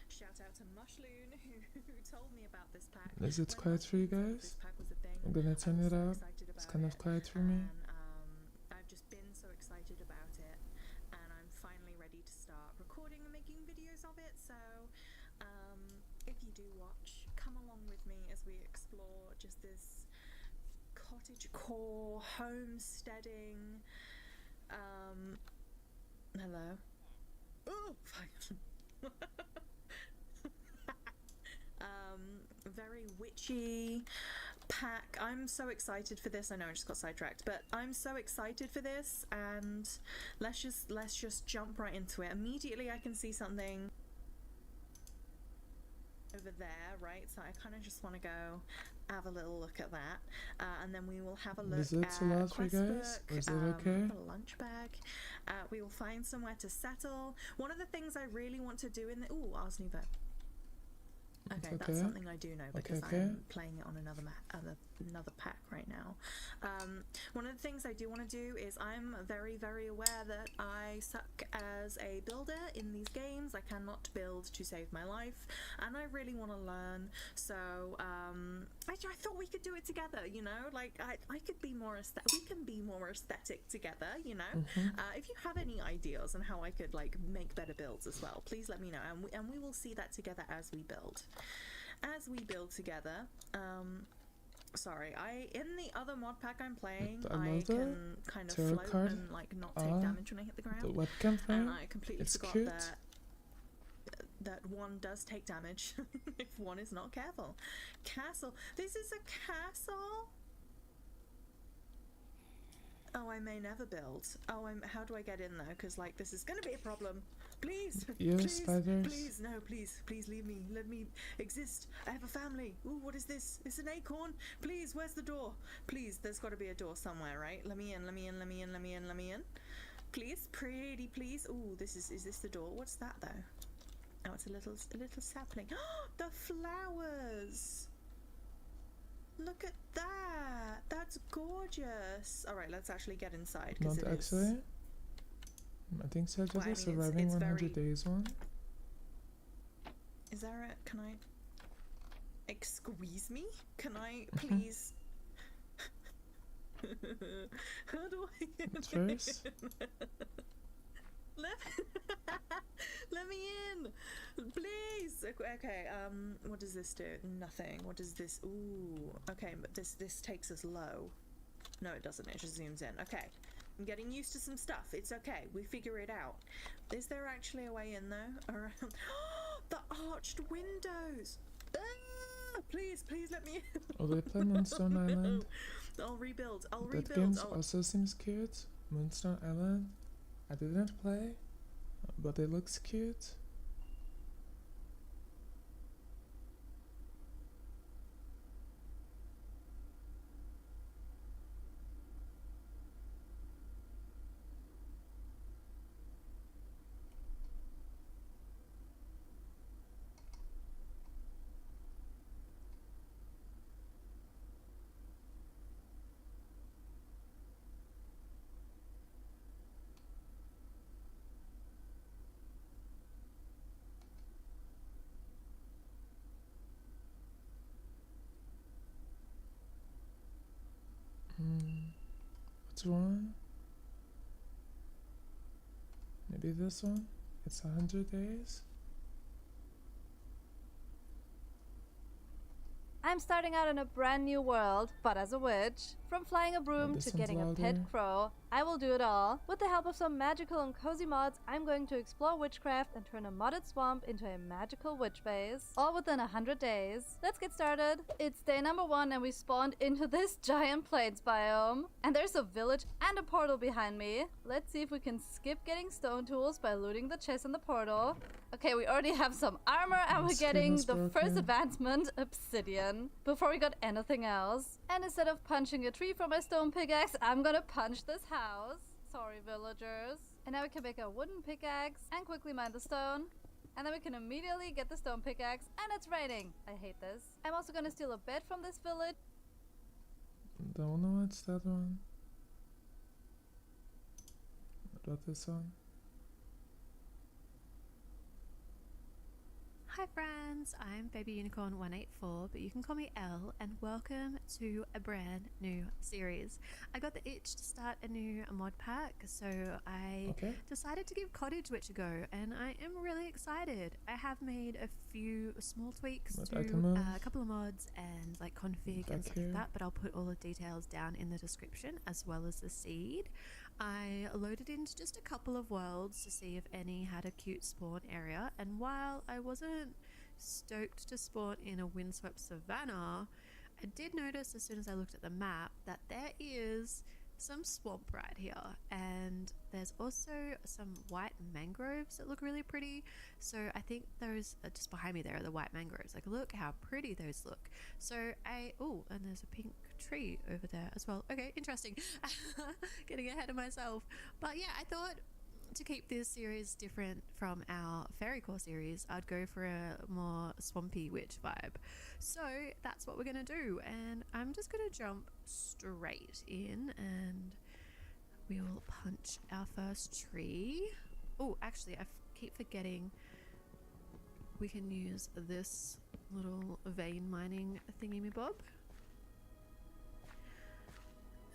shout out to Mushloon who told me about this pack. Is it quiet for you guys? This pack was a thing, I'm gonna turn it up. excited It's about kind of it, quiet for me. and I've just been so excited about it, and I'm finally ready to start recording and making videos of it. So if you do watch, come along with me as we explore just this cottagecore homesteading. Hello. Oh, fine. very witchy pack. I'm so excited for this. I know I just got sidetracked, but I'm so excited for this, and let's just jump right into it. Immediately I can see something over there, right? So I kind of just want to go have a little look at that, and then we will have a look Is it at too loud for you quest guys? book, Or is it okay? a lunch bag. We will find somewhere to settle. One of the things I really want to do in the Ars Nouveau. Okay, that's something I do know because I'm playing it on another pack right now. One of the things I do want to do is I'm very, very aware that I suck as a builder in these games. I cannot build to save my life, and I really want to learn. So I thought we could do it together. You know, like I could be more aesthetic. We can be more aesthetic together. You know, if you have any ideas on how I could like make better builds as well, please let me know, and we will see that together as we build. As we build together, sorry, in the other mod pack I'm playing, I can kind of float and like not take damage when I hit the ground. The webcam frame. And I completely forgot cute. that one does take damage if one is not careful. Castle. This is a castle. Oh, I may never build. Oh, how do I get in though? Because like this is gonna be a problem. Please, please, spiders. please, no, please leave me. Let me exist. I have a family. Ooh, what is this? It's an acorn. Please, where's the door? Please, there's got to be a door somewhere, right? Let me in. Let me in. Let me in. Let me in. Let me in. Please, pretty, please. Ooh, is this the door? What's that though? Oh, it's a little sapling. The flowers. Look at that. That's gorgeous. All right, let's actually get inside. Not actually. I think so. Just a surviving 100 days one. Is there a? Can I? Excuse me? Can I please? How do I get first? Let me in, please. Okay. What does this do? Nothing. What does this? Ooh. Okay, but this takes us low. No, it doesn't. It just zooms in. Okay. I'm getting used to some stuff. It's okay. We figure it out. Is there actually a way in though? Around the arched windows. Please let me in. Oh, they play Moonstone Island. I'll rebuild. That game also seems cute. Moonstone Island. I didn't play, but it looks cute. What's wrong? Maybe this one? It's 100 days? I'm starting out in a brand new world, but as a witch. From flying a broom to getting a pet crow, I will do it all. With the help of some magical and cozy mods, I'm going to explore witchcraft and turn a modded swamp into a magical witch base. All within 100 days. Let's get started. It's day number 1 and we spawned into this giant plains biome. And there's a village and a portal behind me. Let's see if we can skip getting stone tools by looting the chest in the portal. Okay, we already have some armor and we're getting the first advancement, obsidian, before we got anything else. And instead of punching a tree from my stone pickaxe, I'm gonna punch this house. Sorry, villagers. And now we can make a wooden pickaxe and quickly mine the stone. And then we can immediately get the stone pickaxe, and it's raining. I hate this. I'm also gonna steal a bed from this village. Don't know what's that one. What about this one? Hi friends, I'm Baby Unicorn 184, but you can call me Elle, and welcome to a brand new series. I got the itch to start a new mod pack, so I decided to give Cottage Witch a go, and I am really excited. I have made a few small tweaks to a couple of mods and like config and stuff like that, but I'll put all the details down in the description as well as the seed. I loaded into just a couple of worlds to see if any had a cute spawn area, and while I wasn't stoked to spawn in a windswept savanna. I did notice as soon as I looked at the map that there is some swamp right here, and there's also some white mangroves that look really pretty. So I think those are just behind me. There are the white mangroves. Like, look how pretty those look. So and there's a pink tree over there as well. Okay, interesting. Getting ahead of myself. But yeah, I thought to keep this series different from our Fairy Core series, I'd go for a more swampy witch vibe. So that's what we're gonna do, and I'm just gonna jump straight in and we'll punch our first tree. Oh, actually, I keep forgetting we can use this little vein mining thingy-me-bob.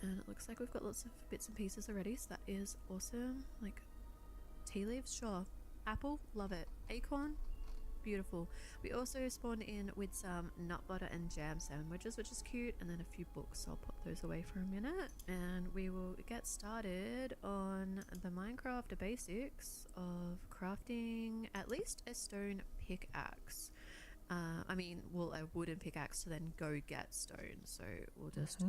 And it looks like we've got lots of bits and pieces already, so that is awesome. Like, tea leaves, sure. Apple, love it. Acorn, beautiful. We also spawned in with some nut butter and jam sandwiches, which is cute, and then a few books. So I'll pop those away for a minute, and we will get started on the Minecraft basics of crafting at least a stone pickaxe. A wooden pickaxe to then go get stone. So we'll just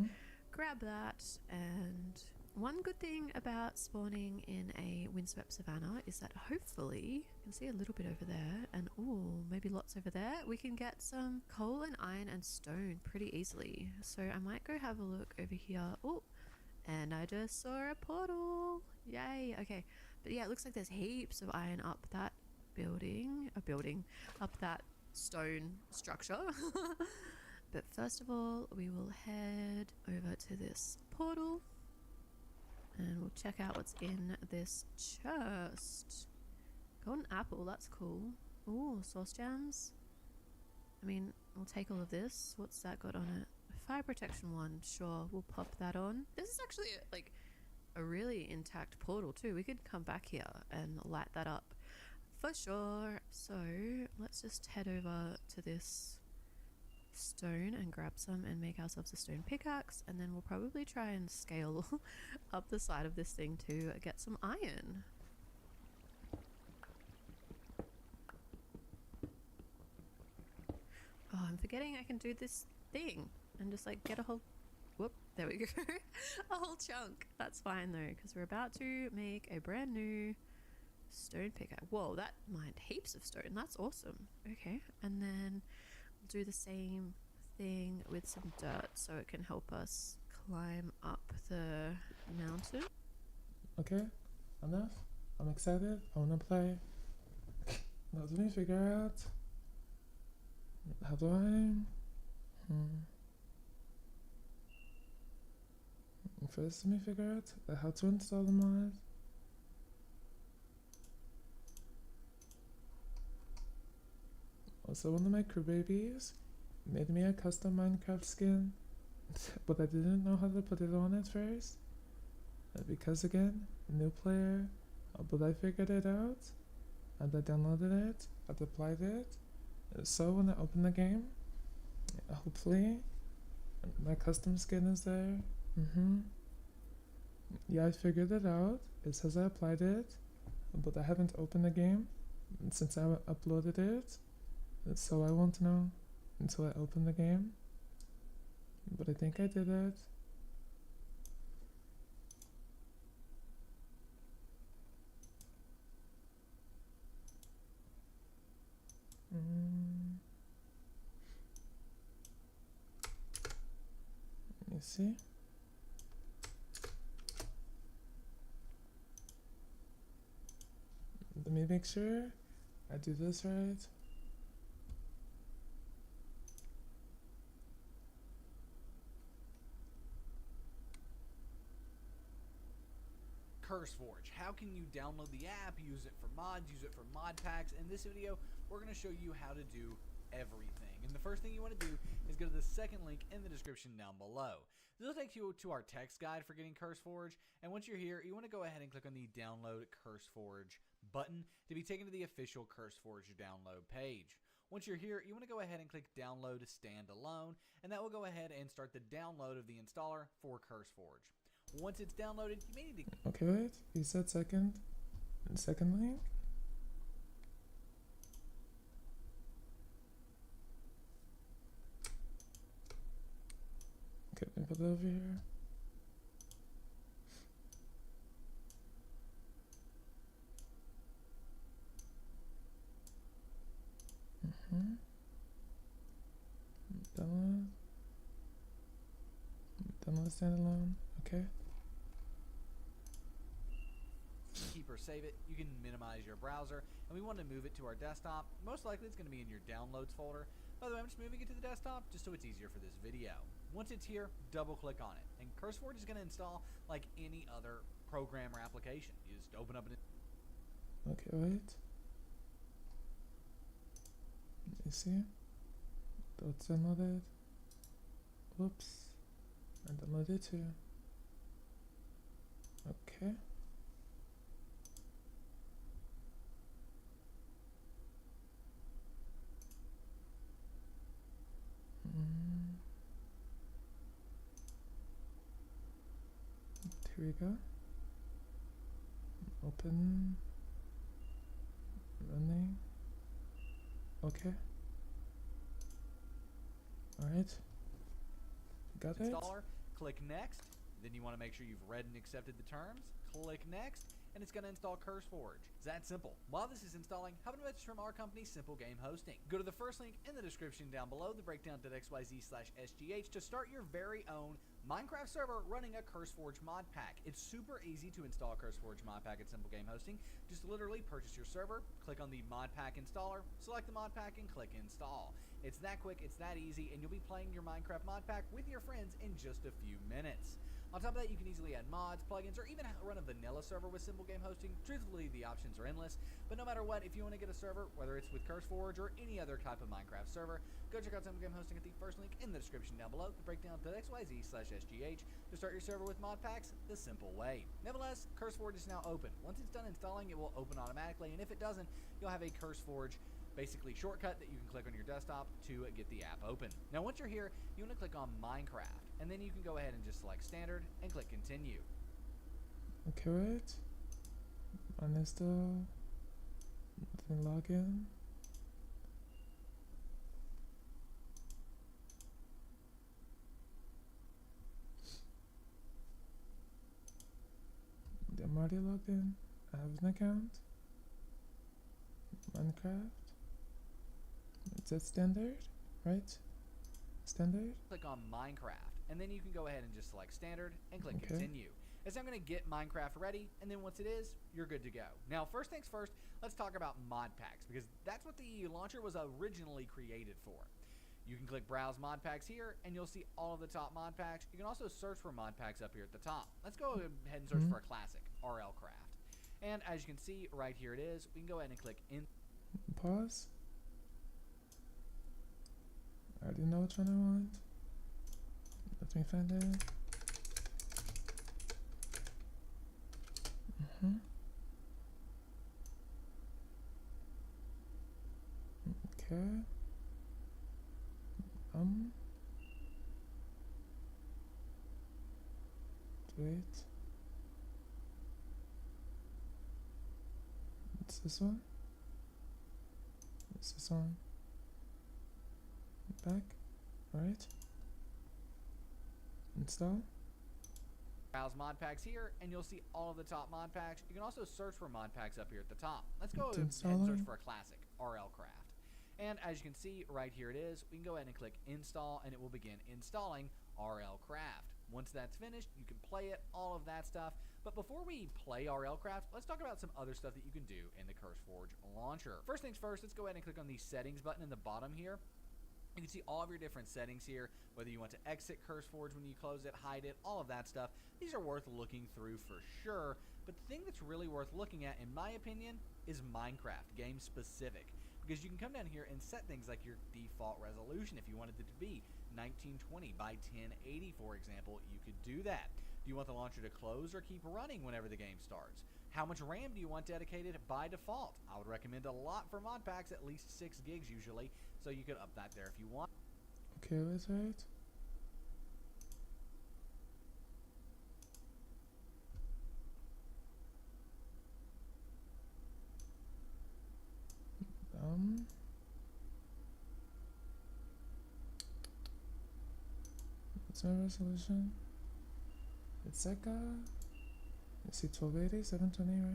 grab that. And one good thing about spawning in a windswept savanna is that hopefully, you can see a little bit over there, and maybe lots over there, we can get some coal and iron and stone pretty easily. So I might go have a look over here. Oh, and I just saw a portal. Yay. Okay, but yeah, it looks like there's heaps of iron up that up that stone structure. But first of all, we will head over to this portal and we'll check out what's in this chest. Golden apple, that's cool. Ooh, sauce jams. I mean, we'll take all of this. What's that got on it? Fire protection 1, sure, we'll pop that on. This is actually like a really intact portal too. We could come back here and light that up for sure. So let's just head over to this stone and grab some and make ourselves a stone pickaxe, and then we'll probably try and scale up the side of this thing to get some iron. Oh, I'm forgetting I can do this thing and just like get a whole there we go. A whole chunk. That's fine though, because we're about to make a brand new stone pickaxe. Whoa, that mined heaps of stone. That's awesome. Okay, and then do the same thing with some dirt so it can help us climb up the mountain. Okay, enough. I'm excited. I wanna play. Let me figure out how do I first let me figure out how to install the mod. Also, one of my crew babies made me a custom Minecraft skin, but I didn't know how to put it on at first. Because again, new player, but I figured it out, and I downloaded it, I applied it, so when I open the game, hopefully, my custom skin is there. Yeah, I figured it out. It says I applied it, but I haven't opened the game since I uploaded it. So I won't know until I open the game, but I think I did it. Let me see. Let me make sure I do this right. CurseForge. How can you download the app, use it for mods, use it for mod packs? In this video, we're going to show you how to do everything. And the first thing you want to do is go to the second link in the description down below. This will take you to our text guide for getting CurseForge. And once you're here, you want to go ahead and click on the Download CurseForge button to be taken to the official CurseForge download page. Once you're here, you want to go ahead and click Download Standalone, and that will go ahead and start the download of the installer for CurseForge. Once it's downloaded, you may need to... Okay, wait. You said second link? Okay, put it over here. Download standalone. Okay. Keep or save it. You can minimize your browser, and we want to move it to our desktop. Most likely it's going to be in your downloads folder. By the way, I'm just moving it to the desktop just so it's easier for this video. Once it's here, double click on it, and CurseForge is going to install like any other program or application. You just open up an. Okay, wait. You see? Don't download it. Whoops. I downloaded it too. Okay. Here we go. Open. Running. Okay. Alright. Got it. Installer. Click next. Then you want to make sure you've read and accepted the terms. Click next, and it's going to install CurseForge. It's that simple. While this is installing, have a message from our company, Simple Game Hosting. Go to the first link in the description down below, the breakdown.xyz/SGH, to start your very own Minecraft server running a CurseForge mod pack. It's super easy to install a CurseForge mod pack at Simple Game Hosting. Just literally purchase your server, click on the mod pack installer, select the mod pack, and click install. It's that quick, it's that easy, and you'll be playing your Minecraft mod pack with your friends in just a few minutes. On top of that, you can easily add mods, plugins, or even run a vanilla server with Simple Game Hosting. Truthfully, the options are endless, but no matter what, if you want to get a server, whether it's with CurseForge or any other type of Minecraft server, go check out Simple Game Hosting at the first link in the description down below, the breakdown.xyz/SGH, to start your server with mod packs the simple way. Nevertheless, CurseForge is now open. Once it's done installing, it will open automatically, and if it doesn't, you'll have a CurseForge basically shortcut that you can click on your desktop to get the app open. Now once you're here, you want to click on Minecraft, and then you can go ahead and just select standard and click continue. Okay, wait. Uninstall. Then log in. I'm already logged in. I have an account. Minecraft. It says standard, right? Standard. Click on Minecraft, and then you can go ahead and just select standard and click continue. As I'm going to get Minecraft ready, and then once it is, you're good to go. Now, first things first, let's talk about mod packs, because that's what the launcher was originally created for. You can click browse mod packs here, and you'll see all of the top mod packs. You can also search for mod packs up here at the top. Let's go ahead and search for a classic, RL Craft. And as you can see, right here it is. We can go ahead and click in. Pause. I already know which one I want. Let me find it. Okay. Wait. What's this one? What's this one? Back. Alright. Install. Browse mod packs here, and you'll see all of the top mod packs. You can also search for mod packs up here at the top. Let's go ahead and search for a classic, RL Craft. And as you can see, right here it is. We can go ahead and click install, and it will begin installing RL Craft. Once that's finished, you can play it, all of that stuff. But before we play RL Craft, let's talk about some other stuff that you can do in the CurseForge launcher. First things first, let's go ahead and click on the settings button in the bottom here. You can see all of your different settings here, whether you want to exit CurseForge when you close it, hide it, all of that stuff. These are worth looking through for sure, but the thing that's really worth looking at, in my opinion, is Minecraft, game specific. Because you can come down here and set things like your default resolution. If you wanted it to be 1920 by 1080, for example, you could do that. Do you want the launcher to close or keep running whenever the game starts? How much RAM do you want dedicated by default? I would recommend a lot for mod packs, at least 6 gigs usually, so you could up that there if you want. Okay, that's right. customer resolution. It's like let's see, 1280, 720, right?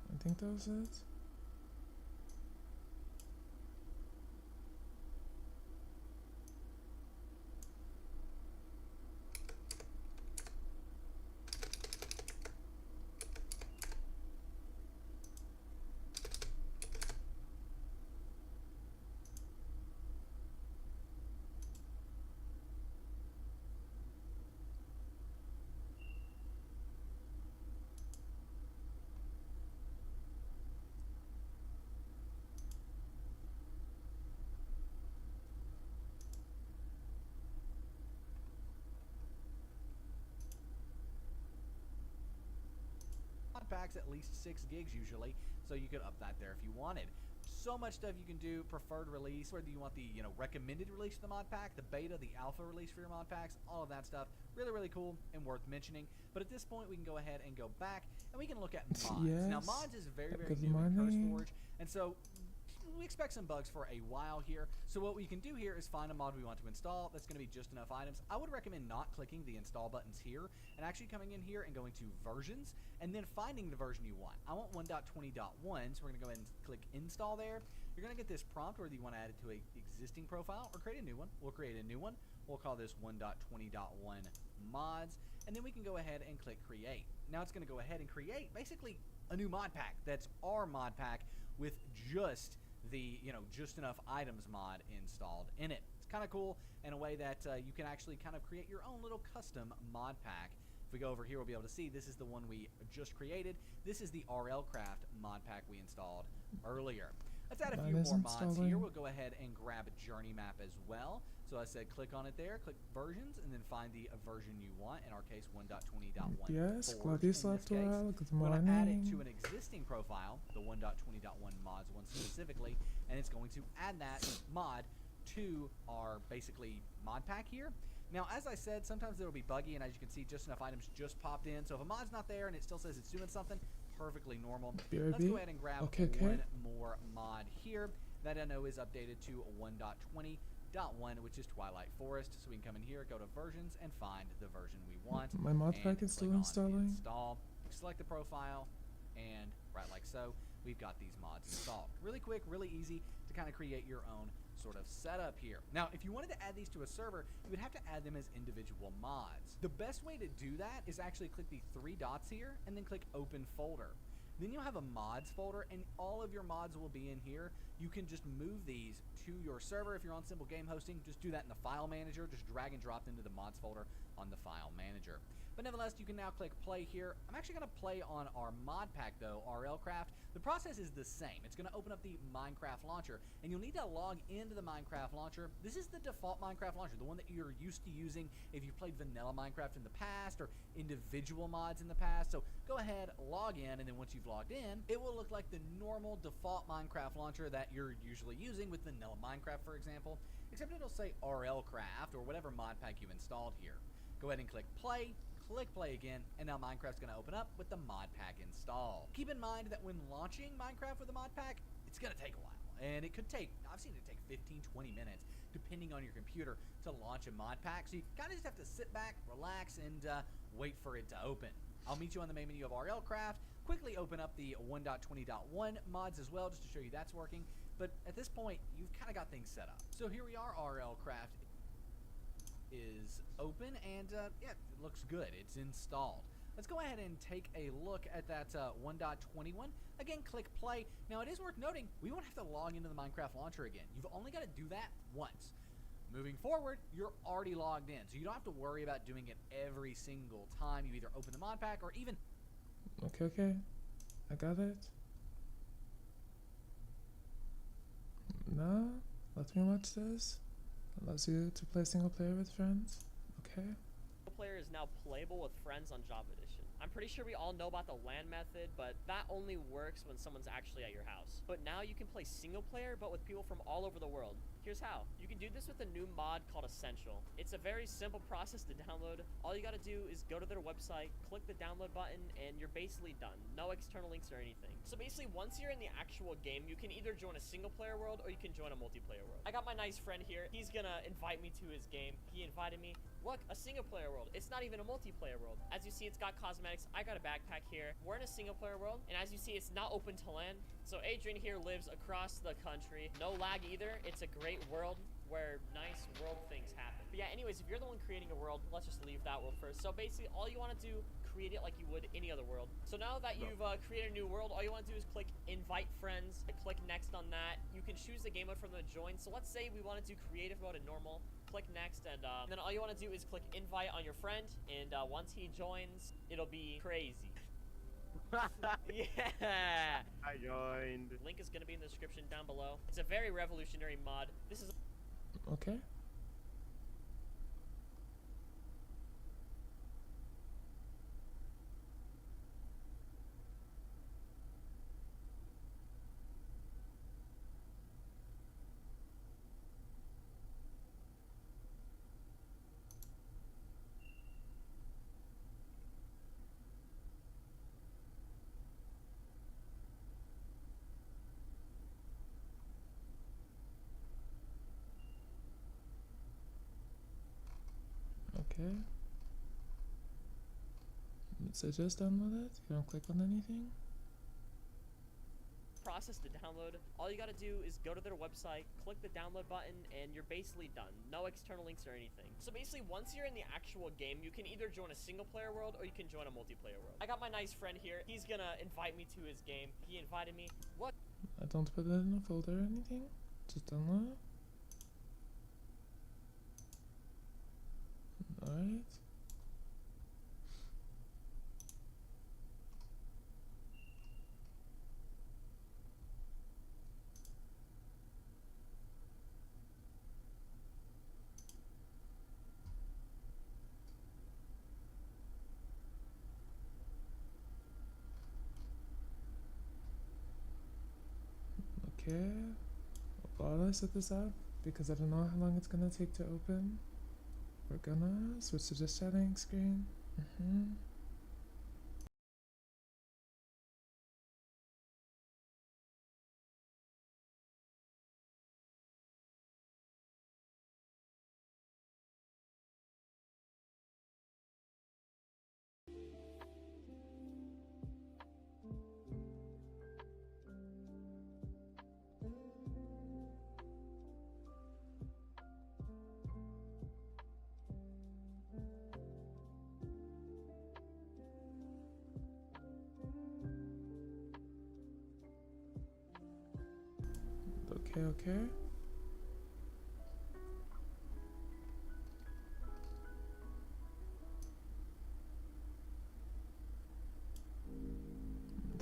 I think that was it. Mod packs at least 6 gigs usually, so you could up that there if you wanted. So much stuff you can do. Preferred release, whether you want the recommended release of the mod pack, the beta, the alpha release for your mod packs, all of that stuff. Really cool and worth mentioning. But at this point, we can go ahead and go back and we can look at mods. Yes. Now, mods is very Good new in morning. CurseForge, and so we expect some bugs for a while here. So what we can do here is find a mod we want to install that's going to be just enough items. I would recommend not clicking the install buttons here and actually coming in here and going to versions and then finding the version you want. I want 1.20.1, so we're going to go ahead and click install there. You're going to get this prompt whether you want to add it to a existing profile or create a new one. We'll create a new one. We'll call this 1.20.1 mods, and then we can go ahead and click create. Now it's going to go ahead and create basically a new mod pack. That's our mod pack with just the just enough items mod installed in it. It's kind of cool in a way that you can actually kind of create your own little custom mod pack. If we go over here, we'll be able to see this is the one we just created. This is the RL Craft mod pack we installed earlier. Let's add a few more mods here. We'll go ahead and grab a journey map as well. So I said click on it there, click versions, and then find the version you want. In our case, 1.20.1. Yes, Claudius left well. Good We're morning. going to add it to an existing profile, the 1.20.1 mods one specifically, and it's going to add that mod to our basically mod pack here. Now, as I said, sometimes it'll be buggy, and as you can see, just enough items just popped in. So if a mod's not there and it still says it's doing something, perfectly normal. BRB. Let's go ahead and grab one more mod here that I know is updated to 1.20.1, which is Twilight Forest. So we can come in here, go to versions, and find the version we want. My mod pack is still installing. Install. Select the profile, and right like so, we've got these mods installed. Really quick, really easy to kind of create your own sort of setup here. Now, if you wanted to add these to a server, you would have to add them as individual mods. The best way to do that is actually click the 3 dots here and then click open folder. Then you'll have a mods folder and all of your mods will be in here. You can just move these to your server. If you're on Simple Game Hosting, just do that in the file manager. Just drag and drop into the mods folder on the file manager. But nevertheless, you can now click play here. I'm actually going to play on our mod pack though, RL Craft. The process is the same. It's going to open up the Minecraft launcher, and you'll need to log into the Minecraft launcher. This is the default Minecraft launcher, the one that you're used to using if you played vanilla Minecraft in the past or individual mods in the past. So go ahead, log in, and then once you've logged in, it will look like the normal default Minecraft launcher that you're usually using with vanilla Minecraft, for example, except it'll say RL Craft or whatever mod pack you installed here. Go ahead and click play. Click play again, and now Minecraft's going to open up with the mod pack installed. Keep in mind that when launching Minecraft with a mod pack, it's going to take a while. And it could take, I've seen it take 15-20 minutes, depending on your computer, to launch a mod pack. So you kind of just have to sit back, relax, and wait for it to open. I'll meet you on the main menu of RL Craft. Quickly open up the 1.20.1 mods as well, just to show you that's working. But at this point, you've kind of got things set up. So here we are, RL Craft is open, and yeah, it looks good. It's installed. Let's go ahead and take a look at that 1.21. Again, click play. Now, it is worth noting, we won't have to log into the Minecraft launcher again. You've only got to do that once. Moving forward, you're already logged in, so you don't have to worry about doing it every single time you either open the mod pack or even... Okay. I got it. Now, let me watch this. Allows you to play single player with friends. Okay. Single player is now playable with friends on Java Edition. I'm pretty sure we all know about the LAN method, but that only works when someone's actually at your house. But now you can play single player, but with people from all over the world. Here's how. You can do this with a new mod called Essential. It's a very simple process to download. All you gotta do is go to their website, click the download button, and you're basically done. No external links or anything. So basically, once you're in the actual game, you can either join a single player world or you can join a multiplayer world. I got my nice friend here. He's gonna invite me to his game. He invited me. Look, a single player world. It's not even a multiplayer world. As you see, it's got cosmetics. I got a backpack here. We're in a single player world, and as you see, it's not open to LAN. So Adrian here lives across the country. No lag either. It's a great world where nice world things happen. But yeah, anyways, if you're the one creating a world, let's just leave that world first. So basically, all you want to do, create it like you would any other world. So now that you've created a new world, all you want to do is click invite friends, click next on that. You can choose the game mode from the join. So let's say we wanted to creative mode and normal. Click next, and then all you want to do is click invite on your friend, and once he joins, it'll be crazy. Yeah! I joined. Link is gonna be in the description down below. It's a very revolutionary mod. This is Okay. Okay. So just download it? You don't click on anything? process to download. All you gotta do is go to their website, click the download button, and you're basically done. No external links or anything. So basically, once you're in the actual game, you can either join a single player world or you can join a multiplayer world. I got my nice friend here. He's gonna invite me to his game. He invited me. What? I don't put it in a folder or anything. Just download it. Alright. Okay. Why did I set this up? Because I don't know how long it's gonna take to open. We're gonna switch to just chatting screen. Okay.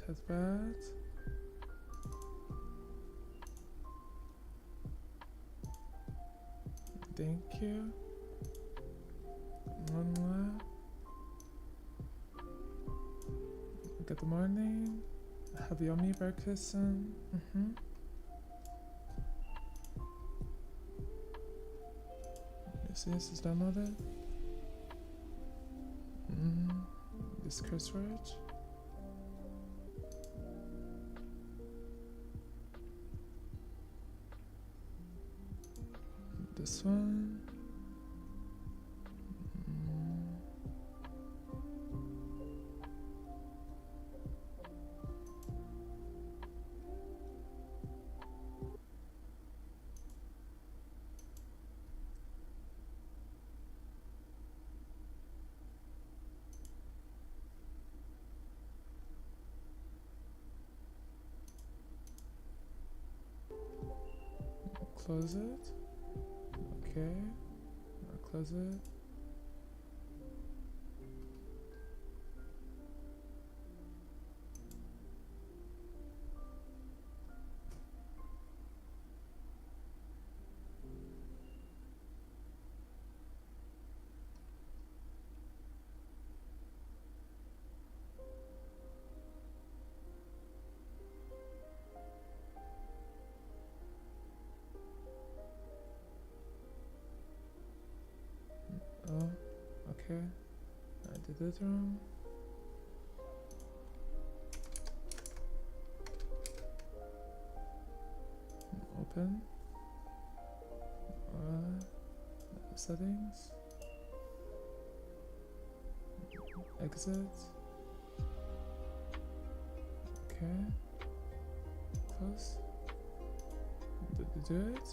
That's bad. Thank you. One more. Good morning. Have yummy breakfast soon. This is downloaded. This curse word. This one. Close it. Okay. I'll close it. Oh, okay. I did it wrong. Open. Settings. Exit. Okay. Close. Did you do it?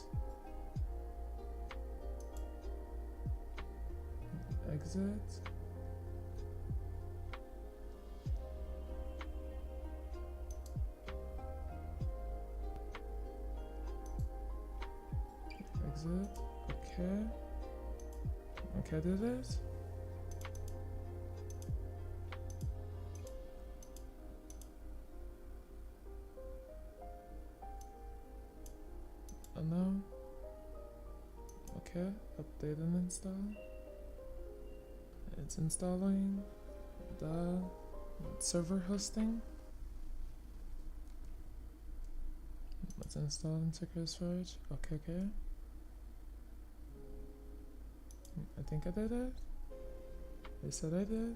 Exit. Exit. Okay. Okay, I did it. Oh no. Okay, update and install. It's installing the server hosting. Let's install integrated storage. Okay. I think I did it. They said I did.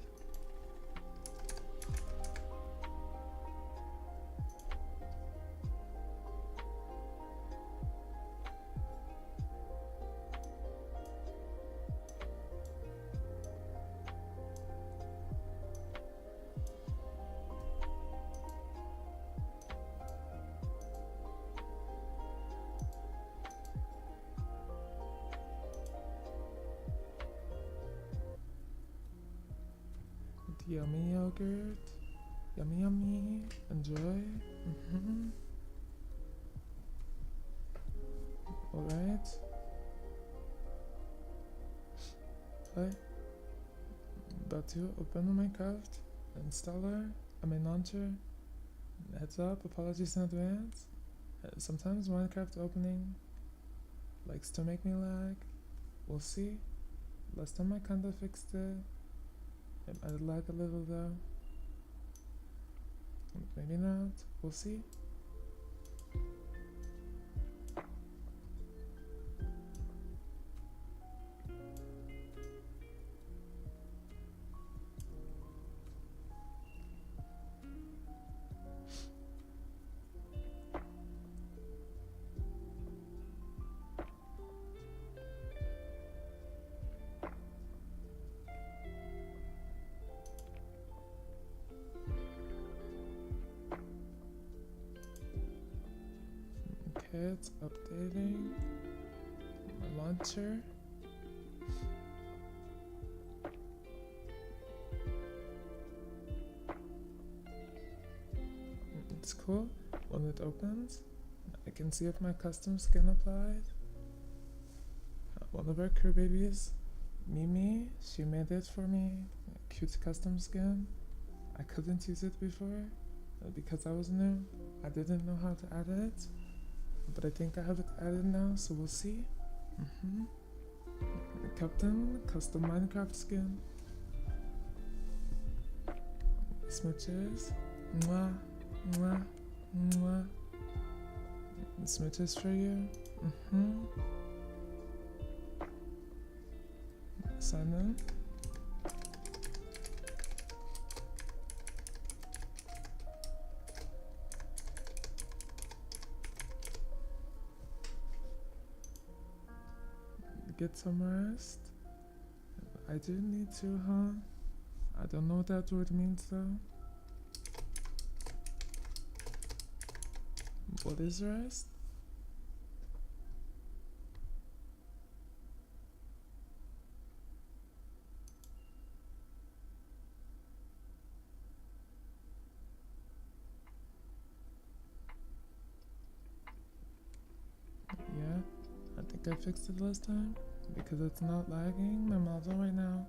Yummy yogurt. Yummy. Enjoy. Alright. Hi. About to open Minecraft installer. Launcher. Heads up, apologies in advance. Sometimes Minecraft opening likes to make me lag. We'll see. Last time I kinda fixed it. It might lag a little though. Maybe not. We'll see. Okay, it's updating my launcher. It's cool. When it opens, I can see if my custom skin applied. One of our crew babies, Mimi, she made it for me. A cute custom skin. I couldn't use it before because I was new. I didn't know how to add it. But I think I have it added now, so we'll see. Captain, custom Minecraft skin. Smooches. Mwah, mwah, mwah. Smooches for you. Sign in. Get some rest. I do need to, huh? I don't know what that word means though. What is rest? Yeah, I think I fixed it last time. Because it's not lagging my model right now,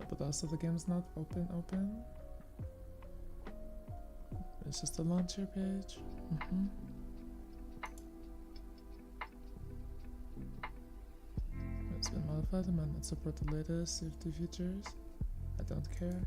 but also the game's not open. It's just a launcher page. It's been modified. It might not support the latest safety features. I don't care.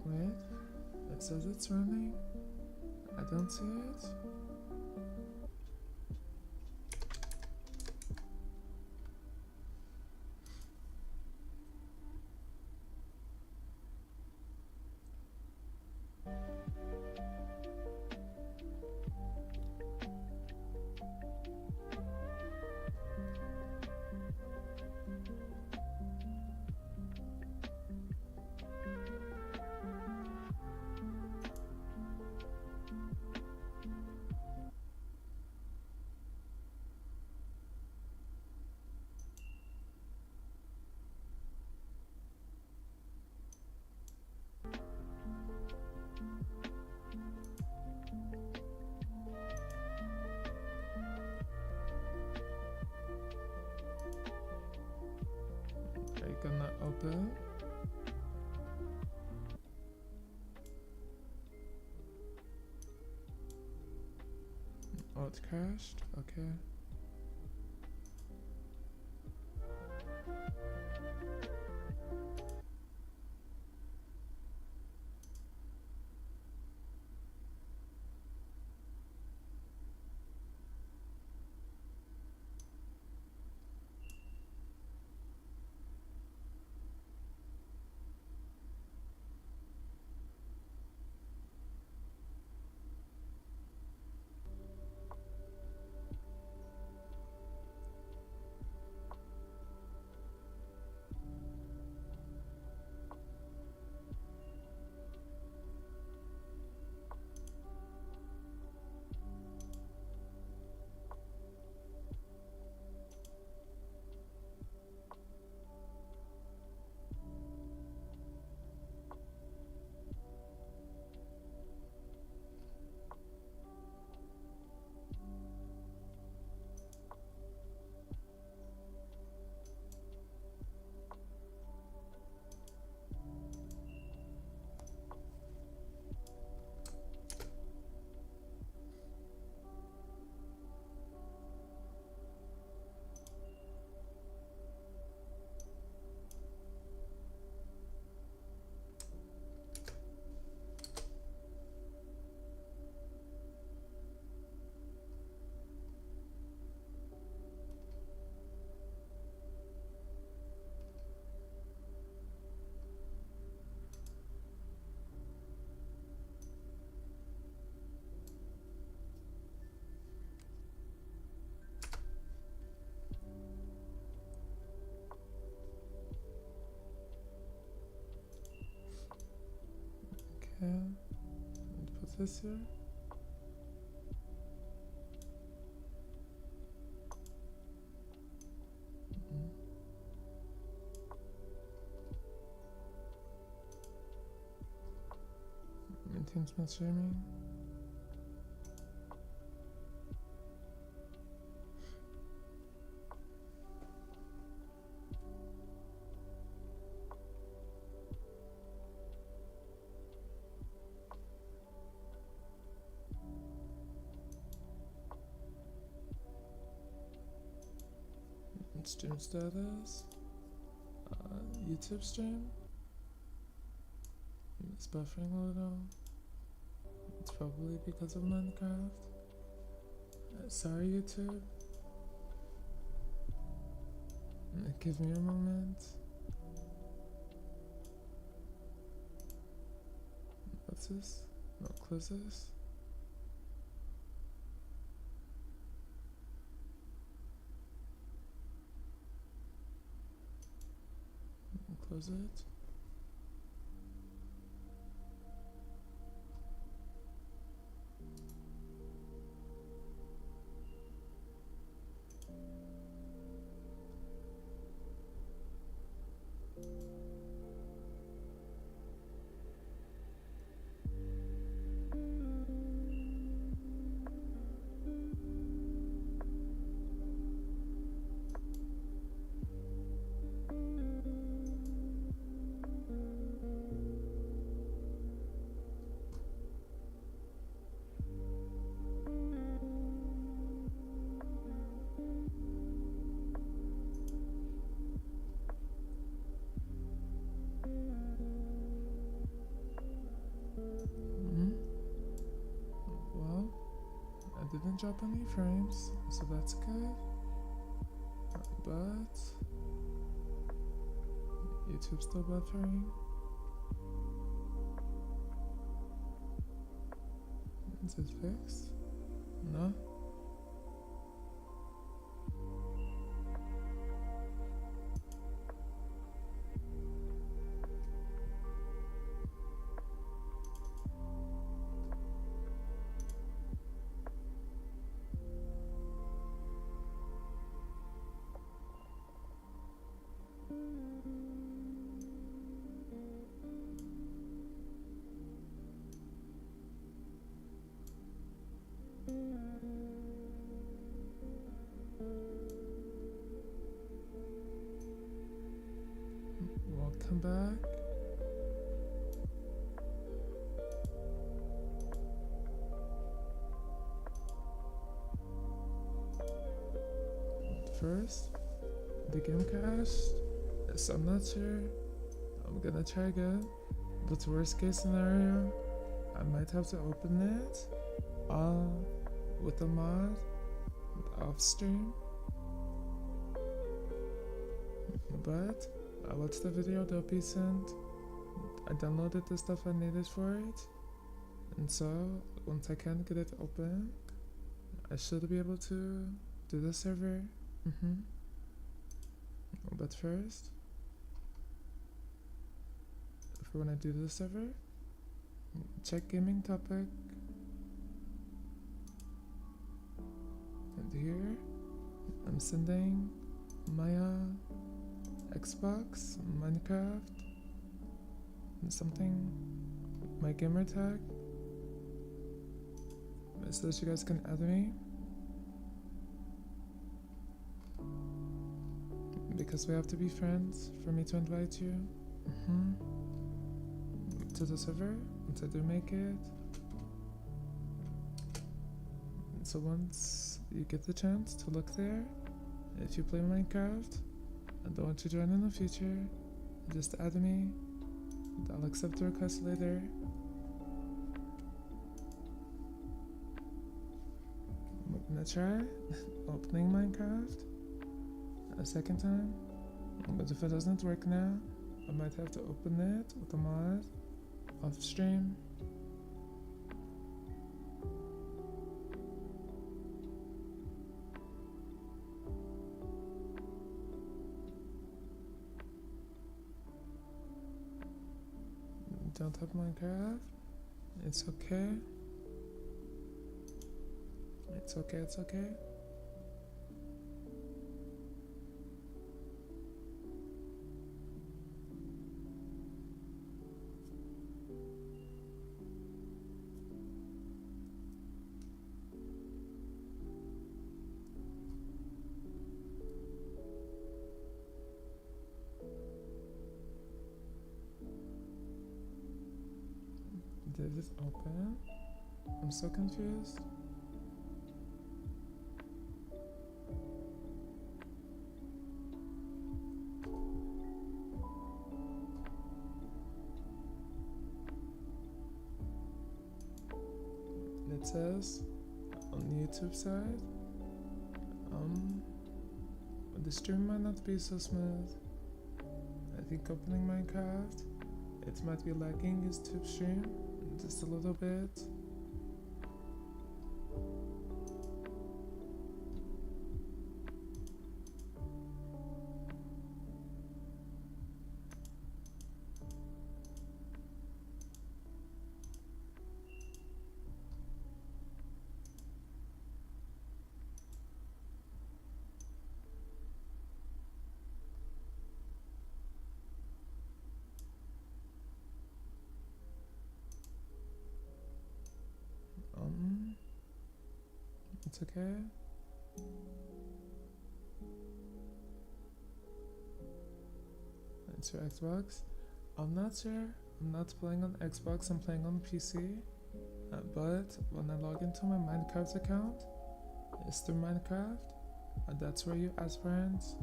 Wait, it says it's running. I don't see it. Are you gonna open? Oh, it crashed? Okay. Okay, put this here. Maintain smooth streaming. Stream status, YouTube stream. It's buffering a little. It's probably because of Minecraft. Sorry, YouTube. Give me a moment. What's this? No, close this. Close it. didn't drop any frames, so that's good. But YouTube's still buffering. Is it fixed? No? Welcome back. First, the game crashed, so I'm not sure. I'm gonna try again, but worst case scenario, I might have to open it with a mod off stream. But I watched the video Dopey sent. I downloaded the stuff I needed for it, and so once I can get it open, I should be able to do the server. But first, if we want to do the server, check gaming topic, and here I'm sending my Xbox, Minecraft, and something, my gamer tag, so that you guys can add me, because we have to be friends for me to invite you to the server, once I do make it. So once you get the chance to look there, if you play Minecraft and don't want to join in the future, just add me, and I'll accept the request later. I'm gonna try opening Minecraft a second time, but if it doesn't work now, I might have to open it with a mod off stream. Don't have Minecraft. It's okay. It's okay, it's okay. Did it open? I'm so confused. It says on the YouTube side, the stream might not be so smooth. I think opening Minecraft, it might be lagging his tube stream just a little bit. It's okay. It's your Xbox. I'm not sure. I'm not playing on Xbox, I'm playing on PC. But when I log into my Minecraft account, it's through Minecraft. That's where you add friends.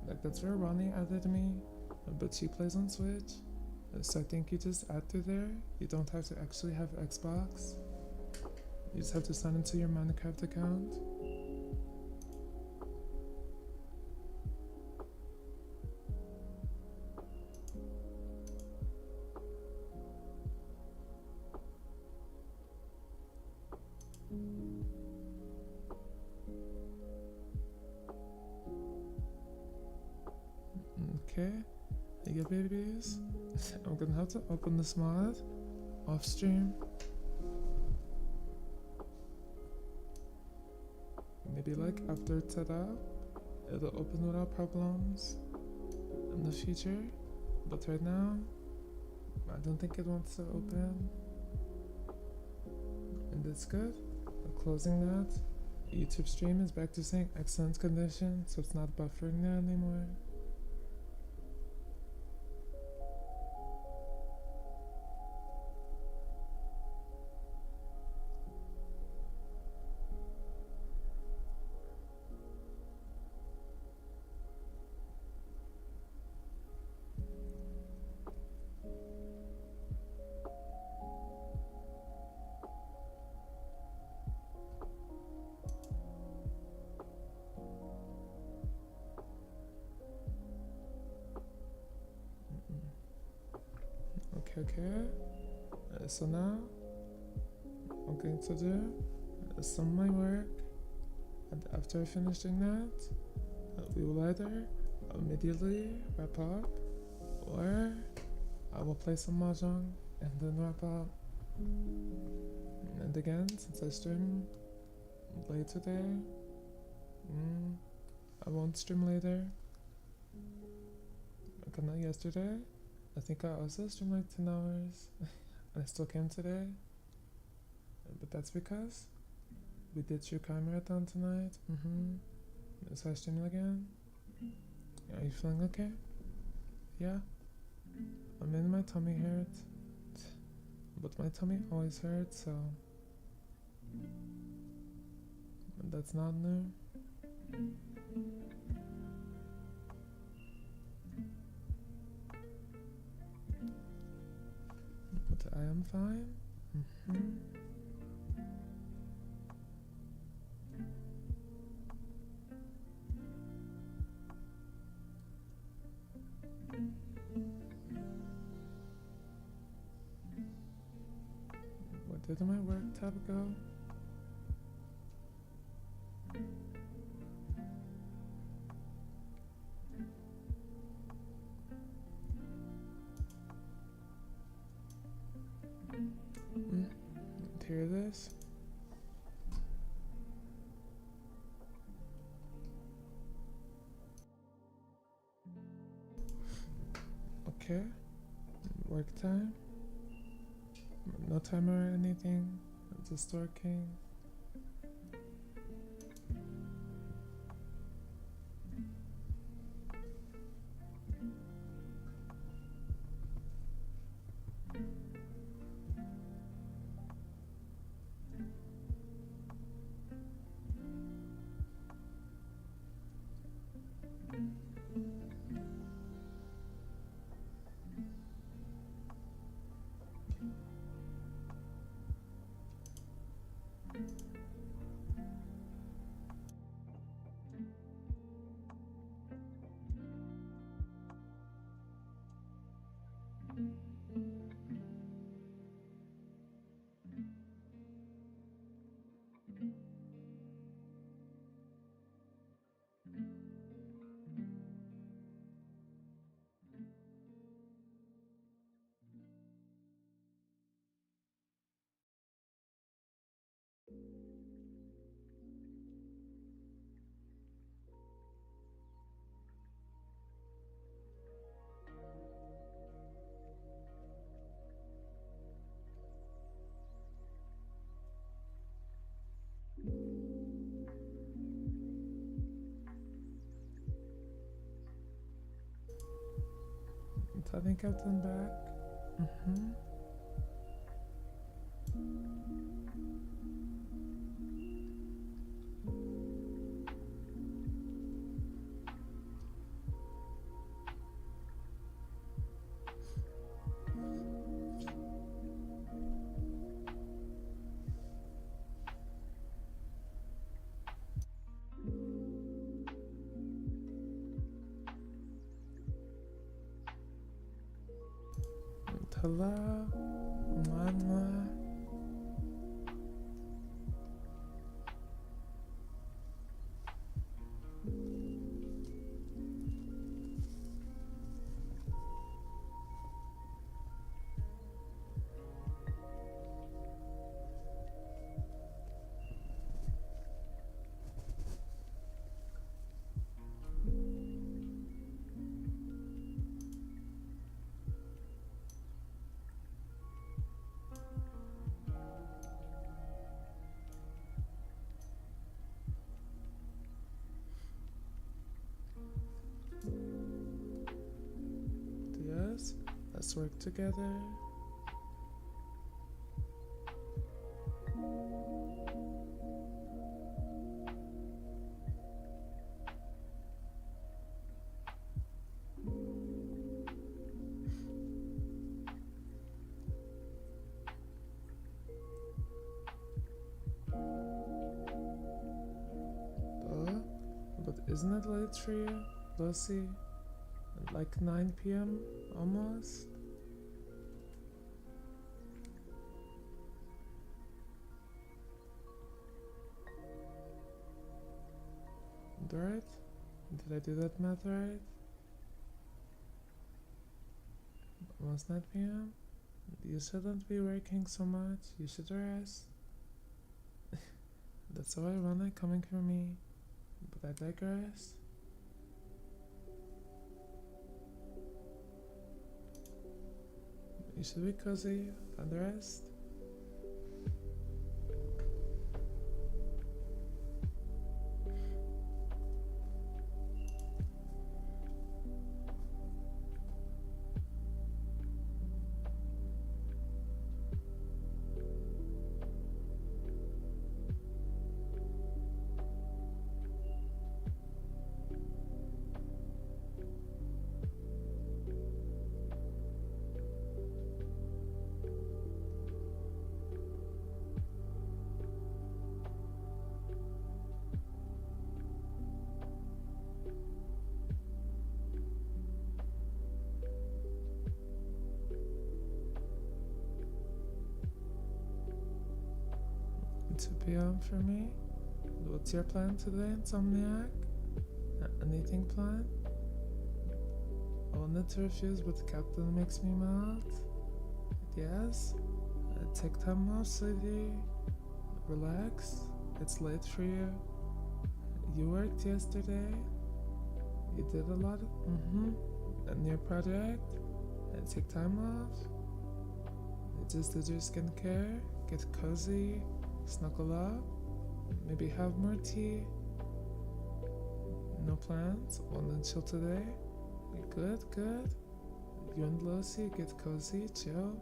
Like that's where Ronnie added me. But she plays on Switch. So I think you just add through there. You don't have to actually have Xbox. You just have to sign into your Minecraft account. Okay, you get babies. I'm gonna have to open this mod off stream. Maybe like after tada, it'll open without problems in the future. But right now, I don't think it wants to open. And it's good. I'm closing that. YouTube stream is back to saying excellent condition, so it's not buffering there anymore. Okay, so now I'm going to do some of my work, and after finishing that, we will either immediately wrap up, or I will play some mahjong and then wrap up. And again, since I stream late today, I won't stream later. Okay, not yesterday. I think I also streamed like 10 hours and I still came today, but that's because we did True Crime Marathon tonight. So I streamed again. Are you feeling okay? Yeah? I'm in my tummy hurt, but my tummy always hurts, so that's not new. But I am fine. Where did my work tab go? Hear this? Okay. Work time. No timer or anything. Just working. I think I've done back. hello. Mwah, mwah. Yes, let's work together. But isn't it late for you, Lucy? Like 9 p.m. almost? Right? Did I do that math right? Almost 9 p.m.? You shouldn't be working so much. You should rest. That's so ironic coming from me. But I digress. You should be cozy and rest. To be on for me? What's your plan today, Insomniac? Anything planned? I wanted to refuse, but Captain makes me mad. Yes? Take time off, sweetie. Relax. It's late for you. You worked yesterday. You did a lot of... And your project? Take time off. You just did your skincare. Get cozy. Snuggle up, maybe have more tea. No plans? Wanna chill today? Good, good. You and Lucy get cozy, chill.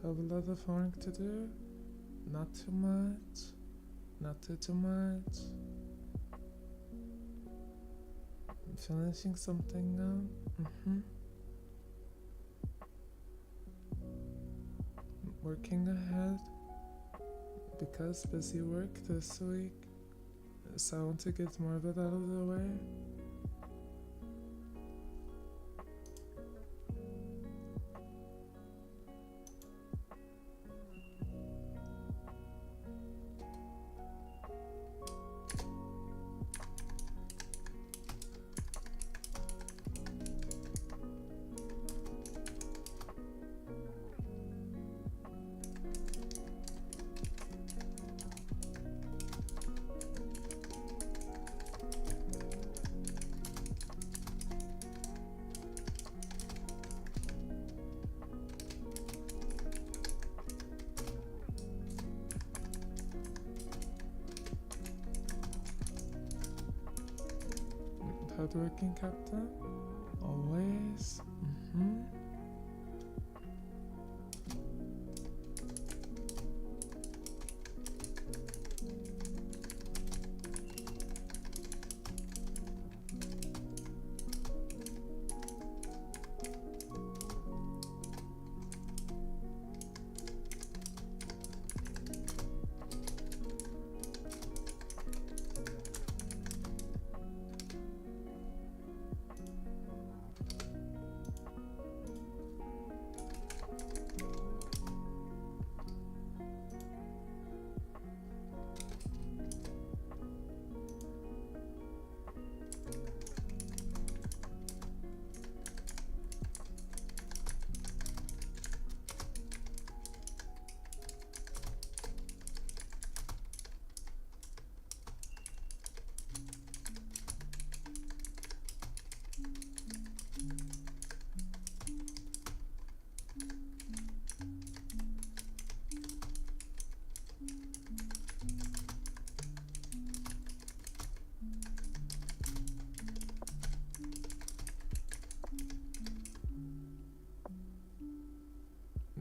have a lot of homework to do. Not too much. Not too much. I'm finishing something now. Working ahead. Because busy work this week. So I want to get more of it out of the way. Hardworking captain, always.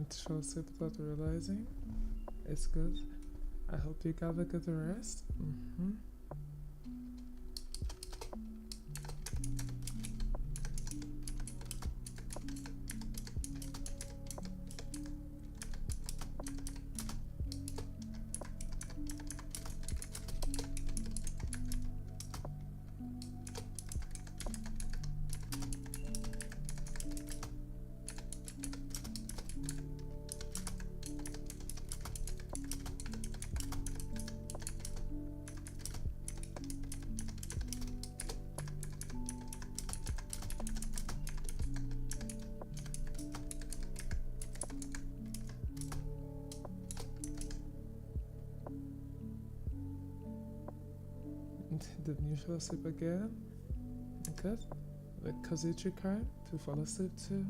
It shows it without realizing. It's good. I hope you got a good rest. Didn't you fall asleep again? Good. The cozy trick card to fall asleep too.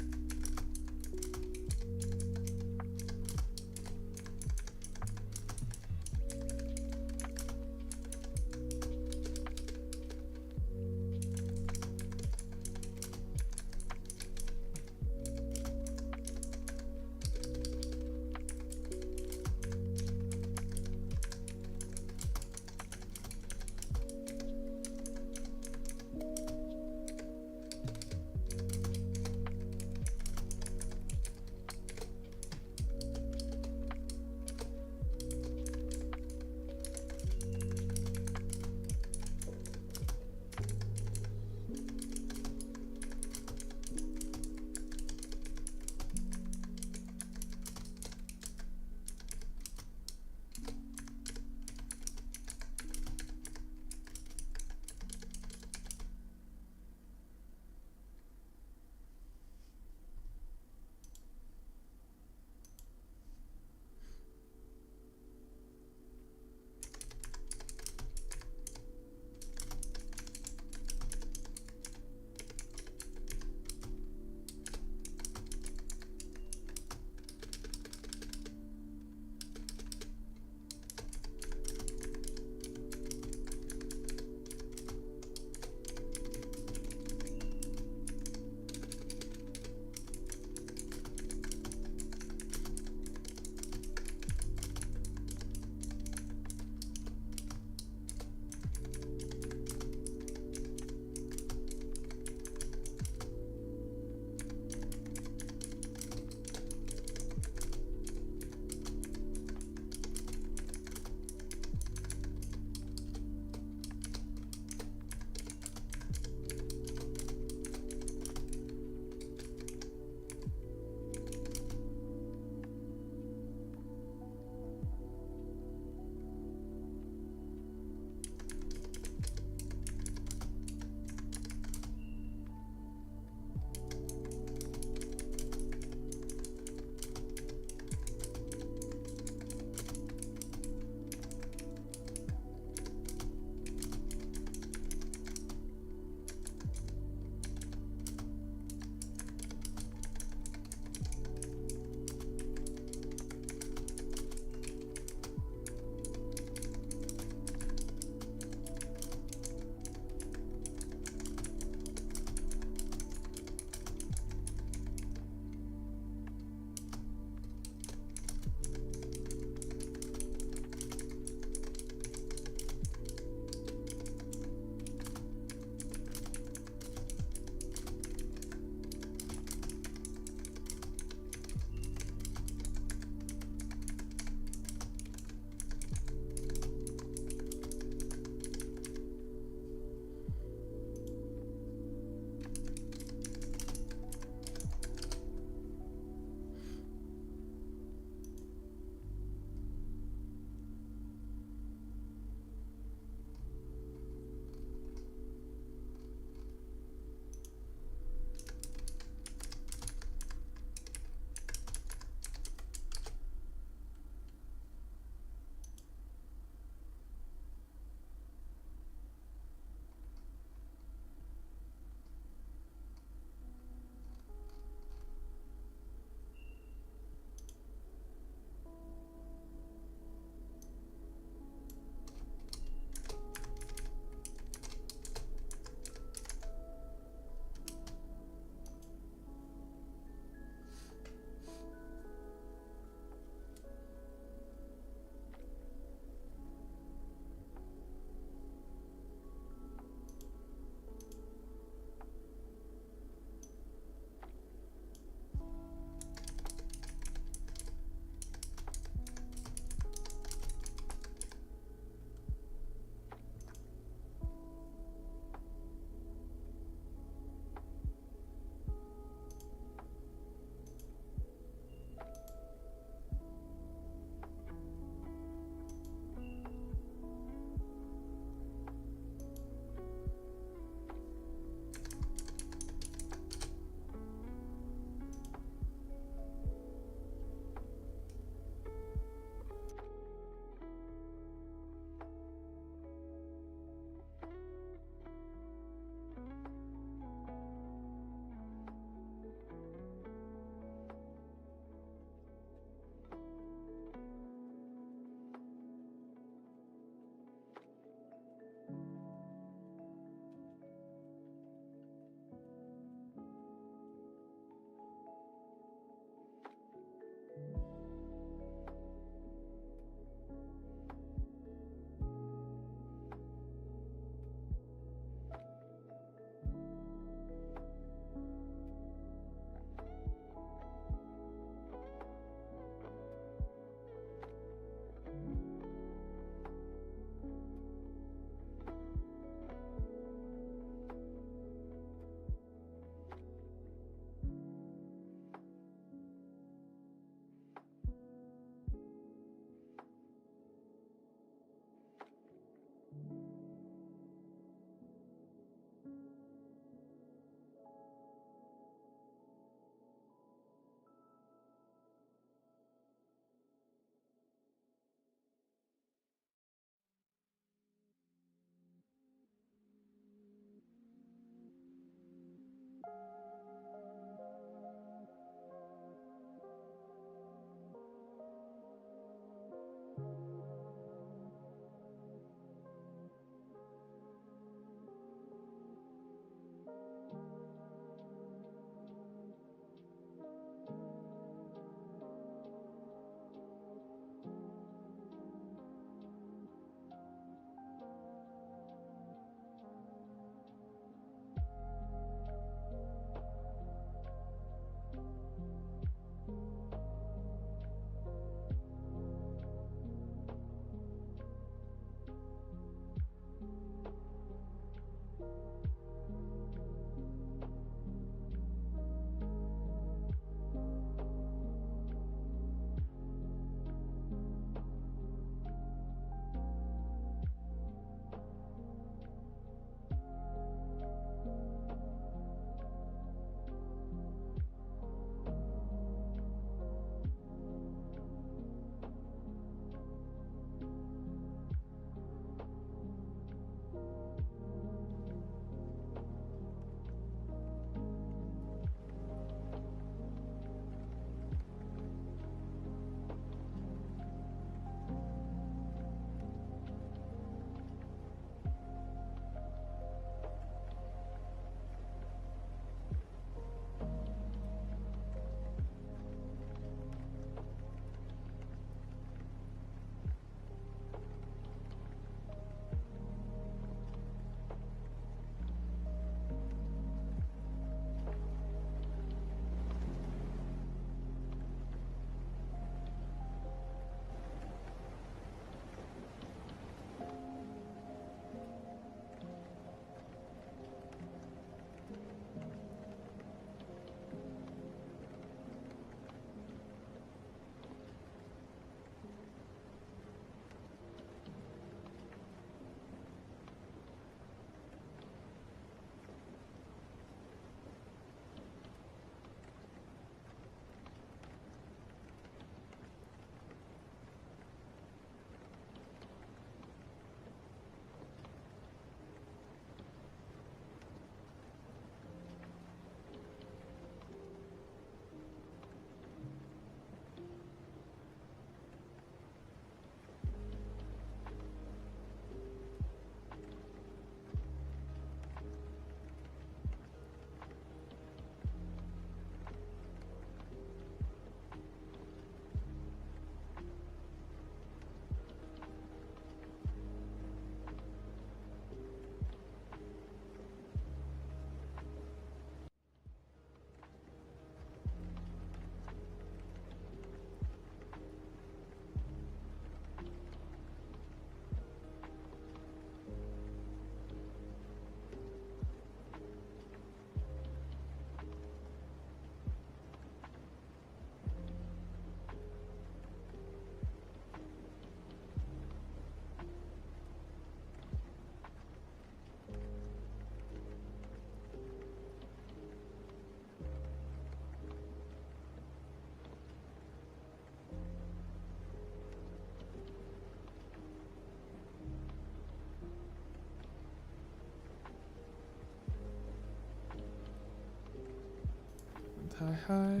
Hi.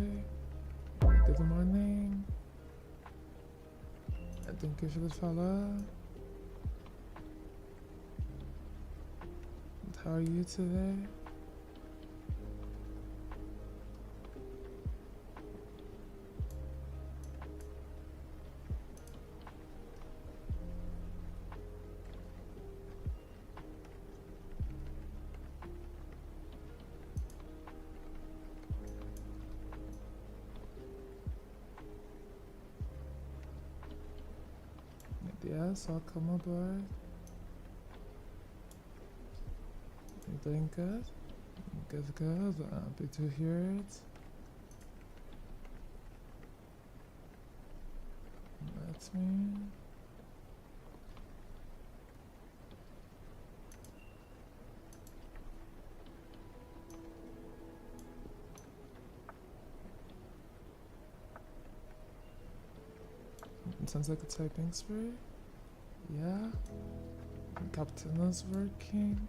Good morning. I think you should follow. How are you today? Yes, I'll come aboard. You doing good? Good. Happy to hear it. That's me. It sounds like a typing spree. Yeah. Captain is working.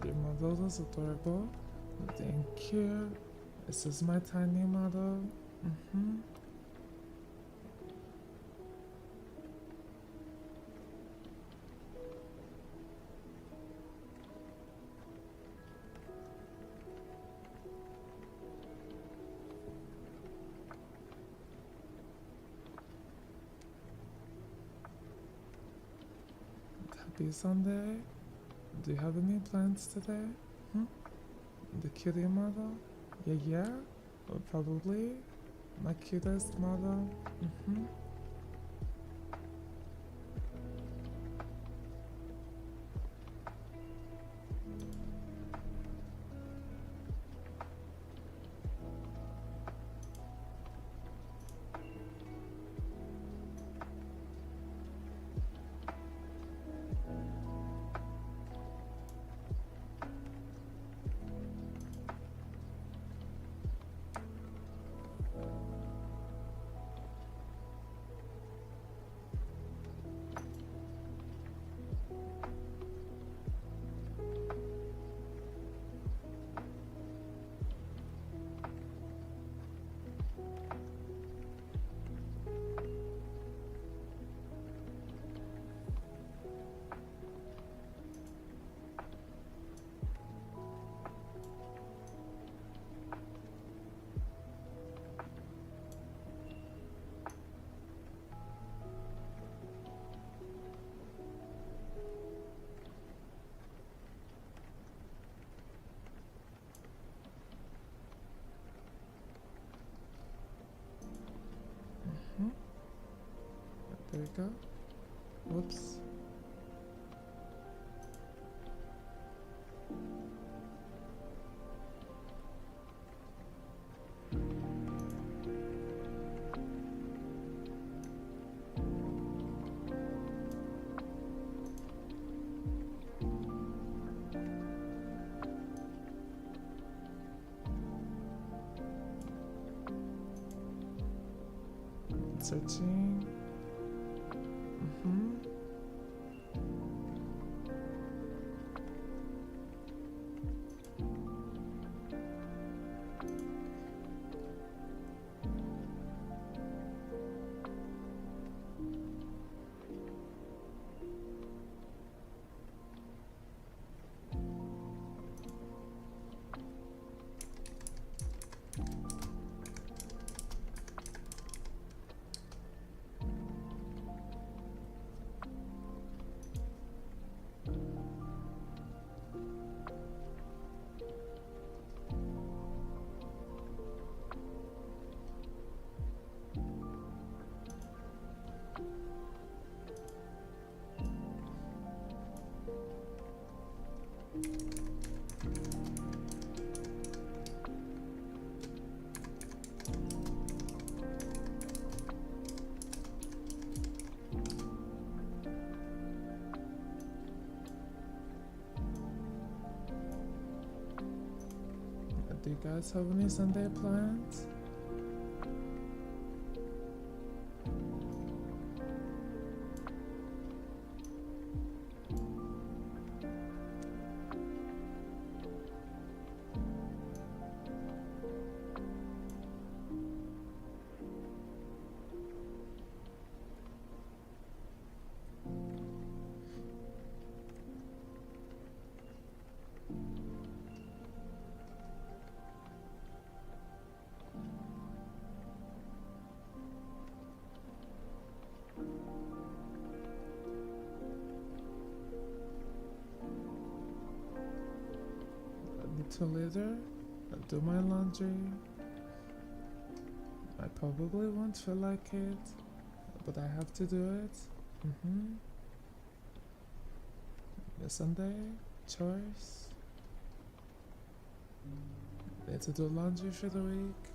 Your model is adorable. Thank you. This is my tiny model. Happy Sunday. Do you have any plans today? The cutie model? Yeah. Or probably my cutest model. There you go. Whoops. Searching. Do you guys have any Sunday plans? To later, I'll do my laundry. I probably won't feel like it, but I have to do it. The Sunday chores. Need to do laundry for the week.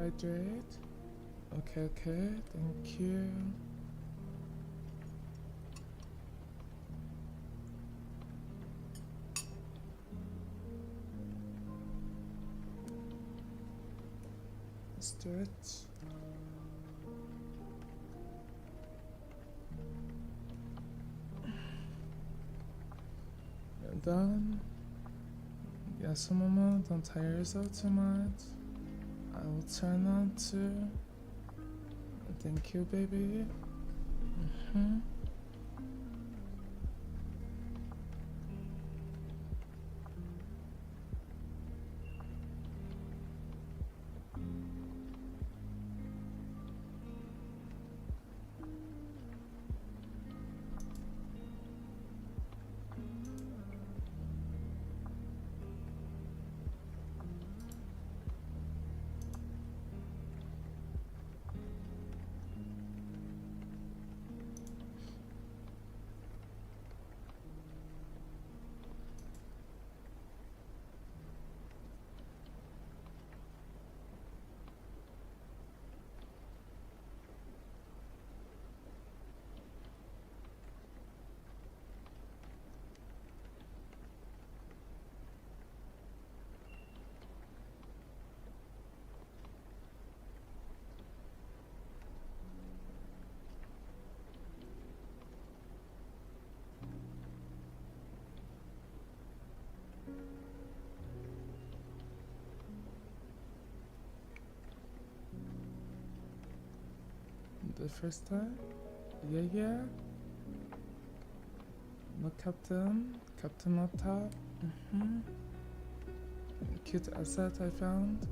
Hydrate. Okay, thank you. Stretch. You're done. Yes, Mama, don't tire yourself too much. I will try not to. Thank you, baby. The first time? Yeah. No Captain up top. Cute asset I found.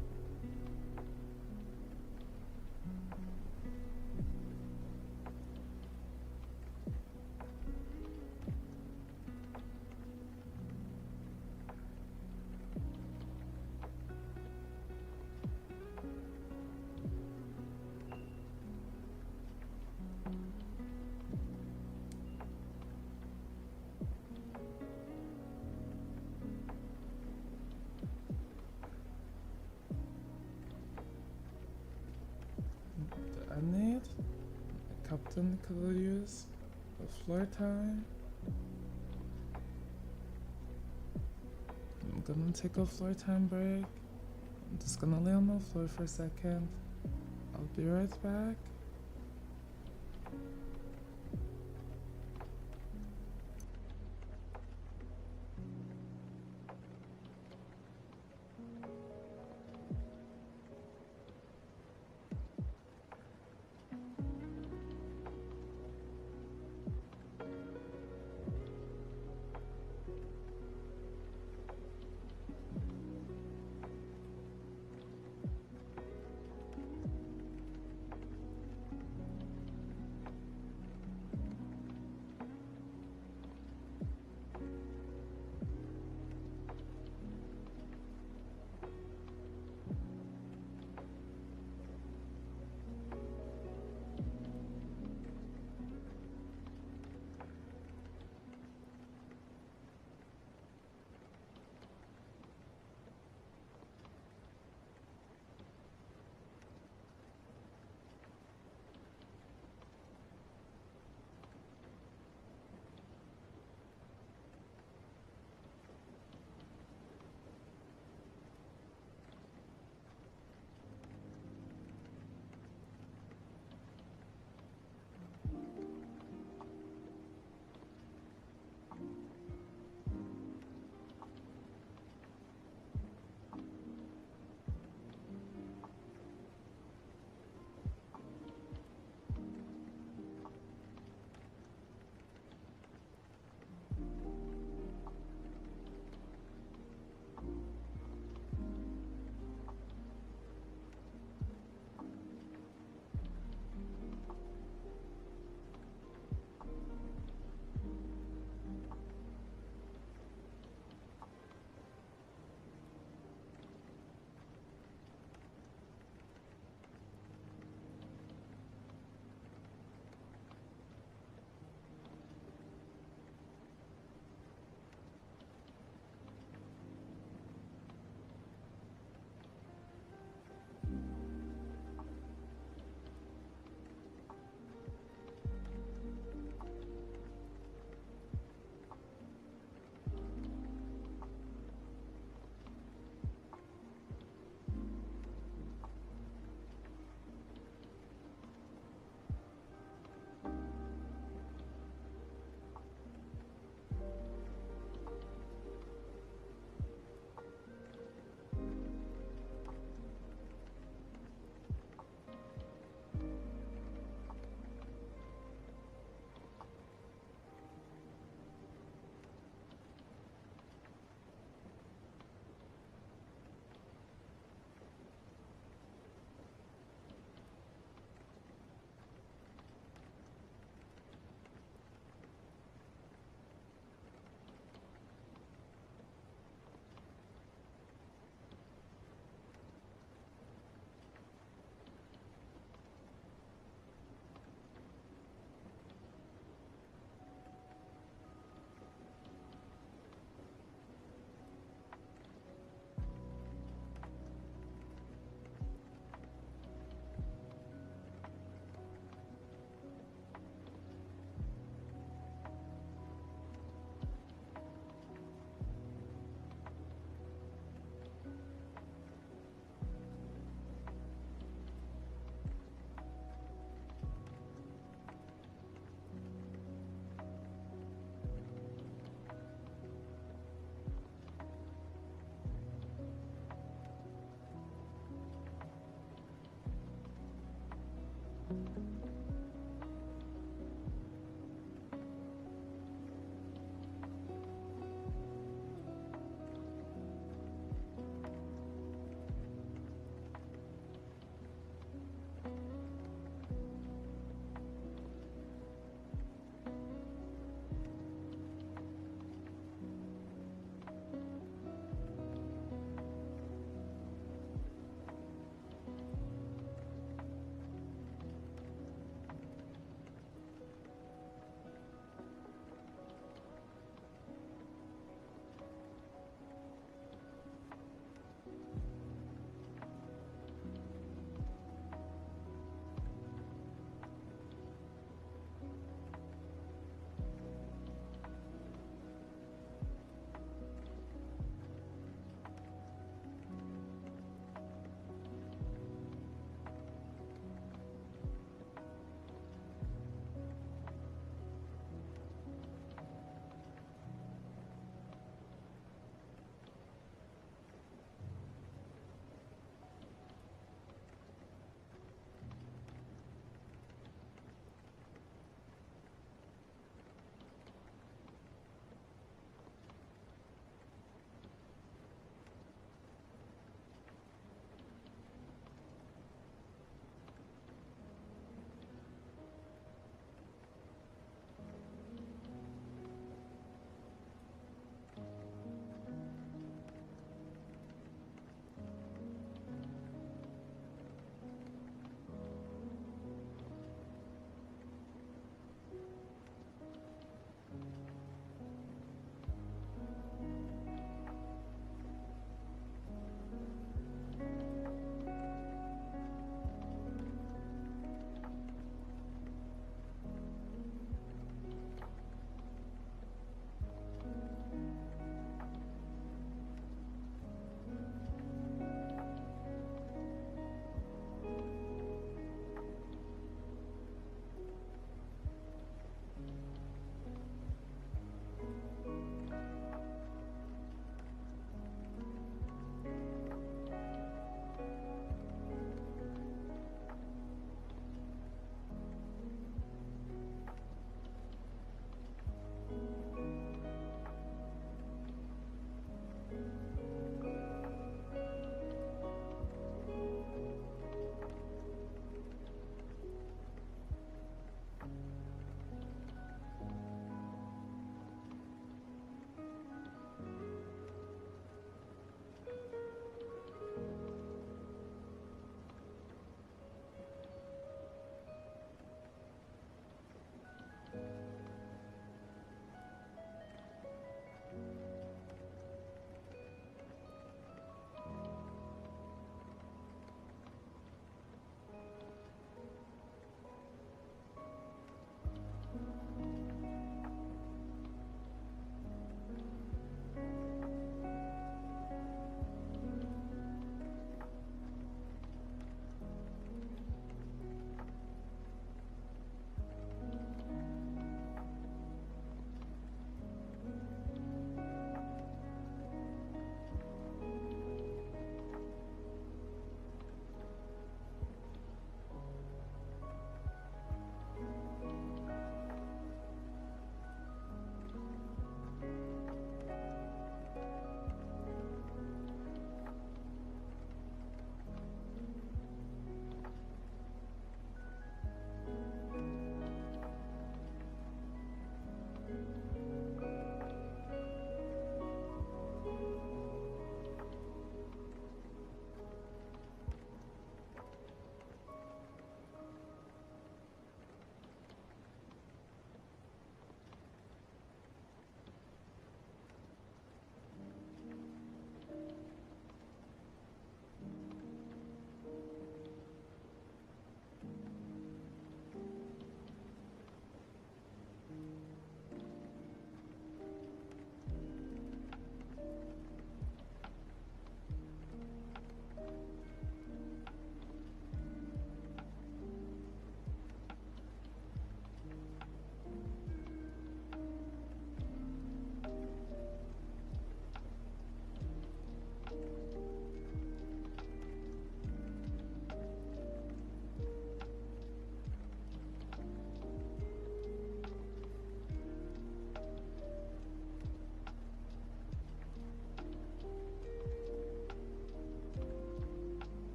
I need Captain could use a floor time. I'm gonna take a floor time break. I'm just gonna lay on the floor for a second. I'll be right back.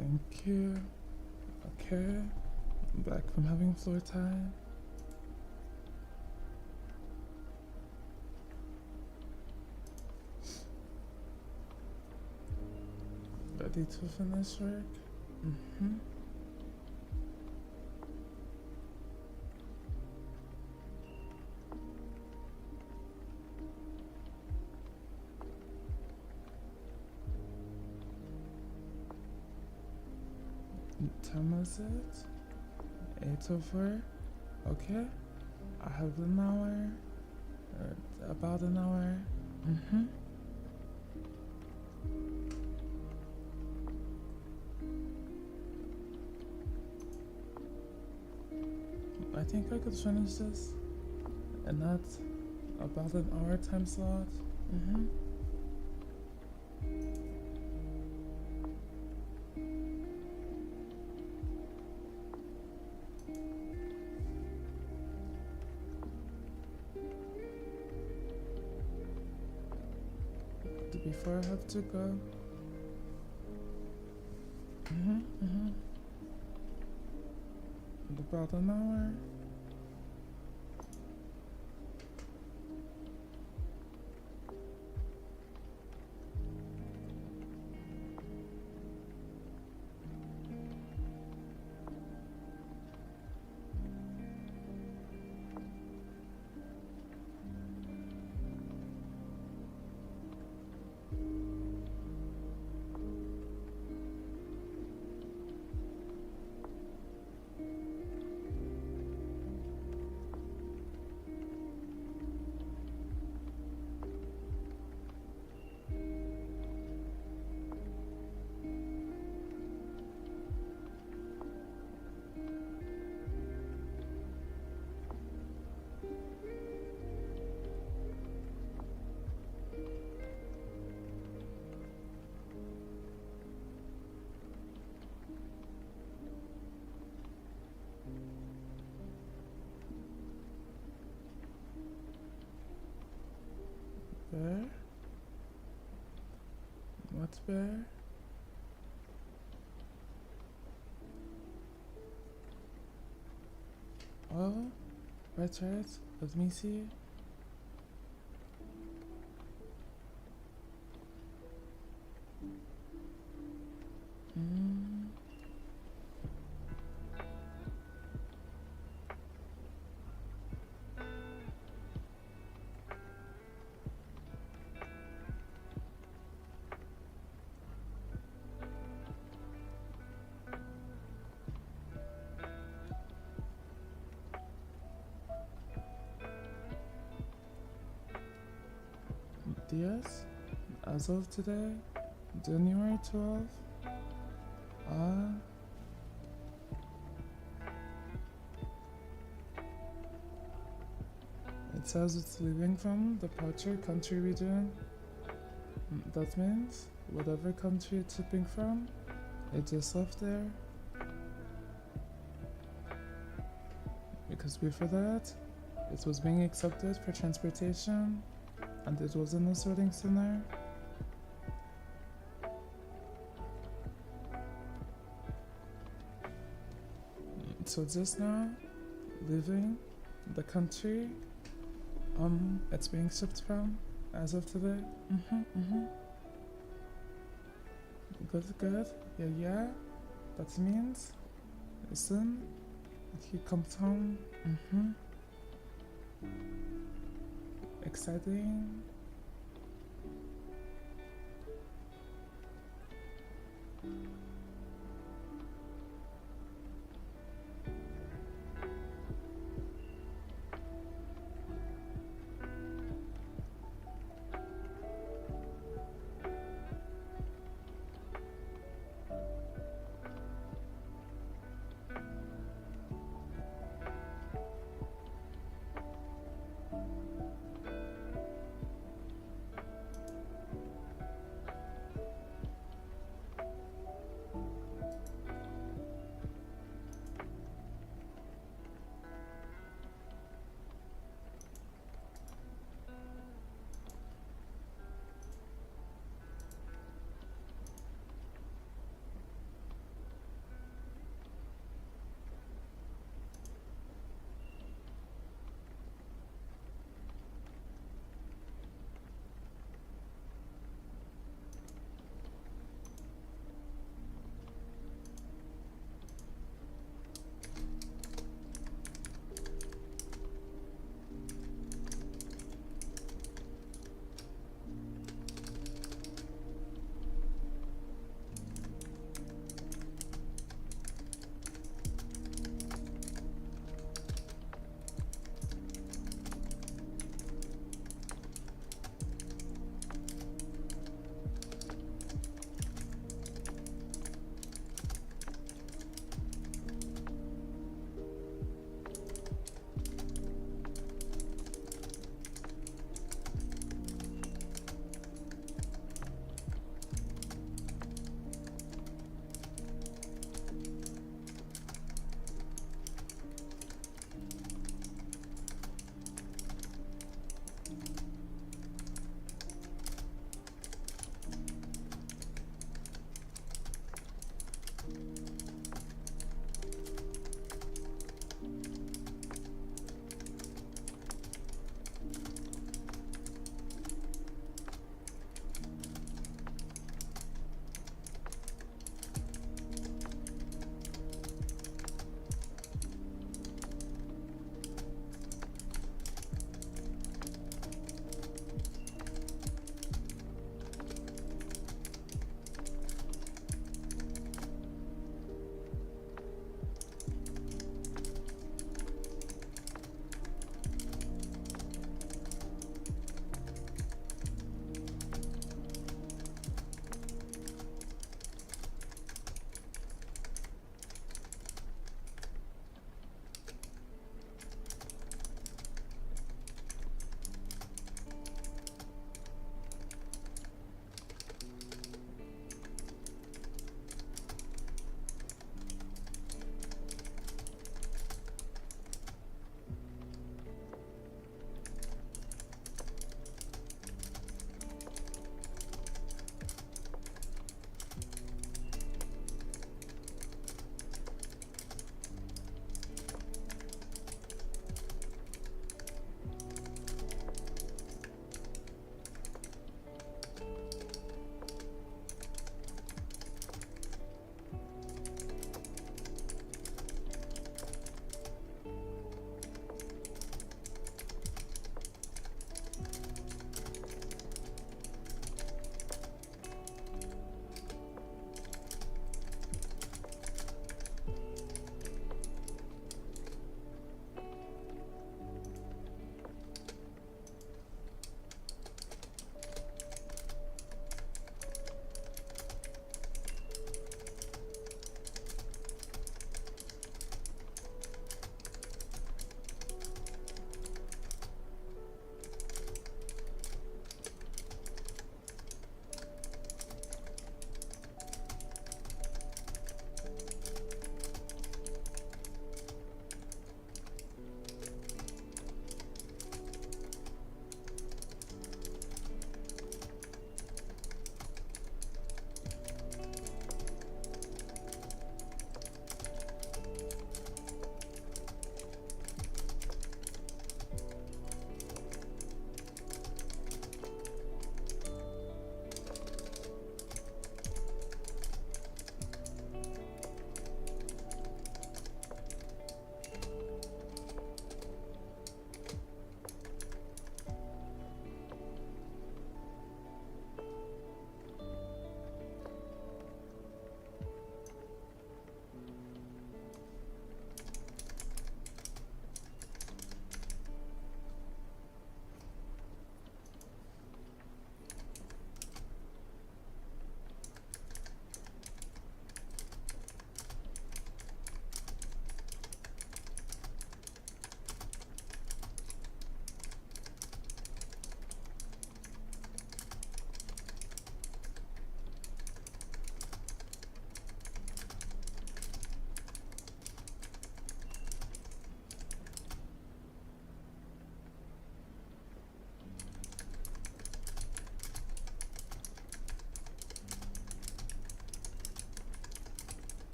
Thank you. Okay. Back from having floor time. Ready to finish work? Mm-hmm. What time is it? 8:04. Okay. I have an hour. Or about an hour. Mm-hmm. I think I could finish this in that about an hour time slot. Mm-hmm. Before I have to go. In about an hour. Bear? What bear? Oh, right. Let me see. Yes, as of today, January 12th. It says it's leaving from departure country region. That means whatever country it's shipping from, it just left there. Because before that, it was being accepted for transportation, and it was in a sorting center. So just now, leaving the country, it's being shipped from as of today. Good. Yeah. That means soon he comes home. Exciting.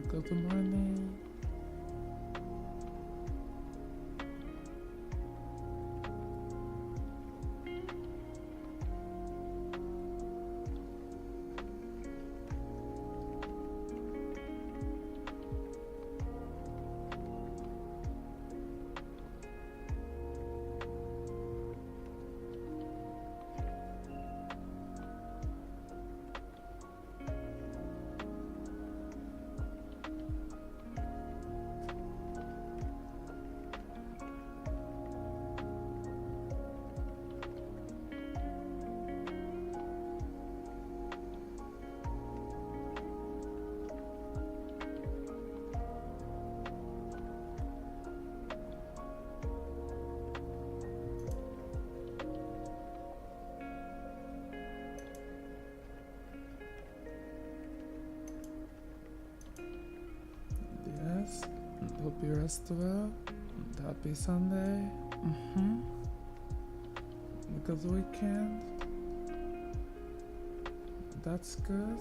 Good morning. Yes. Hope you rest well. Happy Sunday. Good weekend. That's good.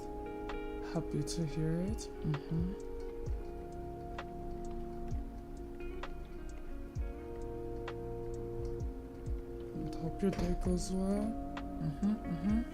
Happy to hear it. Hope your day goes well.